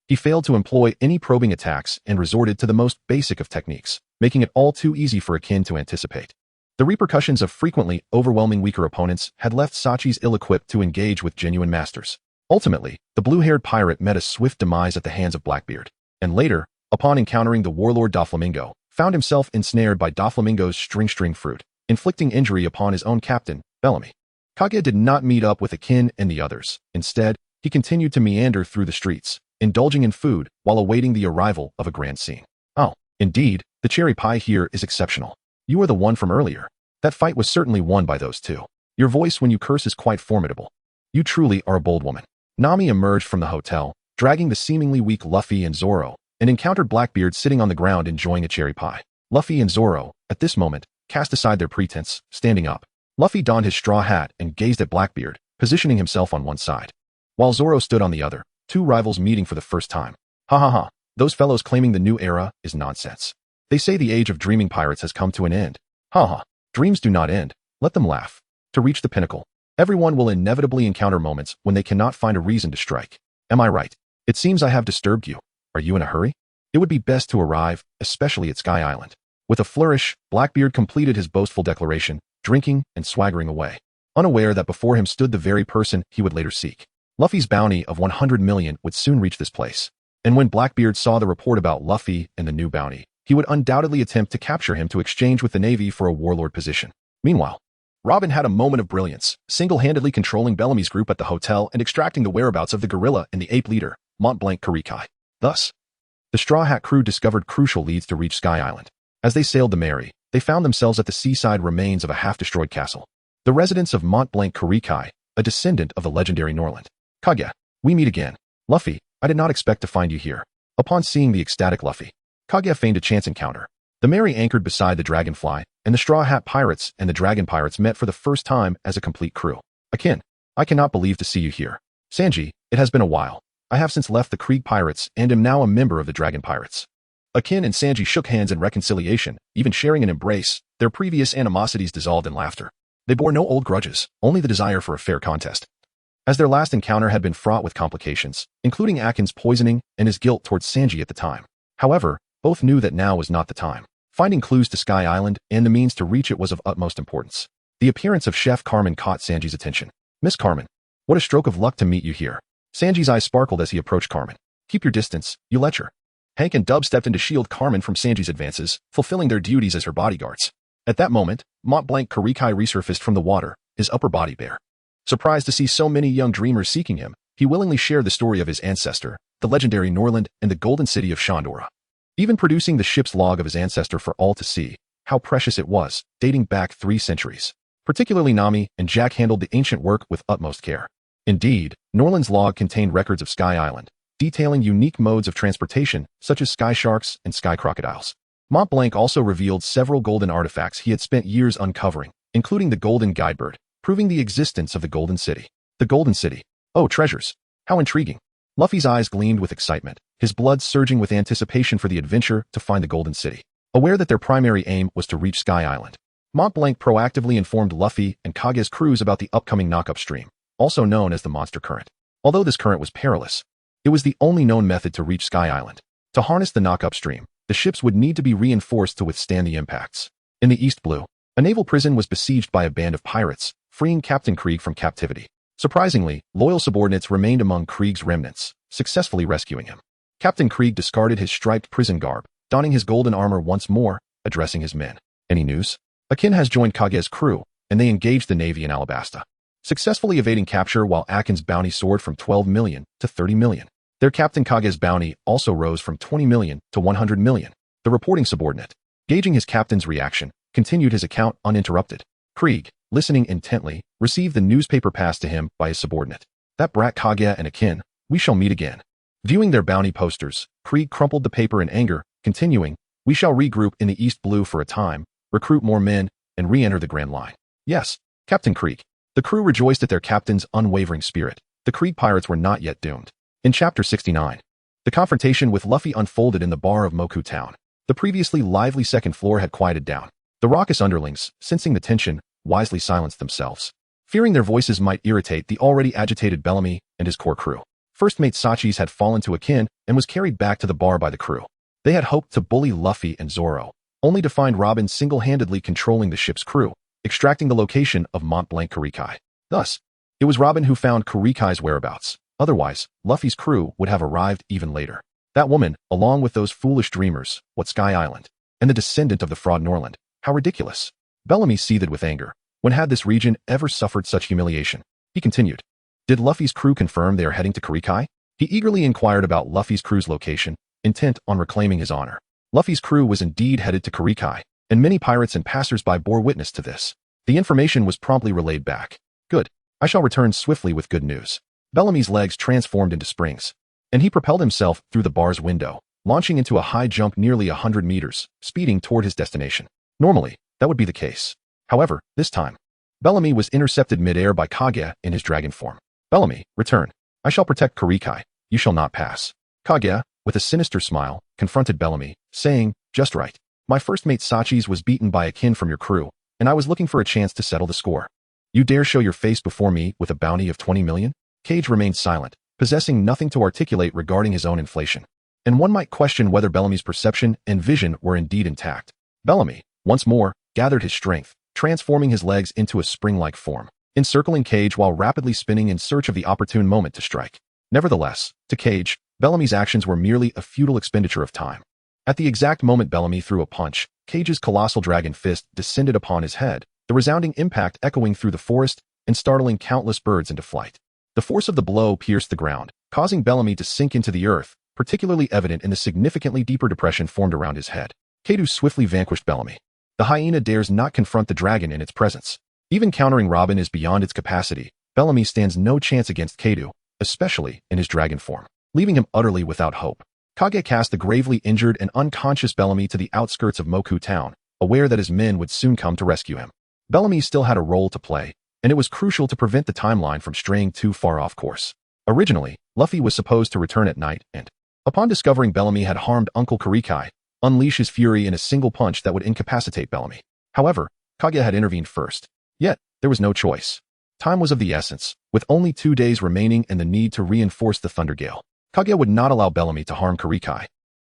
He failed to employ any probing attacks and resorted to the most basic of techniques, making it all too easy for Akin to anticipate. The repercussions of frequently overwhelming weaker opponents had left Sachis ill-equipped to engage with genuine masters. Ultimately, the blue-haired pirate met a swift demise at the hands of Blackbeard, and later, upon encountering the warlord Doflamingo, found himself ensnared by Doflamingo's string fruit, inflicting injury upon his own captain, Bellamy. Kage did not meet up with Akin and the others. Instead, he continued to meander through the streets, indulging in food while awaiting the arrival of a grand scene. "Oh, indeed, the cherry pie here is exceptional. You are the one from earlier. That fight was certainly won by those two. Your voice when you curse is quite formidable. You truly are a bold woman." Nami emerged from the hotel, dragging the seemingly weak Luffy and Zoro, and encountered Blackbeard sitting on the ground enjoying a cherry pie. Luffy and Zoro, at this moment, cast aside their pretense, standing up. Luffy donned his straw hat and gazed at Blackbeard, positioning himself on one side, while Zoro stood on the other. Two rivals meeting for the first time. Ha ha ha, those fellows claiming the new era is nonsense. They say the age of dreaming pirates has come to an end. Ha ha, dreams do not end, let them laugh. To reach the pinnacle, everyone will inevitably encounter moments when they cannot find a reason to strike. Am I right? It seems I have disturbed you. Are you in a hurry? It would be best to arrive, especially at Sky Island. With a flourish, Blackbeard completed his boastful declaration, drinking and swaggering away, unaware that before him stood the very person he would later seek. Luffy's bounty of 100 million would soon reach this place. And when Blackbeard saw the report about Luffy and the new bounty, he would undoubtedly attempt to capture him to exchange with the Navy for a warlord position. Meanwhile, Robin had a moment of brilliance, single-handedly controlling Bellamy's group at the hotel and extracting the whereabouts of the gorilla and the ape leader, Mont Blanc Kurikai. Thus, the Straw Hat crew discovered crucial leads to reach Sky Island. As they sailed the Mary, they found themselves at the seaside remains of a half-destroyed castle. The residence of Mont Blanc Kurikai, a descendant of the legendary Norland. "Kage, we meet again. Luffy, I did not expect to find you here." Upon seeing the ecstatic Luffy, Kage feigned a chance encounter. The Mary anchored beside the Dragonfly, and the Straw Hat Pirates and the Dragon Pirates met for the first time as a complete crew. "Akin, I cannot believe to see you here. Sanji, it has been a while. I have since left the Krieg Pirates and am now a member of the Dragon Pirates." Akin and Sanji shook hands in reconciliation, even sharing an embrace. Their previous animosities dissolved in laughter. They bore no old grudges, only the desire for a fair contest. As their last encounter had been fraught with complications, including Akin's poisoning and his guilt towards Sanji at the time. However, both knew that now was not the time. Finding clues to Sky Island and the means to reach it was of utmost importance. The appearance of Chef Carmen caught Sanji's attention. "Miss Carmen, what a stroke of luck to meet you here." Sanji's eyes sparkled as he approached Carmen. "Keep your distance, you lecher." Hank and Dub stepped in to shield Carmen from Sanji's advances, fulfilling their duties as her bodyguards. At that moment, Mont Blanc Kurikai resurfaced from the water, his upper body bare. Surprised to see so many young dreamers seeking him, he willingly shared the story of his ancestor, the legendary Norland and the golden city of Shandora. Even producing the ship's log of his ancestor for all to see, how precious it was, dating back 3 centuries. Particularly Nami and Jack handled the ancient work with utmost care. Indeed, Norland's log contained records of Sky Island, detailing unique modes of transportation such as sky sharks and sky crocodiles. Mont Blanc also revealed several golden artifacts he had spent years uncovering, including the Golden Guidebird, proving the existence of the Golden City. The Golden City. Oh, treasures. How intriguing. Luffy's eyes gleamed with excitement, his blood surging with anticipation for the adventure to find the Golden City. Aware that their primary aim was to reach Sky Island, Mont Blanc proactively informed Luffy and Kage's crews about the upcoming knock-up stream, also known as the Monster Current. Although this current was perilous, it was the only known method to reach Sky Island. To harness the knock-up stream, the ships would need to be reinforced to withstand the impacts. In the East Blue, a naval prison was besieged by a band of pirates, freeing Captain Krieg from captivity. Surprisingly, loyal subordinates remained among Krieg's remnants, successfully rescuing him. Captain Krieg discarded his striped prison garb, donning his golden armor once more, addressing his men. Any news? Akin has joined Kage's crew, and they engaged the Navy in Alabasta, successfully evading capture while Akin's bounty soared from 12 million to 30 million. Their captain Kage's bounty also rose from 20 million to 100 million. The reporting subordinate, gauging his captain's reaction, continued his account uninterrupted. Krieg, listening intently, received the newspaper passed to him by his subordinate. That brat Kage and Akin, we shall meet again. Viewing their bounty posters, Krieg crumpled the paper in anger, continuing, we shall regroup in the East Blue for a time, recruit more men, and re-enter the Grand Line. Yes, Captain Krieg. The crew rejoiced at their captain's unwavering spirit. The Krieg pirates were not yet doomed. In Chapter 69, the confrontation with Luffy unfolded in the bar of Moku Town. The previously lively second floor had quieted down. The raucous underlings, sensing the tension, wisely silenced themselves, fearing their voices might irritate the already agitated Bellamy and his core crew. First mate Sachis had fallen to Akin and was carried back to the bar by the crew. They had hoped to bully Luffy and Zoro, only to find Robin single-handedly controlling the ship's crew, extracting the location of Mont Blanc Kurikai. Thus, it was Robin who found Kurikai's whereabouts. Otherwise, Luffy's crew would have arrived even later. That woman, along with those foolish dreamers, what Sky Island, and the descendant of the fraud Norland, how ridiculous. Bellamy seethed with anger. When had this region ever suffered such humiliation? He continued. Did Luffy's crew confirm they are heading to Kurikai? He eagerly inquired about Luffy's crew's location, intent on reclaiming his honor. Luffy's crew was indeed headed to Kurikai, and many pirates and passers-by bore witness to this. The information was promptly relayed back. Good. I shall return swiftly with good news. Bellamy's legs transformed into springs, and he propelled himself through the bar's window, launching into a high jump nearly 100 meters, speeding toward his destination. Normally, that would be the case. However, this time, Bellamy was intercepted mid-air by Kage in his dragon form. Bellamy, return. I shall protect Kurikai. You shall not pass. Kage, with a sinister smile, confronted Bellamy, saying, just right. My first mate Sachis was beaten by Akin from your crew, and I was looking for a chance to settle the score. You dare show your face before me with a bounty of 20 million? Cage remained silent, possessing nothing to articulate regarding his own inflation. And one might question whether Bellamy's perception and vision were indeed intact. Bellamy, once more, gathered his strength, transforming his legs into a spring-like form, encircling Cage while rapidly spinning in search of the opportune moment to strike. Nevertheless, to Cage, Bellamy's actions were merely a futile expenditure of time. At the exact moment Bellamy threw a punch, Cage's colossal dragon fist descended upon his head, the resounding impact echoing through the forest and startling countless birds into flight. The force of the blow pierced the ground, causing Bellamy to sink into the earth, particularly evident in the significantly deeper depression formed around his head. Kaido swiftly vanquished Bellamy. The hyena dares not confront the dragon in its presence. Even countering Robin is beyond its capacity. Bellamy stands no chance against Kaido, especially in his dragon form, leaving him utterly without hope. Kage cast the gravely injured and unconscious Bellamy to the outskirts of Moku Town, aware that his men would soon come to rescue him. Bellamy still had a role to play, and it was crucial to prevent the timeline from straying too far off course. Originally, Luffy was supposed to return at night and, upon discovering Bellamy had harmed Uncle Kurikai, unleash his fury in a single punch that would incapacitate Bellamy. However, Kage had intervened first. Yet, there was no choice. Time was of the essence, with only 2 days remaining and the need to reinforce the Thunder Gale. Kage would not allow Bellamy to harm Kurikai,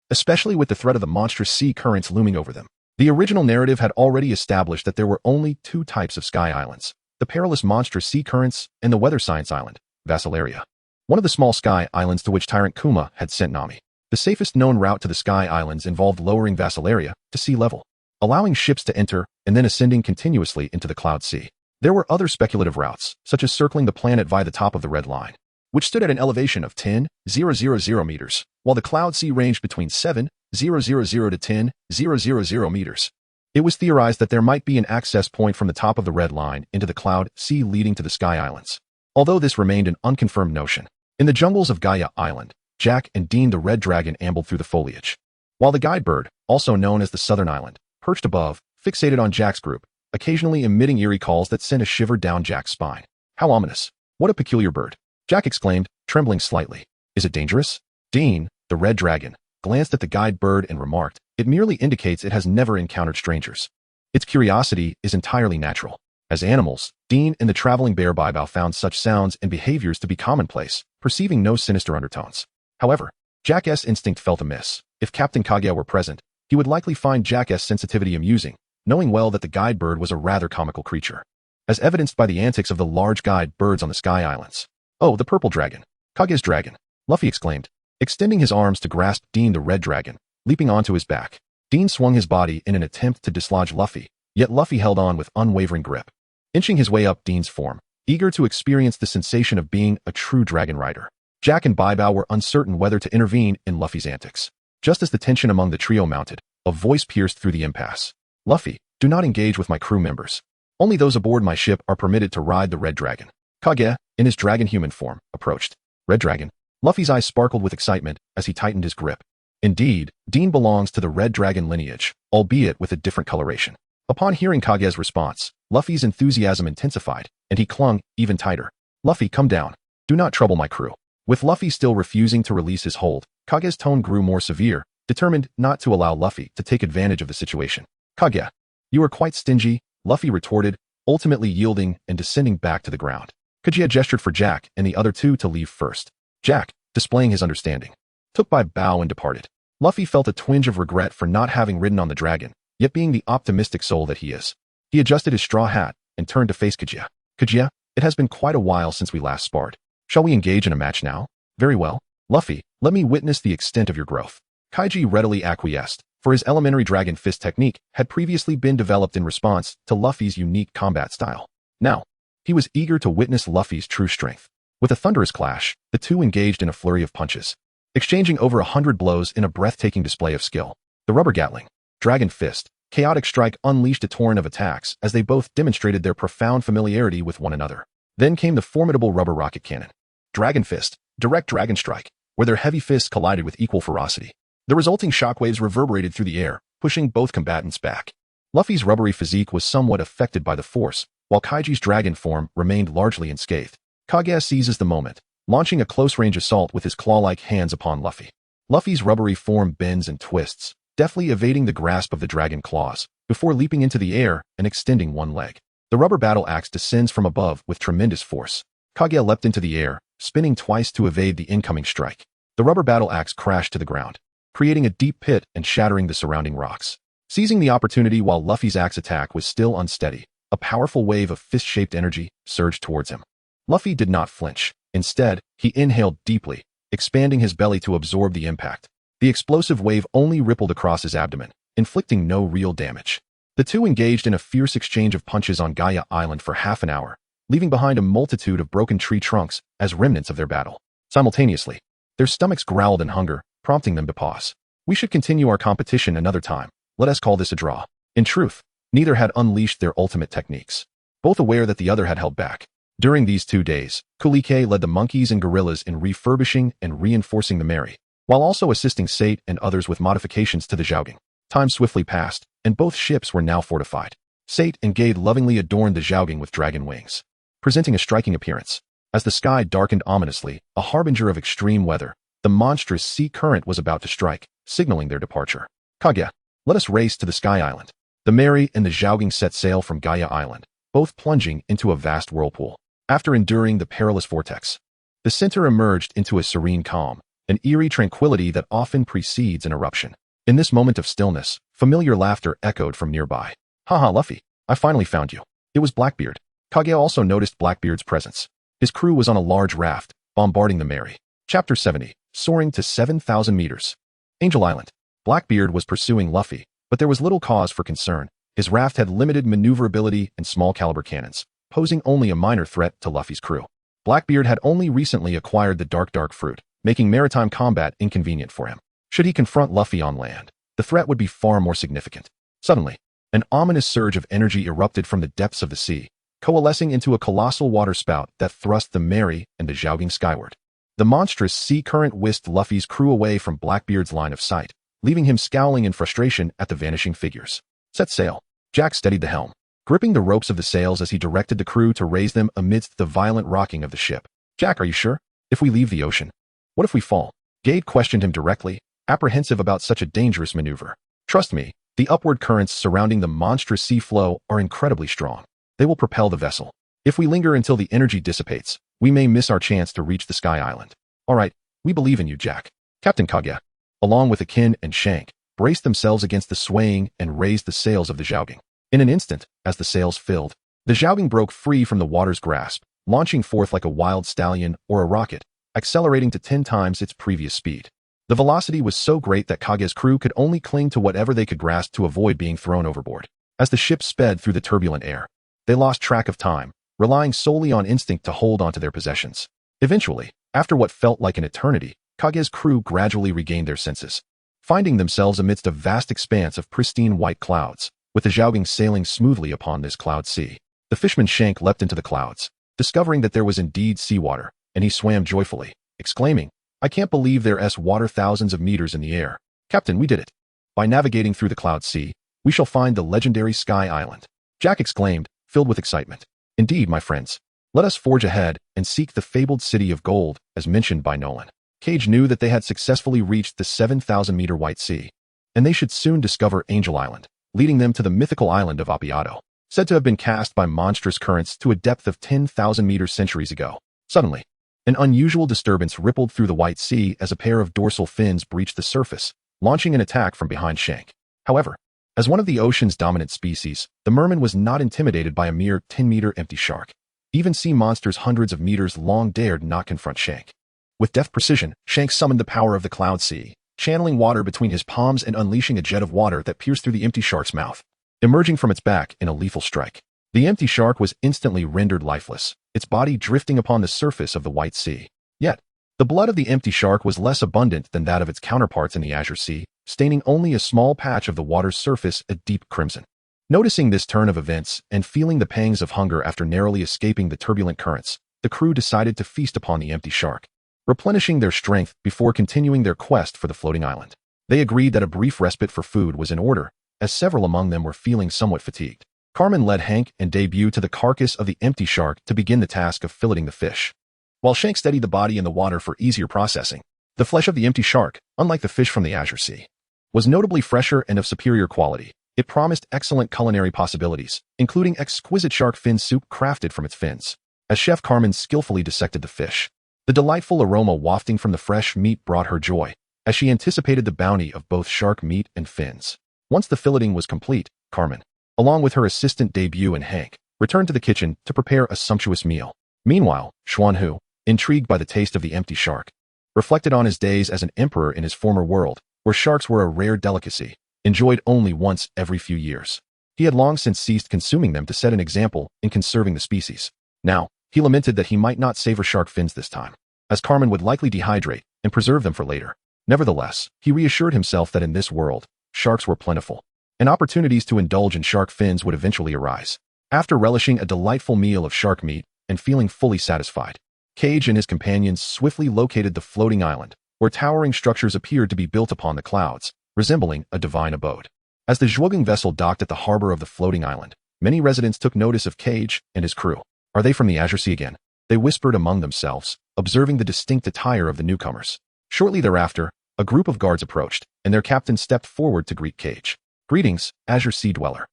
especially with the threat of the monstrous sea currents looming over them. The original narrative had already established that there were only 2 types of Sky Islands: the perilous monstrous sea currents and the weather science island, Vassalaria, one of the small Sky Islands to which Tyrant Kuma had sent Nami. The safest known route to the Sky Islands involved lowering Vassalaria to sea level, allowing ships to enter and then ascending continuously into the Cloud Sea. There were other speculative routes, such as circling the planet via the top of the Red Line, which stood at an elevation of 10,000 meters, while the Cloud Sea ranged between 7,000 to 10,000 meters. It was theorized that there might be an access point from the top of the Red Line into the Cloud Sea leading to the Sky Islands, although this remained an unconfirmed notion. In the jungles of Gaia Island, Jack and Dean the Red Dragon ambled through the foliage, while the Guidebird, also known as the Southern Island, perched above, fixated on Jack's group, occasionally emitting eerie calls that sent a shiver down Jack's spine. How ominous. What a peculiar bird. Jack exclaimed, trembling slightly. Is it dangerous? Dean, the red dragon, glanced at the guide bird and remarked, it merely indicates it has never encountered strangers. Its curiosity is entirely natural. As animals, Dean and the traveling bear Baibao found such sounds and behaviors to be commonplace, perceiving no sinister undertones. However, Jack's instinct felt amiss. If Captain Kaguya were present, he would likely find Jack's sensitivity amusing, knowing well that the guide bird was a rather comical creature, as evidenced by the antics of the large guide birds on the Sky Islands. Oh, the purple dragon. Kaguya's dragon, Luffy exclaimed, extending his arms to grasp Dean the red dragon, leaping onto his back. Dean swung his body in an attempt to dislodge Luffy, yet Luffy held on with unwavering grip, inching his way up Dean's form, eager to experience the sensation of being a true dragon rider. Jack and Baibao were uncertain whether to intervene in Luffy's antics. Just as the tension among the trio mounted, a voice pierced through the impasse. Luffy, do not engage with my crew members. Only those aboard my ship are permitted to ride the red dragon. Kaguya, in his dragon-human form, approached. Red dragon. Luffy's eyes sparkled with excitement as he tightened his grip. Indeed, Dean belongs to the red dragon lineage, albeit with a different coloration. Upon hearing Kaguya's response, Luffy's enthusiasm intensified, and he clung even tighter. Luffy, come down. Do not trouble my crew. With Luffy still refusing to release his hold, Kaguya's tone grew more severe, determined not to allow Luffy to take advantage of the situation. Kaguya, you are quite stingy, Luffy retorted, ultimately yielding and descending back to the ground. Kaguya gestured for Jack and the other two to leave first. Jack, displaying his understanding, took by bow and departed. Luffy felt a twinge of regret for not having ridden on the dragon, yet being the optimistic soul that he is. He adjusted his straw hat and turned to face Kaguya. Kaguya, it has been quite a while since we last sparred. Shall we engage in a match now? Very well. Luffy, let me witness the extent of your growth. Kaiji readily acquiesced, for his elementary dragon fist technique had previously been developed in response to Luffy's unique combat style. Now, he was eager to witness Luffy's true strength. With a thunderous clash, the two engaged in a flurry of punches, exchanging over 100 blows in a breathtaking display of skill. The rubber gatling, dragon fist, chaotic strike unleashed a torrent of attacks as they both demonstrated their profound familiarity with one another. Then came the formidable rubber rocket cannon. Dragon fist, direct dragon strike, where their heavy fists collided with equal ferocity. The resulting shockwaves reverberated through the air, pushing both combatants back. Luffy's rubbery physique was somewhat affected by the force, while Kaiji's dragon form remained largely unscathed. Kaguya seizes the moment, launching a close-range assault with his claw-like hands upon Luffy. Luffy's rubbery form bends and twists, deftly evading the grasp of the dragon claws, before leaping into the air and extending one leg. The rubber battle axe descends from above with tremendous force. Kaguya leapt into the air, spinning twice to evade the incoming strike. The rubber battle axe crashed to the ground, creating a deep pit and shattering the surrounding rocks. Seizing the opportunity while Luffy's axe attack was still unsteady, a powerful wave of fist-shaped energy surged towards him. Luffy did not flinch. Instead, he inhaled deeply, expanding his belly to absorb the impact. The explosive wave only rippled across his abdomen, inflicting no real damage. The two engaged in a fierce exchange of punches on Gaia Island for half an hour, leaving behind a multitude of broken tree trunks as remnants of their battle. Simultaneously, their stomachs growled in hunger, prompting them to pause. We should continue our competition another time. Let us call this a draw. In truth, neither had unleashed their ultimate techniques, both aware that the other had held back. During these 2 days, Kulike led the monkeys and gorillas in refurbishing and reinforcing the Mary, while also assisting Sate and others with modifications to the Zhaogong. Time swiftly passed, and both ships were now fortified. Sate and Gade lovingly adorned the Zhaogong with dragon wings, presenting a striking appearance. As the sky darkened ominously, a harbinger of extreme weather, the monstrous sea current was about to strike, signaling their departure. Kaguya, let us race to the Sky Island. The Mary and the Zhaogong set sail from Gaia Island, both plunging into a vast whirlpool. After enduring the perilous vortex, the center emerged into a serene calm, an eerie tranquility that often precedes an eruption. In this moment of stillness, familiar laughter echoed from nearby. Haha, Luffy, I finally found you. It was Blackbeard. Kaguya also noticed Blackbeard's presence. His crew was on a large raft, bombarding the Mary. Chapter 70, soaring to 7,000 meters. Angel Island. Blackbeard was pursuing Luffy, but there was little cause for concern. His raft had limited maneuverability and small caliber cannons, posing only a minor threat to Luffy's crew. Blackbeard had only recently acquired the dark fruit, making maritime combat inconvenient for him. Should he confront Luffy on land, the threat would be far more significant. Suddenly, an ominous surge of energy erupted from the depths of the sea, coalescing into a colossal waterspout that thrust the Mary and the Zhaogong skyward. The monstrous sea current whisked Luffy's crew away from Blackbeard's line of sight, leaving him scowling in frustration at the vanishing figures. Set sail. Jack steadied the helm, gripping the ropes of the sails as he directed the crew to raise them amidst the violent rocking of the ship. Jack, are you sure? If we leave the ocean, what if we fall? Gade questioned him directly, apprehensive about such a dangerous maneuver. Trust me, the upward currents surrounding the monstrous sea flow are incredibly strong. They will propel the vessel. If we linger until the energy dissipates, we may miss our chance to reach the Sky Island. All right, we believe in you, Jack. Captain Kaguya, along with Akin and Shank, braced themselves against the swaying and raised the sails of the Zhaoging. In an instant, as the sails filled, the Zhaoging broke free from the water's grasp, launching forth like a wild stallion or a rocket, accelerating to 10 times its previous speed. The velocity was so great that Kaguya's crew could only cling to whatever they could grasp to avoid being thrown overboard. As the ship sped through the turbulent air, they lost track of time, relying solely on instinct to hold onto their possessions. Eventually, after what felt like an eternity, Kaguya's crew gradually regained their senses, finding themselves amidst a vast expanse of pristine white clouds, with the Zhaoging sailing smoothly upon this cloud sea. The fisherman Shank leapt into the clouds, discovering that there was indeed seawater, and he swam joyfully, exclaiming, "I can't believe there's water thousands of meters in the air. Captain, we did it. By navigating through the cloud sea, we shall find the legendary Sky Island." Jack exclaimed, filled with excitement. "Indeed, my friends. Let us forge ahead and seek the fabled city of gold, as mentioned by Nolan." Cage knew that they had successfully reached the 7,000-meter White Sea, and they should soon discover Angel Island, leading them to the mythical island of Apiato, said to have been cast by monstrous currents to a depth of 10,000 meters centuries ago. Suddenly, an unusual disturbance rippled through the White Sea as a pair of dorsal fins breached the surface, launching an attack from behind Shank. However, as one of the ocean's dominant species, the merman was not intimidated by a mere 10-meter empty shark. Even sea monsters hundreds of meters long dared not confront Shank. With deft precision, Shank summoned the power of the cloud sea, channeling water between his palms and unleashing a jet of water that pierced through the empty shark's mouth, emerging from its back in a lethal strike. The empty shark was instantly rendered lifeless, its body drifting upon the surface of the White Sea. Yet, the blood of the empty shark was less abundant than that of its counterparts in the Azure Sea, staining only a small patch of the water's surface a deep crimson. Noticing this turn of events and feeling the pangs of hunger after narrowly escaping the turbulent currents, the crew decided to feast upon the empty shark, replenishing their strength before continuing their quest for the floating island. They agreed that a brief respite for food was in order, as several among them were feeling somewhat fatigued. Carmen led Hank and Debut to the carcass of the empty shark to begin the task of filleting the fish, while Shank steadied the body in the water for easier processing. The flesh of the empty shark, unlike the fish from the Azure Sea, was notably fresher and of superior quality. It promised excellent culinary possibilities, including exquisite shark fin soup crafted from its fins. As Chef Carmen skillfully dissected the fish, the delightful aroma wafting from the fresh meat brought her joy, as she anticipated the bounty of both shark meat and fins. Once the filleting was complete, Carmen, along with her assistant Debut and Hank, returned to the kitchen to prepare a sumptuous meal. Meanwhile, Xuanhu, intrigued by the taste of the empty shark, reflected on his days as an emperor in his former world, where sharks were a rare delicacy, enjoyed only once every few years. He had long since ceased consuming them to set an example in conserving the species. Now, he lamented that he might not savor shark fins this time, as Carmen would likely dehydrate and preserve them for later. Nevertheless, he reassured himself that in this world, sharks were plentiful, and opportunities to indulge in shark fins would eventually arise. After relishing a delightful meal of shark meat and feeling fully satisfied, Cage and his companions swiftly located the floating island, where towering structures appeared to be built upon the clouds, resembling a divine abode. As the Zhuogang vessel docked at the harbor of the floating island, many residents took notice of Cage and his crew. "Are they from the Azure Sea again?" they whispered among themselves, observing the distinct attire of the newcomers. Shortly thereafter, a group of guards approached, and their captain stepped forward to greet Cage. "Greetings, Azure Sea Dweller.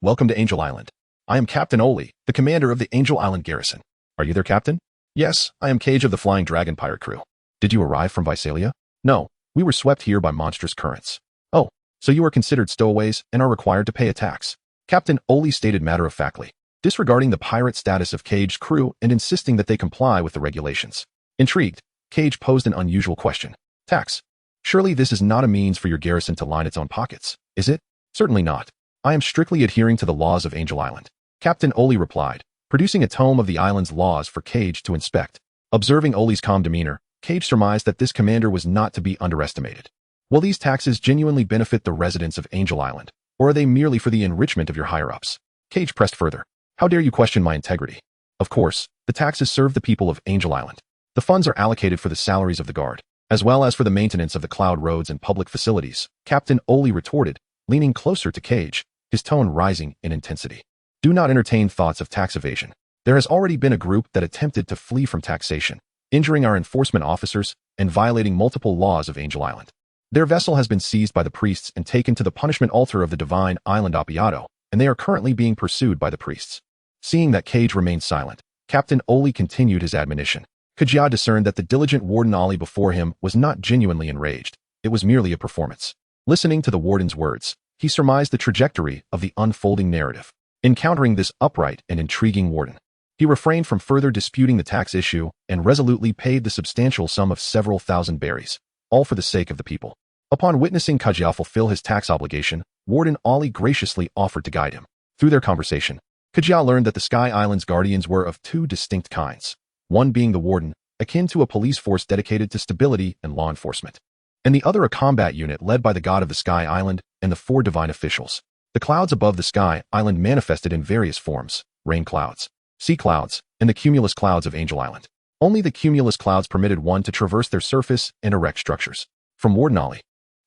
Welcome to Angel Island. I am Captain Oli, the commander of the Angel Island garrison. Are you their captain?" "Yes, I am Cage of the Flying Dragon pirate crew." "Did you arrive from Visalia?" "No, we were swept here by monstrous currents." "Oh, so you are considered stowaways and are required to pay a tax," Captain Oli stated matter-of-factly, disregarding the pirate status of Cage's crew and insisting that they comply with the regulations. Intrigued, Cage posed an unusual question. "Tax? Surely this is not a means for your garrison to line its own pockets, is it?" "Certainly not. I am strictly adhering to the laws of Angel Island," Captain Oli replied, producing a tome of the island's laws for Cage to inspect. Observing Oli's calm demeanor, Cage surmised that this commander was not to be underestimated. Will these taxes genuinely benefit the residents of Angel Island, or are they merely for the enrichment of your higher-ups? Cage pressed further. "How dare you question my integrity? Of course, the taxes serve the people of Angel Island. The funds are allocated for the salaries of the guard, as well as for the maintenance of the cloud roads and public facilities, Captain Oli retorted, leaning closer to Cage, his tone rising in intensity. Do not entertain thoughts of tax evasion. There has already been a group that attempted to flee from taxation, injuring our enforcement officers and violating multiple laws of Angel Island. Their vessel has been seized by the priests and taken to the punishment altar of the divine island Appiato, and they are currently being pursued by the priests. Seeing that Cage remained silent, Captain Oli continued his admonition. Kajia discerned that the diligent Warden Ali before him was not genuinely enraged. It was merely a performance. Listening to the warden's words, he surmised the trajectory of the unfolding narrative. Encountering this upright and intriguing warden, he refrained from further disputing the tax issue and resolutely paid the substantial sum of several thousand berries, all for the sake of the people. Upon witnessing Kajia fulfill his tax obligation, Warden Ali graciously offered to guide him. Through their conversation, Kajia learned that the Sky Island's guardians were of two distinct kinds, one being the warden, akin to a police force dedicated to stability and law enforcement, and the other a combat unit led by the god of the Sky Island and the four divine officials. The clouds above the Sky Island manifested in various forms: rain clouds, sea clouds, and the cumulus clouds of Angel Island. Only the cumulus clouds permitted one to traverse their surface and erect structures. From Warden Ali,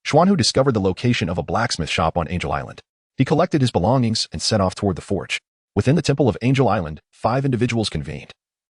Xuanhu discovered the location of a blacksmith shop on Angel Island. He collected his belongings and set off toward the forge. Within the temple of Angel Island, 5 individuals convened,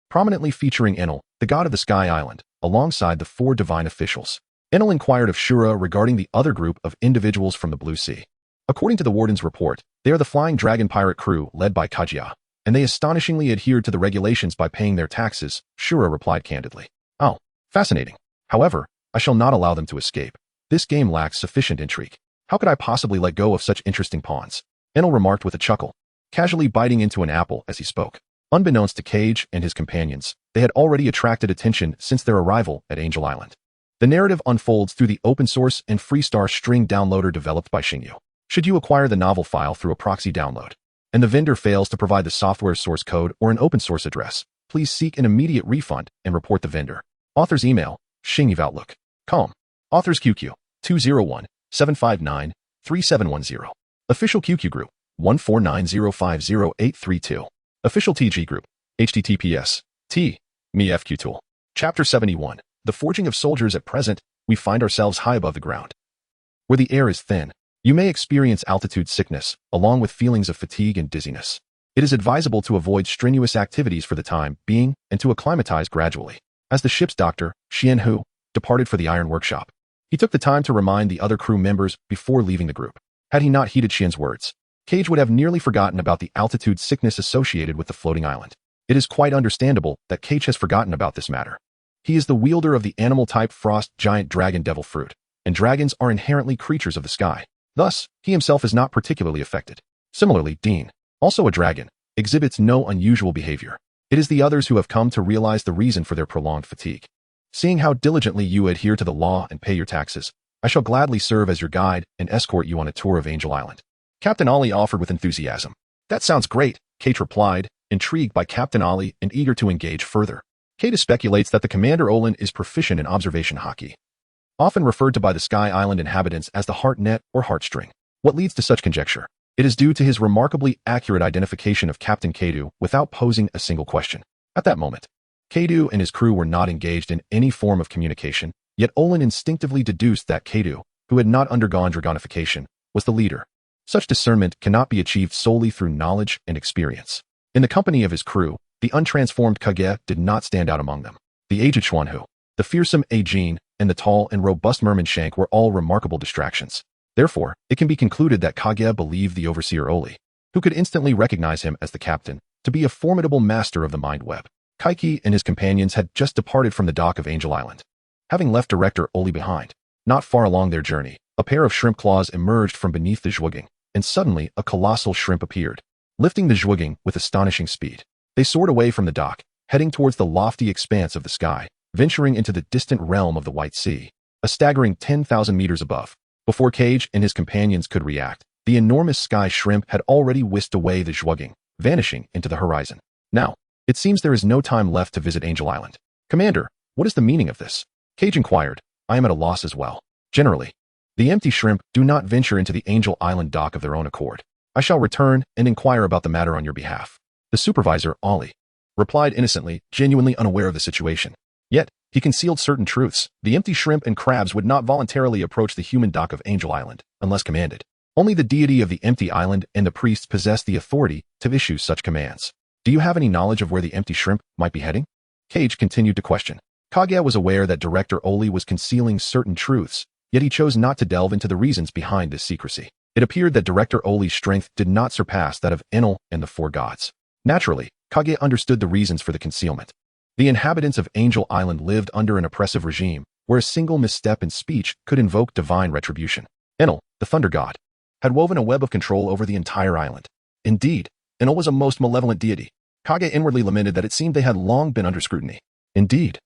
prominently featuring Enel, the god of the Sky Island, alongside the 4 divine officials. Enel inquired of Shura regarding the other group of individuals from the Blue Sea. According to the warden's report, they are the Flying Dragon pirate crew led by Kajia, and they astonishingly adhered to the regulations by paying their taxes, Shura replied candidly. Oh, fascinating. However, I shall not allow them to escape. This game lacks sufficient intrigue. How could I possibly let go of such interesting pawns? Enel remarked with a chuckle, casually biting into an apple as he spoke. Unbeknownst to Cage and his companions, they had already attracted attention since their arrival at Angel Island. The narrative unfolds through the open-source and Freestar string downloader developed by Xingyu. Should you acquire the novel file through a proxy download, and the vendor fails to provide the software source code or an open-source address, please seek an immediate refund and report the vendor. Author's email, xingyu@outlook.com. Author's QQ, 201-759-3710. Official QQ group, 149050832. Official TG group, https, me.fq tool. Chapter 71. The Forging of Soldiers. At present, we find ourselves high above the ground, where the air is thin. You may experience altitude sickness, along with feelings of fatigue and dizziness. It is advisable to avoid strenuous activities for the time being and to acclimatize gradually. As the ship's doctor, Xian Hu, departed for the iron workshop, he took the time to remind the other crew members before leaving the group. Had he not heeded Xian's words, Cage would have nearly forgotten about the altitude sickness associated with the floating island. It is quite understandable that Cage has forgotten about this matter. He is the wielder of the animal-type frost giant dragon devil fruit, and dragons are inherently creatures of the sky. Thus, he himself is not particularly affected. Similarly, Dean, also a dragon, exhibits no unusual behavior. It is the others who have come to realize the reason for their prolonged fatigue. Seeing how diligently you adhere to the law and pay your taxes, I shall gladly serve as your guide and escort you on a tour of Angel Island. Captain Ali offered with enthusiasm. That sounds great, Kate replied, intrigued by Captain Ali and eager to engage further. Kate speculates that the Commander Olin is proficient in observation hockey, often referred to by the Sky Island inhabitants as the heart net or heartstring. What leads to such conjecture? It is due to his remarkably accurate identification of Captain Kadu without posing a single question. At that moment, Kadu and his crew were not engaged in any form of communication, yet Olin instinctively deduced that Kadu, who had not undergone dragonification, was the leader. Such discernment cannot be achieved solely through knowledge and experience. In the company of his crew, the untransformed Kage did not stand out among them. The aged Xuanhu, the fearsome Ajin, and the tall and robust Merman Shank were all remarkable distractions. Therefore, it can be concluded that Kage believed the overseer Oli, who could instantly recognize him as the captain, to be a formidable master of the mind web. Kaiki and his companions had just departed from the dock of Angel Island, having left Director Oli behind. Not far along their journey, a pair of shrimp claws emerged from beneath the zhugging, and suddenly a colossal shrimp appeared, lifting the zhugging with astonishing speed. They soared away from the dock, heading towards the lofty expanse of the sky, venturing into the distant realm of the White Sea, a staggering 10,000 meters above. Before Cage and his companions could react, the enormous sky shrimp had already whisked away the zhugging, vanishing into the horizon. Now, it seems there is no time left to visit Angel Island. Commander, what is the meaning of this? Cage inquired. I am at a loss as well. Generally, the empty shrimp do not venture into the Angel Island dock of their own accord. I shall return and inquire about the matter on your behalf. The supervisor, Ollie, replied innocently, genuinely unaware of the situation. Yet, He concealed certain truths. The empty shrimp and crabs would not voluntarily approach the human dock of Angel Island, unless commanded. Only the deity of the empty island and the priests possessed the authority to issue such commands. Do you have any knowledge of where the empty shrimp might be heading? Cage continued to question. Kaguya was aware that Director Oli was concealing certain truths, yet he chose not to delve into the reasons behind this secrecy. It appeared that Director Oli's strength did not surpass that of Enel and the four gods. Naturally, Kaguya understood the reasons for the concealment. The inhabitants of Angel Island lived under an oppressive regime, where a single misstep in speech could invoke divine retribution. Enel, the thunder god, had woven a web of control over the entire island. Indeed, Enel was a most malevolent deity. Kaguya inwardly lamented that it seemed they had long been under scrutiny. Indeed,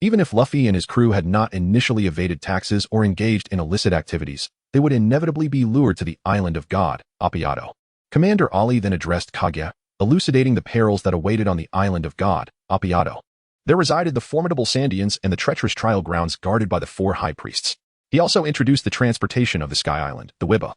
even if Luffy and his crew had not initially evaded taxes or engaged in illicit activities, they would inevitably be lured to the island of God, Appiato. Commander Ali then addressed Kaguya, elucidating the perils that awaited on the island of God, Appiato. There resided the formidable Sandians and the treacherous trial grounds guarded by the four high priests. He also introduced the transportation of the Sky Island, the Wiba,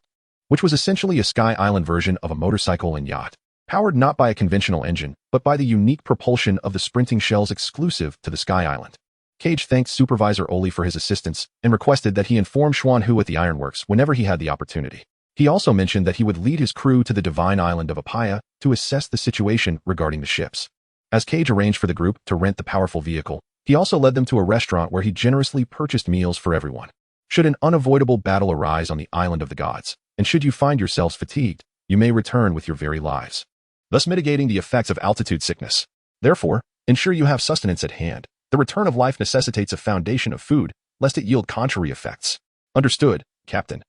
which was essentially a Sky Island version of a motorcycle and yacht, powered not by a conventional engine, but by the unique propulsion of the sprinting shells exclusive to the Sky Island. Cage thanked Supervisor Oli for his assistance and requested that he inform Xuanhu at the ironworks whenever he had the opportunity. He also mentioned that he would lead his crew to the divine island of Apaya to assess the situation regarding the ships. As Cage arranged for the group to rent the powerful vehicle, he also led them to a restaurant where he generously purchased meals for everyone. Should an unavoidable battle arise on the island of the gods, and should you find yourselves fatigued, you may return with your very lives, thus mitigating the effects of altitude sickness. Therefore, ensure you have sustenance at hand. The return of life necessitates a foundation of food, lest it yield contrary effects. Understood, Captain.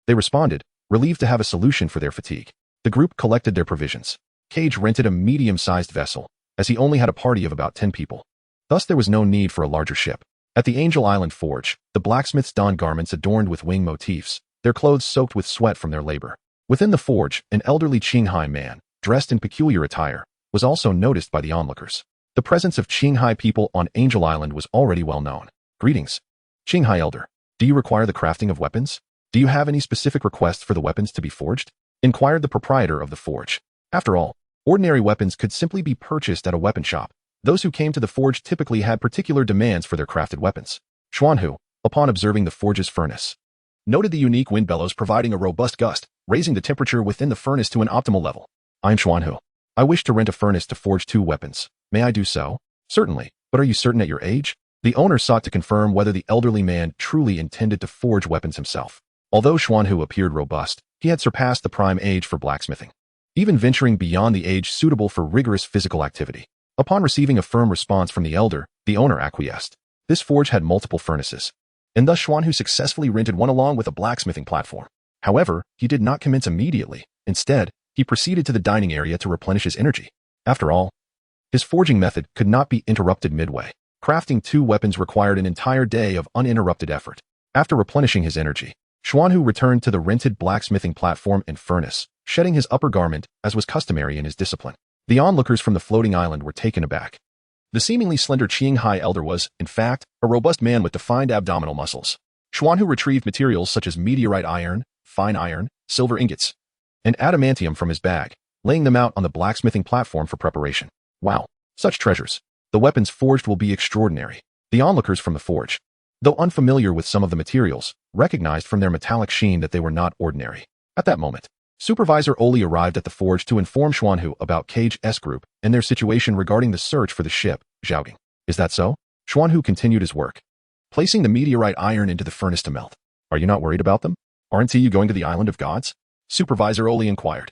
They responded, relieved to have a solution for their fatigue. The group collected their provisions. Cage rented a medium-sized vessel, as he only had a party of about 10 people. Thus there was no need for a larger ship. At the Angel Island Forge, the blacksmiths donned garments adorned with wing motifs, their clothes soaked with sweat from their labor. Within the forge, an elderly Qinghai man, dressed in peculiar attire, was also noticed by the onlookers. The presence of Qinghai people on Angel Island was already well known. Greetings. Qinghai Elder. Do you require the crafting of weapons? Do you have any specific requests for the weapons to be forged? Inquired the proprietor of the forge. After all, ordinary weapons could simply be purchased at a weapon shop. Those who came to the forge typically had particular demands for their crafted weapons. Xuanhu, upon observing the forge's furnace, noted the unique wind bellows providing a robust gust, raising the temperature within the furnace to an optimal level. I'm Xuanhu. I wish to rent a furnace to forge 2 weapons. May I do so? Certainly, but are you certain at your age? The owner sought to confirm whether the elderly man truly intended to forge weapons himself. Although Xuanhu appeared robust, he had surpassed the prime age for blacksmithing, even venturing beyond the age suitable for rigorous physical activity. Upon receiving a firm response from the elder, the owner acquiesced. This forge had multiple furnaces, and thus Xuanhu successfully rented one along with a blacksmithing platform. However, he did not commence immediately. Instead, he proceeded to the dining area to replenish his energy. After all, his forging method could not be interrupted midway. Crafting 2 weapons required an entire day of uninterrupted effort. After replenishing his energy, Xuanhu returned to the rented blacksmithing platform and furnace, shedding his upper garment as was customary in his discipline. The onlookers from the floating island were taken aback. The seemingly slender Qinghai elder was, in fact, a robust man with defined abdominal muscles. Xuanhu retrieved materials such as meteorite iron, fine iron, silver ingots, and adamantium from his bag, laying them out on the blacksmithing platform for preparation. Wow, such treasures. The weapons forged will be extraordinary. The onlookers from the forge, though unfamiliar with some of the materials, recognized from their metallic sheen that they were not ordinary. At that moment, Supervisor Oli arrived at the forge to inform Xuanhu about Cage's group and their situation regarding the search for the ship, Zhaogang. Is that so? Xuanhu continued his work, placing the meteorite iron into the furnace to melt. Are you not worried about them? Aren't you going to the island of gods? Supervisor Oli inquired.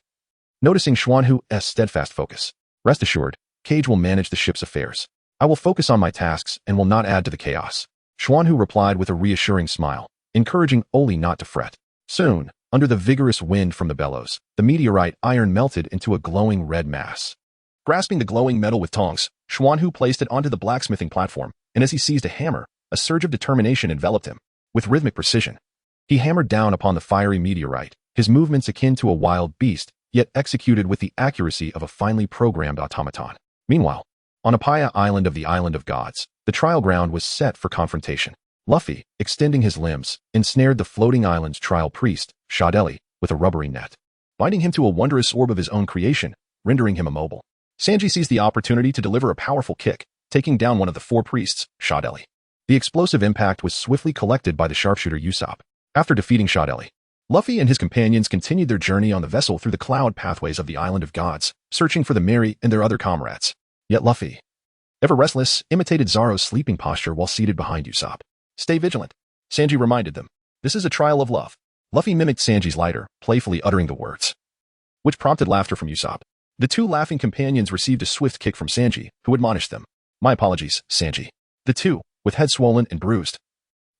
Noticing Xuanhu's steadfast focus, rest assured, Cage will manage the ship's affairs. I will focus on my tasks and will not add to the chaos. Xuanhu replied with a reassuring smile, encouraging Oli not to fret. Soon, under the vigorous wind from the bellows, the meteorite iron melted into a glowing red mass. Grasping the glowing metal with tongs, Xuanhu placed it onto the blacksmithing platform, and as he seized a hammer, a surge of determination enveloped him. With rhythmic precision, he hammered down upon the fiery meteorite, his movements akin to a wild beast, yet executed with the accuracy of a finely programmed automaton. Meanwhile, on Apaya Island of the Island of Gods, the trial ground was set for confrontation. Luffy, extending his limbs, ensnared the floating island's trial priest, Shadeli, with a rubbery net, binding him to a wondrous orb of his own creation, rendering him immobile. Sanji seized the opportunity to deliver a powerful kick, taking down one of the 4 priests, Shadeli. The explosive impact was swiftly collected by the sharpshooter Usopp. After defeating Shadeli, Luffy and his companions continued their journey on the vessel through the cloud pathways of the Island of Gods, searching for the Merry and their other comrades. Yet Luffy, ever restless, imitated Zoro's sleeping posture while seated behind Usopp. Stay vigilant, Sanji reminded them. This is a trial of love. Luffy mimicked Sanji's lighter, playfully uttering the words, which prompted laughter from Usopp. The two laughing companions received a swift kick from Sanji, who admonished them. My apologies, Sanji. The two, with heads swollen and bruised,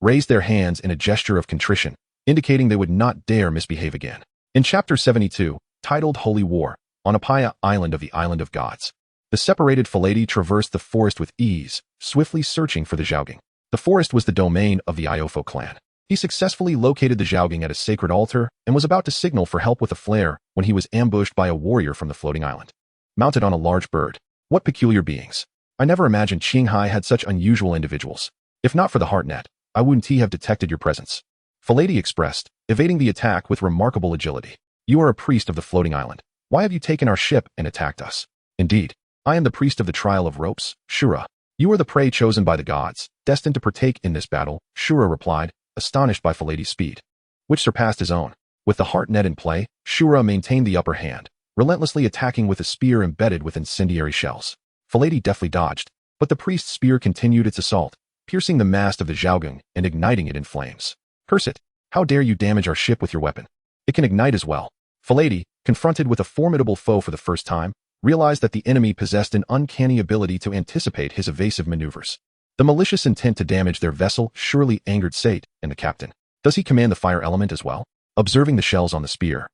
raised their hands in a gesture of contrition, indicating they would not dare misbehave again. In Chapter 72, titled Holy War, on Apaya Island of the Island of Gods, the separated Phaladi traversed the forest with ease, swiftly searching for the Zhaogang. The forest was the domain of the Iofo clan. He successfully located the Zhaogang at a sacred altar and was about to signal for help with a flare when he was ambushed by a warrior from the floating island, mounted on a large bird. What peculiar beings. I never imagined Qinghai had such unusual individuals. If not for the heart net, I wouldn't have detected your presence. Phaladi expressed, evading the attack with remarkable agility. You are a priest of the floating island. Why have you taken our ship and attacked us? Indeed, I am the priest of the trial of ropes, Shura. You are the prey chosen by the gods, destined to partake in this battle, Shura replied, astonished by Phaladi's speed, which surpassed his own. With the heart net in play, Shura maintained the upper hand, relentlessly attacking with a spear embedded with incendiary shells. Phaladi deftly dodged, but the priest's spear continued its assault, piercing the mast of the Zhaogang and igniting it in flames. Curse it! How dare you damage our ship with your weapon? It can ignite as well. Phaladi, confronted with a formidable foe for the first time, realized that the enemy possessed an uncanny ability to anticipate his evasive maneuvers. The malicious intent to damage their vessel surely angered Sate and the captain. Does he command the fire element as well? Observing the shells on the spear,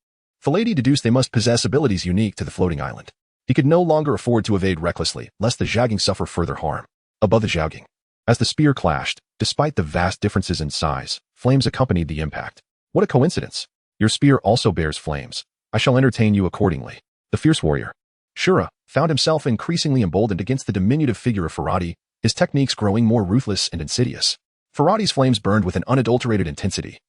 Phaladi deduced they must possess abilities unique to the floating island. He could no longer afford to evade recklessly, lest the Zhaogang suffer further harm. Above the Zhaogang, as the spear clashed, despite the vast differences in size, flames accompanied the impact. What a coincidence! Your spear also bears flames. I shall entertain you accordingly. The fierce warrior, Shura, found himself increasingly emboldened against the diminutive figure of Pharadi, his techniques growing more ruthless and insidious. Pharadi's flames burned with an unadulterated intensity,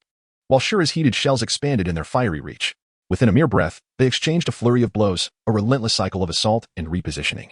while Shura's heated shells expanded in their fiery reach. Within a mere breath, they exchanged a flurry of blows, a relentless cycle of assault and repositioning,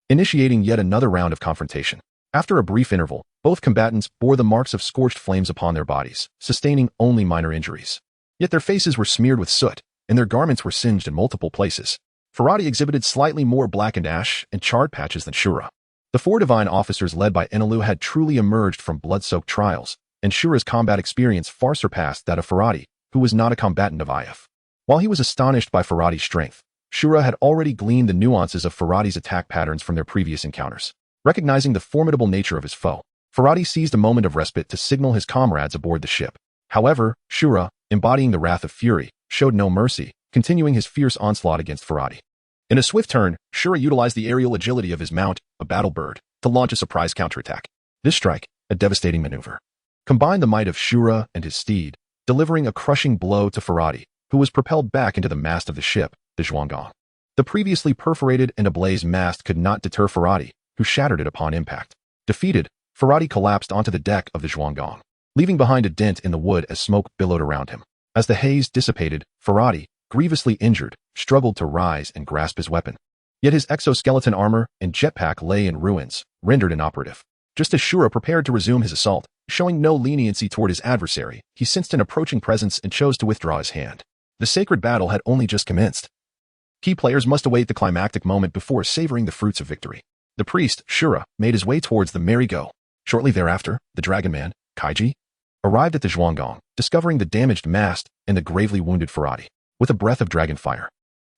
initiating yet another round of confrontation. After a brief interval, both combatants bore the marks of scorched flames upon their bodies, sustaining only minor injuries. Yet their faces were smeared with soot, and their garments were singed in multiple places. Pharadi exhibited slightly more blackened ash and charred patches than Shura. The four divine officers led by Enelu had truly emerged from blood-soaked trials, and Shura's combat experience far surpassed that of Pharadi, who was not a combatant of IF. While he was astonished by Pharadi's strength, Shura had already gleaned the nuances of Pharadi's attack patterns from their previous encounters. Recognizing the formidable nature of his foe, Pharadi seized a moment of respite to signal his comrades aboard the ship. However, Shura, embodying the wrath of fury, showed no mercy, continuing his fierce onslaught against Pharadi. In a swift turn, Shura utilized the aerial agility of his mount, a battle bird, to launch a surprise counterattack. This strike, a devastating maneuver, combined the might of Shura and his steed, delivering a crushing blow to Pharadi, who was propelled back into the mast of the ship, the Zhuanggang. The previously perforated and ablaze mast could not deter Pharadi, who shattered it upon impact. Defeated, Pharadi collapsed onto the deck of the Zhuanggang, leaving behind a dent in the wood as smoke billowed around him. As the haze dissipated, Pharadi, grievously injured, struggled to rise and grasp his weapon. Yet his exoskeleton armor and jetpack lay in ruins, rendered inoperative. Just as Shura prepared to resume his assault, showing no leniency toward his adversary, he sensed an approaching presence and chose to withdraw his hand. The sacred battle had only just commenced. Key players must await the climactic moment before savoring the fruits of victory. The priest, Shura, made his way towards the merry-go. Shortly thereafter, the dragon man, Kichi, arrived at the Zhuanggang, discovering the damaged mast and the gravely wounded Pharadi. With a breath of dragon fire,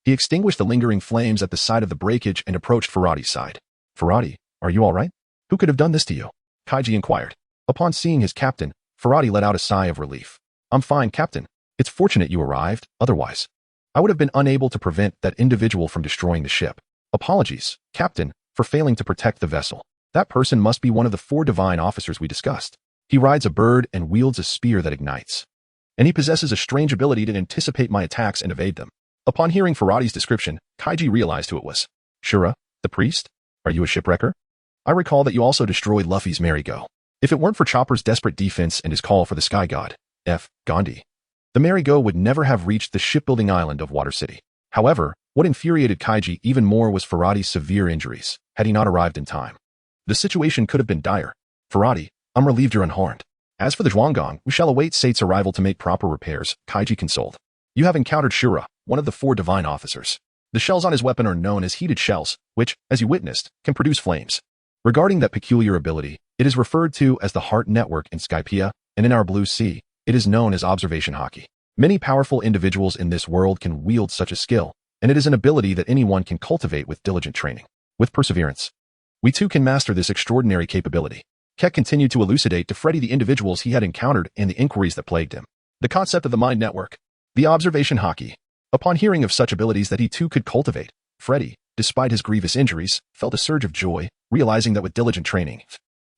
he extinguished the lingering flames at the side of the breakage and approached Pharadi's side. Pharadi, are you all right? Who could have done this to you? Kichi inquired. Upon seeing his captain, Pharadi let out a sigh of relief. I'm fine, Captain. It's fortunate you arrived, otherwise I would have been unable to prevent that individual from destroying the ship. Apologies, Captain, for failing to protect the vessel. That person must be one of the four divine officers we discussed. He rides a bird and wields a spear that ignites. And he possesses a strange ability to anticipate my attacks and evade them. Upon hearing Pharadi's description, Kichi realized who it was. Shura, the priest? Are you a shipwrecker? I recall that you also destroyed Luffy's merry-go. If it weren't for Chopper's desperate defense and his call for the Sky God, Gandhi, the merry-go would never have reached the shipbuilding island of Water City. However, what infuriated Kichi even more was Pharadi's severe injuries, had he not arrived in time. The situation could have been dire. Pharadi, I'm relieved you're unharmed. As for the Zhuanggong, we shall await Sate's arrival to make proper repairs, Kichi consoled. You have encountered Shura, one of the 4 divine officers. The shells on his weapon are known as heated shells, which, as you witnessed, can produce flames. Regarding that peculiar ability, it is referred to as the Heart Network in Skypiea, and in our Blue Sea, it is known as observation hockey. Many powerful individuals in this world can wield such a skill, and it is an ability that anyone can cultivate with diligent training. With perseverance, we too can master this extraordinary capability. Keck continued to elucidate to Freddy the individuals he had encountered and the inquiries that plagued him. The concept of the mind network. The observation hockey. Upon hearing of such abilities that he too could cultivate, Freddy, despite his grievous injuries, felt a surge of joy, realizing that with diligent training,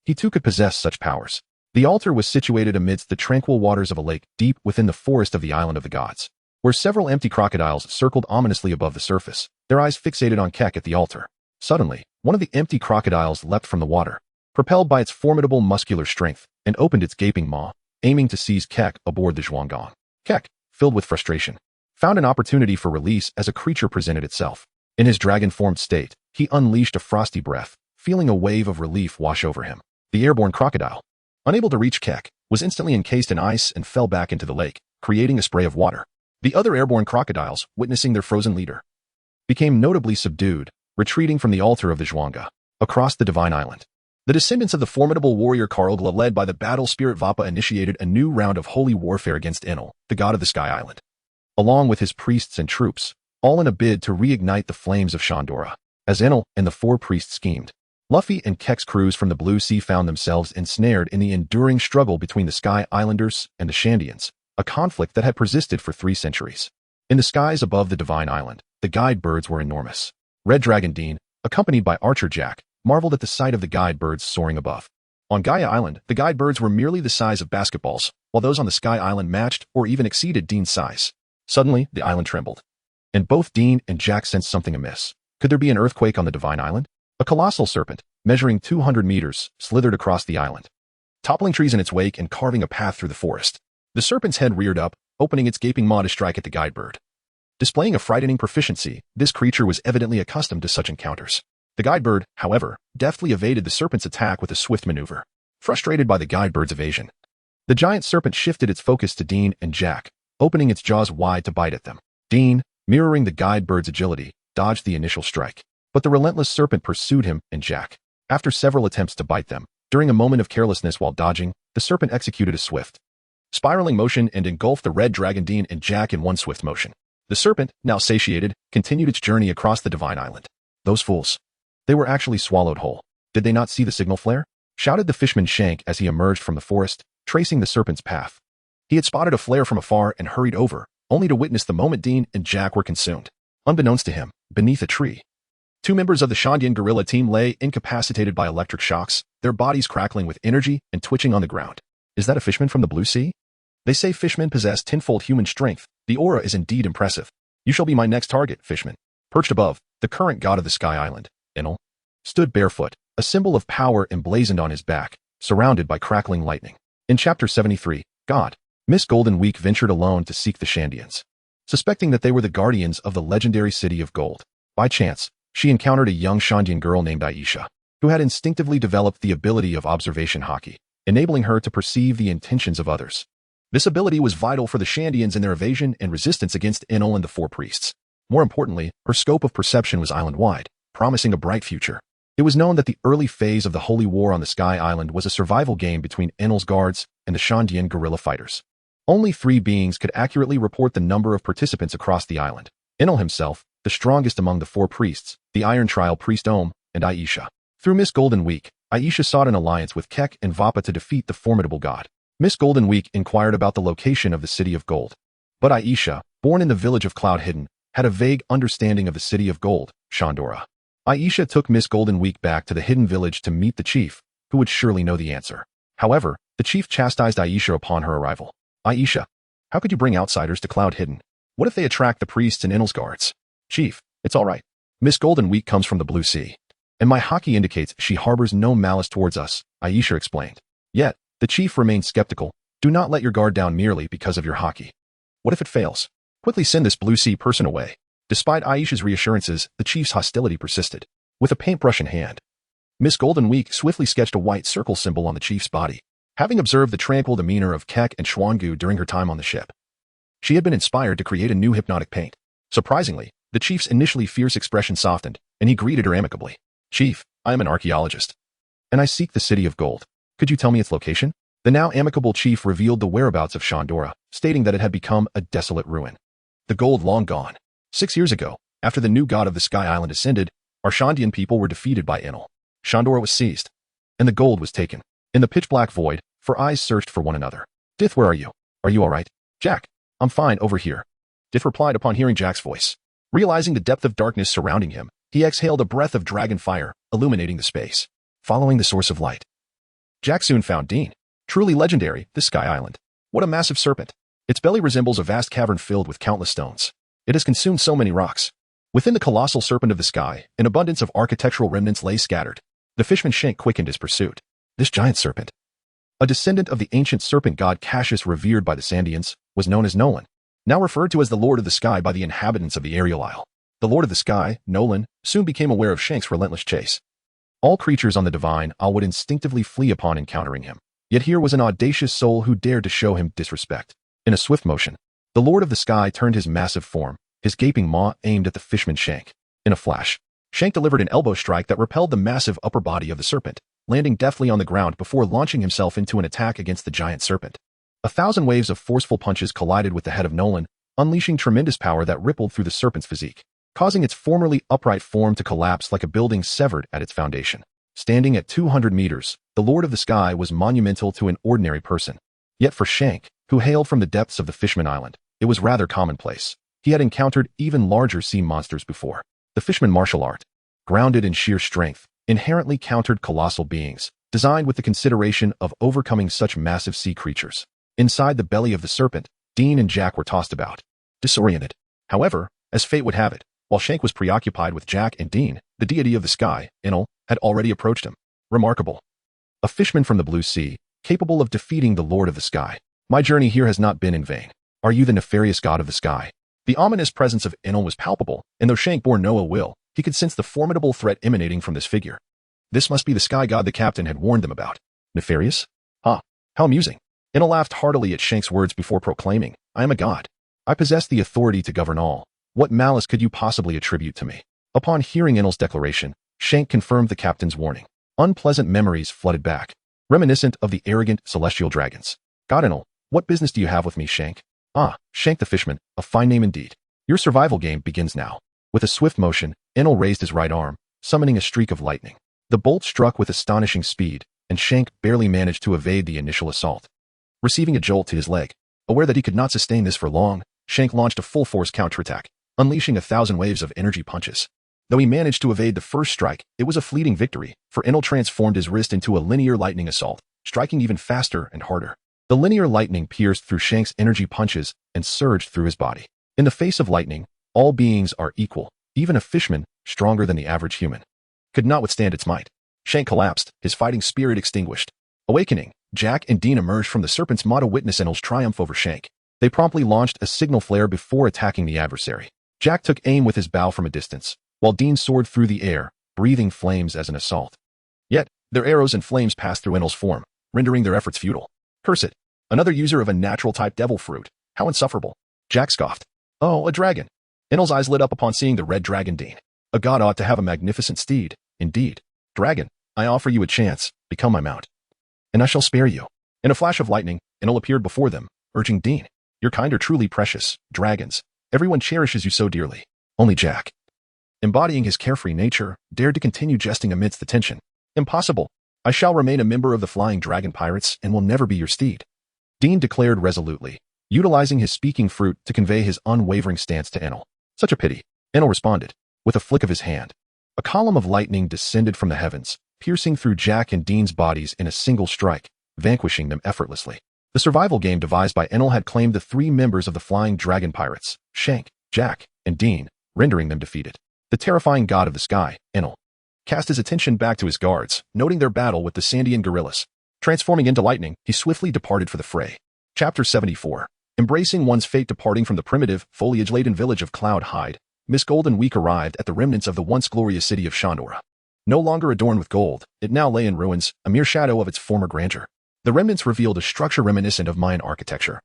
he too could possess such powers. The altar was situated amidst the tranquil waters of a lake deep within the forest of the Island of the Gods, where several empty crocodiles circled ominously above the surface, their eyes fixated on Keck at the altar. Suddenly, one of the empty crocodiles leapt from the water, propelled by its formidable muscular strength, and opened its gaping maw, aiming to seize Keck aboard the Zhuanggong. Keck, filled with frustration, found an opportunity for release as a creature presented itself. In his dragon-formed state, he unleashed a frosty breath, feeling a wave of relief wash over him. The airborne crocodile, unable to reach Keck, was instantly encased in ice and fell back into the lake, creating a spray of water. The other airborne crocodiles, witnessing their frozen leader, became notably subdued, retreating from the altar of the Zhuangga, across the Divine Island. The descendants of the formidable warrior Karlgla, led by the battle spirit Vappa, initiated a new round of holy warfare against Enel, the god of the Sky Island, along with his priests and troops, all in a bid to reignite the flames of Shandora. As Enel and the 4 priests schemed, Luffy and Keck's crews from the Blue Sea found themselves ensnared in the enduring struggle between the Sky Islanders and the Shandians, a conflict that had persisted for 3 centuries. In the skies above the Divine Island, the guide birds were enormous. Red Dragon Dean, accompanied by Archer Jack, marveled at the sight of the guide birds soaring above. On Gaia Island, the guide birds were merely the size of basketballs, while those on the Sky Island matched or even exceeded Dean's size. Suddenly, the island trembled, and both Dean and Jack sensed something amiss. Could there be an earthquake on the Divine Island? A colossal serpent, measuring 200 meters, slithered across the island, toppling trees in its wake and carving a path through the forest. The serpent's head reared up, opening its gaping maw to strike at the guide bird. Displaying a frightening proficiency, this creature was evidently accustomed to such encounters. The guide bird, however, deftly evaded the serpent's attack with a swift maneuver. Frustrated by the guide bird's evasion, the giant serpent shifted its focus to Dean and Jack, opening its jaws wide to bite at them. Dean, mirroring the guide bird's agility, dodged the initial strike, but the relentless serpent pursued him and Jack. After several attempts to bite them, during a moment of carelessness while dodging, the serpent executed a swift, spiraling motion and engulfed the red dragon Dean and Jack in one swift motion. The serpent, now satiated, continued its journey across the Divine Island. Those fools. They were actually swallowed whole. Did they not see the signal flare? Shouted the fishman Shank as he emerged from the forest, tracing the serpent's path. He had spotted a flare from afar and hurried over, only to witness the moment Dean and Jack were consumed. Unbeknownst to him, beneath a tree, 2 members of the Shandian guerrilla team lay incapacitated by electric shocks, their bodies crackling with energy and twitching on the ground. Is that a fishman from the Blue Sea? They say fishmen possess 10-fold human strength. The aura is indeed impressive. You shall be my next target, fishman. Perched above, the current god of the Sky Island, Enel, stood barefoot, a symbol of power emblazoned on his back, surrounded by crackling lightning. In Chapter 73, God, Miss Golden Week ventured alone to seek the Shandians, suspecting that they were the guardians of the legendary City of Gold. By chance, she encountered a young Shandian girl named Aisha, who had instinctively developed the ability of observation hockey, enabling her to perceive the intentions of others. This ability was vital for the Shandians in their evasion and resistance against Enel and the 4 priests. More importantly, her scope of perception was island-wide, promising a bright future. It was known that the early phase of the Holy War on the Sky Island was a survival game between Enel's guards and the Shandian guerrilla fighters. Only 3 beings could accurately report the number of participants across the island: Enel himself, the strongest among the 4 priests, the Iron Trial priest Om, and Aisha. Through Miss Golden Week, Aisha sought an alliance with Keck and Vappa to defeat the formidable god. Miss Golden Week inquired about the location of the City of Gold. But Aisha, born in the village of Cloud Hidden, had a vague understanding of the City of Gold, Shandora. Aisha took Miss Golden Week back to the hidden village to meet the chief, who would surely know the answer. However, the chief chastised Aisha upon her arrival. Aisha, how could you bring outsiders to Cloud Hidden? What if they attract the priests and Enel's guards? Chief, it's all right. Miss Golden Week comes from the Blue Sea, and my hockey indicates she harbors no malice towards us, Aisha explained. Yet, the chief remained skeptical. Do not let your guard down merely because of your hockey. What if it fails? Quickly send this Blue Sea person away. Despite Aisha's reassurances, the chief's hostility persisted. With a paintbrush in hand, Miss Golden Week swiftly sketched a white circle symbol on the chief's body. having observed the tranquil demeanor of Keck and Schwangu during her time on the ship. She had been inspired to create a new hypnotic paint. Surprisingly, the chief's initially fierce expression softened, and he greeted her amicably. "Chief, I am an archaeologist, and I seek the City of Gold. Could you tell me its location?" The now amicable chief revealed the whereabouts of Shandora, stating that it had become a desolate ruin. The gold long gone. 6 years ago, after the new god of the Sky Island ascended, our Shandian people were defeated by Inal. Shandora was seized, and the gold was taken. In the pitch-black void, four eyes searched for one another. "Dith, where are you? Are you all right?" "Jack, I'm fine over here," Dith replied upon hearing Jack's voice. Realizing the depth of darkness surrounding him, he exhaled a breath of dragon fire, illuminating the space. Following the source of light, Jack soon found Dean. Truly legendary, this Sky Island. What a massive serpent. Its belly resembles a vast cavern filled with countless stones. It has consumed so many rocks. Within the colossal serpent of the sky, an abundance of architectural remnants lay scattered. The fisherman Shank quickened his pursuit. This giant serpent, a descendant of the ancient serpent god Cassius revered by the Sandians, was known as Nolan, now referred to as the Lord of the Sky by the inhabitants of the Aerial Isle. The Lord of the Sky, Nolan, soon became aware of Shank's relentless chase. All creatures on the Divine Isle would instinctively flee upon encountering him. Yet here was an audacious soul who dared to show him disrespect. In a swift motion, the Lord of the Sky turned his massive form, his gaping maw aimed at the fisherman Shank. In a flash, Shank delivered an elbow strike that repelled the massive upper body of the serpent, landing deftly on the ground before launching himself into an attack against the giant serpent. 1,000 waves of forceful punches collided with the head of Nolan, unleashing tremendous power that rippled through the serpent's physique, causing its formerly upright form to collapse like a building severed at its foundation. Standing at 200 meters, the Lord of the Sky was monumental to an ordinary person. Yet for Shank, who hailed from the depths of the Fishman Island, it was rather commonplace. He had encountered even larger sea monsters before. The Fishman martial art, grounded in sheer strength, inherently countered colossal beings, designed with the consideration of overcoming such massive sea creatures. Inside the belly of the serpent, Dean and Jack were tossed about, disoriented. However, as fate would have it, while Shank was preoccupied with Jack and Dean, the deity of the sky, Inal, had already approached him. Remarkable. A fishman from the blue sea, capable of defeating the Lord of the Sky. My journey here has not been in vain. Are you the nefarious god of the sky? The ominous presence of Inal was palpable, and though Shank bore no ill will, he could sense the formidable threat emanating from this figure. This must be the sky god the captain had warned them about. Nefarious? How amusing. Inal laughed heartily at Shank's words before proclaiming, "I am a god. I possess the authority to govern all. What malice could you possibly attribute to me?" Upon hearing Inal's declaration, Shank confirmed the captain's warning. Unpleasant memories flooded back, reminiscent of the arrogant celestial dragons. "God Inal, what business do you have with me, Shank?" "Ah, Shank the Fishman, a fine name indeed. Your survival game begins now." With a swift motion, Inal raised his right arm, summoning a streak of lightning. The bolt struck with astonishing speed, and Shank barely managed to evade the initial assault. Receiving a jolt to his leg, aware that he could not sustain this for long, Shank launched a full-force counterattack, unleashing 1,000 waves of energy punches. Though he managed to evade the first strike, it was a fleeting victory, for Inal transformed his wrist into a linear lightning assault, striking even faster and harder. The linear lightning pierced through Shank's energy punches and surged through his body. In the face of lightning, all beings are equal. Even a fishman, stronger than the average human, could not withstand its might. Shank collapsed, his fighting spirit extinguished. Awakening, Jack and Dean emerged from the serpent's maw to witness Inal's triumph over Shank. They promptly launched a signal flare before attacking the adversary. Jack took aim with his bow from a distance, while Dean soared through the air, breathing flames as an assault. Yet, their arrows and flames passed through Inal's form, rendering their efforts futile. "Curse it! Another user of a natural-type devil fruit. How insufferable!" Jack scoffed. "Oh, a dragon!" Inal's eyes lit up upon seeing the red dragon Dean. "A god ought to have a magnificent steed, indeed. Dragon, I offer you a chance. Become my mount, and I shall spare you." In a flash of lightning, Inal appeared before them, urging Dean, "Your kind are truly precious, dragons. Everyone cherishes you so dearly." Only Jack, embodying his carefree nature, dared to continue jesting amidst the tension. "Impossible. I shall remain a member of the Flying Dragon Pirates and will never be your steed," Dean declared resolutely, utilizing his speaking fruit to convey his unwavering stance to Inal. "Such a pity," Inal responded, with a flick of his hand. A column of lightning descended from the heavens, piercing through Jack and Dean's bodies in a single strike, vanquishing them effortlessly. The survival game devised by Inal had claimed the 3 members of the Flying Dragon Pirates, Shank, Jack, and Dean, rendering them defeated. The terrifying god of the sky, Inal, cast his attention back to his guards, noting their battle with the Sandian gorillas. Transforming into lightning, he swiftly departed for the fray. Chapter 74. Embracing one's fate. Departing from the primitive, foliage-laden village of Cloud Hide, Miss Golden Week arrived at the remnants of the once glorious city of Shandora. No longer adorned with gold, it now lay in ruins, a mere shadow of its former grandeur. The remnants revealed a structure reminiscent of Mayan architecture,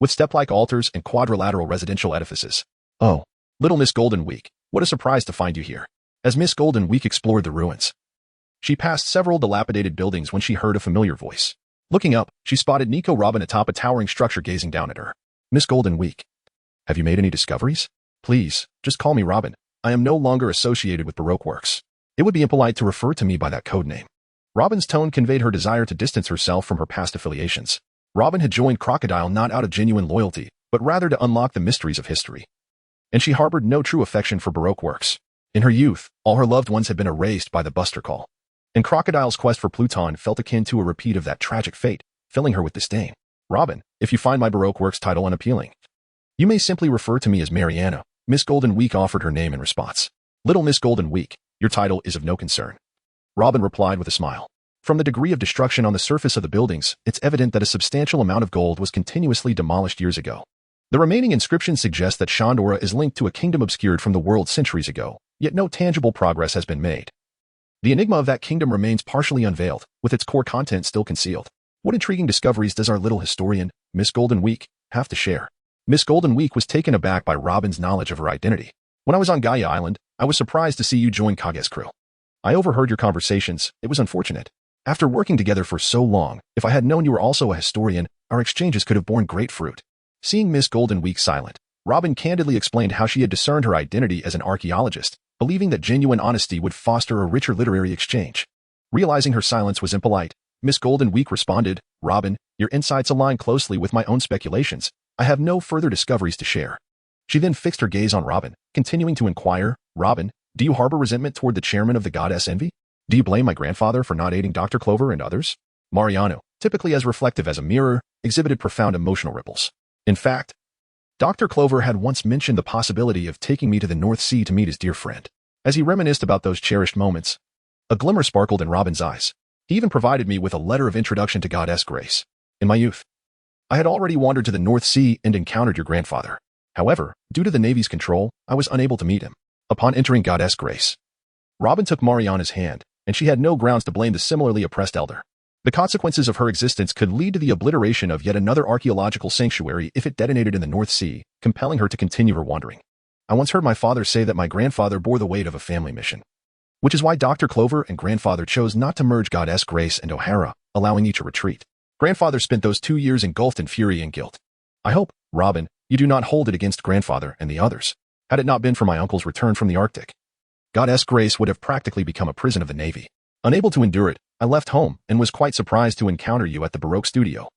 with step-like altars and quadrilateral residential edifices. Oh, little Miss Golden Week, what a surprise to find you here. As Miss Golden Week explored the ruins, she passed several dilapidated buildings when she heard a familiar voice. Looking up, she spotted Nico Robin atop a towering structure gazing down at her. Miss Golden Week, have you made any discoveries? Please, just call me Robin. I am no longer associated with Baroque works. It would be impolite to refer to me by that code name. Robin's tone conveyed her desire to distance herself from her past affiliations. Robin had joined Crocodile not out of genuine loyalty, but rather to unlock the mysteries of history. And she harbored no true affection for Baroque works. In her youth, all her loved ones had been erased by the Buster Call. And Crocodile's quest for Pluton felt akin to a repeat of that tragic fate, filling her with disdain. Robin, if you find my Baroque works title unappealing, you may simply refer to me as Mariana. Miss Golden Week offered her name in response. Little Miss Golden Week, your title is of no concern. Robin replied with a smile. From the degree of destruction on the surface of the buildings, it's evident that a substantial amount of gold was continuously demolished years ago. The remaining inscription suggests that Chandora is linked to a kingdom obscured from the world centuries ago, yet no tangible progress has been made. The enigma of that kingdom remains partially unveiled, with its core content still concealed. What intriguing discoveries does our little historian, Miss Golden Week, have to share? Miss Golden Week was taken aback by Robin's knowledge of her identity. When I was on Gaia Island, I was surprised to see you join Kage's crew. I overheard your conversations. It was unfortunate. After working together for so long, if I had known you were also a historian, our exchanges could have borne great fruit. Seeing Miss Golden Week silent, Robin candidly explained how she had discerned her identity as an archaeologist, believing that genuine honesty would foster a richer literary exchange. Realizing her silence was impolite, Miss Golden Week responded, Robin, your insights align closely with my own speculations. I have no further discoveries to share. She then fixed her gaze on Robin, continuing to inquire, Robin, do you harbor resentment toward the chairman of the goddess Envy? Do you blame my grandfather for not aiding Dr. Clover and others? Mariano, typically as reflective as a mirror, exhibited profound emotional ripples. In fact, Dr. Clover had once mentioned the possibility of taking me to the North Sea to meet his dear friend. As he reminisced about those cherished moments, a glimmer sparkled in Robin's eyes. He even provided me with a letter of introduction to Goddess Grace. In my youth, I had already wandered to the North Sea and encountered your grandfather. However, due to the Navy's control, I was unable to meet him. Upon entering Goddess Grace, Robin took Mariana's hand, and she had no grounds to blame the similarly oppressed elder. The consequences of her existence could lead to the obliteration of yet another archaeological sanctuary if it detonated in the North Sea, compelling her to continue her wandering. I once heard my father say that my grandfather bore the weight of a family mission, which is why Dr. Clover and grandfather chose not to merge Goddess Grace and O'Hara, allowing each a retreat. Grandfather spent those 2 years engulfed in fury and guilt. I hope, Robin, you do not hold it against grandfather and the others. Had it not been for my uncle's return from the Arctic, Goddess Grace would have practically become a prison of the Navy. Unable to endure it, I left home and was quite surprised to encounter you at the Baroque studio.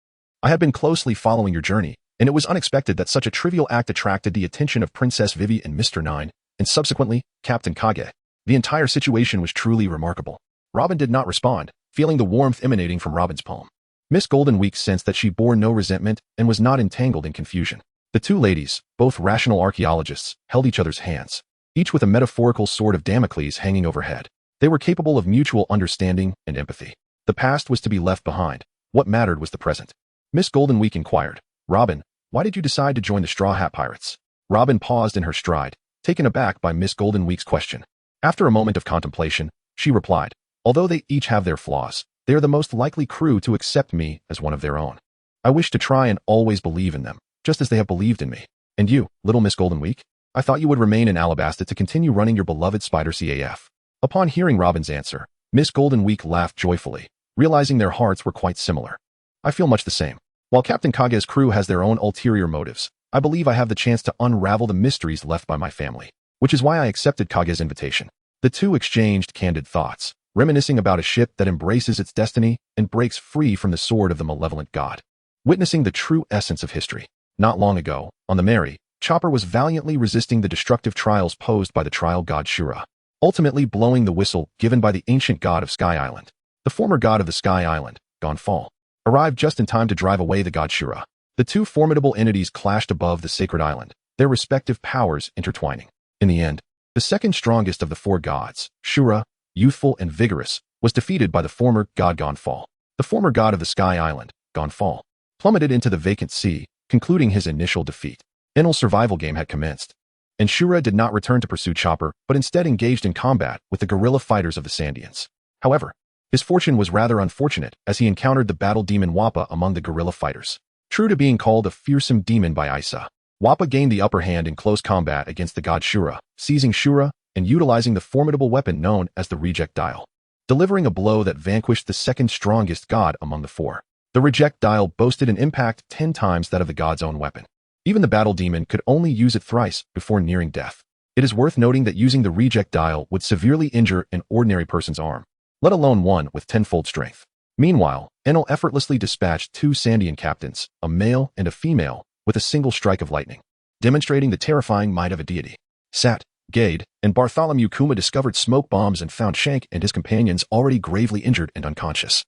I had been closely following your journey, and it was unexpected that such a trivial act attracted the attention of Princess Vivi and Mr. Nine, and subsequently, Captain Kage. The entire situation was truly remarkable. Robin did not respond, feeling the warmth emanating from Robin's palm. Miss Golden Week sensed that she bore no resentment and was not entangled in confusion. The two ladies, both rational archaeologists, held each other's hands, each with a metaphorical sword of Damocles hanging overhead. They were capable of mutual understanding and empathy. The past was to be left behind. What mattered was the present. Miss Golden Week inquired, Robin, why did you decide to join the Straw Hat Pirates? Robin paused in her stride, taken aback by Miss Golden Week's question. After a moment of contemplation, she replied, although they each have their flaws, they are the most likely crew to accept me as one of their own. I wish to try and always believe in them, just as they have believed in me. And you, little Miss Golden Week? I thought you would remain in Alabasta to continue running your beloved Spider CAF. Upon hearing Robin's answer, Miss Golden Week laughed joyfully, realizing their hearts were quite similar. I feel much the same. While Captain Kage's crew has their own ulterior motives, I believe I have the chance to unravel the mysteries left by my family, which is why I accepted Kage's invitation. The two exchanged candid thoughts, reminiscing about a ship that embraces its destiny and breaks free from the sword of the malevolent god. Witnessing the true essence of history. Not long ago, on the Mary, Chopper was valiantly resisting the destructive trials posed by the trial god Shura, ultimately blowing the whistle given by the ancient god of Sky Island. The former god of the Sky Island, Gonfall, arrived just in time to drive away the god Shura. The two formidable entities clashed above the sacred island, their respective powers intertwining. In the end, the second strongest of the four gods, Shura, youthful and vigorous, was defeated by the former god Gonfall. The former god of the Sky Island, Gonfall, plummeted into the vacant sea, concluding his initial defeat. Enel's survival game had commenced, and Shura did not return to pursue Chopper, but instead engaged in combat with the guerrilla fighters of the Sandians. However, His fortune was rather unfortunate as he encountered the battle demon Wappa among the guerrilla fighters. True to being called a fearsome demon by Isa, Wappa gained the upper hand in close combat against the god Shura, seizing Shura and utilizing the formidable weapon known as the Reject Dial, delivering a blow that vanquished the second strongest god among the four. The Reject Dial boasted an impact 10 times that of the god's own weapon. Even the battle demon could only use it thrice before nearing death. It is worth noting that using the Reject Dial would severely injure an ordinary person's arm, let alone one with tenfold strength. Meanwhile, Enel effortlessly dispatched 2 Sandian captains, a male and a female, with a single strike of lightning, demonstrating the terrifying might of a deity. Sat, Gade, and Bartholomew Kuma discovered smoke bombs and found Shank and his companions already gravely injured and unconscious.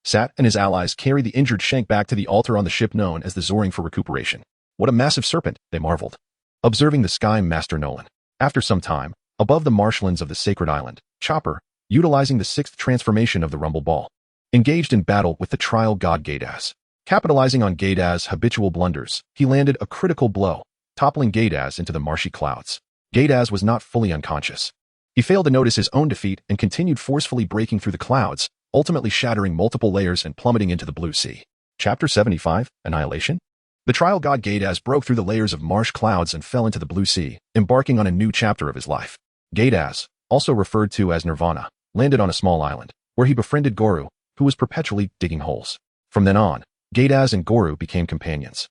Sat and his allies carried the injured Shank back to the altar on the ship known as the Zoring for recuperation. What a massive serpent, they marveled, observing the Sky Master Nolan. After some time, above the marshlands of the Sacred Island, Chopper, utilizing the 6th transformation of the Rumble Ball, engaged in battle with the trial god Gadaz. Capitalizing on Gadaz's habitual blunders, he landed a critical blow, toppling Gadaz into the marshy clouds. Gadaz was not fully unconscious. He failed to notice his own defeat and continued forcefully breaking through the clouds, ultimately shattering multiple layers and plummeting into the blue sea. Chapter 75, Annihilation? The trial god Gadaz broke through the layers of marsh clouds and fell into the blue sea, embarking on a new chapter of his life. Gadaz, also referred to as Nirvana, landed on a small island, where he befriended Goru, who was perpetually digging holes. From then on, Gadaz and Goru became companions,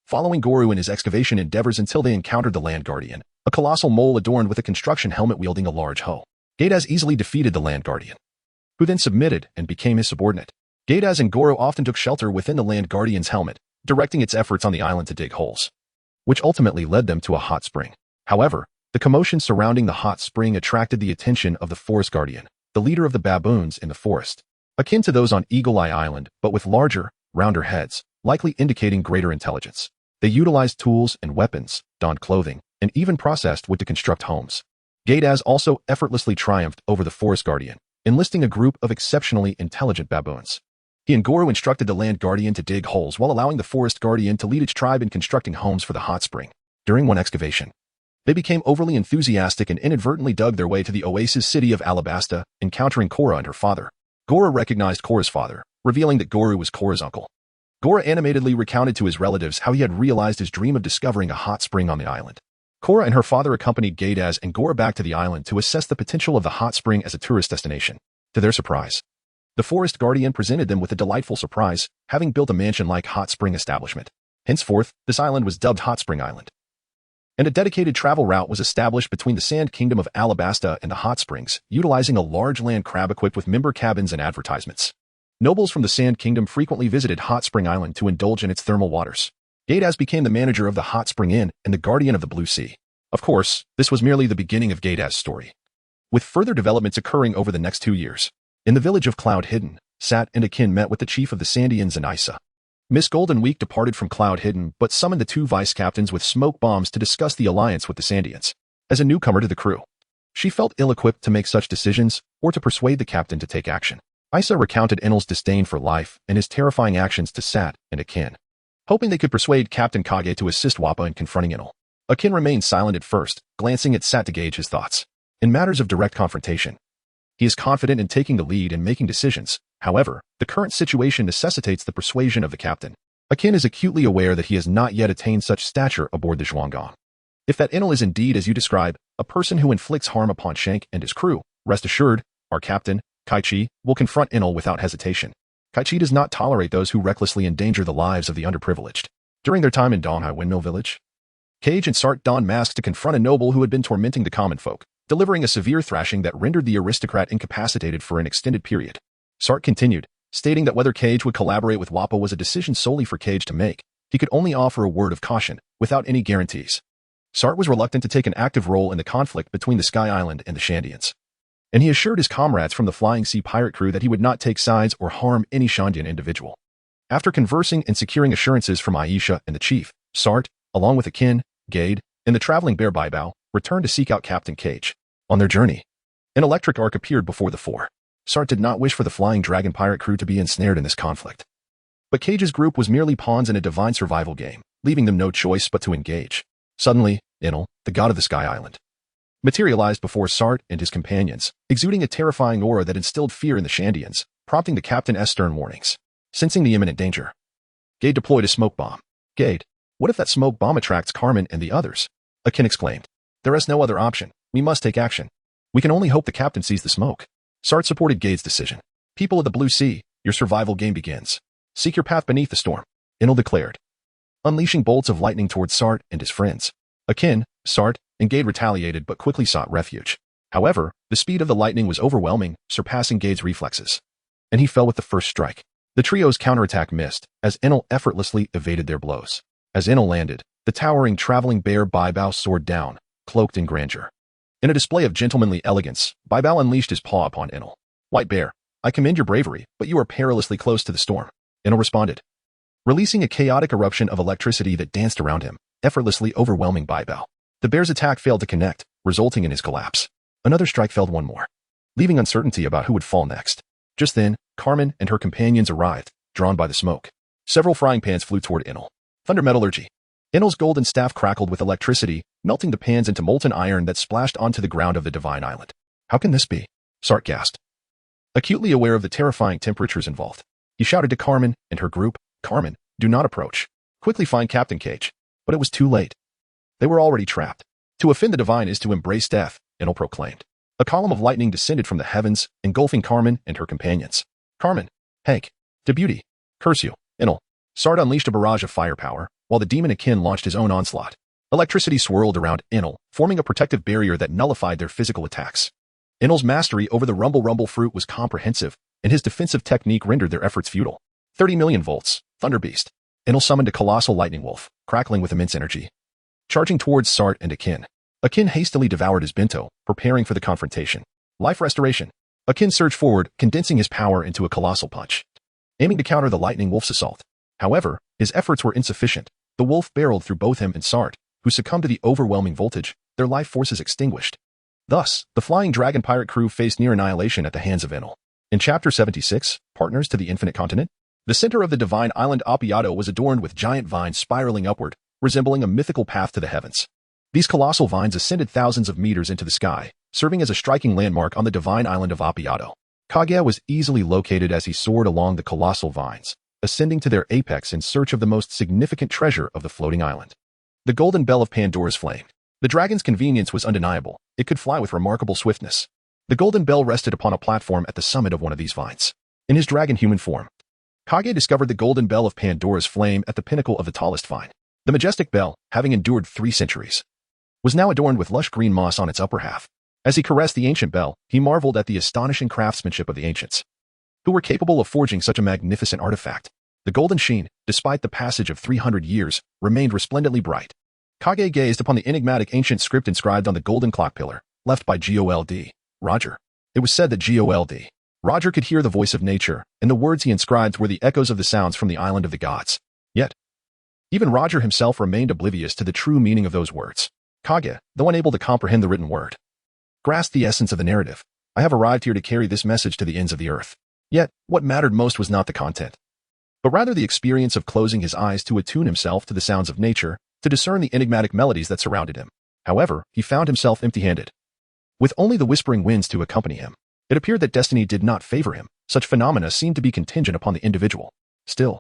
following Goru in his excavation endeavors until they encountered the Land Guardian, a colossal mole adorned with a construction helmet wielding a large hoe. Gadaz easily defeated the Land Guardian, who then submitted and became his subordinate. Gadaz and Goru often took shelter within the Land Guardian's helmet, directing its efforts on the island to dig holes, which ultimately led them to a hot spring. However, the commotion surrounding the hot spring attracted the attention of the Forest Guardian, the leader of the baboons in the forest, akin to those on Eagle Eye Island, but with larger, rounder heads, likely indicating greater intelligence. They utilized tools and weapons, donned clothing, and even processed wood to construct homes. Gadaz also effortlessly triumphed over the Forest Guardian, enlisting a group of exceptionally intelligent baboons. He and Goru instructed the Land Guardian to dig holes while allowing the Forest Guardian to lead its tribe in constructing homes for the hot spring. During one excavation, they became overly enthusiastic and inadvertently dug their way to the oasis city of Alabasta, encountering Korra and her father. Goru recognized Korra's father, revealing that Goru was Korra's uncle. Korra animatedly recounted to his relatives how he had realized his dream of discovering a hot spring on the island. Korra and her father accompanied Gadaz and Goru back to the island to assess the potential of the hot spring as a tourist destination. To their surprise, the Forest Guardian presented them with a delightful surprise, having built a mansion-like hot spring establishment. Henceforth, this island was dubbed Hot Spring Island, and a dedicated travel route was established between the Sand Kingdom of Alabasta and the hot springs, utilizing a large land crab equipped with member cabins and advertisements. Nobles from the Sand Kingdom frequently visited Hot Spring Island to indulge in its thermal waters. Gadaz became the manager of the Hot Spring Inn and the guardian of the Blue Sea. Of course, this was merely the beginning of Gadaz's story, with further developments occurring over the next 2 years. In the village of Cloud Hidden, Sat and Akin met with the chief of the Sandians and Isa. Miss Golden Week departed from Cloud Hidden but summoned the 2 vice captains with smoke bombs to discuss the alliance with the Sandians. As a newcomer to the crew, she felt ill-equipped to make such decisions or to persuade the captain to take action. Isa recounted Enel's disdain for life and his terrifying actions to Sat and Akin, hoping they could persuade Captain Kage to assist Wappa in confronting Enel. Akin remained silent at first, glancing at Sat to gauge his thoughts. In matters of direct confrontation, he is confident in taking the lead and making decisions. However, the current situation necessitates the persuasion of the captain. Akin is acutely aware that he has not yet attained such stature aboard the Zhuanggong. If that Enel is indeed, as you describe, a person who inflicts harm upon Shank and his crew, rest assured, our captain, Kichi, will confront Enel without hesitation. Kichi does not tolerate those who recklessly endanger the lives of the underprivileged. During their time in Donghai Windmill Village, Cage and Sart donned masks to confront a noble who had been tormenting the common folk, delivering a severe thrashing that rendered the aristocrat incapacitated for an extended period. Sart continued, stating that whether Cage would collaborate with Wappa was a decision solely for Cage to make. He could only offer a word of caution, without any guarantees. Sart was reluctant to take an active role in the conflict between the Sky Island and the Shandians, and he assured his comrades from the Flying Sea pirate crew that he would not take sides or harm any Shandian individual. After conversing and securing assurances from Aisha and the chief, Sart, along with Akin, Gade, and the traveling bear Baibao, returned to seek out Captain Cage. On their journey, an electric arc appeared before the four. Sart did not wish for the Flying Dragon pirate crew to be ensnared in this conflict, but Cage's group was merely pawns in a divine survival game, leaving them no choice but to engage. Suddenly, Enel, the god of the Sky Island, materialized before Sart and his companions, exuding a terrifying aura that instilled fear in the Shandians. prompting the captain's stern warnings. Sensing the imminent danger, Gade deployed a smoke bomb. Gade, what if that smoke bomb attracts Carmen and the others? Akin exclaimed. There is no other option. We must take action. We can only hope the captain sees the smoke. Sart supported Gade's decision. People of the Blue Sea, your survival game begins. Seek your path beneath the storm, Inel declared, unleashing bolts of lightning towards Sart and his friends. Akin, Sart, and Gade retaliated but quickly sought refuge. However, the speed of the lightning was overwhelming, surpassing Gade's reflexes. And he fell with the first strike. The trio's counterattack missed, as Inel effortlessly evaded their blows. As Inel landed, the towering traveling bear Baibao soared down, cloaked in grandeur. In a display of gentlemanly elegance, Baibao unleashed his paw upon Inel. White Bear, I commend your bravery, but you are perilously close to the storm, Inel responded, releasing a chaotic eruption of electricity that danced around him, effortlessly overwhelming Baibao. The bear's attack failed to connect, resulting in his collapse. Another strike felled one more, leaving uncertainty about who would fall next. Just then, Carmen and her companions arrived, drawn by the smoke. Several frying pans flew toward Inel. Thunder metallurgy. Inel's golden staff crackled with electricity, melting the pans into molten iron that splashed onto the ground of the divine island. How can this be? Sart gasped, acutely aware of the terrifying temperatures involved. He shouted to Carmen and her group, Carmen, do not approach. Quickly find Captain Cage. But it was too late. They were already trapped. To offend the divine is to embrace death, Inel proclaimed. A column of lightning descended from the heavens, engulfing Carmen and her companions. Carmen, Hank, to beauty. Curse you, Inel. Sart unleashed a barrage of firepower, while the demon Akin launched his own onslaught. Electricity swirled around Inel, forming a protective barrier that nullified their physical attacks. Inel's mastery over the rumble fruit was comprehensive, and his defensive technique rendered their efforts futile. 30 million volts, Thunder Beast. Inel summoned a colossal lightning wolf, crackling with immense energy. Charging towards Sart and Akin. Akin hastily devoured his bento, preparing for the confrontation. Life restoration. Akin surged forward, condensing his power into a colossal punch, aiming to counter the lightning wolf's assault. However, his efforts were insufficient. The wolf barreled through both him and Sart, who succumbed to the overwhelming voltage, their life forces extinguished. Thus, the Flying Dragon pirate crew faced near annihilation at the hands of Inel. In Chapter 76, Partners to the Infinite Continent, the center of the divine island Appiato was adorned with giant vines spiraling upward, resembling a mythical path to the heavens. These colossal vines ascended thousands of meters into the sky, serving as a striking landmark on the divine island of Appiato. Kaguya was easily located as he soared along the colossal vines, ascending to their apex in search of the most significant treasure of the floating island. The golden bell of Pandora's flame. The dragon's convenience was undeniable. It could fly with remarkable swiftness. The golden bell rested upon a platform at the summit of one of these vines. In his dragon-human form, Kage discovered the golden bell of Pandora's flame at the pinnacle of the tallest vine. The majestic bell, having endured 3 centuries, was now adorned with lush green moss on its upper half. As he caressed the ancient bell, he marveled at the astonishing craftsmanship of the ancients, who were capable of forging such a magnificent artifact. The golden sheen, despite the passage of 300 years, remained resplendently bright. Kage gazed upon the enigmatic ancient script inscribed on the golden clock pillar, left by Gold. Roger. It was said that Gold. Roger could hear the voice of nature, and the words he inscribed were the echoes of the sounds from the island of the gods. Yet, even Roger himself remained oblivious to the true meaning of those words. Kage, though unable to comprehend the written word, grasped the essence of the narrative. I have arrived here to carry this message to the ends of the earth. Yet, what mattered most was not the content, but rather the experience of closing his eyes to attune himself to the sounds of nature, to discern the enigmatic melodies that surrounded him. However, he found himself empty-handed, with only the whispering winds to accompany him. It appeared that destiny did not favor him. Such phenomena seemed to be contingent upon the individual. Still,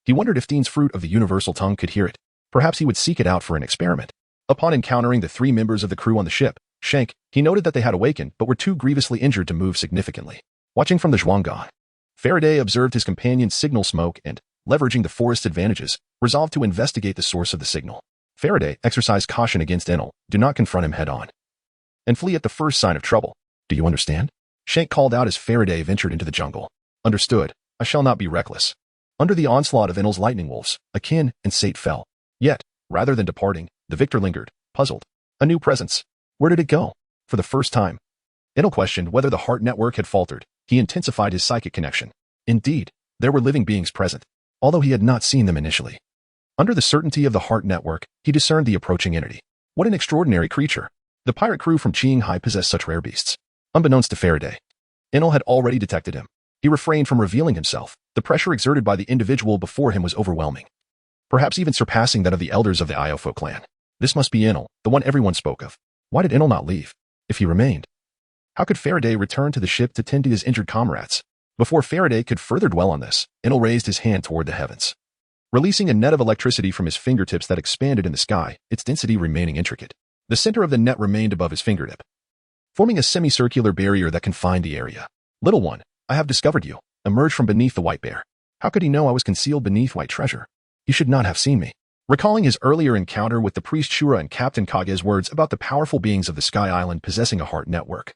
he wondered if Dean's fruit of the universal tongue could hear it. Perhaps he would seek it out for an experiment. Upon encountering the 3 members of the crew on the ship, Shank, he noted that they had awakened but were too grievously injured to move significantly. Watching from the Zhuanggang, Faraday observed his companion's signal smoke and, leveraging the forest's advantages, resolved to investigate the source of the signal. Faraday exercised caution against Enel. Do not confront him head-on, and flee at the first sign of trouble. Do you understand? Shank called out as Faraday ventured into the jungle. Understood. I shall not be reckless. Under the onslaught of Enel's lightning wolves, Akin and Sate fell. Yet, rather than departing, the victor lingered, puzzled. A new presence. Where did it go? For the first time, Enel questioned whether the heart network had faltered. He intensified his psychic connection. Indeed, there were living beings present, although he had not seen them initially. Under the certainty of the heart network, he discerned the approaching entity. What an extraordinary creature. The pirate crew from Qinghai possessed such rare beasts. Unbeknownst to Faraday, Enel had already detected him. He refrained from revealing himself. The pressure exerted by the individual before him was overwhelming, perhaps even surpassing that of the elders of the Iofo clan. This must be Enel, the one everyone spoke of. Why did Enel not leave? If he remained, how could Faraday return to the ship to tend to his injured comrades? Before Faraday could further dwell on this, Enel raised his hand toward the heavens, releasing a net of electricity from his fingertips that expanded in the sky, its density remaining intricate. The center of the net remained above his fingertip, forming a semicircular barrier that confined the area. Little one, I have discovered you. Emerged from beneath the white bear. How could he know I was concealed beneath white treasure? He should not have seen me. Recalling his earlier encounter with the priest Shura and Captain Kage's words about the powerful beings of the Sky Island possessing a heart network,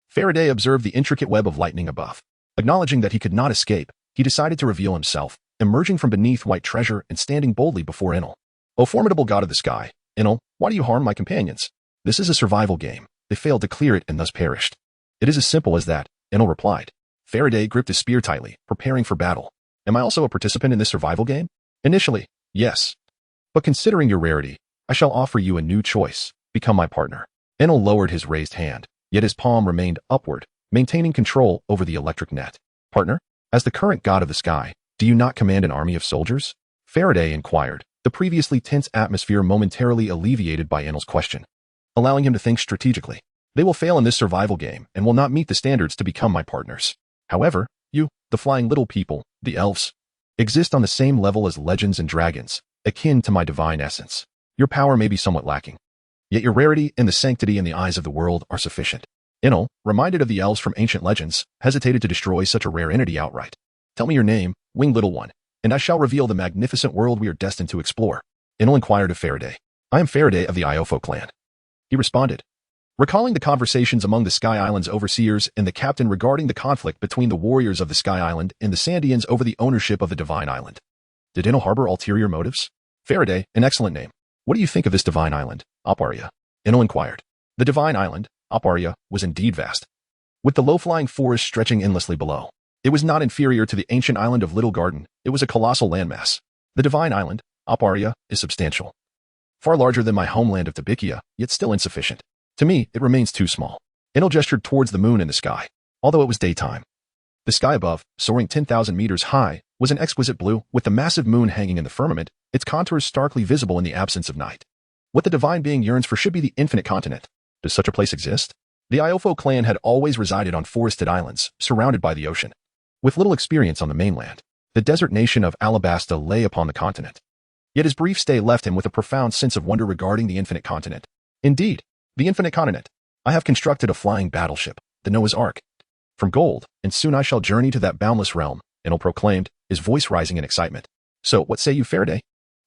Faraday observed the intricate web of lightning above. Acknowledging that he could not escape, he decided to reveal himself, emerging from beneath white treasure and standing boldly before Enel. O formidable god of the sky, Enel, why do you harm my companions? This is a survival game. They failed to clear it and thus perished. It is as simple as that, Enel replied. Faraday gripped his spear tightly, preparing for battle. Am I also a participant in this survival game? Initially, yes. But considering your rarity, I shall offer you a new choice. Become my partner. Enel lowered his raised hand, yet his palm remained upward, maintaining control over the electric net. Partner, as the current god of the sky, do you not command an army of soldiers? Faraday inquired, the previously tense atmosphere momentarily alleviated by Enel's question, allowing him to think strategically. They will fail in this survival game and will not meet the standards to become my partners. However, you, the flying little people, the elves, exist on the same level as legends and dragons, akin to my divine essence. Your power may be somewhat lacking, yet your rarity and the sanctity in the eyes of the world are sufficient. Enel, reminded of the elves from ancient legends, hesitated to destroy such a rare entity outright. Tell me your name, winged little one, and I shall reveal the magnificent world we are destined to explore. Enel inquired of Faraday. I am Faraday of the Iofo clan. He responded, recalling the conversations among the Sky Island's overseers and the captain regarding the conflict between the warriors of the Sky Island and the Sandians over the ownership of the Divine Island. Did Enel harbor ulterior motives? Faraday, an excellent name. What do you think of this Divine Island, Aparia? Enel inquired. The Divine Island, Aparia, was indeed vast, with the low-flying forest stretching endlessly below. It was not inferior to the ancient island of Little Garden. It was a colossal landmass. The Divine Island, Aparia, is substantial, far larger than my homeland of Tabikia, yet still insufficient. To me, it remains too small. Enel gestured towards the moon in the sky, although it was daytime. The sky above, soaring 10,000 meters high, was an exquisite blue, with the massive moon hanging in the firmament, its contours starkly visible in the absence of night. What the divine being yearns for should be the infinite continent. Does such a place exist? The Iofo clan had always resided on forested islands, surrounded by the ocean. With little experience on the mainland, the desert nation of Alabasta lay upon the continent. Yet his brief stay left him with a profound sense of wonder regarding the infinite continent. Indeed, the infinite continent. I have constructed a flying battleship, the Noah's Ark, from gold, and soon I shall journey to that boundless realm, Enel proclaimed, his voice rising in excitement. So, what say you, Faraday?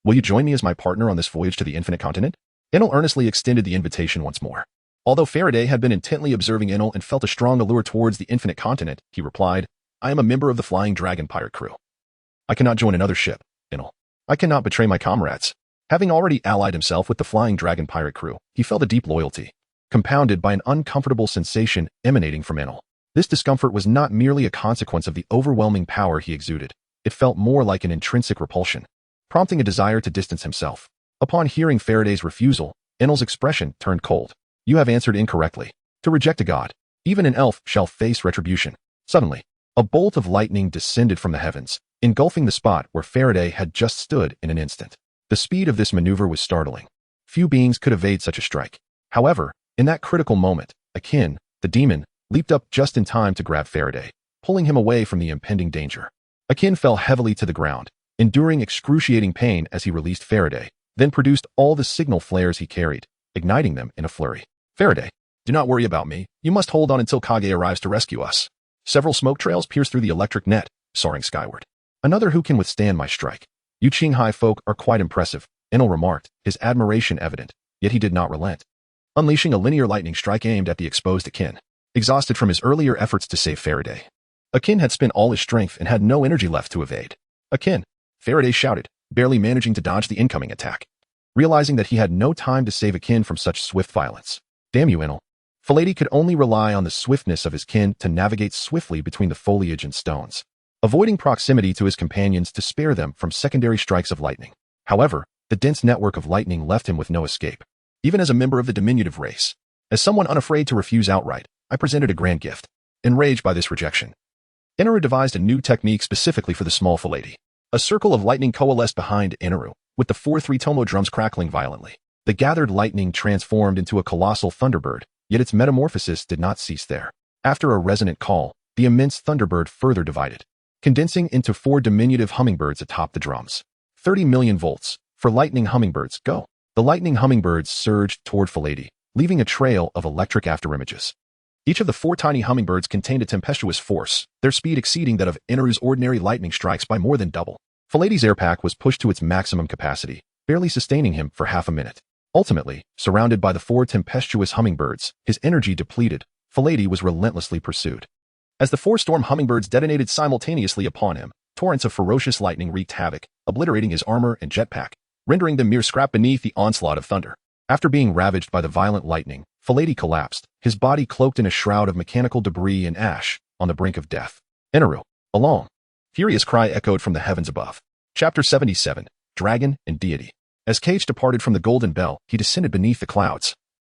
Will you join me as my partner on this voyage to the infinite continent? Enel earnestly extended the invitation once more. Although Faraday had been intently observing Enel and felt a strong allure towards the infinite continent, he replied, I am a member of the Flying Dragon pirate crew. I cannot join another ship, Enel. I cannot betray my comrades. Having already allied himself with the Flying Dragon pirate crew, he felt a deep loyalty, compounded by an uncomfortable sensation emanating from Enel. This discomfort was not merely a consequence of the overwhelming power he exuded. It felt more like an intrinsic repulsion, prompting a desire to distance himself. Upon hearing Faraday's refusal, Enel's expression turned cold. You have answered incorrectly. To reject a god, even an elf shall face retribution. Suddenly, a bolt of lightning descended from the heavens, engulfing the spot where Faraday had just stood in an instant. The speed of this maneuver was startling. Few beings could evade such a strike. However, in that critical moment, Akin, the demon, leaped up just in time to grab Faraday, pulling him away from the impending danger. Akin fell heavily to the ground, enduring excruciating pain as he released Faraday, then produced all the signal flares he carried, igniting them in a flurry. Faraday, do not worry about me. You must hold on until Kage arrives to rescue us. Several smoke trails pierced through the electric net, soaring skyward. Another who can withstand my strike. You Qinghai folk are quite impressive, Enel remarked, his admiration evident, yet he did not relent, unleashing a linear lightning strike aimed at the exposed Akin. Exhausted from his earlier efforts to save Faraday, Akin had spent all his strength and had no energy left to evade. Akin, Faraday shouted, barely managing to dodge the incoming attack, realizing that he had no time to save Akin from such swift violence. Damn you, Enel. Faladi could only rely on the swiftness of his kin to navigate swiftly between the foliage and stones, avoiding proximity to his companions to spare them from secondary strikes of lightning. However, the dense network of lightning left him with no escape. Even as a member of the diminutive race, as someone unafraid to refuse outright, I presented a grand gift. Enraged by this rejection, Inaru devised a new technique specifically for the small Faladi. A circle of lightning coalesced behind Inaru, with the 4-3 tomo drums crackling violently. The gathered lightning transformed into a colossal thunderbird, yet its metamorphosis did not cease there. After a resonant call, the immense Thunderbird further divided, condensing into 4 diminutive hummingbirds atop the drums. 30 million volts. For lightning hummingbirds, go. The lightning hummingbirds surged toward Falady, leaving a trail of electric afterimages. Each of the 4 tiny hummingbirds contained a tempestuous force, their speed exceeding that of Inaru's ordinary lightning strikes by more than double. Falady's airpack was pushed to its maximum capacity, barely sustaining him for half a minute. Ultimately, surrounded by the 4 tempestuous hummingbirds, his energy depleted, Falady was relentlessly pursued. As the 4 storm hummingbirds detonated simultaneously upon him, torrents of ferocious lightning wreaked havoc, obliterating his armor and jetpack, rendering them mere scrap beneath the onslaught of thunder. After being ravaged by the violent lightning, Falady collapsed, his body cloaked in a shroud of mechanical debris and ash, on the brink of death. Inaru, along. Furious cry echoed from the heavens above. Chapter 77, Dragon and Deity. As Cage departed from the Golden Bell, he descended beneath the clouds,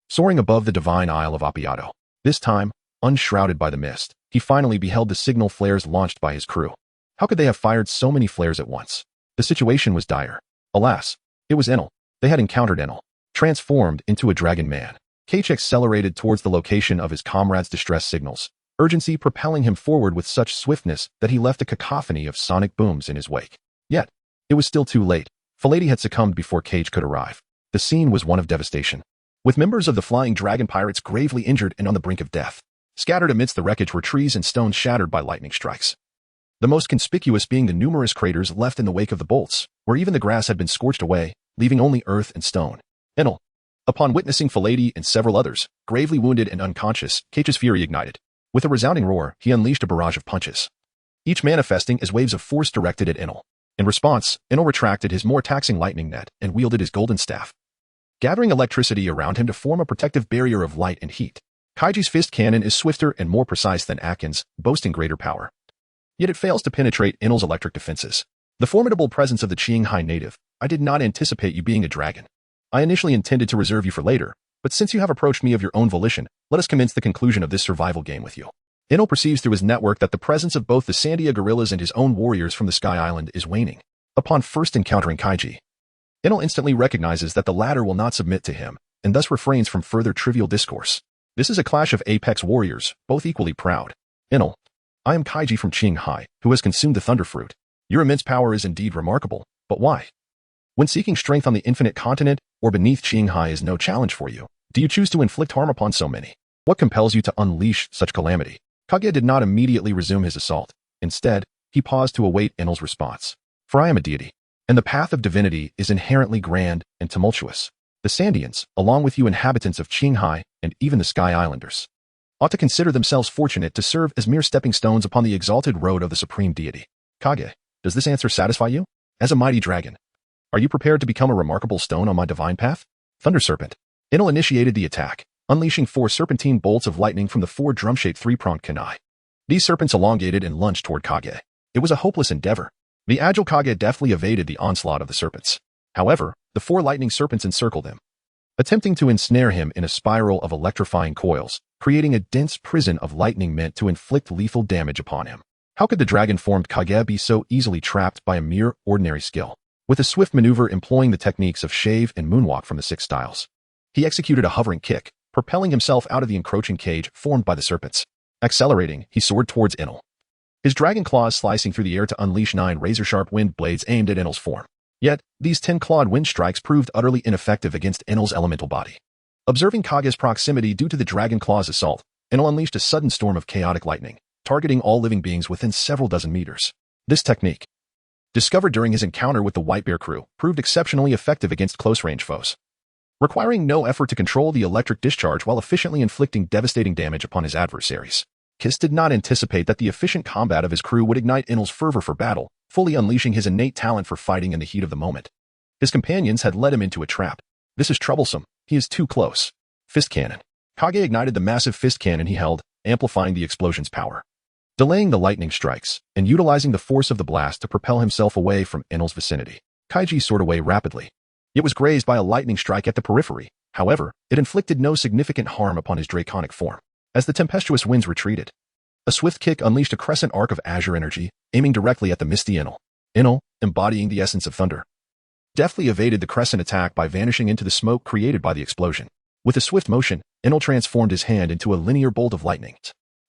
soaring above the divine Isle of Appiato. This time, unshrouded by the mist, he finally beheld the signal flares launched by his crew. How could they have fired so many flares at once? The situation was dire. Alas, it was Enel. They had encountered Enel, transformed into a dragon man. Cage accelerated towards the location of his comrades' distress signals, urgency propelling him forward with such swiftness that he left a cacophony of sonic booms in his wake. Yet, it was still too late. Falady had succumbed before Cage could arrive. The scene was one of devastation, with members of the Flying Dragon pirates gravely injured and on the brink of death. Scattered amidst the wreckage were trees and stones shattered by lightning strikes, the most conspicuous being the numerous craters left in the wake of the bolts, where even the grass had been scorched away, leaving only earth and stone. Enel, upon witnessing Falady and several others, gravely wounded and unconscious, Cage's fury ignited. With a resounding roar, he unleashed a barrage of punches, each manifesting as waves of force directed at Enel. In response, Enel retracted his more taxing lightning net and wielded his golden staff, gathering electricity around him to form a protective barrier of light and heat. Kaiji's fist cannon is swifter and more precise than Akin's, boasting greater power. Yet it fails to penetrate Enel's electric defenses. The formidable presence of the Qinghai native. I did not anticipate you being a dragon. I initially intended to reserve you for later, but since you have approached me of your own volition, let us commence the conclusion of this survival game with you. Enel perceives through his network that the presence of both the Sandia gorillas and his own warriors from the Sky Island is waning. Upon first encountering Kaiji, Enel instantly recognizes that the latter will not submit to him, and thus refrains from further trivial discourse. This is a clash of apex warriors, both equally proud. Enel, I am Kaiji from Qinghai, who has consumed the Thunderfruit. Your immense power is indeed remarkable, but why? When seeking strength on the infinite continent or beneath Qinghai is no challenge for you, do you choose to inflict harm upon so many? What compels you to unleash such calamity? Kage did not immediately resume his assault. Instead, he paused to await Enel's response. For I am a deity, and the path of divinity is inherently grand and tumultuous. The Sandians, along with you inhabitants of Qinghai and even the Sky Islanders, ought to consider themselves fortunate to serve as mere stepping stones upon the exalted road of the supreme deity. Kage, does this answer satisfy you? As a mighty dragon, are you prepared to become a remarkable stone on my divine path? Thunder Serpent. Enel initiated the attack, unleashing 4 serpentine bolts of lightning from the 4 drum-shaped 3-pronged kunai. These serpents elongated and lunged toward Kage. It was a hopeless endeavor. The agile Kage deftly evaded the onslaught of the serpents. However, the 4 lightning serpents encircled him, attempting to ensnare him in a spiral of electrifying coils, creating a dense prison of lightning meant to inflict lethal damage upon him. How could the dragon-formed Kage be so easily trapped by a mere ordinary skill? With a swift maneuver employing the techniques of shave and moonwalk from the 6 styles, he executed a hovering kick, propelling himself out of the encroaching cage formed by the serpents. Accelerating, he soared towards Enel, his dragon claws slicing through the air to unleash 9 razor-sharp wind blades aimed at Enel's form. Yet, these 10-clawed wind strikes proved utterly ineffective against Enel's elemental body. Observing Kage's proximity due to the dragon claw's assault, Enel unleashed a sudden storm of chaotic lightning, targeting all living beings within several dozen meters. This technique, discovered during his encounter with the White Bear crew, proved exceptionally effective against close-range foes, requiring no effort to control the electric discharge while efficiently inflicting devastating damage upon his adversaries. Kiss did not anticipate that the efficient combat of his crew would ignite Enel's fervor for battle, fully unleashing his innate talent for fighting in the heat of the moment. His companions had led him into a trap. This is troublesome. He is too close. Fist Cannon. Kage ignited the massive fist cannon he held, amplifying the explosion's power, delaying the lightning strikes, and utilizing the force of the blast to propel himself away from Enel's vicinity. Kaiji soared away rapidly. It was grazed by a lightning strike at the periphery. However, it inflicted no significant harm upon his draconic form. As the tempestuous winds retreated, a swift kick unleashed a crescent arc of azure energy, aiming directly at the misty Enel. Enel, embodying the essence of thunder, deftly evaded the crescent attack by vanishing into the smoke created by the explosion. With a swift motion, Enel transformed his hand into a linear bolt of lightning,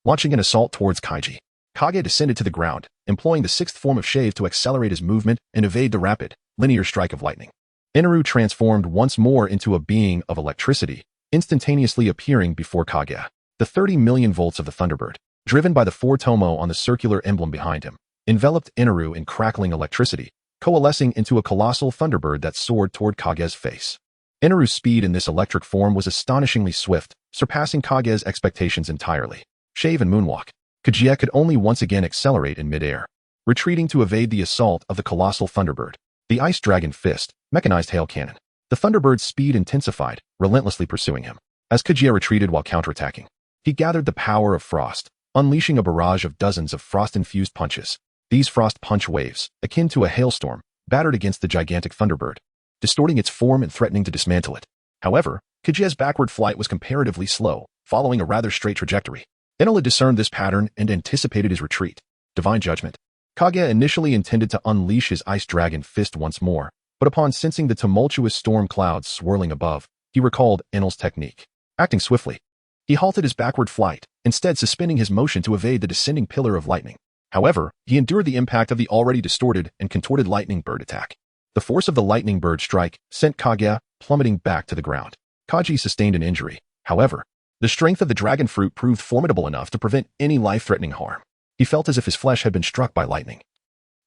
launching an assault towards Kichi. Kage descended to the ground, employing the sixth form of shave to accelerate his movement and evade the rapid, linear strike of lightning. Inaru transformed once more into a being of electricity, instantaneously appearing before Kage. The 30 million volts of the Thunderbird, driven by the 4 tomo on the circular emblem behind him, enveloped Inaru in crackling electricity, coalescing into a colossal Thunderbird that soared toward Kage's face. Inaru's speed in this electric form was astonishingly swift, surpassing Kage's expectations entirely. Shave and moonwalk. Kichi could only once again accelerate in midair, retreating to evade the assault of the colossal Thunderbird. The Ice Dragon Fist, mechanized hail cannon. The Thunderbird's speed intensified, relentlessly pursuing him. As Kichi retreated while counterattacking, he gathered the power of frost, unleashing a barrage of dozens of frost-infused punches. These frost punch waves, akin to a hailstorm, battered against the gigantic Thunderbird, distorting its form and threatening to dismantle it. However, Kichi's backward flight was comparatively slow, following a rather straight trajectory. Enel had discerned this pattern and anticipated his retreat. Divine Judgment. Kage initially intended to unleash his Ice Dragon Fist once more, but upon sensing the tumultuous storm clouds swirling above, he recalled Enel's technique. Acting swiftly, he halted his backward flight, instead suspending his motion to evade the descending pillar of lightning. However, he endured the impact of the already distorted and contorted lightning bird attack. The force of the lightning bird strike sent Kage plummeting back to the ground. Kaji sustained an injury. However, the strength of the dragon fruit proved formidable enough to prevent any life-threatening harm. He felt as if his flesh had been struck by lightning,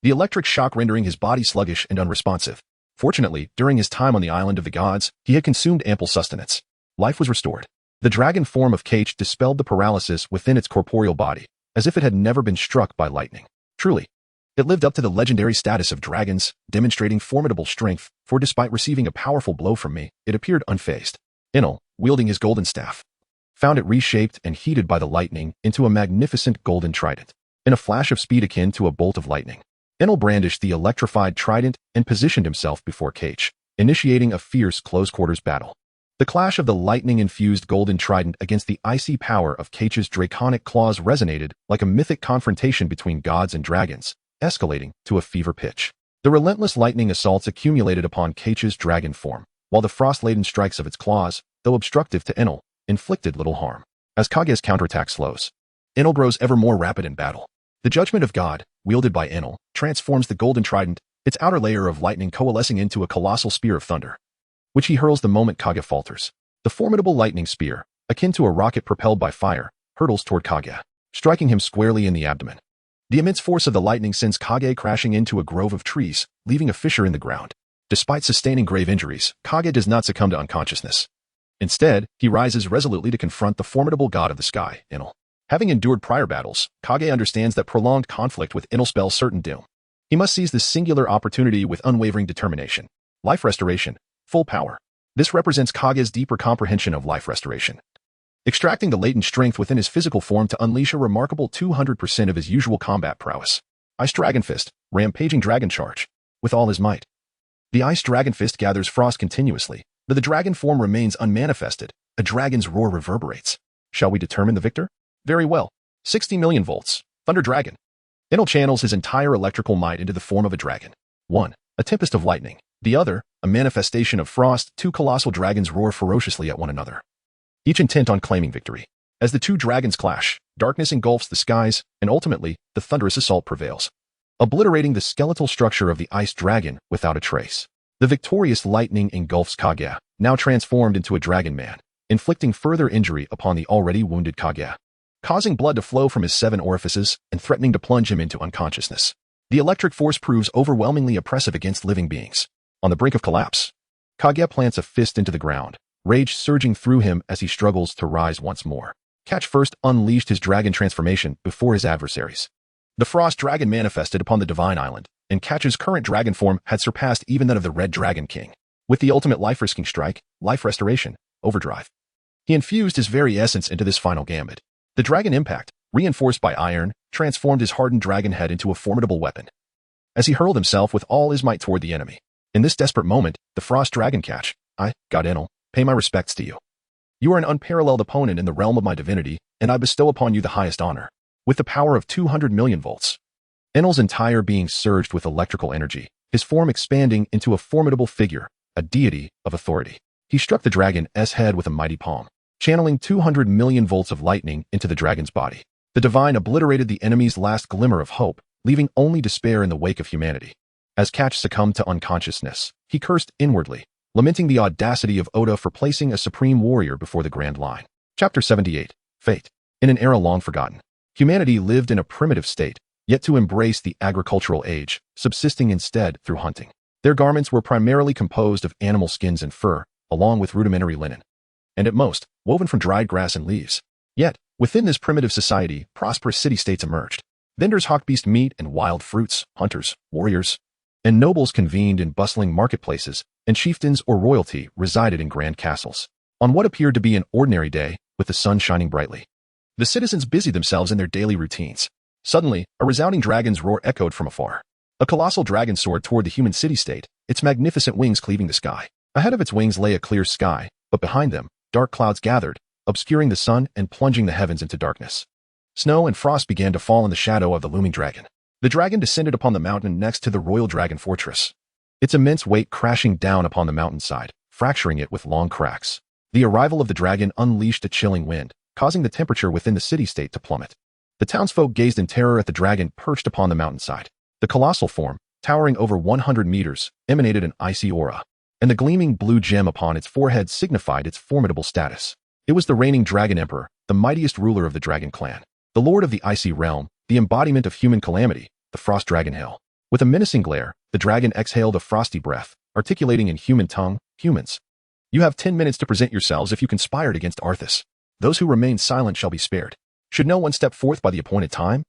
the electric shock rendering his body sluggish and unresponsive. Fortunately, during his time on the island of the gods, he had consumed ample sustenance. Life was restored. The dragon form of Kichi dispelled the paralysis within its corporeal body, as if it had never been struck by lightning. Truly, it lived up to the legendary status of dragons, demonstrating formidable strength, for despite receiving a powerful blow from me, it appeared unfazed. Enel, wielding his golden staff, found it reshaped and heated by the lightning into a magnificent golden trident. In a flash of speed akin to a bolt of lightning, Enel brandished the electrified trident and positioned himself before Kichi, initiating a fierce close-quarters battle. The clash of the lightning-infused golden trident against the icy power of Kichi's draconic claws resonated like a mythic confrontation between gods and dragons, escalating to a fever pitch. The relentless lightning assaults accumulated upon Kichi's dragon form, while the frost-laden strikes of its claws, though obstructive to Enel, inflicted little harm. As Kage's counterattack slows, Enel grows ever more rapid in battle. The Judgment of God, wielded by Enel, transforms the golden trident, its outer layer of lightning coalescing into a colossal spear of thunder, which he hurls the moment Kage falters. The formidable lightning spear, akin to a rocket propelled by fire, hurtles toward Kage, striking him squarely in the abdomen. The immense force of the lightning sends Kage crashing into a grove of trees, leaving a fissure in the ground. Despite sustaining grave injuries, Kage does not succumb to unconsciousness. Instead, he rises resolutely to confront the formidable god of the sky, Enel. Having endured prior battles, Kage understands that prolonged conflict with Enel spells certain doom. He must seize this singular opportunity with unwavering determination. Life restoration, full power. This represents Kage's deeper comprehension of life restoration, extracting the latent strength within his physical form to unleash a remarkable 200% of his usual combat prowess. Ice Dragon Fist, rampaging dragon charge. With all his might, the Ice Dragon Fist gathers frost continuously, but the dragon form remains unmanifested. A dragon's roar reverberates. Shall we determine the victor? Very well. 60 million volts. Thunder Dragon. Enel channels his entire electrical might into the form of a dragon. 1. A tempest of lightning. The other, a manifestation of frost. 2 colossal dragons roar ferociously at one another, each intent on claiming victory. As the 2 dragons clash, darkness engulfs the skies, and ultimately, the thunderous assault prevails, obliterating the skeletal structure of the ice dragon without a trace. The victorious lightning engulfs Kage, now transformed into a dragon man, inflicting further injury upon the already wounded Kage, causing blood to flow from his 7 orifices and threatening to plunge him into unconsciousness. The electric force proves overwhelmingly oppressive against living beings. On the brink of collapse, Kage plants a fist into the ground, rage surging through him as he struggles to rise once more. Catch first unleashed his dragon transformation before his adversaries. The frost dragon manifested upon the divine island, and Catch's current dragon form had surpassed even that of the Red Dragon King. With the ultimate life-risking strike, life restoration, overdrive, he infused his very essence into this final gambit. The dragon impact, reinforced by iron, transformed his hardened dragon head into a formidable weapon, as he hurled himself with all his might toward the enemy. In this desperate moment, the frost dragon Catch, I, God Enel, pay my respects to you. You are an unparalleled opponent in the realm of my divinity, and I bestow upon you the highest honor. With the power of 200 million volts, Enel's entire being surged with electrical energy, his form expanding into a formidable figure, a deity of authority. He struck the dragon's head with a mighty palm, channeling 200 million volts of lightning into the dragon's body. The divine obliterated the enemy's last glimmer of hope, leaving only despair in the wake of humanity. As Catch succumbed to unconsciousness, he cursed inwardly, lamenting the audacity of Oda for placing a supreme warrior before the Grand Line. Chapter 78. Fate. In an era long forgotten, humanity lived in a primitive state, yet to embrace the agricultural age, subsisting instead through hunting. Their garments were primarily composed of animal skins and fur, along with rudimentary linen, and at most, woven from dried grass and leaves. Yet, within this primitive society, prosperous city-states emerged. Vendors hawked beast meat and wild fruits, hunters, warriors, and nobles convened in bustling marketplaces, and chieftains or royalty resided in grand castles. On what appeared to be an ordinary day, with the sun shining brightly, the citizens busied themselves in their daily routines. Suddenly, a resounding dragon's roar echoed from afar. A colossal dragon soared toward the human city-state, its magnificent wings cleaving the sky. Ahead of its wings lay a clear sky, but behind them, dark clouds gathered, obscuring the sun and plunging the heavens into darkness. Snow and frost began to fall in the shadow of the looming dragon. The dragon descended upon the mountain next to the royal dragon fortress, its immense weight crashing down upon the mountainside, fracturing it with long cracks. The arrival of the dragon unleashed a chilling wind, causing the temperature within the city-state to plummet. The townsfolk gazed in terror at the dragon perched upon the mountainside. The colossal form, towering over 100 meters, emanated an icy aura, and the gleaming blue gem upon its forehead signified its formidable status. It was the reigning Dragon Emperor, the mightiest ruler of the Dragon Clan, the lord of the icy realm, the embodiment of human calamity, the Frost Dragon Hill. With a menacing glare, the dragon exhaled a frosty breath, articulating in human tongue, "Humans, you have 10 minutes to present yourselves if you conspired against Arthas. Those who remain silent shall be spared. Should no one step forth by the appointed time,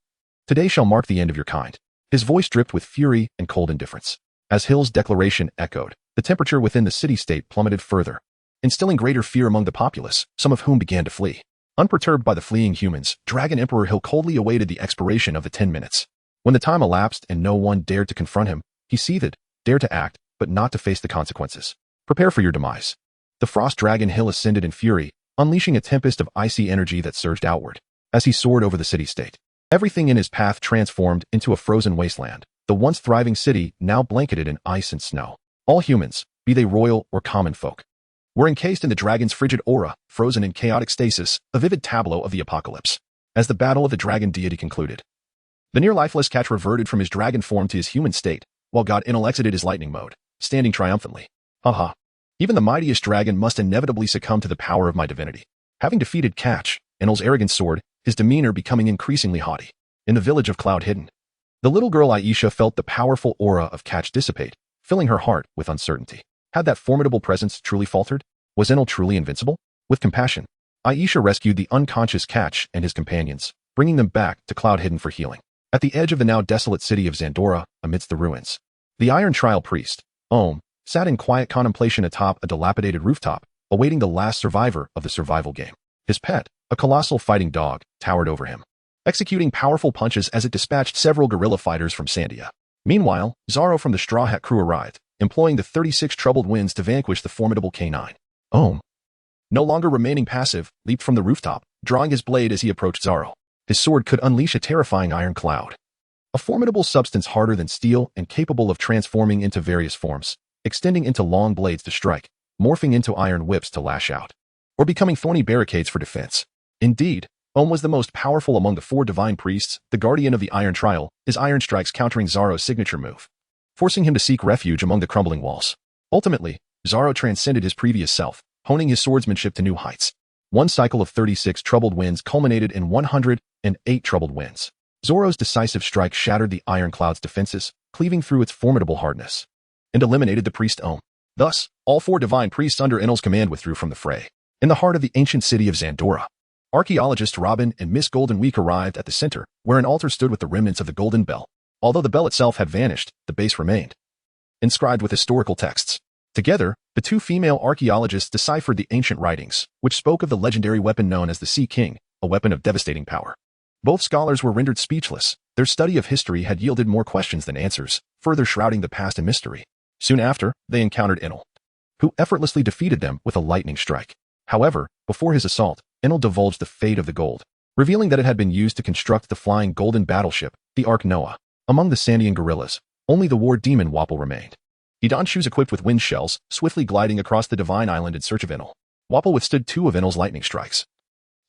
today shall mark the end of your kind." His voice dripped with fury and cold indifference. As Hill's declaration echoed, the temperature within the city-state plummeted further, instilling greater fear among the populace, some of whom began to flee. Unperturbed by the fleeing humans, Dragon Emperor Hill coldly awaited the expiration of the 10 minutes. When the time elapsed and no one dared to confront him, he seethed, dared to act, but not to face the consequences. "Prepare for your demise." The Frost Dragon Hill ascended in fury, unleashing a tempest of icy energy that surged outward. As he soared over the city-state, everything in his path transformed into a frozen wasteland, the once thriving city now blanketed in ice and snow. All humans, be they royal or common folk, were encased in the dragon's frigid aura, frozen in chaotic stasis, a vivid tableau of the apocalypse. As the battle of the dragon deity concluded, the near-lifeless Catch reverted from his dragon form to his human state, while God Enel exited his lightning mode, standing triumphantly. "Haha. Even the mightiest dragon must inevitably succumb to the power of my divinity." Having defeated Catch, Enel's arrogance soared, his demeanor becoming increasingly haughty. In the village of Cloud Hidden, the little girl Aisha felt the powerful aura of Catch dissipate, filling her heart with uncertainty. Had that formidable presence truly faltered? Was Enel truly invincible? With compassion, Aisha rescued the unconscious Catch and his companions, bringing them back to Cloud Hidden for healing. At the edge of the now desolate city of Zandora, amidst the ruins, the Iron Trial priest, Om, sat in quiet contemplation atop a dilapidated rooftop, awaiting the last survivor of the survival game. His pet, a colossal fighting dog, towered over him, executing powerful punches as it dispatched several guerrilla fighters from Sandia. Meanwhile, Zaro from the Straw Hat crew arrived, employing the 36 troubled winds to vanquish the formidable K9. Om, no longer remaining passive, leaped from the rooftop, drawing his blade as he approached Zaro. His sword could unleash a terrifying iron cloud, a formidable substance harder than steel and capable of transforming into various forms, extending into long blades to strike, morphing into iron whips to lash out, or becoming thorny barricades for defense. Indeed, Om was the most powerful among the 4 divine priests, the guardian of the Iron Trial, his iron strikes countering Zaro's signature move, forcing him to seek refuge among the crumbling walls. Ultimately, Zaro transcended his previous self, honing his swordsmanship to new heights. One cycle of 36 troubled winds culminated in 108 troubled winds. Zoro's decisive strike shattered the iron cloud's defenses, cleaving through its formidable hardness, and eliminated the priest Om. Thus, all 4 divine priests under Enel's command withdrew from the fray. In the heart of the ancient city of Zandora, archaeologist Robin and Miss Golden Week arrived at the center, where an altar stood with the remnants of the Golden Bell. Although the bell itself had vanished, the base remained, inscribed with historical texts. Together, the 2 female archaeologists deciphered the ancient writings, which spoke of the legendary weapon known as the Sea King, a weapon of devastating power. Both scholars were rendered speechless. Their study of history had yielded more questions than answers, further shrouding the past in mystery. Soon after, they encountered Enel, who effortlessly defeated them with a lightning strike. However, before his assault, Enel divulged the fate of the gold, revealing that it had been used to construct the flying golden battleship, the Ark Noah. Among the Sandian guerrillas, only the war demon Wapol remained. He donned shoes equipped with wind shells, swiftly gliding across the divine island in search of Enel. Wapol withstood 2 of Enel's lightning strikes,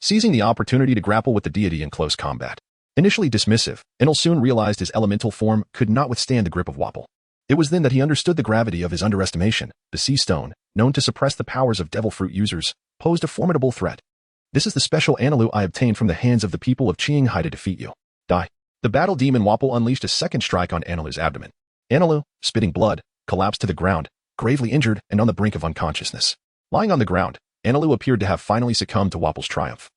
seizing the opportunity to grapple with the deity in close combat. Initially dismissive, Enel soon realized his elemental form could not withstand the grip of Wapol. It was then that he understood the gravity of his underestimation. The sea stone, known to suppress the powers of devil fruit users, posed a formidable threat. This is the special Analu I obtained from the hands of the people of Qinghai to defeat you. Die. The battle demon Wapol unleashed a second strike on Analu's abdomen. Analu, spitting blood, collapsed to the ground, gravely injured and on the brink of unconsciousness. Lying on the ground, Analu appeared to have finally succumbed to Wapol's triumph,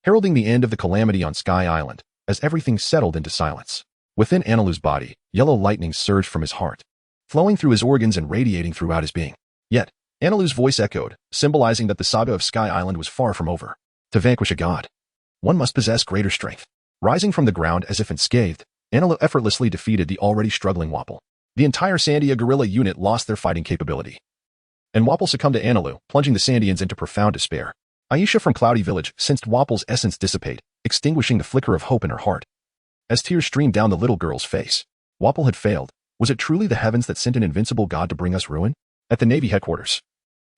heralding the end of the calamity on Sky Island, as everything settled into silence. Within Analu's body, yellow lightning surged from his heart, flowing through his organs and radiating throughout his being. Yet, Analu's voice echoed, symbolizing that the saga of Sky Island was far from over. To vanquish a god, one must possess greater strength. Rising from the ground as if unscathed, Analu effortlessly defeated the already struggling Wapol. The entire Sandia guerrilla unit lost their fighting capability, and Wapol succumbed to Analu, plunging the Sandians into profound despair. Aisha from Cloudy Village sensed Wapol's essence dissipate, extinguishing the flicker of hope in her heart. As tears streamed down the little girl's face, Wapol had failed. Was it truly the heavens that sent an invincible god to bring us ruin? At the Navy headquarters.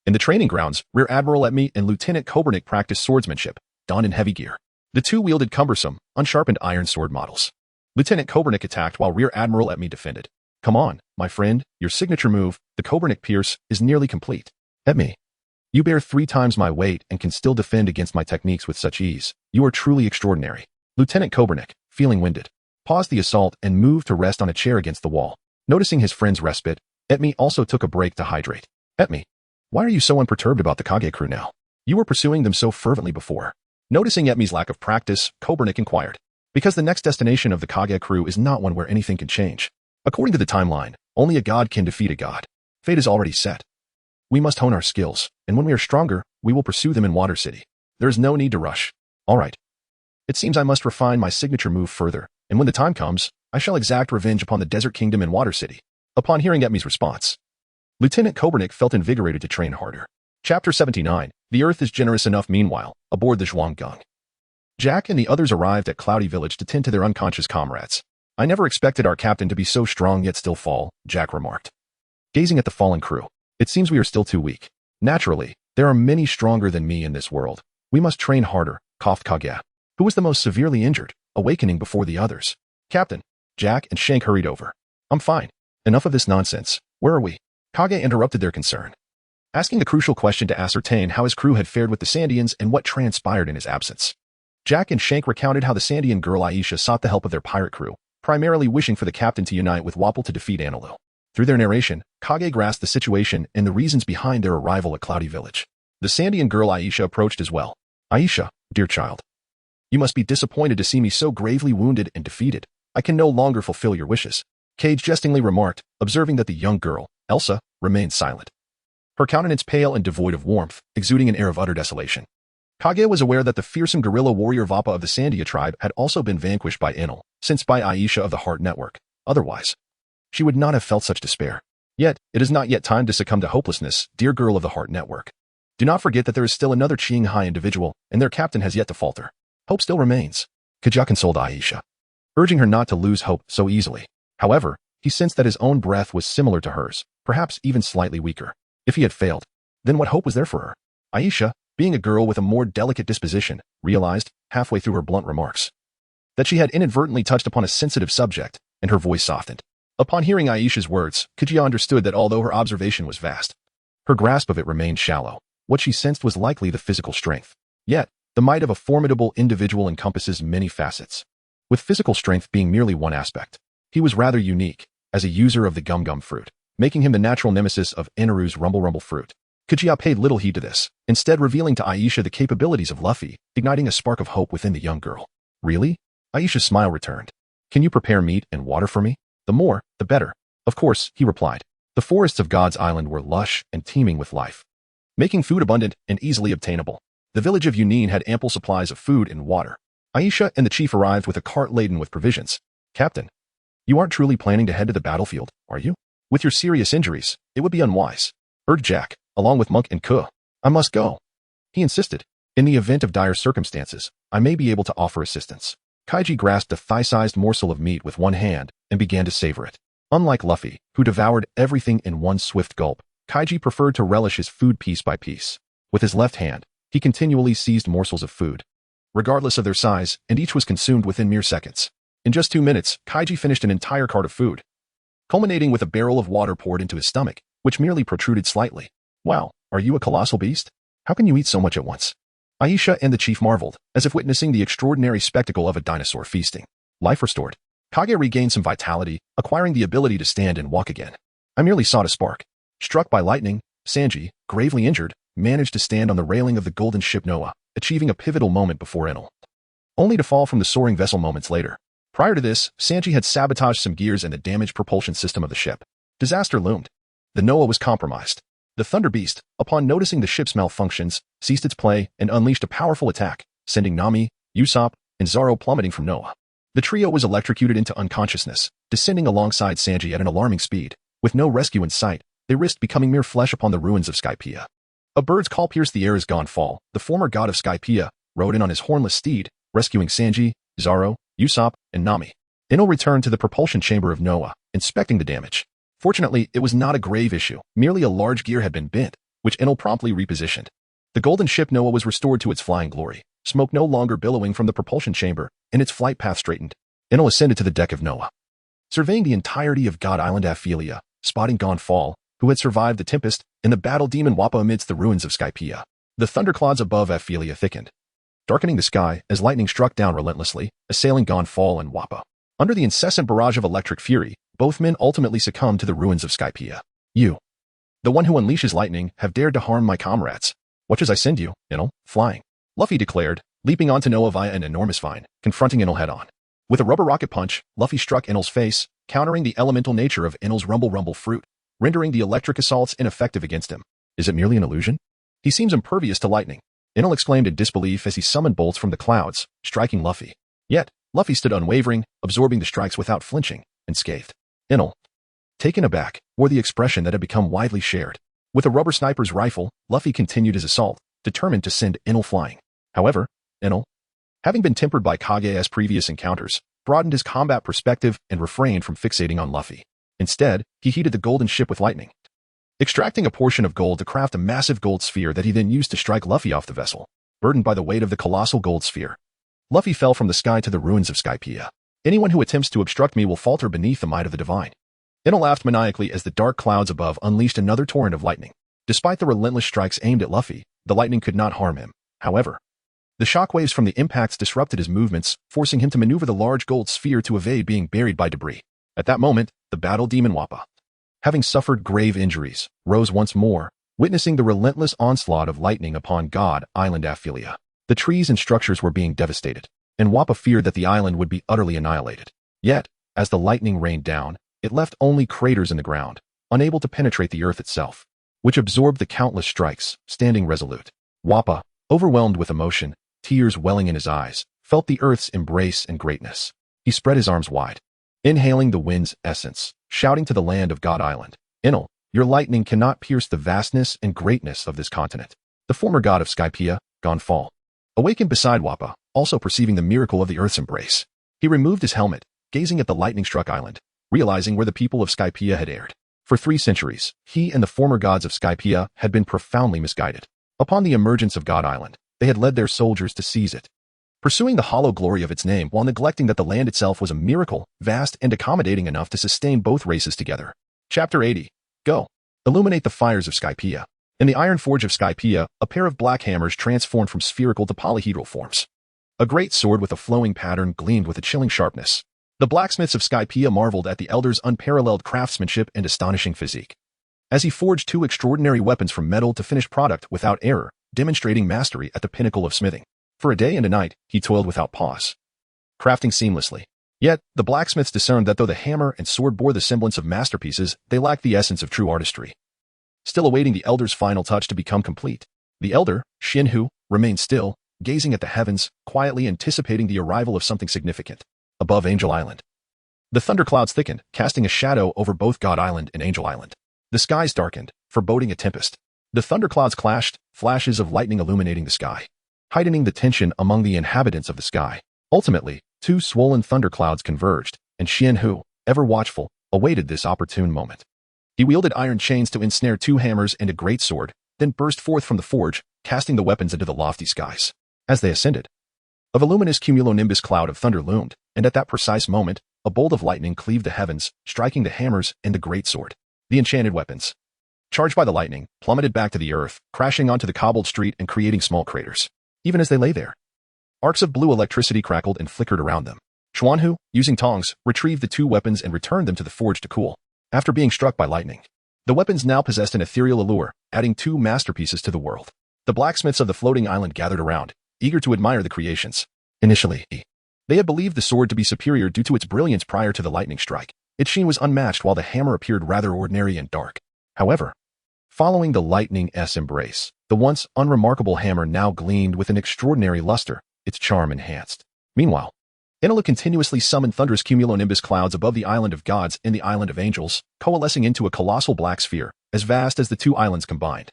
In the training grounds, Rear Admiral Etmi and Lieutenant Kobernik practiced swordsmanship, donned in heavy gear. The two wielded cumbersome, unsharpened iron sword models. Lieutenant Kobernik attacked while Rear Admiral Etmi defended. Come on, my friend, your signature move, the Kobernik Pierce, is nearly complete. Etmi, you bear 3 times my weight and can still defend against my techniques with such ease. You are truly extraordinary. Lieutenant Kobernik, feeling winded, paused the assault and moved to rest on a chair against the wall. Noticing his friend's respite, Etmi also took a break to hydrate. Etmi, why are you so unperturbed about the Kage crew now? You were pursuing them so fervently before. Noticing Etmi's lack of practice, Kobernik inquired. Because the next destination of the Kage crew is not one where anything can change. According to the timeline, only a god can defeat a god. Fate is already set. We must hone our skills, and when we are stronger, we will pursue them in Water City. There is no need to rush. All right. It seems I must refine my signature move further, and when the time comes, I shall exact revenge upon the Desert Kingdom in Water City. Upon hearing Etmi's response, Lieutenant Kobernik felt invigorated to train harder. Chapter 79, The Earth is Generous Enough. Meanwhile, aboard the Zhuanggang, Jack and the others arrived at Cloudy Village to tend to their unconscious comrades. I never expected our captain to be so strong yet still fall, Jack remarked. Gazing at the fallen crew, it seems we are still too weak. Naturally, there are many stronger than me in this world. We must train harder, coughed Kage, who was the most severely injured, awakening before the others. Captain, Jack and Shank hurried over. I'm fine. Enough of this nonsense. Where are we? Kage interrupted their concern, asking a crucial question to ascertain how his crew had fared with the Sandians and what transpired in his absence. Jack and Shank recounted how the Sandian girl Aisha sought the help of their pirate crew, primarily wishing for the captain to unite with Wapol to defeat Analu. Through their narration, Kage grasped the situation and the reasons behind their arrival at Cloudy Village. The Sandian girl Aisha approached as well. Aisha, dear child, you must be disappointed to see me so gravely wounded and defeated. I can no longer fulfill your wishes. Cage jestingly remarked, observing that the young girl, Elsa, remained silent. Her countenance pale and devoid of warmth, exuding an air of utter desolation. Kage was aware that the fearsome guerrilla warrior Vappa of the Sandia tribe had also been vanquished by Enel, since by Aisha of the Heart Network. Otherwise, she would not have felt such despair. Yet, it is not yet time to succumb to hopelessness, dear girl of the Heart Network. Do not forget that there is still another Qinghai individual, and their captain has yet to falter. Hope still remains. Kaja consoled Aisha, urging her not to lose hope so easily. However, he sensed that his own breath was similar to hers, perhaps even slightly weaker. If he had failed, then what hope was there for her? Aisha, being a girl with a more delicate disposition, realized, halfway through her blunt remarks, that she had inadvertently touched upon a sensitive subject, and her voice softened. Upon hearing Aisha's words, Kajia understood that although her observation was vast, her grasp of it remained shallow. What she sensed was likely the physical strength. Yet, the might of a formidable individual encompasses many facets, with physical strength being merely one aspect. He was rather unique, as a user of the gum-gum fruit, making him the natural nemesis of Inaru's rumble-rumble fruit. Kajia paid little heed to this, instead revealing to Aisha the capabilities of Luffy, igniting a spark of hope within the young girl. Really? Aisha's smile returned. Can you prepare meat and water for me? The more, the better. Of course, he replied. The forests of God's Island were lush and teeming with life, making food abundant and easily obtainable. The village of Yunin had ample supplies of food and water. Aisha and the chief arrived with a cart laden with provisions. Captain, you aren't truly planning to head to the battlefield, are you? With your serious injuries, it would be unwise, urged Jack, along with Monk and Ke. I must go, he insisted. In the event of dire circumstances, I may be able to offer assistance. Kaiji grasped a thigh-sized morsel of meat with one hand and began to savor it. Unlike Luffy, who devoured everything in one swift gulp, Kaiji preferred to relish his food piece by piece. With his left hand, he continually seized morsels of food, regardless of their size, and each was consumed within mere seconds. In just 2 minutes, Kichi finished an entire cart of food, culminating with a barrel of water poured into his stomach, which merely protruded slightly. Wow, are you a colossal beast? How can you eat so much at once? Aisha and the chief marveled, as if witnessing the extraordinary spectacle of a dinosaur feasting. Life restored. Kage regained some vitality, acquiring the ability to stand and walk again. I merely sought a spark. Struck by lightning, Sanji, gravely injured, managed to stand on the railing of the golden ship Noah, achieving a pivotal moment before Enel, only to fall from the soaring vessel moments later. Prior to this, Sanji had sabotaged some gears and the damaged propulsion system of the ship. Disaster loomed. The Noah was compromised. The Thunder Beast, upon noticing the ship's malfunctions, ceased its play and unleashed a powerful attack, sending Nami, Usopp, and Zoro plummeting from Noah. The trio was electrocuted into unconsciousness, descending alongside Sanji at an alarming speed. With no rescue in sight, they risked becoming mere flesh upon the ruins of Skypiea. A bird's call pierced the air as Gonfall, the former god of Skypiea, rode in on his hornless steed, rescuing Sanji, Zoro, Usopp, and Nami. Enel returned to the propulsion chamber of Noah, inspecting the damage. Fortunately, it was not a grave issue, merely a large gear had been bent, which Enel promptly repositioned. The golden ship Noah was restored to its flying glory, smoke no longer billowing from the propulsion chamber, and its flight path straightened. Enel ascended to the deck of Noah, surveying the entirety of God Island Aphelia, spotting Gonfall, who had survived the tempest, and the battle demon Wappa amidst the ruins of Skypiea. The thunderclouds above Aphelia thickened, darkening the sky as lightning struck down relentlessly, assailing Gonfall and Wappa. Under the incessant barrage of electric fury, both men ultimately succumbed to the ruins of Skypiea. You, the one who unleashes lightning, have dared to harm my comrades. Watch as I send you, Enel, flying. Luffy declared, leaping onto Noah via an enormous vine, confronting Enel head-on. With a rubber rocket punch, Luffy struck Enel's face, countering the elemental nature of Enel's rumble fruit, rendering the electric assaults ineffective against him. Is it merely an illusion? He seems impervious to lightning. Enel exclaimed in disbelief as he summoned bolts from the clouds, striking Luffy. Yet, Luffy stood unwavering, absorbing the strikes without flinching, unscathed. Enel, taken aback, wore the expression that had become widely shared. With a rubber sniper's rifle, Luffy continued his assault, determined to send Enel flying. However, Enel, having been tempered by Kage's previous encounters, broadened his combat perspective and refrained from fixating on Luffy. Instead, he heated the golden ship with lightning, extracting a portion of gold to craft a massive gold sphere that he then used to strike Luffy off the vessel. Burdened by the weight of the colossal gold sphere, Luffy fell from the sky to the ruins of Skypiea. Anyone who attempts to obstruct me will falter beneath the might of the divine. Enel laughed maniacally as the dark clouds above unleashed another torrent of lightning. Despite the relentless strikes aimed at Luffy, the lightning could not harm him. However, the shockwaves from the impacts disrupted his movements, forcing him to maneuver the large gold sphere to evade being buried by debris. At that moment, the battle demon Wappa, having suffered grave injuries, rose once more, witnessing the relentless onslaught of lightning upon God Island Aphelia. The trees and structures were being devastated, and Wappa feared that the island would be utterly annihilated. Yet, as the lightning rained down, it left only craters in the ground, unable to penetrate the earth itself, which absorbed the countless strikes, standing resolute. Wappa, overwhelmed with emotion, tears welling in his eyes, felt the earth's embrace and greatness. He spread his arms wide, inhaling the wind's essence, shouting to the land of God Island, Enel, your lightning cannot pierce the vastness and greatness of this continent. The former god of Skypiea, Gonfall, awakened beside Wappa, also perceiving the miracle of the earth's embrace. He removed his helmet, gazing at the lightning-struck island, realizing where the people of Skypiea had erred. For 3 centuries, he and the former gods of Skypiea had been profoundly misguided. Upon the emergence of God Island, they had led their soldiers to seize it, pursuing the hollow glory of its name while neglecting that the land itself was a miracle, vast and accommodating enough to sustain both races together. Chapter 80. Go. Illuminate the fires of Skypiea. In the iron forge of Skypiea, a pair of black hammers transformed from spherical to polyhedral forms. A great sword with a flowing pattern gleamed with a chilling sharpness. The blacksmiths of Skypiea marveled at the elder's unparalleled craftsmanship and astonishing physique, as he forged 2 extraordinary weapons from metal to finished product without error, demonstrating mastery at the pinnacle of smithing. For a day and a night, he toiled without pause, crafting seamlessly. Yet, the blacksmiths discerned that though the hammer and sword bore the semblance of masterpieces, they lacked the essence of true artistry. Still awaiting the elder's final touch to become complete, the elder, Shinhu, remained still, gazing at the heavens, quietly anticipating the arrival of something significant. Above Angel Island, the thunderclouds thickened, casting a shadow over both God Island and Angel Island. The skies darkened, foreboding a tempest. The thunderclouds clashed, flashes of lightning illuminating the sky, heightening the tension among the inhabitants of the sky. Ultimately, 2 swollen thunderclouds converged, and Shinhu, ever watchful, awaited this opportune moment. He wielded iron chains to ensnare 2 hammers and a great sword, then burst forth from the forge, casting the weapons into the lofty skies. As they ascended, A voluminous cumulonimbus cloud of thunder loomed, and at that precise moment, a bolt of lightning cleaved the heavens, striking the hammers and the greatsword. The enchanted weapons, charged by the lightning, plummeted back to the earth, crashing onto the cobbled street and creating small craters. Even as they lay there, arcs of blue electricity crackled and flickered around them. Xuanhu, using tongs, retrieved the two weapons and returned them to the forge to cool. After being struck by lightning, the weapons now possessed an ethereal allure, adding two masterpieces to the world. The blacksmiths of the floating island gathered around, eager to admire the creations. Initially, they had believed the sword to be superior due to its brilliance prior to the lightning strike. Its sheen was unmatched while the hammer appeared rather ordinary and dark. However, following the lightning's embrace, the once unremarkable hammer now gleamed with an extraordinary luster, its charm enhanced. Meanwhile, Inala continuously summoned thunderous cumulonimbus clouds above the island of gods and the island of angels, coalescing into a colossal black sphere, as vast as the two islands combined.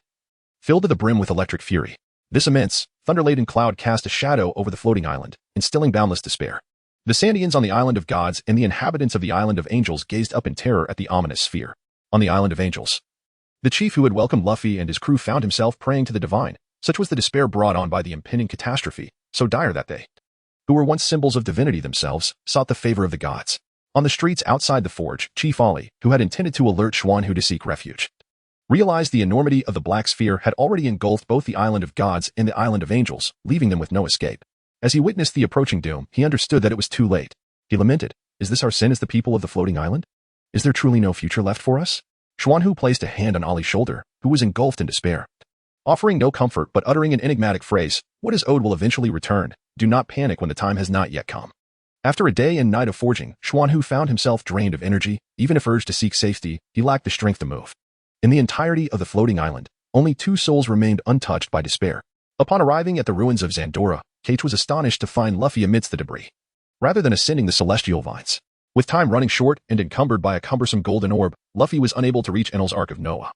Filled to the brim with electric fury, this immense, thunder-laden cloud cast a shadow over the floating island, instilling boundless despair. The Sandians on the island of gods and the inhabitants of the island of angels gazed up in terror at the ominous sphere. On the island of angels, the chief who had welcomed Luffy and his crew found himself praying to the divine. Such was the despair brought on by the impending catastrophe, so dire that they, who were once symbols of divinity themselves, sought the favor of the gods. On the streets outside the forge, Chief Ali, who had intended to alert Xuanhu to seek refuge, realized the enormity of the black sphere had already engulfed both the island of gods and the island of angels, leaving them with no escape. As he witnessed the approaching doom, he understood that it was too late. He lamented, "Is this our sin as the people of the floating island? Is there truly no future left for us?" Xuanhu placed a hand on Ali's shoulder, who was engulfed in despair, offering no comfort but uttering an enigmatic phrase, "What is owed will eventually return. Do not panic when the time has not yet come." After a day and night of forging, Xuanhu found himself drained of energy. Even if urged to seek safety, he lacked the strength to move. In the entirety of the floating island, only two souls remained untouched by despair. Upon arriving at the ruins of Zandora, Kichi was astonished to find Luffy amidst the debris, rather than ascending the celestial vines. With time running short and encumbered by a cumbersome golden orb, Luffy was unable to reach Enel's Ark of Noah,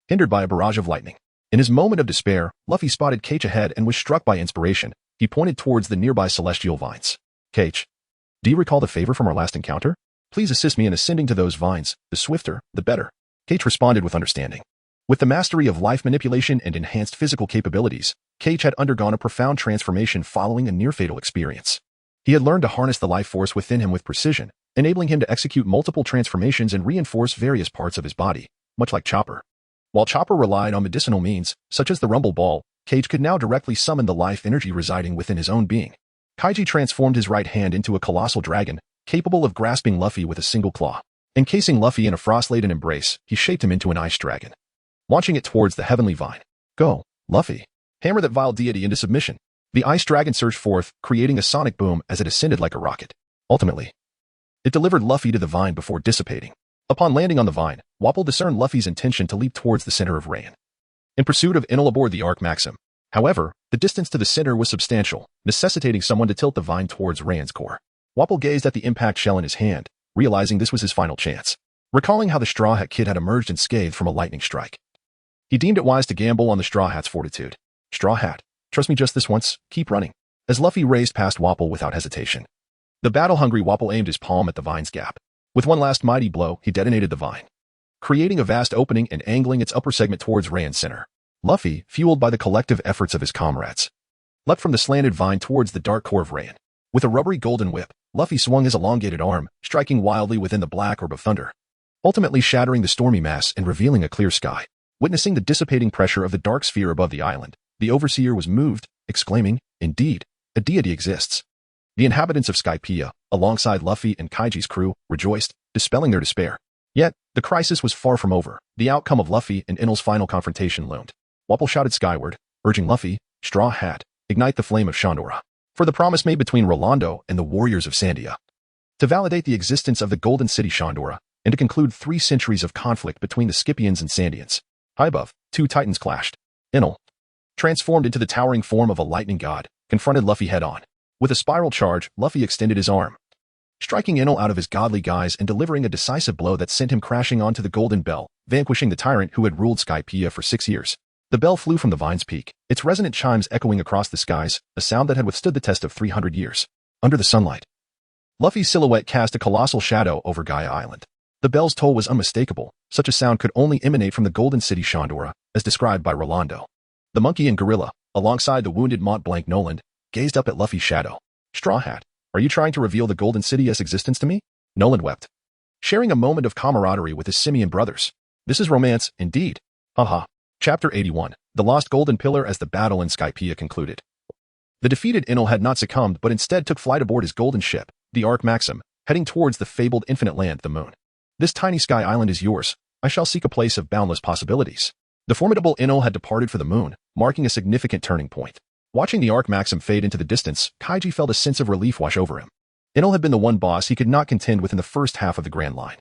hindered by a barrage of lightning. In his moment of despair, Luffy spotted Kichi ahead and was struck by inspiration. He pointed towards the nearby celestial vines. "Kichi, do you recall the favor from our last encounter? Please assist me in ascending to those vines. The swifter, the better." Kichi responded with understanding. With the mastery of life manipulation and enhanced physical capabilities, Kichi had undergone a profound transformation following a near-fatal experience. He had learned to harness the life force within him with precision, enabling him to execute multiple transformations and reinforce various parts of his body, much like Chopper. While Chopper relied on medicinal means, such as the Rumble Ball, Kichi could now directly summon the life energy residing within his own being. Kichi transformed his right hand into a colossal dragon, capable of grasping Luffy with a single claw. Encasing Luffy in a frost-laden embrace, he shaped him into an ice dragon, launching it towards the heavenly vine. "Go, Luffy. Hammer that vile deity into submission." The ice dragon surged forth, creating a sonic boom as it ascended like a rocket. Ultimately, it delivered Luffy to the vine before dissipating. Upon landing on the vine, Wapol discerned Luffy's intention to leap towards the center of Rain, in pursuit of Enel aboard the Ark Maxim. However, the distance to the center was substantial, necessitating someone to tilt the vine towards Rain's core. Wapol gazed at the impact shell in his hand, realizing this was his final chance. Recalling how the Straw Hat Kid had emerged unscathed from a lightning strike, he deemed it wise to gamble on the Straw Hat's fortitude. "Straw Hat, trust me just this once, keep running." As Luffy raced past Wapol without hesitation, the battle-hungry Wapol aimed his palm at the vine's gap. With one last mighty blow, he detonated the vine, creating a vast opening and angling its upper segment towards Rain's center. Luffy, fueled by the collective efforts of his comrades, leapt from the slanted vine towards the dark core of Rain. With a rubbery golden whip, Luffy swung his elongated arm, striking wildly within the black orb of thunder, ultimately shattering the stormy mass and revealing a clear sky. Witnessing the dissipating pressure of the dark sphere above the island, the overseer was moved, exclaiming, "Indeed, a deity exists." The inhabitants of Skypiea, alongside Luffy and Kichi's crew, rejoiced, dispelling their despair. Yet, the crisis was far from over. The outcome of Luffy and Enel's final confrontation loomed. Wapol shouted skyward, urging Luffy, "Straw Hat, ignite the flame of Shandora." For the promise made between Rolando and the warriors of Sandia, to validate the existence of the Golden City Shandora, and to conclude 3 centuries of conflict between the Scipians and Sandians. High above, 2 titans clashed. Enel, transformed into the towering form of a lightning god, confronted Luffy head-on. With a spiral charge, Luffy extended his arm, striking Enel out of his godly guise and delivering a decisive blow that sent him crashing onto the Golden Bell, vanquishing the tyrant who had ruled Skypiea for 6 years. The bell flew from the vine's peak, its resonant chimes echoing across the skies, a sound that had withstood the test of 300 years. Under the sunlight, Luffy's silhouette cast a colossal shadow over Gaia Island. The bell's toll was unmistakable. Such a sound could only emanate from the Golden City Shandora, as described by Rolando. The monkey and gorilla, alongside the wounded Mont Blanc Noland, gazed up at Luffy's shadow. Straw Hat, are you trying to reveal the Golden City's existence to me? Nolan wept, sharing a moment of camaraderie with his simian brothers. This is romance, indeed. Haha. Chapter 81. The Lost Golden Pillar. As the battle in Skypiea concluded, the defeated Enel had not succumbed but instead took flight aboard his golden ship, the Ark Maxim, heading towards the fabled infinite land, the moon. This tiny sky island is yours. I shall seek a place of boundless possibilities. The formidable Enel had departed for the moon, marking a significant turning point. Watching the Ark Maxim fade into the distance, Kichi felt a sense of relief wash over him. Enel had been the one boss he could not contend with in the first half of the Grand Line.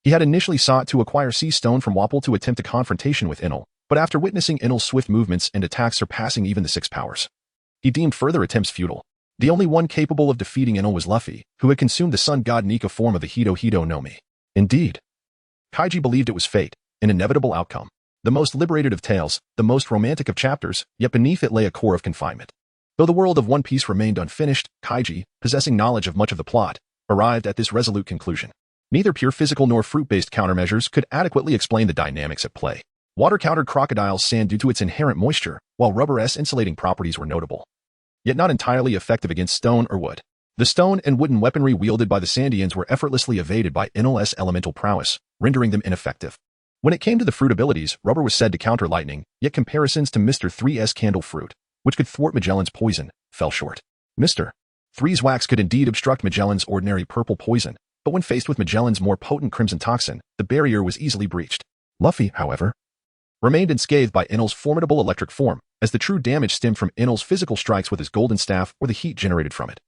He had initially sought to acquire Sea Stone from Wapol to attempt a confrontation with Enel, but after witnessing Enel's swift movements and attacks surpassing even the Six Powers, he deemed further attempts futile. The only one capable of defeating Enel was Luffy, who had consumed the sun god Nika form of the Hito Hito no Mi. Indeed, Kichi believed it was fate, an inevitable outcome. The most liberated of tales, the most romantic of chapters, yet beneath it lay a core of confinement. Though the world of One Piece remained unfinished, Kichi, possessing knowledge of much of the plot, arrived at this resolute conclusion. Neither pure physical nor fruit-based countermeasures could adequately explain the dynamics at play. Water countered crocodile's sand due to its inherent moisture, while rubber's insulating properties were notable, yet not entirely effective against stone or wood. The stone and wooden weaponry wielded by the Sandians were effortlessly evaded by Enel's elemental prowess, rendering them ineffective. When it came to the fruit abilities, rubber was said to counter lightning, yet comparisons to Mr. 3's candle fruit, which could thwart Magellan's poison, fell short. Mr. 3's wax could indeed obstruct Magellan's ordinary purple poison, but when faced with Magellan's more potent crimson toxin, the barrier was easily breached. Luffy, however, remained unscathed by Enel's formidable electric form, as the true damage stemmed from Enel's physical strikes with his golden staff or the heat generated from it,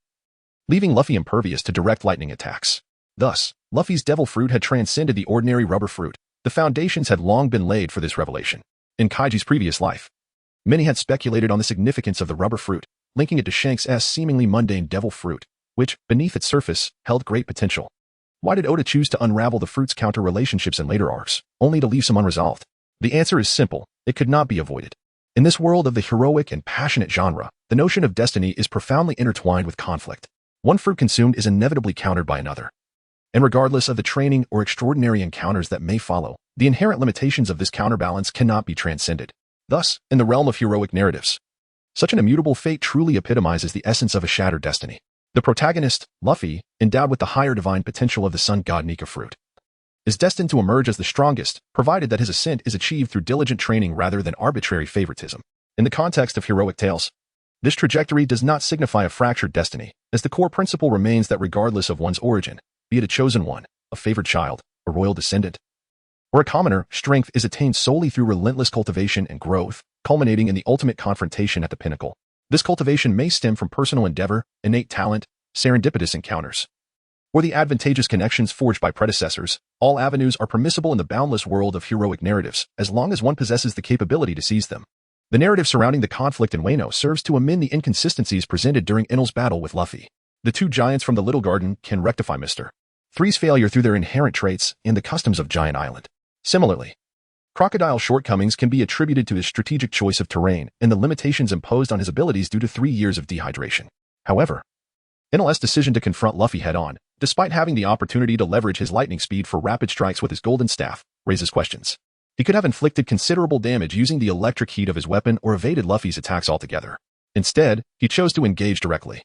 leaving Luffy impervious to direct lightning attacks. Thus, Luffy's devil fruit had transcended the ordinary rubber fruit. The foundations had long been laid for this revelation. In Kichi's previous life, many had speculated on the significance of the rubber fruit, linking it to Shanks' seemingly mundane devil fruit, which, beneath its surface, held great potential. Why did Oda choose to unravel the fruit's counter relationships in later arcs, only to leave some unresolved? The answer is simple: it could not be avoided. In this world of the heroic and passionate genre, the notion of destiny is profoundly intertwined with conflict. One fruit consumed is inevitably countered by another. And regardless of the training or extraordinary encounters that may follow, the inherent limitations of this counterbalance cannot be transcended. Thus, in the realm of heroic narratives, such an immutable fate truly epitomizes the essence of a shattered destiny. The protagonist, Luffy, endowed with the higher divine potential of the sun god Nika fruit, is destined to emerge as the strongest, provided that his ascent is achieved through diligent training rather than arbitrary favoritism. In the context of heroic tales, this trajectory does not signify a fractured destiny, as the core principle remains that regardless of one's origin, be it a chosen one, a favored child, a royal descendant, or a commoner, strength is attained solely through relentless cultivation and growth, culminating in the ultimate confrontation at the pinnacle. This cultivation may stem from personal endeavor, innate talent, serendipitous encounters, or the advantageous connections forged by predecessors. All avenues are permissible in the boundless world of heroic narratives, as long as one possesses the capability to seize them. The narrative surrounding the conflict in Wano serves to amend the inconsistencies presented during Enel's battle with Luffy. The two giants from the Little Garden can rectify Mr. 3's failure through their inherent traits and the customs of Giant Island. Similarly, Crocodile's shortcomings can be attributed to his strategic choice of terrain and the limitations imposed on his abilities due to 3 years of dehydration. However, Enel's decision to confront Luffy head-on, despite having the opportunity to leverage his lightning speed for rapid strikes with his golden staff, raises questions. He could have inflicted considerable damage using the electric heat of his weapon or evaded Luffy's attacks altogether. Instead, he chose to engage directly,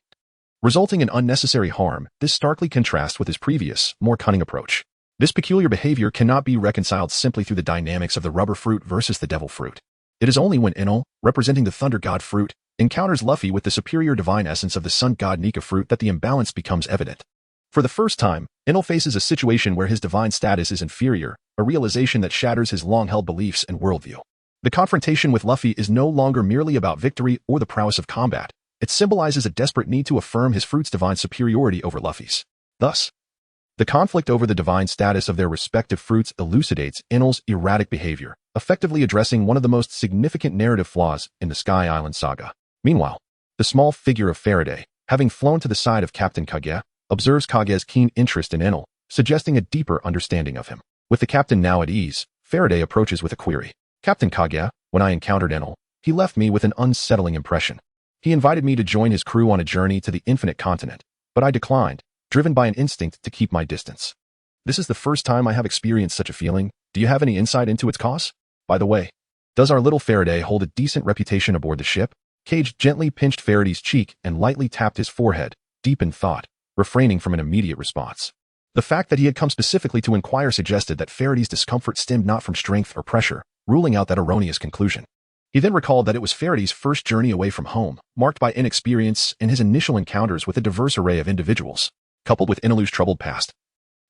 resulting in unnecessary harm. This starkly contrasts with his previous, more cunning approach. This peculiar behavior cannot be reconciled simply through the dynamics of the rubber fruit versus the devil fruit. It is only when Enel, representing the thunder god fruit, encounters Luffy with the superior divine essence of the sun god Nika fruit that the imbalance becomes evident. For the first time, Enel faces a situation where his divine status is inferior, a realization that shatters his long-held beliefs and worldview. The confrontation with Luffy is no longer merely about victory or the prowess of combat. It symbolizes a desperate need to affirm his fruit's divine superiority over Luffy's. Thus, the conflict over the divine status of their respective fruits elucidates Enel's erratic behavior, effectively addressing one of the most significant narrative flaws in the Sky Island saga. Meanwhile, the small figure of Faraday, having flown to the side of Captain Kage, observes Kage's keen interest in Enel, suggesting a deeper understanding of him. With the captain now at ease, Faraday approaches with a query. Captain Kage, when I encountered Enel, he left me with an unsettling impression. He invited me to join his crew on a journey to the infinite continent, but I declined, driven by an instinct to keep my distance. This is the first time I have experienced such a feeling. Do you have any insight into its cause? By the way, does our little Faraday hold a decent reputation aboard the ship? Cage gently pinched Faraday's cheek and lightly tapped his forehead, deep in thought, refraining from an immediate response. The fact that he had come specifically to inquire suggested that Faraday's discomfort stemmed not from strength or pressure, ruling out that erroneous conclusion. He then recalled that it was Faraday's first journey away from home, marked by inexperience and his initial encounters with a diverse array of individuals, coupled with Inalu's troubled past.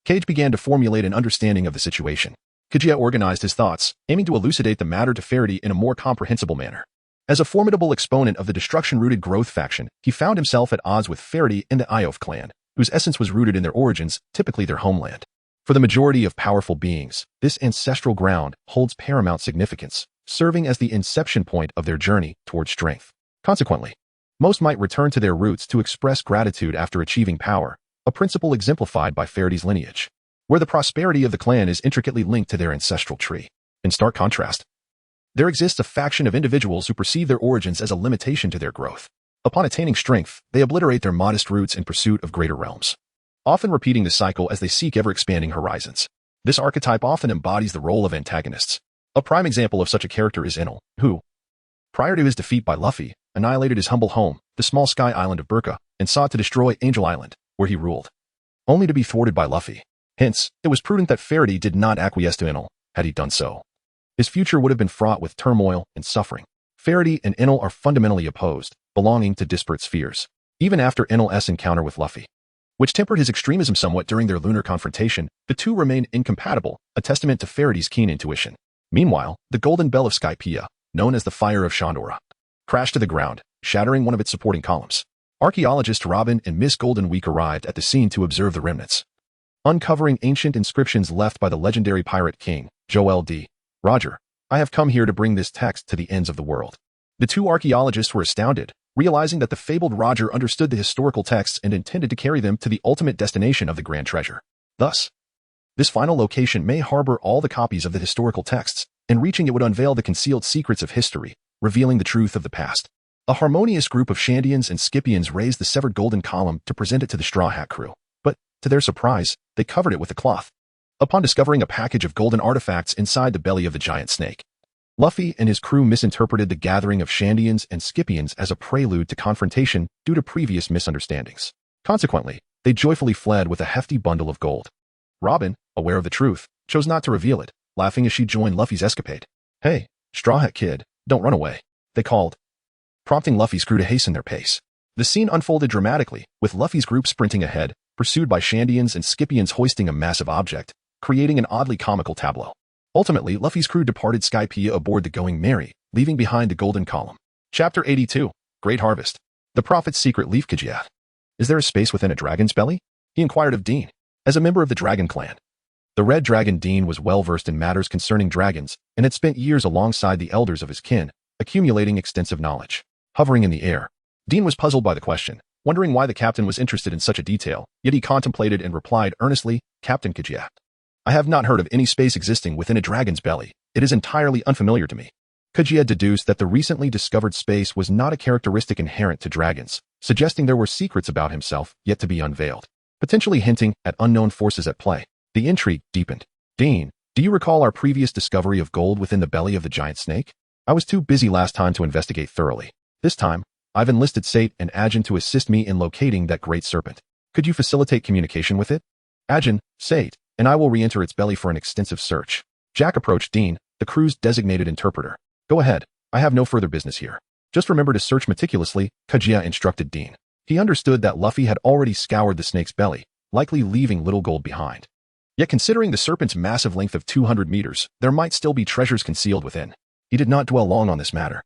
Cage began to formulate an understanding of the situation. Kichi organized his thoughts, aiming to elucidate the matter to Faraday in a more comprehensible manner. As a formidable exponent of the destruction-rooted growth faction, he found himself at odds with Faraday and the Iof clan, whose essence was rooted in their origins, typically their homeland. For the majority of powerful beings, this ancestral ground holds paramount significance, serving as the inception point of their journey toward strength. Consequently, most might return to their roots to express gratitude after achieving power, a principle exemplified by Faraday's lineage, where the prosperity of the clan is intricately linked to their ancestral tree. In stark contrast, there exists a faction of individuals who perceive their origins as a limitation to their growth. Upon attaining strength, they obliterate their modest roots in pursuit of greater realms, often repeating the cycle as they seek ever-expanding horizons. This archetype often embodies the role of antagonists. A prime example of such a character is Enel, who, prior to his defeat by Luffy, annihilated his humble home, the small sky island of Burka, and sought to destroy Angel Island, where he ruled, only to be thwarted by Luffy. Hence, it was prudent that Faraday did not acquiesce to Enel. Had he done so, his future would have been fraught with turmoil and suffering. Faraday and Enel are fundamentally opposed, belonging to disparate spheres. Even after Enel's encounter with Luffy, which tempered his extremism somewhat during their lunar confrontation, the two remained incompatible, a testament to Faraday's keen intuition. Meanwhile, the Golden Bell of Skypiea, known as the Fire of Shandora, crashed to the ground, shattering one of its supporting columns. Archaeologist Robin and Miss Golden Week arrived at the scene to observe the remnants, uncovering ancient inscriptions left by the legendary pirate king, Joel D. Roger. I have come here to bring this text to the ends of the world. The two archaeologists were astounded, realizing that the fabled Roger understood the historical texts and intended to carry them to the ultimate destination of the grand treasure. Thus, this final location may harbor all the copies of the historical texts, and reaching it would unveil the concealed secrets of history, revealing the truth of the past. A harmonious group of Shandians and Scipians raised the severed golden column to present it to the Straw Hat crew, but, to their surprise, they covered it with a cloth. Upon discovering a package of golden artifacts inside the belly of the giant snake, Luffy and his crew misinterpreted the gathering of Shandians and Scipians as a prelude to confrontation due to previous misunderstandings. Consequently, they joyfully fled with a hefty bundle of gold. Robin, aware of the truth, chose not to reveal it, laughing as she joined Luffy's escapade. "Hey, Straw Hat Kid, don't run away," they called, prompting Luffy's crew to hasten their pace. The scene unfolded dramatically, with Luffy's group sprinting ahead, pursued by Shandians and Scipians hoisting a massive object, creating an oddly comical tableau. Ultimately, Luffy's crew departed Skypiea aboard the Going Merry, leaving behind the Golden Column. Chapter 82. Great Harvest. The Prophet's Secret Leaf Kajia. Is there a space within a dragon's belly? He inquired of Dean. As a member of the Dragon Clan, the Red Dragon Dean was well-versed in matters concerning dragons and had spent years alongside the elders of his kin, accumulating extensive knowledge. Hovering in the air, Dean was puzzled by the question, wondering why the captain was interested in such a detail, yet he contemplated and replied earnestly, "Captain Kajia, I have not heard of any space existing within a dragon's belly. It is entirely unfamiliar to me." Kajia deduced that the recently discovered space was not a characteristic inherent to dragons, suggesting there were secrets about himself yet to be unveiled, potentially hinting at unknown forces at play. The intrigue deepened. "Dean, do you recall our previous discovery of gold within the belly of the giant snake? I was too busy last time to investigate thoroughly. This time, I've enlisted Sate and Ajin to assist me in locating that great serpent. Could you facilitate communication with it? Ajin, Sate, and I will re-enter its belly for an extensive search." Jack approached Dean, the crew's designated interpreter. "Go ahead, I have no further business here. Just remember to search meticulously," Kajia instructed Dean. He understood that Luffy had already scoured the snake's belly, likely leaving little gold behind. Yet considering the serpent's massive length of 200 meters, there might still be treasures concealed within. He did not dwell long on this matter.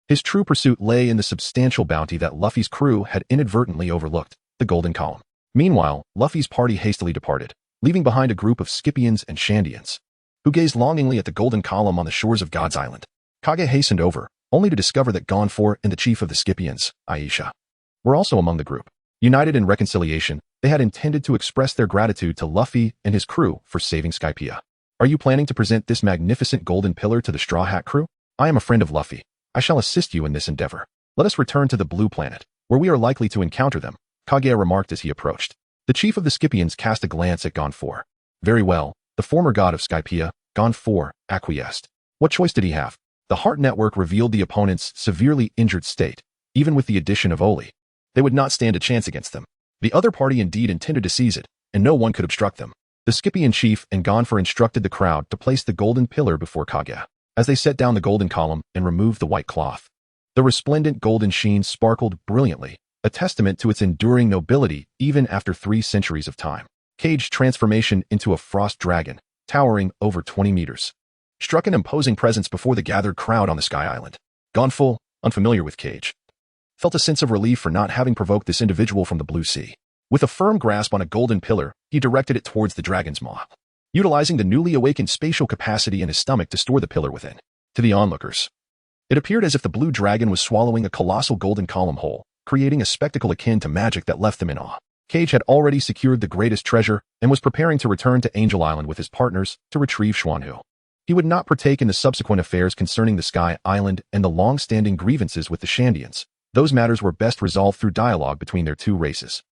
His true pursuit lay in the substantial bounty that Luffy's crew had inadvertently overlooked, the Golden Column. Meanwhile, Luffy's party hastily departed, leaving behind a group of Scipians and Shandians, who gazed longingly at the Golden Column on the shores of God's Island. Kage hastened over, only to discover that Gonfor and the chief of the Scipians, Aisha, were also among the group. United in reconciliation, they had intended to express their gratitude to Luffy and his crew for saving Skypiea. "Are you planning to present this magnificent golden pillar to the Straw Hat crew? I am a friend of Luffy. I shall assist you in this endeavor. Let us return to the Blue Planet, where we are likely to encounter them," Kage remarked as he approached. The chief of the Scipians cast a glance at Gonfor. "Very well," the former god of Skypiea, Gonfor, acquiesced. What choice did he have? The Heart Network revealed the opponent's severely injured state, even with the addition of Oli. They would not stand a chance against them. The other party indeed intended to seize it, and no one could obstruct them. The Skippy-in-Chief and Gonfor instructed the crowd to place the golden pillar before Kaguya, as they set down the golden column and removed the white cloth. The resplendent golden sheen sparkled brilliantly, a testament to its enduring nobility even after 3 centuries of time. Cage's transformation into a frost dragon, towering over 20 meters, struck an imposing presence before the gathered crowd on the Sky Island. Gonfor, unfamiliar with Cage, felt a sense of relief for not having provoked this individual from the Blue Sea. With a firm grasp on a golden pillar, he directed it towards the dragon's maw, utilizing the newly awakened spatial capacity in his stomach to store the pillar within. To the onlookers, it appeared as if the blue dragon was swallowing a colossal golden column whole, creating a spectacle akin to magic that left them in awe. Cage had already secured the greatest treasure and was preparing to return to Angel Island with his partners to retrieve Xuanhu. He would not partake in the subsequent affairs concerning the Sky Island and the long-standing grievances with the Shandians. Those matters were best resolved through dialogue between their 2 races.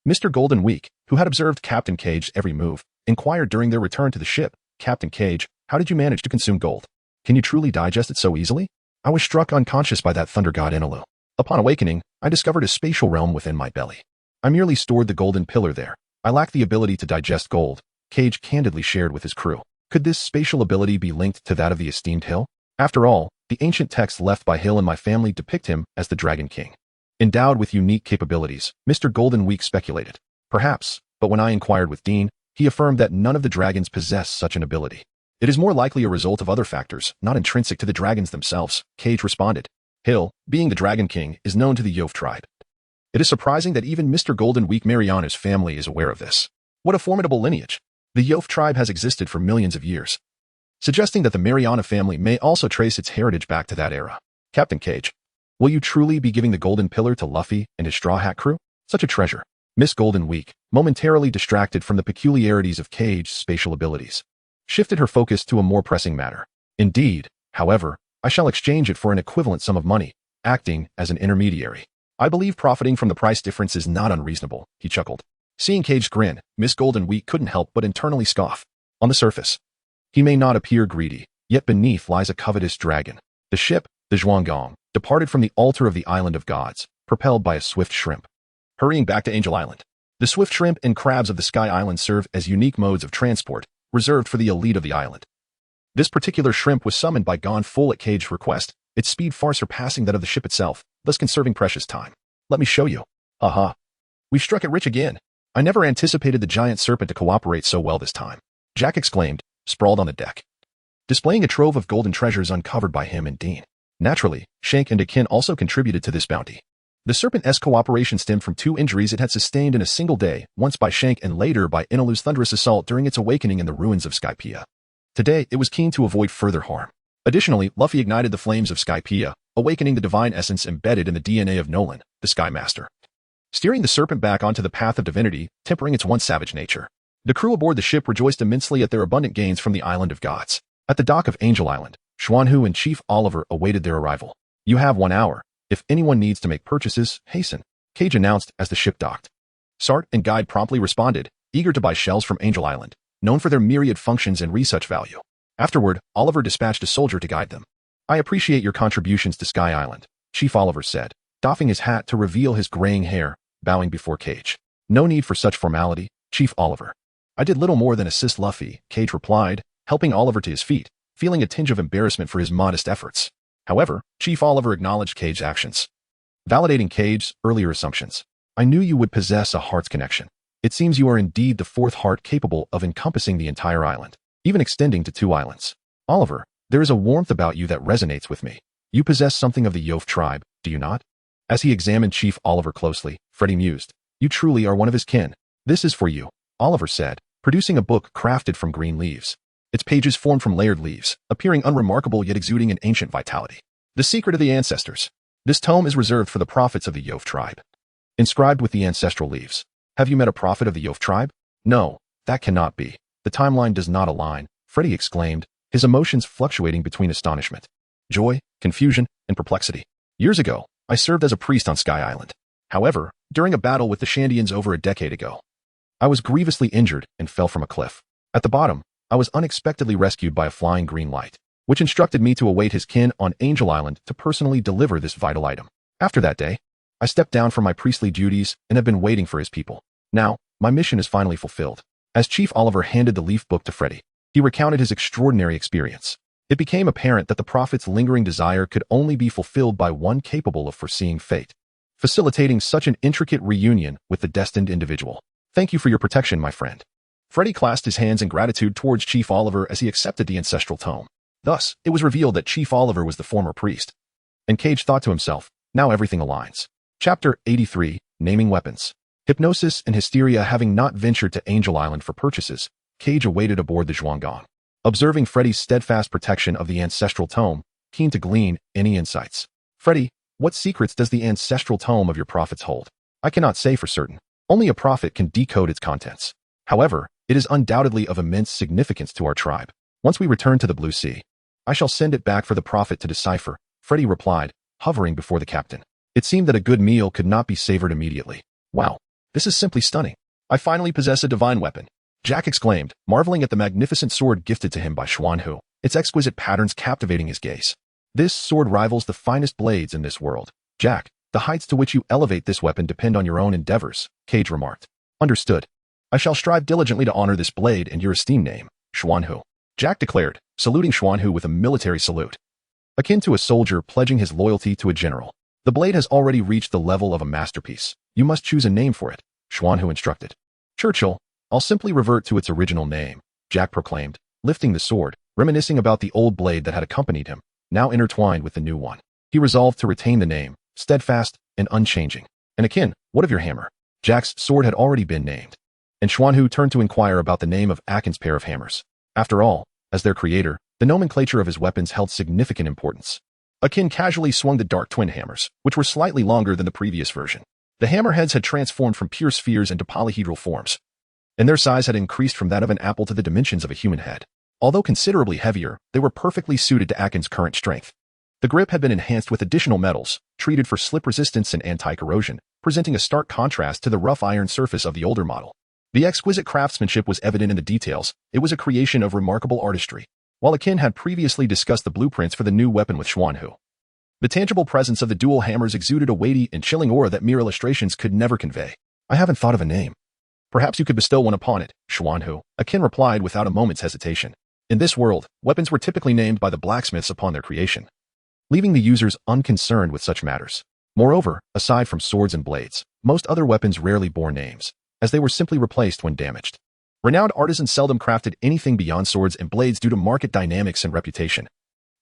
Mr. Golden Week, who had observed Captain Cage's every move, inquired during their return to the ship, "Captain Cage, how did you manage to consume gold? Can you truly digest it so easily?" "I was struck unconscious by that thunder god Enelu. Upon awakening, I discovered a spatial realm within my belly. I merely stored the golden pillar there. I lack the ability to digest gold," Cage candidly shared with his crew. Could this spatial ability be linked to that of the esteemed Hill? After all, the ancient texts left by Hill and my family depict him as the Dragon King, endowed with unique capabilities, Mr. Golden Week speculated. Perhaps, but when I inquired with Dean, he affirmed that none of the dragons possess such an ability. "It is more likely a result of other factors, not intrinsic to the dragons themselves," Cage responded. Hill, being the Dragon King, is known to the Yof tribe. It is surprising that even Mr. Golden Week Mariana's family is aware of this. What a formidable lineage. The Yof tribe has existed for millions of years, suggesting that the Mariana family may also trace its heritage back to that era. "Captain Cage, will you truly be giving the golden pillar to Luffy and his Straw Hat crew? Such a treasure." Miss Golden Week, momentarily distracted from the peculiarities of Cage's spatial abilities, shifted her focus to a more pressing matter. "Indeed, however, I shall exchange it for an equivalent sum of money, acting as an intermediary. I believe profiting from the price difference is not unreasonable," he chuckled. Seeing Cage grin, Miss Golden Week couldn't help but internally scoff. On the surface, he may not appear greedy, yet beneath lies a covetous dragon. The ship, the Zhuanggong, departed from the altar of the Island of Gods, propelled by a swift shrimp, hurrying back to Angel Island. The swift shrimp and crabs of the Sky Island serve as unique modes of transport, reserved for the elite of the island. This particular shrimp was summoned by Gonfor at Cage's request, its speed far surpassing that of the ship itself, thus conserving precious time. "Let me show you." "Aha. We've struck it rich again. I never anticipated the giant serpent to cooperate so well this time," Jack exclaimed, sprawled on the deck, displaying a trove of golden treasures uncovered by him and Dean. Naturally, Shank and Akin also contributed to this bounty. The serpent's cooperation stemmed from 2 injuries it had sustained in a single day, once by Shank and later by Enelu's thunderous assault during its awakening in the ruins of Skypiea. Today, it was keen to avoid further harm. Additionally, Luffy ignited the flames of Skypiea, awakening the divine essence embedded in the DNA of Nolan, the Sky Master, steering the serpent back onto the path of divinity, tempering its once savage nature. The crew aboard the ship rejoiced immensely at their abundant gains from the Island of Gods. At the dock of Angel Island, Xuanhu and Chief Oliver awaited their arrival. "You have 1 hour. If anyone needs to make purchases, hasten," Cage announced as the ship docked. Sart and Guide promptly responded, eager to buy shells from Angel Island, known for their myriad functions and research value. Afterward, Oliver dispatched a soldier to guide them. "I appreciate your contributions to Sky Island," Chief Oliver said, doffing his hat to reveal his graying hair, bowing before Cage. "No need for such formality, Chief Oliver." "I did little more than assist Luffy," Cage replied, helping Oliver to his feet, feeling a tinge of embarrassment for his modest efforts. However, Chief Oliver acknowledged Cage's actions, validating Cage's earlier assumptions. "I knew you would possess a heart's connection. It seems you are indeed the 4th heart capable of encompassing the entire island, even extending to 2 islands. Oliver, there is a warmth about you that resonates with me. You possess something of the Yof tribe, do you not?" As he examined Chief Oliver closely, Freddy mused, "You truly are one of his kin." "This is for you," Oliver said, producing a book crafted from green leaves. Its pages formed from layered leaves, appearing unremarkable yet exuding an ancient vitality. "The Secret of the Ancestors. This tome is reserved for the prophets of the Yof tribe." Inscribed with the ancestral leaves. "Have you met a prophet of the Yof tribe?" "No, that cannot be. The timeline does not align," Freddy exclaimed, his emotions fluctuating between astonishment, joy, confusion, and perplexity. "Years ago, I served as a priest on Sky Island. However, during a battle with the Shandians over a decade ago, I was grievously injured and fell from a cliff. At the bottom, I was unexpectedly rescued by a flying green light, which instructed me to await his kin on Angel Island to personally deliver this vital item. After that day, I stepped down from my priestly duties and have been waiting for his people. Now, my mission is finally fulfilled. As Chief Oliver handed the leaf book to Freddy, he recounted his extraordinary experience. It became apparent that the prophet's lingering desire could only be fulfilled by one capable of foreseeing fate, facilitating such an intricate reunion with the destined individual. Thank you for your protection, my friend. Freddy clasped his hands in gratitude towards Chief Oliver as he accepted the ancestral tome. Thus, it was revealed that Chief Oliver was the former priest. And Cage thought to himself, now everything aligns. Chapter 83, Naming Weapons. Hypnosis and Hysteria. Having not ventured to Angel Island for purchases, Cage awaited aboard the Zhuanggang. Observing Freddy's steadfast protection of the ancestral tome, keen to glean any insights. Freddy, what secrets does the ancestral tome of your prophets hold? I cannot say for certain. Only a prophet can decode its contents. However, it is undoubtedly of immense significance to our tribe. Once we return to the Blue Sea, I shall send it back for the prophet to decipher, Freddy replied, hovering before the captain. It seemed that a good meal could not be savored immediately. Wow, this is simply stunning. I finally possess a divine weapon, Jack exclaimed, marveling at the magnificent sword gifted to him by Xuanhu, its exquisite patterns captivating his gaze. This sword rivals the finest blades in this world. Jack, the heights to which you elevate this weapon depend on your own endeavors, Cage remarked. Understood. I shall strive diligently to honor this blade and your esteemed name, Xuanhu, Jack declared, saluting Xuanhu with a military salute, akin to a soldier pledging his loyalty to a general. The blade has already reached the level of a masterpiece. You must choose a name for it, Xuanhu instructed. Churchill, I'll simply revert to its original name, Jack proclaimed, lifting the sword, reminiscing about the old blade that had accompanied him, now intertwined with the new one. He resolved to retain the name, steadfast and unchanging. And akin, what of your hammer? Jack's sword had already been named. And Xuanhu turned to inquire about the name of Akin's pair of hammers. After all, as their creator, the nomenclature of his weapons held significant importance. Akin casually swung the dark twin hammers, which were slightly longer than the previous version. The hammerheads had transformed from pure spheres into polyhedral forms, and their size had increased from that of an apple to the dimensions of a human head. Although considerably heavier, they were perfectly suited to Akin's current strength. The grip had been enhanced with additional metals, treated for slip resistance and anti-corrosion, presenting a stark contrast to the rough iron surface of the older model. The exquisite craftsmanship was evident in the details. It was a creation of remarkable artistry. While Akin had previously discussed the blueprints for the new weapon with Xuanhu, the tangible presence of the dual hammers exuded a weighty and chilling aura that mere illustrations could never convey. I haven't thought of a name. Perhaps you could bestow one upon it, Xuanhu, Akin replied without a moment's hesitation. In this world, weapons were typically named by the blacksmiths upon their creation, leaving the users unconcerned with such matters. Moreover, aside from swords and blades, most other weapons rarely bore names, as they were simply replaced when damaged. Renowned artisans seldom crafted anything beyond swords and blades due to market dynamics and reputation,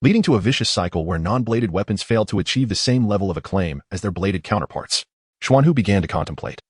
leading to a vicious cycle where non-bladed weapons failed to achieve the same level of acclaim as their bladed counterparts. Xuanhu began to contemplate,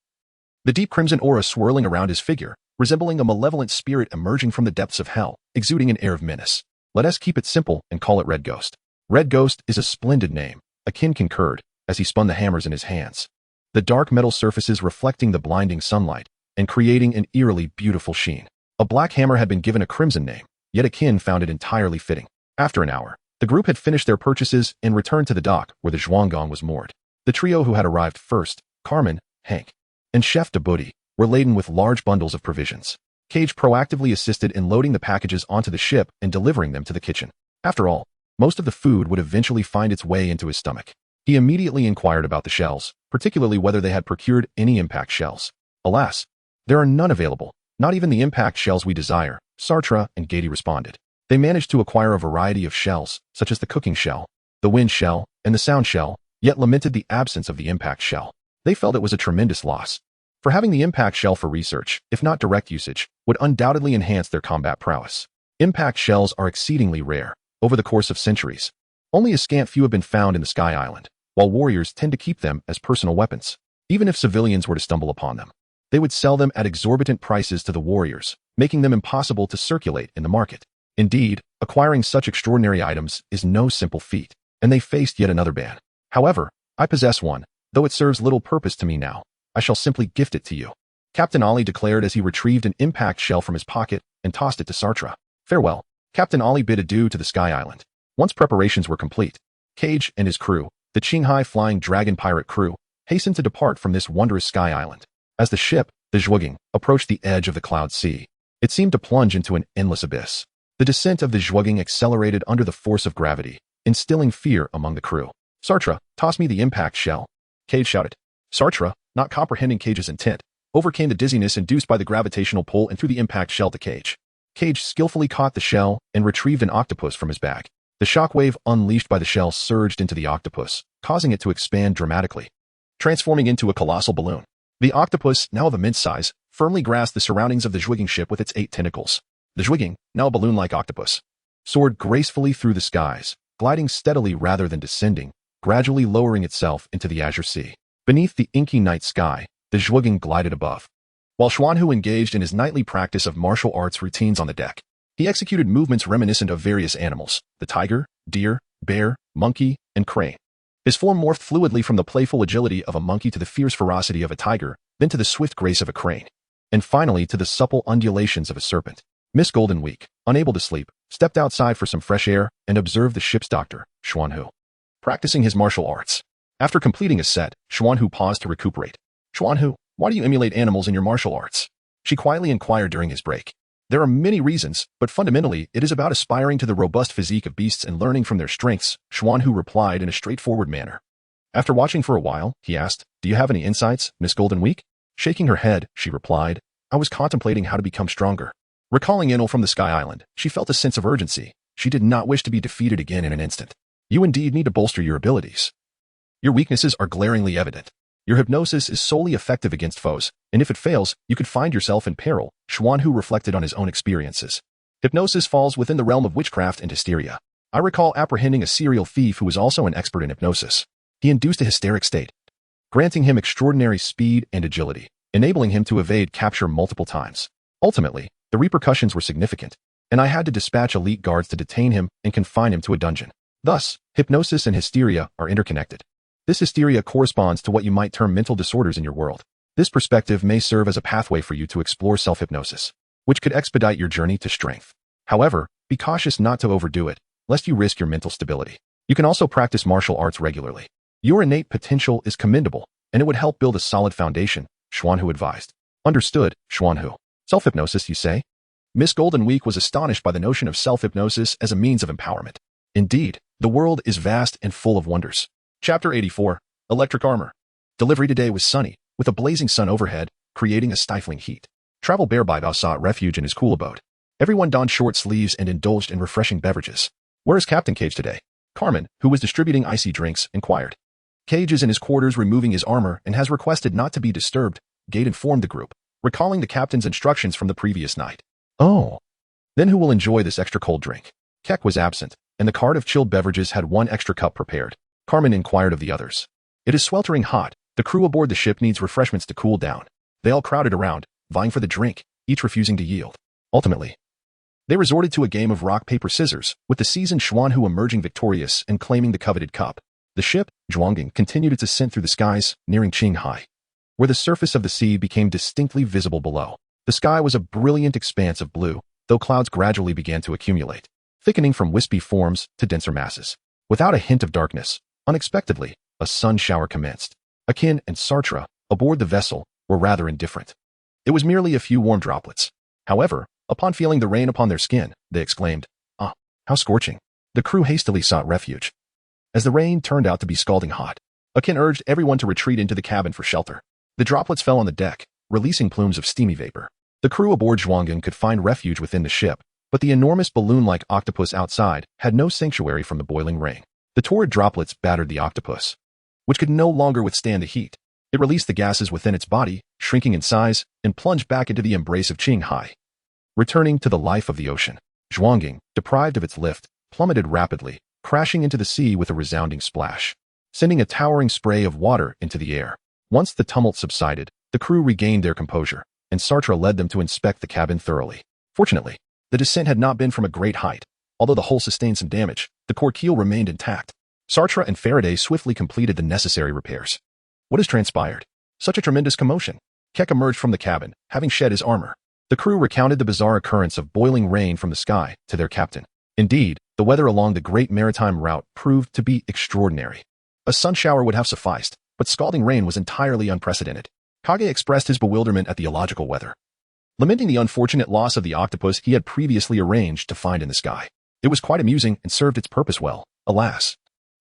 the deep crimson aura swirling around his figure, resembling a malevolent spirit emerging from the depths of hell, exuding an air of menace. Let us keep it simple and call it Red Ghost. Red Ghost is a splendid name, Akin concurred, as he spun the hammers in his hands, the dark metal surfaces reflecting the blinding sunlight and creating an eerily beautiful sheen. A black hammer had been given a crimson name, yet Akin found it entirely fitting. After an hour, the group had finished their purchases and returned to the dock where the Zhuanggang was moored. The trio who had arrived first, Carmen, Hank, and Chef Debudi, were laden with large bundles of provisions. Cage proactively assisted in loading the packages onto the ship and delivering them to the kitchen. After all, most of the food would eventually find its way into his stomach. He immediately inquired about the shells, particularly whether they had procured any impact shells. Alas, there are none available, not even the impact shells we desire, Sartre and Gady responded. They managed to acquire a variety of shells, such as the cooking shell, the wind shell, and the sound shell, yet lamented the absence of the impact shell. They felt it was a tremendous loss. For having the impact shell for research, if not direct usage, would undoubtedly enhance their combat prowess. Impact shells are exceedingly rare. Over the course of centuries, only a scant few have been found in the Sky Island, while warriors tend to keep them as personal weapons. Even if civilians were to stumble upon them, they would sell them at exorbitant prices to the warriors, making them impossible to circulate in the market. Indeed, acquiring such extraordinary items is no simple feat, and they faced yet another ban. However, I possess one, though it serves little purpose to me now. I shall simply gift it to you, Captain Ollie declared as he retrieved an impact shell from his pocket and tossed it to Sartre. Farewell. Captain Ollie bid adieu to the Sky Island. Once preparations were complete, Cage and his crew, the Qinghai Flying Dragon pirate crew, hastened to depart from this wondrous Sky Island. As the ship, the Zhuanggang, approached the edge of the Cloud Sea, it seemed to plunge into an endless abyss. The descent of the Zhuanggang accelerated under the force of gravity, instilling fear among the crew. Sartre, toss me the impact shell. Cage shouted. Sartre, not comprehending Cage's intent, overcame the dizziness induced by the gravitational pull and threw the impact shell to Cage. Cage skillfully caught the shell and retrieved an octopus from his bag. The shockwave unleashed by the shell surged into the octopus, causing it to expand dramatically, transforming into a colossal balloon. The octopus, now of immense size, firmly grasped the surroundings of the Zhuiging ship with its 8 tentacles. The Zhuiging, now a balloon-like octopus, soared gracefully through the skies, gliding steadily rather than descending, gradually lowering itself into the azure sea. Beneath the inky night sky, the Zhuiging glided above, while Xuanhu engaged in his nightly practice of martial arts routines on the deck. He executed movements reminiscent of various animals: the tiger, deer, bear, monkey, and crane. His form morphed fluidly from the playful agility of a monkey to the fierce ferocity of a tiger, then to the swift grace of a crane, and finally to the supple undulations of a serpent. Miss Golden Week, unable to sleep, stepped outside for some fresh air and observed the ship's doctor, Xuanhu, practicing his martial arts. After completing a set, Xuanhu paused to recuperate. Xuanhu, why do you emulate animals in your martial arts? She quietly inquired during his break. There are many reasons, but fundamentally, it is about aspiring to the robust physique of beasts and learning from their strengths, Xuanhu replied in a straightforward manner. After watching for a while, he asked, Do you have any insights, Miss Golden Week? Shaking her head, she replied, I was contemplating how to become stronger. Recalling Enel from the Sky Island, she felt a sense of urgency. She did not wish to be defeated again in an instant. You indeed need to bolster your abilities. Your weaknesses are glaringly evident. Your hypnosis is solely effective against foes, and if it fails, you could find yourself in peril, Xuanhu reflected on his own experiences. Hypnosis falls within the realm of witchcraft and hysteria. I recall apprehending a serial thief who was also an expert in hypnosis. He induced a hysteric state, granting him extraordinary speed and agility, enabling him to evade capture multiple times. Ultimately, the repercussions were significant, and I had to dispatch elite guards to detain him and confine him to a dungeon. Thus, hypnosis and hysteria are interconnected. This hysteria corresponds to what you might term mental disorders in your world. This perspective may serve as a pathway for you to explore self-hypnosis, which could expedite your journey to strength. However, be cautious not to overdo it, lest you risk your mental stability. You can also practice martial arts regularly. Your innate potential is commendable, and it would help build a solid foundation, Xuanhu advised. Understood, Xuanhu. Self-hypnosis, you say? Miss Golden Week was astonished by the notion of self-hypnosis as a means of empowerment. Indeed, the world is vast and full of wonders. Chapter 84, Electric Armor. Delivery today was sunny, with a blazing sun overhead, creating a stifling heat. Travel Bear Baibao sought refuge in his cool abode. Everyone donned short sleeves and indulged in refreshing beverages. Where is Captain Cage today? Carmen, who was distributing icy drinks, inquired. Cage is in his quarters removing his armor and has requested not to be disturbed, Gate informed the group, recalling the captain's instructions from the previous night. Oh. Then who will enjoy this extra cold drink? Keck was absent, and the cart of chilled beverages had one extra cup prepared. Carmen inquired of the others. It is sweltering hot. The crew aboard the ship needs refreshments to cool down. They all crowded around, vying for the drink, each refusing to yield. Ultimately, they resorted to a game of rock, paper, scissors, with the seasoned Xuanhu emerging victorious and claiming the coveted cup. The ship, Zhuanging, continued its ascent through the skies, nearing Qinghai, where the surface of the sea became distinctly visible below. The sky was a brilliant expanse of blue, though clouds gradually began to accumulate, thickening from wispy forms to denser masses. Without a hint of darkness, unexpectedly, a sun shower commenced. Akin and Sartre, aboard the vessel, were rather indifferent. It was merely a few warm droplets. However, upon feeling the rain upon their skin, they exclaimed, Ah, how scorching. The crew hastily sought refuge, as the rain turned out to be scalding hot. Akin urged everyone to retreat into the cabin for shelter. The droplets fell on the deck, releasing plumes of steamy vapor. The crew aboard Zhuangin could find refuge within the ship, but the enormous balloon-like octopus outside had no sanctuary from the boiling rain. The torrid droplets battered the octopus, which could no longer withstand the heat. It released the gases within its body, shrinking in size, and plunged back into the embrace of Qinghai. Returning to the life of the ocean, Zhuanging, deprived of its lift, plummeted rapidly, crashing into the sea with a resounding splash, sending a towering spray of water into the air. Once the tumult subsided, the crew regained their composure, and Sartre led them to inspect the cabin thoroughly. Fortunately, the descent had not been from a great height. Although the hull sustained some damage, the core keel remained intact. Sartre and Faraday swiftly completed the necessary repairs. What has transpired? Such a tremendous commotion. Keck emerged from the cabin, having shed his armor. The crew recounted the bizarre occurrence of boiling rain from the sky to their captain. Indeed, the weather along the great maritime route proved to be extraordinary. A sun shower would have sufficed, but scalding rain was entirely unprecedented. Kage expressed his bewilderment at the illogical weather, lamenting the unfortunate loss of the octopus he had previously arranged to find in the sky. It was quite amusing and served its purpose well. Alas,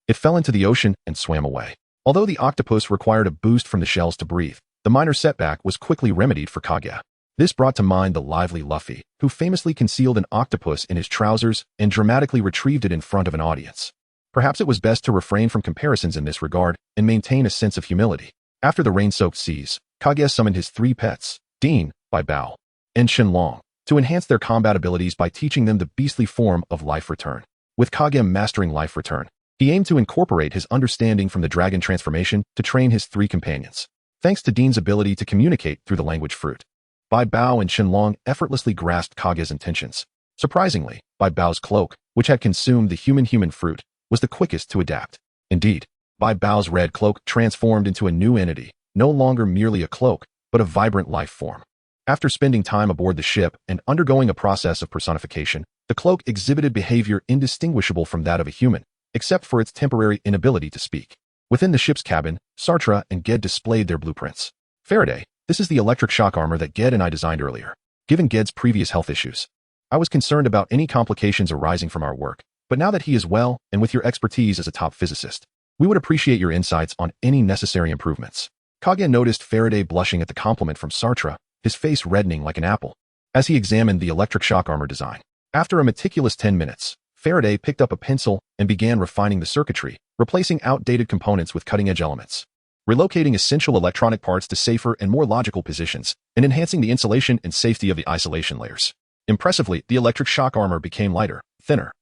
It fell into the ocean and swam away. Although the octopus required a boost from the shells to breathe, the minor setback was quickly remedied for Kaguya. This brought to mind the lively Luffy, who famously concealed an octopus in his trousers and dramatically retrieved it in front of an audience. Perhaps it was best to refrain from comparisons in this regard and maintain a sense of humility. After the rain-soaked seas, Kaguya summoned his 3 pets, Dean, Bai Bao, and Shenlong, to enhance their combat abilities by teaching them the beastly form of Life Return. With Kaguya mastering Life Return, he aimed to incorporate his understanding from the dragon transformation to train his 3 companions. Thanks to Dean's ability to communicate through the language fruit, Bai Bao and Shenlong effortlessly grasped Kaguya's intentions. Surprisingly, Bai Bao's cloak, which had consumed the human fruit, was the quickest to adapt. Indeed, Bai Bao's red cloak transformed into a new entity, no longer merely a cloak, but a vibrant life form. After spending time aboard the ship and undergoing a process of personification, the cloak exhibited behavior indistinguishable from that of a human, except for its temporary inability to speak. Within the ship's cabin, Sartre and Ged displayed their blueprints. Faraday, this is the electric shock armor that Ged and I designed earlier. Given Ged's previous health issues, I was concerned about any complications arising from our work, but now that he is well, and with your expertise as a top physicist, we would appreciate your insights on any necessary improvements. Kaguya noticed Faraday blushing at the compliment from Sartre, his face reddening like an apple, as he examined the electric shock armor design. After a meticulous 10 minutes, Faraday picked up a pencil and began refining the circuitry, replacing outdated components with cutting-edge elements, relocating essential electronic parts to safer and more logical positions, and enhancing the insulation and safety of the isolation layers. Impressively, the electric shock armor became lighter, thinner,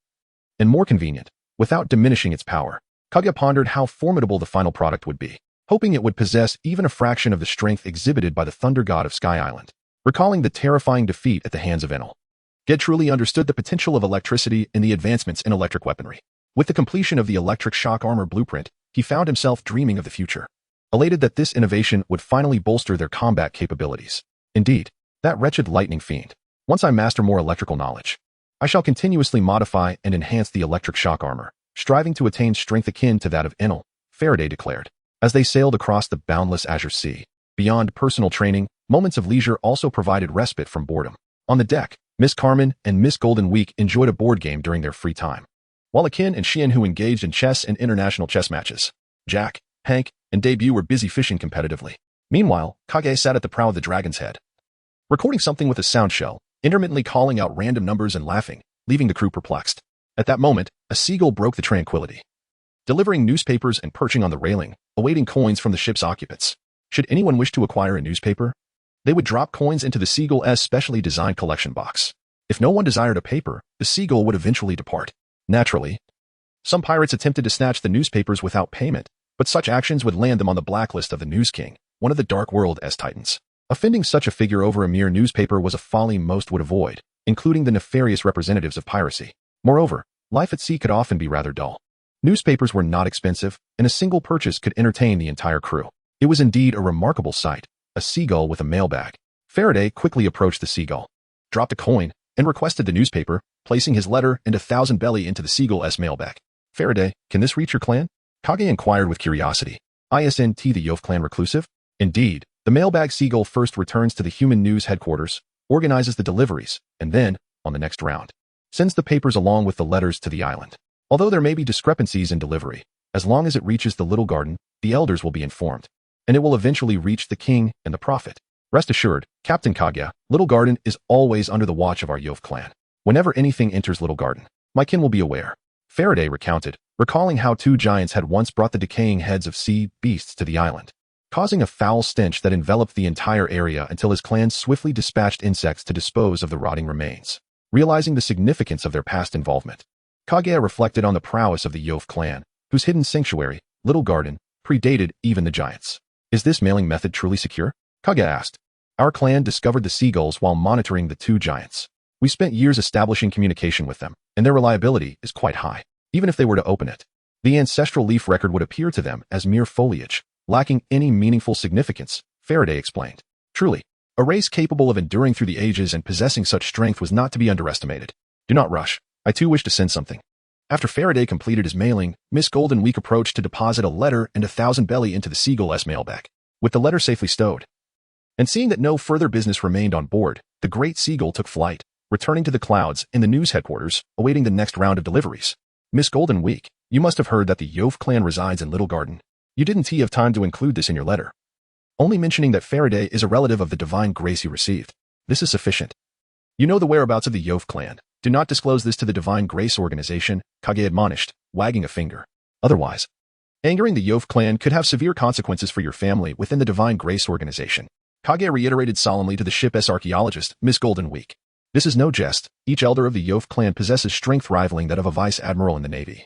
and more convenient, without diminishing its power. Kaguya pondered how formidable the final product would be, hoping it would possess even a fraction of the strength exhibited by the Thunder God of Sky Island. Recalling the terrifying defeat at the hands of Enel, Ged truly understood the potential of electricity and the advancements in electric weaponry. With the completion of the electric shock armor blueprint, he found himself dreaming of the future, elated that this innovation would finally bolster their combat capabilities. Indeed, that wretched lightning fiend. Once I master more electrical knowledge, I shall continuously modify and enhance the electric shock armor, striving to attain strength akin to that of Enel, Faraday declared. As they sailed across the boundless azure sea, beyond personal training, moments of leisure also provided respite from boredom. On the deck, Miss Carmen and Miss Golden Week enjoyed a board game during their free time, while Akin and Xian Hu engaged in chess and international chess matches. Jack, Hank, and Debut were busy fishing competitively. Meanwhile, Kage sat at the prow of the Dragon's Head, recording something with a sound shell, intermittently calling out random numbers and laughing, leaving the crew perplexed. At that moment, a seagull broke the tranquility, delivering newspapers and perching on the railing, awaiting coins from the ship's occupants. Should anyone wish to acquire a newspaper, they would drop coins into the seagull's specially designed collection box. If no one desired a paper, the seagull would eventually depart. Naturally, some pirates attempted to snatch the newspapers without payment, but such actions would land them on the blacklist of the News King, one of the Dark World's titans. Offending such a figure over a mere newspaper was a folly most would avoid, including the nefarious representatives of piracy. Moreover, life at sea could often be rather dull. Newspapers were not expensive, and a single purchase could entertain the entire crew. It was indeed a remarkable sight, a seagull with a mailbag. Faraday quickly approached the seagull, dropped a coin, and requested the newspaper, placing his letter and 1,000 belly into the seagull's mailbag. Faraday, can this reach your clan? Kage inquired with curiosity. Isn't the Yof clan reclusive? Indeed, the mailbag seagull first returns to the human news headquarters, organizes the deliveries, and then, on the next round, sends the papers along with the letters to the island. Although there may be discrepancies in delivery, as long as it reaches the Little Garden, the elders will be informed, and it will eventually reach the king and the prophet. Rest assured, Captain Kaguya, Little Garden is always under the watch of our Yof clan. Whenever anything enters Little Garden, my kin will be aware. Faraday recounted, recalling how 2 giants had once brought the decaying heads of sea beasts to the island, causing a foul stench that enveloped the entire area until his clan swiftly dispatched insects to dispose of the rotting remains. Realizing the significance of their past involvement, Kaguya reflected on the prowess of the Yof clan, whose hidden sanctuary, Little Garden, predated even the giants. Is this mailing method truly secure? Kaguya asked. Our clan discovered the seagulls while monitoring the 2 giants. We spent years establishing communication with them, and their reliability is quite high. Even if they were to open it, the ancestral leaf record would appear to them as mere foliage, lacking any meaningful significance, Faraday explained. Truly, a race capable of enduring through the ages and possessing such strength was not to be underestimated. Do not rush. I too wish to send something. After Faraday completed his mailing, Miss Golden Week approached to deposit a letter and 1,000 belly into the seagull's mailbag. With the letter safely stowed, and seeing that no further business remained on board, the great seagull took flight, returning to the clouds in the news headquarters, awaiting the next round of deliveries. Miss Golden Week, you must have heard that the Yove clan resides in Little Garden. You didn't have time to include this in your letter. Only mentioning that Faraday is a relative of the divine grace you received. This is sufficient. You know the whereabouts of the Yove clan. Do not disclose this to the Divine Grace Organization, Kage admonished, wagging a finger. Otherwise, angering the Yove clan could have severe consequences for your family within the Divine Grace Organization. Kage reiterated solemnly to the ship's archaeologist, Miss Golden Week. This is no jest. Each elder of the Yove clan possesses strength rivaling that of a vice admiral in the Navy.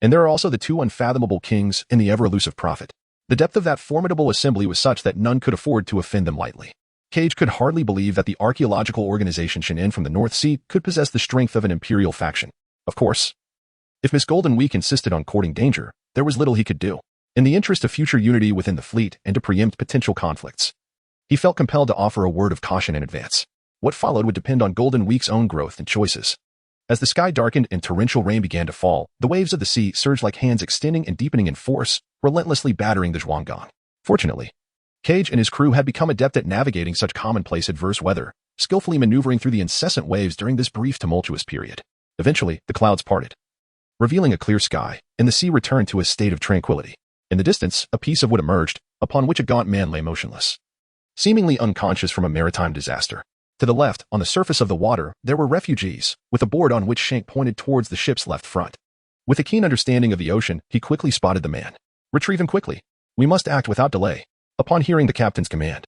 And there are also the two unfathomable kings and the ever-elusive prophet. The depth of that formidable assembly was such that none could afford to offend them lightly. Cage could hardly believe that the archaeological organization Shin'en from the North Sea could possess the strength of an imperial faction. Of course, if Miss Golden Week insisted on courting danger, there was little he could do. In the interest of future unity within the fleet and to preempt potential conflicts, he felt compelled to offer a word of caution in advance. What followed would depend on Golden Week's own growth and choices. As the sky darkened and torrential rain began to fall, the waves of the sea surged like hands extending and deepening in force, relentlessly battering the Zhuanggang. Fortunately, Cage and his crew had become adept at navigating such commonplace adverse weather, skillfully maneuvering through the incessant waves during this brief tumultuous period. Eventually, the clouds parted, revealing a clear sky, and the sea returned to a state of tranquility. In the distance, a piece of wood emerged, upon which a gaunt man lay motionless, seemingly unconscious from a maritime disaster. To the left, on the surface of the water, there were refugees, with a board on which Shank pointed towards the ship's left front. With a keen understanding of the ocean, he quickly spotted the man. Retrieve him quickly. We must act without delay. Upon hearing the captain's command,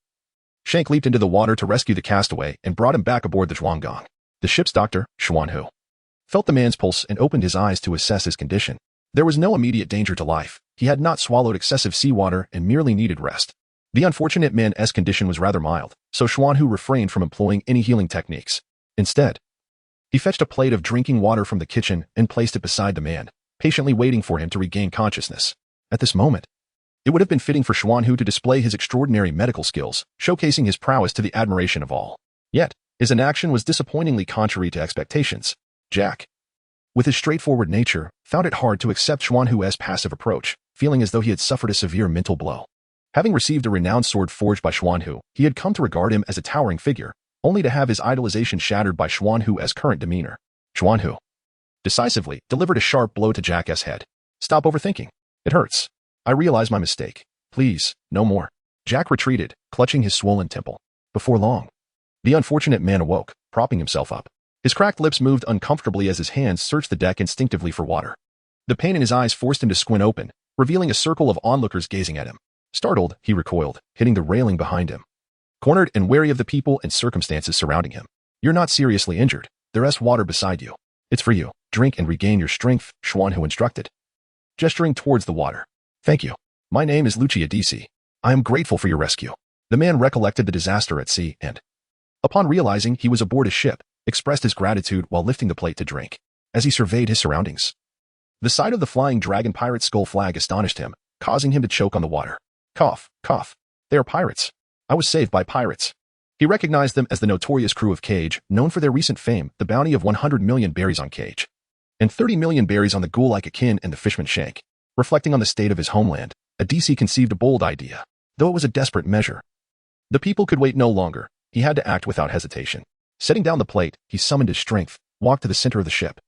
Shank leaped into the water to rescue the castaway and brought him back aboard the Zhuanggang. The ship's doctor, Xuanhu, felt the man's pulse and opened his eyes to assess his condition. There was no immediate danger to life. He had not swallowed excessive seawater and merely needed rest. The unfortunate man's condition was rather mild, so Xuanhu refrained from employing any healing techniques. Instead, he fetched a plate of drinking water from the kitchen and placed it beside the man, patiently waiting for him to regain consciousness. At this moment, it would have been fitting for Xuanhu to display his extraordinary medical skills, showcasing his prowess to the admiration of all. Yet, his inaction was disappointingly contrary to expectations. Jack, with his straightforward nature, found it hard to accept Xuanhu's passive approach, feeling as though he had suffered a severe mental blow. Having received a renowned sword forged by Xuanhu, he had come to regard him as a towering figure, only to have his idolization shattered by Xuanhu's current demeanor. Xuanhu decisively delivered a sharp blow to Jack's head. Stop overthinking. It hurts. I realize my mistake. Please, no more. Jack retreated, clutching his swollen temple. Before long, the unfortunate man awoke, propping himself up. His cracked lips moved uncomfortably as his hands searched the deck instinctively for water. The pain in his eyes forced him to squint open, revealing a circle of onlookers gazing at him. Startled, he recoiled, hitting the railing behind him. Cornered and wary of the people and circumstances surrounding him. You're not seriously injured. There's water beside you. It's for you. Drink and regain your strength, Xuanhu instructed, gesturing towards the water. Thank you. My name is Lucia DC. I am grateful for your rescue. The man recollected the disaster at sea and, upon realizing he was aboard a ship, expressed his gratitude while lifting the plate to drink. As he surveyed his surroundings, the sight of the flying dragon pirate skull flag astonished him, causing him to choke on the water. Cough, cough. They are pirates. I was saved by pirates. He recognized them as the notorious crew of Cage, known for their recent fame, the bounty of 100 million berries on Cage, and 30 million berries on the ghoul-like Akin and the fishman Shank. Reflecting on the state of his homeland, a DC conceived a bold idea, though it was a desperate measure. The people could wait no longer. He had to act without hesitation. Setting down the plate, he summoned his strength, walked to the center of the ship,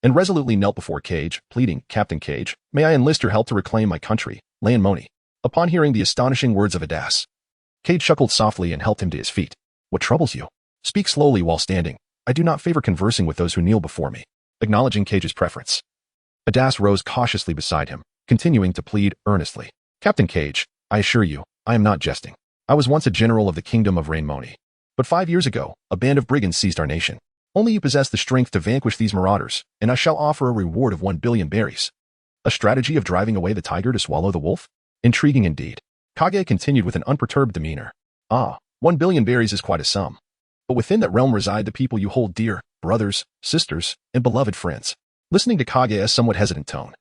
and resolutely knelt before Cage, pleading, Captain Cage, may I enlist your help to reclaim my country, Laonmoni. Upon hearing the astonishing words of Adas, Cage chuckled softly and helped him to his feet. What troubles you? Speak slowly while standing. I do not favor conversing with those who kneel before me. Acknowledging Cage's preference, Adas rose cautiously beside him, continuing to plead earnestly. Captain Cage, I assure you, I am not jesting. I was once a general of the kingdom of Laonmoni. But 5 years ago, a band of brigands seized our nation. Only you possess the strength to vanquish these marauders, and I shall offer a reward of 1 billion berries. A strategy of driving away the tiger to swallow the wolf? Intriguing indeed. Kage continued with an unperturbed demeanor. 1 billion berries is quite a sum. But within that realm reside the people you hold dear, brothers, sisters, and beloved friends. Listening to Kage's somewhat hesitant tone,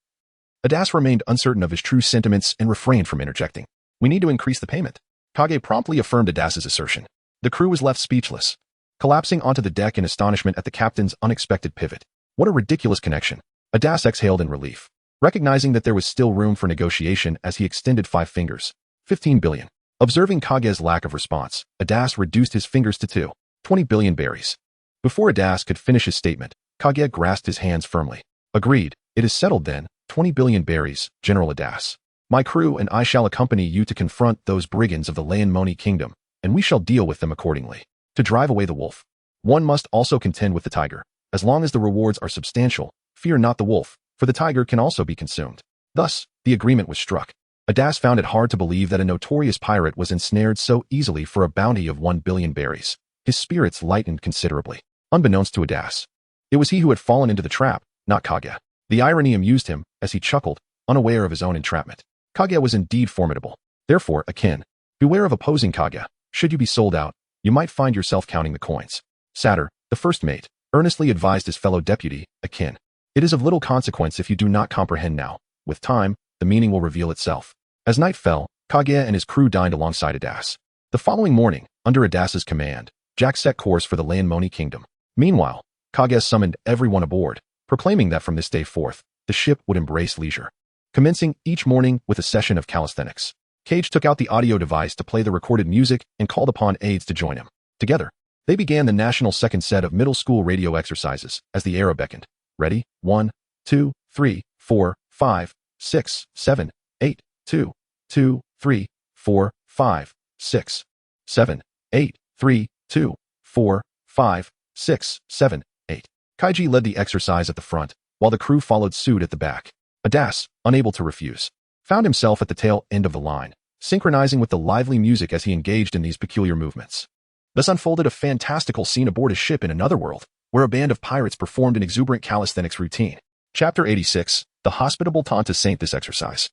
Adas remained uncertain of his true sentiments and refrained from interjecting. We need to increase the payment. Kage promptly affirmed Adas's assertion. The crew was left speechless, collapsing onto the deck in astonishment at the captain's unexpected pivot. What a ridiculous connection. Adas exhaled in relief, recognizing that there was still room for negotiation as he extended 5 fingers. 15 billion. Observing Kage's lack of response, Adas reduced his fingers to 2. 20 billion berries. Before Adas could finish his statement, Kage grasped his hands firmly. Agreed. It is settled then, 20 billion berries, General Adas. My crew and I shall accompany you to confront those brigands of the Laonmoni kingdom, and we shall deal with them accordingly. To drive away the wolf, one must also contend with the tiger. As long as the rewards are substantial, fear not the wolf, for the tiger can also be consumed. Thus, the agreement was struck. Adas found it hard to believe that a notorious pirate was ensnared so easily for a bounty of 1 billion berries. His spirits lightened considerably. Unbeknownst to Adas, it was he who had fallen into the trap, not Kaguya. The irony amused him as he chuckled, unaware of his own entrapment. Kaguya was indeed formidable. Therefore, Akin, beware of opposing Kaguya. Should you be sold out, you might find yourself counting the coins. Satyr, the first mate, earnestly advised his fellow deputy, Akin. It is of little consequence if you do not comprehend now. With time, the meaning will reveal itself. As night fell, Kaguya and his crew dined alongside Adas. The following morning, under Adas's command, Jack set course for the Laonmoni kingdom. Meanwhile, Kaguya summoned everyone aboard, proclaiming that from this day forth, the ship would embrace leisure. Commencing each morning with a session of calisthenics, Cage took out the audio device to play the recorded music and called upon aides to join him. Together, they began the national second set of middle school radio exercises as the arrow beckoned. Ready? 1, 2, 3, 4, 5, 6, 7, 8, 2, 2, 3, 4, 5, 6, 7, 8, 3, 2, 4, 5, 6, 7, 8. Kichi led the exercise at the front, while the crew followed suit at the back. Adas, unable to refuse, found himself at the tail end of the line, synchronizing with the lively music as he engaged in these peculiar movements. Thus unfolded a fantastical scene aboard a ship in another world, where a band of pirates performed an exuberant calisthenics routine. Chapter 86, The Hospitable Tanta Saint. This exercise,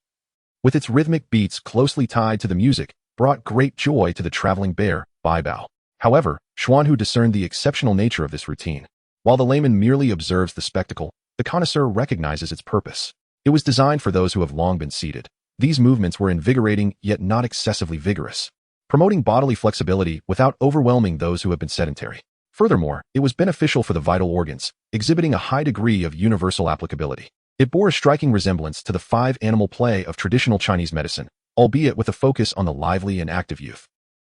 with its rhythmic beats closely tied to the music, brought great joy to the traveling bear, Bai Bao. However, Xuanhu discerned the exceptional nature of this routine. While the layman merely observes the spectacle, the connoisseur recognizes its purpose. It was designed for those who have long been seated. These movements were invigorating yet not excessively vigorous, promoting bodily flexibility without overwhelming those who have been sedentary. Furthermore, it was beneficial for the vital organs, exhibiting a high degree of universal applicability. It bore a striking resemblance to the five-animal play of traditional Chinese medicine, albeit with a focus on the lively and active youth.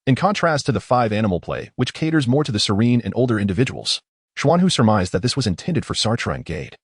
In contrast to the five-animal play, which caters more to the serene and older individuals, Xuanhu surmised that this was intended for Sartre and Gade,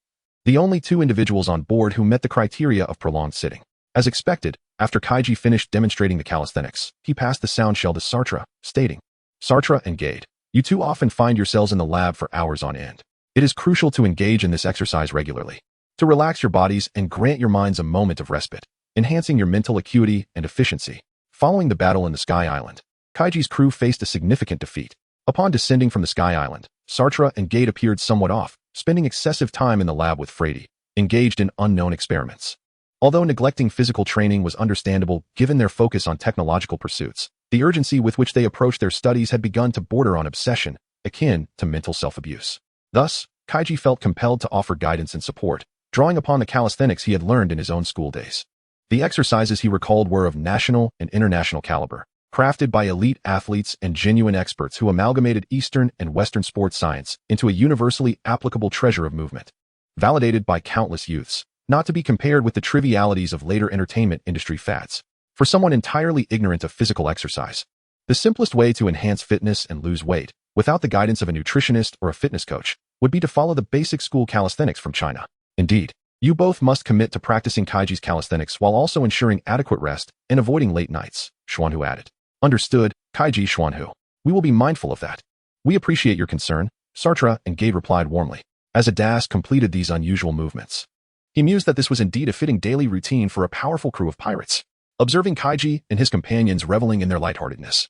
the only two individuals on board who met the criteria of prolonged sitting. As expected, after Kaiji finished demonstrating the calisthenics, he passed the sound shell to Sartre, stating, Sartre and Gade, you two often find yourselves in the lab for hours on end. It is crucial to engage in this exercise regularly, to relax your bodies and grant your minds a moment of respite, enhancing your mental acuity and efficiency. Following the battle in the Sky Island, Kaiji's crew faced a significant defeat. Upon descending from the Sky Island, Sartre and Gade appeared somewhat off, spending excessive time in the lab with Frady, engaged in unknown experiments. Although neglecting physical training was understandable given their focus on technological pursuits, the urgency with which they approached their studies had begun to border on obsession, akin to mental self-abuse. Thus, Kaiji felt compelled to offer guidance and support, drawing upon the calisthenics he had learned in his own school days. The exercises he recalled were of national and international caliber, crafted by elite athletes and genuine experts who amalgamated Eastern and Western sports science into a universally applicable treasure of movement, validated by countless youths, not to be compared with the trivialities of later entertainment industry fads. For someone entirely ignorant of physical exercise, the simplest way to enhance fitness and lose weight, without the guidance of a nutritionist or a fitness coach, would be to follow the basic school calisthenics from China. Indeed, you both must commit to practicing Kaiji's calisthenics while also ensuring adequate rest and avoiding late nights, Xuanhu added. Understood, Kaiji. Xuanhu. We will be mindful of that. We appreciate your concern, Sartre and Gade replied warmly, as Adas completed these unusual movements. He mused that this was indeed a fitting daily routine for a powerful crew of pirates. Observing Kaiji and his companions reveling in their lightheartedness,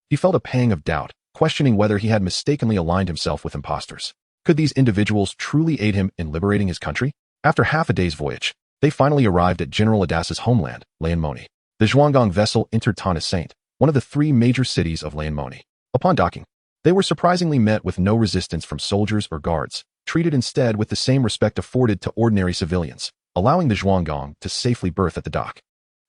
he felt a pang of doubt, questioning whether he had mistakenly aligned himself with impostors. Could these individuals truly aid him in liberating his country? After half a day's voyage, they finally arrived at General Adas's homeland, Laonmoni. The Zhuanggang vessel entered Tana Saint, one of the three major cities of Laonmoni. Upon docking, they were surprisingly met with no resistance from soldiers or guards, treated instead with the same respect afforded to ordinary civilians, allowing the Zhuanggang to safely berth at the dock.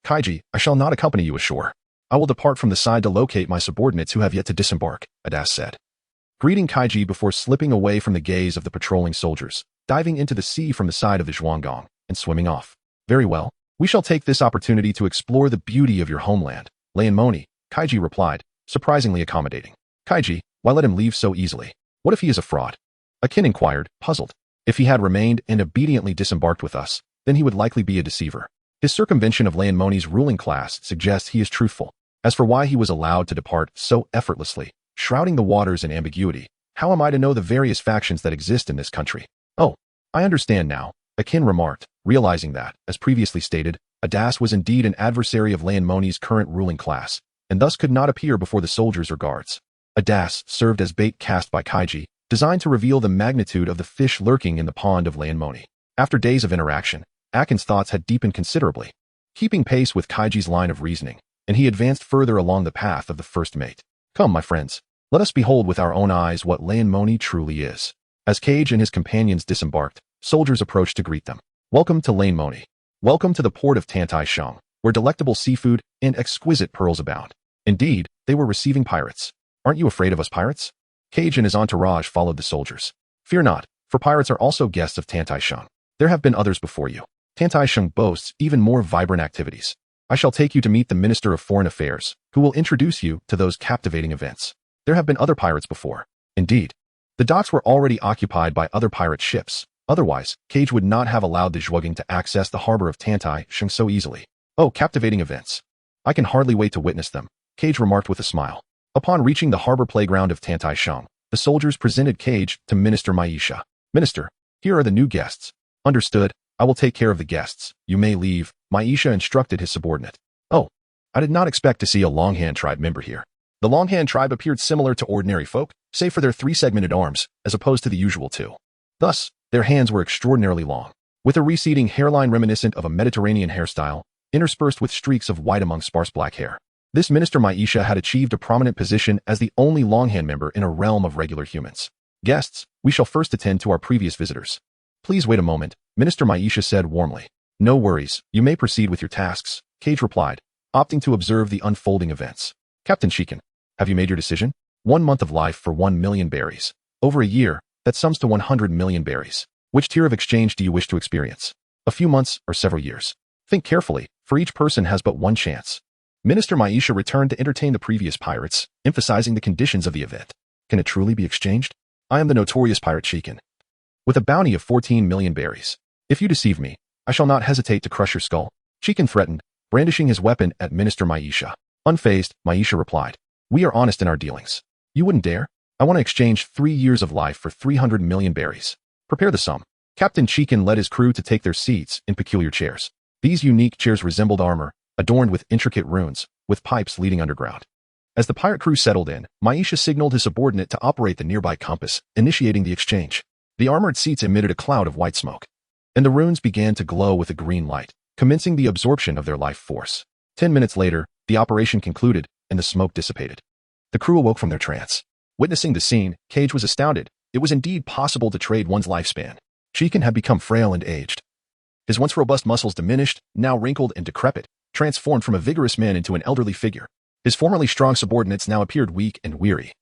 Kaiji, I shall not accompany you ashore. I will depart from the side to locate my subordinates who have yet to disembark, Adas said, greeting Kaiji before slipping away from the gaze of the patrolling soldiers, diving into the sea from the side of the Zhuanggang, and swimming off. Very well, we shall take this opportunity to explore the beauty of your homeland, Laonmoni, Kaiji replied, surprisingly accommodating. Kaiji, why let him leave so easily? What if he is a fraud? Akin inquired, puzzled. If he had remained and obediently disembarked with us, then he would likely be a deceiver. His circumvention of Lan Moni's ruling class suggests he is truthful. As for why he was allowed to depart so effortlessly, shrouding the waters in ambiguity, how am I to know the various factions that exist in this country? Oh, I understand now, Akin remarked, realizing that, as previously stated, Adas was indeed an adversary of Lan Moni's current ruling class, and thus could not appear before the soldiers or guards. Adas served as bait cast by Kichi, designed to reveal the magnitude of the fish lurking in the pond of Lan Moni. After days of interaction, Akin's thoughts had deepened considerably, keeping pace with Kaiji's line of reasoning, and he advanced further along the path of the first mate. Come, my friends, let us behold with our own eyes what Lan Moni truly is. As Cage and his companions disembarked, soldiers approached to greet them. Welcome to Lan Moni. Welcome to the port of Tantai Shang, where delectable seafood and exquisite pearls abound. Indeed, they were receiving pirates. Aren't you afraid of us pirates? Cage and his entourage followed the soldiers. Fear not, for pirates are also guests of Tantai Shang. There have been others before you. Tantai Shang boasts even more vibrant activities. I shall take you to meet the Minister of Foreign Affairs, who will introduce you to those captivating events. There have been other pirates before. Indeed, the docks were already occupied by other pirate ships. Otherwise, Cage would not have allowed the Zhuoging to access the harbor of Tantai Shang so easily. Oh, captivating events. I can hardly wait to witness them, Cage remarked with a smile. Upon reaching the harbor playground of Tantai Shang, the soldiers presented Cage to Minister Maisha. Minister, here are the new guests. Understood, I will take care of the guests. You may leave, Maisha instructed his subordinate. Oh, I did not expect to see a Longhand tribe member here. The Longhand tribe appeared similar to ordinary folk, save for their three-segmented arms, as opposed to the usual two. Thus, their hands were extraordinarily long, with a receding hairline reminiscent of a Mediterranean hairstyle, interspersed with streaks of white among sparse black hair. This Minister Maisha had achieved a prominent position as the only Longhand member in a realm of regular humans. Guests, we shall first attend to our previous visitors. Please wait a moment, Minister Maisha said warmly. No worries, you may proceed with your tasks, Cage replied, opting to observe the unfolding events. Captain Chicken, have you made your decision? 1 month of life for 1 million berries. Over a year, that sums to 100 million berries. Which tier of exchange do you wish to experience? A few months or several years? Think carefully, for each person has but one chance. Minister Maisha returned to entertain the previous pirates, emphasizing the conditions of the event. Can it truly be exchanged? I am the notorious pirate Chicken, with a bounty of 14 million berries. If you deceive me, I shall not hesitate to crush your skull. Chicken threatened, brandishing his weapon at Minister Maisha. Unfazed, Maisha replied. We are honest in our dealings. You wouldn't dare? I want to exchange 3 years of life for 300 million berries. Prepare the sum. Captain Chicken led his crew to take their seats in peculiar chairs. These unique chairs resembled armor, adorned with intricate runes, with pipes leading underground. As the pirate crew settled in, Maisha signaled his subordinate to operate the nearby compass, initiating the exchange. The armored seats emitted a cloud of white smoke, and the runes began to glow with a green light, commencing the absorption of their life force. 10 minutes later, the operation concluded, and the smoke dissipated. The crew awoke from their trance. Witnessing the scene, Cage was astounded. It was indeed possible to trade one's lifespan. Chicken had become frail and aged. His once robust muscles diminished, now wrinkled and decrepit, transformed from a vigorous man into an elderly figure. His formerly strong subordinates now appeared weak and weary,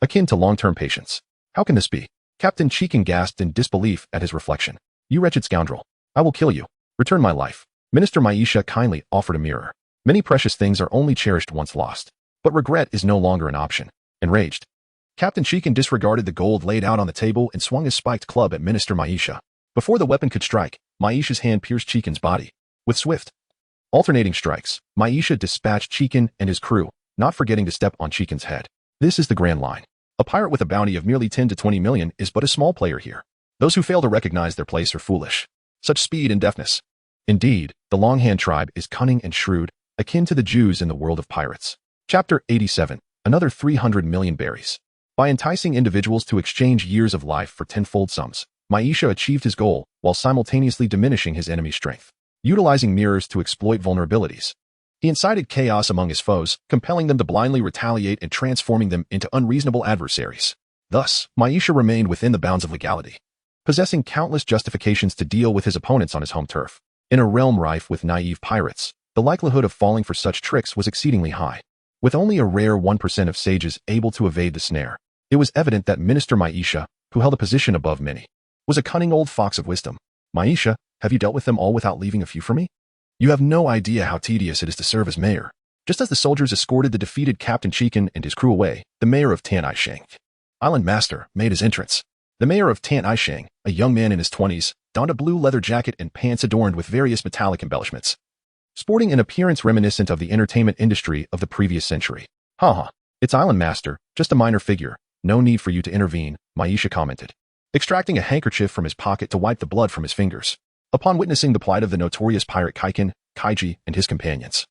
akin to long-term patients. How can this be? Captain Chicken gasped in disbelief at his reflection. You wretched scoundrel. I will kill you. Return my life. Minister Maisha kindly offered a mirror. Many precious things are only cherished once lost. But regret is no longer an option. Enraged, Captain Chicken disregarded the gold laid out on the table and swung his spiked club at Minister Maisha. Before the weapon could strike, Maisha's hand pierced Chicken's body. With swift, alternating strikes, Maisha dispatched Chicken and his crew, not forgetting to step on Chicken's head. This is the grand line. A pirate with a bounty of merely 10 to 20 million is but a small player here. Those who fail to recognize their place are foolish. Such speed and deftness. Indeed, the Longhand tribe is cunning and shrewd, akin to the Jews in the world of pirates. Chapter 87. Another 300 million berries. By enticing individuals to exchange years of life for tenfold sums, Maisha achieved his goal while simultaneously diminishing his enemy's strength. Utilizing mirrors to exploit vulnerabilities, he incited chaos among his foes, compelling them to blindly retaliate and transforming them into unreasonable adversaries. Thus, Maisha remained within the bounds of legality, possessing countless justifications to deal with his opponents on his home turf. In a realm rife with naive pirates, the likelihood of falling for such tricks was exceedingly high. With only a rare 1% of sages able to evade the snare, it was evident that Minister Maisha, who held a position above many, was a cunning old fox of wisdom. Maisha, have you dealt with them all without leaving a few for me? You have no idea how tedious it is to serve as mayor. Just as the soldiers escorted the defeated Captain Chicken and his crew away, the mayor of Tanai Shang, Island Master, made his entrance. The mayor of Tanisheng, a young man in his 20s, donned a blue leather jacket and pants adorned with various metallic embellishments, sporting an appearance reminiscent of the entertainment industry of the previous century. Haha, it's Island Master, just a minor figure. No need for you to intervene, Maisha commented, extracting a handkerchief from his pocket to wipe the blood from his fingers, upon witnessing the plight of the notorious pirate Kichi and his companions.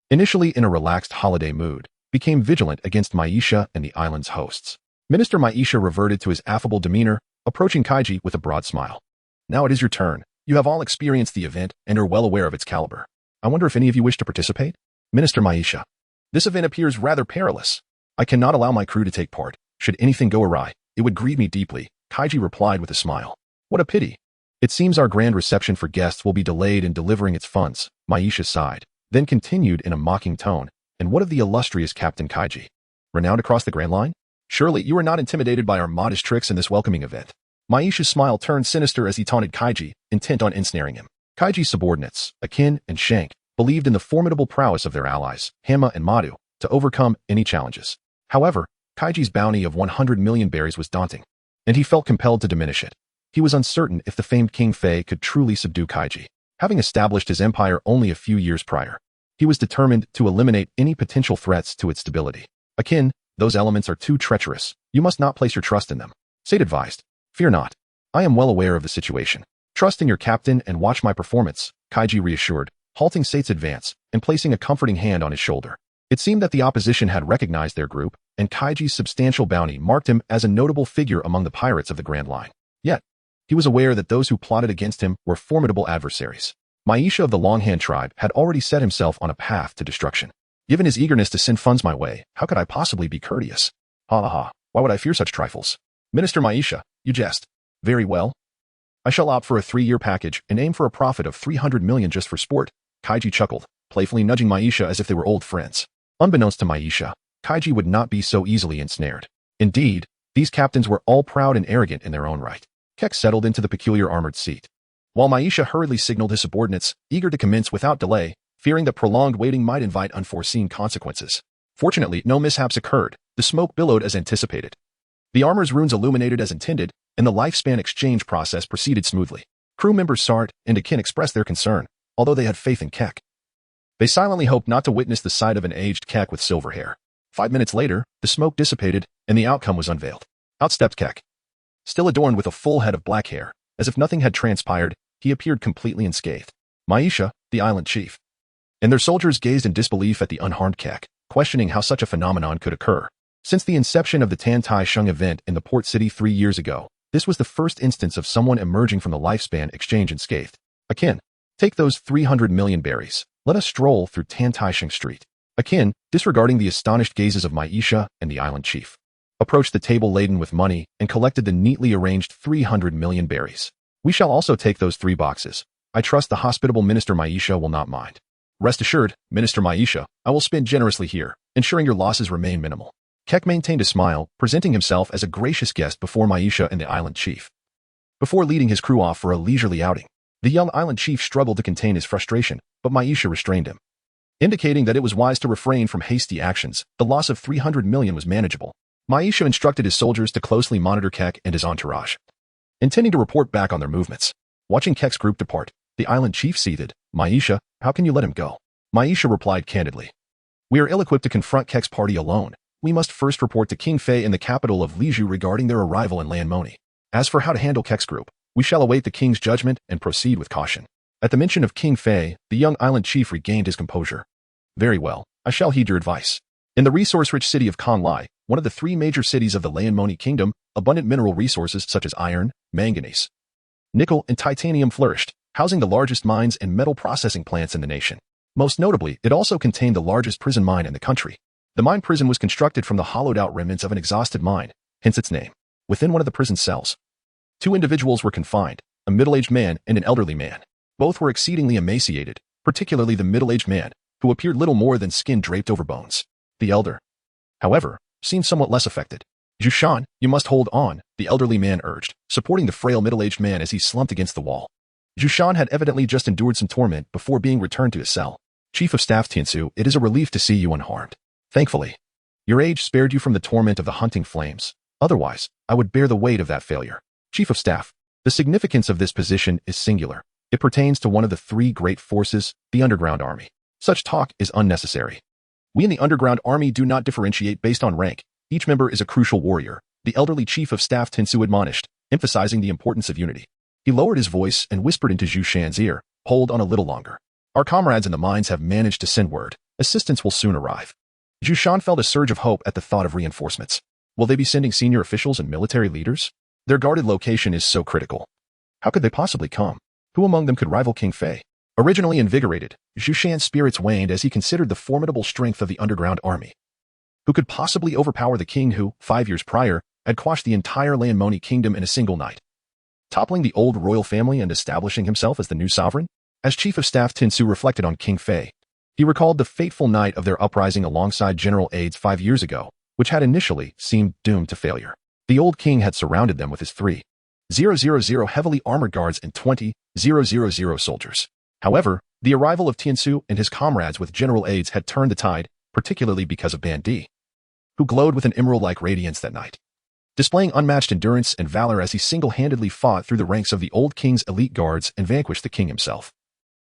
Initially in a relaxed holiday mood, became vigilant against Maisha and the island's hosts. Minister Maisha reverted to his affable demeanor, approaching Kichi with a broad smile. Now it is your turn. You have all experienced the event and are well aware of its caliber. I wonder if any of you wish to participate? Minister Maisha. This event appears rather perilous. I cannot allow my crew to take part. Should anything go awry, it would grieve me deeply, Kichi replied with a smile. What a pity. It seems our grand reception for guests will be delayed in delivering its funds, Maisha sighed, then continued in a mocking tone. And what of the illustrious Captain Kichi? Renowned across the Grand Line? Surely you are not intimidated by our modest tricks in this welcoming event. Maisha's smile turned sinister as he taunted Kichi, intent on ensnaring him. Kichi's subordinates, Akin and Shank, believed in the formidable prowess of their allies, Hama and Madu, to overcome any challenges. However, Kichi's bounty of 100 million berries was daunting, and he felt compelled to diminish it. He was uncertain if the famed King Fei could truly subdue Kichi. Having established his empire only a few years prior, he was determined to eliminate any potential threats to its stability. Akin, those elements are too treacherous. You must not place your trust in them. Sate advised. Fear not. I am well aware of the situation. Trust in your captain and watch my performance, Kichi reassured, halting Sate's advance and placing a comforting hand on his shoulder. It seemed that the opposition had recognized their group, and Kichi's substantial bounty marked him as a notable figure among the pirates of the Grand Line. Yet, he was aware that those who plotted against him were formidable adversaries. Maisha of the Longhand tribe had already set himself on a path to destruction. Given his eagerness to send funds my way, how could I possibly be courteous? Ha ha ha, why would I fear such trifles? Minister Maisha, you jest. Very well. I shall opt for a 3-year package and aim for a profit of 300 million just for sport, Kichi chuckled, playfully nudging Maisha as if they were old friends. Unbeknownst to Maisha, Kichi would not be so easily ensnared. Indeed, these captains were all proud and arrogant in their own right. Kek settled into the peculiar armored seat, while Maisha hurriedly signaled his subordinates, eager to commence without delay, fearing that prolonged waiting might invite unforeseen consequences. Fortunately, no mishaps occurred. The smoke billowed as anticipated. The armor's runes illuminated as intended, and the lifespan exchange process proceeded smoothly. Crew members Sart and Akin expressed their concern, although they had faith in Kek. They silently hoped not to witness the sight of an aged Kek with silver hair. 5 minutes later, the smoke dissipated, and the outcome was unveiled. Out stepped Kek. Still adorned with a full head of black hair, as if nothing had transpired, he appeared completely unscathed. Maisha, the island chief, and their soldiers gazed in disbelief at the unharmed Kek, questioning how such a phenomenon could occur. Since the inception of the Tanisheng event in the port city 3 years ago, this was the first instance of someone emerging from the lifespan exchange unscathed. Akin, take those 300 million berries. Let us stroll through Tanisheng Street. Akin, disregarding the astonished gazes of Maisha and the island chief, approached the table laden with money and collected the neatly arranged 300 million berries. We shall also take those 3 boxes. I trust the hospitable Minister Maisha will not mind. Rest assured, Minister Maisha, I will spend generously here, ensuring your losses remain minimal. Kek maintained a smile, presenting himself as a gracious guest before Maisha and the island chief. Before leading his crew off for a leisurely outing, the young island chief struggled to contain his frustration, but Maisha restrained him. Indicating that it was wise to refrain from hasty actions, the loss of 300 million was manageable. Maisha instructed his soldiers to closely monitor Kek and his entourage, intending to report back on their movements. Watching Kek's group depart, the island chief seethed. Maisha, how can you let him go? Maisha replied candidly. We are ill-equipped to confront Kek's party alone. We must first report to King Fei in the capital of Liju regarding their arrival in Lanmoni. As for how to handle Kek's group, we shall await the king's judgment and proceed with caution. At the mention of King Fei, the young island chief regained his composure. Very well, I shall heed your advice. In the resource-rich city of Konglai, one of the 3 major cities of the Lanmoni kingdom, abundant mineral resources such as iron, manganese, nickel, and titanium flourished, housing the largest mines and metal processing plants in the nation. Most notably, it also contained the largest prison mine in the country. The mine prison was constructed from the hollowed-out remnants of an exhausted mine, hence its name. Within one of the prison cells, 2 individuals were confined, a middle-aged man and an elderly man. Both were exceedingly emaciated, particularly the middle-aged man, who appeared little more than skin draped over bones. The elder, however, seemed somewhat less affected. Jushan, you must hold on, the elderly man urged, supporting the frail middle-aged man as he slumped against the wall. Jushan had evidently just endured some torment before being returned to his cell. Chief of Staff Tiansu, it is a relief to see you unharmed. Thankfully, your age spared you from the torment of the hunting flames. Otherwise, I would bear the weight of that failure. Chief of Staff. The significance of this position is singular. It pertains to one of the three great forces, the Underground Army. Such talk is unnecessary. We in the Underground Army do not differentiate based on rank. Each member is a crucial warrior, the elderly Chief of Staff Tinsu admonished, emphasizing the importance of unity. He lowered his voice and whispered into Zhu Shan's ear, "Hold on a little longer. Our comrades in the mines have managed to send word. Assistance will soon arrive." Zhu Shan felt a surge of hope at the thought of reinforcements. Will they be sending senior officials and military leaders? Their guarded location is so critical. How could they possibly come? Who among them could rival King Fei? Originally invigorated, Zhu Shan's spirits waned as he considered the formidable strength of the Underground Army. Who could possibly overpower the king who, 5 years prior, had quashed the entire Lianmoni kingdom in a single night? Toppling the old royal family and establishing himself as the new sovereign? As Chief of Staff Tinsu reflected on King Fei, he recalled the fateful night of their uprising alongside General Aides 5 years ago, which had initially seemed doomed to failure. The old king had surrounded them with his 3,000 heavily armored guards and 20,000 soldiers. However, the arrival of Tiansu and his comrades with General Aides had turned the tide, particularly because of Ban Di, who glowed with an emerald-like radiance that night, displaying unmatched endurance and valor as he single-handedly fought through the ranks of the old king's elite guards and vanquished the king himself,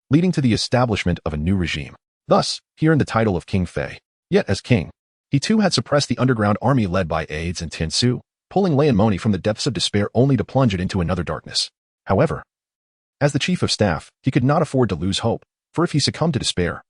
leading to the establishment of a new regime. Thus, here in the title of King Fei. Yet as king, he too had suppressed the underground army led by Aides and Tiansu, pulling Lianmoni from the depths of despair only to plunge it into another darkness. However, as the Chief of Staff, he could not afford to lose hope, for if he succumbed to despair,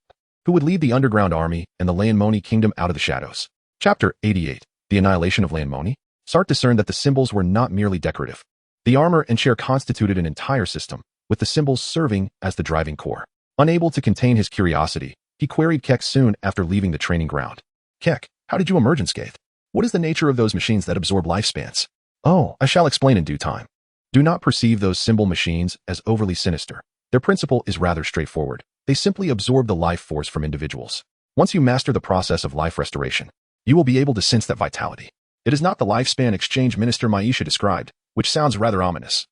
who would lead the underground army and the Lianmoni kingdom out of the shadows? Chapter 88. The Annihilation of Lianmoni. Sart discerned that the symbols were not merely decorative. The armor and chair constituted an entire system, with the symbols serving as the driving core. Unable to contain his curiosity, he queried Keck soon after leaving the training ground. "Keck, how did you emerge unscathed? What is the nature of those machines that absorb lifespans?" "Oh, I shall explain in due time. Do not perceive those symbol machines as overly sinister. Their principle is rather straightforward. They simply absorb the life force from individuals. Once you master the process of life restoration, you will be able to sense that vitality. It is not the lifespan exchange Minister Maisha described, which sounds rather ominous.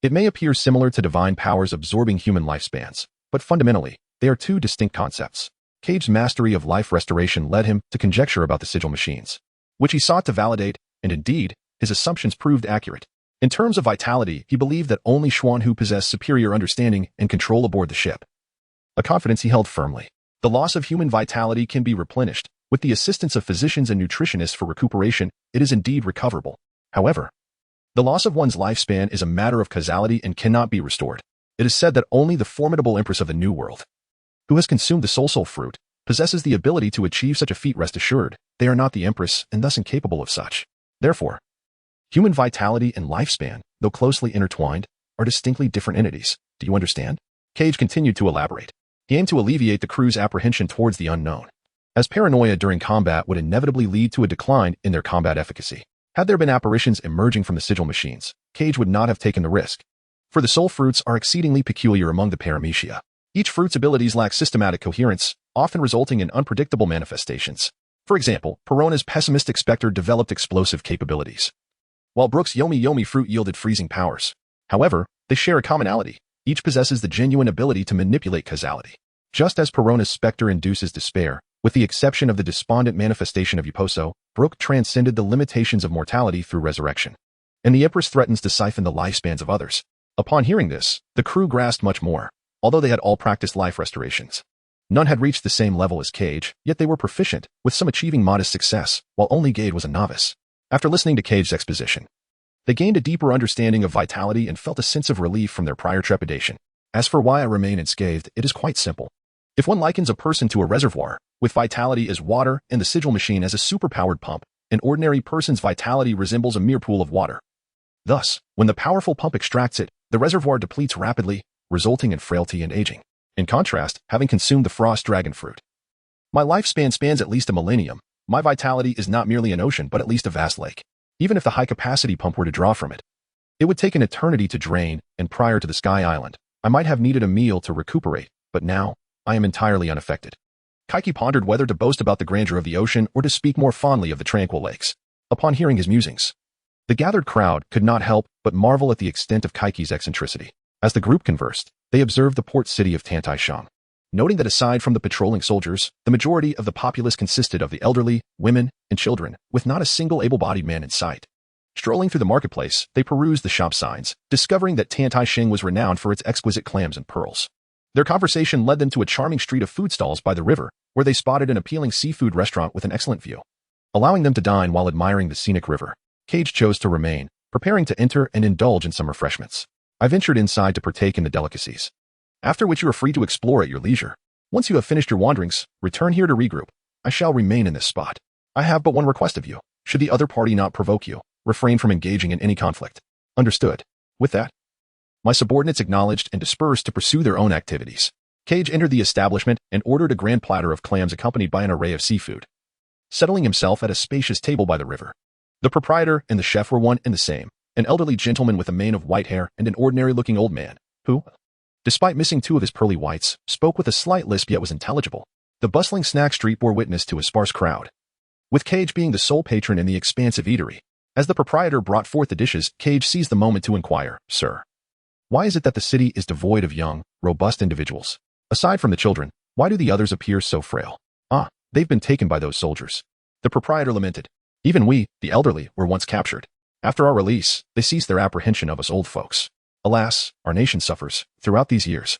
It may appear similar to divine powers absorbing human lifespans, but fundamentally, they are two distinct concepts. Cage's mastery of life restoration led him to conjecture about the sigil machines, which he sought to validate, and indeed, his assumptions proved accurate. In terms of vitality, he believed that only Xuanhu possessed superior understanding and control aboard the ship, a confidence he held firmly. The loss of human vitality can be replenished. With the assistance of physicians and nutritionists for recuperation, it is indeed recoverable. However, the loss of one's lifespan is a matter of causality and cannot be restored. It is said that only the formidable Empress of the New World, who has consumed the soul fruit, possesses the ability to achieve such a feat. Rest assured, they are not the Empress and thus incapable of such. Therefore, human vitality and lifespan, though closely intertwined, are distinctly different entities. Do you understand? Cage continued to elaborate. He aimed to alleviate the crew's apprehension towards the unknown, as paranoia during combat would inevitably lead to a decline in their combat efficacy. Had there been apparitions emerging from the sigil machines, Cage would not have taken the risk. For the soul fruits are exceedingly peculiar among the paramecia. Each fruit's abilities lack systematic coherence, often resulting in unpredictable manifestations. For example, Perona's pessimistic specter developed explosive capabilities, while Brooks' Yomi Yomi fruit yielded freezing powers. However, they share a commonality. Each possesses the genuine ability to manipulate causality. Just as Perona's specter induces despair, with the exception of the despondent manifestation of Uposo, Brooke transcended the limitations of mortality through resurrection. And the Empress threatens to siphon the lifespans of others. Upon hearing this, the crew grasped much more. Although they had all practiced life restorations, none had reached the same level as Cage, yet they were proficient, with some achieving modest success, while only Gade was a novice. After listening to Cage's exposition, they gained a deeper understanding of vitality and felt a sense of relief from their prior trepidation. As for why I remain unscathed, it is quite simple. If one likens a person to a reservoir, with vitality as water and the sigil machine as a superpowered pump, an ordinary person's vitality resembles a mere pool of water. Thus, when the powerful pump extracts it, the reservoir depletes rapidly, resulting in frailty and aging. In contrast, having consumed the frost dragon fruit, my lifespan spans at least a millennium. My vitality is not merely an ocean, but at least a vast lake. Even if the high-capacity pump were to draw from it, it would take an eternity to drain, and prior to the Sky Island, I might have needed a meal to recuperate, but now, I am entirely unaffected. Kaiki pondered whether to boast about the grandeur of the ocean or to speak more fondly of the tranquil lakes. Upon hearing his musings, the gathered crowd could not help but marvel at the extent of Kaiki's eccentricity. As the group conversed, they observed the port city of Tantaishang, noting that aside from the patrolling soldiers, the majority of the populace consisted of the elderly, women, and children, with not a single able-bodied man in sight. Strolling through the marketplace, they perused the shop signs, discovering that Tiantai was renowned for its exquisite clams and pearls. Their conversation led them to a charming street of food stalls by the river, where they spotted an appealing seafood restaurant with an excellent view. Allowing them to dine while admiring the scenic river, Cage chose to remain, preparing to enter and indulge in some refreshments. I ventured inside to partake in the delicacies, after which you are free to explore at your leisure. Once you have finished your wanderings, return here to regroup. I shall remain in this spot. I have but one request of you. Should the other party not provoke you, refrain from engaging in any conflict. Understood. With that, my subordinates acknowledged and dispersed to pursue their own activities. Cage entered the establishment and ordered a grand platter of clams accompanied by an array of seafood. Settling himself at a spacious table by the river. The proprietor and the chef were one and the same, an elderly gentleman with a mane of white hair and an ordinary-looking old man, who, despite missing two of his pearly whites, spoke with a slight lisp yet was intelligible. The bustling snack street bore witness to a sparse crowd, with Cage being the sole patron in the expansive eatery. As the proprietor brought forth the dishes, Cage seized the moment to inquire, "Sir, why is it that the city is devoid of young, robust individuals? Aside from the children, why do the others appear so frail?" "Ah, they've been taken by those soldiers," the proprietor lamented. "Even we, the elderly, were once captured. After our release, they ceased their apprehension of us old folks. Alas, our nation suffers. Throughout these years,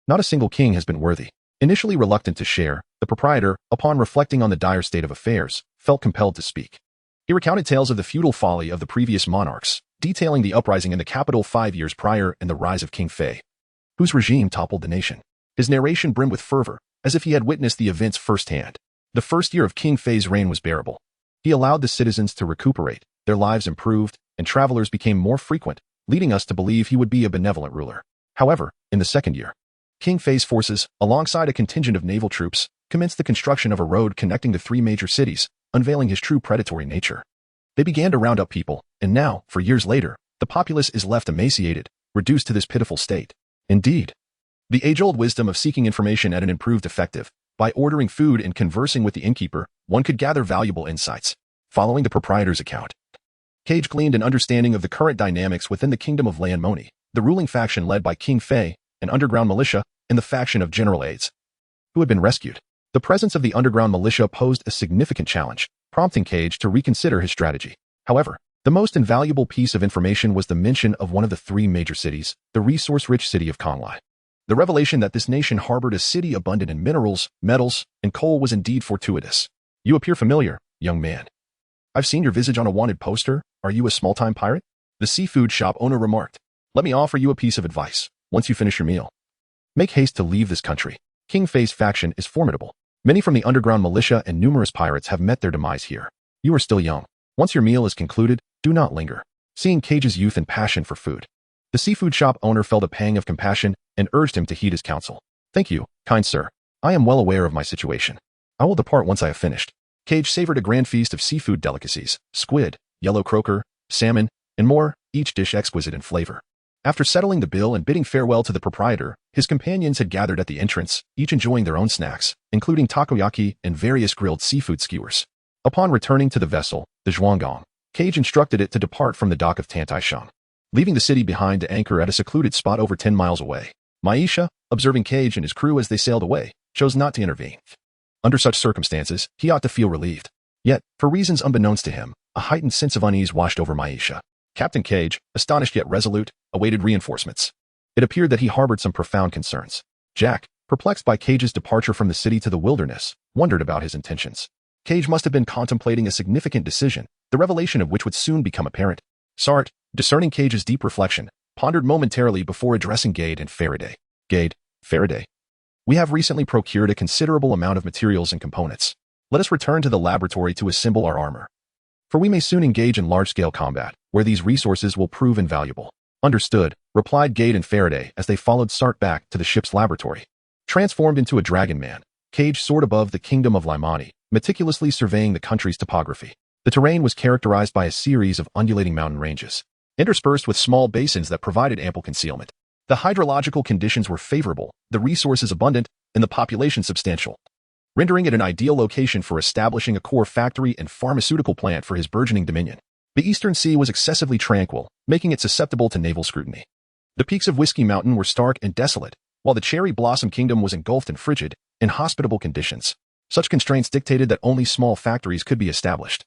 not a single king has been worthy." Initially reluctant to share, the proprietor, upon reflecting on the dire state of affairs, felt compelled to speak. He recounted tales of the feudal folly of the previous monarchs, detailing the uprising in the capital 5 years prior and the rise of King Fei, whose regime toppled the nation. His narration brimmed with fervor, as if he had witnessed the events firsthand. The first year of King Fei's reign was bearable. He allowed the citizens to recuperate, their lives improved, and travelers became more frequent, leading us to believe he would be a benevolent ruler. However, in the second year, King Fei's forces, alongside a contingent of naval troops, commenced the construction of a road connecting the 3 major cities, unveiling his true predatory nature. They began to round up people, and now, for years later, the populace is left emaciated, reduced to this pitiful state. Indeed, the age-old wisdom of seeking information at an improved effective, by ordering food and conversing with the innkeeper, one could gather valuable insights. Following the proprietor's account, Cage gleaned an understanding of the current dynamics within the kingdom of Lianmoni, the ruling faction led by King Fei, an underground militia, and the faction of General Aides, who had been rescued. The presence of the underground militia posed a significant challenge, prompting Cage to reconsider his strategy. However, the most invaluable piece of information was the mention of one of the 3 major cities, the resource-rich city of Konglai. The revelation that this nation harbored a city abundant in minerals, metals, and coal was indeed fortuitous. "You appear familiar, young man. I've seen your visage on a wanted poster. Are you a small-time pirate?" the seafood shop owner remarked. "Let me offer you a piece of advice. Once you finish your meal, make haste to leave this country. King Fei's faction is formidable. Many from the underground militia and numerous pirates have met their demise here. You are still young. Once your meal is concluded, do not linger." Seeing Cage's youth and passion for food, the seafood shop owner felt a pang of compassion and urged him to heed his counsel. "Thank you, kind sir. I am well aware of my situation. I will depart once I have finished." Cage savored a grand feast of seafood delicacies, squid, yellow croaker, salmon, and more, each dish exquisite in flavor. After settling the bill and bidding farewell to the proprietor, his companions had gathered at the entrance, each enjoying their own snacks, including takoyaki and various grilled seafood skewers. Upon returning to the vessel, the Zhuanggong, Cage instructed it to depart from the dock of Tiantai, leaving the city behind to anchor at a secluded spot over 10 miles away. Maisha, observing Cage and his crew as they sailed away, chose not to intervene. Under such circumstances, he ought to feel relieved. Yet, for reasons unbeknownst to him, a heightened sense of unease washed over Maisha. Captain Cage, astonished yet resolute, awaited reinforcements. It appeared that he harbored some profound concerns. Jack, perplexed by Cage's departure from the city to the wilderness, wondered about his intentions. Cage must have been contemplating a significant decision, the revelation of which would soon become apparent. Sart, discerning Cage's deep reflection, pondered momentarily before addressing Gade and Faraday. "Gade, Faraday, we have recently procured a considerable amount of materials and components. Let us return to the laboratory to assemble our armor, for we may soon engage in large-scale combat, where these resources will prove invaluable." "Understood," replied Gade and Faraday as they followed Sart back to the ship's laboratory. Transformed into a dragon man, Cage soared above the kingdom of Lianmoni, meticulously surveying the country's topography. The terrain was characterized by a series of undulating mountain ranges, interspersed with small basins that provided ample concealment. The hydrological conditions were favorable, the resources abundant, and the population substantial, rendering it an ideal location for establishing a core factory and pharmaceutical plant for his burgeoning dominion. The eastern sea was excessively tranquil, making it susceptible to naval scrutiny. The peaks of Whiskey Mountain were stark and desolate, while the Cherry Blossom Kingdom was engulfed in frigid, inhospitable conditions. Such constraints dictated that only small factories could be established.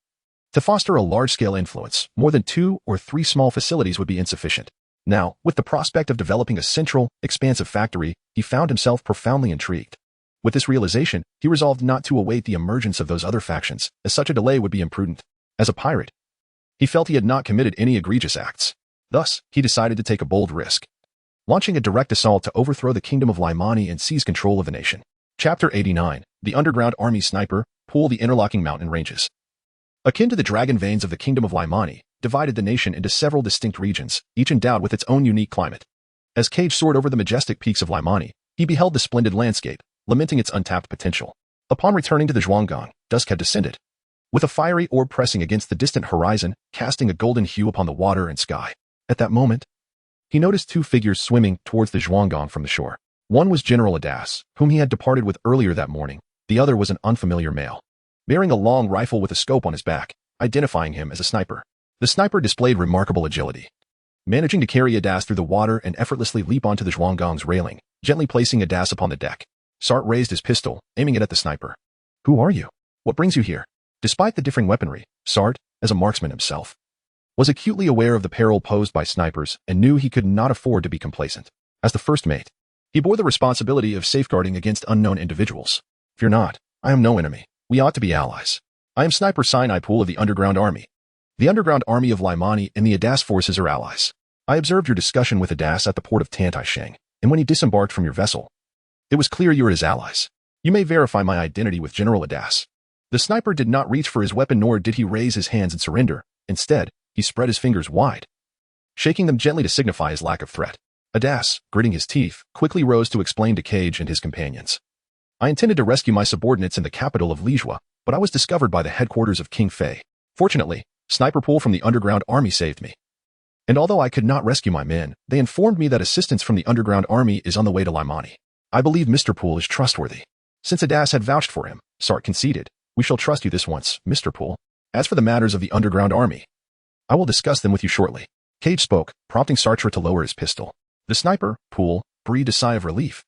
To foster a large-scale influence, more than 2 or 3 small facilities would be insufficient. Now, with the prospect of developing a central, expansive factory, he found himself profoundly intrigued. With this realization, he resolved not to await the emergence of those other factions, as such a delay would be imprudent. As a pirate, he felt he had not committed any egregious acts. Thus, he decided to take a bold risk, launching a direct assault to overthrow the kingdom of Laimani and seize control of the nation. Chapter 89. The Underground Army Sniper, Pool. The interlocking mountain ranges, akin to the dragon veins of the kingdom of Laimani, divided the nation into several distinct regions, each endowed with its own unique climate. As Cage soared over the majestic peaks of Laimani, he beheld the splendid landscape, lamenting its untapped potential. Upon returning to the Zhuanggang, dusk had descended, with a fiery orb pressing against the distant horizon, casting a golden hue upon the water and sky. At that moment, he noticed 2 figures swimming towards the Zhuanggang from the shore. One was General Adas, whom he had departed with earlier that morning. The other was an unfamiliar male, bearing a long rifle with a scope on his back, identifying him as a sniper. The sniper displayed remarkable agility, managing to carry Adas through the water and effortlessly leap onto the Zhuanggang's railing, gently placing Adas upon the deck. Sart raised his pistol, aiming it at the sniper. "Who are you? What brings you here?" Despite the differing weaponry, Sart, as a marksman himself, was acutely aware of the peril posed by snipers and knew he could not afford to be complacent. As the first mate, he bore the responsibility of safeguarding against unknown individuals. "Fear not, I am no enemy. We ought to be allies. I am Sniper Sinai Pool of the Underground Army. The Underground Army of Laimani and the Adas forces are allies. I observed your discussion with Adas at the port of Tantaisheng, and when he disembarked from your vessel, it was clear you were his allies. You may verify my identity with General Adas." The sniper did not reach for his weapon, nor did he raise his hands in surrender. Instead, he spread his fingers wide, shaking them gently to signify his lack of threat. Adas, gritting his teeth, quickly rose to explain to Cage and his companions. "I intended to rescue my subordinates in the capital of Lijua, but I was discovered by the headquarters of King Fei. Fortunately, Sniper Pool from the Underground Army saved me. And although I could not rescue my men, they informed me that assistance from the Underground Army is on the way to Laimani. I believe Mr. Pool is trustworthy." Since Adas had vouched for him, Sart conceded, "We shall trust you this once, Mr. Pool. As for the matters of the Underground Army, I will discuss them with you shortly." Cage spoke, prompting Sartre to lower his pistol. The sniper, Pool, breathed a sigh of relief,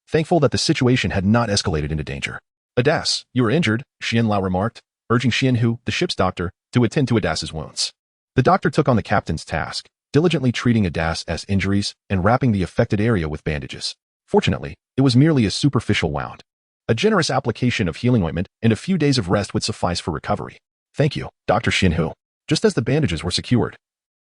thankful that the situation had not escalated into danger. "Adas, you are injured," Xian Lao remarked, urging Xian Hu, the ship's doctor, to attend to Adas's wounds. The doctor took on the captain's task, diligently treating Adas's injuries and wrapping the affected area with bandages. Fortunately, it was merely a superficial wound. A generous application of healing ointment and a few days of rest would suffice for recovery. "Thank you, Dr. Xian Hu." Just as the bandages were secured,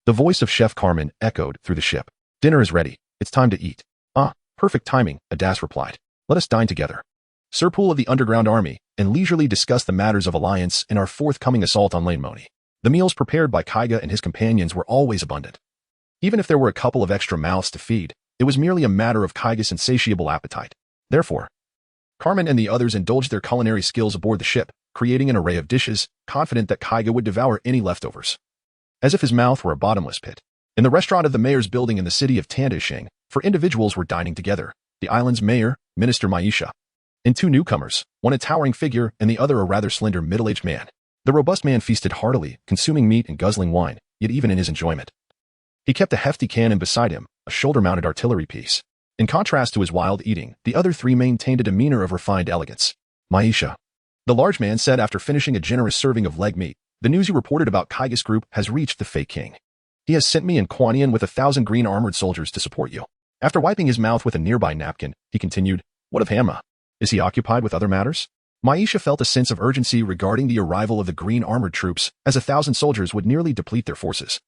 the voice of Chef Carmen echoed through the ship. "Dinner is ready. It's time to eat." "Ah, perfect timing," Adas replied. "Let us dine together, Sir Pool of the Underground Army, and leisurely discuss the matters of alliance and our forthcoming assault on Laimoni." The meals prepared by Kaiga and his companions were always abundant. Even if there were a couple of extra mouths to feed, it was merely a matter of Kaiga's insatiable appetite. Therefore, Carmen and the others indulged their culinary skills aboard the ship, creating an array of dishes, confident that Kaiga would devour any leftovers, as if his mouth were a bottomless pit. In the restaurant of the mayor's building in the city of Tantaisheng, 4 individuals were dining together: the island's mayor, Minister Maisha, and 2 newcomers, one a towering figure and the other a rather slender middle-aged man. The robust man feasted heartily, consuming meat and guzzling wine, yet even in his enjoyment, he kept a hefty cannon beside him, a shoulder-mounted artillery piece. In contrast to his wild eating, the other 3 maintained a demeanor of refined elegance. "Maisha," the large man said after finishing a generous serving of leg meat, "the news you reported about Kaiga's group has reached the Fei King. He has sent me and Kuan Yin with 1,000 green armored soldiers to support you." After wiping his mouth with a nearby napkin, he continued, "What of Hama? Is he occupied with other matters?" Maisha felt a sense of urgency regarding the arrival of the green armored troops, as 1,000 soldiers would nearly deplete their forces,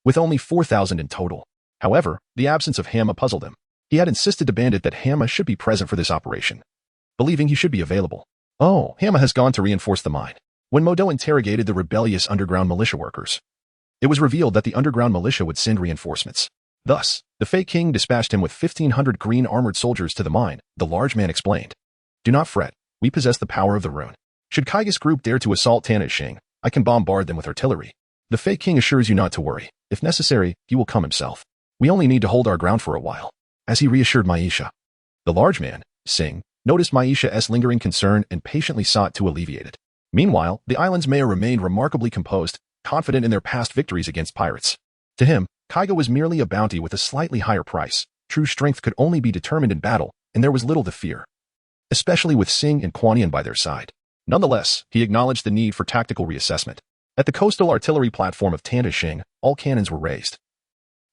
with only 4,000 in total. However, the absence of Hama puzzled him. He had insisted to Bandit that Hama should be present for this operation, believing he should be available. "Oh, Hama has gone to reinforce the mine." When Modo interrogated the rebellious underground militia workers, it was revealed that the underground militia would send reinforcements. Thus, the Fei King dispatched him with 1,500 green armored soldiers to the mine, the large man explained. "Do not fret, we possess the power of the rune. Should Kaiga's group dare to assault Tantaisheng, I can bombard them with artillery. The Fei King assures you not to worry. If necessary, he will come himself. We only need to hold our ground for a while." As he reassured Maisha, the large man, Singh, noticed Maisha's lingering concern and patiently sought to alleviate it. Meanwhile, the island's mayor remained remarkably composed, confident in their past victories against pirates. To him, Kaiga was merely a bounty with a slightly higher price. True strength could only be determined in battle, and there was little to fear, especially with Singh and Kuan Yin by their side. Nonetheless, he acknowledged the need for tactical reassessment. At the coastal artillery platform of Tantashing, all cannons were raised,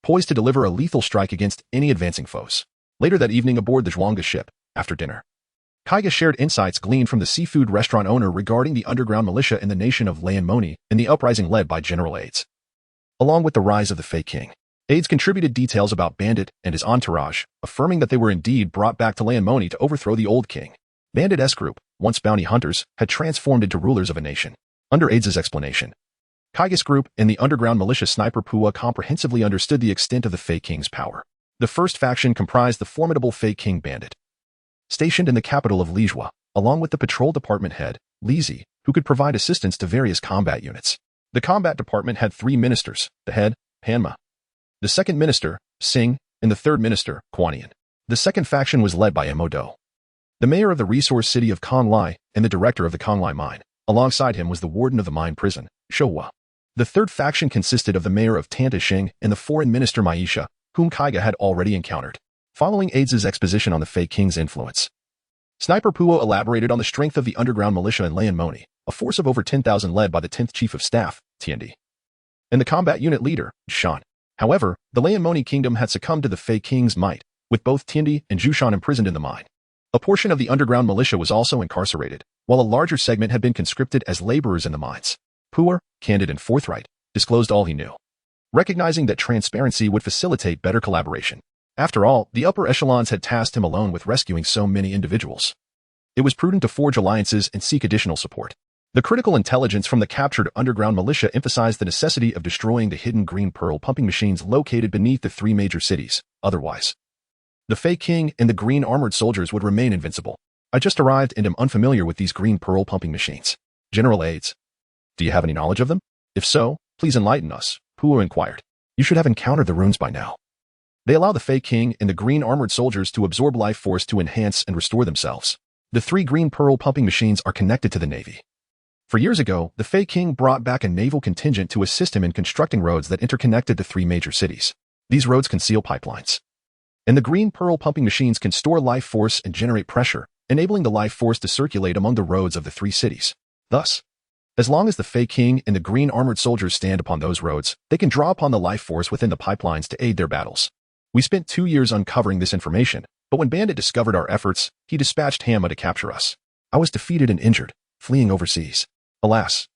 poised to deliver a lethal strike against any advancing foes. Later that evening aboard the Zhuangga ship, after dinner, Kaiga shared insights gleaned from the seafood restaurant owner regarding the underground militia in the nation of Lianmoni and the uprising led by General Aides. Along with the rise of the fake king, Aides contributed details about Bandit and his entourage, affirming that they were indeed brought back to Lianmoni to overthrow the old king. Bandit S group, once bounty hunters, had transformed into rulers of a nation. Under Aides' explanation, Kaiga's group and the underground militia Sniper Pua comprehensively understood the extent of the fake king's power. The first faction comprised the formidable fake king Bandit, stationed in the capital of Lijua, along with the patrol department head, Lizi, who could provide assistance to various combat units. The combat department had 3 ministers, the head, Hanma, the second minister, Singh, and the third minister, Kuanian. The second faction was led by Emodo, the mayor of the resource city of Konglai and the director of the Konglai mine. Alongside him was the warden of the mine prison, Showa. The third faction consisted of the mayor of Tantashing and the foreign minister Maisha, whom Kaiga had already encountered. Following Aides' exposition on the fake king's influence, Sniper Puo elaborated on the strength of the underground militia in Lianmoni, a force of over 10,000 led by the 10th chief of staff, Tiandi, and the combat unit leader, Zhushan. However, the Lianmoni kingdom had succumbed to the fake king's might, with both Tiandi and Zhushan imprisoned in the mine. A portion of the underground militia was also incarcerated, while a larger segment had been conscripted as laborers in the mines. Puer, candid and forthright, disclosed all he knew, recognizing that transparency would facilitate better collaboration. After all, the upper echelons had tasked him alone with rescuing so many individuals. It was prudent to forge alliances and seek additional support. The critical intelligence from the captured underground militia emphasized the necessity of destroying the hidden green pearl pumping machines located beneath the 3 major cities. Otherwise, the fake king and the green armored soldiers would remain invincible. I just arrived and am unfamiliar with these green pearl pumping machines. General Aides, do you have any knowledge of them? If so, please enlighten us, Puo inquired. You should have encountered the runes by now. They allow the fake king and the green armored soldiers to absorb life force to enhance and restore themselves. The 3 green pearl pumping machines are connected to the navy. For years ago, the fake king brought back a naval contingent to assist him in constructing roads that interconnected the 3 major cities. These roads conceal pipelines, and the green pearl pumping machines can store life force and generate pressure, enabling the life force to circulate among the roads of the 3 cities. Thus, as long as the fake king and the green armored soldiers stand upon those roads, they can draw upon the life force within the pipelines to aid their battles. We spent 2 years uncovering this information, but when Bandit discovered our efforts, he dispatched Hanma to capture us. I was defeated and injured, fleeing overseas. Alas,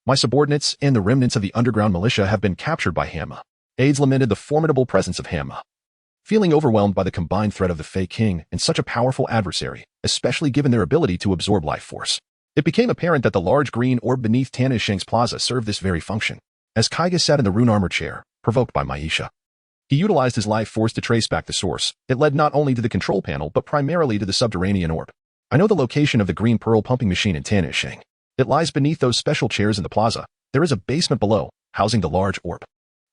my subordinates and the remnants of the underground militia have been captured by Hanma. Aides lamented the formidable presence of Hanma, feeling overwhelmed by the combined threat of the fake king and such a powerful adversary, especially given their ability to absorb life force. It became apparent that the large green orb beneath Tanasheng's plaza served this very function. As Kaiga sat in the rune armor chair, provoked by Maisha, he utilized his life force to trace back the source. It led not only to the control panel but primarily to the subterranean orb. I know the location of the green pearl pumping machine in Tanasheng. It lies beneath those special chairs in the plaza. There is a basement below, housing the large orb.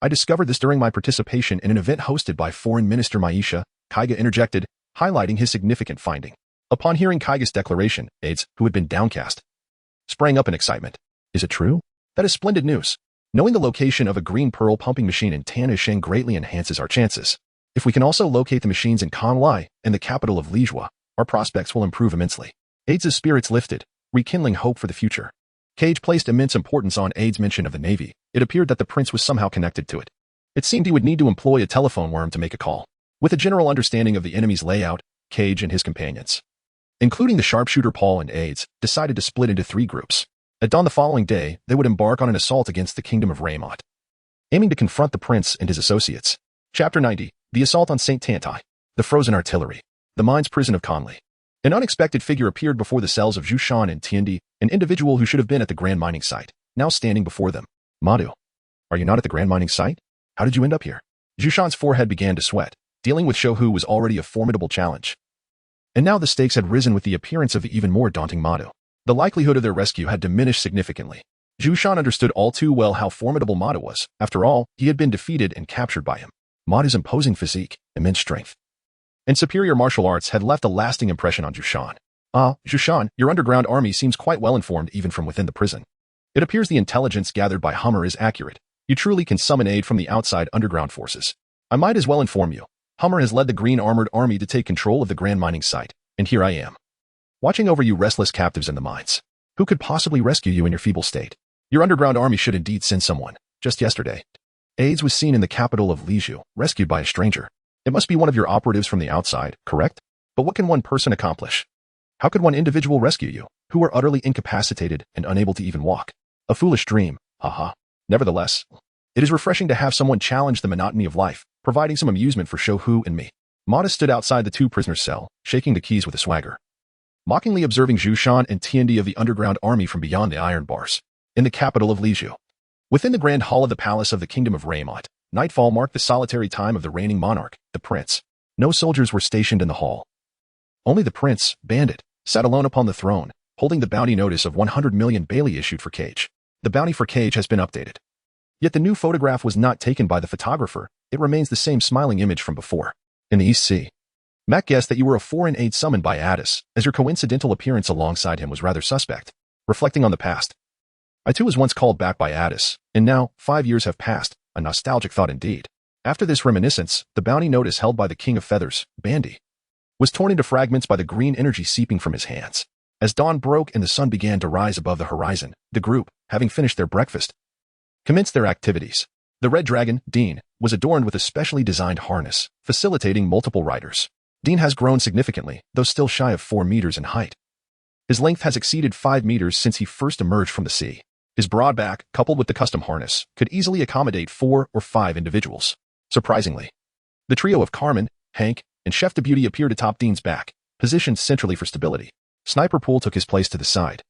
I discovered this during my participation in an event hosted by Foreign Minister Maisha, Kaiga interjected, highlighting his significant finding. Upon hearing Kaiga's declaration, Aides, who had been downcast, sprang up in excitement. Is it true? That is splendid news. Knowing the location of a green pearl pumping machine in Tanasheng greatly enhances our chances. If we can also locate the machines in Konglai and the capital of Lijua, our prospects will improve immensely. Aides' spirits lifted, rekindling hope for the future. Cage placed immense importance on Aides' mention of the Navy. It appeared that the prince was somehow connected to it. It seemed he would need to employ a telephone worm to make a call. With a general understanding of the enemy's layout, Cage and his companions, including the sharpshooter Paul and Aides, decided to split into 3 groups. At dawn the following day, they would embark on an assault against the kingdom of Raymont, aiming to confront the prince and his associates. Chapter 90, The Assault on St. Tantai, The Frozen Artillery, The Mine's Prison of Conley. An unexpected figure appeared before the cells of Zhushan and Tiandi, an individual who should have been at the grand mining site, now standing before them. Madu, are you not at the grand mining site? How did you end up here? Zhushan's forehead began to sweat. Dealing with Shohu was already a formidable challenge, and now the stakes had risen with the appearance of the even more daunting Madu. The likelihood of their rescue had diminished significantly. Zhushan understood all too well how formidable Madu was. After all, he had been defeated and captured by him. Madu's imposing physique, immense strength, and superior martial arts had left a lasting impression on Zhushan. Ah, Zhushan, your underground army seems quite well informed even from within the prison. It appears the intelligence gathered by Hummer is accurate. You truly can summon aid from the outside underground forces. I might as well inform you. Hummer has led the green armored army to take control of the grand mining site, and here I am, watching over you restless captives in the mines. Who could possibly rescue you in your feeble state? Your underground army should indeed send someone. Just yesterday, AIDS was seen in the capital of Liju, rescued by a stranger. It must be one of your operatives from the outside, correct? But what can one person accomplish? How could one individual rescue you, who are utterly incapacitated and unable to even walk? A foolish dream, haha. Nevertheless, it is refreshing to have someone challenge the monotony of life, providing some amusement for Shou and me. Modest stood outside the two prisoners' cell, shaking the keys with a swagger, mockingly observing Zhu Shan and Tiandi of the underground army from beyond the iron bars. In the capital of Liju, within the grand hall of the palace of the kingdom of Raymont, nightfall marked the solitary time of the reigning monarch, the prince. No soldiers were stationed in the hall. Only the prince, Bandit, sat alone upon the throne, holding the bounty notice of 100 million Bailey issued for Cage. The bounty for Cage has been updated. Yet the new photograph was not taken by the photographer. It remains the same smiling image from before. In the East Sea, Mac guessed that you were a foreign aide summoned by Addis, as your coincidental appearance alongside him was rather suspect. Reflecting on the past, I too was once called back by Addis, and now, 5 years have passed, a nostalgic thought indeed. After this reminiscence, the bounty notice held by the King of Feathers, Bandy, was torn into fragments by the green energy seeping from his hands. As dawn broke and the sun began to rise above the horizon, the group, having finished their breakfast, commenced their activities. The red dragon, Dean, was adorned with a specially designed harness, facilitating multiple riders. Dean has grown significantly, though still shy of 4 meters in height. His length has exceeded 5 meters since he first emerged from the sea. His broad back, coupled with the custom harness, could easily accommodate 4 or 5 individuals. Surprisingly, the trio of Carmen, Hank, and Chef de Beauty appeared atop Dean's back, positioned centrally for stability. Sniper Pool took his place to the side,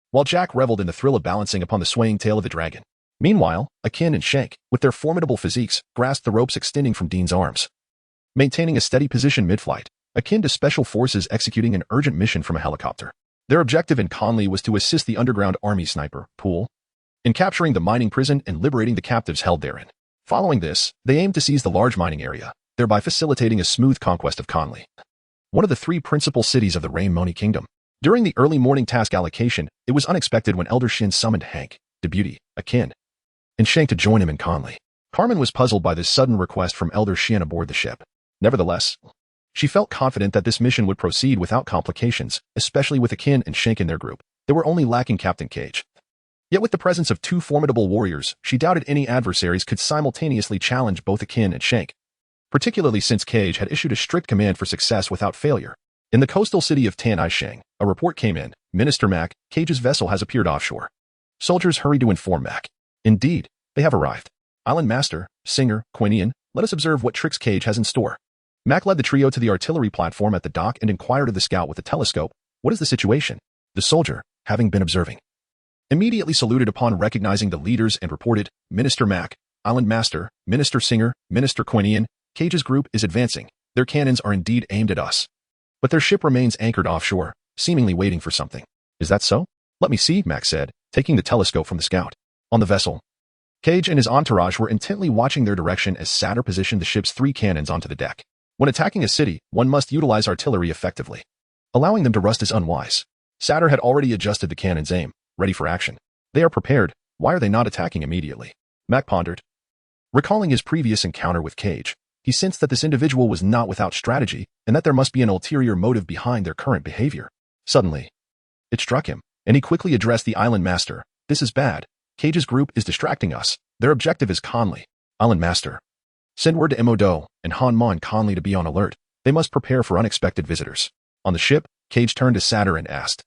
while Jack reveled in the thrill of balancing upon the swaying tail of the dragon. Meanwhile, Akin and Shank, with their formidable physiques, grasped the ropes extending from Dean's arms. Maintaining a steady position mid-flight, akin to special forces executing an urgent mission from a helicopter. Their objective in Conley was to assist the underground army Sniper Pool in capturing the mining prison and liberating the captives held therein. Following this, they aimed to seize the large mining area, thereby facilitating a smooth conquest of Conley, one of the 3 principal cities of the Raymoni Kingdom. During the early morning task allocation, it was unexpected when Elder Shin summoned Hank, de Beauty, Akin, and Shank to join him in Conley. Carmen was puzzled by this sudden request from Elder Shin aboard the ship. Nevertheless, she felt confident that this mission would proceed without complications, especially with Akin and Shank in their group. They were only lacking Captain Cage. Yet with the presence of 2 formidable warriors, she doubted any adversaries could simultaneously challenge both Akin and Shank, particularly since Cage had issued a strict command for success without failure. In the coastal city of Tan-I-Shang, a report came in. Minister Mac, Cage's vessel has appeared offshore. Soldiers hurried to inform Mac. Indeed, they have arrived. Island Master, Singer, Quinian, let us observe what tricks Cage has in store. Mac led the trio to the artillery platform at the dock and inquired of the scout with a telescope, what is the situation? The soldier, having been observing, immediately saluted upon recognizing the leaders and reported, Minister Mac, Island Master, Minister Singer, Minister Quinian, Cage's group is advancing. Their cannons are indeed aimed at us, but their ship remains anchored offshore, seemingly waiting for something. Is that so? Let me see, Mac said, taking the telescope from the scout. On the vessel, Cage and his entourage were intently watching their direction as Satter positioned the ship's 3 cannons onto the deck. When attacking a city, one must utilize artillery effectively. Allowing them to rust is unwise. Satter had already adjusted the cannon's aim, ready for action. They are prepared. Why are they not attacking immediately? Mac pondered. Recalling his previous encounter with Cage, he sensed that this individual was not without strategy and that there must be an ulterior motive behind their current behavior. Suddenly, it struck him, and he quickly addressed the Island Master. This is bad. Cage's group is distracting us. Their objective is Conley. Island Master, send word to Emodo and Hanma and Conley to be on alert. They must prepare for unexpected visitors. On the ship, Cage turned to Satter and asked,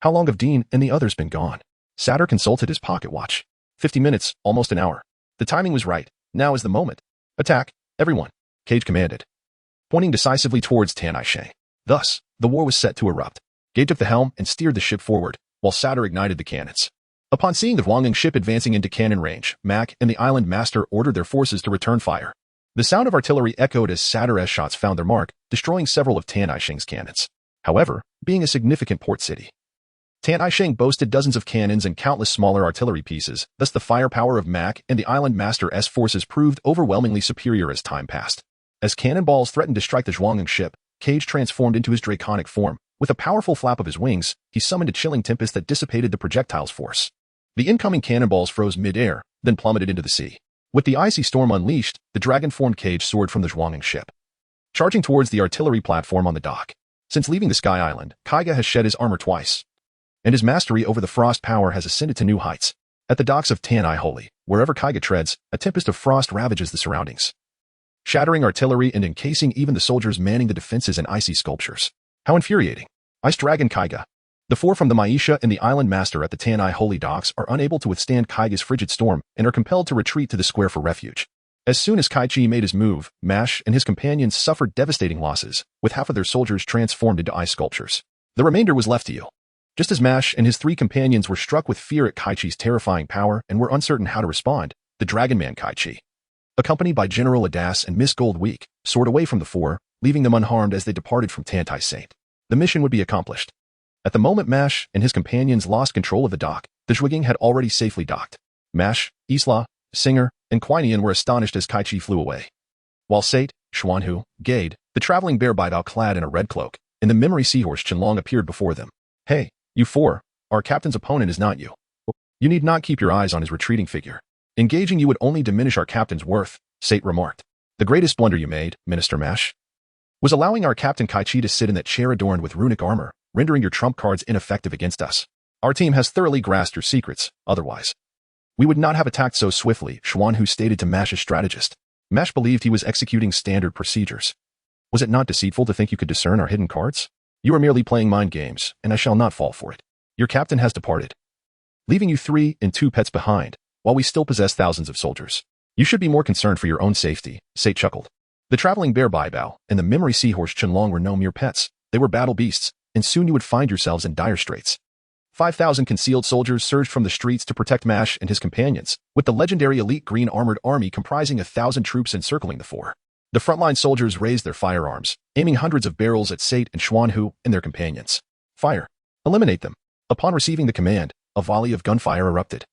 how long have Dean and the others been gone? Satter consulted his pocket watch. 50 minutes, almost an hour. The timing was right. Now is the moment. Attack, everyone, Cage commanded, pointing decisively towards Tan-I-Shang. Thus, the war was set to erupt. Cage took the helm and steered the ship forward, while Satter ignited the cannons. Upon seeing the Huangying ship advancing into cannon range, Mac and the Island Master ordered their forces to return fire. The sound of artillery echoed as Satter's shots found their mark, destroying several of Tan-I-Shang's cannons. However, being a significant port city, Tan-I-Shang boasted dozens of cannons and countless smaller artillery pieces, thus the firepower of Mac and the Island Master's forces proved overwhelmingly superior as time passed. As cannonballs threatened to strike the Huangying ship, Cage transformed into his draconic form. With a powerful flap of his wings, he summoned a chilling tempest that dissipated the projectile's force. The incoming cannonballs froze mid-air, then plummeted into the sea. With the icy storm unleashed, the dragon-formed Cage soared from the Huangying ship, charging towards the artillery platform on the dock. Since leaving the Sky Island, Kaiga has shed his armor twice, and his mastery over the frost power has ascended to new heights. At the docks of Tanai Holy, wherever Kaiga treads, a tempest of frost ravages the surroundings, shattering artillery and encasing even the soldiers manning the defenses in icy sculptures. How infuriating. Ice Dragon Kaiga. The four from the Maisha and the Island Master at the Tanai Holy Docks are unable to withstand Kaiga's frigid storm and are compelled to retreat to the square for refuge. As soon as Kichi made his move, Mash and his companions suffered devastating losses, with half of their soldiers transformed into ice sculptures. The remainder was left to you. Just as Mash and his three companions were struck with fear at Kichi's terrifying power and were uncertain how to respond, the Dragon Man Kichi, accompanied by General Adas and Miss Goldweek, soared away from the four, leaving them unharmed as they departed from Tantai Saint. The mission would be accomplished. At the moment Mash and his companions lost control of the dock, the Zhuiging had already safely docked. Mash, Isla, Singer, and Quinian were astonished as Kichi flew away. While Sate, Xuanhu, Gade, the traveling bear Baidao clad in a red cloak, and the memory seahorse Qianlong appeared before them. Hey, you four, our captain's opponent is not you. You need not keep your eyes on his retreating figure. Engaging you would only diminish our captain's worth, Sate remarked. The greatest blunder you made, Minister Mash, was allowing our captain Kichi to sit in that chair adorned with runic armor, rendering your trump cards ineffective against us. Our team has thoroughly grasped your secrets, otherwise we would not have attacked so swiftly, Xuanhu stated to Mash's strategist. Mash believed he was executing standard procedures. Was it not deceitful to think you could discern our hidden cards? You are merely playing mind games, and I shall not fall for it. Your captain has departed, leaving you 3 and 2 pets behind, while we still possess thousands of soldiers. You should be more concerned for your own safety, Sate chuckled. The traveling bear Baibao and the memory seahorse Qianlong were no mere pets. They were battle beasts, and soon you would find yourselves in dire straits. 5,000 concealed soldiers surged from the streets to protect Mash and his companions, with the legendary elite green armored army comprising 1,000 troops encircling the four. The frontline soldiers raised their firearms, aiming hundreds of barrels at Sate and Xuanhu and their companions. Fire. Eliminate them. Upon receiving the command, a volley of gunfire erupted,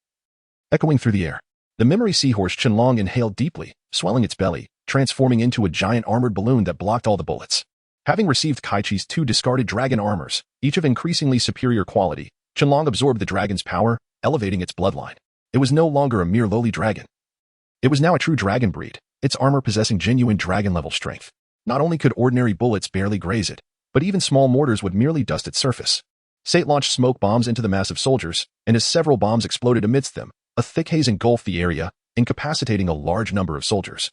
echoing through the air. The memory seahorse Qianlong inhaled deeply, swelling its belly, transforming into a giant armored balloon that blocked all the bullets. Having received Kichi's 2 discarded dragon armors, each of increasingly superior quality, Qianlong absorbed the dragon's power, elevating its bloodline. It was no longer a mere lowly dragon. It was now a true dragon breed, its armor possessing genuine dragon-level strength. Not only could ordinary bullets barely graze it, but even small mortars would merely dust its surface. Sate launched smoke bombs into the mass of soldiers, and as several bombs exploded amidst them, a thick haze engulfed the area, incapacitating a large number of soldiers,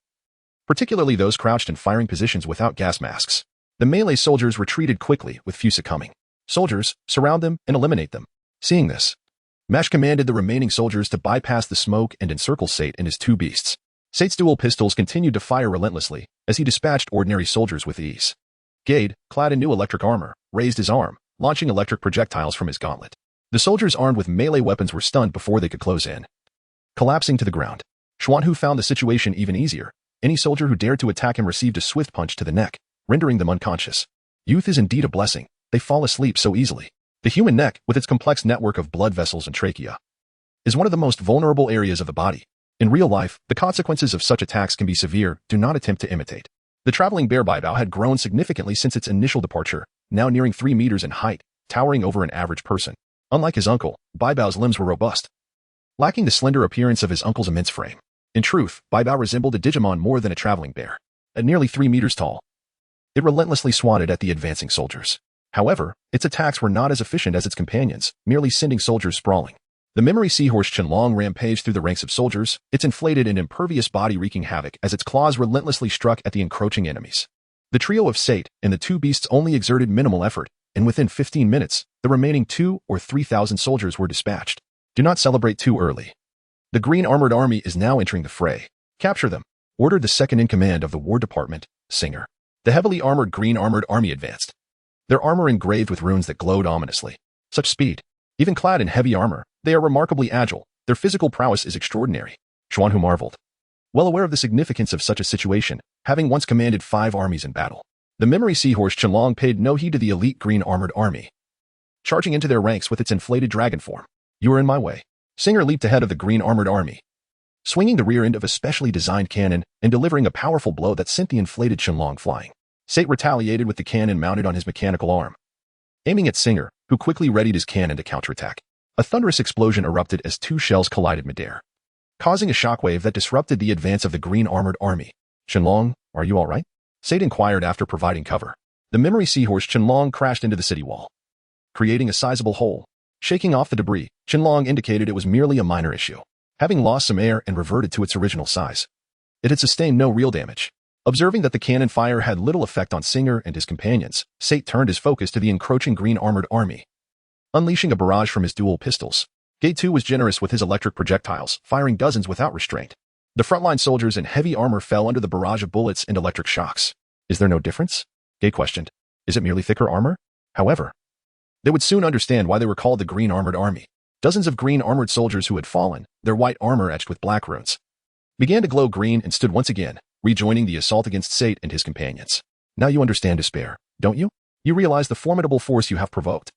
particularly those crouched in firing positions without gas masks. The melee soldiers retreated quickly, with few succumbing. Soldiers, surround them and eliminate them. Seeing this, Mash commanded the remaining soldiers to bypass the smoke and encircle Sate and his 2 beasts. Sate's dual pistols continued to fire relentlessly as he dispatched ordinary soldiers with ease. Gade, clad in new electric armor, raised his arm, launching electric projectiles from his gauntlet. The soldiers armed with melee weapons were stunned before they could close in, collapsing to the ground. Xuanhu found the situation even easier. Any soldier who dared to attack him received a swift punch to the neck, rendering them unconscious. Youth is indeed a blessing. They fall asleep so easily. The human neck, with its complex network of blood vessels and trachea, is one of the most vulnerable areas of the body. In real life, the consequences of such attacks can be severe. Do not attempt to imitate. The traveling bear Baibao had grown significantly since its initial departure, now nearing 3 meters in height, towering over an average person. Unlike his uncle, Baibao's limbs were robust, lacking the slender appearance of his uncle's immense frame. In truth, Baibao resembled a Digimon more than a traveling bear. At nearly 3 meters tall, it relentlessly swatted at the advancing soldiers. However, its attacks were not as efficient as its companions, merely sending soldiers sprawling. The memory seahorse Qianlong rampaged through the ranks of soldiers, its inflated and impervious body wreaking havoc as its claws relentlessly struck at the encroaching enemies. The trio of Sate and the 2 beasts only exerted minimal effort, and within 15 minutes, the remaining 2 or 3,000 soldiers were dispatched. Do not celebrate too early. The green armored army is now entering the fray. Capture them, ordered the second-in-command of the War Department, Singer. The heavily armored green armored army advanced, their armor engraved with runes that glowed ominously. Such speed. Even clad in heavy armor, they are remarkably agile. Their physical prowess is extraordinary. Xuanhu marveled. Well aware of the significance of such a situation, having once commanded 5 armies in battle, the memory seahorse Qianlong paid no heed to the elite green armored army, charging into their ranks with its inflated dragon form. You are in my way. Singer leaped ahead of the green armored army, swinging the rear end of a specially designed cannon and delivering a powerful blow that sent the inflated Qianlong flying. Sate retaliated with the cannon mounted on his mechanical arm, aiming at Singer, who quickly readied his cannon to counterattack. A thunderous explosion erupted as 2 shells collided midair, causing a shockwave that disrupted the advance of the green armored army. Qianlong, are you all right? Sate inquired after providing cover. The memory seahorse Qianlong crashed into the city wall, creating a sizable hole. Shaking off the debris, Qinlong indicated it was merely a minor issue, having lost some air and reverted to its original size. It had sustained no real damage. Observing that the cannon fire had little effect on Singer and his companions, Sate turned his focus to the encroaching green armored army. Unleashing a barrage from his dual pistols, Gate 2 was generous with his electric projectiles, firing dozens without restraint. The frontline soldiers in heavy armor fell under the barrage of bullets and electric shocks. Is there no difference? Gate questioned. Is it merely thicker armor? However, they would soon understand why they were called the Green Armored Army. Dozens of green armored soldiers who had fallen, their white armor etched with black runes, began to glow green and stood once again, rejoining the assault against Sate and his companions. Now you understand despair, don't you? You realize the formidable force you have provoked.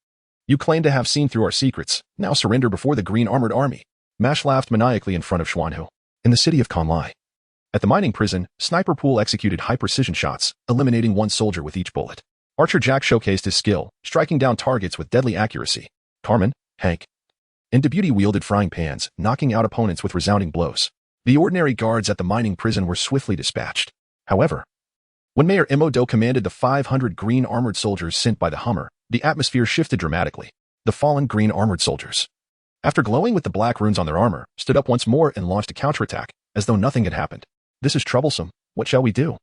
You claim to have seen through our secrets, now surrender before the Green Armored Army. Mash laughed maniacally in front of Xuanhu. In the city of Conlai. At the mining prison, Sniper Pool executed high-precision shots, eliminating one soldier with each bullet. Archer Jack showcased his skill, striking down targets with deadly accuracy. Carmen, Hank, and Debuty wielded frying pans, knocking out opponents with resounding blows. The ordinary guards at the mining prison were swiftly dispatched. However, when Mayor Imodo commanded the 500 green armored soldiers sent by the Hummer, the atmosphere shifted dramatically. The fallen green armored soldiers, after glowing with the black runes on their armor, stood up once more and launched a counterattack, as though nothing had happened. This is troublesome. What shall we do?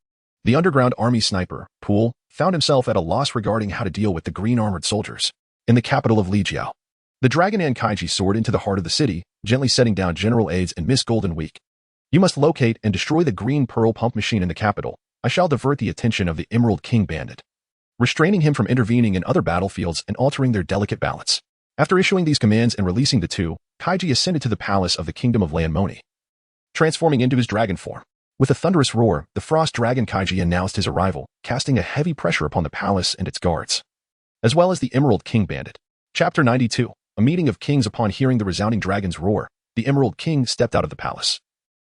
The underground army sniper, Pool, found himself at a loss regarding how to deal with the green armored soldiers. In the capital of Lijiao, the Dragonan Kaiji soared into the heart of the city, gently setting down General Aids and Miss Golden Week. You must locate and destroy the green pearl pump machine in the capital. I shall divert the attention of the Emerald King bandit, restraining him from intervening in other battlefields and altering their delicate balance. After issuing these commands and releasing the two, Kaiji ascended to the palace of the kingdom of Lanmoni, transforming into his dragon form. With a thunderous roar, the Frost Dragon Kaiji announced his arrival, casting a heavy pressure upon the palace and its guards, as well as the Emerald King bandit. Chapter 92. A meeting of kings. Upon hearing the resounding dragon's roar, the Emerald King stepped out of the palace.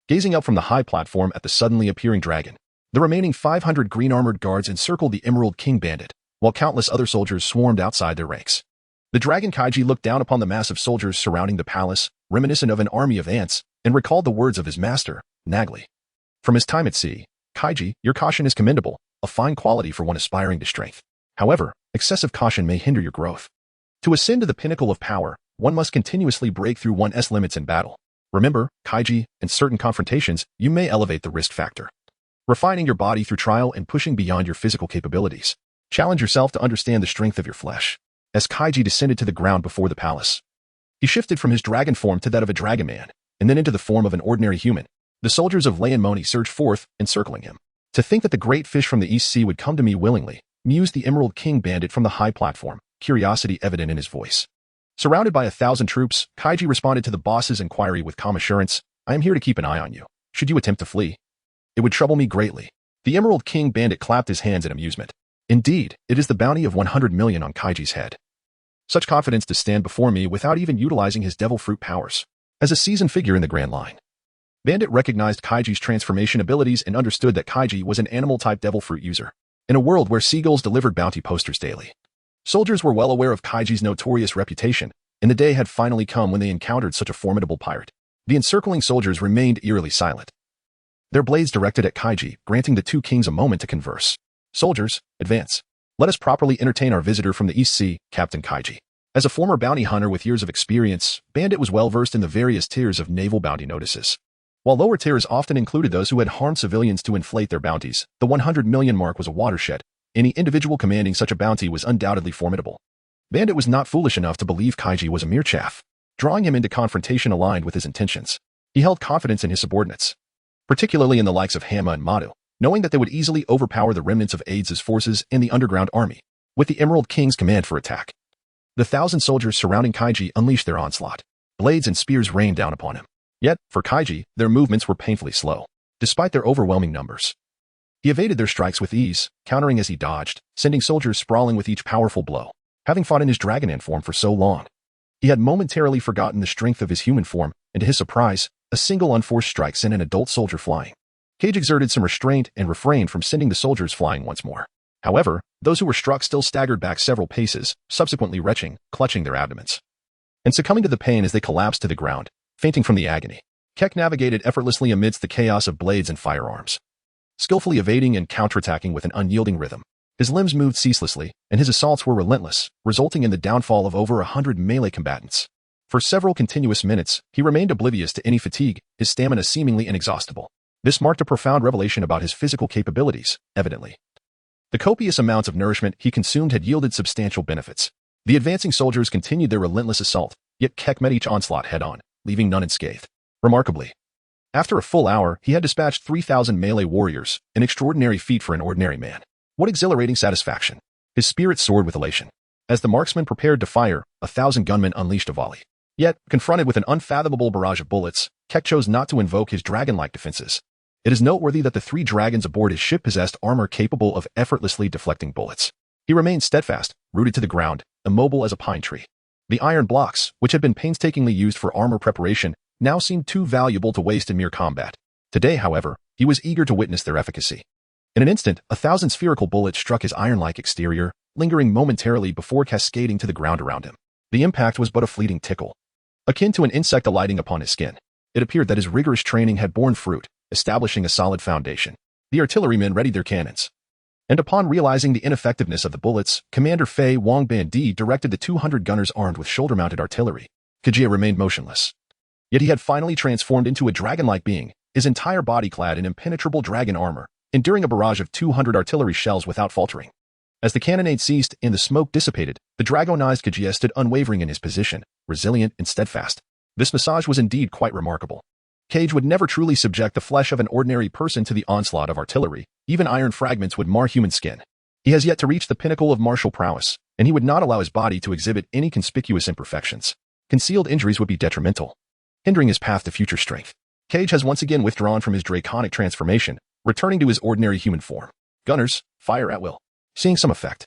Gazing up from the high platform at the suddenly appearing dragon, the remaining 500 green-armored guards encircled the Emerald King bandit, while countless other soldiers swarmed outside their ranks. The Dragon Kaiji looked down upon the mass of soldiers surrounding the palace, reminiscent of an army of ants, and recalled the words of his master, Nagli. From his time at sea, Kaiji, your caution is commendable, a fine quality for one aspiring to strength. However, excessive caution may hinder your growth. To ascend to the pinnacle of power, one must continuously break through one's limits in battle. Remember, Kaiji, in certain confrontations, you may elevate the risk factor, refining your body through trial and pushing beyond your physical capabilities. Challenge yourself to understand the strength of your flesh. As Kaiji descended to the ground before the palace, he shifted from his dragon form to that of a dragon man, and then into the form of an ordinary human. The soldiers of Lanmoni surged forth, encircling him. To think that the great fish from the East Sea would come to me willingly, mused the Emerald King bandit from the high platform, curiosity evident in his voice. Surrounded by 1,000 troops, Kaiji responded to the boss's inquiry with calm assurance. I am here to keep an eye on you. Should you attempt to flee, it would trouble me greatly. The Emerald King bandit clapped his hands in amusement. Indeed, it is the bounty of 100 million on Kaiji's head. Such confidence to stand before me without even utilizing his devil fruit powers. As a seasoned figure in the Grand Line, Bandit recognized Kaiji's transformation abilities and understood that Kaiji was an animal-type devil fruit user. In a world where seagulls delivered bounty posters daily, soldiers were well aware of Kaiji's notorious reputation, and the day had finally come when they encountered such a formidable pirate. The encircling soldiers remained eerily silent, their blades directed at Kaiji, granting the two kings a moment to converse. Soldiers, advance. Let us properly entertain our visitor from the East Sea, Captain Kaiji. As a former bounty hunter with years of experience, Bandit was well versed in the various tiers of naval bounty notices. While lower tiers often included those who had harmed civilians to inflate their bounties, the 100 million mark was a watershed. Any individual commanding such a bounty was undoubtedly formidable. Bandit was not foolish enough to believe Kaiji was a mere chaff, drawing him into confrontation aligned with his intentions. He held confidence in his subordinates, particularly in the likes of Hama and Madu, knowing that they would easily overpower the remnants of Aids' forces and the underground army. With the Emerald King's command for attack, the 1,000 soldiers surrounding Kaiji unleashed their onslaught. Blades and spears rained down upon him. Yet, for Kaiji, their movements were painfully slow, despite their overwhelming numbers. He evaded their strikes with ease, countering as he dodged, sending soldiers sprawling with each powerful blow. Having fought in his Dragonan form for so long, he had momentarily forgotten the strength of his human form, and to his surprise, a single unforced strike sent an adult soldier flying. Cage exerted some restraint and refrained from sending the soldiers flying once more. However, those who were struck still staggered back several paces, subsequently retching, clutching their abdomens, and succumbing to the pain as they collapsed to the ground, fainting from the agony. Keck navigated effortlessly amidst the chaos of blades and firearms, skillfully evading and counterattacking with an unyielding rhythm. His limbs moved ceaselessly, and his assaults were relentless, resulting in the downfall of over 100 melee combatants. For several continuous minutes, he remained oblivious to any fatigue, his stamina seemingly inexhaustible. This marked a profound revelation about his physical capabilities, evidently. The copious amounts of nourishment he consumed had yielded substantial benefits. The advancing soldiers continued their relentless assault, yet Keck met each onslaught head-on, leaving none unscathed. Remarkably, after a full hour, he had dispatched 3,000 melee warriors, an extraordinary feat for an ordinary man. What exhilarating satisfaction! His spirit soared with elation. As the marksman prepared to fire, 1,000 gunmen unleashed a volley. Yet, confronted with an unfathomable barrage of bullets, Keck chose not to invoke his dragon-like defenses. It is noteworthy that the 3 dragons aboard his ship possessed armor capable of effortlessly deflecting bullets. He remained steadfast, rooted to the ground, immobile as a pine tree. The iron blocks, which had been painstakingly used for armor preparation, now seemed too valuable to waste in mere combat. Today, however, he was eager to witness their efficacy. In an instant, 1,000 spherical bullets struck his iron-like exterior, lingering momentarily before cascading to the ground around him. The impact was but a fleeting tickle, akin to an insect alighting upon his skin. It appeared that his rigorous training had borne fruit, establishing a solid foundation. The artillerymen readied their cannons. And upon realizing the ineffectiveness of the bullets, Commander Fei Wang-Bandi directed the 200 gunners armed with shoulder-mounted artillery. Kichi remained motionless. Yet he had finally transformed into a dragon-like being, his entire body clad in impenetrable dragon armor, enduring a barrage of 200 artillery shells without faltering. As the cannonade ceased and the smoke dissipated, the dragonized Kichi stood unwavering in his position, resilient and steadfast. This massage was indeed quite remarkable. Cage would never truly subject the flesh of an ordinary person to the onslaught of artillery. Even iron fragments would mar human skin. He has yet to reach the pinnacle of martial prowess, and he would not allow his body to exhibit any conspicuous imperfections. Concealed injuries would be detrimental, hindering his path to future strength. Cage has once again withdrawn from his draconic transformation, returning to his ordinary human form. Gunners, fire at will. Seeing some effect,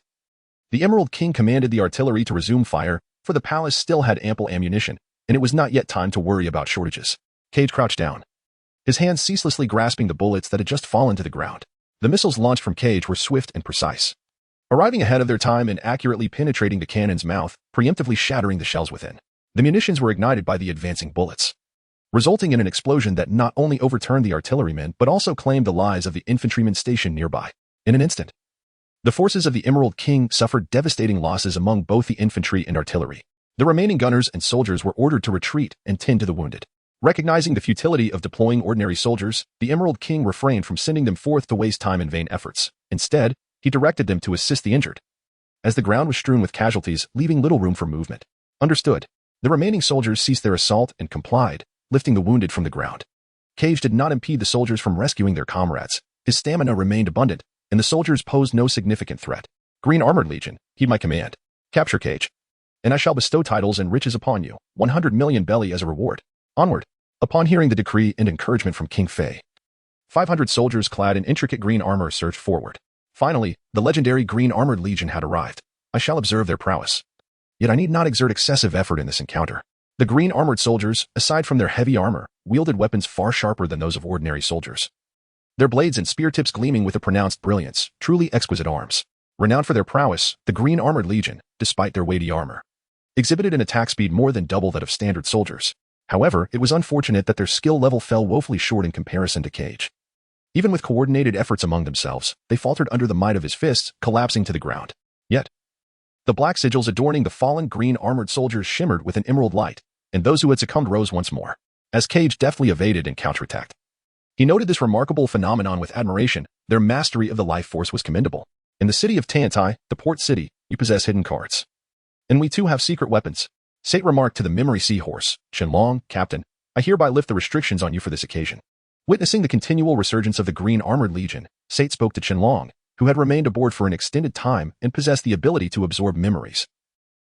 the Emerald King commanded the artillery to resume fire, for the palace still had ample ammunition, and it was not yet time to worry about shortages. Cage crouched down, his hands ceaselessly grasping the bullets that had just fallen to the ground. The missiles launched from Cage were swift and precise, arriving ahead of their time and accurately penetrating the cannon's mouth, preemptively shattering the shells within. The munitions were ignited by the advancing bullets, resulting in an explosion that not only overturned the artillerymen but also claimed the lives of the infantrymen stationed nearby. In an instant, the forces of the Emerald King suffered devastating losses among both the infantry and artillery. The remaining gunners and soldiers were ordered to retreat and tend to the wounded. Recognizing the futility of deploying ordinary soldiers, the Emerald King refrained from sending them forth to waste time in vain efforts. Instead, he directed them to assist the injured, as the ground was strewn with casualties, leaving little room for movement. Understood. The remaining soldiers ceased their assault and complied, lifting the wounded from the ground. Cage did not impede the soldiers from rescuing their comrades. His stamina remained abundant, and the soldiers posed no significant threat. Green Armored Legion, heed my command. Capture Cage, and I shall bestow titles and riches upon you, 100 million belly as a reward. Onward. Upon hearing the decree and encouragement from King Fei, 500 soldiers clad in intricate green armor surged forward. Finally, the legendary Green Armored Legion had arrived. I shall observe their prowess. Yet I need not exert excessive effort in this encounter. The green armored soldiers, aside from their heavy armor, wielded weapons far sharper than those of ordinary soldiers. Their blades and spear tips gleaming with a pronounced brilliance, truly exquisite arms. Renowned for their prowess, the Green Armored Legion, despite their weighty armor, exhibited an attack speed more than double that of standard soldiers. However, it was unfortunate that their skill level fell woefully short in comparison to Cage. Even with coordinated efforts among themselves, they faltered under the might of his fists, collapsing to the ground. Yet, the black sigils adorning the fallen green armored soldiers shimmered with an emerald light, and those who had succumbed rose once more, as Cage deftly evaded and counterattacked. He noted this remarkable phenomenon with admiration. Their mastery of the life force was commendable. In the city of Tiantai, the port city, you possess hidden cards. And we too have secret weapons. Sate remarked to the memory seahorse, Qianlong, Captain, I hereby lift the restrictions on you for this occasion. Witnessing the continual resurgence of the Green Armored Legion, Sate spoke to Qianlong, who had remained aboard for an extended time and possessed the ability to absorb memories.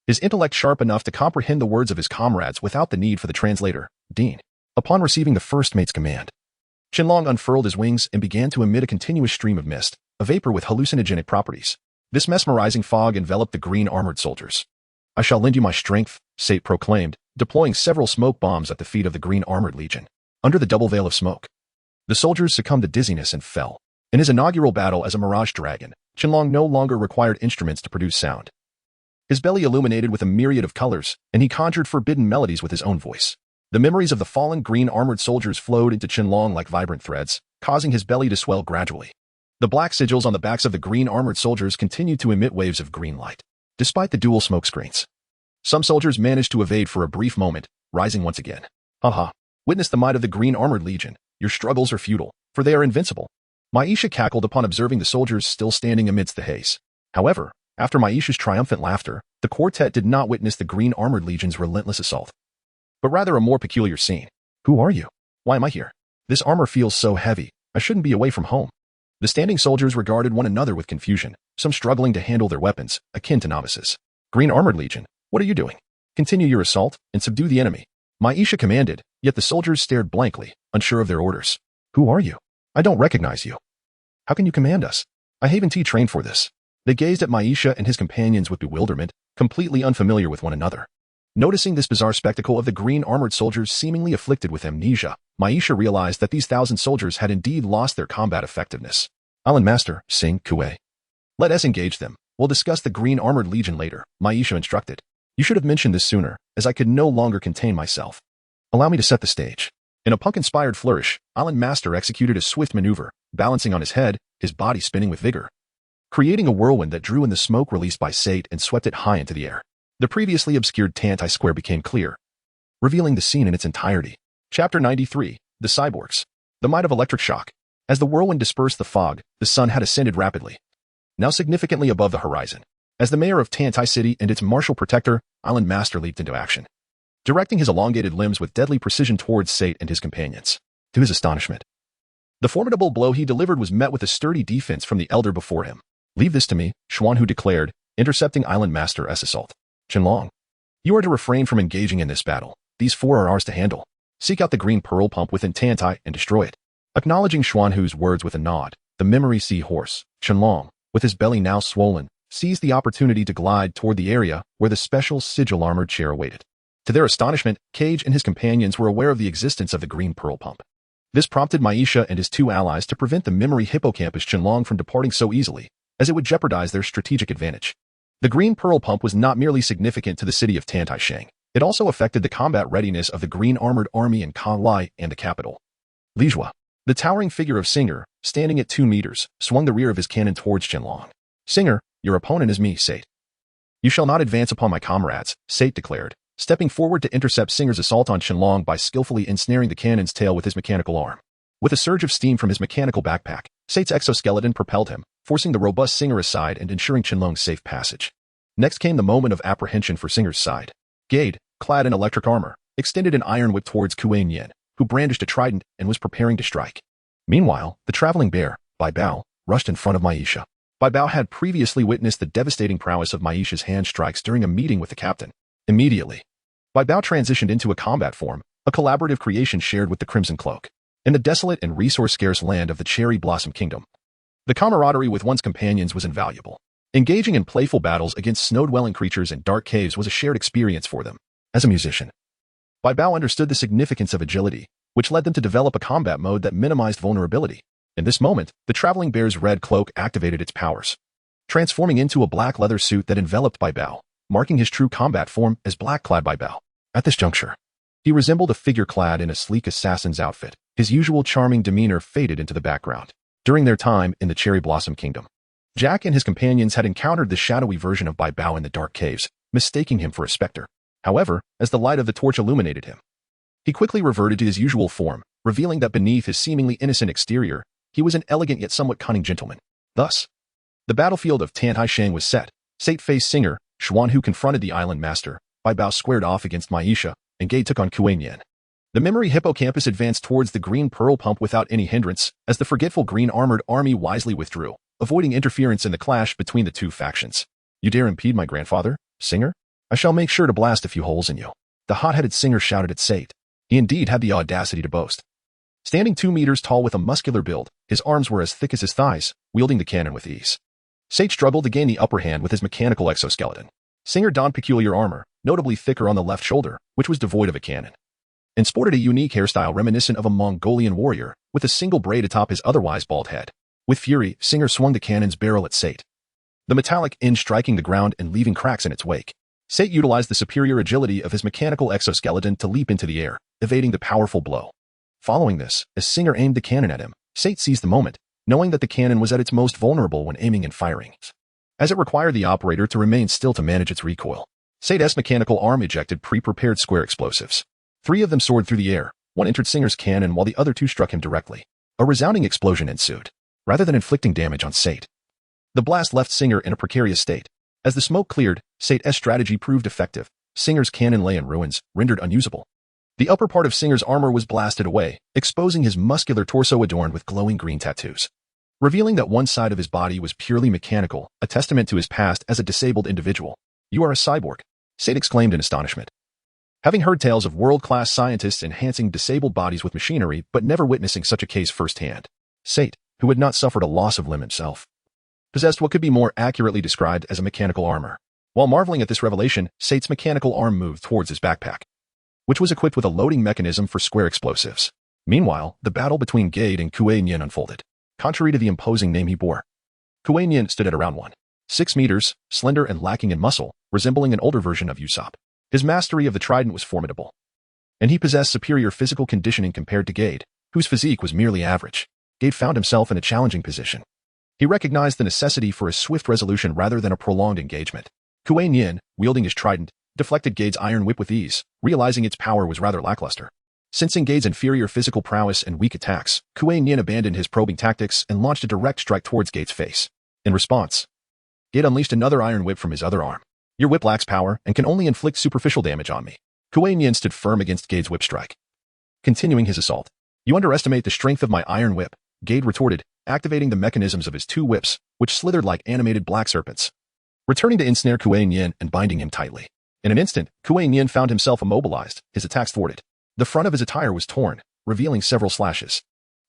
His intellect sharp enough to comprehend the words of his comrades without the need for the translator, Dean. Upon receiving the first mate's command, Qianlong unfurled his wings and began to emit a continuous stream of mist, a vapor with hallucinogenic properties. This mesmerizing fog enveloped the green armored soldiers. I shall lend you my strength, Sate proclaimed, deploying several smoke bombs at the feet of the Green Armored Legion. Under the double veil of smoke, the soldiers succumbed to dizziness and fell. In his inaugural battle as a Mirage Dragon, Qianlong no longer required instruments to produce sound. His belly illuminated with a myriad of colors, and he conjured forbidden melodies with his own voice. The memories of the fallen green armored soldiers flowed into Qianlong like vibrant threads, causing his belly to swell gradually. The black sigils on the backs of the green armored soldiers continued to emit waves of green light, despite the dual smoke screens. Some soldiers managed to evade for a brief moment, rising once again. Haha. Witness the might of the green armored legion. Your struggles are futile, for they are invincible. Maisha cackled upon observing the soldiers still standing amidst the haze. However, after Maisha's triumphant laughter, the quartet did not witness the green armored legion's relentless assault, but rather a more peculiar scene. Who are you? Why am I here? This armor feels so heavy. I shouldn't be away from home. The standing soldiers regarded one another with confusion, some struggling to handle their weapons, akin to novices. Green armored legion, what are you doing? Continue your assault and subdue the enemy. Maisha commanded, yet the soldiers stared blankly, unsure of their orders. Who are you? I don't recognize you. How can you command us? I haven't trained for this. They gazed at Maisha and his companions with bewilderment, completely unfamiliar with one another. Noticing this bizarre spectacle of the green armored soldiers seemingly afflicted with amnesia, Maisha realized that these 1,000 soldiers had indeed lost their combat effectiveness. Island Master, Sing Kuei. Let us engage them. We'll discuss the green armored legion later, Maisha instructed. You should have mentioned this sooner, as I could no longer contain myself. Allow me to set the stage. In a punk-inspired flourish, Island Master executed a swift maneuver, balancing on his head, his body spinning with vigor, creating a whirlwind that drew in the smoke released by Sate and swept it high into the air. The previously obscured Tantai Square became clear, revealing the scene in its entirety. Chapter 93, The Cyborgs. The might of electric shock. As the whirlwind dispersed the fog, the sun had ascended rapidly, now significantly above the horizon. As the mayor of Tantai City and its martial protector, Island Master leaped into action, directing his elongated limbs with deadly precision towards Sate and his companions. To his astonishment, the formidable blow he delivered was met with a sturdy defense from the elder before him. Leave this to me, Xuanhu declared, intercepting Island Master's assault. Qianlong, you are to refrain from engaging in this battle. These 4 are ours to handle. Seek out the green pearl pump within Tantai and destroy it. Acknowledging Xuanhu's words with a nod, the memory sea horse, Qianlong, with his belly now swollen, seized the opportunity to glide toward the area where the special sigil armored chair awaited. To their astonishment, Cage and his companions were aware of the existence of the green pearl pump. This prompted Maisha and his 2 allies to prevent the memory hippocampus Qianlong from departing so easily, as it would jeopardize their strategic advantage. The green pearl pump was not merely significant to the city of Tantaisheng, it also affected the combat readiness of the green armored army in Kanlai and the capital. Lijua, the towering figure of Singer, standing at 2 meters, swung the rear of his cannon towards Qianlong. Singer, your opponent is me, Sate. You shall not advance upon my comrades, Sate declared, stepping forward to intercept Singer's assault on Qianlong by skillfully ensnaring the cannon's tail with his mechanical arm. With a surge of steam from his mechanical backpack, Sate's exoskeleton propelled him, forcing the robust Singer aside and ensuring Qianlong's safe passage. Next came the moment of apprehension for Singer's side. Gade, clad in electric armor, extended an iron whip towards Kuei Yen, who brandished a trident and was preparing to strike. Meanwhile, the traveling bear, Bai Bao, rushed in front of Maisha. Bai Bao had previously witnessed the devastating prowess of Maisha's hand strikes during a meeting with the captain. Immediately, Bai Bao transitioned into a combat form, a collaborative creation shared with the Crimson Cloak. In the desolate and resource-scarce land of the Cherry Blossom Kingdom, the camaraderie with one's companions was invaluable. Engaging in playful battles against snow-dwelling creatures in dark caves was a shared experience for them. As a musician, Bai Bao understood the significance of agility, which led them to develop a combat mode that minimized vulnerability. In this moment, the traveling bear's red cloak activated its powers, transforming into a black leather suit that enveloped Bai Bao, marking his true combat form as black-clad Bai Bao. At this juncture, he resembled a figure clad in a sleek assassin's outfit. His usual charming demeanor faded into the background. During their time in the Cherry Blossom Kingdom, Jack and his companions had encountered the shadowy version of Bai Bao in the dark caves, mistaking him for a specter. However, as the light of the torch illuminated him, he quickly reverted to his usual form, revealing that beneath his seemingly innocent exterior, he was an elegant yet somewhat cunning gentleman. Thus, the battlefield of Tantaisheng was set. Sate faced Singer, Xuanhu confronted the island master, Bai Bao squared off against Maisha, and Gade took on Kuei Yen. The memory hippocampus advanced towards the green pearl pump without any hindrance, as the forgetful green armored army wisely withdrew, avoiding interference in the clash between the 2 factions. You dare impede my grandfather, Singer? I shall make sure to blast a few holes in you. The hot-headed Singer shouted at Sate. He indeed had the audacity to boast. Standing 2 meters tall with a muscular build, his arms were as thick as his thighs, wielding the cannon with ease. Sate struggled to gain the upper hand with his mechanical exoskeleton. Singer donned peculiar armor, notably thicker on the left shoulder, which was devoid of a cannon, and sported a unique hairstyle reminiscent of a Mongolian warrior, with a single braid atop his otherwise bald head. With fury, Singer swung the cannon's barrel at Sate, the metallic end striking the ground and leaving cracks in its wake. Sate utilized the superior agility of his mechanical exoskeleton to leap into the air, evading the powerful blow. Following this, as Singer aimed the cannon at him, Sate seized the moment, knowing that the cannon was at its most vulnerable when aiming and firing, as it required the operator to remain still to manage its recoil. Sate's mechanical arm ejected pre-prepared square explosives. 3 of them soared through the air. 1 entered Singer's cannon while the other 2 struck him directly. A resounding explosion ensued. Rather than inflicting damage on Sate, the blast left Singer in a precarious state. As the smoke cleared, Sate's strategy proved effective. Singer's cannon lay in ruins, rendered unusable. The upper part of Singer's armor was blasted away, exposing his muscular torso adorned with glowing green tattoos, revealing that one side of his body was purely mechanical, a testament to his past as a disabled individual. "You are a cyborg," Sate exclaimed in astonishment. Having heard tales of world-class scientists enhancing disabled bodies with machinery but never witnessing such a case firsthand, Sate, who had not suffered a loss of limb himself, possessed what could be more accurately described as a mechanical armor. While marveling at this revelation, Sate's mechanical arm moved towards his backpack, which was equipped with a loading mechanism for square explosives. Meanwhile, the battle between Gade and Kuei Nian unfolded. Contrary to the imposing name he bore, Kuei Nian stood at around 1.6 meters, slender and lacking in muscle, resembling an older version of Usopp. His mastery of the trident was formidable, and he possessed superior physical conditioning compared to Gade, whose physique was merely average. Gade found himself in a challenging position. He recognized the necessity for a swift resolution rather than a prolonged engagement. Kuei Nian, wielding his trident, deflected Gade's iron whip with ease, realizing its power was rather lackluster. Sensing Gade's inferior physical prowess and weak attacks, Kuei Nian abandoned his probing tactics and launched a direct strike towards Gade's face. In response, Gade unleashed another iron whip from his other arm. "Your whip lacks power and can only inflict superficial damage on me." Kuei Nian stood firm against Gade's whip strike, continuing his assault. "You underestimate the strength of my iron whip," Gade retorted, activating the mechanisms of his 2 whips, which slithered like animated black serpents, returning to ensnare Kuei Nian and binding him tightly. In an instant, Kuei Nian found himself immobilized, his attacks thwarted. The front of his attire was torn, revealing several slashes.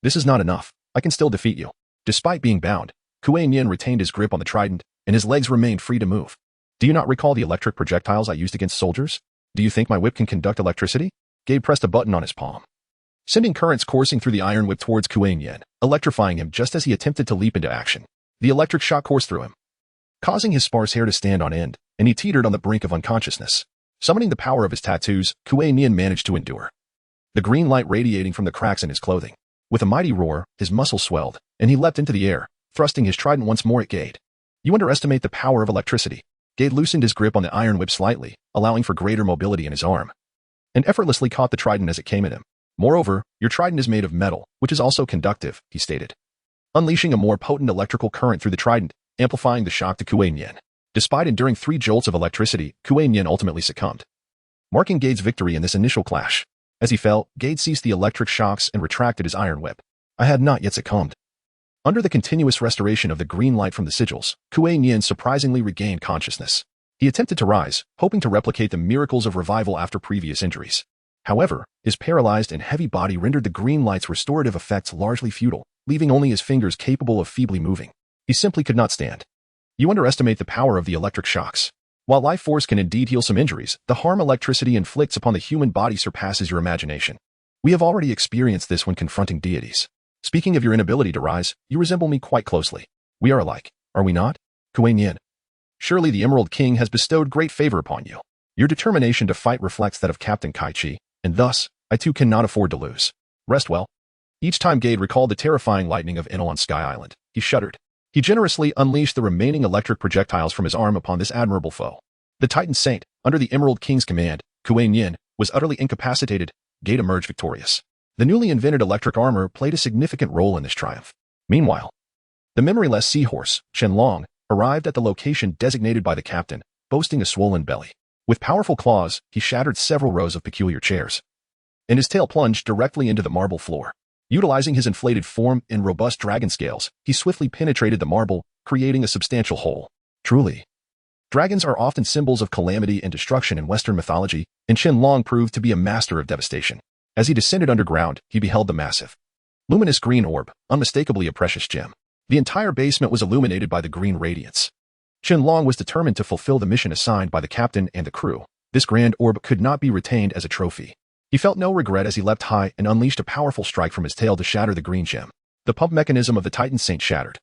"This is not enough. I can still defeat you." Despite being bound, Kuei Nian retained his grip on the trident, and his legs remained free to move. "Do you not recall the electric projectiles I used against soldiers? Do you think my whip can conduct electricity?" Gade pressed a button on his palm, sending currents coursing through the iron whip towards Kuei Nian, electrifying him just as he attempted to leap into action. The electric shock coursed through him, causing his sparse hair to stand on end, and he teetered on the brink of unconsciousness. Summoning the power of his tattoos, Kuei Nian managed to endure, the green light radiating from the cracks in his clothing. With a mighty roar, his muscles swelled, and he leapt into the air, thrusting his trident once more at Gade. "You underestimate the power of electricity." Gade loosened his grip on the iron whip slightly, allowing for greater mobility in his arm, and effortlessly caught the trident as it came at him. "Moreover, your trident is made of metal, which is also conductive," he stated, unleashing a more potent electrical current through the trident, amplifying the shock to Kuei Nian. Despite enduring 3 jolts of electricity, Kuei Nian ultimately succumbed, marking Gade's victory in this initial clash. As he fell, Gade ceased the electric shocks and retracted his iron whip. "I had not yet succumbed." Under the continuous restoration of the green light from the sigils, Kuei Nian surprisingly regained consciousness. He attempted to rise, hoping to replicate the miracles of revival after previous injuries. However, his paralyzed and heavy body rendered the green light's restorative effects largely futile, leaving only his fingers capable of feebly moving. He simply could not stand. "You underestimate the power of the electric shocks. While life force can indeed heal some injuries, the harm electricity inflicts upon the human body surpasses your imagination. We have already experienced this when confronting deities. Speaking of your inability to rise, you resemble me quite closely. We are alike, are we not, Kuei Nian? Surely the Emerald King has bestowed great favor upon you. Your determination to fight reflects that of Captain Kichi, and thus, I too cannot afford to lose. Rest well." Each time Gade recalled the terrifying lightning of Enel on Sky Island, he shuddered. He generously unleashed the remaining electric projectiles from his arm upon this admirable foe. The Titan Saint, under the Emerald King's command, Kuei Nian, was utterly incapacitated. Gade emerged victorious. The newly invented electric armor played a significant role in this triumph. Meanwhile, the memoryless seahorse, Shenlong, arrived at the location designated by the captain, boasting a swollen belly. With powerful claws, he shattered several rows of peculiar chairs, and his tail plunged directly into the marble floor. Utilizing his inflated form and robust dragon scales, he swiftly penetrated the marble, creating a substantial hole. Truly, dragons are often symbols of calamity and destruction in Western mythology, and Shenlong proved to be a master of devastation. As he descended underground, he beheld the massive, luminous green orb, unmistakably a precious gem. The entire basement was illuminated by the green radiance. Shenlong was determined to fulfill the mission assigned by the captain and the crew. This grand orb could not be retained as a trophy. He felt no regret as he leapt high and unleashed a powerful strike from his tail to shatter the green gem. The pump mechanism of the Titan Saint shattered,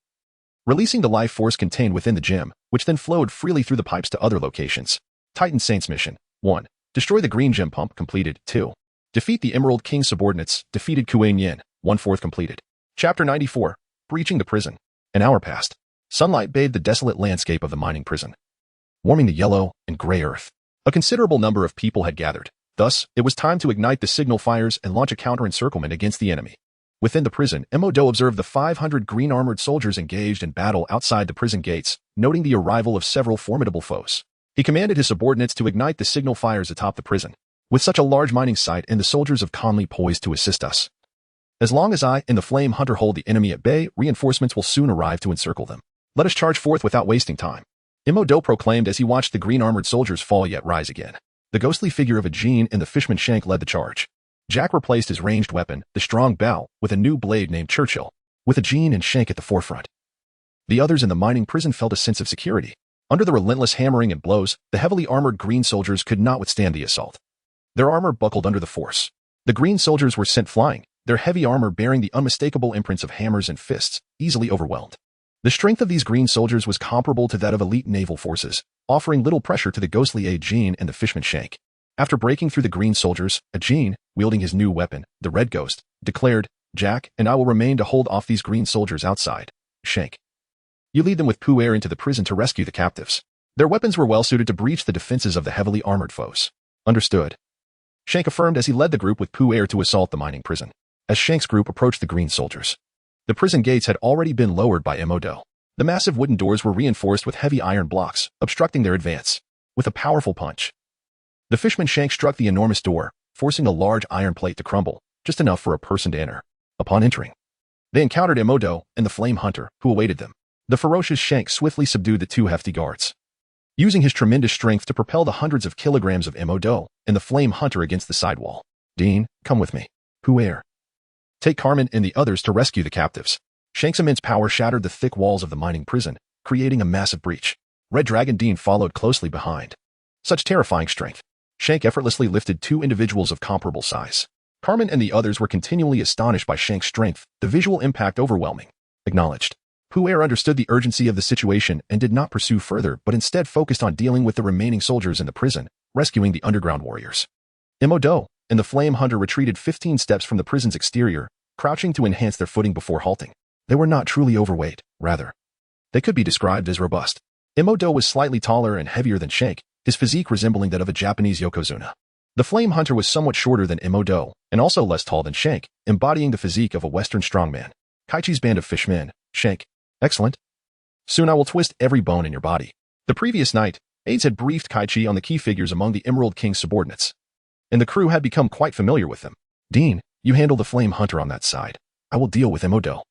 releasing the life force contained within the gem, which then flowed freely through the pipes to other locations. Titan Saint's mission: 1. Destroy the green gem pump, completed. 2. Defeat the Emerald King's subordinates, defeated. Kuei Nian, 1/4 completed. Chapter 94. breaching the prison. An hour passed. Sunlight bathed the desolate landscape of the mining prison, warming the yellow and gray earth. A considerable number of people had gathered. Thus, it was time to ignite the signal fires and launch a counter-encirclement against the enemy. Within the prison, Emodo observed the 500 green-armored soldiers engaged in battle outside the prison gates, noting the arrival of several formidable foes. He commanded his subordinates to ignite the signal fires atop the prison. With such a large mining site and the soldiers of Conley poised to assist us, as long as I and the Flame Hunter hold the enemy at bay, reinforcements will soon arrive to encircle them. Let us charge forth without wasting time. Emodo proclaimed as he watched the green-armored soldiers fall yet rise again. The ghostly figure of a Jean and the fishman Shank led the charge. Jack replaced his ranged weapon, the strong bow, with a new blade named Churchill, with a Jean and Shank at the forefront. The others in the mining prison felt a sense of security. Under the relentless hammering and blows, the heavily armored green soldiers could not withstand the assault. Their armor buckled under the force. The green soldiers were sent flying, their heavy armor bearing the unmistakable imprints of hammers and fists, easily overwhelmed. The strength of these green soldiers was comparable to that of elite naval forces, offering little pressure to the ghostly A Jean and the fishman Shank. After breaking through the green soldiers, a Jean, wielding his new weapon, the Red Ghost, declared, "Jack and I will remain to hold off these green soldiers outside. Shank, you lead them with Puer into the prison to rescue the captives. Their weapons were well suited to breach the defenses of the heavily armored foes." "Understood," Shank affirmed as he led the group with Puer to assault the mining prison. As Shank's group approached the green soldiers, the prison gates had already been lowered by Emodo. The massive wooden doors were reinforced with heavy iron blocks, obstructing their advance. With a powerful punch, the fishman Shank struck the enormous door, forcing a large iron plate to crumble, just enough for a person to enter. Upon entering, they encountered Emodo and the Flame Hunter, who awaited them. The ferocious Shank swiftly subdued the two hefty guards, using his tremendous strength to propel the hundreds of kilograms of Emodo and the Flame Hunter against the side wall. "Dean, come with me. Puer, take Carmen and the others to rescue the captives." Shank's immense power shattered the thick walls of the mining prison, creating a massive breach. Red Dragon Dean followed closely behind. Such terrifying strength. Shank effortlessly lifted two individuals of comparable size. Carmen and the others were continually astonished by Shank's strength, the visual impact overwhelming. Acknowledged. Puer understood the urgency of the situation and did not pursue further, but instead focused on dealing with the remaining soldiers in the prison, rescuing the underground warriors. Emodo and the Flame Hunter retreated 15 steps from the prison's exterior, crouching to enhance their footing before halting. They were not truly overweight, rather, they could be described as robust. Emodo was slightly taller and heavier than Shank, his physique resembling that of a Japanese yokozuna. The Flame Hunter was somewhat shorter than Emodo, and also less tall than Shank, embodying the physique of a Western strongman. Kichi's band of fishmen, Shank. Excellent. Soon I will twist every bone in your body. The previous night, aides had briefed Kichi on the key figures among the Emerald King's subordinates, and the crew had become quite familiar with them. "Dean, you handle the Flame Hunter on that side. I will deal with Emodo."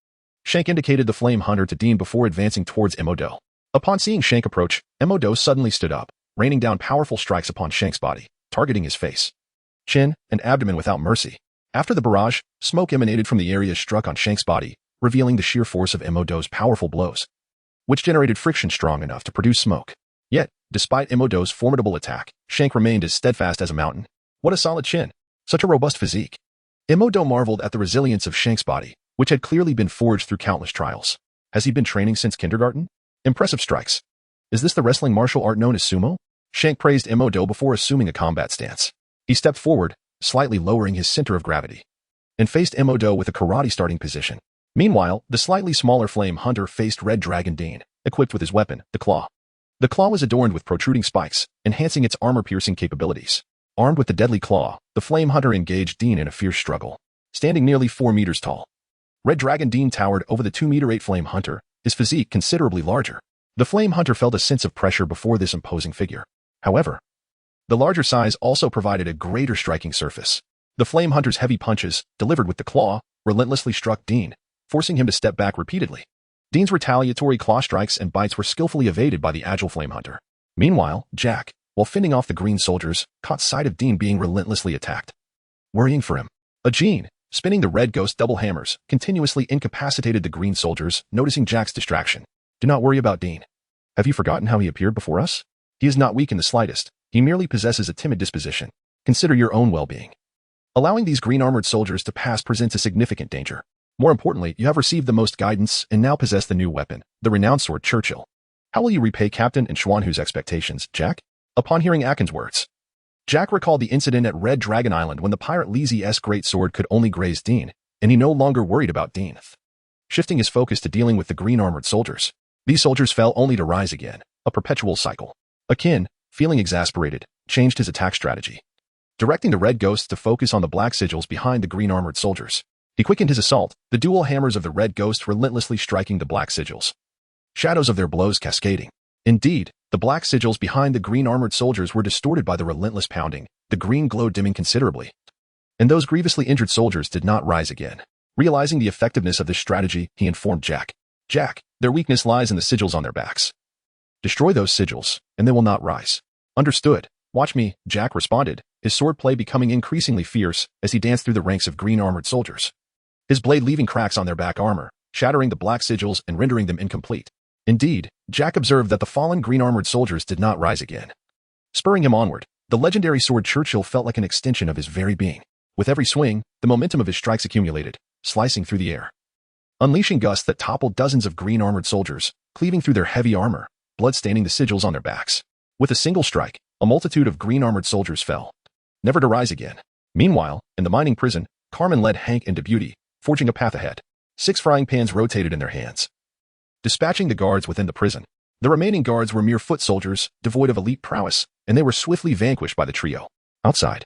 Shank indicated the Flame Hunter to Dean before advancing towards Emodo. Upon seeing Shank approach, Emodo suddenly stood up, raining down powerful strikes upon Shank's body, targeting his face, chin, and abdomen without mercy. After the barrage, smoke emanated from the areas struck on Shank's body, revealing the sheer force of Emodo's powerful blows, which generated friction strong enough to produce smoke. Yet, despite Emodo's formidable attack, Shank remained as steadfast as a mountain. What a solid chin. Such a robust physique. Emodo marveled at the resilience of Shank's body, which had clearly been forged through countless trials. Has he been training since kindergarten? Impressive strikes. Is this the wrestling martial art known as sumo? Shank praised Emodo before assuming a combat stance. He stepped forward, slightly lowering his center of gravity, and faced Emodo with a karate starting position. Meanwhile, the slightly smaller Flame Hunter faced Red Dragon Dean, equipped with his weapon, the claw. The claw was adorned with protruding spikes, enhancing its armor-piercing capabilities. Armed with the deadly claw, the Flame Hunter engaged Dean in a fierce struggle. Standing nearly 4 meters tall, Red Dragon Dean towered over the 2-meter-8 Flame Hunter, his physique considerably larger. The Flame Hunter felt a sense of pressure before this imposing figure. However, the larger size also provided a greater striking surface. The Flame Hunter's heavy punches, delivered with the claw, relentlessly struck Dean, forcing him to step back repeatedly. Dean's retaliatory claw strikes and bites were skillfully evaded by the agile Flame Hunter. Meanwhile, Jack, while fending off the green soldiers, caught sight of Dean being relentlessly attacked. Worrying for him, a Jean, spinning the Red Ghost double hammers, continuously incapacitated the green soldiers, noticing Jack's distraction. "Do not worry about Dean. Have you forgotten how he appeared before us? He is not weak in the slightest. He merely possesses a timid disposition. Consider your own well-being. Allowing these green-armored soldiers to pass presents a significant danger. More importantly, you have received the most guidance and now possess the new weapon, the renowned sword Churchill. How will you repay Captain and Schwanhu's expectations, Jack?" Upon hearing Akin's words, Jack recalled the incident at Red Dragon Island when the pirate Leezy's great sword could only graze Dean, and he no longer worried about Dean. shifting his focus to dealing with the green-armored soldiers. These soldiers fell only to rise again, a perpetual cycle. Akin, feeling exasperated, changed his attack strategy, directing the red ghosts to focus on the black sigils behind the green-armored soldiers. He quickened his assault, the dual hammers of the red ghosts relentlessly striking the black sigils, shadows of their blows cascading. Indeed, the black sigils behind the green-armored soldiers were distorted by the relentless pounding, the green glow dimming considerably. And those grievously injured soldiers did not rise again. Realizing the effectiveness of this strategy, he informed Jack. Jack, their weakness lies in the sigils on their backs. Destroy those sigils, and they will not rise. Understood. Watch me, Jack responded, his swordplay becoming increasingly fierce as he danced through the ranks of green-armored soldiers, his blade leaving cracks on their back armor, shattering the black sigils and rendering them incomplete. Indeed, Jack observed that the fallen green-armored soldiers did not rise again. Spurring him onward, the legendary sword Churchill felt like an extension of his very being. With every swing, the momentum of his strikes accumulated, slicing through the air, unleashing gusts that toppled dozens of green-armored soldiers, cleaving through their heavy armor, blood staining the sigils on their backs. With a single strike, a multitude of green-armored soldiers fell, never to rise again. Meanwhile, in the mining prison, Carmen led Hank and Deputy, forging a path ahead. 6 frying pans rotated in their hands, dispatching the guards within the prison. The remaining guards were mere foot soldiers, devoid of elite prowess, and they were swiftly vanquished by the trio. Outside,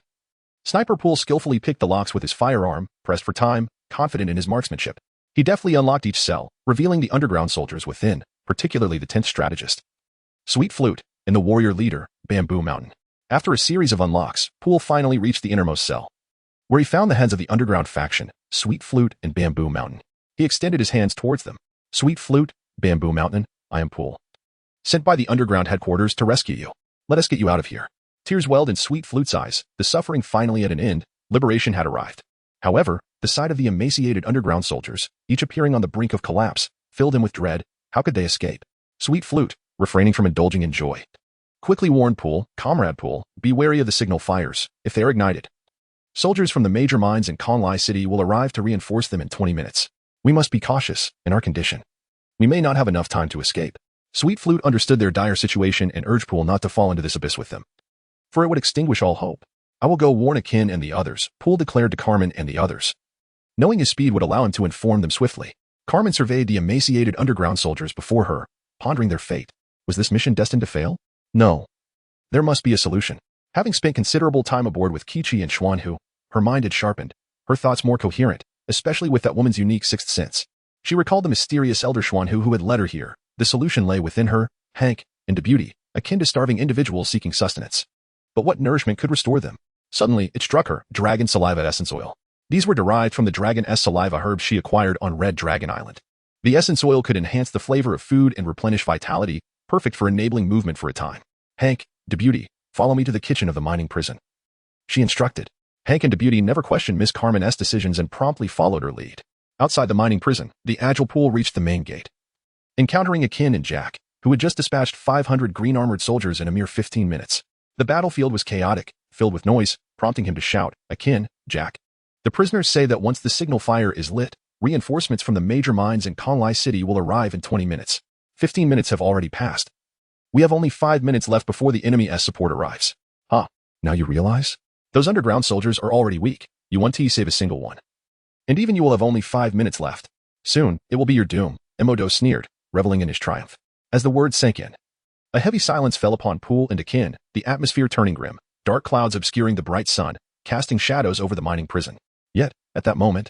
Sniper Poole skillfully picked the locks with his firearm, pressed for time, confident in his marksmanship. He deftly unlocked each cell, revealing the underground soldiers within, particularly the 10th strategist, Sweet Flute, and the warrior leader, Bamboo Mountain. After a series of unlocks, Poole finally reached the innermost cell, where he found the heads of the underground faction, Sweet Flute and Bamboo Mountain. He extended his hands towards them. Sweet Flute, Bamboo Mountain, I am Poole, sent by the underground headquarters to rescue you. Let us get you out of here. Tears welled in Sweet Flute's eyes, the suffering finally at an end, liberation had arrived. However, the sight of the emaciated underground soldiers, each appearing on the brink of collapse, filled him with dread. How could they escape? Sweet Flute, refraining from indulging in joy, quickly warned Poole, Comrade Poole, be wary of the signal fires. If they are ignited, soldiers from the major mines in Conlai City will arrive to reinforce them in 20 minutes. We must be cautious, in our condition. We may not have enough time to escape. Sweet Flute understood their dire situation and urged Poole not to fall into this abyss with them, for it would extinguish all hope. I will go warn Akin and the others, Poole declared to Carmen and the others, knowing his speed would allow him to inform them swiftly. Carmen surveyed the emaciated underground soldiers before her, pondering their fate. Was this mission destined to fail? No. There must be a solution. Having spent considerable time aboard with Kichi and Xuanhu, her mind had sharpened, her thoughts more coherent, especially with that woman's unique sixth sense. She recalled the mysterious elder Xuanhu who had led her here. The solution lay within her, Hank, and Deputy, akin to starving individuals seeking sustenance. But what nourishment could restore them? Suddenly, it struck her, dragon saliva essence oil. These were derived from the dragon saliva herbs she acquired on Red Dragon Island. The essence oil could enhance the flavor of food and replenish vitality, perfect for enabling movement for a time. Hank, Deputy, follow me to the kitchen of the mining prison, she instructed. Hank and Deputy never questioned Miss Carmen's decisions and promptly followed her lead. Outside the mining prison, the agile Poole reached the main gate, encountering Akin and Jack, who had just dispatched 500 green-armored soldiers in a mere 15 minutes. The battlefield was chaotic, filled with noise, prompting him to shout, Akin, Jack. The prisoners say that once the signal fire is lit, reinforcements from the major mines in Conlai City will arrive in 20 minutes. 15 minutes have already passed. We have only 5 minutes left before the enemy's support arrives. Huh, now you realize? Those underground soldiers are already weak. You won't save a single one. And even you will have only 5 minutes left. Soon, it will be your doom, Emodo sneered, reveling in his triumph. As the words sank in, a heavy silence fell upon Poole and Akin, the atmosphere turning grim, dark clouds obscuring the bright sun, casting shadows over the mining prison. Yet, at that moment,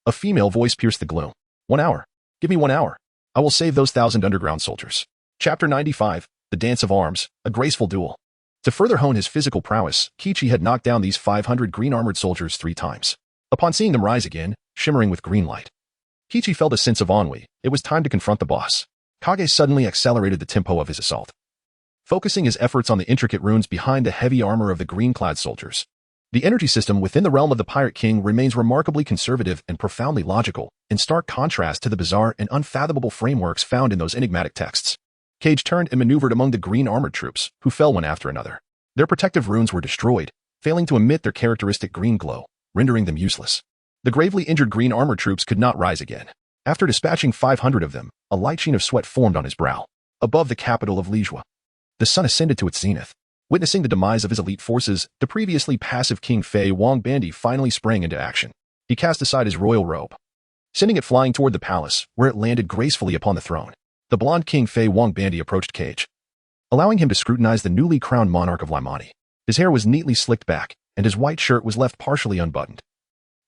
a female voice pierced the gloom. 1 hour. Give me 1 hour. I will save those 1,000 underground soldiers. Chapter 95, The Dance of Arms, A Graceful Duel. To further hone his physical prowess, Kichi had knocked down these 500 green-armored soldiers 3 times. Upon seeing them rise again, shimmering with green light, Kichi felt a sense of ennui. It was time to confront the boss. Kage suddenly accelerated the tempo of his assault, focusing his efforts on the intricate runes behind the heavy armor of the green-clad soldiers. The energy system within the realm of the Pirate King remains remarkably conservative and profoundly logical, in stark contrast to the bizarre and unfathomable frameworks found in those enigmatic texts. Cage turned and maneuvered among the green-armored troops, who fell one after another. Their protective runes were destroyed, failing to emit their characteristic green glow, rendering them useless. The gravely injured green-armored troops could not rise again. After dispatching 500 of them, a light sheen of sweat formed on his brow. Above the capital of Lijua, the sun ascended to its zenith. Witnessing the demise of his elite forces, the previously passive King Fei Wang Bandi finally sprang into action. He cast aside his royal robe, sending it flying toward the palace, where it landed gracefully upon the throne. The blonde King Fei Wang Bandi approached Cage, allowing him to scrutinize the newly crowned monarch of Laimani. His hair was neatly slicked back, and his white shirt was left partially unbuttoned,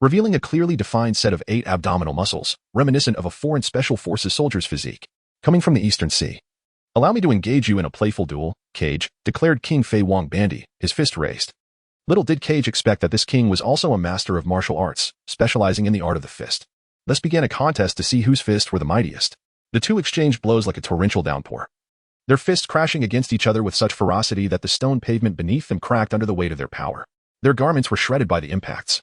revealing a clearly defined set of 8 abdominal muscles, reminiscent of a foreign special forces soldier's physique. Coming from the Eastern Sea. Allow me to engage you in a playful duel, Cage, declared King Fei Wang Bandi, his fist raised. Little did Cage expect that this king was also a master of martial arts, specializing in the art of the fist. Thus began a contest to see whose fists were the mightiest. The two exchanged blows like a torrential downpour, their fists crashing against each other with such ferocity that the stone pavement beneath them cracked under the weight of their power. Their garments were shredded by the impacts,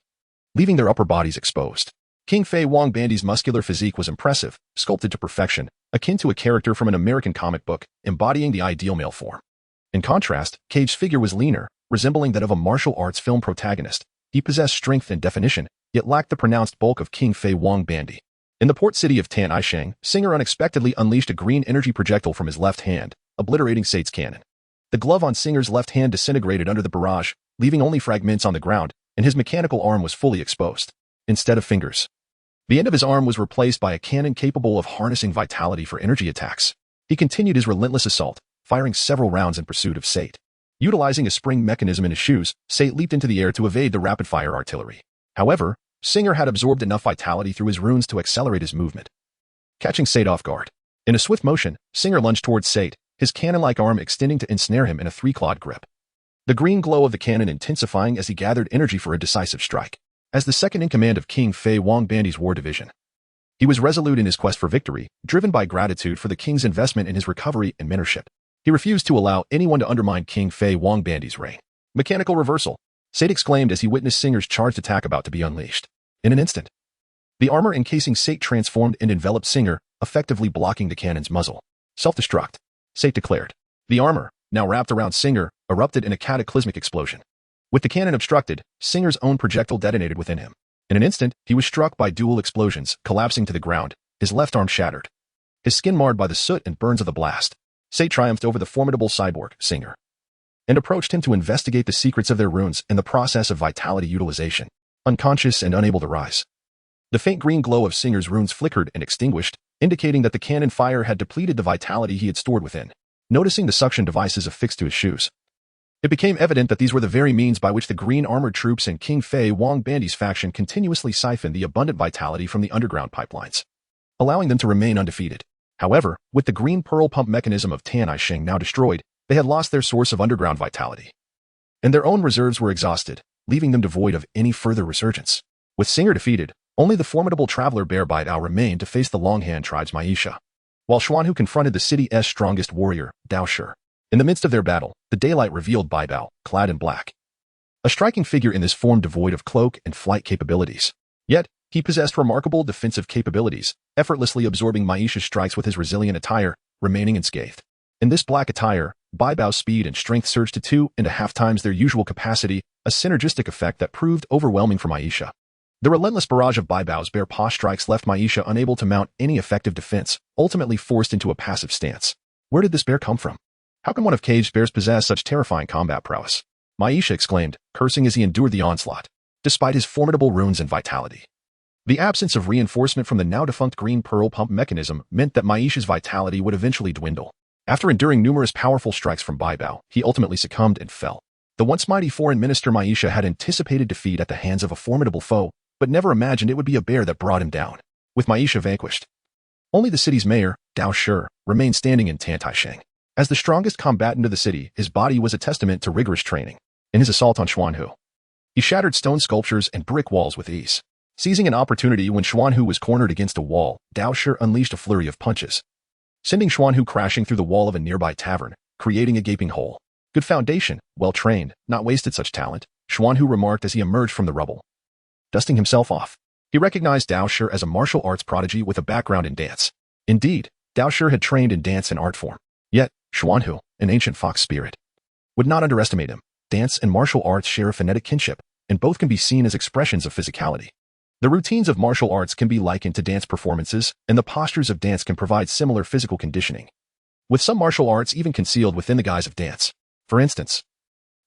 leaving their upper bodies exposed. King Fei Wang Bandi's muscular physique was impressive, sculpted to perfection, akin to a character from an American comic book, embodying the ideal male form. In contrast, Cage's figure was leaner, resembling that of a martial arts film protagonist. He possessed strength and definition, yet lacked the pronounced bulk of King Fei Wang Bandi. In the port city of Tan Aisheng, Singer unexpectedly unleashed a green energy projectile from his left hand, obliterating Sate's cannon. The glove on Singer's left hand disintegrated under the barrage, leaving only fragments on the ground, and his mechanical arm was fully exposed. Instead of fingers, the end of his arm was replaced by a cannon capable of harnessing vitality for energy attacks. He continued his relentless assault, firing several rounds in pursuit of Sate. Utilizing a spring mechanism in his shoes, Sate leaped into the air to evade the rapid-fire artillery. However, Singer had absorbed enough vitality through his runes to accelerate his movement, catching Sate off guard. In a swift motion, Singer lunged towards Sate, his cannon-like arm extending to ensnare him in a 3-clawed grip. The green glow of the cannon intensifying as he gathered energy for a decisive strike. As the second-in-command of King Fei Wang Bandi's war division, he was resolute in his quest for victory, driven by gratitude for the king's investment in his recovery and mentorship. He refused to allow anyone to undermine King Fei Wang Bandi's reign. Mechanical reversal, Sate exclaimed as he witnessed Singer's charged attack about to be unleashed. In an instant, the armor encasing Sate transformed and enveloped Singer, effectively blocking the cannon's muzzle. Self-destruct, Sate declared. The armor, now wrapped around Singer, erupted in a cataclysmic explosion. With the cannon obstructed, Singer's own projectile detonated within him. In an instant, he was struck by dual explosions, collapsing to the ground, his left arm shattered, his skin marred by the soot and burns of the blast. Sate triumphed over the formidable cyborg, Singer, and approached him to investigate the secrets of their runes and the process of vitality utilization. Unconscious and unable to rise, the faint green glow of Singer's runes flickered and extinguished, indicating that the cannon fire had depleted the vitality he had stored within. Noticing the suction devices affixed to his shoes, it became evident that these were the very means by which the green armored troops and King Fei Wang Bandi's faction continuously siphoned the abundant vitality from the underground pipelines, allowing them to remain undefeated. However, with the green pearl pump mechanism of Tan Aisheng now destroyed, they had lost their source of underground vitality, and their own reserves were exhausted, leaving them devoid of any further resurgence. With Singer defeated, only the formidable traveler Bear Baidao remained to face the Longhand tribe's Maisha, while Xuanhu confronted the city's strongest warrior, Dao Shi. In the midst of their battle, the daylight revealed Baibao, clad in black, a striking figure in this form devoid of cloak and flight capabilities. Yet, he possessed remarkable defensive capabilities, effortlessly absorbing Maisha's strikes with his resilient attire, remaining unscathed. In this black attire, Baibao's speed and strength surged to 2.5 times their usual capacity, a synergistic effect that proved overwhelming for Maisha. The relentless barrage of Baibao's bear paw strikes left Maisha unable to mount any effective defense, ultimately forced into a passive stance. Where did this bear come from? How can one of Cage's bears possess such terrifying combat prowess? Maisha exclaimed, cursing as he endured the onslaught, despite his formidable runes and vitality. The absence of reinforcement from the now-defunct green pearl pump mechanism meant that Maisha's vitality would eventually dwindle. After enduring numerous powerful strikes from Baibao, he ultimately succumbed and fell. The once mighty foreign minister Maisha had anticipated defeat at the hands of a formidable foe, but never imagined it would be a bear that brought him down. With Maisha vanquished, only the city's mayor, Dao Shi, remained standing in Tan Aisheng. As the strongest combatant of the city, his body was a testament to rigorous training. In his assault on Xuanhu, he shattered stone sculptures and brick walls with ease. Seizing an opportunity when Xuanhu was cornered against a wall, Dao Shi unleashed a flurry of punches, sending Xuanhu crashing through the wall of a nearby tavern, creating a gaping hole. Good foundation, well trained, not wasted such talent, Xuanhu remarked as he emerged from the rubble, dusting himself off. He recognized Dao Shi as a martial arts prodigy with a background in dance. Indeed, Dao Shi had trained in dance and art form. Yet, Xuanhu, an ancient fox spirit, would not underestimate him. Dance and martial arts share a phonetic kinship, and both can be seen as expressions of physicality. The routines of martial arts can be likened to dance performances, and the postures of dance can provide similar physical conditioning, with some martial arts even concealed within the guise of dance. For instance,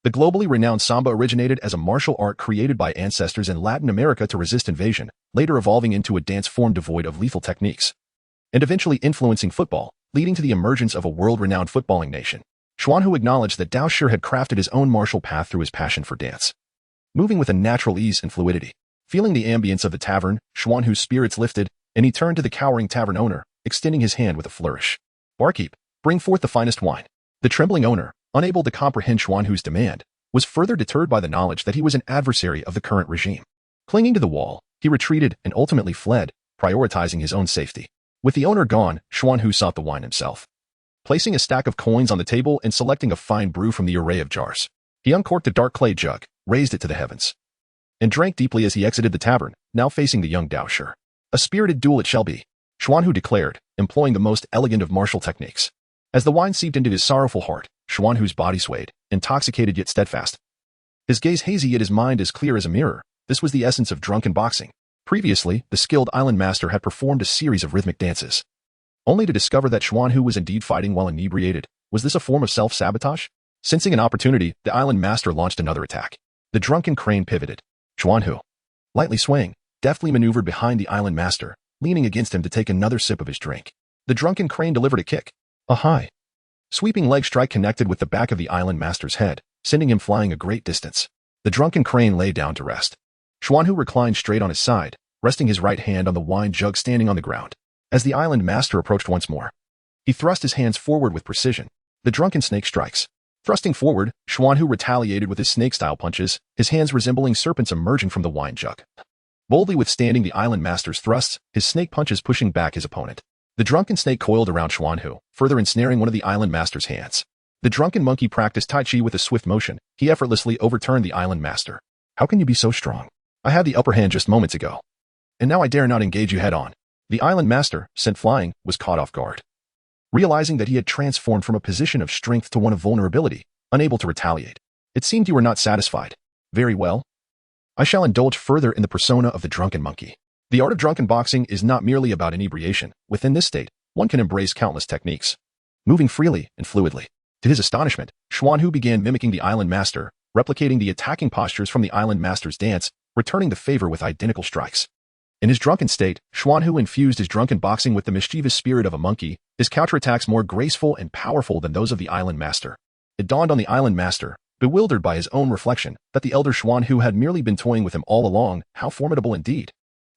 The globally renowned samba originated as a martial art created by ancestors in Latin America to resist invasion, later evolving into a dance form devoid of lethal techniques, and eventually influencing football, leading to the emergence of a world-renowned footballing nation. Xuanhu acknowledged that Dao Shi had crafted his own martial path through his passion for dance, moving with a natural ease and fluidity. Feeling the ambience of the tavern, Xuanhu's spirits lifted, and he turned to the cowering tavern owner, extending his hand with a flourish. "Barkeep, bring forth the finest wine." The trembling owner, unable to comprehend Xuanhu's demand, was further deterred by the knowledge that he was an adversary of the current regime. Clinging to the wall, he retreated and ultimately fled, prioritizing his own safety. With the owner gone, Xuanhu sought the wine himself. Placing a stack of coins on the table and selecting a fine brew from the array of jars, he uncorked a dark clay jug, raised it to the heavens, and drank deeply as he exited the tavern, now facing the young Dao Shi. "A spirited duel it shall be," Xuanhu declared, employing the most elegant of martial techniques. As the wine seeped into his sorrowful heart, Xuanhu's body swayed, intoxicated yet steadfast. His gaze hazy yet his mind as clear as a mirror. This was the essence of drunken boxing. Previously, the skilled island master had performed a series of rhythmic dances, only to discover that Xuanhu was indeed fighting while inebriated. Was this a form of self-sabotage? Sensing an opportunity, the island master launched another attack. The drunken crane pivoted. Xuanhu, lightly swaying, deftly maneuvered behind the island master, leaning against him to take another sip of his drink. The drunken crane delivered a kick. A high, sweeping leg strike connected with the back of the island master's head, sending him flying a great distance. The drunken crane lay down to rest. Xuanhu reclined straight on his side, resting his right hand on the wine jug standing on the ground. As the island master approached once more, he thrust his hands forward with precision. The drunken snake strikes. Thrusting forward, Xuanhu retaliated with his snake-style punches, his hands resembling serpents emerging from the wine jug, boldly withstanding the island master's thrusts, his snake punches pushing back his opponent. The drunken snake coiled around Xuanhu, further ensnaring one of the island master's hands. The drunken monkey practiced Tai Chi with a swift motion. He effortlessly overturned the island master. "How can you be so strong? I had the upper hand just moments ago, and now I dare not engage you head-on." The island master, sent flying, was caught off guard. Realizing that he had transformed from a position of strength to one of vulnerability, unable to retaliate. "It seemed you were not satisfied. Very well. I shall indulge further in the persona of the drunken monkey." The art of drunken boxing is not merely about inebriation. Within this state, one can embrace countless techniques, moving freely and fluidly. To his astonishment, Xuanhu began mimicking the island master, replicating the attacking postures from the island master's dance, returning the favor with identical strikes. In his drunken state, Xuanhu infused his drunken boxing with the mischievous spirit of a monkey, his counterattacks more graceful and powerful than those of the island master. It dawned on the island master, bewildered by his own reflection, that the elder Xuanhu had merely been toying with him all along. How formidable indeed.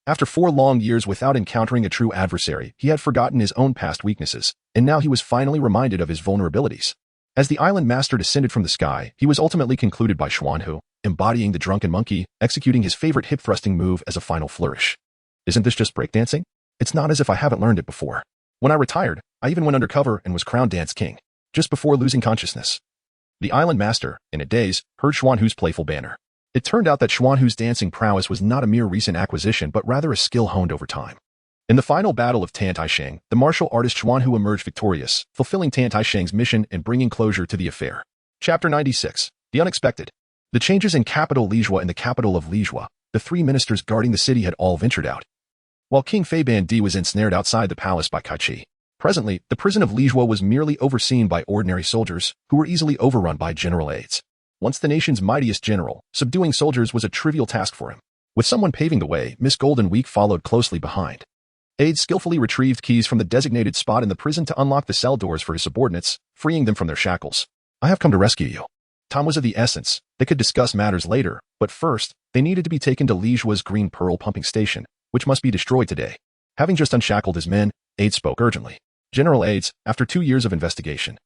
After 4 long years without encountering a true adversary, he had forgotten his own past weaknesses, and now he was finally reminded of his vulnerabilities. As the island master descended from the sky, he was ultimately concluded by Xuanhu, embodying the drunken monkey, executing his favorite hip-thrusting move as a final flourish. "Isn't this just breakdancing? It's not as if I haven't learned it before. When I retired, I even went undercover and was crowned dance king, just before losing consciousness." The island master, in a daze, heard Xuanhu's playful banter. It turned out that Xuanhu's dancing prowess was not a mere recent acquisition but rather a skill honed over time. In the final battle of Tantaisheng, the martial artist Xuanhu emerged victorious, fulfilling Tantaisheng's mission and bringing closure to the affair. Chapter 96. The Unexpected. The changes in capital Lijua and the capital of Lijua, the 3 ministers guarding the city had all ventured out, while King Fei Bandi was ensnared outside the palace by Kichi. Presently, the prison of Lijua was merely overseen by ordinary soldiers, who were easily overrun by general aides. Once the nation's mightiest general, subduing soldiers was a trivial task for him. With someone paving the way, Miss Golden Week followed closely behind. Aides skillfully retrieved keys from the designated spot in the prison to unlock the cell doors for his subordinates, freeing them from their shackles. "I have come to rescue you." Time was of the essence. They could discuss matters later, but first, they needed to be taken to Lijua's Green Pearl pumping station, which must be destroyed today. Having just unshackled his men, Aides spoke urgently. "General Aides, after 2 years of investigation,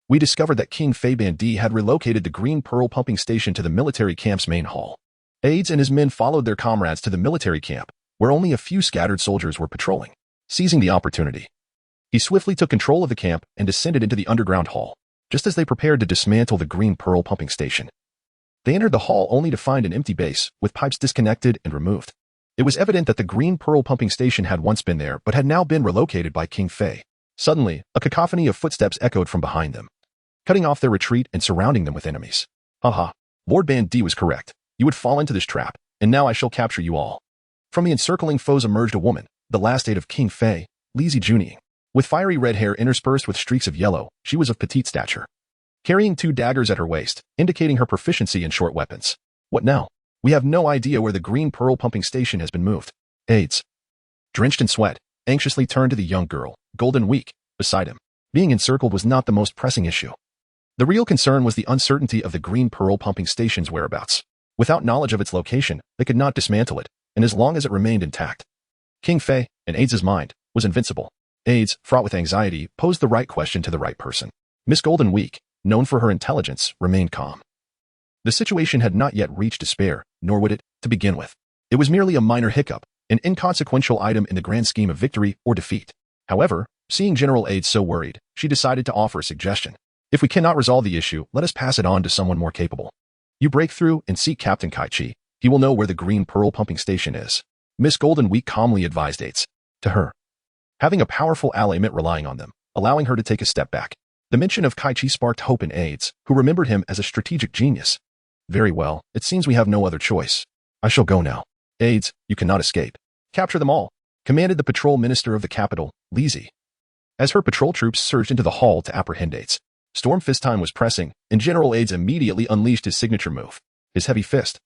we discovered that King Fei Bandi had relocated the Green Pearl pumping station to the military camp's main hall." Aides and his men followed their comrades to the military camp, where only a few scattered soldiers were patrolling. Seizing the opportunity, he swiftly took control of the camp and descended into the underground hall. Just as they prepared to dismantle the Green Pearl pumping station, they entered the hall only to find an empty base, with pipes disconnected and removed. It was evident that the Green Pearl pumping station had once been there but had now been relocated by King Fei. Suddenly, a cacophony of footsteps echoed from behind them, cutting off their retreat and surrounding them with enemies. "Haha, Lord Bandi was correct. You would fall into this trap, and now I shall capture you all." From the encircling foes emerged a woman, the last aide of King Fei, Li Zijuning. With fiery red hair interspersed with streaks of yellow, she was of petite stature. carrying 2 daggers at her waist, indicating her proficiency in short weapons. What now? We have no idea where the green pearl pumping station has been moved. Aides. Drenched in sweat, anxiously turned to the young girl, Golden Week, beside him. Being encircled was not the most pressing issue. The real concern was the uncertainty of the green pearl pumping station's whereabouts. Without knowledge of its location, they could not dismantle it, and as long as it remained intact. King Fei, in Aides' mind, was invincible. Aides, fraught with anxiety, posed the right question to the right person. Miss Golden Week, known for her intelligence, remained calm. The situation had not yet reached despair, nor would it, to begin with. It was merely a minor hiccup, an inconsequential item in the grand scheme of victory or defeat. However, seeing General Aides so worried, she decided to offer a suggestion. If we cannot resolve the issue, let us pass it on to someone more capable. You break through and seek Captain Kichi. He will know where the green pearl pumping station is. Miss Golden Week calmly advised Aides. To her. Having a powerful ally meant relying on them, allowing her to take a step back. The mention of Kichi sparked hope in Aides, who remembered him as a strategic genius. Very well, it seems we have no other choice. I shall go now. Aides, you cannot escape. Capture them all, commanded the patrol minister of the capital, Lizzie. As her patrol troops surged into the hall to apprehend Aides, Storm Fist time was pressing, and General Aides immediately unleashed his signature move. His heavy fist,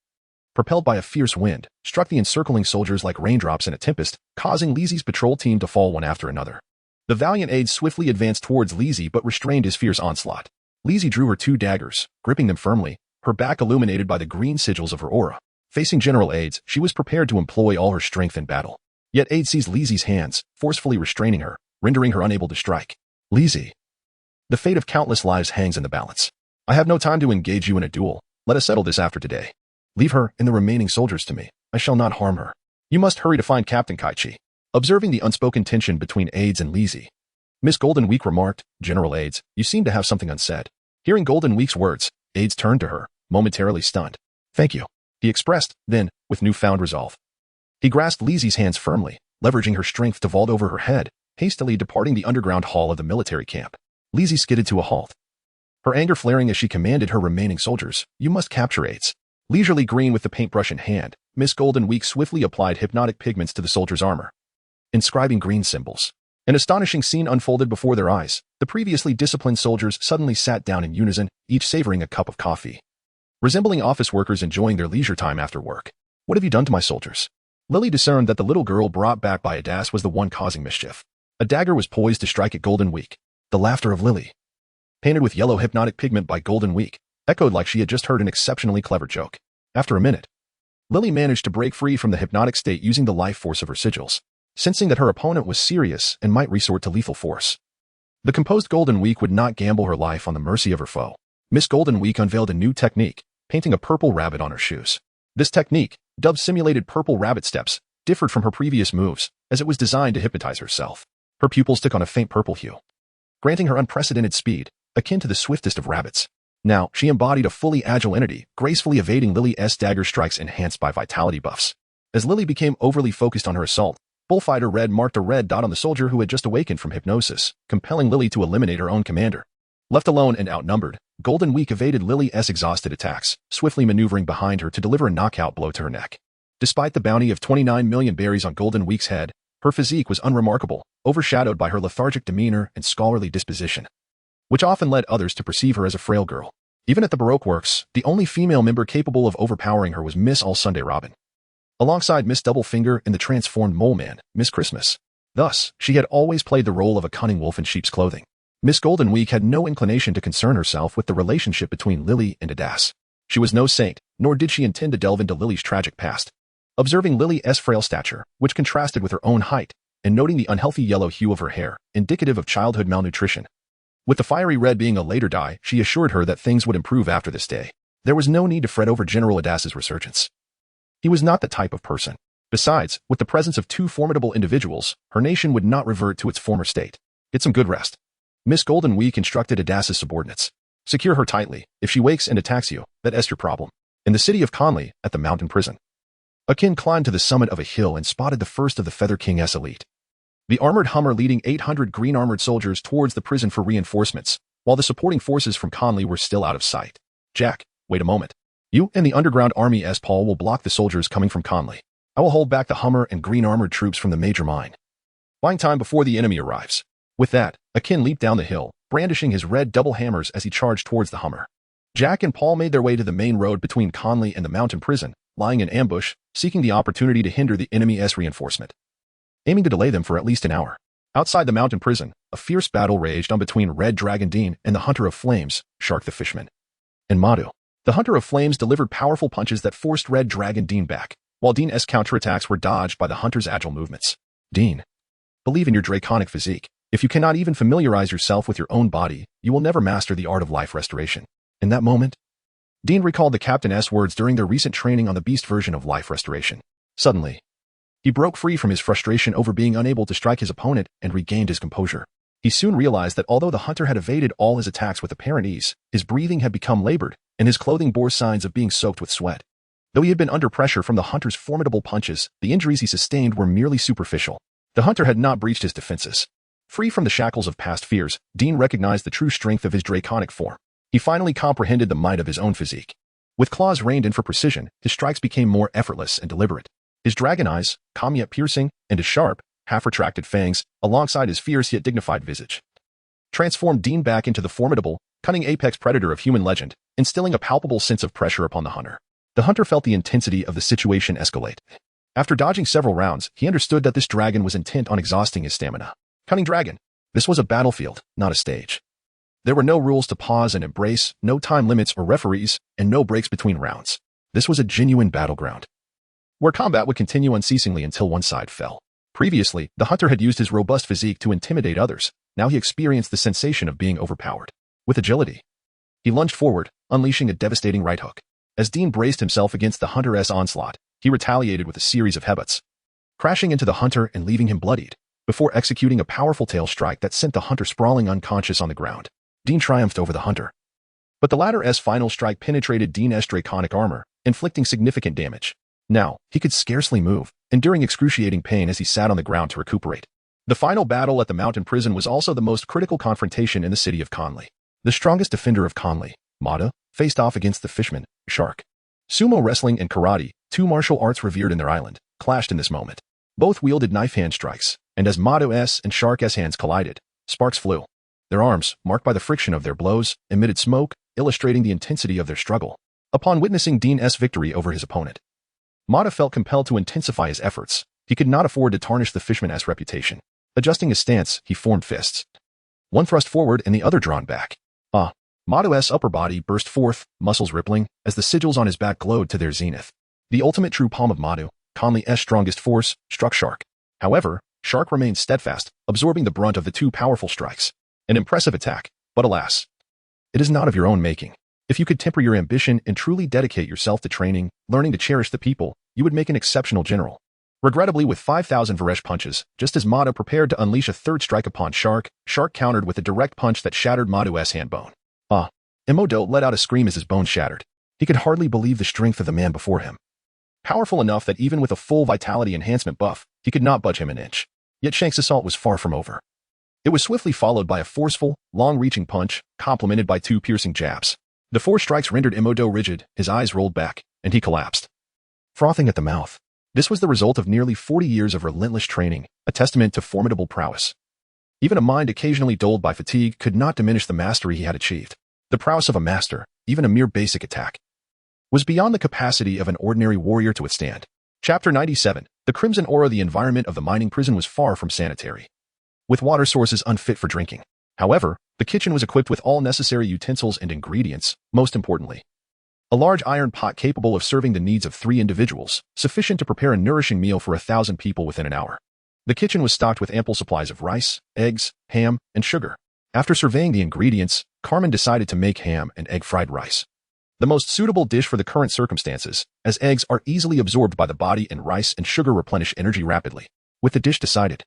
propelled by a fierce wind, struck the encircling soldiers like raindrops in a tempest, causing Lizzie's patrol team to fall one after another. The valiant Aides swiftly advanced towards Lizzie but restrained his fierce onslaught. Lizzie drew her 2 daggers, gripping them firmly, her back illuminated by the green sigils of her aura. Facing General Aides, she was prepared to employ all her strength in battle. Yet Aides seized Lizzie's hands, forcefully restraining her, rendering her unable to strike. Lizzie. The fate of countless lives hangs in the balance. I have no time to engage you in a duel. Let us settle this after today. Leave her and the remaining soldiers to me. I shall not harm her. You must hurry to find Captain Kichi. Observing the unspoken tension between Aides and Lizzie, Miss Golden Week remarked, General Aides, you seem to have something unsaid. Hearing Golden Week's words, Aides turned to her, momentarily stunned. Thank you, he expressed, then, with newfound resolve. He grasped Lizzie's hands firmly, leveraging her strength to vault over her head, hastily departing the underground hall of the military camp. Lizzie skidded to a halt. Her anger flaring as she commanded her remaining soldiers, you must capture Aides. Leisurely green with the paintbrush in hand, Miss Golden Week swiftly applied hypnotic pigments to the soldier's armor, inscribing green symbols. An astonishing scene unfolded before their eyes. The previously disciplined soldiers suddenly sat down in unison, each savoring a cup of coffee, resembling office workers enjoying their leisure time after work. What have you done to my soldiers? Lily discerned that the little girl brought back by Adas was the one causing mischief. A dagger was poised to strike at Golden Week. The laughter of Lily, painted with yellow hypnotic pigment by Golden Week, echoed like she had just heard an exceptionally clever joke. After a minute, Lily managed to break free from the hypnotic state using the life force of her sigils, sensing that her opponent was serious and might resort to lethal force. The composed Golden Week would not gamble her life on the mercy of her foe. Miss Golden Week unveiled a new technique, painting a purple rabbit on her shoes. This technique, dubbed simulated purple rabbit steps, differed from her previous moves, as it was designed to hypnotize herself. Her pupils took on a faint purple hue, granting her unprecedented speed, akin to the swiftest of rabbits. Now, she embodied a fully agile entity, gracefully evading Lily's dagger strikes enhanced by vitality buffs. As Lily became overly focused on her assault, Bullfighter Red marked a red dot on the soldier who had just awakened from hypnosis, compelling Lily to eliminate her own commander. Left alone and outnumbered, Golden Week evaded Lily's exhausted attacks, swiftly maneuvering behind her to deliver a knockout blow to her neck. Despite the bounty of 29 million berries on Golden Week's head, her physique was unremarkable, overshadowed by her lethargic demeanor and scholarly disposition, which often led others to perceive her as a frail girl. Even at the Baroque Works, the only female member capable of overpowering her was Miss All Sunday Robin, alongside Miss Doublefinger and the transformed Mole Man, Miss Christmas. Thus, she had always played the role of a cunning wolf in sheep's clothing. Miss Golden Week had no inclination to concern herself with the relationship between Lily and Adas. She was no saint, nor did she intend to delve into Lily's tragic past. Observing Lily's frail stature, which contrasted with her own height, and noting the unhealthy yellow hue of her hair, indicative of childhood malnutrition, with the fiery red being a later dye, she assured her that things would improve after this day. There was no need to fret over General Adas's resurgence. He was not the type of person. Besides, with the presence of 2 formidable individuals, her nation would not revert to its former state. Get some good rest. Miss Golden Week instructed Adas's subordinates. Secure her tightly. If she wakes and attacks you, that's your problem. In the city of Conley, at the mountain prison, Akin climbed to the summit of a hill and spotted the first of the Feather King's elite, the armored Hummer leading 800 green-armored soldiers towards the prison for reinforcements, while the supporting forces from Conley were still out of sight. Jack, wait a moment. You and the underground army as Paul will block the soldiers coming from Conley. I will hold back the Hummer and green-armored troops from the major mine, buying time before the enemy arrives. With that, Akin leaped down the hill, brandishing his red double hammers as he charged towards the Hummer. Jack and Paul made their way to the main road between Conley and the mountain prison, lying in ambush, seeking the opportunity to hinder the enemy's reinforcement, aiming to delay them for at least an hour. Outside the mountain prison, a fierce battle raged on between Red Dragon Dean and the Hunter of Flames, Shark the Fisherman. And Madu. The Hunter of Flames delivered powerful punches that forced Red Dragon Dean back, while Dean's counterattacks were dodged by the Hunter's agile movements. Dean. Believe in your draconic physique. If you cannot even familiarize yourself with your own body, you will never master the art of life restoration. In that moment, Dean recalled the Captain's words during their recent training on the beast version of life restoration. Suddenly, he broke free from his frustration over being unable to strike his opponent and regained his composure. He soon realized that although the hunter had evaded all his attacks with apparent ease, his breathing had become labored, and his clothing bore signs of being soaked with sweat. Though he had been under pressure from the hunter's formidable punches, the injuries he sustained were merely superficial. The hunter had not breached his defenses. Free from the shackles of past fears, Dean recognized the true strength of his draconic form. He finally comprehended the might of his own physique. With claws reined in for precision, his strikes became more effortless and deliberate. His dragon eyes, calm yet piercing, and his sharp, half-retracted fangs, alongside his fierce yet dignified visage, transformed Dean back into the formidable, cunning apex predator of human legend, instilling a palpable sense of pressure upon the hunter. The hunter felt the intensity of the situation escalate. After dodging several rounds, he understood that this dragon was intent on exhausting his stamina. Cunning dragon. This was a battlefield, not a stage. There were no rules to pause and embrace, no time limits or referees, and no breaks between rounds. This was a genuine battleground, where combat would continue unceasingly until one side fell. Previously, the hunter had used his robust physique to intimidate others. Now he experienced the sensation of being overpowered. With agility, he lunged forward, unleashing a devastating right hook. As Dean braced himself against the hunter's onslaught, he retaliated with a series of headbutts, crashing into the hunter and leaving him bloodied, before executing a powerful tail strike that sent the hunter sprawling unconscious on the ground. Dean triumphed over the hunter, but the latter's final strike penetrated Dean's draconic armor, inflicting significant damage. Now, he could scarcely move, enduring excruciating pain as he sat on the ground to recuperate. The final battle at the mountain prison was also the most critical confrontation in the city of Conley. The strongest defender of Conley, Mada, faced off against the Fishman, Shark. Sumo wrestling and karate, two martial arts revered in their island, clashed in this moment. Both wielded knife hand strikes, and as Mada's and Shark's hands collided, sparks flew. Their arms, marked by the friction of their blows, emitted smoke, illustrating the intensity of their struggle. Upon witnessing Dean's victory over his opponent, Mada felt compelled to intensify his efforts. He could not afford to tarnish the Fishman's reputation. Adjusting his stance, he formed fists, one thrust forward and the other drawn back. Mada's upper body burst forth, muscles rippling, as the sigils on his back glowed to their zenith. The ultimate true palm of Madu, Conley's strongest force, struck Shark. However, Shark remained steadfast, absorbing the brunt of the two powerful strikes. An impressive attack, but alas, it is not of your own making. If you could temper your ambition and truly dedicate yourself to training, learning to cherish the people, you would make an exceptional general. Regrettably, with 5,000 Varesh punches, just as Mada prepared to unleash a third strike upon Shark, Shark countered with a direct punch that shattered Madu's hand bone. Emodo let out a scream as his bone shattered. He could hardly believe the strength of the man before him. Powerful enough that even with a full vitality enhancement buff, he could not budge him an inch. Yet Shank's assault was far from over. It was swiftly followed by a forceful, long-reaching punch, complemented by two piercing jabs. The four strikes rendered Emodo rigid, his eyes rolled back, and he collapsed, frothing at the mouth. This was the result of nearly 40 years of relentless training, a testament to formidable prowess. Even a mind occasionally dulled by fatigue could not diminish the mastery he had achieved. The prowess of a master, even a mere basic attack, was beyond the capacity of an ordinary warrior to withstand. Chapter 97. The crimson aura. The environment of the mining prison was far from sanitary, with water sources unfit for drinking. However, the kitchen was equipped with all necessary utensils and ingredients, most importantly, a large iron pot capable of serving the needs of 3 individuals, sufficient to prepare a nourishing meal for 1,000 people within an hour. The kitchen was stocked with ample supplies of rice, eggs, ham, and sugar. After surveying the ingredients, Carmen decided to make ham and egg fried rice, the most suitable dish for the current circumstances, as eggs are easily absorbed by the body and rice and sugar replenish energy rapidly. With the dish decided,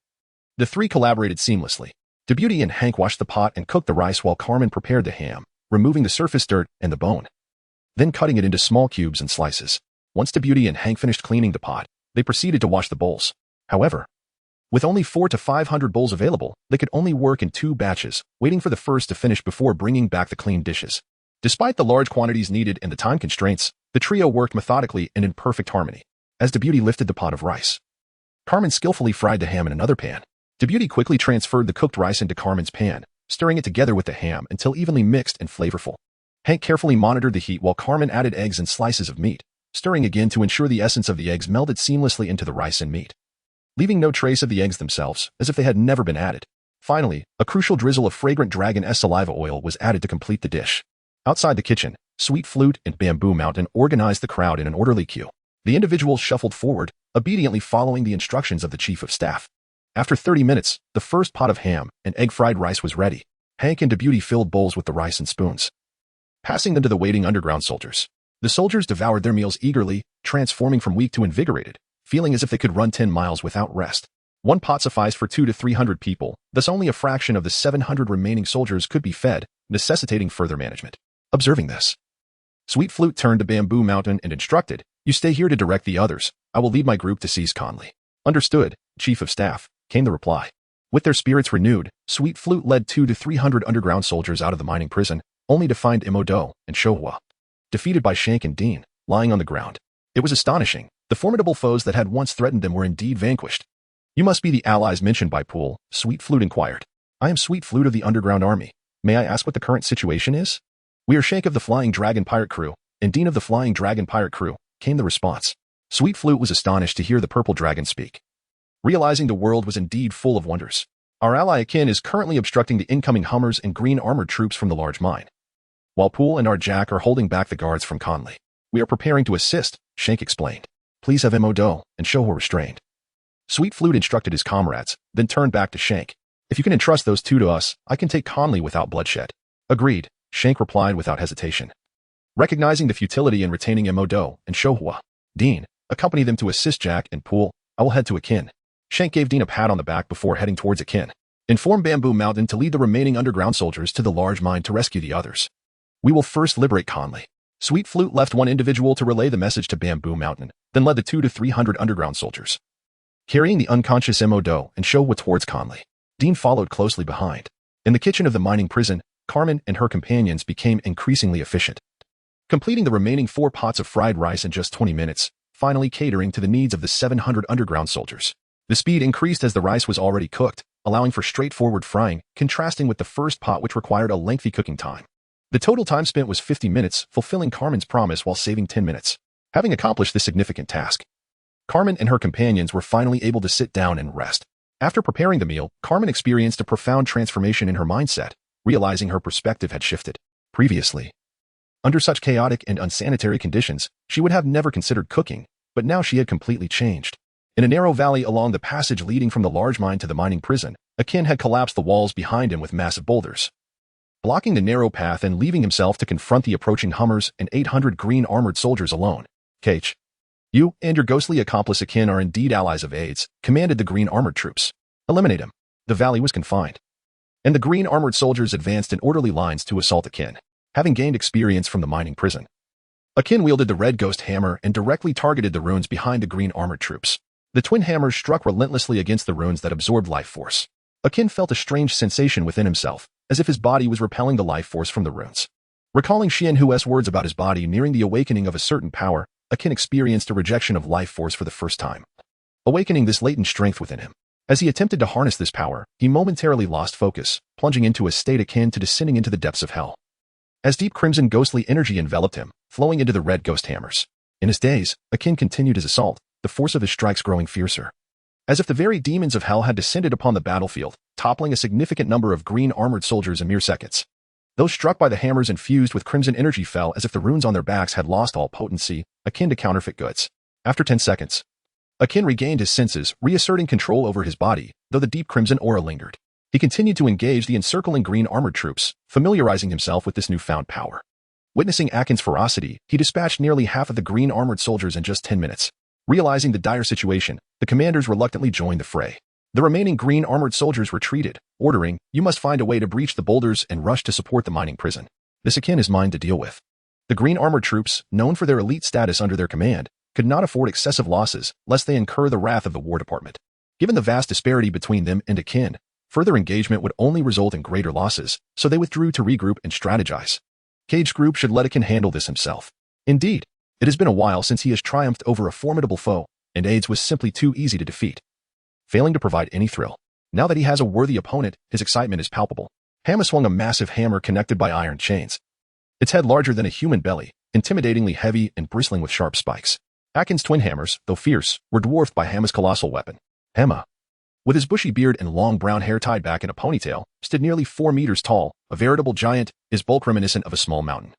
the 3 collaborated seamlessly. Debuty and Hank washed the pot and cooked the rice while Carmen prepared the ham, removing the surface dirt and the bone, then cutting it into small cubes and slices. Once Debuty and Hank finished cleaning the pot, they proceeded to wash the bowls. However, with only 400 to 500 bowls available, they could only work in 2 batches, waiting for the first to finish before bringing back the clean dishes. Despite the large quantities needed and the time constraints, the trio worked methodically and in perfect harmony. As Debuty lifted the pot of rice, Carmen skillfully fried the ham in another pan. Debuty quickly transferred the cooked rice into Carmen's pan, stirring it together with the ham until evenly mixed and flavorful. Hank carefully monitored the heat while Carmen added eggs and slices of meat, stirring again to ensure the essence of the eggs melded seamlessly into the rice and meat, leaving no trace of the eggs themselves, as if they had never been added. Finally, a crucial drizzle of fragrant dragon saliva oil was added to complete the dish. Outside the kitchen, Sweet Flute and Bamboo Mountain organized the crowd in an orderly queue. The individuals shuffled forward, obediently following the instructions of the chief of staff. After 30 minutes, the first pot of ham and egg-fried rice was ready. Hank and Deputy filled bowls with the rice and spoons, passing them to the waiting underground soldiers. The soldiers devoured their meals eagerly, transforming from weak to invigorated, feeling as if they could run 10 miles without rest. One pot sufficed for 200 to 300 people, thus only a fraction of the 700 remaining soldiers could be fed, necessitating further management. Observing this, Sweet Flute turned to Bamboo Mountain and instructed, "You stay here to direct the others. I will lead my group to seize Conley." "Understood, Chief of Staff," came the reply. With their spirits renewed, Sweet Flute led 200 to 300 underground soldiers out of the mining prison, only to find Imodo and Shohua defeated by Shank and Dean, lying on the ground. It was astonishing. The formidable foes that had once threatened them were indeed vanquished. "You must be the allies mentioned by Poole," Sweet Flute inquired. "I am Sweet Flute of the Underground Army. May I ask what the current situation is?" "We are Shank of the Flying Dragon Pirate Crew, and Dean of the Flying Dragon Pirate Crew," came the response. Sweet Flute was astonished to hear the purple dragon speak, realizing the world was indeed full of wonders. "Our ally Akin is currently obstructing the incoming Hummers and green armored troops from the large mine, while Poole and our Jack are holding back the guards from Conley. We are preparing to assist," Shank explained. "Please have Imodo and Shohua restrained." Sweet Flute instructed his comrades, then turned back to Shank. "If you can entrust those two to us, I can take Conley without bloodshed." "Agreed," Shank replied without hesitation. Recognizing the futility in retaining Imodo and Shohua, "Dean, accompany them to assist Jack and Poole. I will head to Akin." Shank gave Dean a pat on the back before heading towards Akin. "Inform Bamboo Mountain to lead the remaining underground soldiers to the large mine to rescue the others. We will first liberate Conley." Sweet Flute left one individual to relay the message to Bamboo Mountain, then led the 200 to 300 underground soldiers, carrying the unconscious Imodo and Shohua towards Conley. Dean followed closely behind. In the kitchen of the mining prison, Carmen and her companions became increasingly efficient, completing the remaining 4 pots of fried rice in just 20 minutes, finally catering to the needs of the 700 underground soldiers. The speed increased as the rice was already cooked, allowing for straightforward frying, contrasting with the first pot which required a lengthy cooking time. The total time spent was 50 minutes, fulfilling Carmen's promise while saving 10 minutes. Having accomplished this significant task, Carmen and her companions were finally able to sit down and rest. After preparing the meal, Carmen experienced a profound transformation in her mindset, realizing her perspective had shifted. Previously, under such chaotic and unsanitary conditions, she would have never considered cooking, but now she had completely changed. In a narrow valley along the passage leading from the large mine to the mining prison, Akin had collapsed the walls behind him with massive boulders, blocking the narrow path and leaving himself to confront the approaching Hummers and 800 green armored soldiers alone. "Kichi, you and your ghostly accomplice Akin are indeed allies of AIDS," commanded the green armored troops. "Eliminate him." The valley was confined, and the green armored soldiers advanced in orderly lines to assault Akin. Having gained experience from the mining prison, Akin wielded the red ghost hammer and directly targeted the runes behind the green armored troops. The twin hammers struck relentlessly against the runes that absorbed life force. Akin felt a strange sensation within himself, as if his body was repelling the life force from the runes. Recalling Xian Hu's words about his body nearing the awakening of a certain power, Akin experienced a rejection of life force for the first time, awakening this latent strength within him. As he attempted to harness this power, he momentarily lost focus, plunging into a state akin to descending into the depths of hell, as deep crimson ghostly energy enveloped him, flowing into the red ghost hammers. In his daze, Akin continued his assault, the force of his strikes growing fiercer, as if the very demons of hell had descended upon the battlefield, toppling a significant number of green armored soldiers in mere seconds. Those struck by the hammers infused with crimson energy fell as if the runes on their backs had lost all potency, akin to counterfeit goods. After 10 seconds, Akin regained his senses, reasserting control over his body, though the deep crimson aura lingered. He continued to engage the encircling green armored troops, familiarizing himself with this newfound power. Witnessing Akin's ferocity, he dispatched nearly half of the green armored soldiers in just 10 minutes. Realizing the dire situation, the commanders reluctantly joined the fray. The remaining green armored soldiers retreated, ordering, "You must find a way to breach the boulders and rush to support the mining prison." This Akin is mine to deal with. The green armored troops, known for their elite status under their command, could not afford excessive losses lest they incur the wrath of the War Department. Given the vast disparity between them and Akin, further engagement would only result in greater losses, so they withdrew to regroup and strategize. Cage's group should let Akin handle this himself. Indeed, it has been a while since he has triumphed over a formidable foe, and AIDS was simply too easy to defeat, failing to provide any thrill. Now that he has a worthy opponent, his excitement is palpable. Hama swung a massive hammer connected by iron chains. Its head larger than a human belly, intimidatingly heavy and bristling with sharp spikes. Akin's twin hammers, though fierce, were dwarfed by Hama's colossal weapon. Hama, with his bushy beard and long brown hair tied back in a ponytail, stood nearly 4 meters tall, a veritable giant, his bulk reminiscent of a small mountain.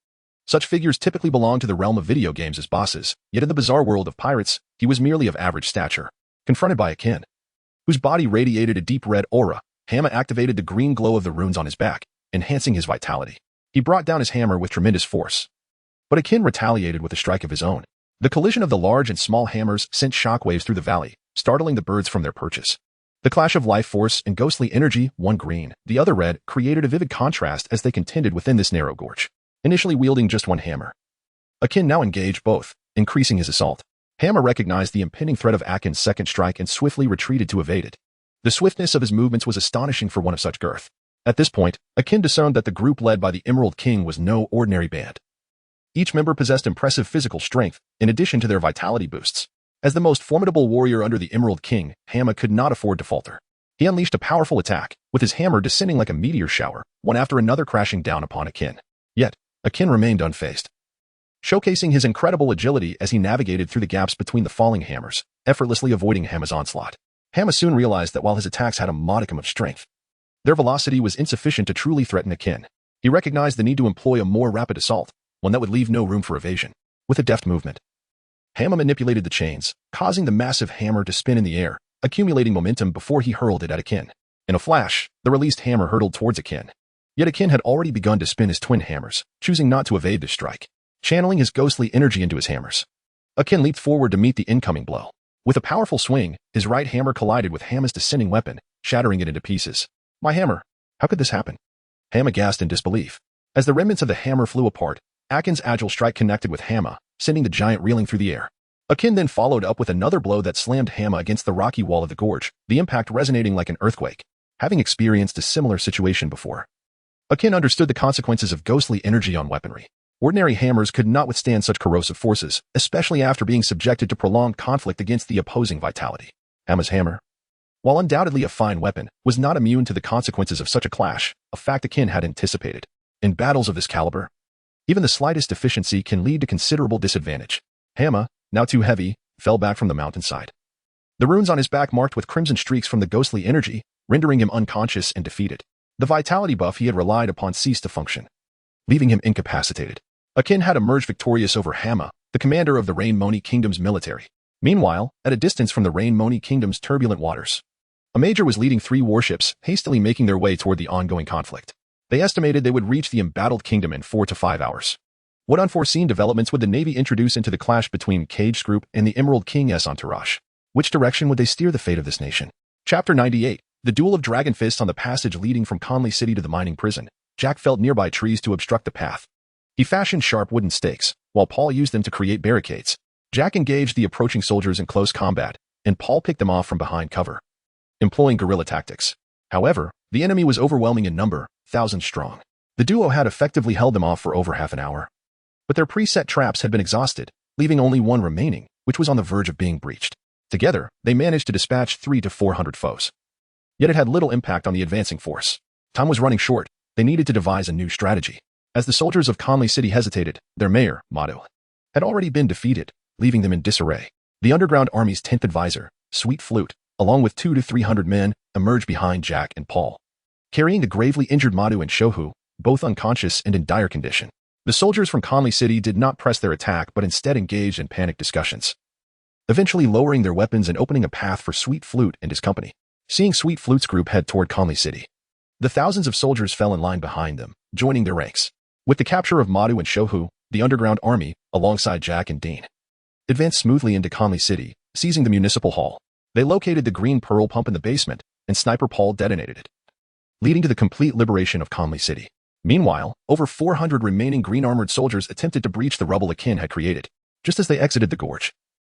Such figures typically belong to the realm of video games as bosses, yet in the bizarre world of pirates, he was merely of average stature. Confronted by Akin, whose body radiated a deep red aura, Hama activated the green glow of the runes on his back, enhancing his vitality. He brought down his hammer with tremendous force. But Akin retaliated with a strike of his own. The collision of the large and small hammers sent shockwaves through the valley, startling the birds from their perches. The clash of life force and ghostly energy, one green, the other red, created a vivid contrast as they contended within this narrow gorge. Initially wielding just one hammer, Akin now engaged both, increasing his assault. Hama recognized the impending threat of Akin's second strike and swiftly retreated to evade it. The swiftness of his movements was astonishing for one of such girth. At this point, Akin discerned that the group led by the Emerald King was no ordinary band. Each member possessed impressive physical strength, in addition to their vitality boosts. As the most formidable warrior under the Emerald King, Hama could not afford to falter. He unleashed a powerful attack, with his hammer descending like a meteor shower, one after another crashing down upon Akin. Yet, Akin remained unfazed, showcasing his incredible agility as he navigated through the gaps between the falling hammers, effortlessly avoiding Hama's onslaught. Hama soon realized that while his attacks had a modicum of strength, their velocity was insufficient to truly threaten Akin. He recognized the need to employ a more rapid assault, one that would leave no room for evasion. With a deft movement, Hama manipulated the chains, causing the massive hammer to spin in the air, accumulating momentum before he hurled it at Akin. In a flash, the released hammer hurtled towards Akin. Yet Akin had already begun to spin his twin hammers, choosing not to evade this strike, channeling his ghostly energy into his hammers. Akin leaped forward to meet the incoming blow. With a powerful swing, his right hammer collided with Hama's descending weapon, shattering it into pieces. My hammer! How could this happen? Hama gasped in disbelief. As the remnants of the hammer flew apart, Akin's agile strike connected with Hama, sending the giant reeling through the air. Akin then followed up with another blow that slammed Hama against the rocky wall of the gorge, the impact resonating like an earthquake. Having experienced a similar situation before, Akin understood the consequences of ghostly energy on weaponry. Ordinary hammers could not withstand such corrosive forces, especially after being subjected to prolonged conflict against the opposing vitality. Hama's hammer, while undoubtedly a fine weapon, was not immune to the consequences of such a clash, a fact Akin had anticipated. In battles of this caliber, even the slightest deficiency can lead to considerable disadvantage. Hama, now too heavy, fell back from the mountainside. The runes on his back marked with crimson streaks from the ghostly energy, rendering him unconscious and defeated. The vitality buff he had relied upon ceased to function, leaving him incapacitated. Akin had emerged victorious over Hama, the commander of the Rain-Moni Kingdom's military. Meanwhile, at a distance from the Rain-Moni Kingdom's turbulent waters, a major was leading 3 warships, hastily making their way toward the ongoing conflict. They estimated they would reach the embattled kingdom in 4 to 5 hours. What unforeseen developments would the Navy introduce into the clash between Cage's group and the Emerald King's entourage? Which direction would they steer the fate of this nation? Chapter 98. The Duel of Dragon Fists. On the passage leading from Conley City to the mining prison, Jack felled nearby trees to obstruct the path. He fashioned sharp wooden stakes, while Paul used them to create barricades. Jack engaged the approaching soldiers in close combat, and Paul picked them off from behind cover, employing guerrilla tactics. However, the enemy was overwhelming in number, thousands strong. The duo had effectively held them off for over half an hour. But their preset traps had been exhausted, leaving only one remaining, which was on the verge of being breached. Together, they managed to dispatch 300 to 400 foes. Yet it had little impact on the advancing force. Time was running short. They needed to devise a new strategy. As the soldiers of Conley City hesitated, their mayor, Motto, had already been defeated, leaving them in disarray. The underground army's 10th advisor, Sweet Flute, along with 200 to 300 men, emerged behind Jack and Paul, carrying the gravely injured Madu and Shohu, both unconscious and in dire condition. The soldiers from Conley City did not press their attack but instead engaged in panicked discussions, eventually lowering their weapons and opening a path for Sweet Flute and his company. Seeing Sweet Flute's group head toward Conley City, the thousands of soldiers fell in line behind them, joining their ranks. With the capture of Madu and Shohu, the underground army, alongside Jack and Dean, advanced smoothly into Conley City, seizing the municipal hall. They located the green pearl pump in the basement, and Sniper Paul detonated it, leading to the complete liberation of Conley City. Meanwhile, over 400 remaining green-armored soldiers attempted to breach the rubble Akin had created. Just as they exited the gorge,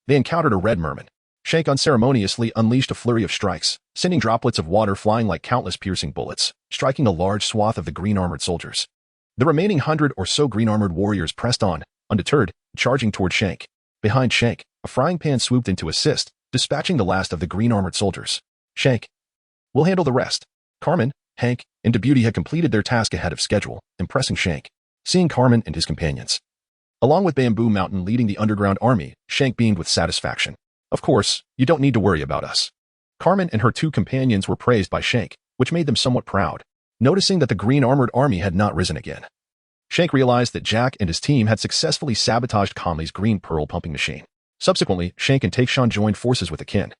they encountered a red merman. Shank unceremoniously unleashed a flurry of strikes, sending droplets of water flying like countless piercing bullets, striking a large swath of the green-armored soldiers. The remaining 100 or so green-armored warriors pressed on, undeterred, charging toward Shank. Behind Shank, a frying pan swooped in to assist, dispatching the last of the green-armored soldiers. Shank, we'll handle the rest. Carmen, Hank and Debuty had completed their task ahead of schedule, impressing Shank. Seeing Carmen and his companions, along with Bamboo Mountain leading the underground army, Shank beamed with satisfaction. Of course, you don't need to worry about us. Carmen and her two companions were praised by Shank, which made them somewhat proud, noticing that the green armored army had not risen again. Shank realized that Jack and his team had successfully sabotaged Conley's green pearl pumping machine. Subsequently, Shank and Takeshon joined forces with Akin,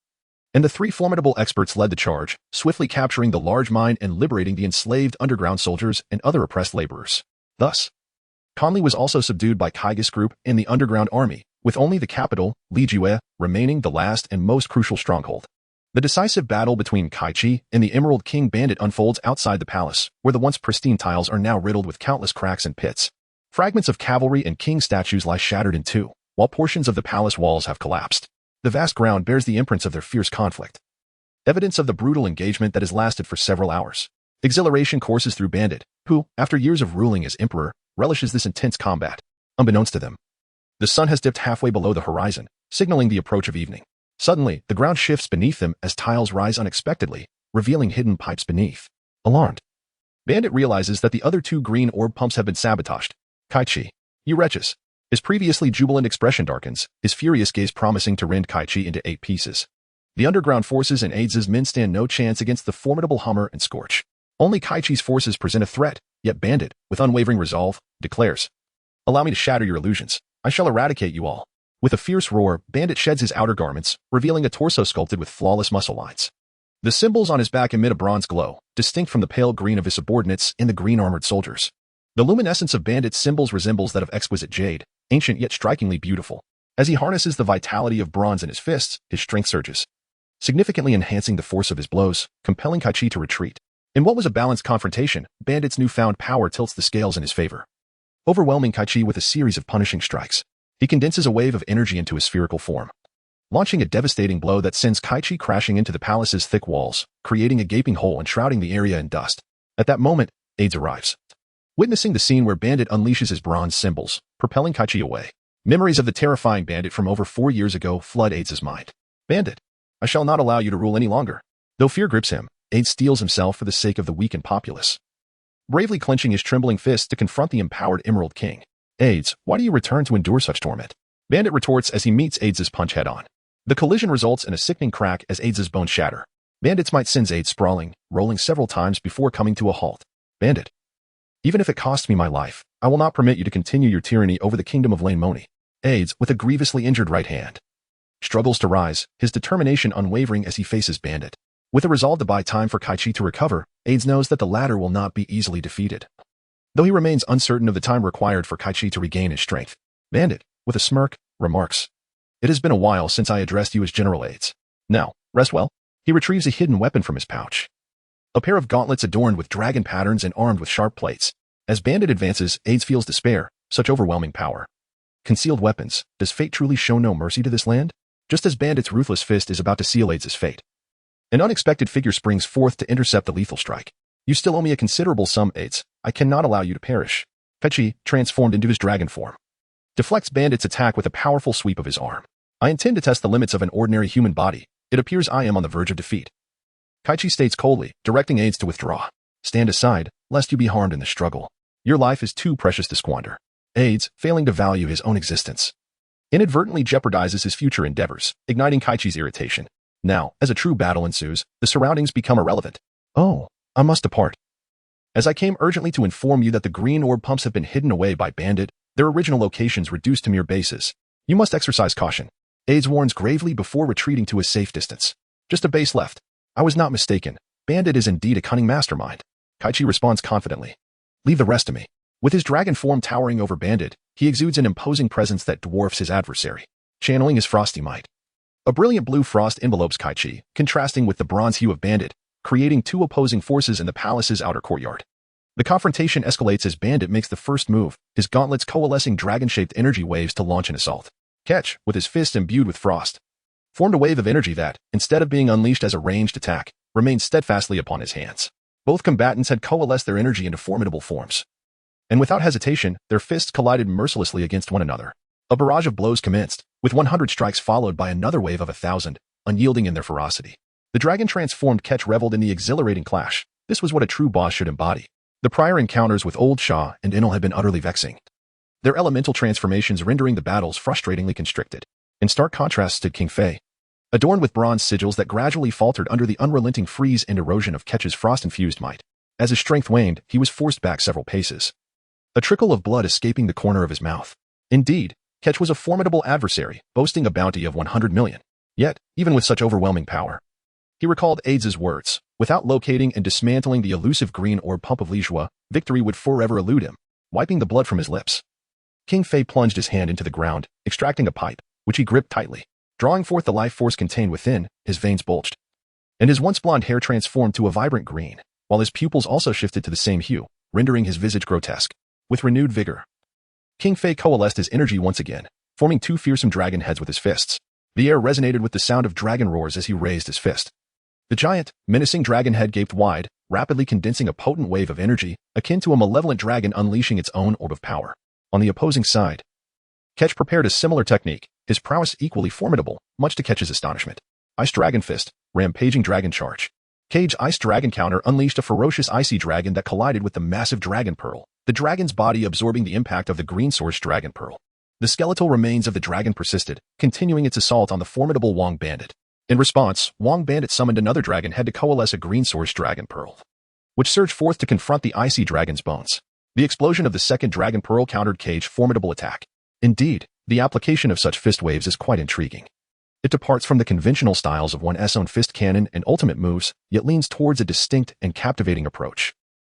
and the three formidable experts led the charge, swiftly capturing the large mine and liberating the enslaved underground soldiers and other oppressed laborers. Thus, Conley was also subdued by Kaiga's group and the underground army, with only the capital, Lijue, remaining the last and most crucial stronghold. The decisive battle between Kichi and the Emerald King Bandit unfolds outside the palace, where the once pristine tiles are now riddled with countless cracks and pits. Fragments of cavalry and king statues lie shattered in two, while portions of the palace walls have collapsed. The vast ground bears the imprints of their fierce conflict, evidence of the brutal engagement that has lasted for several hours. Exhilaration courses through Bandit, who, after years of ruling as emperor, relishes this intense combat. Unbeknownst to them, the sun has dipped halfway below the horizon, signaling the approach of evening. Suddenly, the ground shifts beneath them as tiles rise unexpectedly, revealing hidden pipes beneath. Alarmed, Bandit realizes that the other two green orb pumps have been sabotaged. Kichi, you wretches. His previously jubilant expression darkens, his furious gaze promising to rend Kichi into 8 pieces. The underground forces and Aides' men stand no chance against the formidable Hummer and Scorch. Only Kaichi's forces present a threat, yet Bandit, with unwavering resolve, declares, "Allow me to shatter your illusions. I shall eradicate you all." With a fierce roar, Bandit sheds his outer garments, revealing a torso sculpted with flawless muscle lines. The symbols on his back emit a bronze glow, distinct from the pale green of his subordinates and the green-armored soldiers. The luminescence of Bandit's symbols resembles that of exquisite jade, ancient yet strikingly beautiful. As he harnesses the vitality of bronze in his fists, his strength surges, significantly enhancing the force of his blows, compelling Kichi to retreat. In what was a balanced confrontation, Bandit's newfound power tilts the scales in his favor, overwhelming Kichi with a series of punishing strikes. He condenses a wave of energy into his spherical form, launching a devastating blow that sends Kichi crashing into the palace's thick walls, creating a gaping hole and shrouding the area in dust. At that moment, Aides arrives, witnessing the scene where Bandit unleashes his bronze symbols, propelling Kichi away. Memories of the terrifying Bandit from over 4 years ago flood Aides' mind. "Bandit, I shall not allow you to rule any longer." Though fear grips him, Aides steels himself for the sake of the weak and populace, bravely clenching his trembling fists to confront the empowered Emerald King. "Aides, why do you return to endure such torment?" Bandit retorts as he meets Aides' punch head-on. The collision results in a sickening crack as Aides' bones shatter. Bandit's might sends Aides sprawling, rolling several times before coming to a halt. "Bandit, even if it costs me my life, I will not permit you to continue your tyranny over the kingdom of Lane Moni." Aides, with a grievously injured right hand, struggles to rise, his determination unwavering as he faces Bandit. With a resolve to buy time for Kichi to recover, Aides knows that the latter will not be easily defeated, though he remains uncertain of the time required for Kichi to regain his strength. Bandit, with a smirk, remarks, "It has been a while since I addressed you as General Aides. Now, rest well." He retrieves a hidden weapon from his pouch, a pair of gauntlets adorned with dragon patterns and armed with sharp plates. As Bandit advances, Aides feels despair, such overwhelming power. Concealed weapons, does fate truly show no mercy to this land? Just as Bandit's ruthless fist is about to seal Aides' fate, an unexpected figure springs forth to intercept the lethal strike. "You still owe me a considerable sum, Aides. I cannot allow you to perish." Kichi, transformed into his dragon form, deflects Bandit's attack with a powerful sweep of his arm. "I intend to test the limits of an ordinary human body. It appears I am on the verge of defeat." Kichi states coldly, directing Aides to withdraw. "Stand aside, lest you be harmed in the struggle. Your life is too precious to squander." Aides, failing to value his own existence, inadvertently jeopardizes his future endeavors, igniting Kichi's irritation. Now, as a true battle ensues, the surroundings become irrelevant. "Oh, I must depart. As I came urgently to inform you that the green orb pumps have been hidden away by Bandit, their original locations reduced to mere bases. You must exercise caution." Aides warns gravely before retreating to a safe distance. "Just a base left. I was not mistaken. Bandit is indeed a cunning mastermind." Kichi responds confidently, "Leave the rest to me." With his dragon form towering over Bandit, he exudes an imposing presence that dwarfs his adversary, channeling his frosty might. A brilliant blue frost envelopes Kichi, contrasting with the bronze hue of Bandit, creating two opposing forces in the palace's outer courtyard. The confrontation escalates as Bandit makes the first move, his gauntlets coalescing dragon-shaped energy waves to launch an assault. Ketch, with his fist imbued with frost, formed a wave of energy that, instead of being unleashed as a ranged attack, remained steadfastly upon his hands. Both combatants had coalesced their energy into formidable forms, and without hesitation, their fists collided mercilessly against one another. A barrage of blows commenced, with 100 strikes followed by another wave of 1,000, unyielding in their ferocity. The dragon-transformed Ketch reveled in the exhilarating clash. This was what a true boss should embody. The prior encounters with Old Shah and Inul had been utterly vexing, their elemental transformations rendering the battles frustratingly constricted. In stark contrast stood King Fei, adorned with bronze sigils that gradually faltered under the unrelenting freeze and erosion of Ketch's frost-infused might. As his strength waned, he was forced back several paces, a trickle of blood escaping the corner of his mouth. Indeed, Ketch was a formidable adversary, boasting a bounty of 100 million. Yet, even with such overwhelming power, he recalled Aides' words. Without locating and dismantling the elusive green orb pump of Lijua, victory would forever elude him, wiping the blood from his lips. King Fei plunged his hand into the ground, extracting a pipe, which he gripped tightly. Drawing forth the life force contained within, his veins bulged, and his once blonde hair transformed to a vibrant green, while his pupils also shifted to the same hue, rendering his visage grotesque. With renewed vigor, King Fei coalesced his energy once again, forming two fearsome dragon heads with his fists. The air resonated with the sound of dragon roars as he raised his fist. The giant, menacing dragon head gaped wide, rapidly condensing a potent wave of energy, akin to a malevolent dragon unleashing its own orb of power. On the opposing side, Ketch prepared a similar technique, his prowess equally formidable, much to Ketch's astonishment. Ice Dragon Fist, Rampaging Dragon Charge. Cage Ice Dragon Counter unleashed a ferocious icy dragon that collided with the massive Dragon Pearl, the dragon's body absorbing the impact of the green source Dragon Pearl. The skeletal remains of the dragon persisted, continuing its assault on the formidable Wong Bandit. In response, Wong Bandit summoned another dragon head to coalesce a green source Dragon Pearl, which surged forth to confront the icy dragon's bones. The explosion of the second Dragon Pearl countered Cage's formidable attack. Indeed, the application of such fist waves is quite intriguing. It departs from the conventional styles of one's own fist cannon and ultimate moves, yet leans towards a distinct and captivating approach.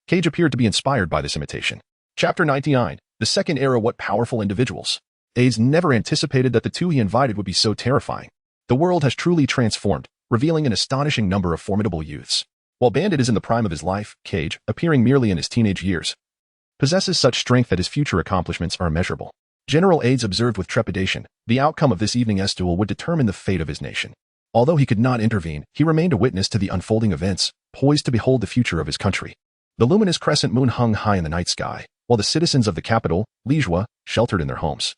Cage appeared to be inspired by this imitation. Chapter 99, The Second Era. What powerful individuals. Aides never anticipated that the two he invited would be so terrifying. The world has truly transformed, revealing an astonishing number of formidable youths. While Bandit is in the prime of his life, Cage, appearing merely in his teenage years, possesses such strength that his future accomplishments are immeasurable. General Aides observed with trepidation, the outcome of this evening's duel would determine the fate of his nation. Although he could not intervene, he remained a witness to the unfolding events, poised to behold the future of his country. The luminous crescent moon hung high in the night sky, while the citizens of the capital, Lijua, sheltered in their homes,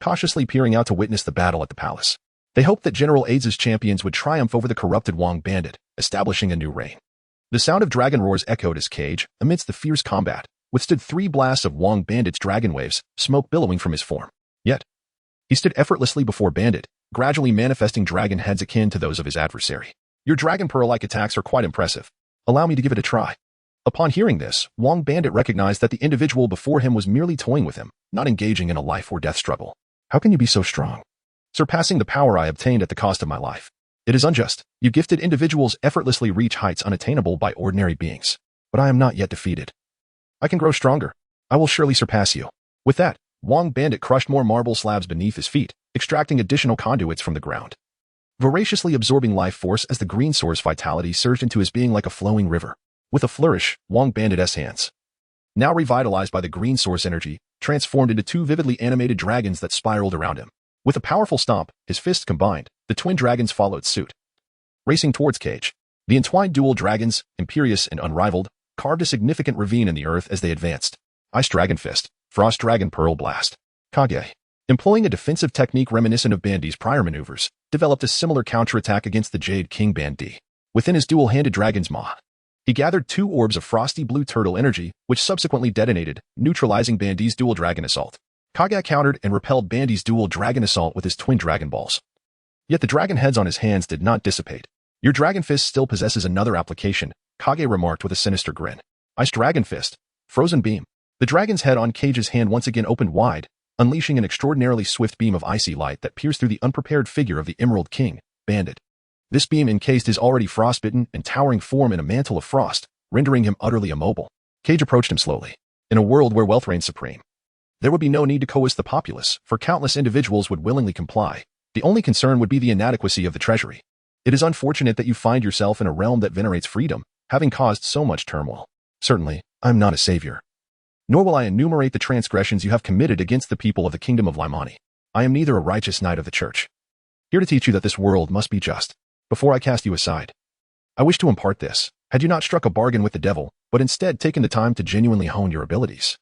cautiously peering out to witness the battle at the palace. They hoped that General Aides' champions would triumph over the corrupted Wong Bandit, establishing a new reign. The sound of dragon roars echoed as Cage, amidst the fierce combat, withstood 3 blasts of Wong Bandit's dragon waves, smoke billowing from his form. Yet, he stood effortlessly before Bandit, gradually manifesting dragon heads akin to those of his adversary. Your Dragon Pearl-like attacks are quite impressive. Allow me to give it a try. Upon hearing this, Wong Bandit recognized that the individual before him was merely toying with him, not engaging in a life-or-death struggle. How can you be so strong? Surpassing the power I obtained at the cost of my life. It is unjust. You gifted individuals effortlessly reach heights unattainable by ordinary beings. But I am not yet defeated. I can grow stronger. I will surely surpass you. With that, Wong Bandit crushed more marble slabs beneath his feet, extracting additional conduits from the ground, voraciously absorbing life force as the green source vitality surged into his being like a flowing river. With a flourish, Wong Bandit's hands, now revitalized by the green source energy, transformed into 2 vividly animated dragons that spiraled around him. With a powerful stomp, his fists combined, the twin dragons followed suit. Racing towards Cage, the entwined dual dragons, imperious and unrivaled, carved a significant ravine in the earth as they advanced. Ice Dragon Fist, Frost Dragon Pearl Blast. Kage, employing a defensive technique reminiscent of Bandi's prior maneuvers, developed a similar counterattack against the Jade King Bandi. Within his dual-handed dragon's maw, he gathered 2 orbs of frosty blue turtle energy, which subsequently detonated, neutralizing Bandi's dual dragon assault. Kage countered and repelled Bandi's dual dragon assault with his twin dragon balls. Yet the dragon heads on his hands did not dissipate. Your Dragon Fist still possesses another application, Kage remarked with a sinister grin. Ice Dragon Fist, Frozen Beam. The dragon's head on Cage's hand once again opened wide, unleashing an extraordinarily swift beam of icy light that pierced through the unprepared figure of the Emerald King, Bandit. This beam encased his already frostbitten and towering form in a mantle of frost, rendering him utterly immobile. Cage approached him slowly. In a world where wealth reigned supreme, there would be no need to coerce the populace, for countless individuals would willingly comply. The only concern would be the inadequacy of the treasury. It is unfortunate that you find yourself in a realm that venerates freedom, having caused so much turmoil. Certainly, I am not a savior. Nor will I enumerate the transgressions you have committed against the people of the kingdom of Limani. I am neither a righteous knight of the church, here to teach you that this world must be just. Before I cast you aside, I wish to impart this. Had you not struck a bargain with the devil, but instead taken the time to genuinely hone your abilities,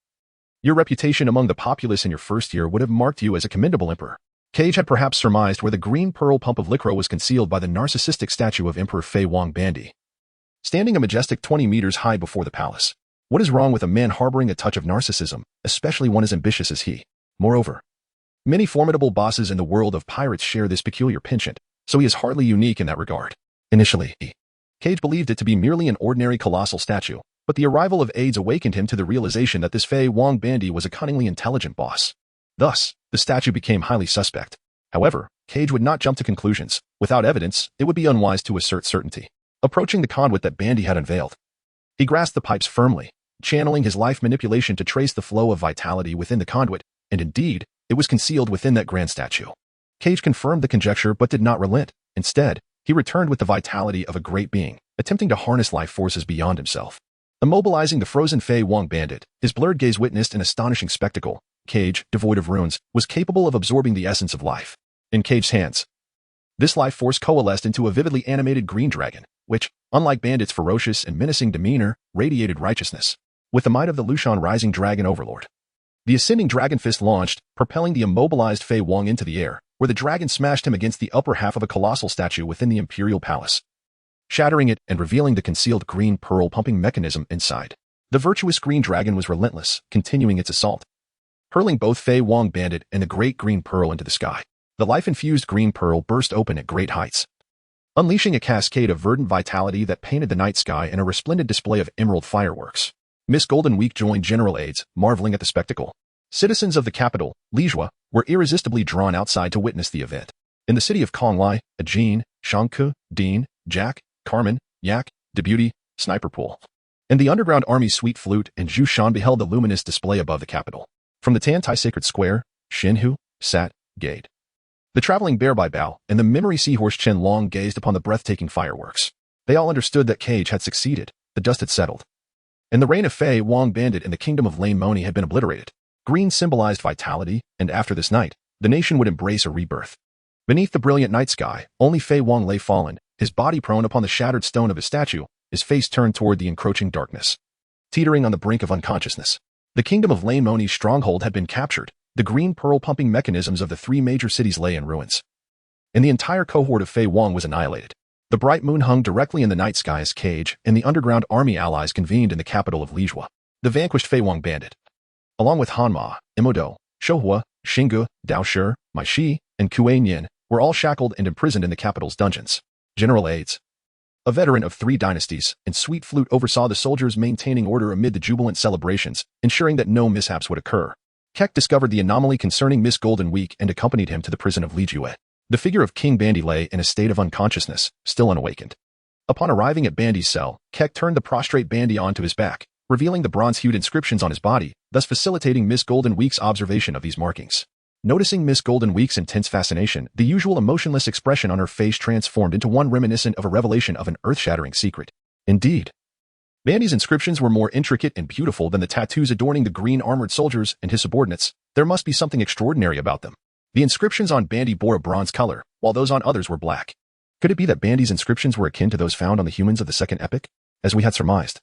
your reputation among the populace in your first year would have marked you as a commendable emperor. Cage had perhaps surmised where the green pearl pump of Licro was concealed by the narcissistic statue of Emperor Fei Wong Bandi. standing a majestic 20 meters high before the palace. What is wrong with a man harboring a touch of narcissism, especially one as ambitious as he? Moreover, many formidable bosses in the world of pirates share this peculiar penchant, so he is hardly unique in that regard. Initially, Cage believed it to be merely an ordinary colossal statue, but the arrival of aides awakened him to the realization that this Fei Wong bandy was a cunningly intelligent boss. Thus, the statue became highly suspect. However, Cage would not jump to conclusions. Without evidence, it would be unwise to assert certainty. Approaching the conduit that Bandy had unveiled, he grasped the pipes firmly, channeling his life manipulation to trace the flow of vitality within the conduit, and indeed, it was concealed within that grand statue. Cage confirmed the conjecture but did not relent. Instead, he returned with the vitality of a great being, attempting to harness life forces beyond himself. Immobilizing the frozen Fei Wong bandit, his blurred gaze witnessed an astonishing spectacle. Cage, devoid of runes, was capable of absorbing the essence of life. In Cage's hands, this life force coalesced into a vividly animated green dragon, which, unlike Bandit's ferocious and menacing demeanor, radiated righteousness. With the might of the Lushan rising dragon overlord, the ascending dragon fist launched, propelling the immobilized Fei Wong into the air, where the dragon smashed him against the upper half of a colossal statue within the imperial palace, shattering it and revealing the concealed green pearl pumping mechanism inside. The virtuous green dragon was relentless, continuing its assault, hurling both Fei Wong bandit and the great green pearl into the sky. The life-infused green pearl burst open at great heights, unleashing a cascade of verdant vitality that painted the night sky in a resplendent display of emerald fireworks. Miss Golden Week joined general aides, marveling at the spectacle. Citizens of the capital, Lijua, were irresistibly drawn outside to witness the event. In the city of Konglai, Ajin, Shangke, Dean, Jack, Carmen, Yak, Debuty, Sniperpool, and the underground army Sweet Flute and Zhu Shan beheld the luminous display above the capital. From the Tantai Sacred Square, Shinhu, Sat, Gade, the traveling bear by Bao, and the memory seahorse Chen Long gazed upon the breathtaking fireworks. They all understood that Cage had succeeded, the dust had settled, and the reign of Fei Wong Bandit in the kingdom of Lane Moni had been obliterated. Green symbolized vitality, and after this night, the nation would embrace a rebirth. Beneath the brilliant night sky, only Fei Wong lay fallen, his body prone upon the shattered stone of his statue, his face turned toward the encroaching darkness, teetering on the brink of unconsciousness. The kingdom of Lane Moni's stronghold had been captured. The green pearl pumping mechanisms of the three major cities lay in ruins, and the entire cohort of Fei Wong was annihilated. The bright moon hung directly in the night sky as Cage and the underground army allies convened in the capital of Lijua. The vanquished Fei Wong bandit, along with Hanma, Imodo, Shohua, Xingu, Daoshi, Maishi, and Kuei Yin, were all shackled and imprisoned in the capital's dungeons. General Aides, a veteran of 3 dynasties, and Sweet Flute oversaw the soldiers maintaining order amid the jubilant celebrations, ensuring that no mishaps would occur. Keck discovered the anomaly concerning Miss Golden Week and accompanied him to the prison of Lijue. The figure of King Bandy lay in a state of unconsciousness, still unawakened. Upon arriving at Bandy's cell, Keck turned the prostrate Bandy onto his back, revealing the bronze-hued inscriptions on his body, thus facilitating Miss Golden Week's observation of these markings. Noticing Miss Golden Week's intense fascination, the usual emotionless expression on her face transformed into one reminiscent of a revelation of an earth-shattering secret. Indeed, Bandy's inscriptions were more intricate and beautiful than the tattoos adorning the green armored soldiers and his subordinates. There must be something extraordinary about them. The inscriptions on Bandy bore a bronze color, while those on others were black. Could it be that Bandy's inscriptions were akin to those found on the humans of the second epoch? As we had surmised,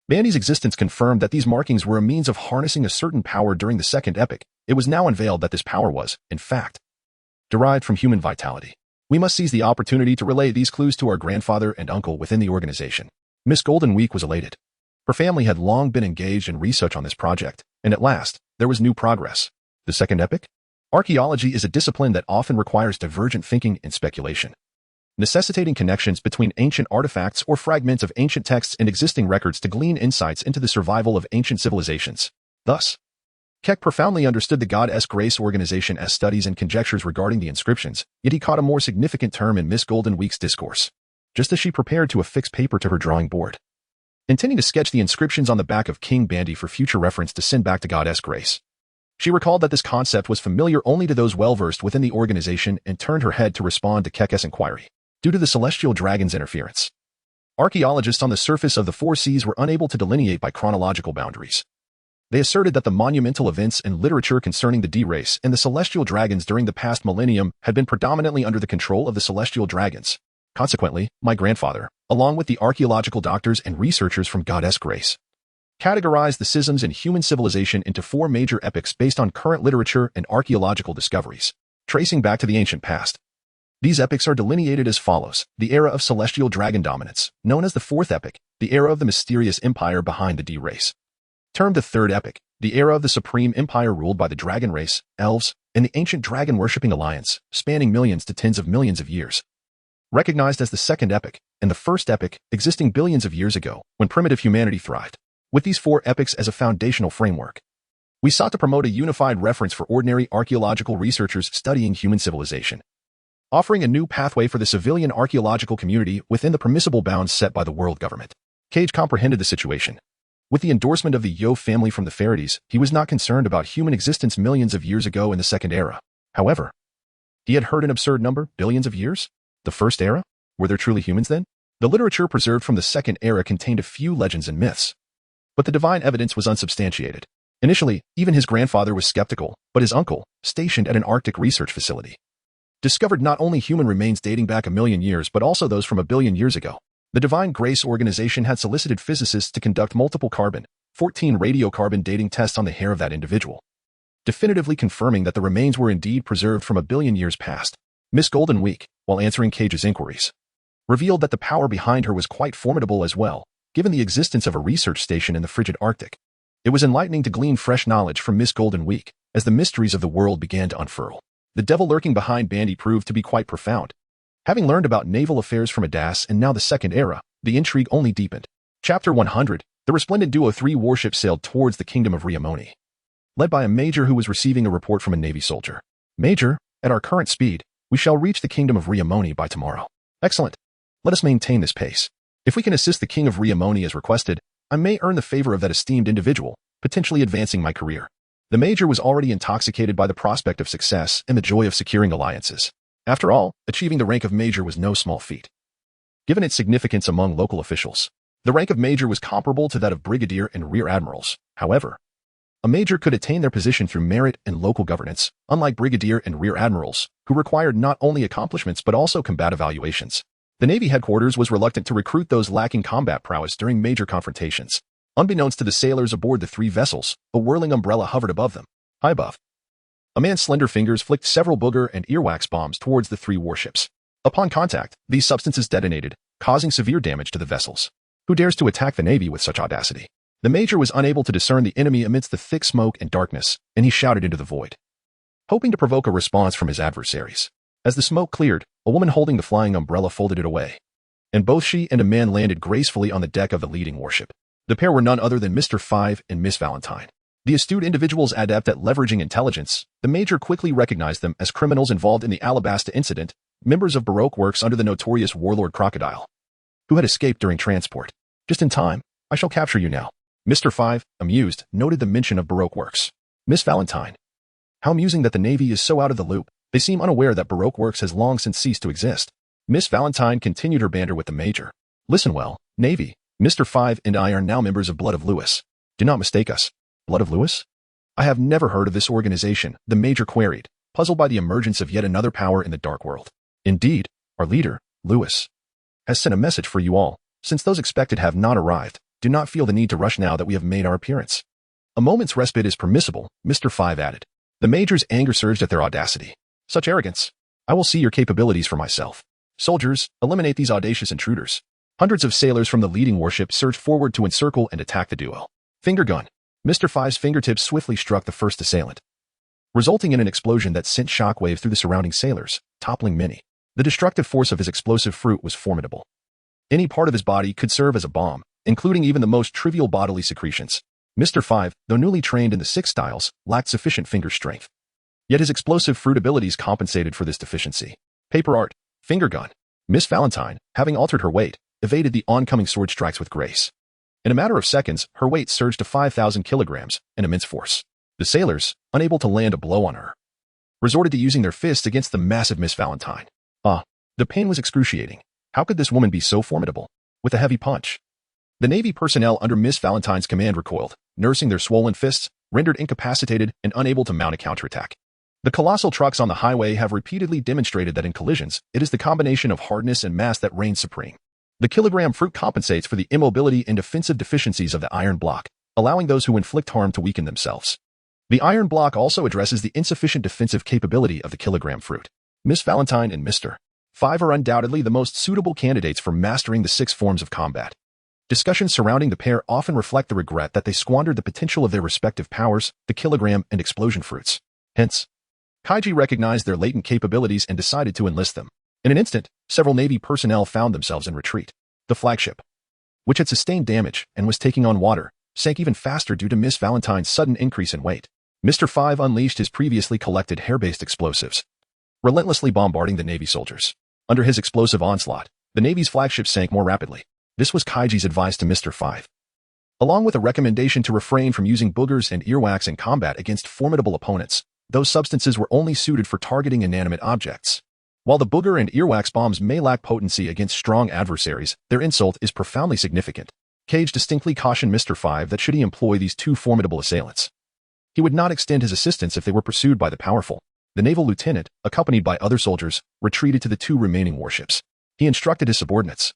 Bandy's existence confirmed that these markings were a means of harnessing a certain power during the second epoch. It was now unveiled that this power was, in fact, derived from human vitality. We must seize the opportunity to relay these clues to our grandfather and uncle within the organization. Miss Golden Week was elated. Her family had long been engaged in research on this project, and at last, there was new progress. The second epoch? Archaeology is a discipline that often requires divergent thinking and speculation, necessitating connections between ancient artifacts or fragments of ancient texts and existing records to glean insights into the survival of ancient civilizations. Thus, Keck profoundly understood the Goddess Grace organization as studies and conjectures regarding the inscriptions, yet he caught a more significant term in Miss Golden Week's discourse, just as she prepared to affix paper to her drawing board, intending to sketch the inscriptions on the back of King Bandy for future reference to send back to Goddess Grace. She recalled that this concept was familiar only to those well-versed within the organization and turned her head to respond to Keck's inquiry. Due to the celestial dragon's interference, archaeologists on the surface of the 4 seas were unable to delineate by chronological boundaries. They asserted that the monumental events and literature concerning the D-race and the celestial dragons during the past millennium had been predominantly under the control of the celestial dragons. Consequently, my grandfather, along with the archaeological doctors and researchers from Goddess Grace, categorized the schisms in human civilization into 4 major epochs based on current literature and archaeological discoveries, tracing back to the ancient past. These epochs are delineated as follows: the era of celestial dragon dominance, known as the 4th epoch, the era of the mysterious empire behind the D race. Termed the Third Epic, the era of the supreme empire ruled by the dragon race, elves, and the ancient dragon-worshipping alliance, spanning millions to tens of millions of years. Recognized as the Second Epic, and the First Epic, existing billions of years ago, when primitive humanity thrived. With these four epics as a foundational framework, we sought to promote a unified reference for ordinary archaeological researchers studying human civilization, offering a new pathway for the civilian archaeological community within the permissible bounds set by the world government. Cage comprehended the situation. With the endorsement of the Yo family from the Pharisees, he was not concerned about human existence millions of years ago in the Second Era. However, he had heard an absurd number, billions of years? The First Era? Were there truly humans then? The literature preserved from the Second Era contained a few legends and myths, but the divine evidence was unsubstantiated. Initially, even his grandfather was skeptical, but his uncle, stationed at an Arctic research facility, discovered not only human remains dating back 1,000,000 years but also those from 1,000,000,000 years ago. The Divine Grace Organization had solicited physicists to conduct multiple carbon-14 radiocarbon dating tests on the hair of that individual, definitively confirming that the remains were indeed preserved from 1,000,000,000 years past. Miss Golden Week, while answering Cage's inquiries, revealed that the power behind her was quite formidable as well, given the existence of a research station in the frigid Arctic. It was enlightening to glean fresh knowledge from Miss Golden Week as the mysteries of the world began to unfurl. The devil lurking behind Bandy proved to be quite profound. Having learned about naval affairs from Adas and now the Second Era, the intrigue only deepened. Chapter 100, the resplendent duo 3 warships sailed towards the kingdom of Riamoni, led by a major who was receiving a report from a Navy soldier. Major, at our current speed, we shall reach the kingdom of Riamoni by tomorrow. Excellent. Let us maintain this pace. If we can assist the king of Riamoni as requested, I may earn the favor of that esteemed individual, potentially advancing my career. The major was already intoxicated by the prospect of success and the joy of securing alliances. After all, achieving the rank of major was no small feat. Given its significance among local officials, the rank of major was comparable to that of brigadier and rear admirals. However, a major could attain their position through merit and local governance, unlike brigadier and rear admirals, who required not only accomplishments but also combat evaluations. The Navy headquarters was reluctant to recruit those lacking combat prowess during major confrontations. Unbeknownst to the sailors aboard the 3 vessels, a whirling umbrella hovered above them. High above, a man's slender fingers flicked several booger and earwax bombs towards the 3 warships. Upon contact, these substances detonated, causing severe damage to the vessels. Who dares to attack the Navy with such audacity? The major was unable to discern the enemy amidst the thick smoke and darkness, and he shouted into the void, hoping to provoke a response from his adversaries. As the smoke cleared, a woman holding the flying umbrella folded it away, and both she and a man landed gracefully on the deck of the leading warship. The pair were none other than Mr. 5 and Miss Valentine. The astute individuals adept at leveraging intelligence, the major quickly recognized them as criminals involved in the Alabasta incident, members of Baroque Works under the notorious warlord Crocodile, who had escaped during transport. Just in time, I shall capture you now. Mr. 5, amused, noted the mention of Baroque Works. Miss Valentine. How amusing that the Navy is so out of the loop. They seem unaware that Baroque Works has long since ceased to exist. Miss Valentine continued her banter with the major. Listen well, Navy. Mr. 5 and I are now members of Blood of Lewis. Do not mistake us. Blood of Lewis? I have never heard of this organization, the major queried, puzzled by the emergence of yet another power in the dark world. Indeed, our leader, Lewis, has sent a message for you all. Since those expected have not arrived, do not feel the need to rush now that we have made our appearance. A moment's respite is permissible, Mr. 5 added. The major's anger surged at their audacity. Such arrogance. I will see your capabilities for myself. Soldiers, eliminate these audacious intruders. Hundreds of sailors from the leading warship surged forward to encircle and attack the duo. Finger gun. Mr. 5's fingertips swiftly struck the first assailant, resulting in an explosion that sent shockwaves through the surrounding sailors, toppling many. The destructive force of his explosive fruit was formidable. Any part of his body could serve as a bomb, including even the most trivial bodily secretions. Mr. 5, though newly trained in the 6 styles, lacked sufficient finger strength. Yet his explosive fruit abilities compensated for this deficiency. Paper art, finger gun. Miss Valentine, having altered her weight, evaded the oncoming sword strikes with grace. In a matter of seconds, her weight surged to 5,000 kilograms, an immense force. The sailors, unable to land a blow on her, resorted to using their fists against the massive Miss Valentine. The pain was excruciating. How could this woman be so formidable? With a heavy punch, the Navy personnel under Miss Valentine's command recoiled, nursing their swollen fists, rendered incapacitated and unable to mount a counterattack. The colossal trucks on the highway have repeatedly demonstrated that in collisions, it is the combination of hardness and mass that reigns supreme. The kilogram fruit compensates for the immobility and defensive deficiencies of the iron block, allowing those who inflict harm to weaken themselves. The iron block also addresses the insufficient defensive capability of the kilogram fruit. Miss Valentine and Mr. 5 are undoubtedly the most suitable candidates for mastering the 6 forms of combat. Discussions surrounding the pair often reflect the regret that they squandered the potential of their respective powers, the kilogram and explosion fruits. Hence, Kichi recognized their latent capabilities and decided to enlist them. In an instant, several Navy personnel found themselves in retreat. The flagship, which had sustained damage and was taking on water, sank even faster due to Miss Valentine's sudden increase in weight. Mr. Five unleashed his previously collected hair-based explosives, relentlessly bombarding the Navy soldiers. Under his explosive onslaught, the Navy's flagship sank more rapidly. This was Kichi's advice to Mr. Five, along with a recommendation to refrain from using boogers and earwax in combat against formidable opponents. Those substances were only suited for targeting inanimate objects. While the booger and earwax bombs may lack potency against strong adversaries, their insult is profoundly significant. Cage distinctly cautioned Mr. Five that should he employ these two formidable assailants, he would not extend his assistance if they were pursued by the powerful. The naval lieutenant, accompanied by other soldiers, retreated to the two remaining warships. He instructed his subordinates,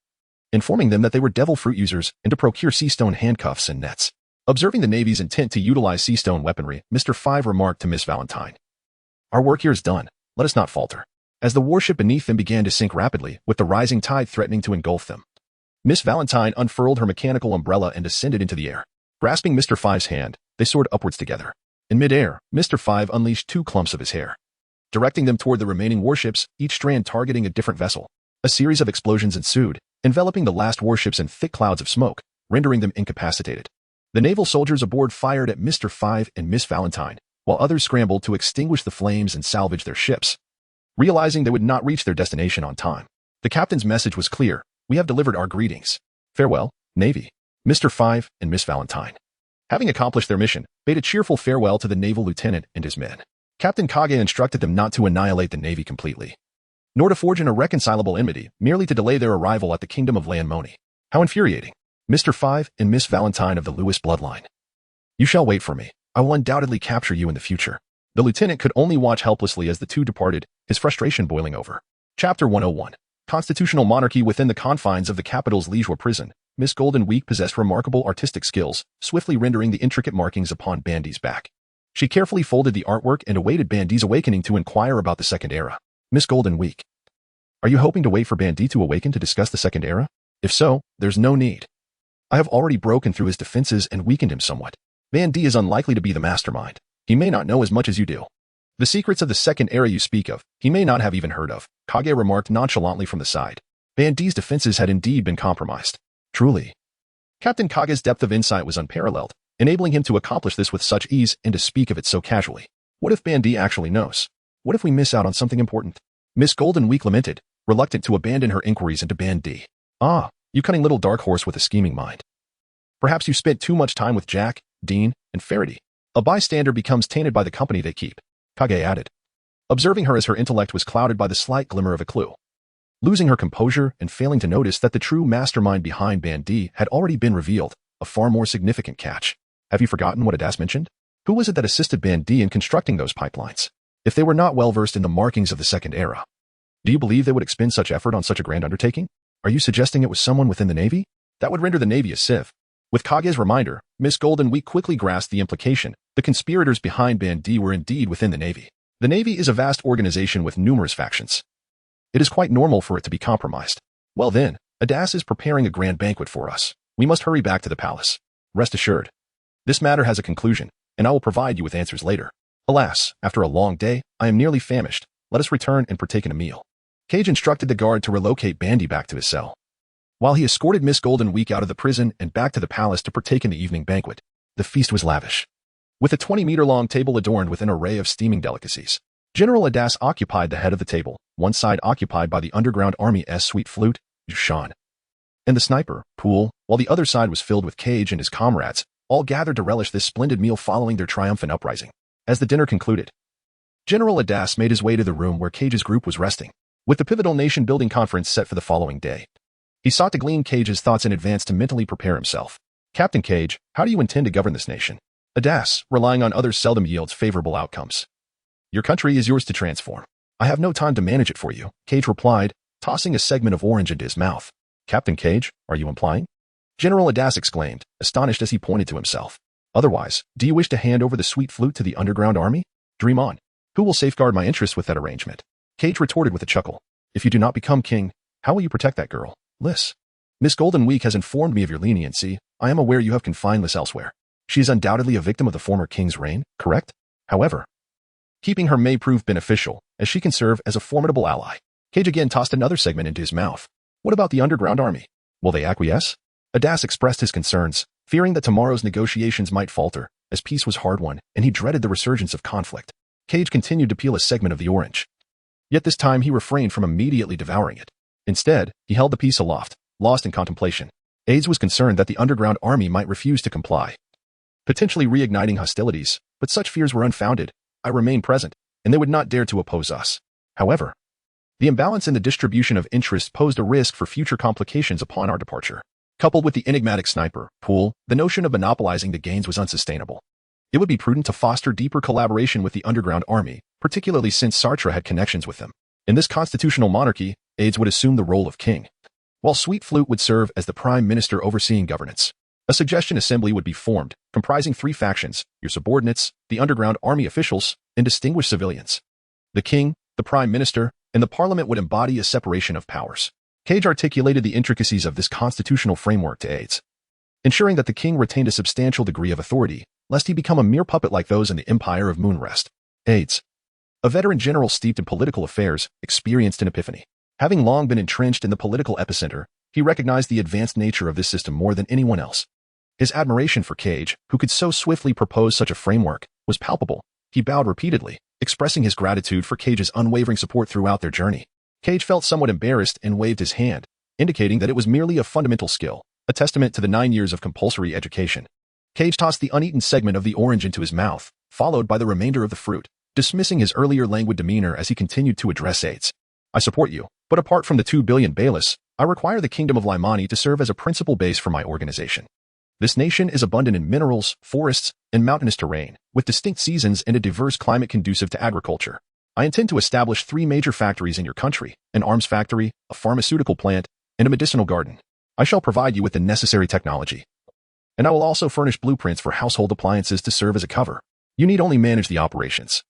informing them that they were devil fruit users and to procure sea-stone handcuffs and nets. Observing the Navy's intent to utilize sea-stone weaponry, Mr. Five remarked to Miss Valentine, "Our work here is done. Let us not falter." As the warship beneath them began to sink rapidly, with the rising tide threatening to engulf them, Miss Valentine unfurled her mechanical umbrella and ascended into the air. Grasping Mr. Five's hand, they soared upwards together. In mid-air, Mr. Five unleashed two clumps of his hair, directing them toward the remaining warships, each strand targeting a different vessel. A series of explosions ensued, enveloping the last warships in thick clouds of smoke, rendering them incapacitated. The naval soldiers aboard fired at Mr. Five and Miss Valentine, while others scrambled to extinguish the flames and salvage their ships. Realizing they would not reach their destination on time, the captain's message was clear: "We have delivered our greetings. Farewell, Navy." Mr. Five and Miss Valentine, having accomplished their mission, bade a cheerful farewell to the naval lieutenant and his men. Captain Kage instructed them not to annihilate the Navy completely, nor to forge an irreconcilable enmity, merely to delay their arrival at the kingdom of Lanmoni. How infuriating. Mr. Five and Miss Valentine of the Lewis bloodline. "You shall wait for me. I will undoubtedly capture you in the future." The lieutenant could only watch helplessly as the two departed, his frustration boiling over. Chapter 101. Constitutional monarchy within the confines of the capital's Liege prison. Miss Golden Week possessed remarkable artistic skills, swiftly rendering the intricate markings upon Bandy's back. She carefully folded the artwork and awaited Bandy's awakening to inquire about the Second Era. "Miss Golden Week, are you hoping to wait for Bandy to awaken to discuss the Second Era? If so, there's no need. I have already broken through his defenses and weakened him somewhat. Bandy is unlikely to be the mastermind. He may not know as much as you do. The secrets of the Second Era you speak of, he may not have even heard of," Kage remarked nonchalantly from the side. Bandy's defenses had indeed been compromised. Truly, Captain Kage's depth of insight was unparalleled, enabling him to accomplish this with such ease and to speak of it so casually. What if Bandy actually knows? What if we miss out on something important? Miss Golden Week lamented, reluctant to abandon her inquiries into Bandy. "Ah, you cunning little dark horse with a scheming mind. Perhaps you spent too much time with Jack, Dean, and Faraday. A bystander becomes tainted by the company they keep," Kage added, observing her as her intellect was clouded by the slight glimmer of a clue. Losing her composure and failing to notice that the true mastermind behind Bandy had already been revealed, a far more significant catch. "Have you forgotten what Adas mentioned? Who was it that assisted Bandy in constructing those pipelines? If they were not well versed in the markings of the Second Era, do you believe they would expend such effort on such a grand undertaking? Are you suggesting it was someone within the Navy? That would render the Navy a sieve." With Kage's reminder, Miss Golden Week quickly grasped the implication. The conspirators behind Bandy were indeed within the Navy. The Navy is a vast organization with numerous factions. It is quite normal for it to be compromised. "Well then, Adas is preparing a grand banquet for us. We must hurry back to the palace. Rest assured, this matter has a conclusion, and I will provide you with answers later. Alas, after a long day, I am nearly famished. Let us return and partake in a meal." Cage instructed the guard to relocate Bandy back to his cell, while he escorted Miss Golden Week out of the prison and back to the palace to partake in the evening banquet. The feast was lavish, with a 20-meter-long table adorned with an array of steaming delicacies. General Adas occupied the head of the table, one side occupied by the Underground Army's sweet flute, Jushan, and the sniper, Pool, while the other side was filled with Cage and his comrades, all gathered to relish this splendid meal following their triumphant uprising. As the dinner concluded, General Adas made his way to the room where Cage's group was resting, with the pivotal nation-building conference set for the following day. He sought to glean Cage's thoughts in advance to mentally prepare himself. "Captain Cage, how do you intend to govern this nation?" Adas, relying on others seldom yields favorable outcomes. "Your country is yours to transform. I have no time to manage it for you," Cage replied, tossing a segment of orange into his mouth. "Captain Cage, are you implying?" General Adas exclaimed, astonished as he pointed to himself. "Otherwise, do you wish to hand over the sweet flute to the Underground Army? Dream on. Who will safeguard my interests with that arrangement?" Cage retorted with a chuckle. "If you do not become king, how will you protect that girl, Liz?" Miss Golden Week has informed me of your leniency. I am aware you have confined Liz elsewhere. She is undoubtedly a victim of the former king's reign, correct? However, keeping her may prove beneficial, as she can serve as a formidable ally. Cage again tossed another segment into his mouth. What about the underground army? Will they acquiesce? Adas expressed his concerns, fearing that tomorrow's negotiations might falter, as peace was hard-won, and he dreaded the resurgence of conflict. Cage continued to peel a segment of the orange. Yet this time he refrained from immediately devouring it. Instead, he held the piece aloft, lost in contemplation. Aides was concerned that the underground army might refuse to comply, potentially reigniting hostilities, but such fears were unfounded. I remain present, and they would not dare to oppose us. However, the imbalance in the distribution of interests posed a risk for future complications upon our departure. Coupled with the enigmatic sniper pool, the notion of monopolizing the gains was unsustainable. It would be prudent to foster deeper collaboration with the underground army, particularly since Sartre had connections with them. In this constitutional monarchy, aides would assume the role of king, while Sweet Flute would serve as the prime minister overseeing governance. A suggestion assembly would be formed, comprising 3 factions: your subordinates, the underground army officials, and distinguished civilians. The king, the prime minister, and the parliament would embody a separation of powers. Cage articulated the intricacies of this constitutional framework to aides, ensuring that the king retained a substantial degree of authority, lest he become a mere puppet like those in the Empire of Moonrest. Aides, a veteran general steeped in political affairs, experienced an epiphany. Having long been entrenched in the political epicenter, he recognized the advanced nature of this system more than anyone else. His admiration for Cage, who could so swiftly propose such a framework, was palpable. He bowed repeatedly, expressing his gratitude for Cage's unwavering support throughout their journey. Cage felt somewhat embarrassed and waved his hand, indicating that it was merely a fundamental skill, a testament to the 9 years of compulsory education. Cage tossed the uneaten segment of the orange into his mouth, followed by the remainder of the fruit, dismissing his earlier languid demeanor as he continued to address aides. I support you, but apart from the 2 billion Balis, I require the Kingdom of Laimani to serve as a principal base for my organization. This nation is abundant in minerals, forests, and mountainous terrain, with distinct seasons and a diverse climate conducive to agriculture. I intend to establish 3 major factories in your country: an arms factory, a pharmaceutical plant, and a medicinal garden. I shall provide you with the necessary technology, and I will also furnish blueprints for household appliances to serve as a cover. You need only manage the operations,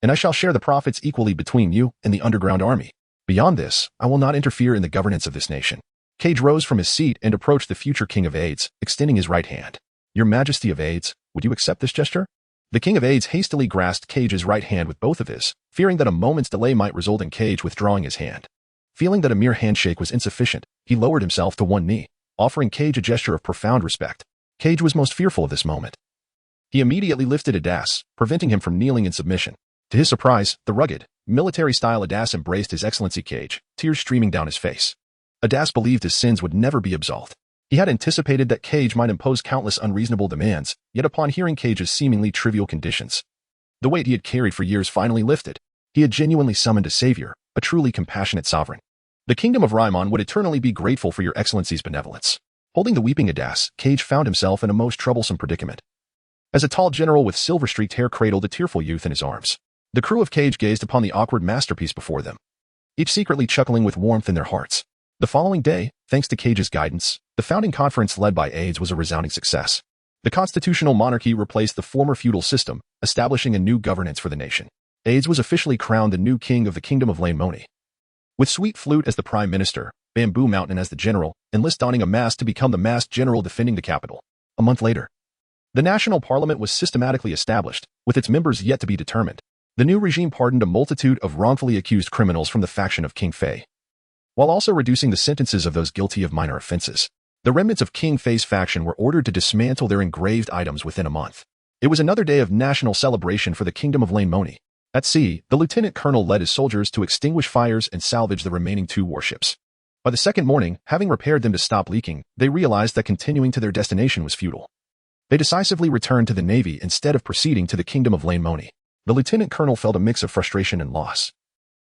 and I shall share the profits equally between you and the underground army. Beyond this, I will not interfere in the governance of this nation. Cage rose from his seat and approached the future king of aides, extending his right hand. Your Majesty of aides, would you accept this gesture? The king of aides hastily grasped Cage's right hand with both of his, fearing that a moment's delay might result in Cage withdrawing his hand. Feeling that a mere handshake was insufficient, he lowered himself to one knee, offering Cage a gesture of profound respect. Cage was most fearful of this moment. He immediately lifted Adas, preventing him from kneeling in submission. To his surprise, the rugged, military-style Adas embraced His Excellency Cage, tears streaming down his face. Adas believed his sins would never be absolved. He had anticipated that Cage might impose countless unreasonable demands, yet upon hearing Cage's seemingly trivial conditions, the weight he had carried for years finally lifted. He had genuinely summoned a savior, a truly compassionate sovereign. The kingdom of Raimon would eternally be grateful for your excellency's benevolence. Holding the weeping Adas, Cage found himself in a most troublesome predicament. As a tall general with silver-streaked hair cradled a tearful youth in his arms, the crew of Cage gazed upon the awkward masterpiece before them, each secretly chuckling with warmth in their hearts. The following day, thanks to Cage's guidance, the founding conference led by aides was a resounding success. The constitutional monarchy replaced the former feudal system, establishing a new governance for the nation. Aides was officially crowned the new king of the Kingdom of Laimoni, with Sweet Flute as the prime minister, Bamboo Mountain as the general, and List donning a mask to become the masked general defending the capital. A month later, the national parliament was systematically established, with its members yet to be determined. The new regime pardoned a multitude of wrongfully accused criminals from the faction of King Fei, while also reducing the sentences of those guilty of minor offenses. The remnants of King Fei's faction were ordered to dismantle their engraved items within a month. It was another day of national celebration for the Kingdom of Laimoni. At sea, the lieutenant colonel led his soldiers to extinguish fires and salvage the remaining 2 warships. By the second morning, having repaired them to stop leaking, they realized that continuing to their destination was futile. They decisively returned to the navy instead of proceeding to the Kingdom of Laimoni. The lieutenant colonel felt a mix of frustration and loss.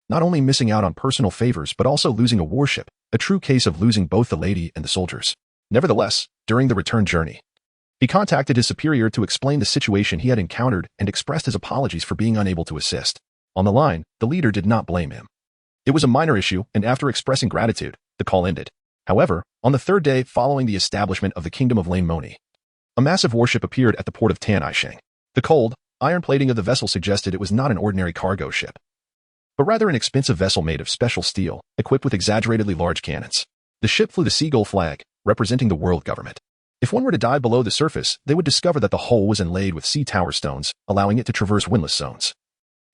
Not only missing out on personal favors but also losing a warship, a true case of losing both the lady and the soldiers. Nevertheless, during the return journey, he contacted his superior to explain the situation he had encountered and expressed his apologies for being unable to assist. On the line, the leader did not blame him. It was a minor issue, and after expressing gratitude, the call ended. However, on the 3rd day following the establishment of the Kingdom of Laimoni, a massive warship appeared at the port of Tanaisheng. The cold, iron plating of the vessel suggested it was not an ordinary cargo ship, but rather an expensive vessel made of special steel, equipped with exaggeratedly large cannons. The ship flew the seagull flag, representing the world government. If one were to dive below the surface, they would discover that the hull was inlaid with sea tower stones, allowing it to traverse windless zones.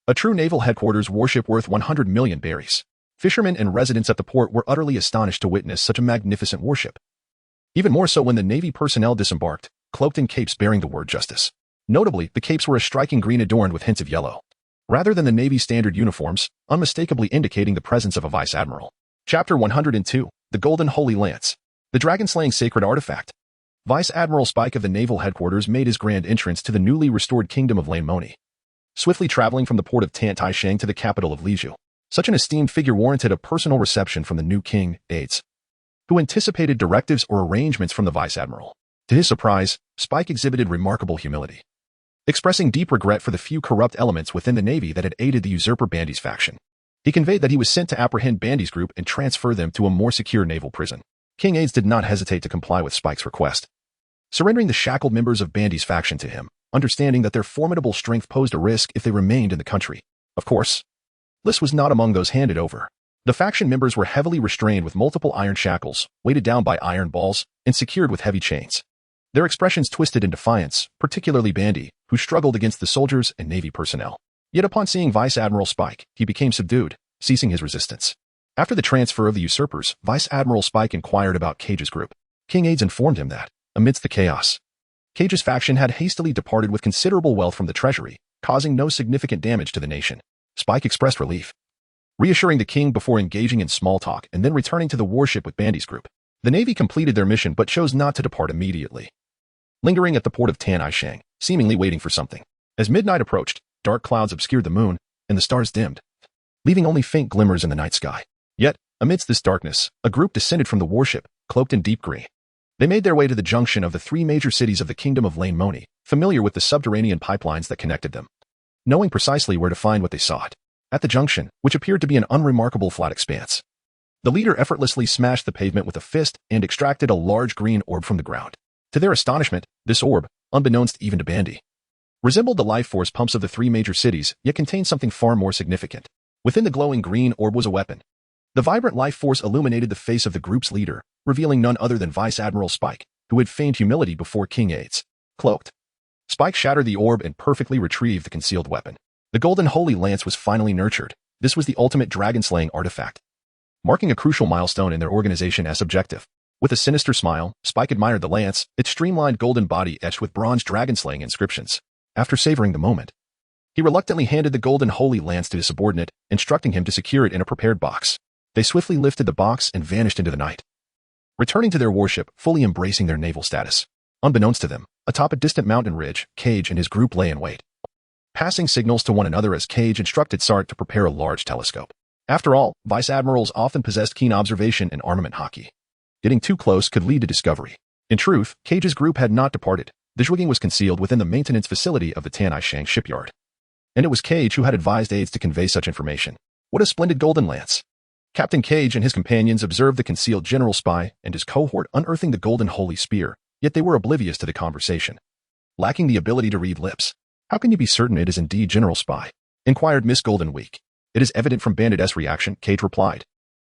A true naval headquarters warship worth 100 million berries. Fishermen and residents at the port were utterly astonished to witness such a magnificent warship. Even more so when the Navy personnel disembarked, cloaked in capes bearing the word justice. Notably, the capes were a striking green adorned with hints of yellow, rather than the Navy's standard uniforms, unmistakably indicating the presence of a vice admiral. Chapter 102, The Golden Holy Lance. The dragon-slaying sacred artifact. Vice Admiral Spike of the Naval Headquarters made his grand entrance to the newly restored kingdom of Lane Moni, swiftly traveling from the port of Tantai to the capital of Liju. Such an esteemed figure warranted a personal reception from the new king, Aides, who anticipated directives or arrangements from the vice admiral. To his surprise, Spike exhibited remarkable humility, expressing deep regret for the few corrupt elements within the Navy that had aided the usurper Bandy's faction. He conveyed that he was sent to apprehend Bandy's group and transfer them to a more secure naval prison. King Aides did not hesitate to comply with Spike's request, surrendering the shackled members of Bandy's faction to him, understanding that their formidable strength posed a risk if they remained in the country. Of course, Liss was not among those handed over. The faction members were heavily restrained with multiple iron shackles, weighted down by iron balls, and secured with heavy chains. Their expressions twisted in defiance, particularly Bandy, who struggled against the soldiers and Navy personnel. Yet upon seeing Vice Admiral Spike, he became subdued, ceasing his resistance. After the transfer of the usurpers, Vice Admiral Spike inquired about Cage's group. King Aides informed him that, amidst the chaos, Cage's faction had hastily departed with considerable wealth from the treasury, causing no significant damage to the nation. Spike expressed relief, reassuring the king before engaging in small talk and then returning to the warship with Bandy's group. The Navy completed their mission but chose not to depart immediately, lingering at the port of Tanai, seemingly waiting for something. As midnight approached, dark clouds obscured the moon, and the stars dimmed, leaving only faint glimmers in the night sky. Yet, amidst this darkness, a group descended from the warship, cloaked in deep green. They made their way to the junction of the three major cities of the Kingdom of Lane Moni, familiar with the subterranean pipelines that connected them, knowing precisely where to find what they sought. At the junction, which appeared to be an unremarkable flat expanse, the leader effortlessly smashed the pavement with a fist and extracted a large green orb from the ground. To their astonishment, this orb, unbeknownst even to Bandy, resembled the life force pumps of the three major cities, yet contained something far more significant. Within the glowing green orb was a weapon. The vibrant life force illuminated the face of the group's leader, revealing none other than Vice Admiral Spike, who had feigned humility before King Aides. Cloaked, Spike shattered the orb and perfectly retrieved the concealed weapon. The Golden Holy Lance was finally nurtured. This was the ultimate dragon-slaying artifact, marking a crucial milestone in their organization as objective. With a sinister smile, Spike admired the lance, its streamlined golden body etched with bronze dragon-slaying inscriptions. After savoring the moment, he reluctantly handed the Golden Holy Lance to his subordinate, instructing him to secure it in a prepared box. They swiftly lifted the box and vanished into the night, returning to their warship, fully embracing their naval status. Unbeknownst to them, atop a distant mountain ridge, Cage and his group lay in wait, passing signals to one another as Cage instructed Sart to prepare a large telescope. After all, vice admirals often possessed keen observation and armament hockey. Getting too close could lead to discovery. In truth, Cage's group had not departed. The Zhuiging was concealed within the maintenance facility of the Tanai shipyard, and it was Cage who had advised aides to convey such information. What a splendid golden lance! Captain Cage and his companions observed the concealed general spy and his cohort unearthing the golden holy spear, yet they were oblivious to the conversation, lacking the ability to read lips. "How can you be certain it is indeed General Spy?" inquired Miss Goldenweek. "It is evident from Bandit's reaction," Cage replied.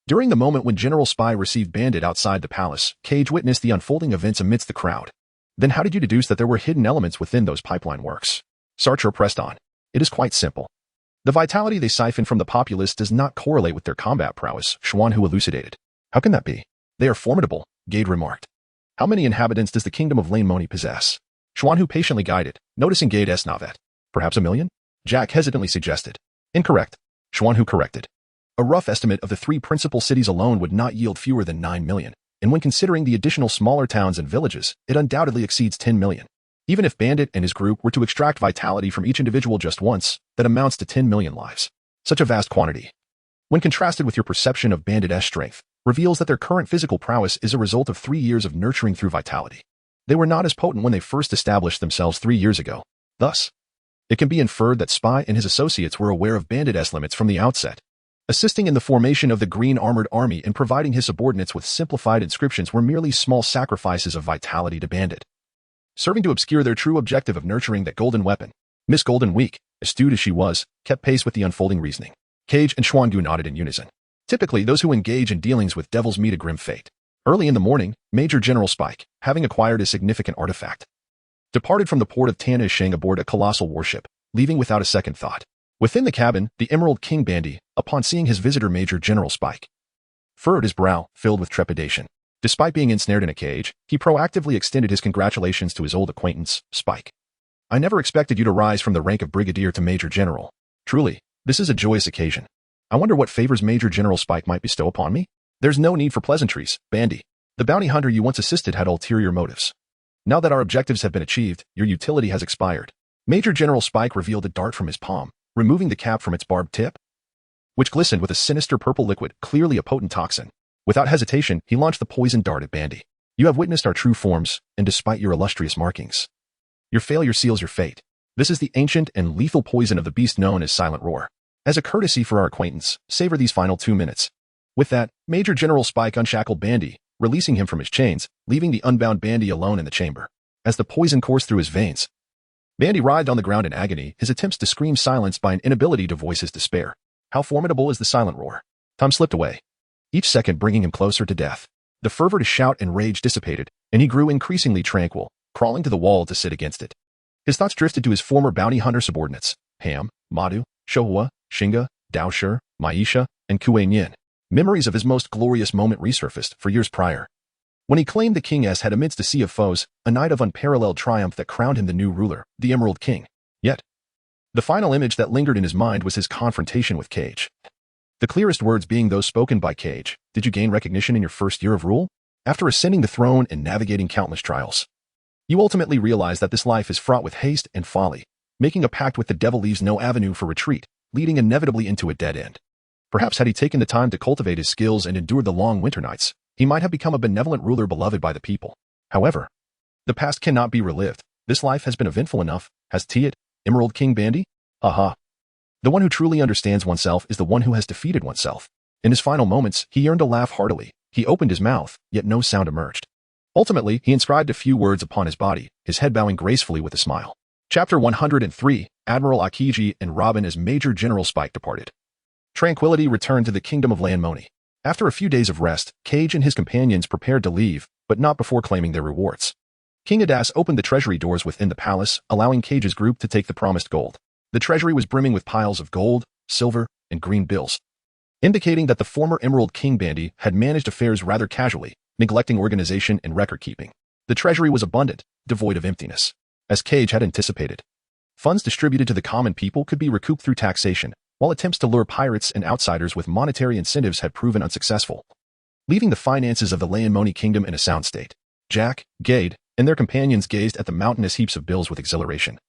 During the moment when General Spy received Bandit outside the palace, Cage witnessed the unfolding events amidst the crowd. "Then how did you deduce that there were hidden elements within those pipeline works?" Sartre pressed on. "It is quite simple. The vitality they siphon from the populace does not correlate with their combat prowess," Xuanhu elucidated. "How can that be?" "They are formidable," Gade remarked. "How many inhabitants does the kingdom of Lane Moni possess?" Xuanhu patiently guided, noticing Gade's navet. "Perhaps 1,000,000? Jack hesitantly suggested. "Incorrect," Xuanhu corrected. "A rough estimate of the three principal cities alone would not yield fewer than 9 million, and when considering the additional smaller towns and villages, it undoubtedly exceeds 10 million. Even if Bandit and his group were to extract vitality from each individual just once, that amounts to 10 million lives. Such a vast quantity, when contrasted with your perception of Bandit's strength, reveals that their current physical prowess is a result of 3 years of nurturing through vitality. They were not as potent when they first established themselves 3 years ago. Thus, it can be inferred that Spy and his associates were aware of Bandit's limits from the outset, assisting in the formation of the Green Armored Army and providing his subordinates with simplified inscriptions were merely small sacrifices of vitality to Bandit, serving to obscure their true objective of nurturing that golden weapon." Miss Goldenweek, astute as she was, kept pace with the unfolding reasoning. Cage and Xuangu nodded in unison. Typically, those who engage in dealings with devils meet a grim fate. Early in the morning, Major General Spike, having acquired a significant artifact, departed from the port of Tanisheng aboard a colossal warship, leaving without a second thought. Within the cabin, the Emerald King Bandy, upon seeing his visitor Major General Spike, furrowed his brow, filled with trepidation. Despite being ensnared in a cage, he proactively extended his congratulations to his old acquaintance, Spike. I never expected you to rise from the rank of Brigadier to Major General. Truly, this is a joyous occasion. I wonder what favors Major General Spike might bestow upon me? There's no need for pleasantries, Bandy. The bounty hunter you once assisted had ulterior motives. Now that our objectives have been achieved, your utility has expired. Major General Spike revealed a dart from his palm, removing the cap from its barbed tip, which glistened with a sinister purple liquid, clearly a potent toxin. Without hesitation, he launched the poisoned dart at Bandy. You have witnessed our true forms, and despite your illustrious markings, your failure seals your fate. This is the ancient and lethal poison of the beast known as Silent Roar. As a courtesy for our acquaintance, savor these final 2 minutes. With that, Major General Spike unshackled Bandy, releasing him from his chains, leaving the unbound Bandy alone in the chamber. As the poison coursed through his veins, Bandy writhed on the ground in agony, his attempts to scream silenced by an inability to voice his despair. How formidable is the Silent Roar? Time slipped away, each second bringing him closer to death. The fervor to shout and rage dissipated, and he grew increasingly tranquil, crawling to the wall to sit against it. His thoughts drifted to his former bounty hunter subordinates, Ham, Madu, Shohua, Shinga, Daoshir, Maisha, and Kuei Yin. Memories of his most glorious moment resurfaced for years prior, when he claimed the King S had amidst a sea of foes, a night of unparalleled triumph that crowned him the new ruler, the Emerald King. Yet, the final image that lingered in his mind was his confrontation with Cage. The clearest words being those spoken by Cage. Did you gain recognition in your first year of rule? After ascending the throne and navigating countless trials, you ultimately realize that this life is fraught with haste and folly. Making a pact with the devil leaves no avenue for retreat, leading inevitably into a dead end. Perhaps had he taken the time to cultivate his skills and endured the long winter nights, he might have become a benevolent ruler beloved by the people. However, the past cannot be relived. This life has been eventful enough, has it, Emerald King Bandy? Aha. The one who truly understands oneself is the one who has defeated oneself. In his final moments, he yearned to laugh heartily. He opened his mouth, yet no sound emerged. Ultimately, he inscribed a few words upon his body, his head bowing gracefully with a smile. Chapter 103, Admiral Kichi and Robin as Major General Spike departed. Tranquility returned to the kingdom of Lanmoni. After a few days of rest, Cage and his companions prepared to leave, but not before claiming their rewards. King Adas opened the treasury doors within the palace, allowing Cage's group to take the promised gold. The treasury was brimming with piles of gold, silver, and green bills, indicating that the former Emerald King Bandy had managed affairs rather casually, neglecting organization and record-keeping. The treasury was abundant, devoid of emptiness. As Cage had anticipated, funds distributed to the common people could be recouped through taxation, while attempts to lure pirates and outsiders with monetary incentives had proven unsuccessful, leaving the finances of the Lanmoni kingdom in a sound state. Jack, Gade, and their companions gazed at the mountainous heaps of bills with exhilaration,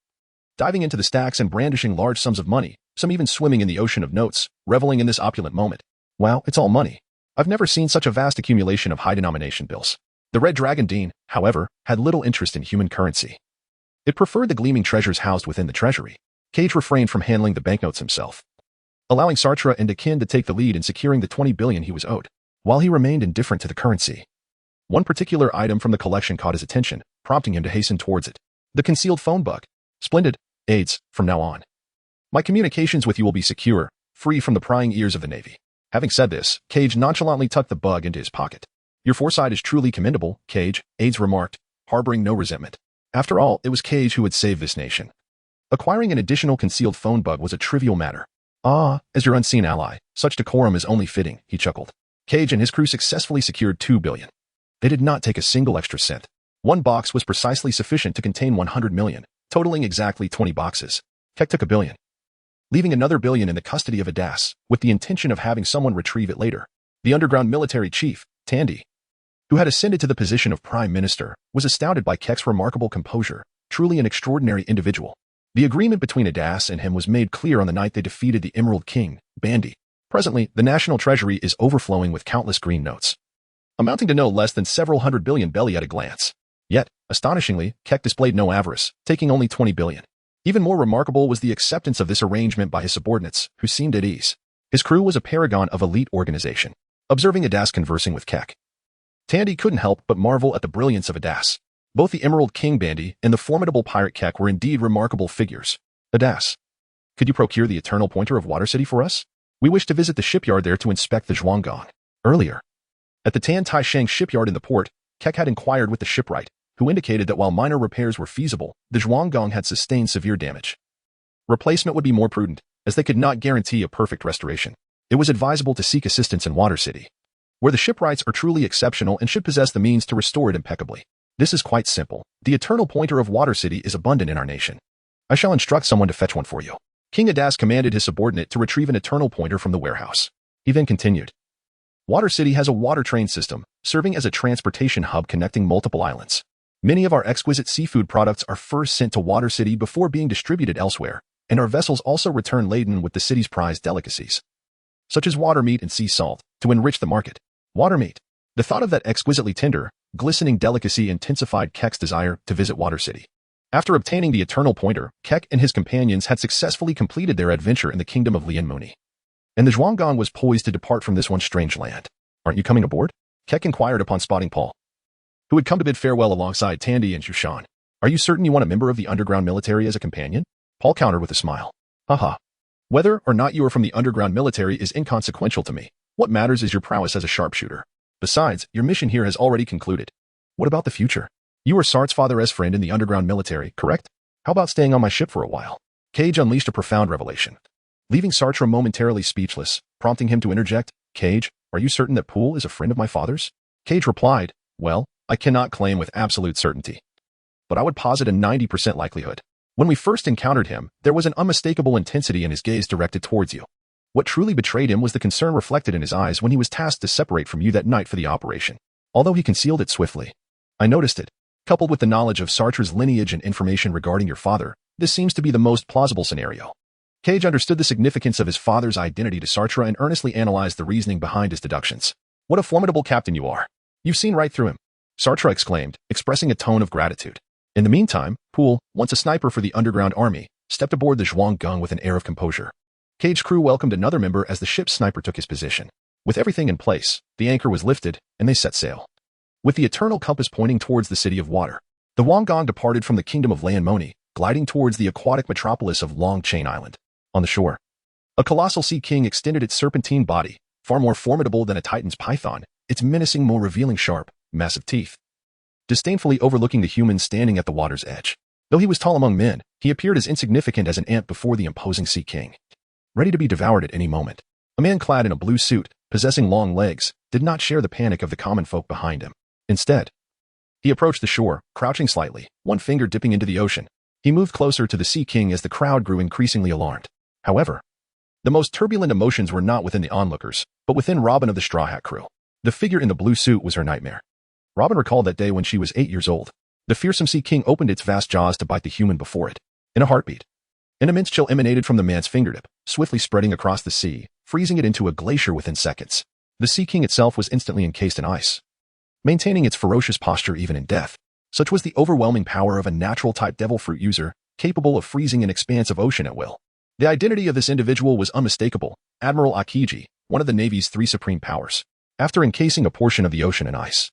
diving into the stacks and brandishing large sums of money, some even swimming in the ocean of notes, reveling in this opulent moment. Wow, it's all money. I've never seen such a vast accumulation of high-denomination bills. The Red Dragon Dean, however, had little interest in human currency. It preferred the gleaming treasures housed within the treasury. Cage refrained from handling the banknotes himself, allowing Sartre and Akin to take the lead in securing the 20 billion he was owed, while he remained indifferent to the currency. One particular item from the collection caught his attention, prompting him to hasten towards it. The concealed phone bug. Splendid. Aids, from now on, my communications with you will be secure, free from the prying ears of the Navy. Having said this, Cage nonchalantly tucked the bug into his pocket. Your foresight is truly commendable, Cage, Aids remarked, harboring no resentment. After all, it was Cage who had saved this nation. Acquiring an additional concealed phone bug was a trivial matter. Ah, as your unseen ally, such decorum is only fitting, he chuckled. Cage and his crew successfully secured 2 billion. They did not take a single extra cent. One box was precisely sufficient to contain 100 million, totaling exactly 20 boxes. Keck took 1 billion, leaving another 1 billion in the custody of Adas, with the intention of having someone retrieve it later. The underground military chief, Tandy, who had ascended to the position of prime minister, was astounded by Keck's remarkable composure, truly an extraordinary individual. The agreement between Adas and him was made clear on the night they defeated the Emerald King, Bandy. Presently, the national treasury is overflowing with countless green notes, amounting to no less than several hundred billion belly at a glance. Yet, astonishingly, Keck displayed no avarice, taking only 20 billion. Even more remarkable was the acceptance of this arrangement by his subordinates, who seemed at ease. His crew was a paragon of elite organization. Observing Adas conversing with Keck, Tandy couldn't help but marvel at the brilliance of Adas. Both the Emerald King Bandy and the formidable pirate Keck were indeed remarkable figures. Adas, could you procure the eternal pointer of Water City for us? We wish to visit the shipyard there to inspect the Zhuanggong. Earlier, At the Tan Tai Shang shipyard in the port, Keck had inquired with the shipwright, who indicated that while minor repairs were feasible, the Zhuanggong had sustained severe damage. Replacement would be more prudent, as they could not guarantee a perfect restoration. It was advisable to seek assistance in Water City, where the shipwrights are truly exceptional and should possess the means to restore it impeccably. This is quite simple. The eternal pointer of Water City is abundant in our nation. I shall instruct someone to fetch one for you. King Adas commanded his subordinate to retrieve an eternal pointer from the warehouse. He then continued. Water City has a water train system, serving as a transportation hub connecting multiple islands. Many of our exquisite seafood products are first sent to Water City before being distributed elsewhere, and our vessels also return laden with the city's prized delicacies, such as water meat and sea salt, to enrich the market. Water meat. The thought of that exquisitely tender, glistening delicacy intensified Keck's desire to visit Water City. After obtaining the eternal pointer, Keck and his companions had successfully completed their adventure in the kingdom of Lianmuni, and the Zhuanggong was poised to depart from this one strange land. Aren't you coming aboard? Keck inquired upon spotting Paul, who had come to bid farewell alongside Tandy and Shushan. Are you certain you want a member of the underground military as a companion? Paul countered with a smile. Haha. Whether or not you are from the underground military is inconsequential to me. What matters is your prowess as a sharpshooter. Besides, your mission here has already concluded. What about the future? You are Sart's father's friend in the underground military, correct? How about staying on my ship for a while? Cage unleashed a profound revelation, leaving Sartre momentarily speechless, prompting him to interject. Cage, are you certain that Poole is a friend of my father's? Cage replied, well, I cannot claim with absolute certainty, but I would posit a 90% likelihood. When we first encountered him, there was an unmistakable intensity in his gaze directed towards you. What truly betrayed him was the concern reflected in his eyes when he was tasked to separate from you that night for the operation. Although he concealed it swiftly, I noticed it. Coupled with the knowledge of Sartre's lineage and information regarding your father, this seems to be the most plausible scenario. Cage understood the significance of his father's identity to Sartre and earnestly analyzed the reasoning behind his deductions. What a formidable captain you are. You've seen right through him, Sartre exclaimed, expressing a tone of gratitude. In the meantime, Poole, once a sniper for the underground army, stepped aboard the Zhuanggong with an air of composure. Cage's crew welcomed another member as the ship's sniper took his position. With everything in place, the anchor was lifted, and they set sail. With the eternal compass pointing towards the city of water, the Zhuanggong departed from the kingdom of Lianmuni, gliding towards the aquatic metropolis of Long Chain Island. On the shore, a colossal sea king extended its serpentine body, far more formidable than a titan's python, its menacing maw revealing sharp, massive teeth, disdainfully overlooking the human standing at the water's edge. Though he was tall among men, he appeared as insignificant as an ant before the imposing sea king, ready to be devoured at any moment. A man clad in a blue suit, possessing long legs, did not share the panic of the common folk behind him. Instead, he approached the shore, crouching slightly, one finger dipping into the ocean. He moved closer to the sea king as the crowd grew increasingly alarmed. However, the most turbulent emotions were not within the onlookers, but within Robin of the Straw Hat crew. The figure in the blue suit was her nightmare. Robin recalled that day when she was 8 years old. The fearsome sea king opened its vast jaws to bite the human before it. In a heartbeat, an immense chill emanated from the man's fingertip, swiftly spreading across the sea, freezing it into a glacier within seconds. The sea king itself was instantly encased in ice, maintaining its ferocious posture even in death. Such was the overwhelming power of a natural-type devil fruit user, capable of freezing an expanse of ocean at will. The identity of this individual was unmistakable: Admiral Kichi, one of the Navy's 3 supreme powers. After encasing a portion of the ocean in ice,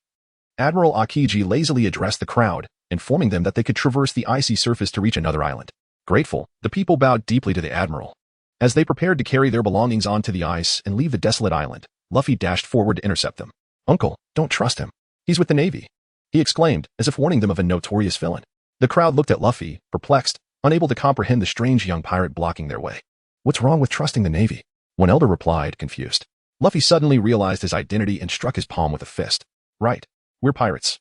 Admiral Kichi lazily addressed the crowd, informing them that they could traverse the icy surface to reach another island. Grateful, the people bowed deeply to the Admiral. As they prepared to carry their belongings onto the ice and leave the desolate island, Luffy dashed forward to intercept them. Uncle, don't trust him. He's with the Navy, he exclaimed, as if warning them of a notorious villain. The crowd looked at Luffy, perplexed, unable to comprehend the strange young pirate blocking their way. What's wrong with trusting the Navy? One elder replied, confused. Luffy suddenly realized his identity and struck his palm with a fist. Right. We're pirates.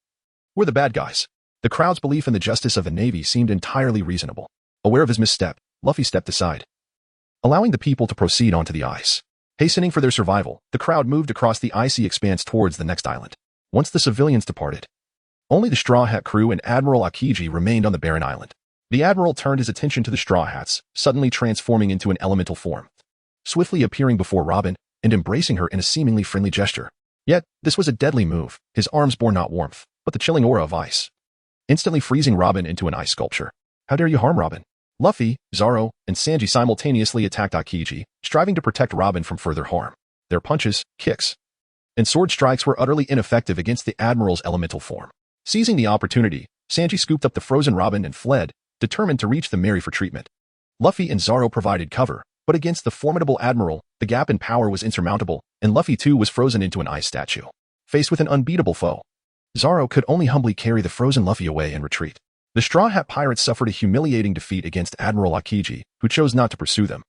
We're the bad guys. The crowd's belief in the justice of the Navy seemed entirely reasonable. Aware of his misstep, Luffy stepped aside, allowing the people to proceed onto the ice. Hastening for their survival, the crowd moved across the icy expanse towards the next island. Once the civilians departed, only the Straw Hat crew and Admiral Akiji remained on the barren island. The Admiral turned his attention to the Straw Hats, suddenly transforming into an elemental form, swiftly appearing before Robin and embracing her in a seemingly friendly gesture. Yet, this was a deadly move. His arms bore not warmth, but the chilling aura of ice, instantly freezing Robin into an ice sculpture. How dare you harm Robin? Luffy, Zoro, and Sanji simultaneously attacked Akiji, striving to protect Robin from further harm. Their punches, kicks, and sword strikes were utterly ineffective against the Admiral's elemental form. Seizing the opportunity, Sanji scooped up the frozen Robin and fled, determined to reach the Mary for treatment. Luffy and Zoro provided cover, but against the formidable Admiral, the gap in power was insurmountable, and Luffy too was frozen into an ice statue. faced with an unbeatable foe. Zoro could only humbly carry the frozen Luffy away and retreat. The Straw Hat Pirates suffered a humiliating defeat against Admiral Kichi, who chose not to pursue them,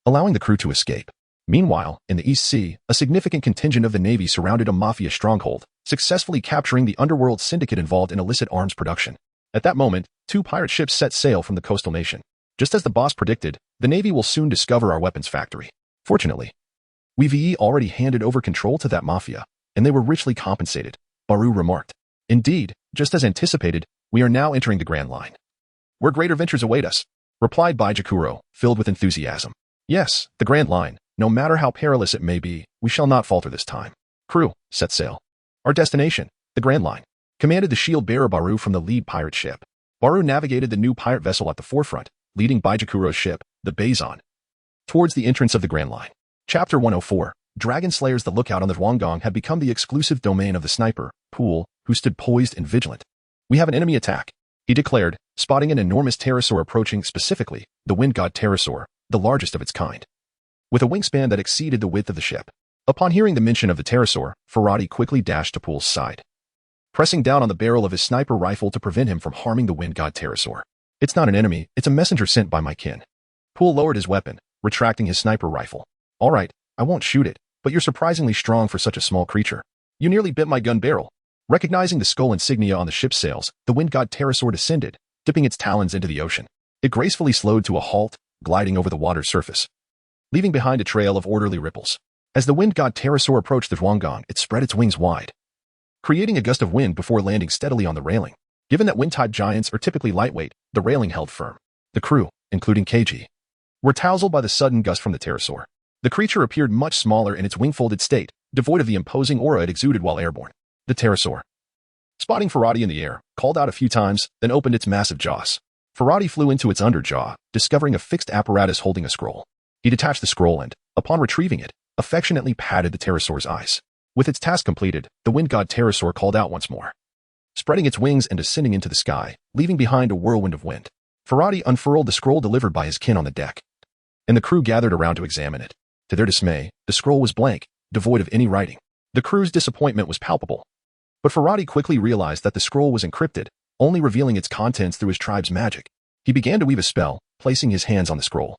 allowing the crew to escape. Meanwhile, in the East Sea, a significant contingent of the Navy surrounded a mafia stronghold, successfully capturing the underworld syndicate involved in illicit arms production. At that moment, 2 pirate ships set sail from the coastal nation. Just as the boss predicted, the Navy will soon discover our weapons factory. Fortunately, we've already handed over control to that mafia, and they were richly compensated, Baru remarked. Indeed, just as anticipated, we are now entering the Grand Line, where greater ventures await us, replied Baijakuro, filled with enthusiasm. Yes, the Grand Line. No matter how perilous it may be, we shall not falter this time. Crew, set sail. Our destination, the Grand Line, commanded the shield-bearer Baru from the lead pirate ship. Baru navigated the new pirate vessel at the forefront, leading Baijakuro's ship, the Bazan, towards the entrance of the Grand Line. Chapter 104. Dragon Slayers. The lookout on the Huanggang had become the exclusive domain of the sniper, Poole, who stood poised and vigilant. We have an enemy attack, he declared, spotting an enormous pterosaur approaching, specifically, the wind god pterosaur, the largest of its kind, with a wingspan that exceeded the width of the ship. Upon hearing the mention of the pterosaur, Ferrati quickly dashed to Poole's side, pressing down on the barrel of his sniper rifle to prevent him from harming the wind god pterosaur. It's not an enemy, it's a messenger sent by my kin. Poole lowered his weapon, retracting his sniper rifle. All right, I won't shoot it, but you're surprisingly strong for such a small creature. You nearly bit my gun barrel. Recognizing the skull insignia on the ship's sails, the wind god pterosaur descended, dipping its talons into the ocean. It gracefully slowed to a halt, gliding over the water's surface, leaving behind a trail of orderly ripples. As the wind god pterosaur approached the Huanggang, it spread its wings wide, creating a gust of wind before landing steadily on the railing. Given that wind-type giants are typically lightweight, the railing held firm. The crew, including Kichi, were tousled by the sudden gust from the pterosaur. The creature appeared much smaller in its wing-folded state, devoid of the imposing aura it exuded while airborne. The pterosaur, spotting Ferrati in the air, called out a few times, then opened its massive jaws. Ferrati flew into its underjaw, discovering a fixed apparatus holding a scroll. He detached the scroll and, upon retrieving it, affectionately patted the pterosaur's eyes. With its task completed, the wind god pterosaur called out once more, spreading its wings and descending into the sky, leaving behind a whirlwind of wind. Ferrati unfurled the scroll delivered by his kin on the deck, and the crew gathered around to examine it. To their dismay, the scroll was blank, devoid of any writing. The crew's disappointment was palpable, but Ferrati quickly realized that the scroll was encrypted, only revealing its contents through his tribe's magic. He began to weave a spell, placing his hands on the scroll,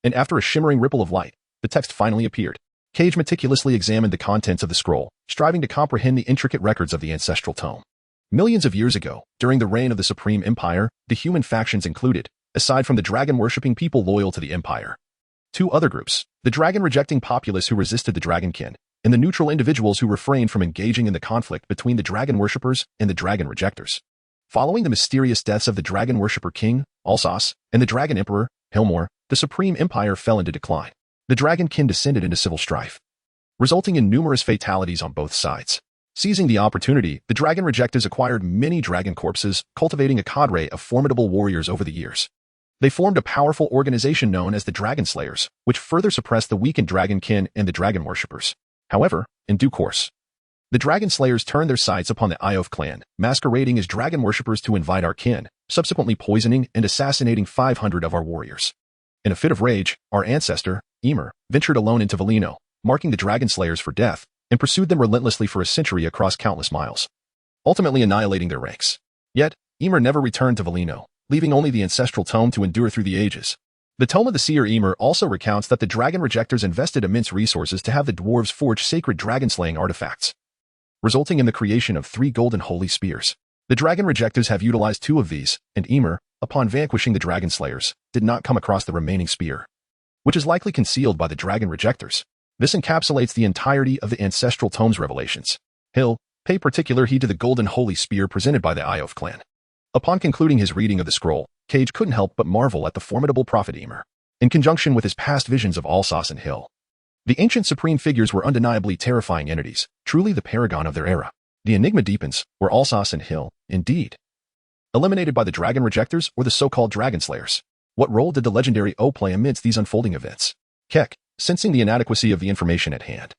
and after a shimmering ripple of light, the text finally appeared. Cage meticulously examined the contents of the scroll, striving to comprehend the intricate records of the ancestral tome. Millions of years ago, during the reign of the Supreme Empire, the human factions included, aside from the dragon-worshipping people loyal to the Empire, 2 other groups: the dragon-rejecting populace who resisted the Dragonkin, and the neutral individuals who refrained from engaging in the conflict between the dragon worshippers and the dragon rejectors. Following the mysterious deaths of the dragon worshipper King, Alsos, and the dragon emperor, Hilmor, the Supreme Empire fell into decline. The Dragonkin descended into civil strife, resulting in numerous fatalities on both sides. Seizing the opportunity, the dragon rejectors acquired many dragon corpses, cultivating a cadre of formidable warriors over the years. They formed a powerful organization known as the Dragon Slayers, which further suppressed the weakened Dragonkin and the dragon worshippers. However, in due course, the Dragon Slayers turned their sights upon the Iof clan, masquerading as dragon worshippers to invite our kin, subsequently poisoning and assassinating 500 of our warriors. In a fit of rage, our ancestor, Ymir, ventured alone into Velino, marking the Dragon Slayers for death, and pursued them relentlessly for a century across countless miles, ultimately annihilating their ranks. Yet, Ymir never returned to Velino, leaving only the ancestral tome to endure through the ages. The Tome of the Seer Ymir also recounts that the dragon rejectors invested immense resources to have the dwarves forge sacred dragon-slaying artifacts, resulting in the creation of 3 golden holy spears. The dragon rejectors have utilized 2 of these, and Ymir, upon vanquishing the dragon slayers, did not come across the remaining spear, which is likely concealed by the dragon rejectors. This encapsulates the entirety of the ancestral tome's revelations. Hill, pay particular heed to the golden holy spear presented by the Iof clan. Upon concluding his reading of the scroll, Cage couldn't help but marvel at the formidable prophet Ymir, in conjunction with his past visions of Alsos and Hill. The ancient supreme figures were undeniably terrifying entities, truly the paragon of their era. The enigma deepens, were Alsos and Hill, indeed, eliminated by the dragon rejectors or the so-called dragon slayers? What role did the legendary O play amidst these unfolding events? Keck, sensing the inadequacy of the information at hand,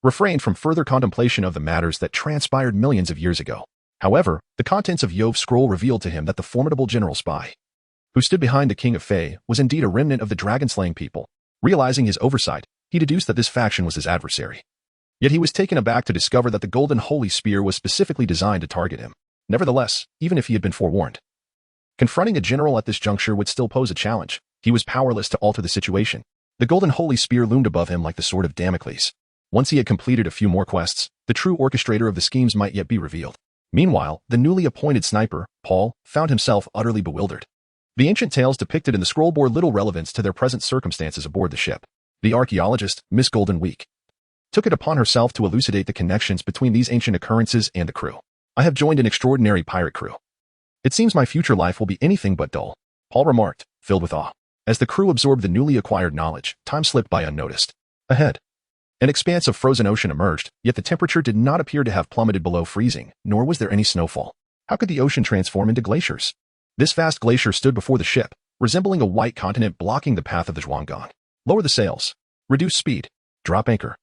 refrained from further contemplation of the matters that transpired millions of years ago. However, the contents of Yov's scroll revealed to him that the formidable general spy, who stood behind the King of Fae, was indeed a remnant of the dragon-slaying people. Realizing his oversight, he deduced that this faction was his adversary. Yet he was taken aback to discover that the golden holy spear was specifically designed to target him. Nevertheless, even if he had been forewarned, confronting a general at this juncture would still pose a challenge. He was powerless to alter the situation. The golden holy spear loomed above him like the sword of Damocles. Once he had completed a few more quests, the true orchestrator of the schemes might yet be revealed. Meanwhile, the newly appointed sniper, Paul, found himself utterly bewildered. The ancient tales depicted in the scroll bore little relevance to their present circumstances aboard the ship. The archaeologist, Miss Golden Week, took it upon herself to elucidate the connections between these ancient occurrences and the crew. I have joined an extraordinary pirate crew. It seems my future life will be anything but dull, Paul remarked, filled with awe. As the crew absorbed the newly acquired knowledge, time slipped by unnoticed. Ahead, an expanse of frozen ocean emerged, yet the temperature did not appear to have plummeted below freezing, nor was there any snowfall. How could the ocean transform into glaciers? This vast glacier stood before the ship, resembling a white continent blocking the path of the Zhuanggang. Lower the sails. Reduce speed. Drop anchor.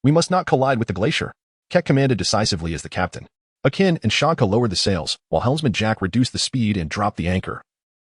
We must not collide with the glacier, Keck commanded decisively as the captain. Akin and Shanka lowered the sails, while helmsman Jack reduced the speed and dropped the anchor,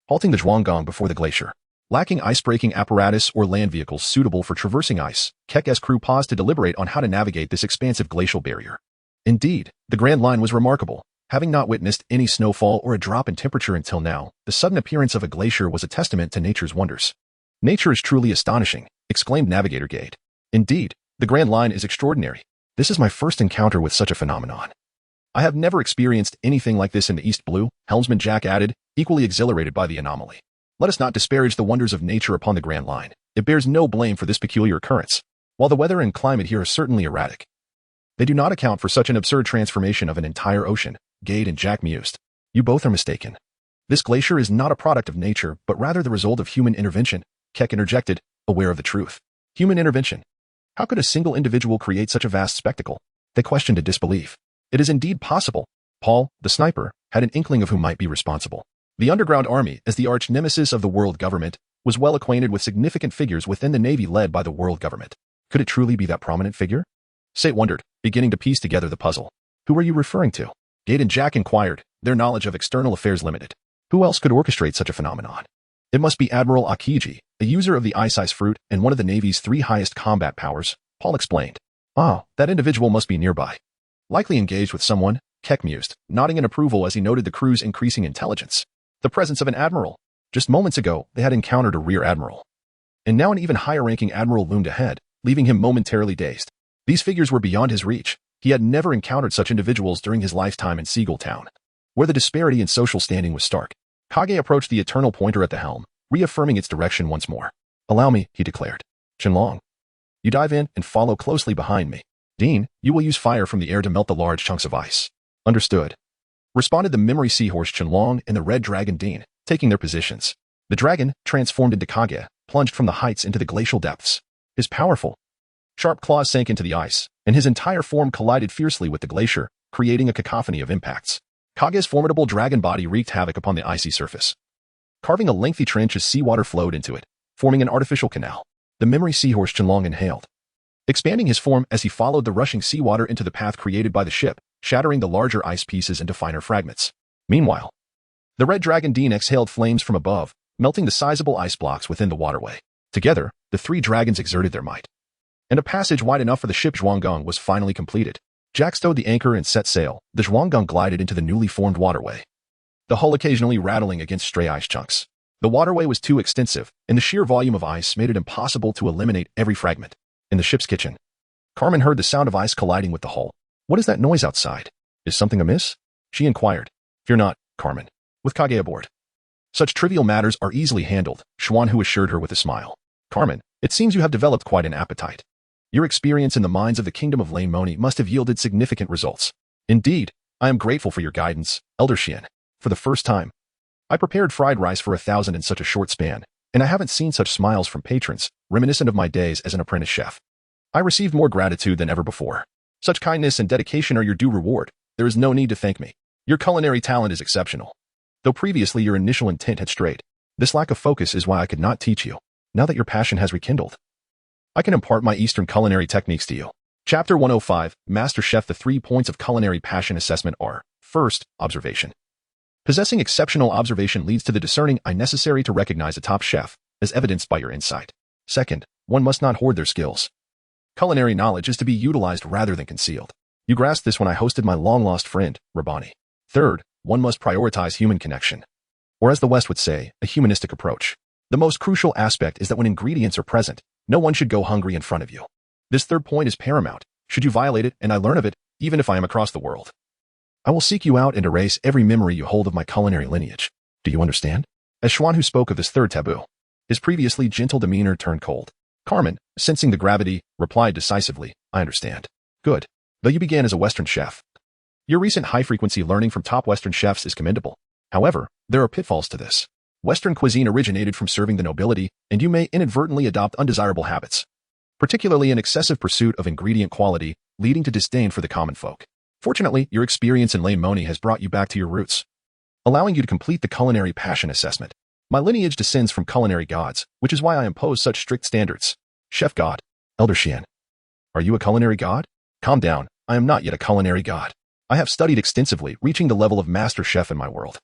halting the Zhuanggang before the glacier. Lacking ice-breaking apparatus or land vehicles suitable for traversing ice, Keck's crew paused to deliberate on how to navigate this expansive glacial barrier. Indeed, the Grand Line was remarkable. Having not witnessed any snowfall or a drop in temperature until now, the sudden appearance of a glacier was a testament to nature's wonders. Nature is truly astonishing, exclaimed Navigator Gade. Indeed, the Grand Line is extraordinary. This is my first encounter with such a phenomenon. I have never experienced anything like this in the East Blue, helmsman Jack added, equally exhilarated by the anomaly. Let us not disparage the wonders of nature upon the Grand Line. It bears no blame for this peculiar occurrence. While the weather and climate here are certainly erratic, they do not account for such an absurd transformation of an entire ocean, Gade and Jack mused. You both are mistaken. This glacier is not a product of nature, but rather the result of human intervention, Keck interjected, aware of the truth. Human intervention. How could a single individual create such a vast spectacle? They questioned in disbelief. It is indeed possible. Paul, the sniper, had an inkling of who might be responsible. The underground army, as the arch-nemesis of the world government, was well acquainted with significant figures within the navy led by the world government. Could it truly be that prominent figure? Sate wondered, beginning to piece together the puzzle. Who are you referring to? Gade and Jack inquired, their knowledge of external affairs limited. Who else could orchestrate such a phenomenon? It must be Admiral Kichi, a user of the ice fruit and one of the Navy's 3 highest combat powers, Paul explained. Ah, that individual must be nearby. Likely engaged with someone, Keck mused, nodding in approval as he noted the crew's increasing intelligence. The presence of an admiral. Just moments ago, they had encountered a rear admiral. And now an even higher-ranking admiral loomed ahead, leaving him momentarily dazed. These figures were beyond his reach. He had never encountered such individuals during his lifetime in Seagull Town, where the disparity in social standing was stark. Kage approached the eternal pointer at the helm, reaffirming its direction once more. Allow me, he declared. Qianlong. You dive in and follow closely behind me. Dean, you will use fire from the air to melt the large chunks of ice. Understood. Responded the memory seahorse Qianlong and the red dragon Dean, taking their positions. The dragon, transformed into Kage, plunged from the heights into the glacial depths. His powerful, sharp claws sank into the ice, and his entire form collided fiercely with the glacier, creating a cacophony of impacts. Kage's formidable dragon body wreaked havoc upon the icy surface, carving a lengthy trench as seawater flowed into it, forming an artificial canal. The memory seahorse Qianlong inhaled, expanding his form as he followed the rushing seawater into the path created by the ship, shattering the larger ice pieces into finer fragments. Meanwhile, the red dragon Dean exhaled flames from above, melting the sizable ice blocks within the waterway. Together, the 3 dragons exerted their might, and a passage wide enough for the ship Zhuanggang was finally completed. Jack stowed the anchor and set sail. The Zhuanggang glided into the newly formed waterway, the hull occasionally rattling against stray ice chunks. The waterway was too extensive, and the sheer volume of ice made it impossible to eliminate every fragment. In the ship's kitchen, Carmen heard the sound of ice colliding with the hull. What is that noise outside? Is something amiss? She inquired. Fear not, Carmen. With Kage aboard, such trivial matters are easily handled, Xuanhu assured her with a smile. Carmen, it seems you have developed quite an appetite. Your experience in the mines of the Kingdom of Lane Moni must have yielded significant results. Indeed, I am grateful for your guidance, Elder Xian. For the first time, I prepared fried rice for 1,000 in such a short span, and I haven't seen such smiles from patrons, reminiscent of my days as an apprentice chef. I received more gratitude than ever before. Such kindness and dedication are your due reward. There is no need to thank me. Your culinary talent is exceptional. Though previously your initial intent had strayed, this lack of focus is why I could not teach you. Now that your passion has rekindled, I can impart my Eastern culinary techniques to you. Chapter 105, Master Chef. The 3 points of culinary passion assessment are: first, observation. Possessing exceptional observation leads to the discerning eye necessary to recognize a top chef, as evidenced by your insight. Second, one must not hoard their skills. Culinary knowledge is to be utilized rather than concealed. You grasped this when I hosted my long-lost friend, Rabbani. Third, one must prioritize human connection. Or as the West would say, a humanistic approach. The most crucial aspect is that when ingredients are present, no one should go hungry in front of you. This third point is paramount. Should you violate it, and I learn of it, even if I am across the world, I will seek you out and erase every memory you hold of my culinary lineage. Do you understand? As Xuan spoke of this third taboo, his previously gentle demeanor turned cold. Carmen, sensing the gravity, replied decisively, I understand. Good. Though you began as a Western chef, your recent high-frequency learning from top Western chefs is commendable. However, there are pitfalls to this. Western cuisine originated from serving the nobility, and you may inadvertently adopt undesirable habits, particularly an excessive pursuit of ingredient quality, leading to disdain for the common folk. Fortunately, your experience in Moni has brought you back to your roots, allowing you to complete the culinary passion assessment. My lineage descends from culinary gods, which is why I impose such strict standards. Chef God, Elder Xian. Are you a culinary god? Calm down, I am not yet a culinary god. I have studied extensively, reaching the level of master chef in my world.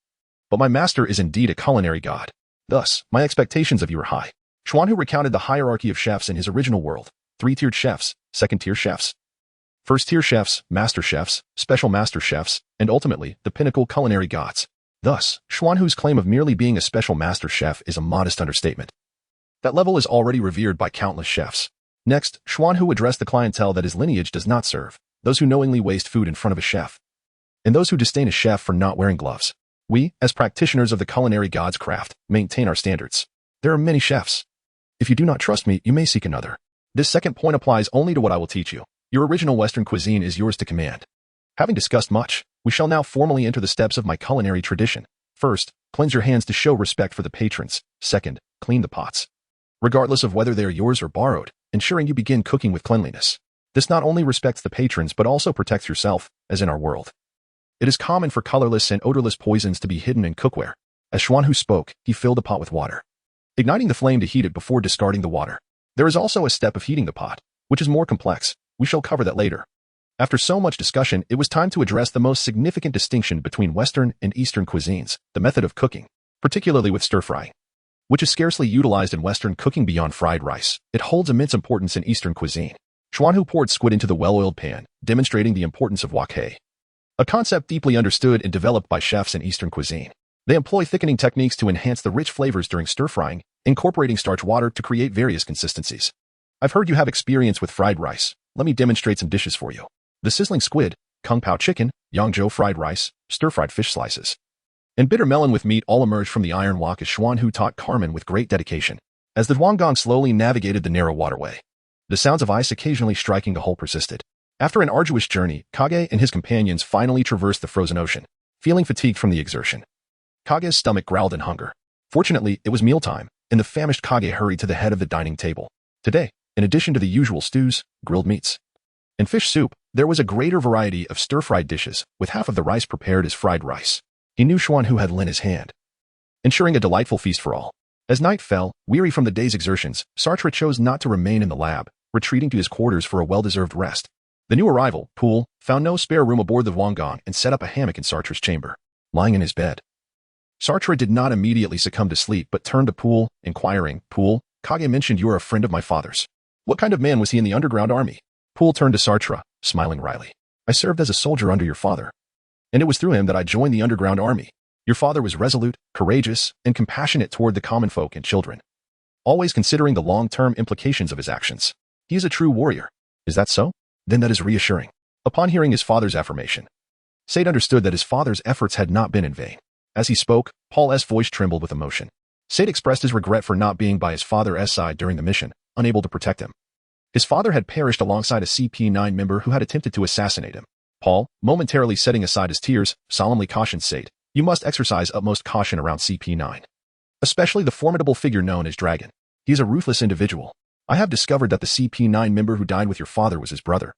But my master is indeed a culinary god. Thus, my expectations of you are high. Xuan Hu recounted the hierarchy of chefs in his original world. 3-tiered chefs, 2nd-tier chefs, 1st-tier chefs, master chefs, special master chefs, and ultimately, the pinnacle culinary gods. Thus, Xuan Hu's claim of merely being a special master chef is a modest understatement. That level is already revered by countless chefs. Next, Xuan Hu addressed the clientele that his lineage does not serve, those who knowingly waste food in front of a chef, and those who disdain a chef for not wearing gloves. We, as practitioners of the culinary god's craft, maintain our standards. There are many chefs. If you do not trust me, you may seek another. This second point applies only to what I will teach you. Your original Western cuisine is yours to command. Having discussed much, we shall now formally enter the steps of my culinary tradition. First, cleanse your hands to show respect for the patrons. Second, clean the pots, regardless of whether they are yours or borrowed, ensuring you begin cooking with cleanliness. This not only respects the patrons but also protects yourself, as in our world. It is common for colorless and odorless poisons to be hidden in cookware. As Xuan Hu spoke, he filled the pot with water, igniting the flame to heat it before discarding the water. There is also a step of heating the pot, which is more complex. We shall cover that later. After so much discussion, it was time to address the most significant distinction between Western and Eastern cuisines, the method of cooking, particularly with stir-frying, which is scarcely utilized in Western cooking beyond fried rice. It holds immense importance in Eastern cuisine. Xuan Hu poured squid into the well-oiled pan, demonstrating the importance of wok hei, a concept deeply understood and developed by chefs in Eastern cuisine. They employ thickening techniques to enhance the rich flavors during stir-frying, incorporating starch water to create various consistencies. I've heard you have experience with fried rice. Let me demonstrate some dishes for you. The sizzling squid, kung pao chicken, yangzhou fried rice, stir-fried fish slices, and bitter melon with meat all emerged from the iron wok as Xuan Hu taught Carmen with great dedication. As the Huanggong slowly navigated the narrow waterway, the sounds of ice occasionally striking the hull persisted. After an arduous journey, Kage and his companions finally traversed the frozen ocean, feeling fatigued from the exertion. Kage's stomach growled in hunger. Fortunately, it was mealtime, and the famished Kage hurried to the head of the dining table. Today, in addition to the usual stews, grilled meats, and fish soup, there was a greater variety of stir-fried dishes, with half of the rice prepared as fried rice. He knew Xuan Hu had lent his hand, ensuring a delightful feast for all. As night fell, weary from the day's exertions, Sartre chose not to remain in the lab, retreating to his quarters for a well-deserved rest. The new arrival, Pool, found no spare room aboard the Huanggong and set up a hammock in Sartre's chamber. Lying in his bed, Sartre did not immediately succumb to sleep but turned to Pool, inquiring, Pool, Kage mentioned you are a friend of my father's. What kind of man was he in the underground army? Pool turned to Sartre, smiling wryly. I served as a soldier under your father, and it was through him that I joined the underground army. Your father was resolute, courageous, and compassionate toward the common folk and children, always considering the long-term implications of his actions. He is a true warrior. Is that so? Then that is reassuring. Upon hearing his father's affirmation, Sade understood that his father's efforts had not been in vain. As he spoke, Paul's voice trembled with emotion. Sade expressed his regret for not being by his father's side during the mission, unable to protect him. His father had perished alongside a CP9 member who had attempted to assassinate him. Paul, momentarily setting aside his tears, solemnly cautioned Sade, you must exercise utmost caution around CP9, especially the formidable figure known as Dragon. He is a ruthless individual. I have discovered that the CP9 member who died with your father was his brother,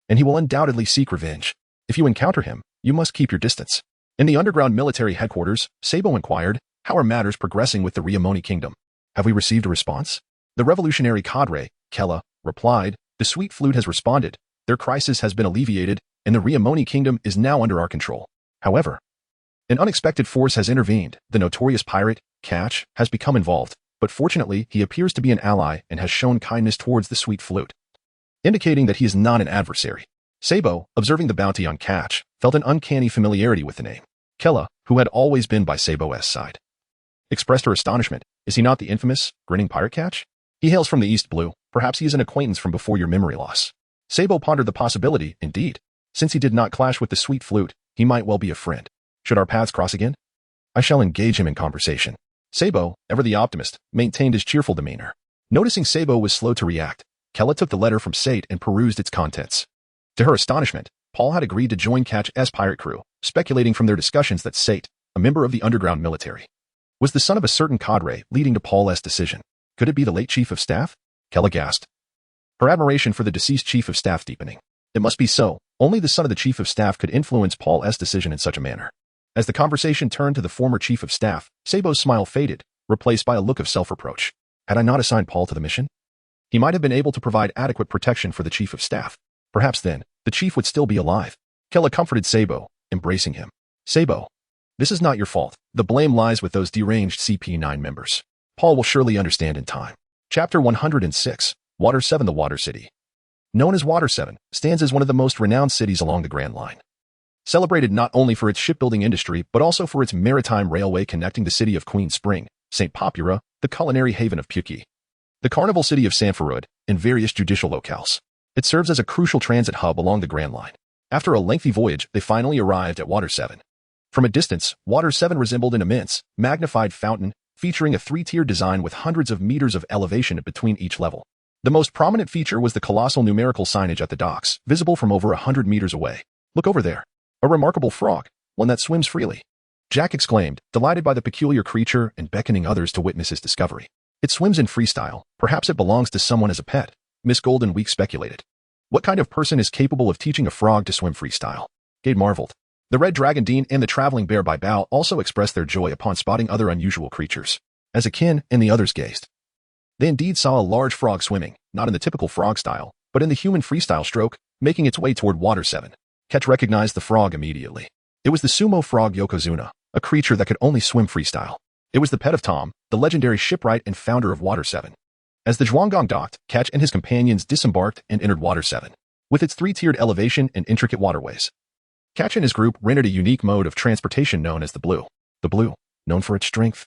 and he will undoubtedly seek revenge. If you encounter him, you must keep your distance. In the underground military headquarters, Sabo inquired, how are matters progressing with the Riamoni kingdom? Have we received a response? The revolutionary cadre, Kella, replied, the sweet flute has responded, their crisis has been alleviated, and the Riamoni kingdom is now under our control. However, an unexpected force has intervened. The notorious pirate, Catch, has become involved, but fortunately he appears to be an ally and has shown kindness towards the sweet flute. indicating that he is not an adversary. Sabo, observing the bounty on Catch, felt an uncanny familiarity with the name. Kella, who had always been by Sabo's side, expressed her astonishment. Is he not the infamous, grinning pirate Catch? He hails from the East Blue. Perhaps he is an acquaintance from before your memory loss. Sabo pondered the possibility, indeed. Since he did not clash with the sweet flute, he might well be a friend. Should our paths cross again? I shall engage him in conversation. Sabo, ever the optimist, maintained his cheerful demeanor. Noticing Sabo was slow to react, Kella took the letter from Sate and perused its contents. To her astonishment, Paul had agreed to join Catch's pirate crew, speculating from their discussions that Sate, a member of the underground military, was the son of a certain cadre, leading to Paul's decision. Could it be the late chief of staff? Kella gasped, her admiration for the deceased chief of staff deepening. It must be so. Only the son of the chief of staff could influence Paul's decision in such a manner. As the conversation turned to the former chief of staff, Sabo's smile faded, replaced by a look of self-reproach. Had I not assigned Paul to the mission? He might have been able to provide adequate protection for the chief of staff. Perhaps then, the chief would still be alive. Kella comforted Sabo, embracing him. Sabo, this is not your fault. The blame lies with those deranged CP9 members. Paul will surely understand in time. Chapter 106, Water 7. The Water City, known as Water 7, stands as one of the most renowned cities along the Grand Line. Celebrated not only for its shipbuilding industry but also for its maritime railway connecting the city of Queen Spring, St. Popura, the culinary haven of Puki, the carnival city of Sanford, and various judicial locales. It serves as a crucial transit hub along the Grand Line. After a lengthy voyage, they finally arrived at Water 7. From a distance, Water 7 resembled an immense, magnified fountain, featuring a three-tiered design with hundreds of meters of elevation between each level. The most prominent feature was the colossal numerical signage at the docks, visible from over 100 meters away. Look over there. A remarkable frog, one that swims freely. Jack exclaimed, delighted by the peculiar creature and beckoning others to witness his discovery. It swims in freestyle. Perhaps it belongs to someone as a pet, Miss Golden Week speculated. What kind of person is capable of teaching a frog to swim freestyle? Gade marveled. The Red Dragon Dean and the Traveling Bear by Bao also expressed their joy upon spotting other unusual creatures. As Akin and the others gazed, they indeed saw a large frog swimming, not in the typical frog style, but in the human freestyle stroke, making its way toward Water 7. Ketch recognized the frog immediately. It was the sumo frog Yokozuna, a creature that could only swim freestyle. It was the pet of Tom, the legendary shipwright and founder of Water 7. As the Zhuanggong docked, Ketch and his companions disembarked and entered Water 7. With its three-tiered elevation and intricate waterways, Ketch and his group rendered a unique mode of transportation known as the Blue. The Blue, known for its strength,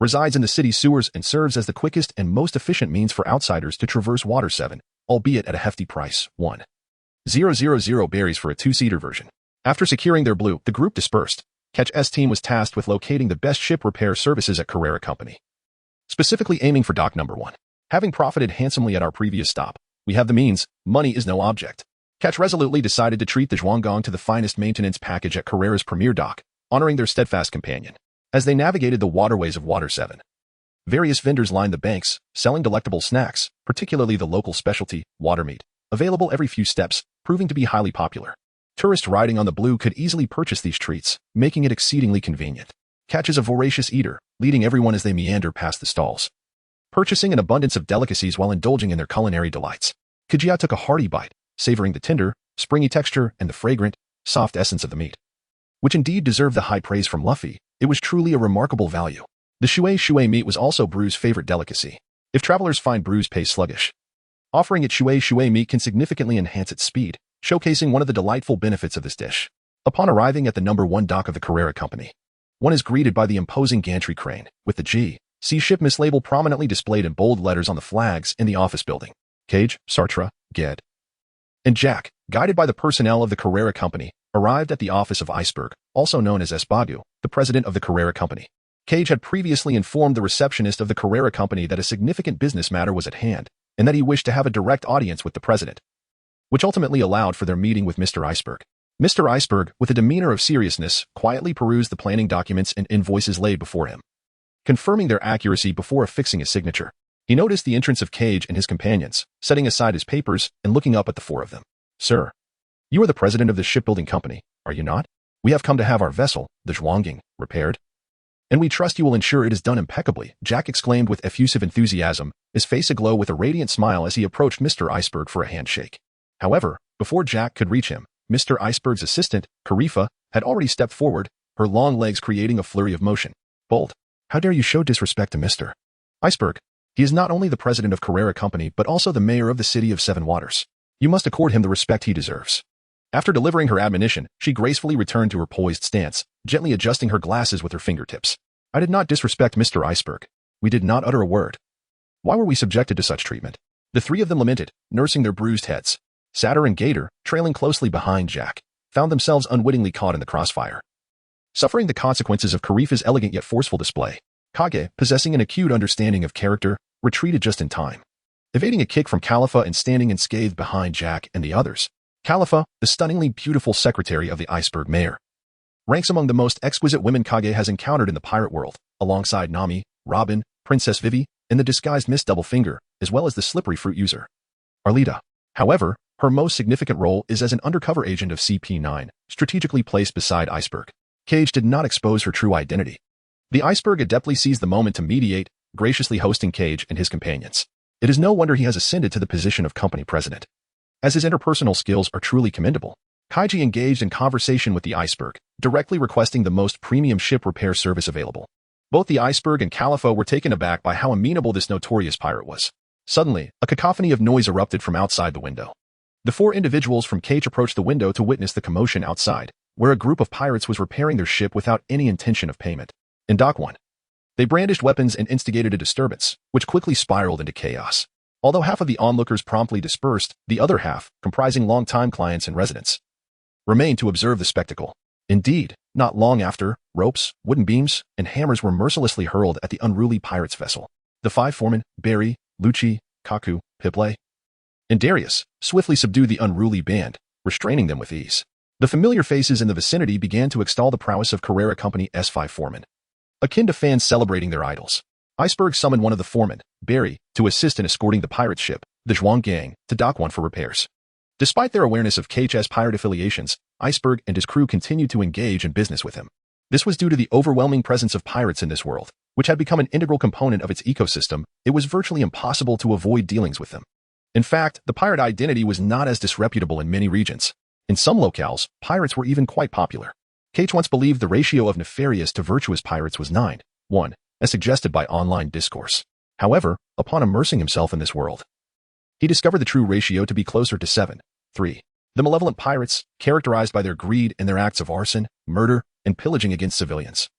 resides in the city's sewers and serves as the quickest and most efficient means for outsiders to traverse Water 7, albeit at a hefty price, 1,000 berries for a two-seater version. After securing their Blue, the group dispersed. Ketch's team was tasked with locating the best ship repair services at Carrera Company, specifically aiming for dock number 1. Having profited handsomely at our previous stop, we have the means. Money is no object. Ketch resolutely decided to treat the Zhuanggong to the finest maintenance package at Carrera's premier dock, honoring their steadfast companion. As they navigated the waterways of Water 7, various vendors lined the banks, selling delectable snacks, particularly the local specialty, water meat, available every few steps, proving to be highly popular. Tourists riding on the Blue could easily purchase these treats, making it exceedingly convenient. Ketch is a voracious eater, leading everyone as they meander past the stalls, purchasing an abundance of delicacies while indulging in their culinary delights. Kichi took a hearty bite, savoring the tender, springy texture and the fragrant, soft essence of the meat, which indeed deserved the high praise from Luffy. It was truly a remarkable value. The shui meat was also Bru's favorite delicacy. If travelers find Bru's pace sluggish, offering it shui meat can significantly enhance its speed, showcasing one of the delightful benefits of this dish. Upon arriving at the number 1 dock of the Carrera Company, one is greeted by the imposing gantry crane, with the G.C. ship mislabel prominently displayed in bold letters on the flags in the office building. Cage, Sartre, Ged, and Jack, guided by the personnel of the Carrera Company, arrived at the office of Iceberg, also known as Esbadu, the president of the Carrera Company. Cage had previously informed the receptionist of the Carrera Company that a significant business matter was at hand, and that he wished to have a direct audience with the president, which ultimately allowed for their meeting with Mr. Iceberg. Mr. Iceberg, with a demeanor of seriousness, quietly perused the planning documents and invoices laid before him, confirming their accuracy before affixing a signature. He noticed the entrance of Cage and his companions, setting aside his papers and looking up at the four of them. Sir, you are the president of the shipbuilding company, are you not? We have come to have our vessel, the Zhuanggong, repaired, and we trust you will ensure it is done impeccably, Jack exclaimed with effusive enthusiasm, his face aglow with a radiant smile as he approached Mr. Iceberg for a handshake. However, before Jack could reach him, Mr. Iceberg's assistant, Karifa, had already stepped forward, her long legs creating a flurry of motion. Bold. How dare you show disrespect to Mr. Iceberg? He is not only the president of Carrera Company but also the mayor of the city of Seven Waters. You must accord him the respect he deserves. After delivering her admonition, she gracefully returned to her poised stance, gently adjusting her glasses with her fingertips. I did not disrespect Mr. Iceberg. We did not utter a word. Why were we subjected to such treatment? The three of them lamented, nursing their bruised heads. Satyr and Gator, trailing closely behind Jack, found themselves unwittingly caught in the crossfire. Suffering the consequences of Karifa's elegant yet forceful display, Kage, possessing an acute understanding of character, retreated just in time. Evading a kick from Khalifa and standing unscathed behind Jack and the others, Khalifa, the stunningly beautiful secretary of the Iceberg Mayor, ranks among the most exquisite women Kage has encountered in the pirate world, alongside Nami, Robin, Princess Vivi, and the disguised Miss Doublefinger, as well as the slippery fruit user, Arlita. However, her most significant role is as an undercover agent of CP9, strategically placed beside Iceberg. Cage did not expose her true identity. The Iceberg adeptly seized the moment to mediate, graciously hosting Cage and his companions. It is no wonder he has ascended to the position of company president. As his interpersonal skills are truly commendable, Kaiji engaged in conversation with the Iceberg, directly requesting the most premium ship repair service available. Both the Iceberg and Khalifa were taken aback by how amenable this notorious pirate was. Suddenly, a cacophony of noise erupted from outside the window. The four individuals from Cage approached the window to witness the commotion outside, where a group of pirates was repairing their ship without any intention of payment. In Dock 1, they brandished weapons and instigated a disturbance, which quickly spiraled into chaos. Although half of the onlookers promptly dispersed, the other half, comprising long-time clients and residents, remained to observe the spectacle. Indeed, not long after, ropes, wooden beams, and hammers were mercilessly hurled at the unruly pirates' vessel. The five foremen, Barry, Lucci, Kaku, Piple, and Darius, swiftly subdued the unruly band, restraining them with ease. The familiar faces in the vicinity began to extol the prowess of Carrera Company S5 foremen, akin to fans celebrating their idols. Iceberg summoned one of the foremen, Barry, to assist in escorting the pirate ship, the Zhuang Gang, to Dock 1 for repairs. Despite their awareness of Cage's pirate affiliations, Iceberg and his crew continued to engage in business with him. This was due to the overwhelming presence of pirates in this world, which had become an integral component of its ecosystem. It was virtually impossible to avoid dealings with them. In fact, the pirate identity was not as disreputable in many regions. In some locales, pirates were even quite popular. Cage once believed the ratio of nefarious to virtuous pirates was 9:1, as suggested by online discourse. However, upon immersing himself in this world, he discovered the true ratio to be closer to 7:3. The malevolent pirates, characterized by their greed and their acts of arson, murder, and pillaging against civilians,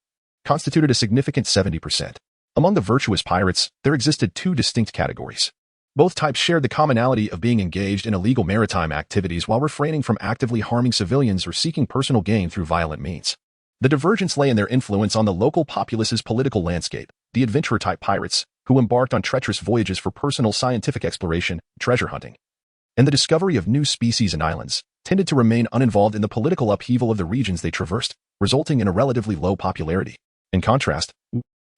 constituted a significant 70%. Among the virtuous pirates, there existed two distinct categories. Both types shared the commonality of being engaged in illegal maritime activities while refraining from actively harming civilians or seeking personal gain through violent means. The divergence lay in their influence on the local populace's political landscape. The adventurer-type pirates, who embarked on treacherous voyages for personal scientific exploration, treasure hunting, and the discovery of new species and islands, tended to remain uninvolved in the political upheaval of the regions they traversed, resulting in a relatively low popularity. In contrast,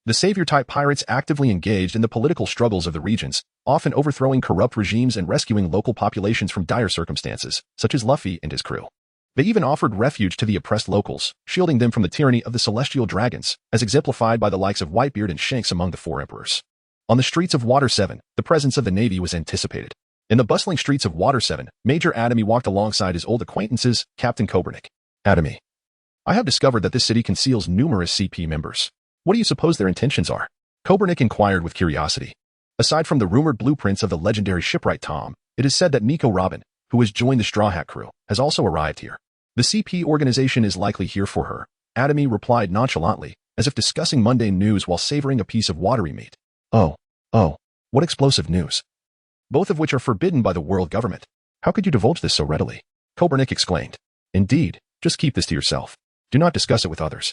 the savior-type pirates actively engaged in the political struggles of the regions, often overthrowing corrupt regimes and rescuing local populations from dire circumstances, such as Luffy and his crew. They even offered refuge to the oppressed locals, shielding them from the tyranny of the celestial dragons, as exemplified by the likes of Whitebeard and Shanks among the four emperors. On the streets of Water 7, the presence of the Navy was anticipated. In the bustling streets of Water 7, Major Adamy walked alongside his old acquaintances, Captain Kobernik. Adamy, I have discovered that this city conceals numerous CP members. What do you suppose their intentions are? Kobernik inquired with curiosity. Aside from the rumored blueprints of the legendary shipwright Tom, it is said that Nico Robin, who has joined the Straw Hat crew, has also arrived here. The CP organization is likely here for her, Adamy replied nonchalantly, as if discussing mundane news while savoring a piece of watery meat. Oh, what explosive news. Both of which are forbidden by the world government. How could you divulge this so readily? Kobernik exclaimed. Indeed, just keep this to yourself. Do not discuss it with others.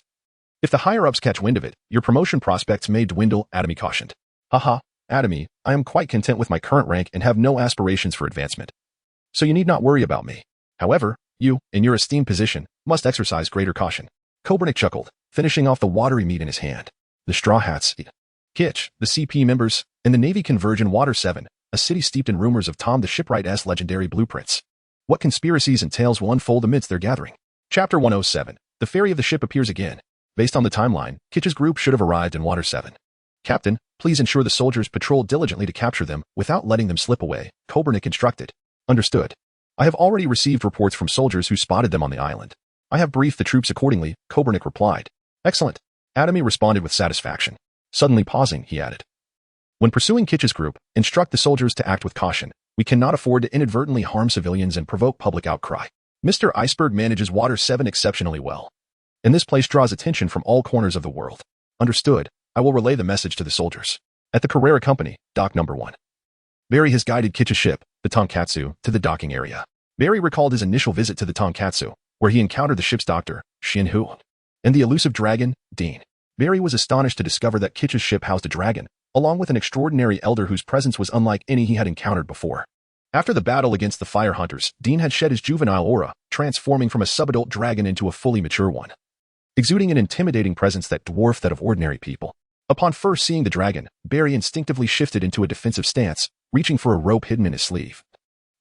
If the higher-ups catch wind of it, your promotion prospects may dwindle, Adamy cautioned. Haha, Adamy, I am quite content with my current rank and have no aspirations for advancement. So you need not worry about me. However, you, in your esteemed position, must exercise greater caution. Kobernik chuckled, finishing off the watery meat in his hand. The Straw Hats, Kichi, the CP members, and the Navy converge in Water 7, a city steeped in rumors of Tom the Shipwright's legendary blueprints. What conspiracies and tales will unfold amidst their gathering? Chapter 107. The ferry of the ship appears again. Based on the timeline, Kichi's group should have arrived in Water 7. Captain, please ensure the soldiers patrol diligently to capture them without letting them slip away, Kobernik instructed. Understood. I have already received reports from soldiers who spotted them on the island. I have briefed the troops accordingly, Kobernik replied. Excellent. Adamy responded with satisfaction. Suddenly pausing, he added. When pursuing Kichi's group, instruct the soldiers to act with caution. We cannot afford to inadvertently harm civilians and provoke public outcry. Mr. Iceberg manages Water 7 exceptionally well. And this place draws attention from all corners of the world. Understood. I will relay the message to the soldiers. At the Carrera Company, Dock Number 1. Barry has guided Kichi's ship, the Tonkatsu, to the docking area. Barry recalled his initial visit to the Tonkatsu, where he encountered the ship's doctor, Shin-Hu, and the elusive dragon, Dean. Barry was astonished to discover that Kichi's ship housed a dragon, along with an extraordinary elder whose presence was unlike any he had encountered before. After the battle against the fire hunters, Dean had shed his juvenile aura, transforming from a subadult dragon into a fully mature one, exuding an intimidating presence that dwarfed that of ordinary people. Upon first seeing the dragon, Barry instinctively shifted into a defensive stance, reaching for a rope hidden in his sleeve.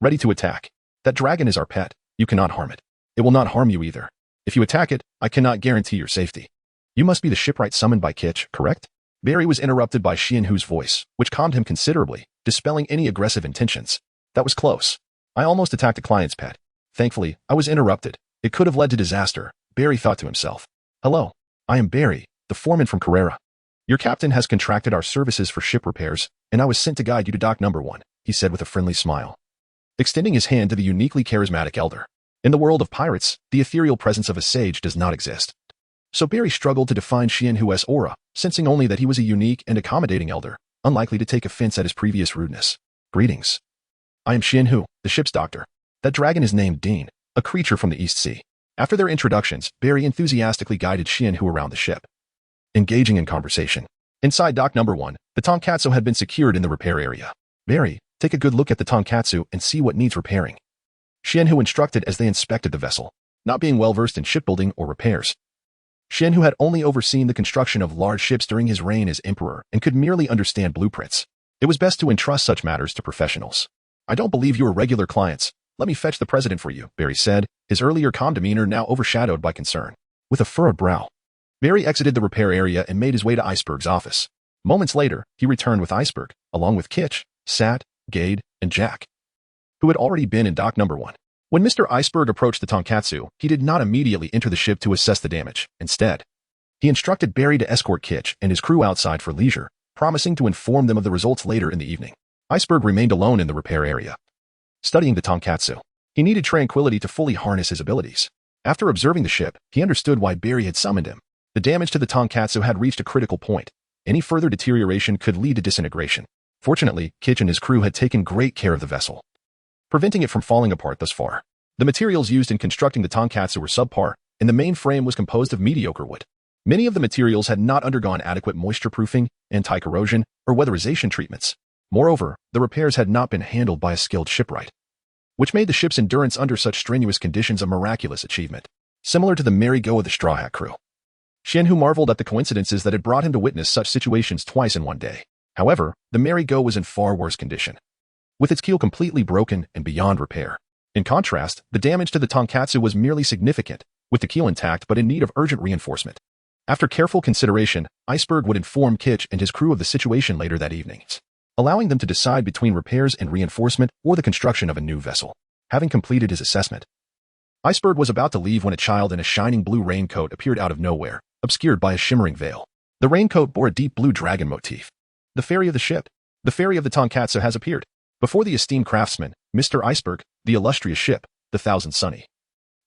Ready to attack. That dragon is our pet. You cannot harm it. It will not harm you either. If you attack it, I cannot guarantee your safety. You must be the shipwright summoned by Kichi, correct? Barry was interrupted by Shin-Hu's voice, which calmed him considerably, dispelling any aggressive intentions. That was close. I almost attacked a client's pet. Thankfully, I was interrupted. It could have led to disaster, Barry thought to himself. Hello. I am Barry, the foreman from Carrera. Your captain has contracted our services for ship repairs, and I was sent to guide you to Dock Number 1, he said with a friendly smile, extending his hand to the uniquely charismatic elder. In the world of pirates, the ethereal presence of a sage does not exist. So Barry struggled to define Shin-Hu's aura, sensing only that he was a unique and accommodating elder, unlikely to take offense at his previous rudeness. Greetings. I am Shin-Hu, the ship's doctor. That dragon is named Dean, a creature from the East Sea. After their introductions, Barry enthusiastically guided Shin-Hu around the ship, engaging in conversation. Inside Dock Number 1, the Tonkatsu had been secured in the repair area. Barry, take a good look at the Tonkatsu and see what needs repairing. Shin-Hu instructed as they inspected the vessel, not being well-versed in shipbuilding or repairs. Shin-Hu had only overseen the construction of large ships during his reign as emperor and could merely understand blueprints. It was best to entrust such matters to professionals. I don't believe you are regular clients. Let me fetch the president for you, Barry said, his earlier calm demeanor now overshadowed by concern. With a furrowed brow, Barry exited the repair area and made his way to Iceberg's office. Moments later, he returned with Iceberg, along with Kichi, Sat, Gade, and Jack, who had already been in Dock Number 1. When Mr. Iceberg approached the Tonkatsu, he did not immediately enter the ship to assess the damage. Instead, he instructed Barry to escort Kichi and his crew outside for leisure, promising to inform them of the results later in the evening. Iceberg remained alone in the repair area, studying the Tonkatsu. He needed tranquility to fully harness his abilities. After observing the ship, he understood why Barry had summoned him. The damage to the Tonkatsu had reached a critical point. Any further deterioration could lead to disintegration. Fortunately, Kichi and his crew had taken great care of the vessel, preventing it from falling apart thus far. The materials used in constructing the Tonkatsu were subpar, and the main frame was composed of mediocre wood. Many of the materials had not undergone adequate moisture-proofing, anti-corrosion, or weatherization treatments. Moreover, the repairs had not been handled by a skilled shipwright, which made the ship's endurance under such strenuous conditions a miraculous achievement, similar to the merry-go of the Straw Hat crew. Shin-Hu marveled at the coincidences that had brought him to witness such situations twice in one day. However, the merry-go was in far worse condition, with its keel completely broken and beyond repair. In contrast, the damage to the Tonkatsu was merely significant, with the keel intact but in need of urgent reinforcement. After careful consideration, Iceberg would inform Kichi and his crew of the situation later that evening, allowing them to decide between repairs and reinforcement or the construction of a new vessel. Having completed his assessment, Iceberg was about to leave when a child in a shining blue raincoat appeared out of nowhere, obscured by a shimmering veil. The raincoat bore a deep blue dragon motif. The ferry of the ship, the ferry of the Tonkatsu has appeared. Before the esteemed craftsman, Mr. Iceberg, the illustrious ship, the Thousand Sunny,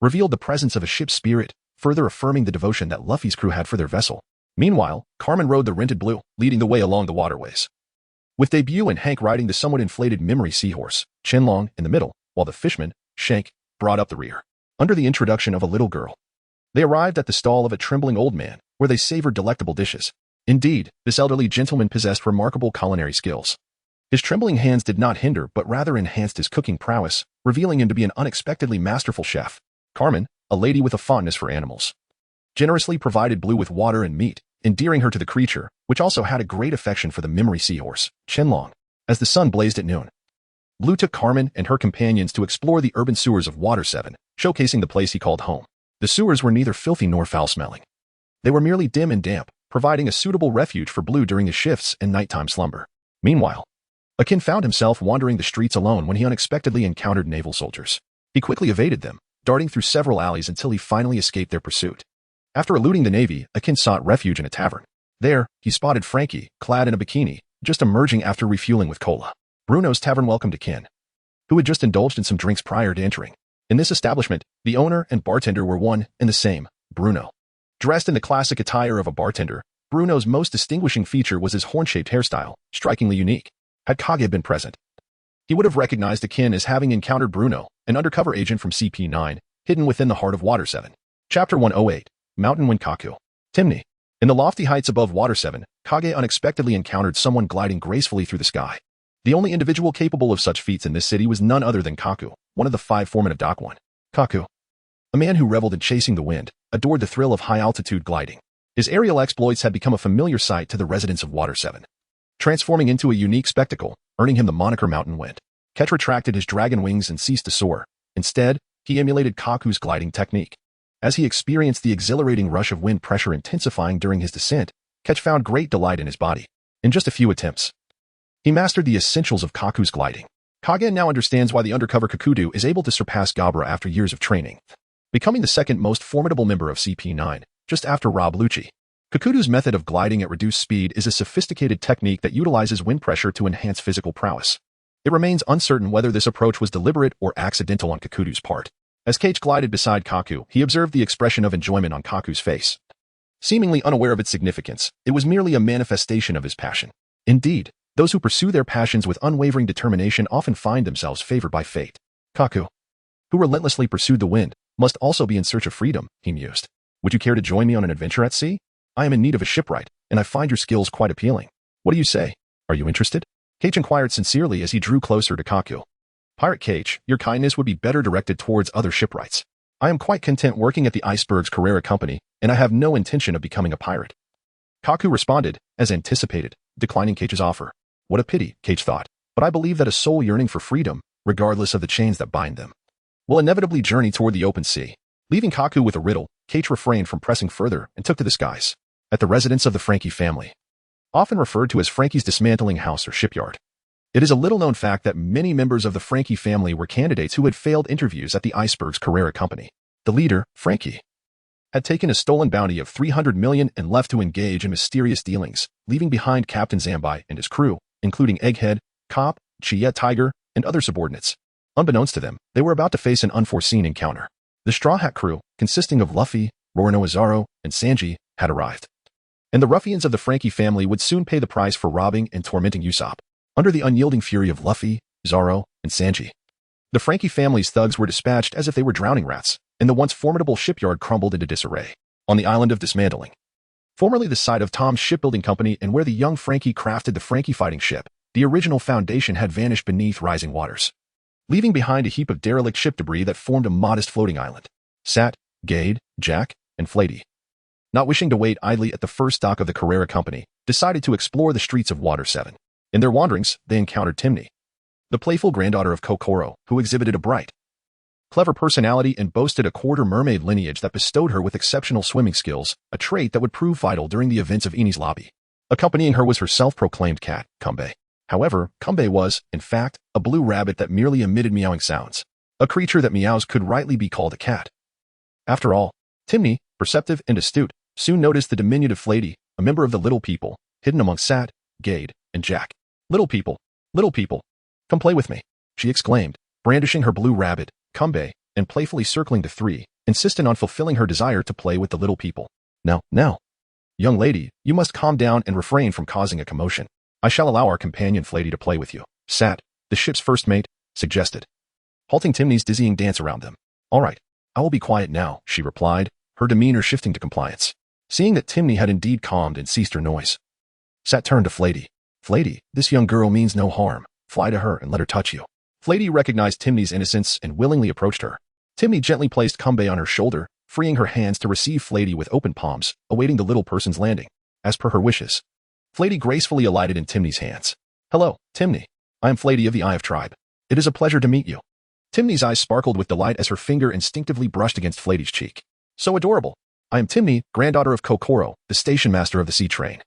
revealed the presence of a ship's spirit, further affirming the devotion that Luffy's crew had for their vessel. Meanwhile, Carmen rode the rented blue, leading the way along the waterways, with Debut and Hank riding the somewhat inflated memory seahorse, Chenlong in the middle, while the fishman, Shank, brought up the rear. Under the introduction of a little girl, they arrived at the stall of a trembling old man, where they savored delectable dishes. Indeed, this elderly gentleman possessed remarkable culinary skills. His trembling hands did not hinder but rather enhanced his cooking prowess, revealing him to be an unexpectedly masterful chef. Carmen, a lady with a fondness for animals, generously provided Blue with water and meat, endearing her to the creature, which also had a great affection for the memory seahorse, Chenlong. As the sun blazed at noon, Blue took Carmen and her companions to explore the urban sewers of Water 7, showcasing the place he called home. The sewers were neither filthy nor foul-smelling. They were merely dim and damp, providing a suitable refuge for Blue during his shifts and nighttime slumber. Meanwhile, Akin found himself wandering the streets alone when he unexpectedly encountered naval soldiers. He quickly evaded them, darting through several alleys until he finally escaped their pursuit. After eluding the Navy, Akin sought refuge in a tavern. There, he spotted Frankie, clad in a bikini, just emerging after refueling with cola. Bruno's tavern welcomed Akin, who had just indulged in some drinks prior to entering. In this establishment, the owner and bartender were one and the same, Bruno. Dressed in the classic attire of a bartender, Bruno's most distinguishing feature was his horn-shaped hairstyle, strikingly unique. Had Kage been present, he would have recognized Akin as having encountered Bruno, an undercover agent from CP9, hidden within the heart of Water 7. Chapter 108, Mountain Wind Kaku. Timni. In the lofty heights above Water 7, Kage unexpectedly encountered someone gliding gracefully through the sky. The only individual capable of such feats in this city was none other than Kaku, one of the 5 foremen of Dock 1. Kaku, a man who reveled in chasing the wind, adored the thrill of high-altitude gliding. His aerial exploits had become a familiar sight to the residents of Water 7, transforming into a unique spectacle, earning him the moniker Mountain Wind. Ketch retracted his dragon wings and ceased to soar. Instead, he emulated Kaku's gliding technique. As he experienced the exhilarating rush of wind pressure intensifying during his descent, Ketch found great delight in his body. In just a few attempts, he mastered the essentials of Kaku's gliding. Kage now understands why the undercover Kakudu is able to surpass Gabra after years of training, becoming the second most formidable member of CP9, just after Rob Lucci. Kakudu's method of gliding at reduced speed is a sophisticated technique that utilizes wind pressure to enhance physical prowess. It remains uncertain whether this approach was deliberate or accidental on Kakudu's part. As Cage glided beside Kaku, he observed the expression of enjoyment on Kaku's face. Seemingly unaware of its significance, it was merely a manifestation of his passion. Indeed, those who pursue their passions with unwavering determination often find themselves favored by fate. Kaku, who relentlessly pursued the wind, must also be in search of freedom, he mused. Would you care to join me on an adventure at sea? I am in need of a shipwright, and I find your skills quite appealing. What do you say? Are you interested? Cage inquired sincerely as he drew closer to Kaku. Pirate Cage, your kindness would be better directed towards other shipwrights. I am quite content working at the Iceberg's Carrera Company, and I have no intention of becoming a pirate. Kaku responded, as anticipated, declining Cage's offer. What a pity, Cage thought, but I believe that a soul yearning for freedom, regardless of the chains that bind them, will inevitably journey toward the open sea. Leaving Kaku with a riddle, Cage refrained from pressing further and took to the skies. At the residence of the Frankie family, often referred to as Frankie's dismantling house or shipyard. It is a little-known fact that many members of the Frankie family were candidates who had failed interviews at the Iceberg's Carrera Company. The leader, Frankie, had taken a stolen bounty of 300 million and left to engage in mysterious dealings, leaving behind Captain Zambai and his crew, including Egghead, Cop, Chia Tiger, and other subordinates. Unbeknownst to them, they were about to face an unforeseen encounter. The Straw Hat crew, consisting of Luffy, Roronoa Zaro, and Sanji, had arrived. And the ruffians of the Frankie family would soon pay the price for robbing and tormenting Usopp. Under the unyielding fury of Luffy, Zaro, and Sanji, the Frankie family's thugs were dispatched as if they were drowning rats, and the once formidable shipyard crumbled into disarray. On the island of Dismantling, formerly the site of Tom's shipbuilding company and where the young Frankie crafted the Frankie fighting ship, the original foundation had vanished beneath rising waters, leaving behind a heap of derelict ship debris that formed a modest floating island. Sat, Gade, Jack, and Flatey, not wishing to wait idly at the first dock of the Carrera Company, decided to explore the streets of Water 7. In their wanderings, they encountered Timni, the playful granddaughter of Kokoro, who exhibited a bright, clever personality and boasted a quarter mermaid lineage that bestowed her with exceptional swimming skills, a trait that would prove vital during the events of Eni's lobby. Accompanying her was her self-proclaimed cat, Kumbe. However, Kumbe was, in fact, a blue rabbit that merely emitted meowing sounds. A creature that meows could rightly be called a cat. After all, Timni, perceptive and astute, soon noticed the diminutive Flatey, a member of the Little People, hidden among Sat, Gade, and Jack. Little People, come play with me, she exclaimed, brandishing her blue rabbit, Kumbe, and playfully circling the three, insistent on fulfilling her desire to play with the Little People. Now, young lady, you must calm down and refrain from causing a commotion. I shall allow our companion Flatey to play with you. Sat, the ship's first mate, suggested, halting Timni's dizzying dance around them. All right, I will be quiet now, she replied, her demeanor shifting to compliance. Seeing that Timni had indeed calmed and ceased her noise, Sat turned to Flatey. Flatey, this young girl means no harm. Fly to her and let her touch you. Flatey recognized Timni's innocence and willingly approached her. Timni gently placed Kumbe on her shoulder, freeing her hands to receive Flatey with open palms, awaiting the little person's landing. As per her wishes, Flatey gracefully alighted in Timni's hands. Hello, Timni. I am Flatey of the Eye of Tribe. It is a pleasure to meet you. Timni's eyes sparkled with delight as her finger instinctively brushed against Flatey's cheek. So adorable. I am Timni, granddaughter of Kokoro, the station master of the sea train.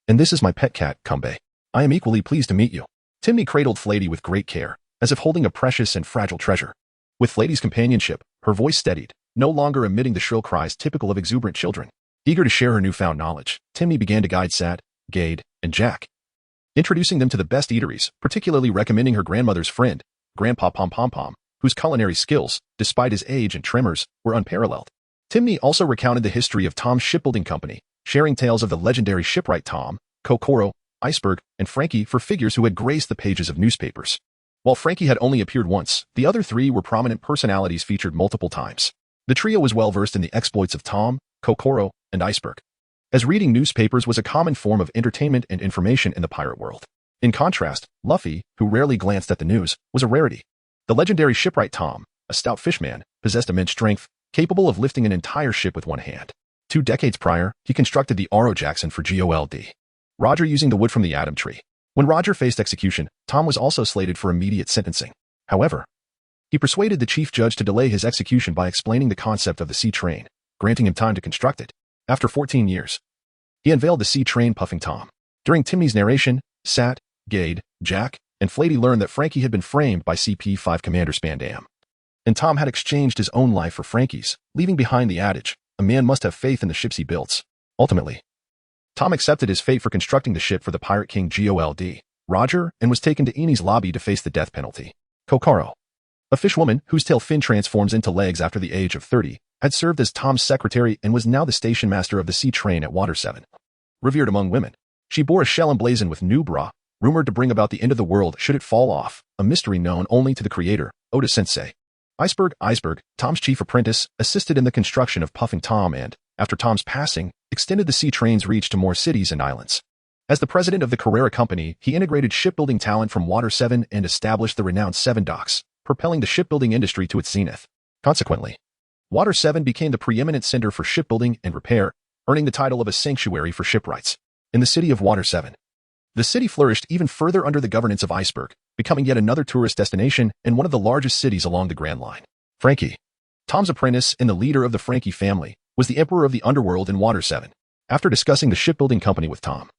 And this is my pet cat, Kumbe. I am equally pleased to meet you. Timni cradled Flatey with great care, as if holding a precious and fragile treasure. With Flatey's companionship, her voice steadied, no longer emitting the shrill cries typical of exuberant children. Eager to share her newfound knowledge, Timni began to guide Sat, Gade, and Jack, introducing them to the best eateries, particularly recommending her grandmother's friend, Grandpa Pom Pom Pom, whose culinary skills, despite his age and tremors, were unparalleled. Timney also recounted the history of Tom's shipbuilding company, sharing tales of the legendary shipwright Tom, Kokoro, Iceberg, and Frankie for figures who had graced the pages of newspapers. While Frankie had only appeared once, the other three were prominent personalities featured multiple times. The trio was well versed in the exploits of Tom, Kokoro, and Iceberg, as reading newspapers was a common form of entertainment and information in the pirate world. In contrast, Luffy, who rarely glanced at the news, was a rarity. The legendary shipwright Tom, a stout fishman, possessed immense strength, capable of lifting an entire ship with one hand. 2 decades prior, he constructed the Aro Jackson for Gold. Roger using the wood from the Atom Tree. When Roger faced execution, Tom was also slated for immediate sentencing. However, he persuaded the chief judge to delay his execution by explaining the concept of the sea train, granting him time to construct it. After 14 years, he unveiled the sea train puffing Tom. During Timney's narration, Sat, Gade, Jack, and Flatey learned that Frankie had been framed by CP5 Commander Spandam. And Tom had exchanged his own life for Frankie's, leaving behind the adage, a man must have faith in the ships he builds. Ultimately, Tom accepted his fate for constructing the ship for the Pirate King Gold, Roger, and was taken to Eni's lobby to face the death penalty. Kokoro, a fishwoman whose tail fin transforms into legs after the age of 30, had served as Tom's secretary and was now the station master of the sea train at Water 7. Revered among women, she bore a shell emblazoned with new bra, rumored to bring about the end of the world should it fall off, a mystery known only to the creator, Oda-sensei. Iceberg, Tom's chief apprentice, assisted in the construction of Puffing Tom and, after Tom's passing, extended the sea train's reach to more cities and islands. As the president of the Carrera Company, he integrated shipbuilding talent from Water 7 and established the renowned 7 Docks, propelling the shipbuilding industry to its zenith. Consequently, Water 7 became the preeminent center for shipbuilding and repair, earning the title of a sanctuary for shipwrights. In the city of Water 7, the city flourished even further under the governance of Iceberg, becoming yet another tourist destination and one of the largest cities along the Grand Line. Frankie, Tom's apprentice and the leader of the Frankie family, was the emperor of the underworld in Water 7. After discussing the shipbuilding company with Tom,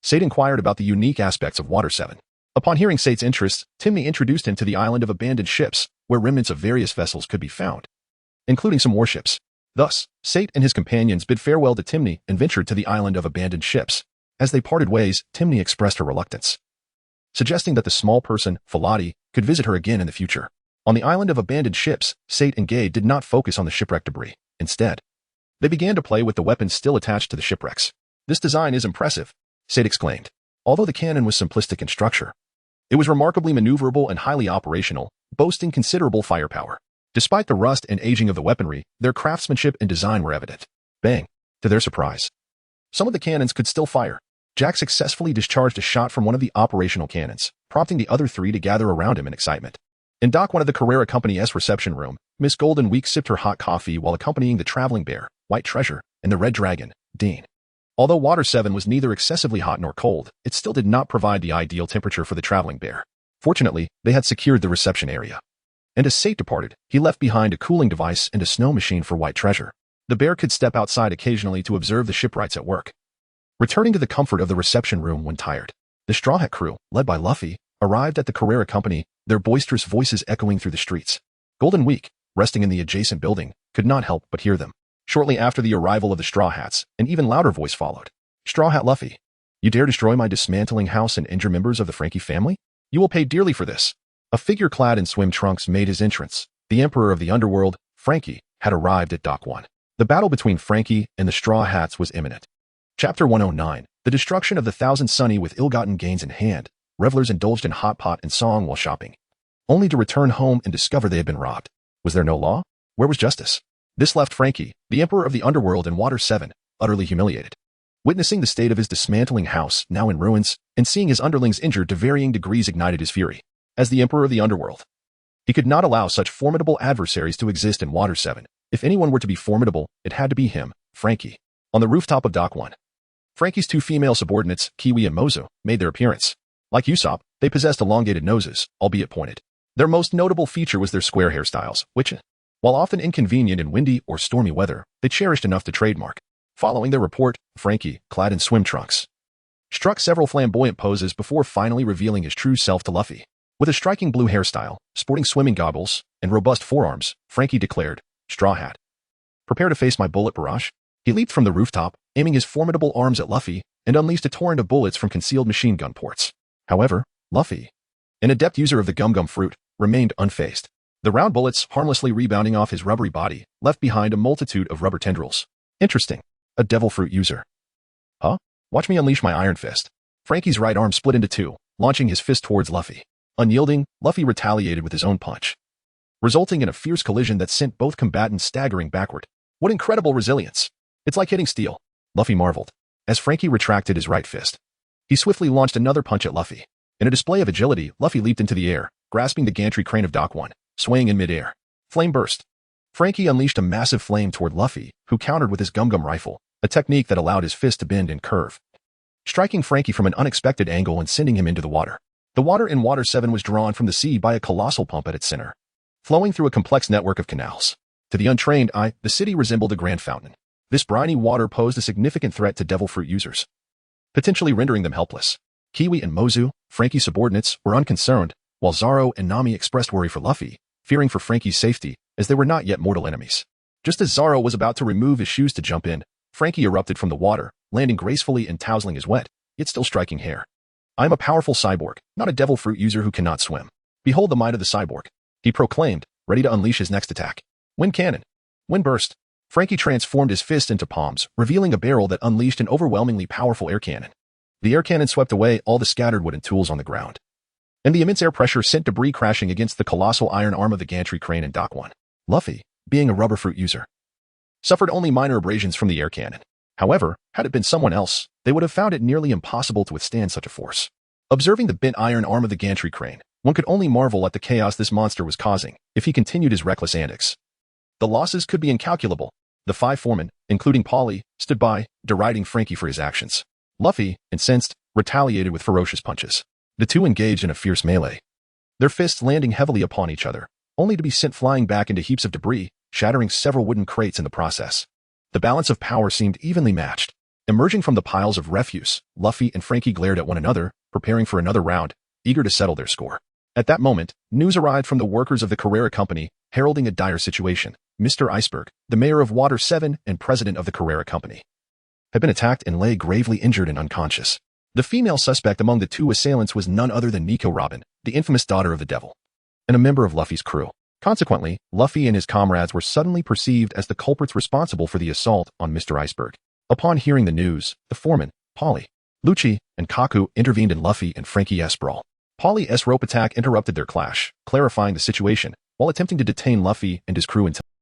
Sate inquired about the unique aspects of Water 7. Upon hearing Sate's interests, Timney introduced him to the island of abandoned ships, where remnants of various vessels could be found, including some warships. Thus, Sate and his companions bid farewell to Timney and ventured to the island of abandoned ships. As they parted ways, Timney expressed her reluctance, suggesting that the small person, Falati, could visit her again in the future. On the island of abandoned ships, Sate and Gade did not focus on the shipwreck debris. Instead, they began to play with the weapons still attached to the shipwrecks. "This design is impressive," Sate exclaimed. Although the cannon was simplistic in structure, it was remarkably maneuverable and highly operational, boasting considerable firepower. Despite the rust and aging of the weaponry, their craftsmanship and design were evident. Bang! To their surprise, some of the cannons could still fire. Jack successfully discharged a shot from one of the operational cannons, prompting the other 3 to gather around him in excitement. In Dock 1 of the Carrera Company's reception room, Miss Golden Week sipped her hot coffee while accompanying the Traveling Bear, White Treasure, and the Red Dragon, Dean. Although Water 7 was neither excessively hot nor cold, it still did not provide the ideal temperature for the Traveling Bear. Fortunately, they had secured the reception area. And as Sate departed, he left behind a cooling device and a snow machine for White Treasure. The bear could step outside occasionally to observe the shipwrights at work, returning to the comfort of the reception room when tired. The Straw Hat crew, led by Luffy, arrived at the Carrera Company, their boisterous voices echoing through the streets. Golden Week, resting in the adjacent building, could not help but hear them. Shortly after the arrival of the Straw Hats, an even louder voice followed. "Straw Hat Luffy, you dare destroy my dismantling house and injure members of the Frankie family? You will pay dearly for this." A figure clad in swim trunks made his entrance. The emperor of the underworld, Frankie, had arrived at Dock 1. The battle between Frankie and the Straw Hats was imminent. Chapter 109, The Destruction of the Thousand Sunny. With ill-gotten gains in hand, revelers indulged in hot pot and song while shopping, only to return home and discover they had been robbed. Was there no law? Where was justice? This left Frankie, the emperor of the underworld in Water 7, utterly humiliated. Witnessing the state of his dismantling house, now in ruins, and seeing his underlings injured to varying degrees ignited his fury. As the emperor of the underworld, he could not allow such formidable adversaries to exist in Water 7. If anyone were to be formidable, it had to be him, Frankie. On the rooftop of Dock 1, Frankie's 2 female subordinates, Kiwi and Mozo, made their appearance. Like Usopp, they possessed elongated noses, albeit pointed. Their most notable feature was their square hairstyles, which, while often inconvenient in windy or stormy weather, they cherished enough to trademark. Following their report, Frankie, clad in swim trunks, struck several flamboyant poses before finally revealing his true self to Luffy. With a striking blue hairstyle, sporting swimming goggles, and robust forearms, Frankie declared, "Straw Hat, prepare to face my bullet barrage." He leaped from the rooftop, aiming his formidable arms at Luffy, and unleashed a torrent of bullets from concealed machine gun ports. However, Luffy, an adept user of the gum-gum fruit, remained unfazed. The round bullets, harmlessly rebounding off his rubbery body, left behind a multitude of rubber tendrils. Interesting. A devil fruit user. Huh? Watch me unleash my iron fist. Frankie's right arm split into two, launching his fist towards Luffy. Unyielding, Luffy retaliated with his own punch, resulting in a fierce collision that sent both combatants staggering backward. What incredible resilience! It's like hitting steel, Luffy marveled, as Frankie retracted his right fist. He swiftly launched another punch at Luffy. In a display of agility, Luffy leaped into the air, grasping the gantry crane of Dock 1, swaying in midair. Flame burst. Frankie unleashed a massive flame toward Luffy, who countered with his gum-gum rifle, a technique that allowed his fist to bend and curve, striking Frankie from an unexpected angle and sending him into the water. The water in Water 7 was drawn from the sea by a colossal pump at its center, flowing through a complex network of canals. To the untrained eye, the city resembled a grand fountain. This briny water posed a significant threat to devil fruit users, potentially rendering them helpless. Kiwi and Mozu, Frankie's subordinates, were unconcerned, while Zoro and Nami expressed worry for Luffy, fearing for Frankie's safety, as they were not yet mortal enemies. Just as Zoro was about to remove his shoes to jump in, Frankie erupted from the water, landing gracefully and tousling his wet, yet still striking hair. I am a powerful cyborg, not a devil fruit user who cannot swim. Behold the might of the cyborg, he proclaimed, ready to unleash his next attack. Wind cannon. Wind burst. Frankie transformed his fist into palms, revealing a barrel that unleashed an overwhelmingly powerful air cannon. The air cannon swept away all the scattered wooden tools on the ground, and the immense air pressure sent debris crashing against the colossal iron arm of the gantry crane in Dock 1. Luffy, being a rubber fruit user, suffered only minor abrasions from the air cannon. However, had it been someone else, they would have found it nearly impossible to withstand such a force. Observing the bent iron arm of the gantry crane, one could only marvel at the chaos this monster was causing if he continued his reckless antics. The losses could be incalculable. The 5 foremen, including Polly, stood by, deriding Frankie for his actions. Luffy, incensed, retaliated with ferocious punches. The two engaged in a fierce melee, their fists landing heavily upon each other, only to be sent flying back into heaps of debris, shattering several wooden crates in the process. The balance of power seemed evenly matched. Emerging from the piles of refuse, Luffy and Frankie glared at one another, preparing for another round, eager to settle their score. At that moment, news arrived from the workers of the Carrera Company, heralding a dire situation. Mr. Iceberg, the mayor of Water 7 and president of the Carrera Company, had been attacked and lay gravely injured and unconscious. The female suspect among the two assailants was none other than Nico Robin, the infamous daughter of the devil, and a member of Luffy's crew. Consequently, Luffy and his comrades were suddenly perceived as the culprits responsible for the assault on Mr. Iceberg. Upon hearing the news, the foreman, Polly, Lucci, and Kaku intervened in Luffy and Frankie's brawl. Polly's rope attack interrupted their clash, clarifying the situation, while attempting to detain Luffy and his crew until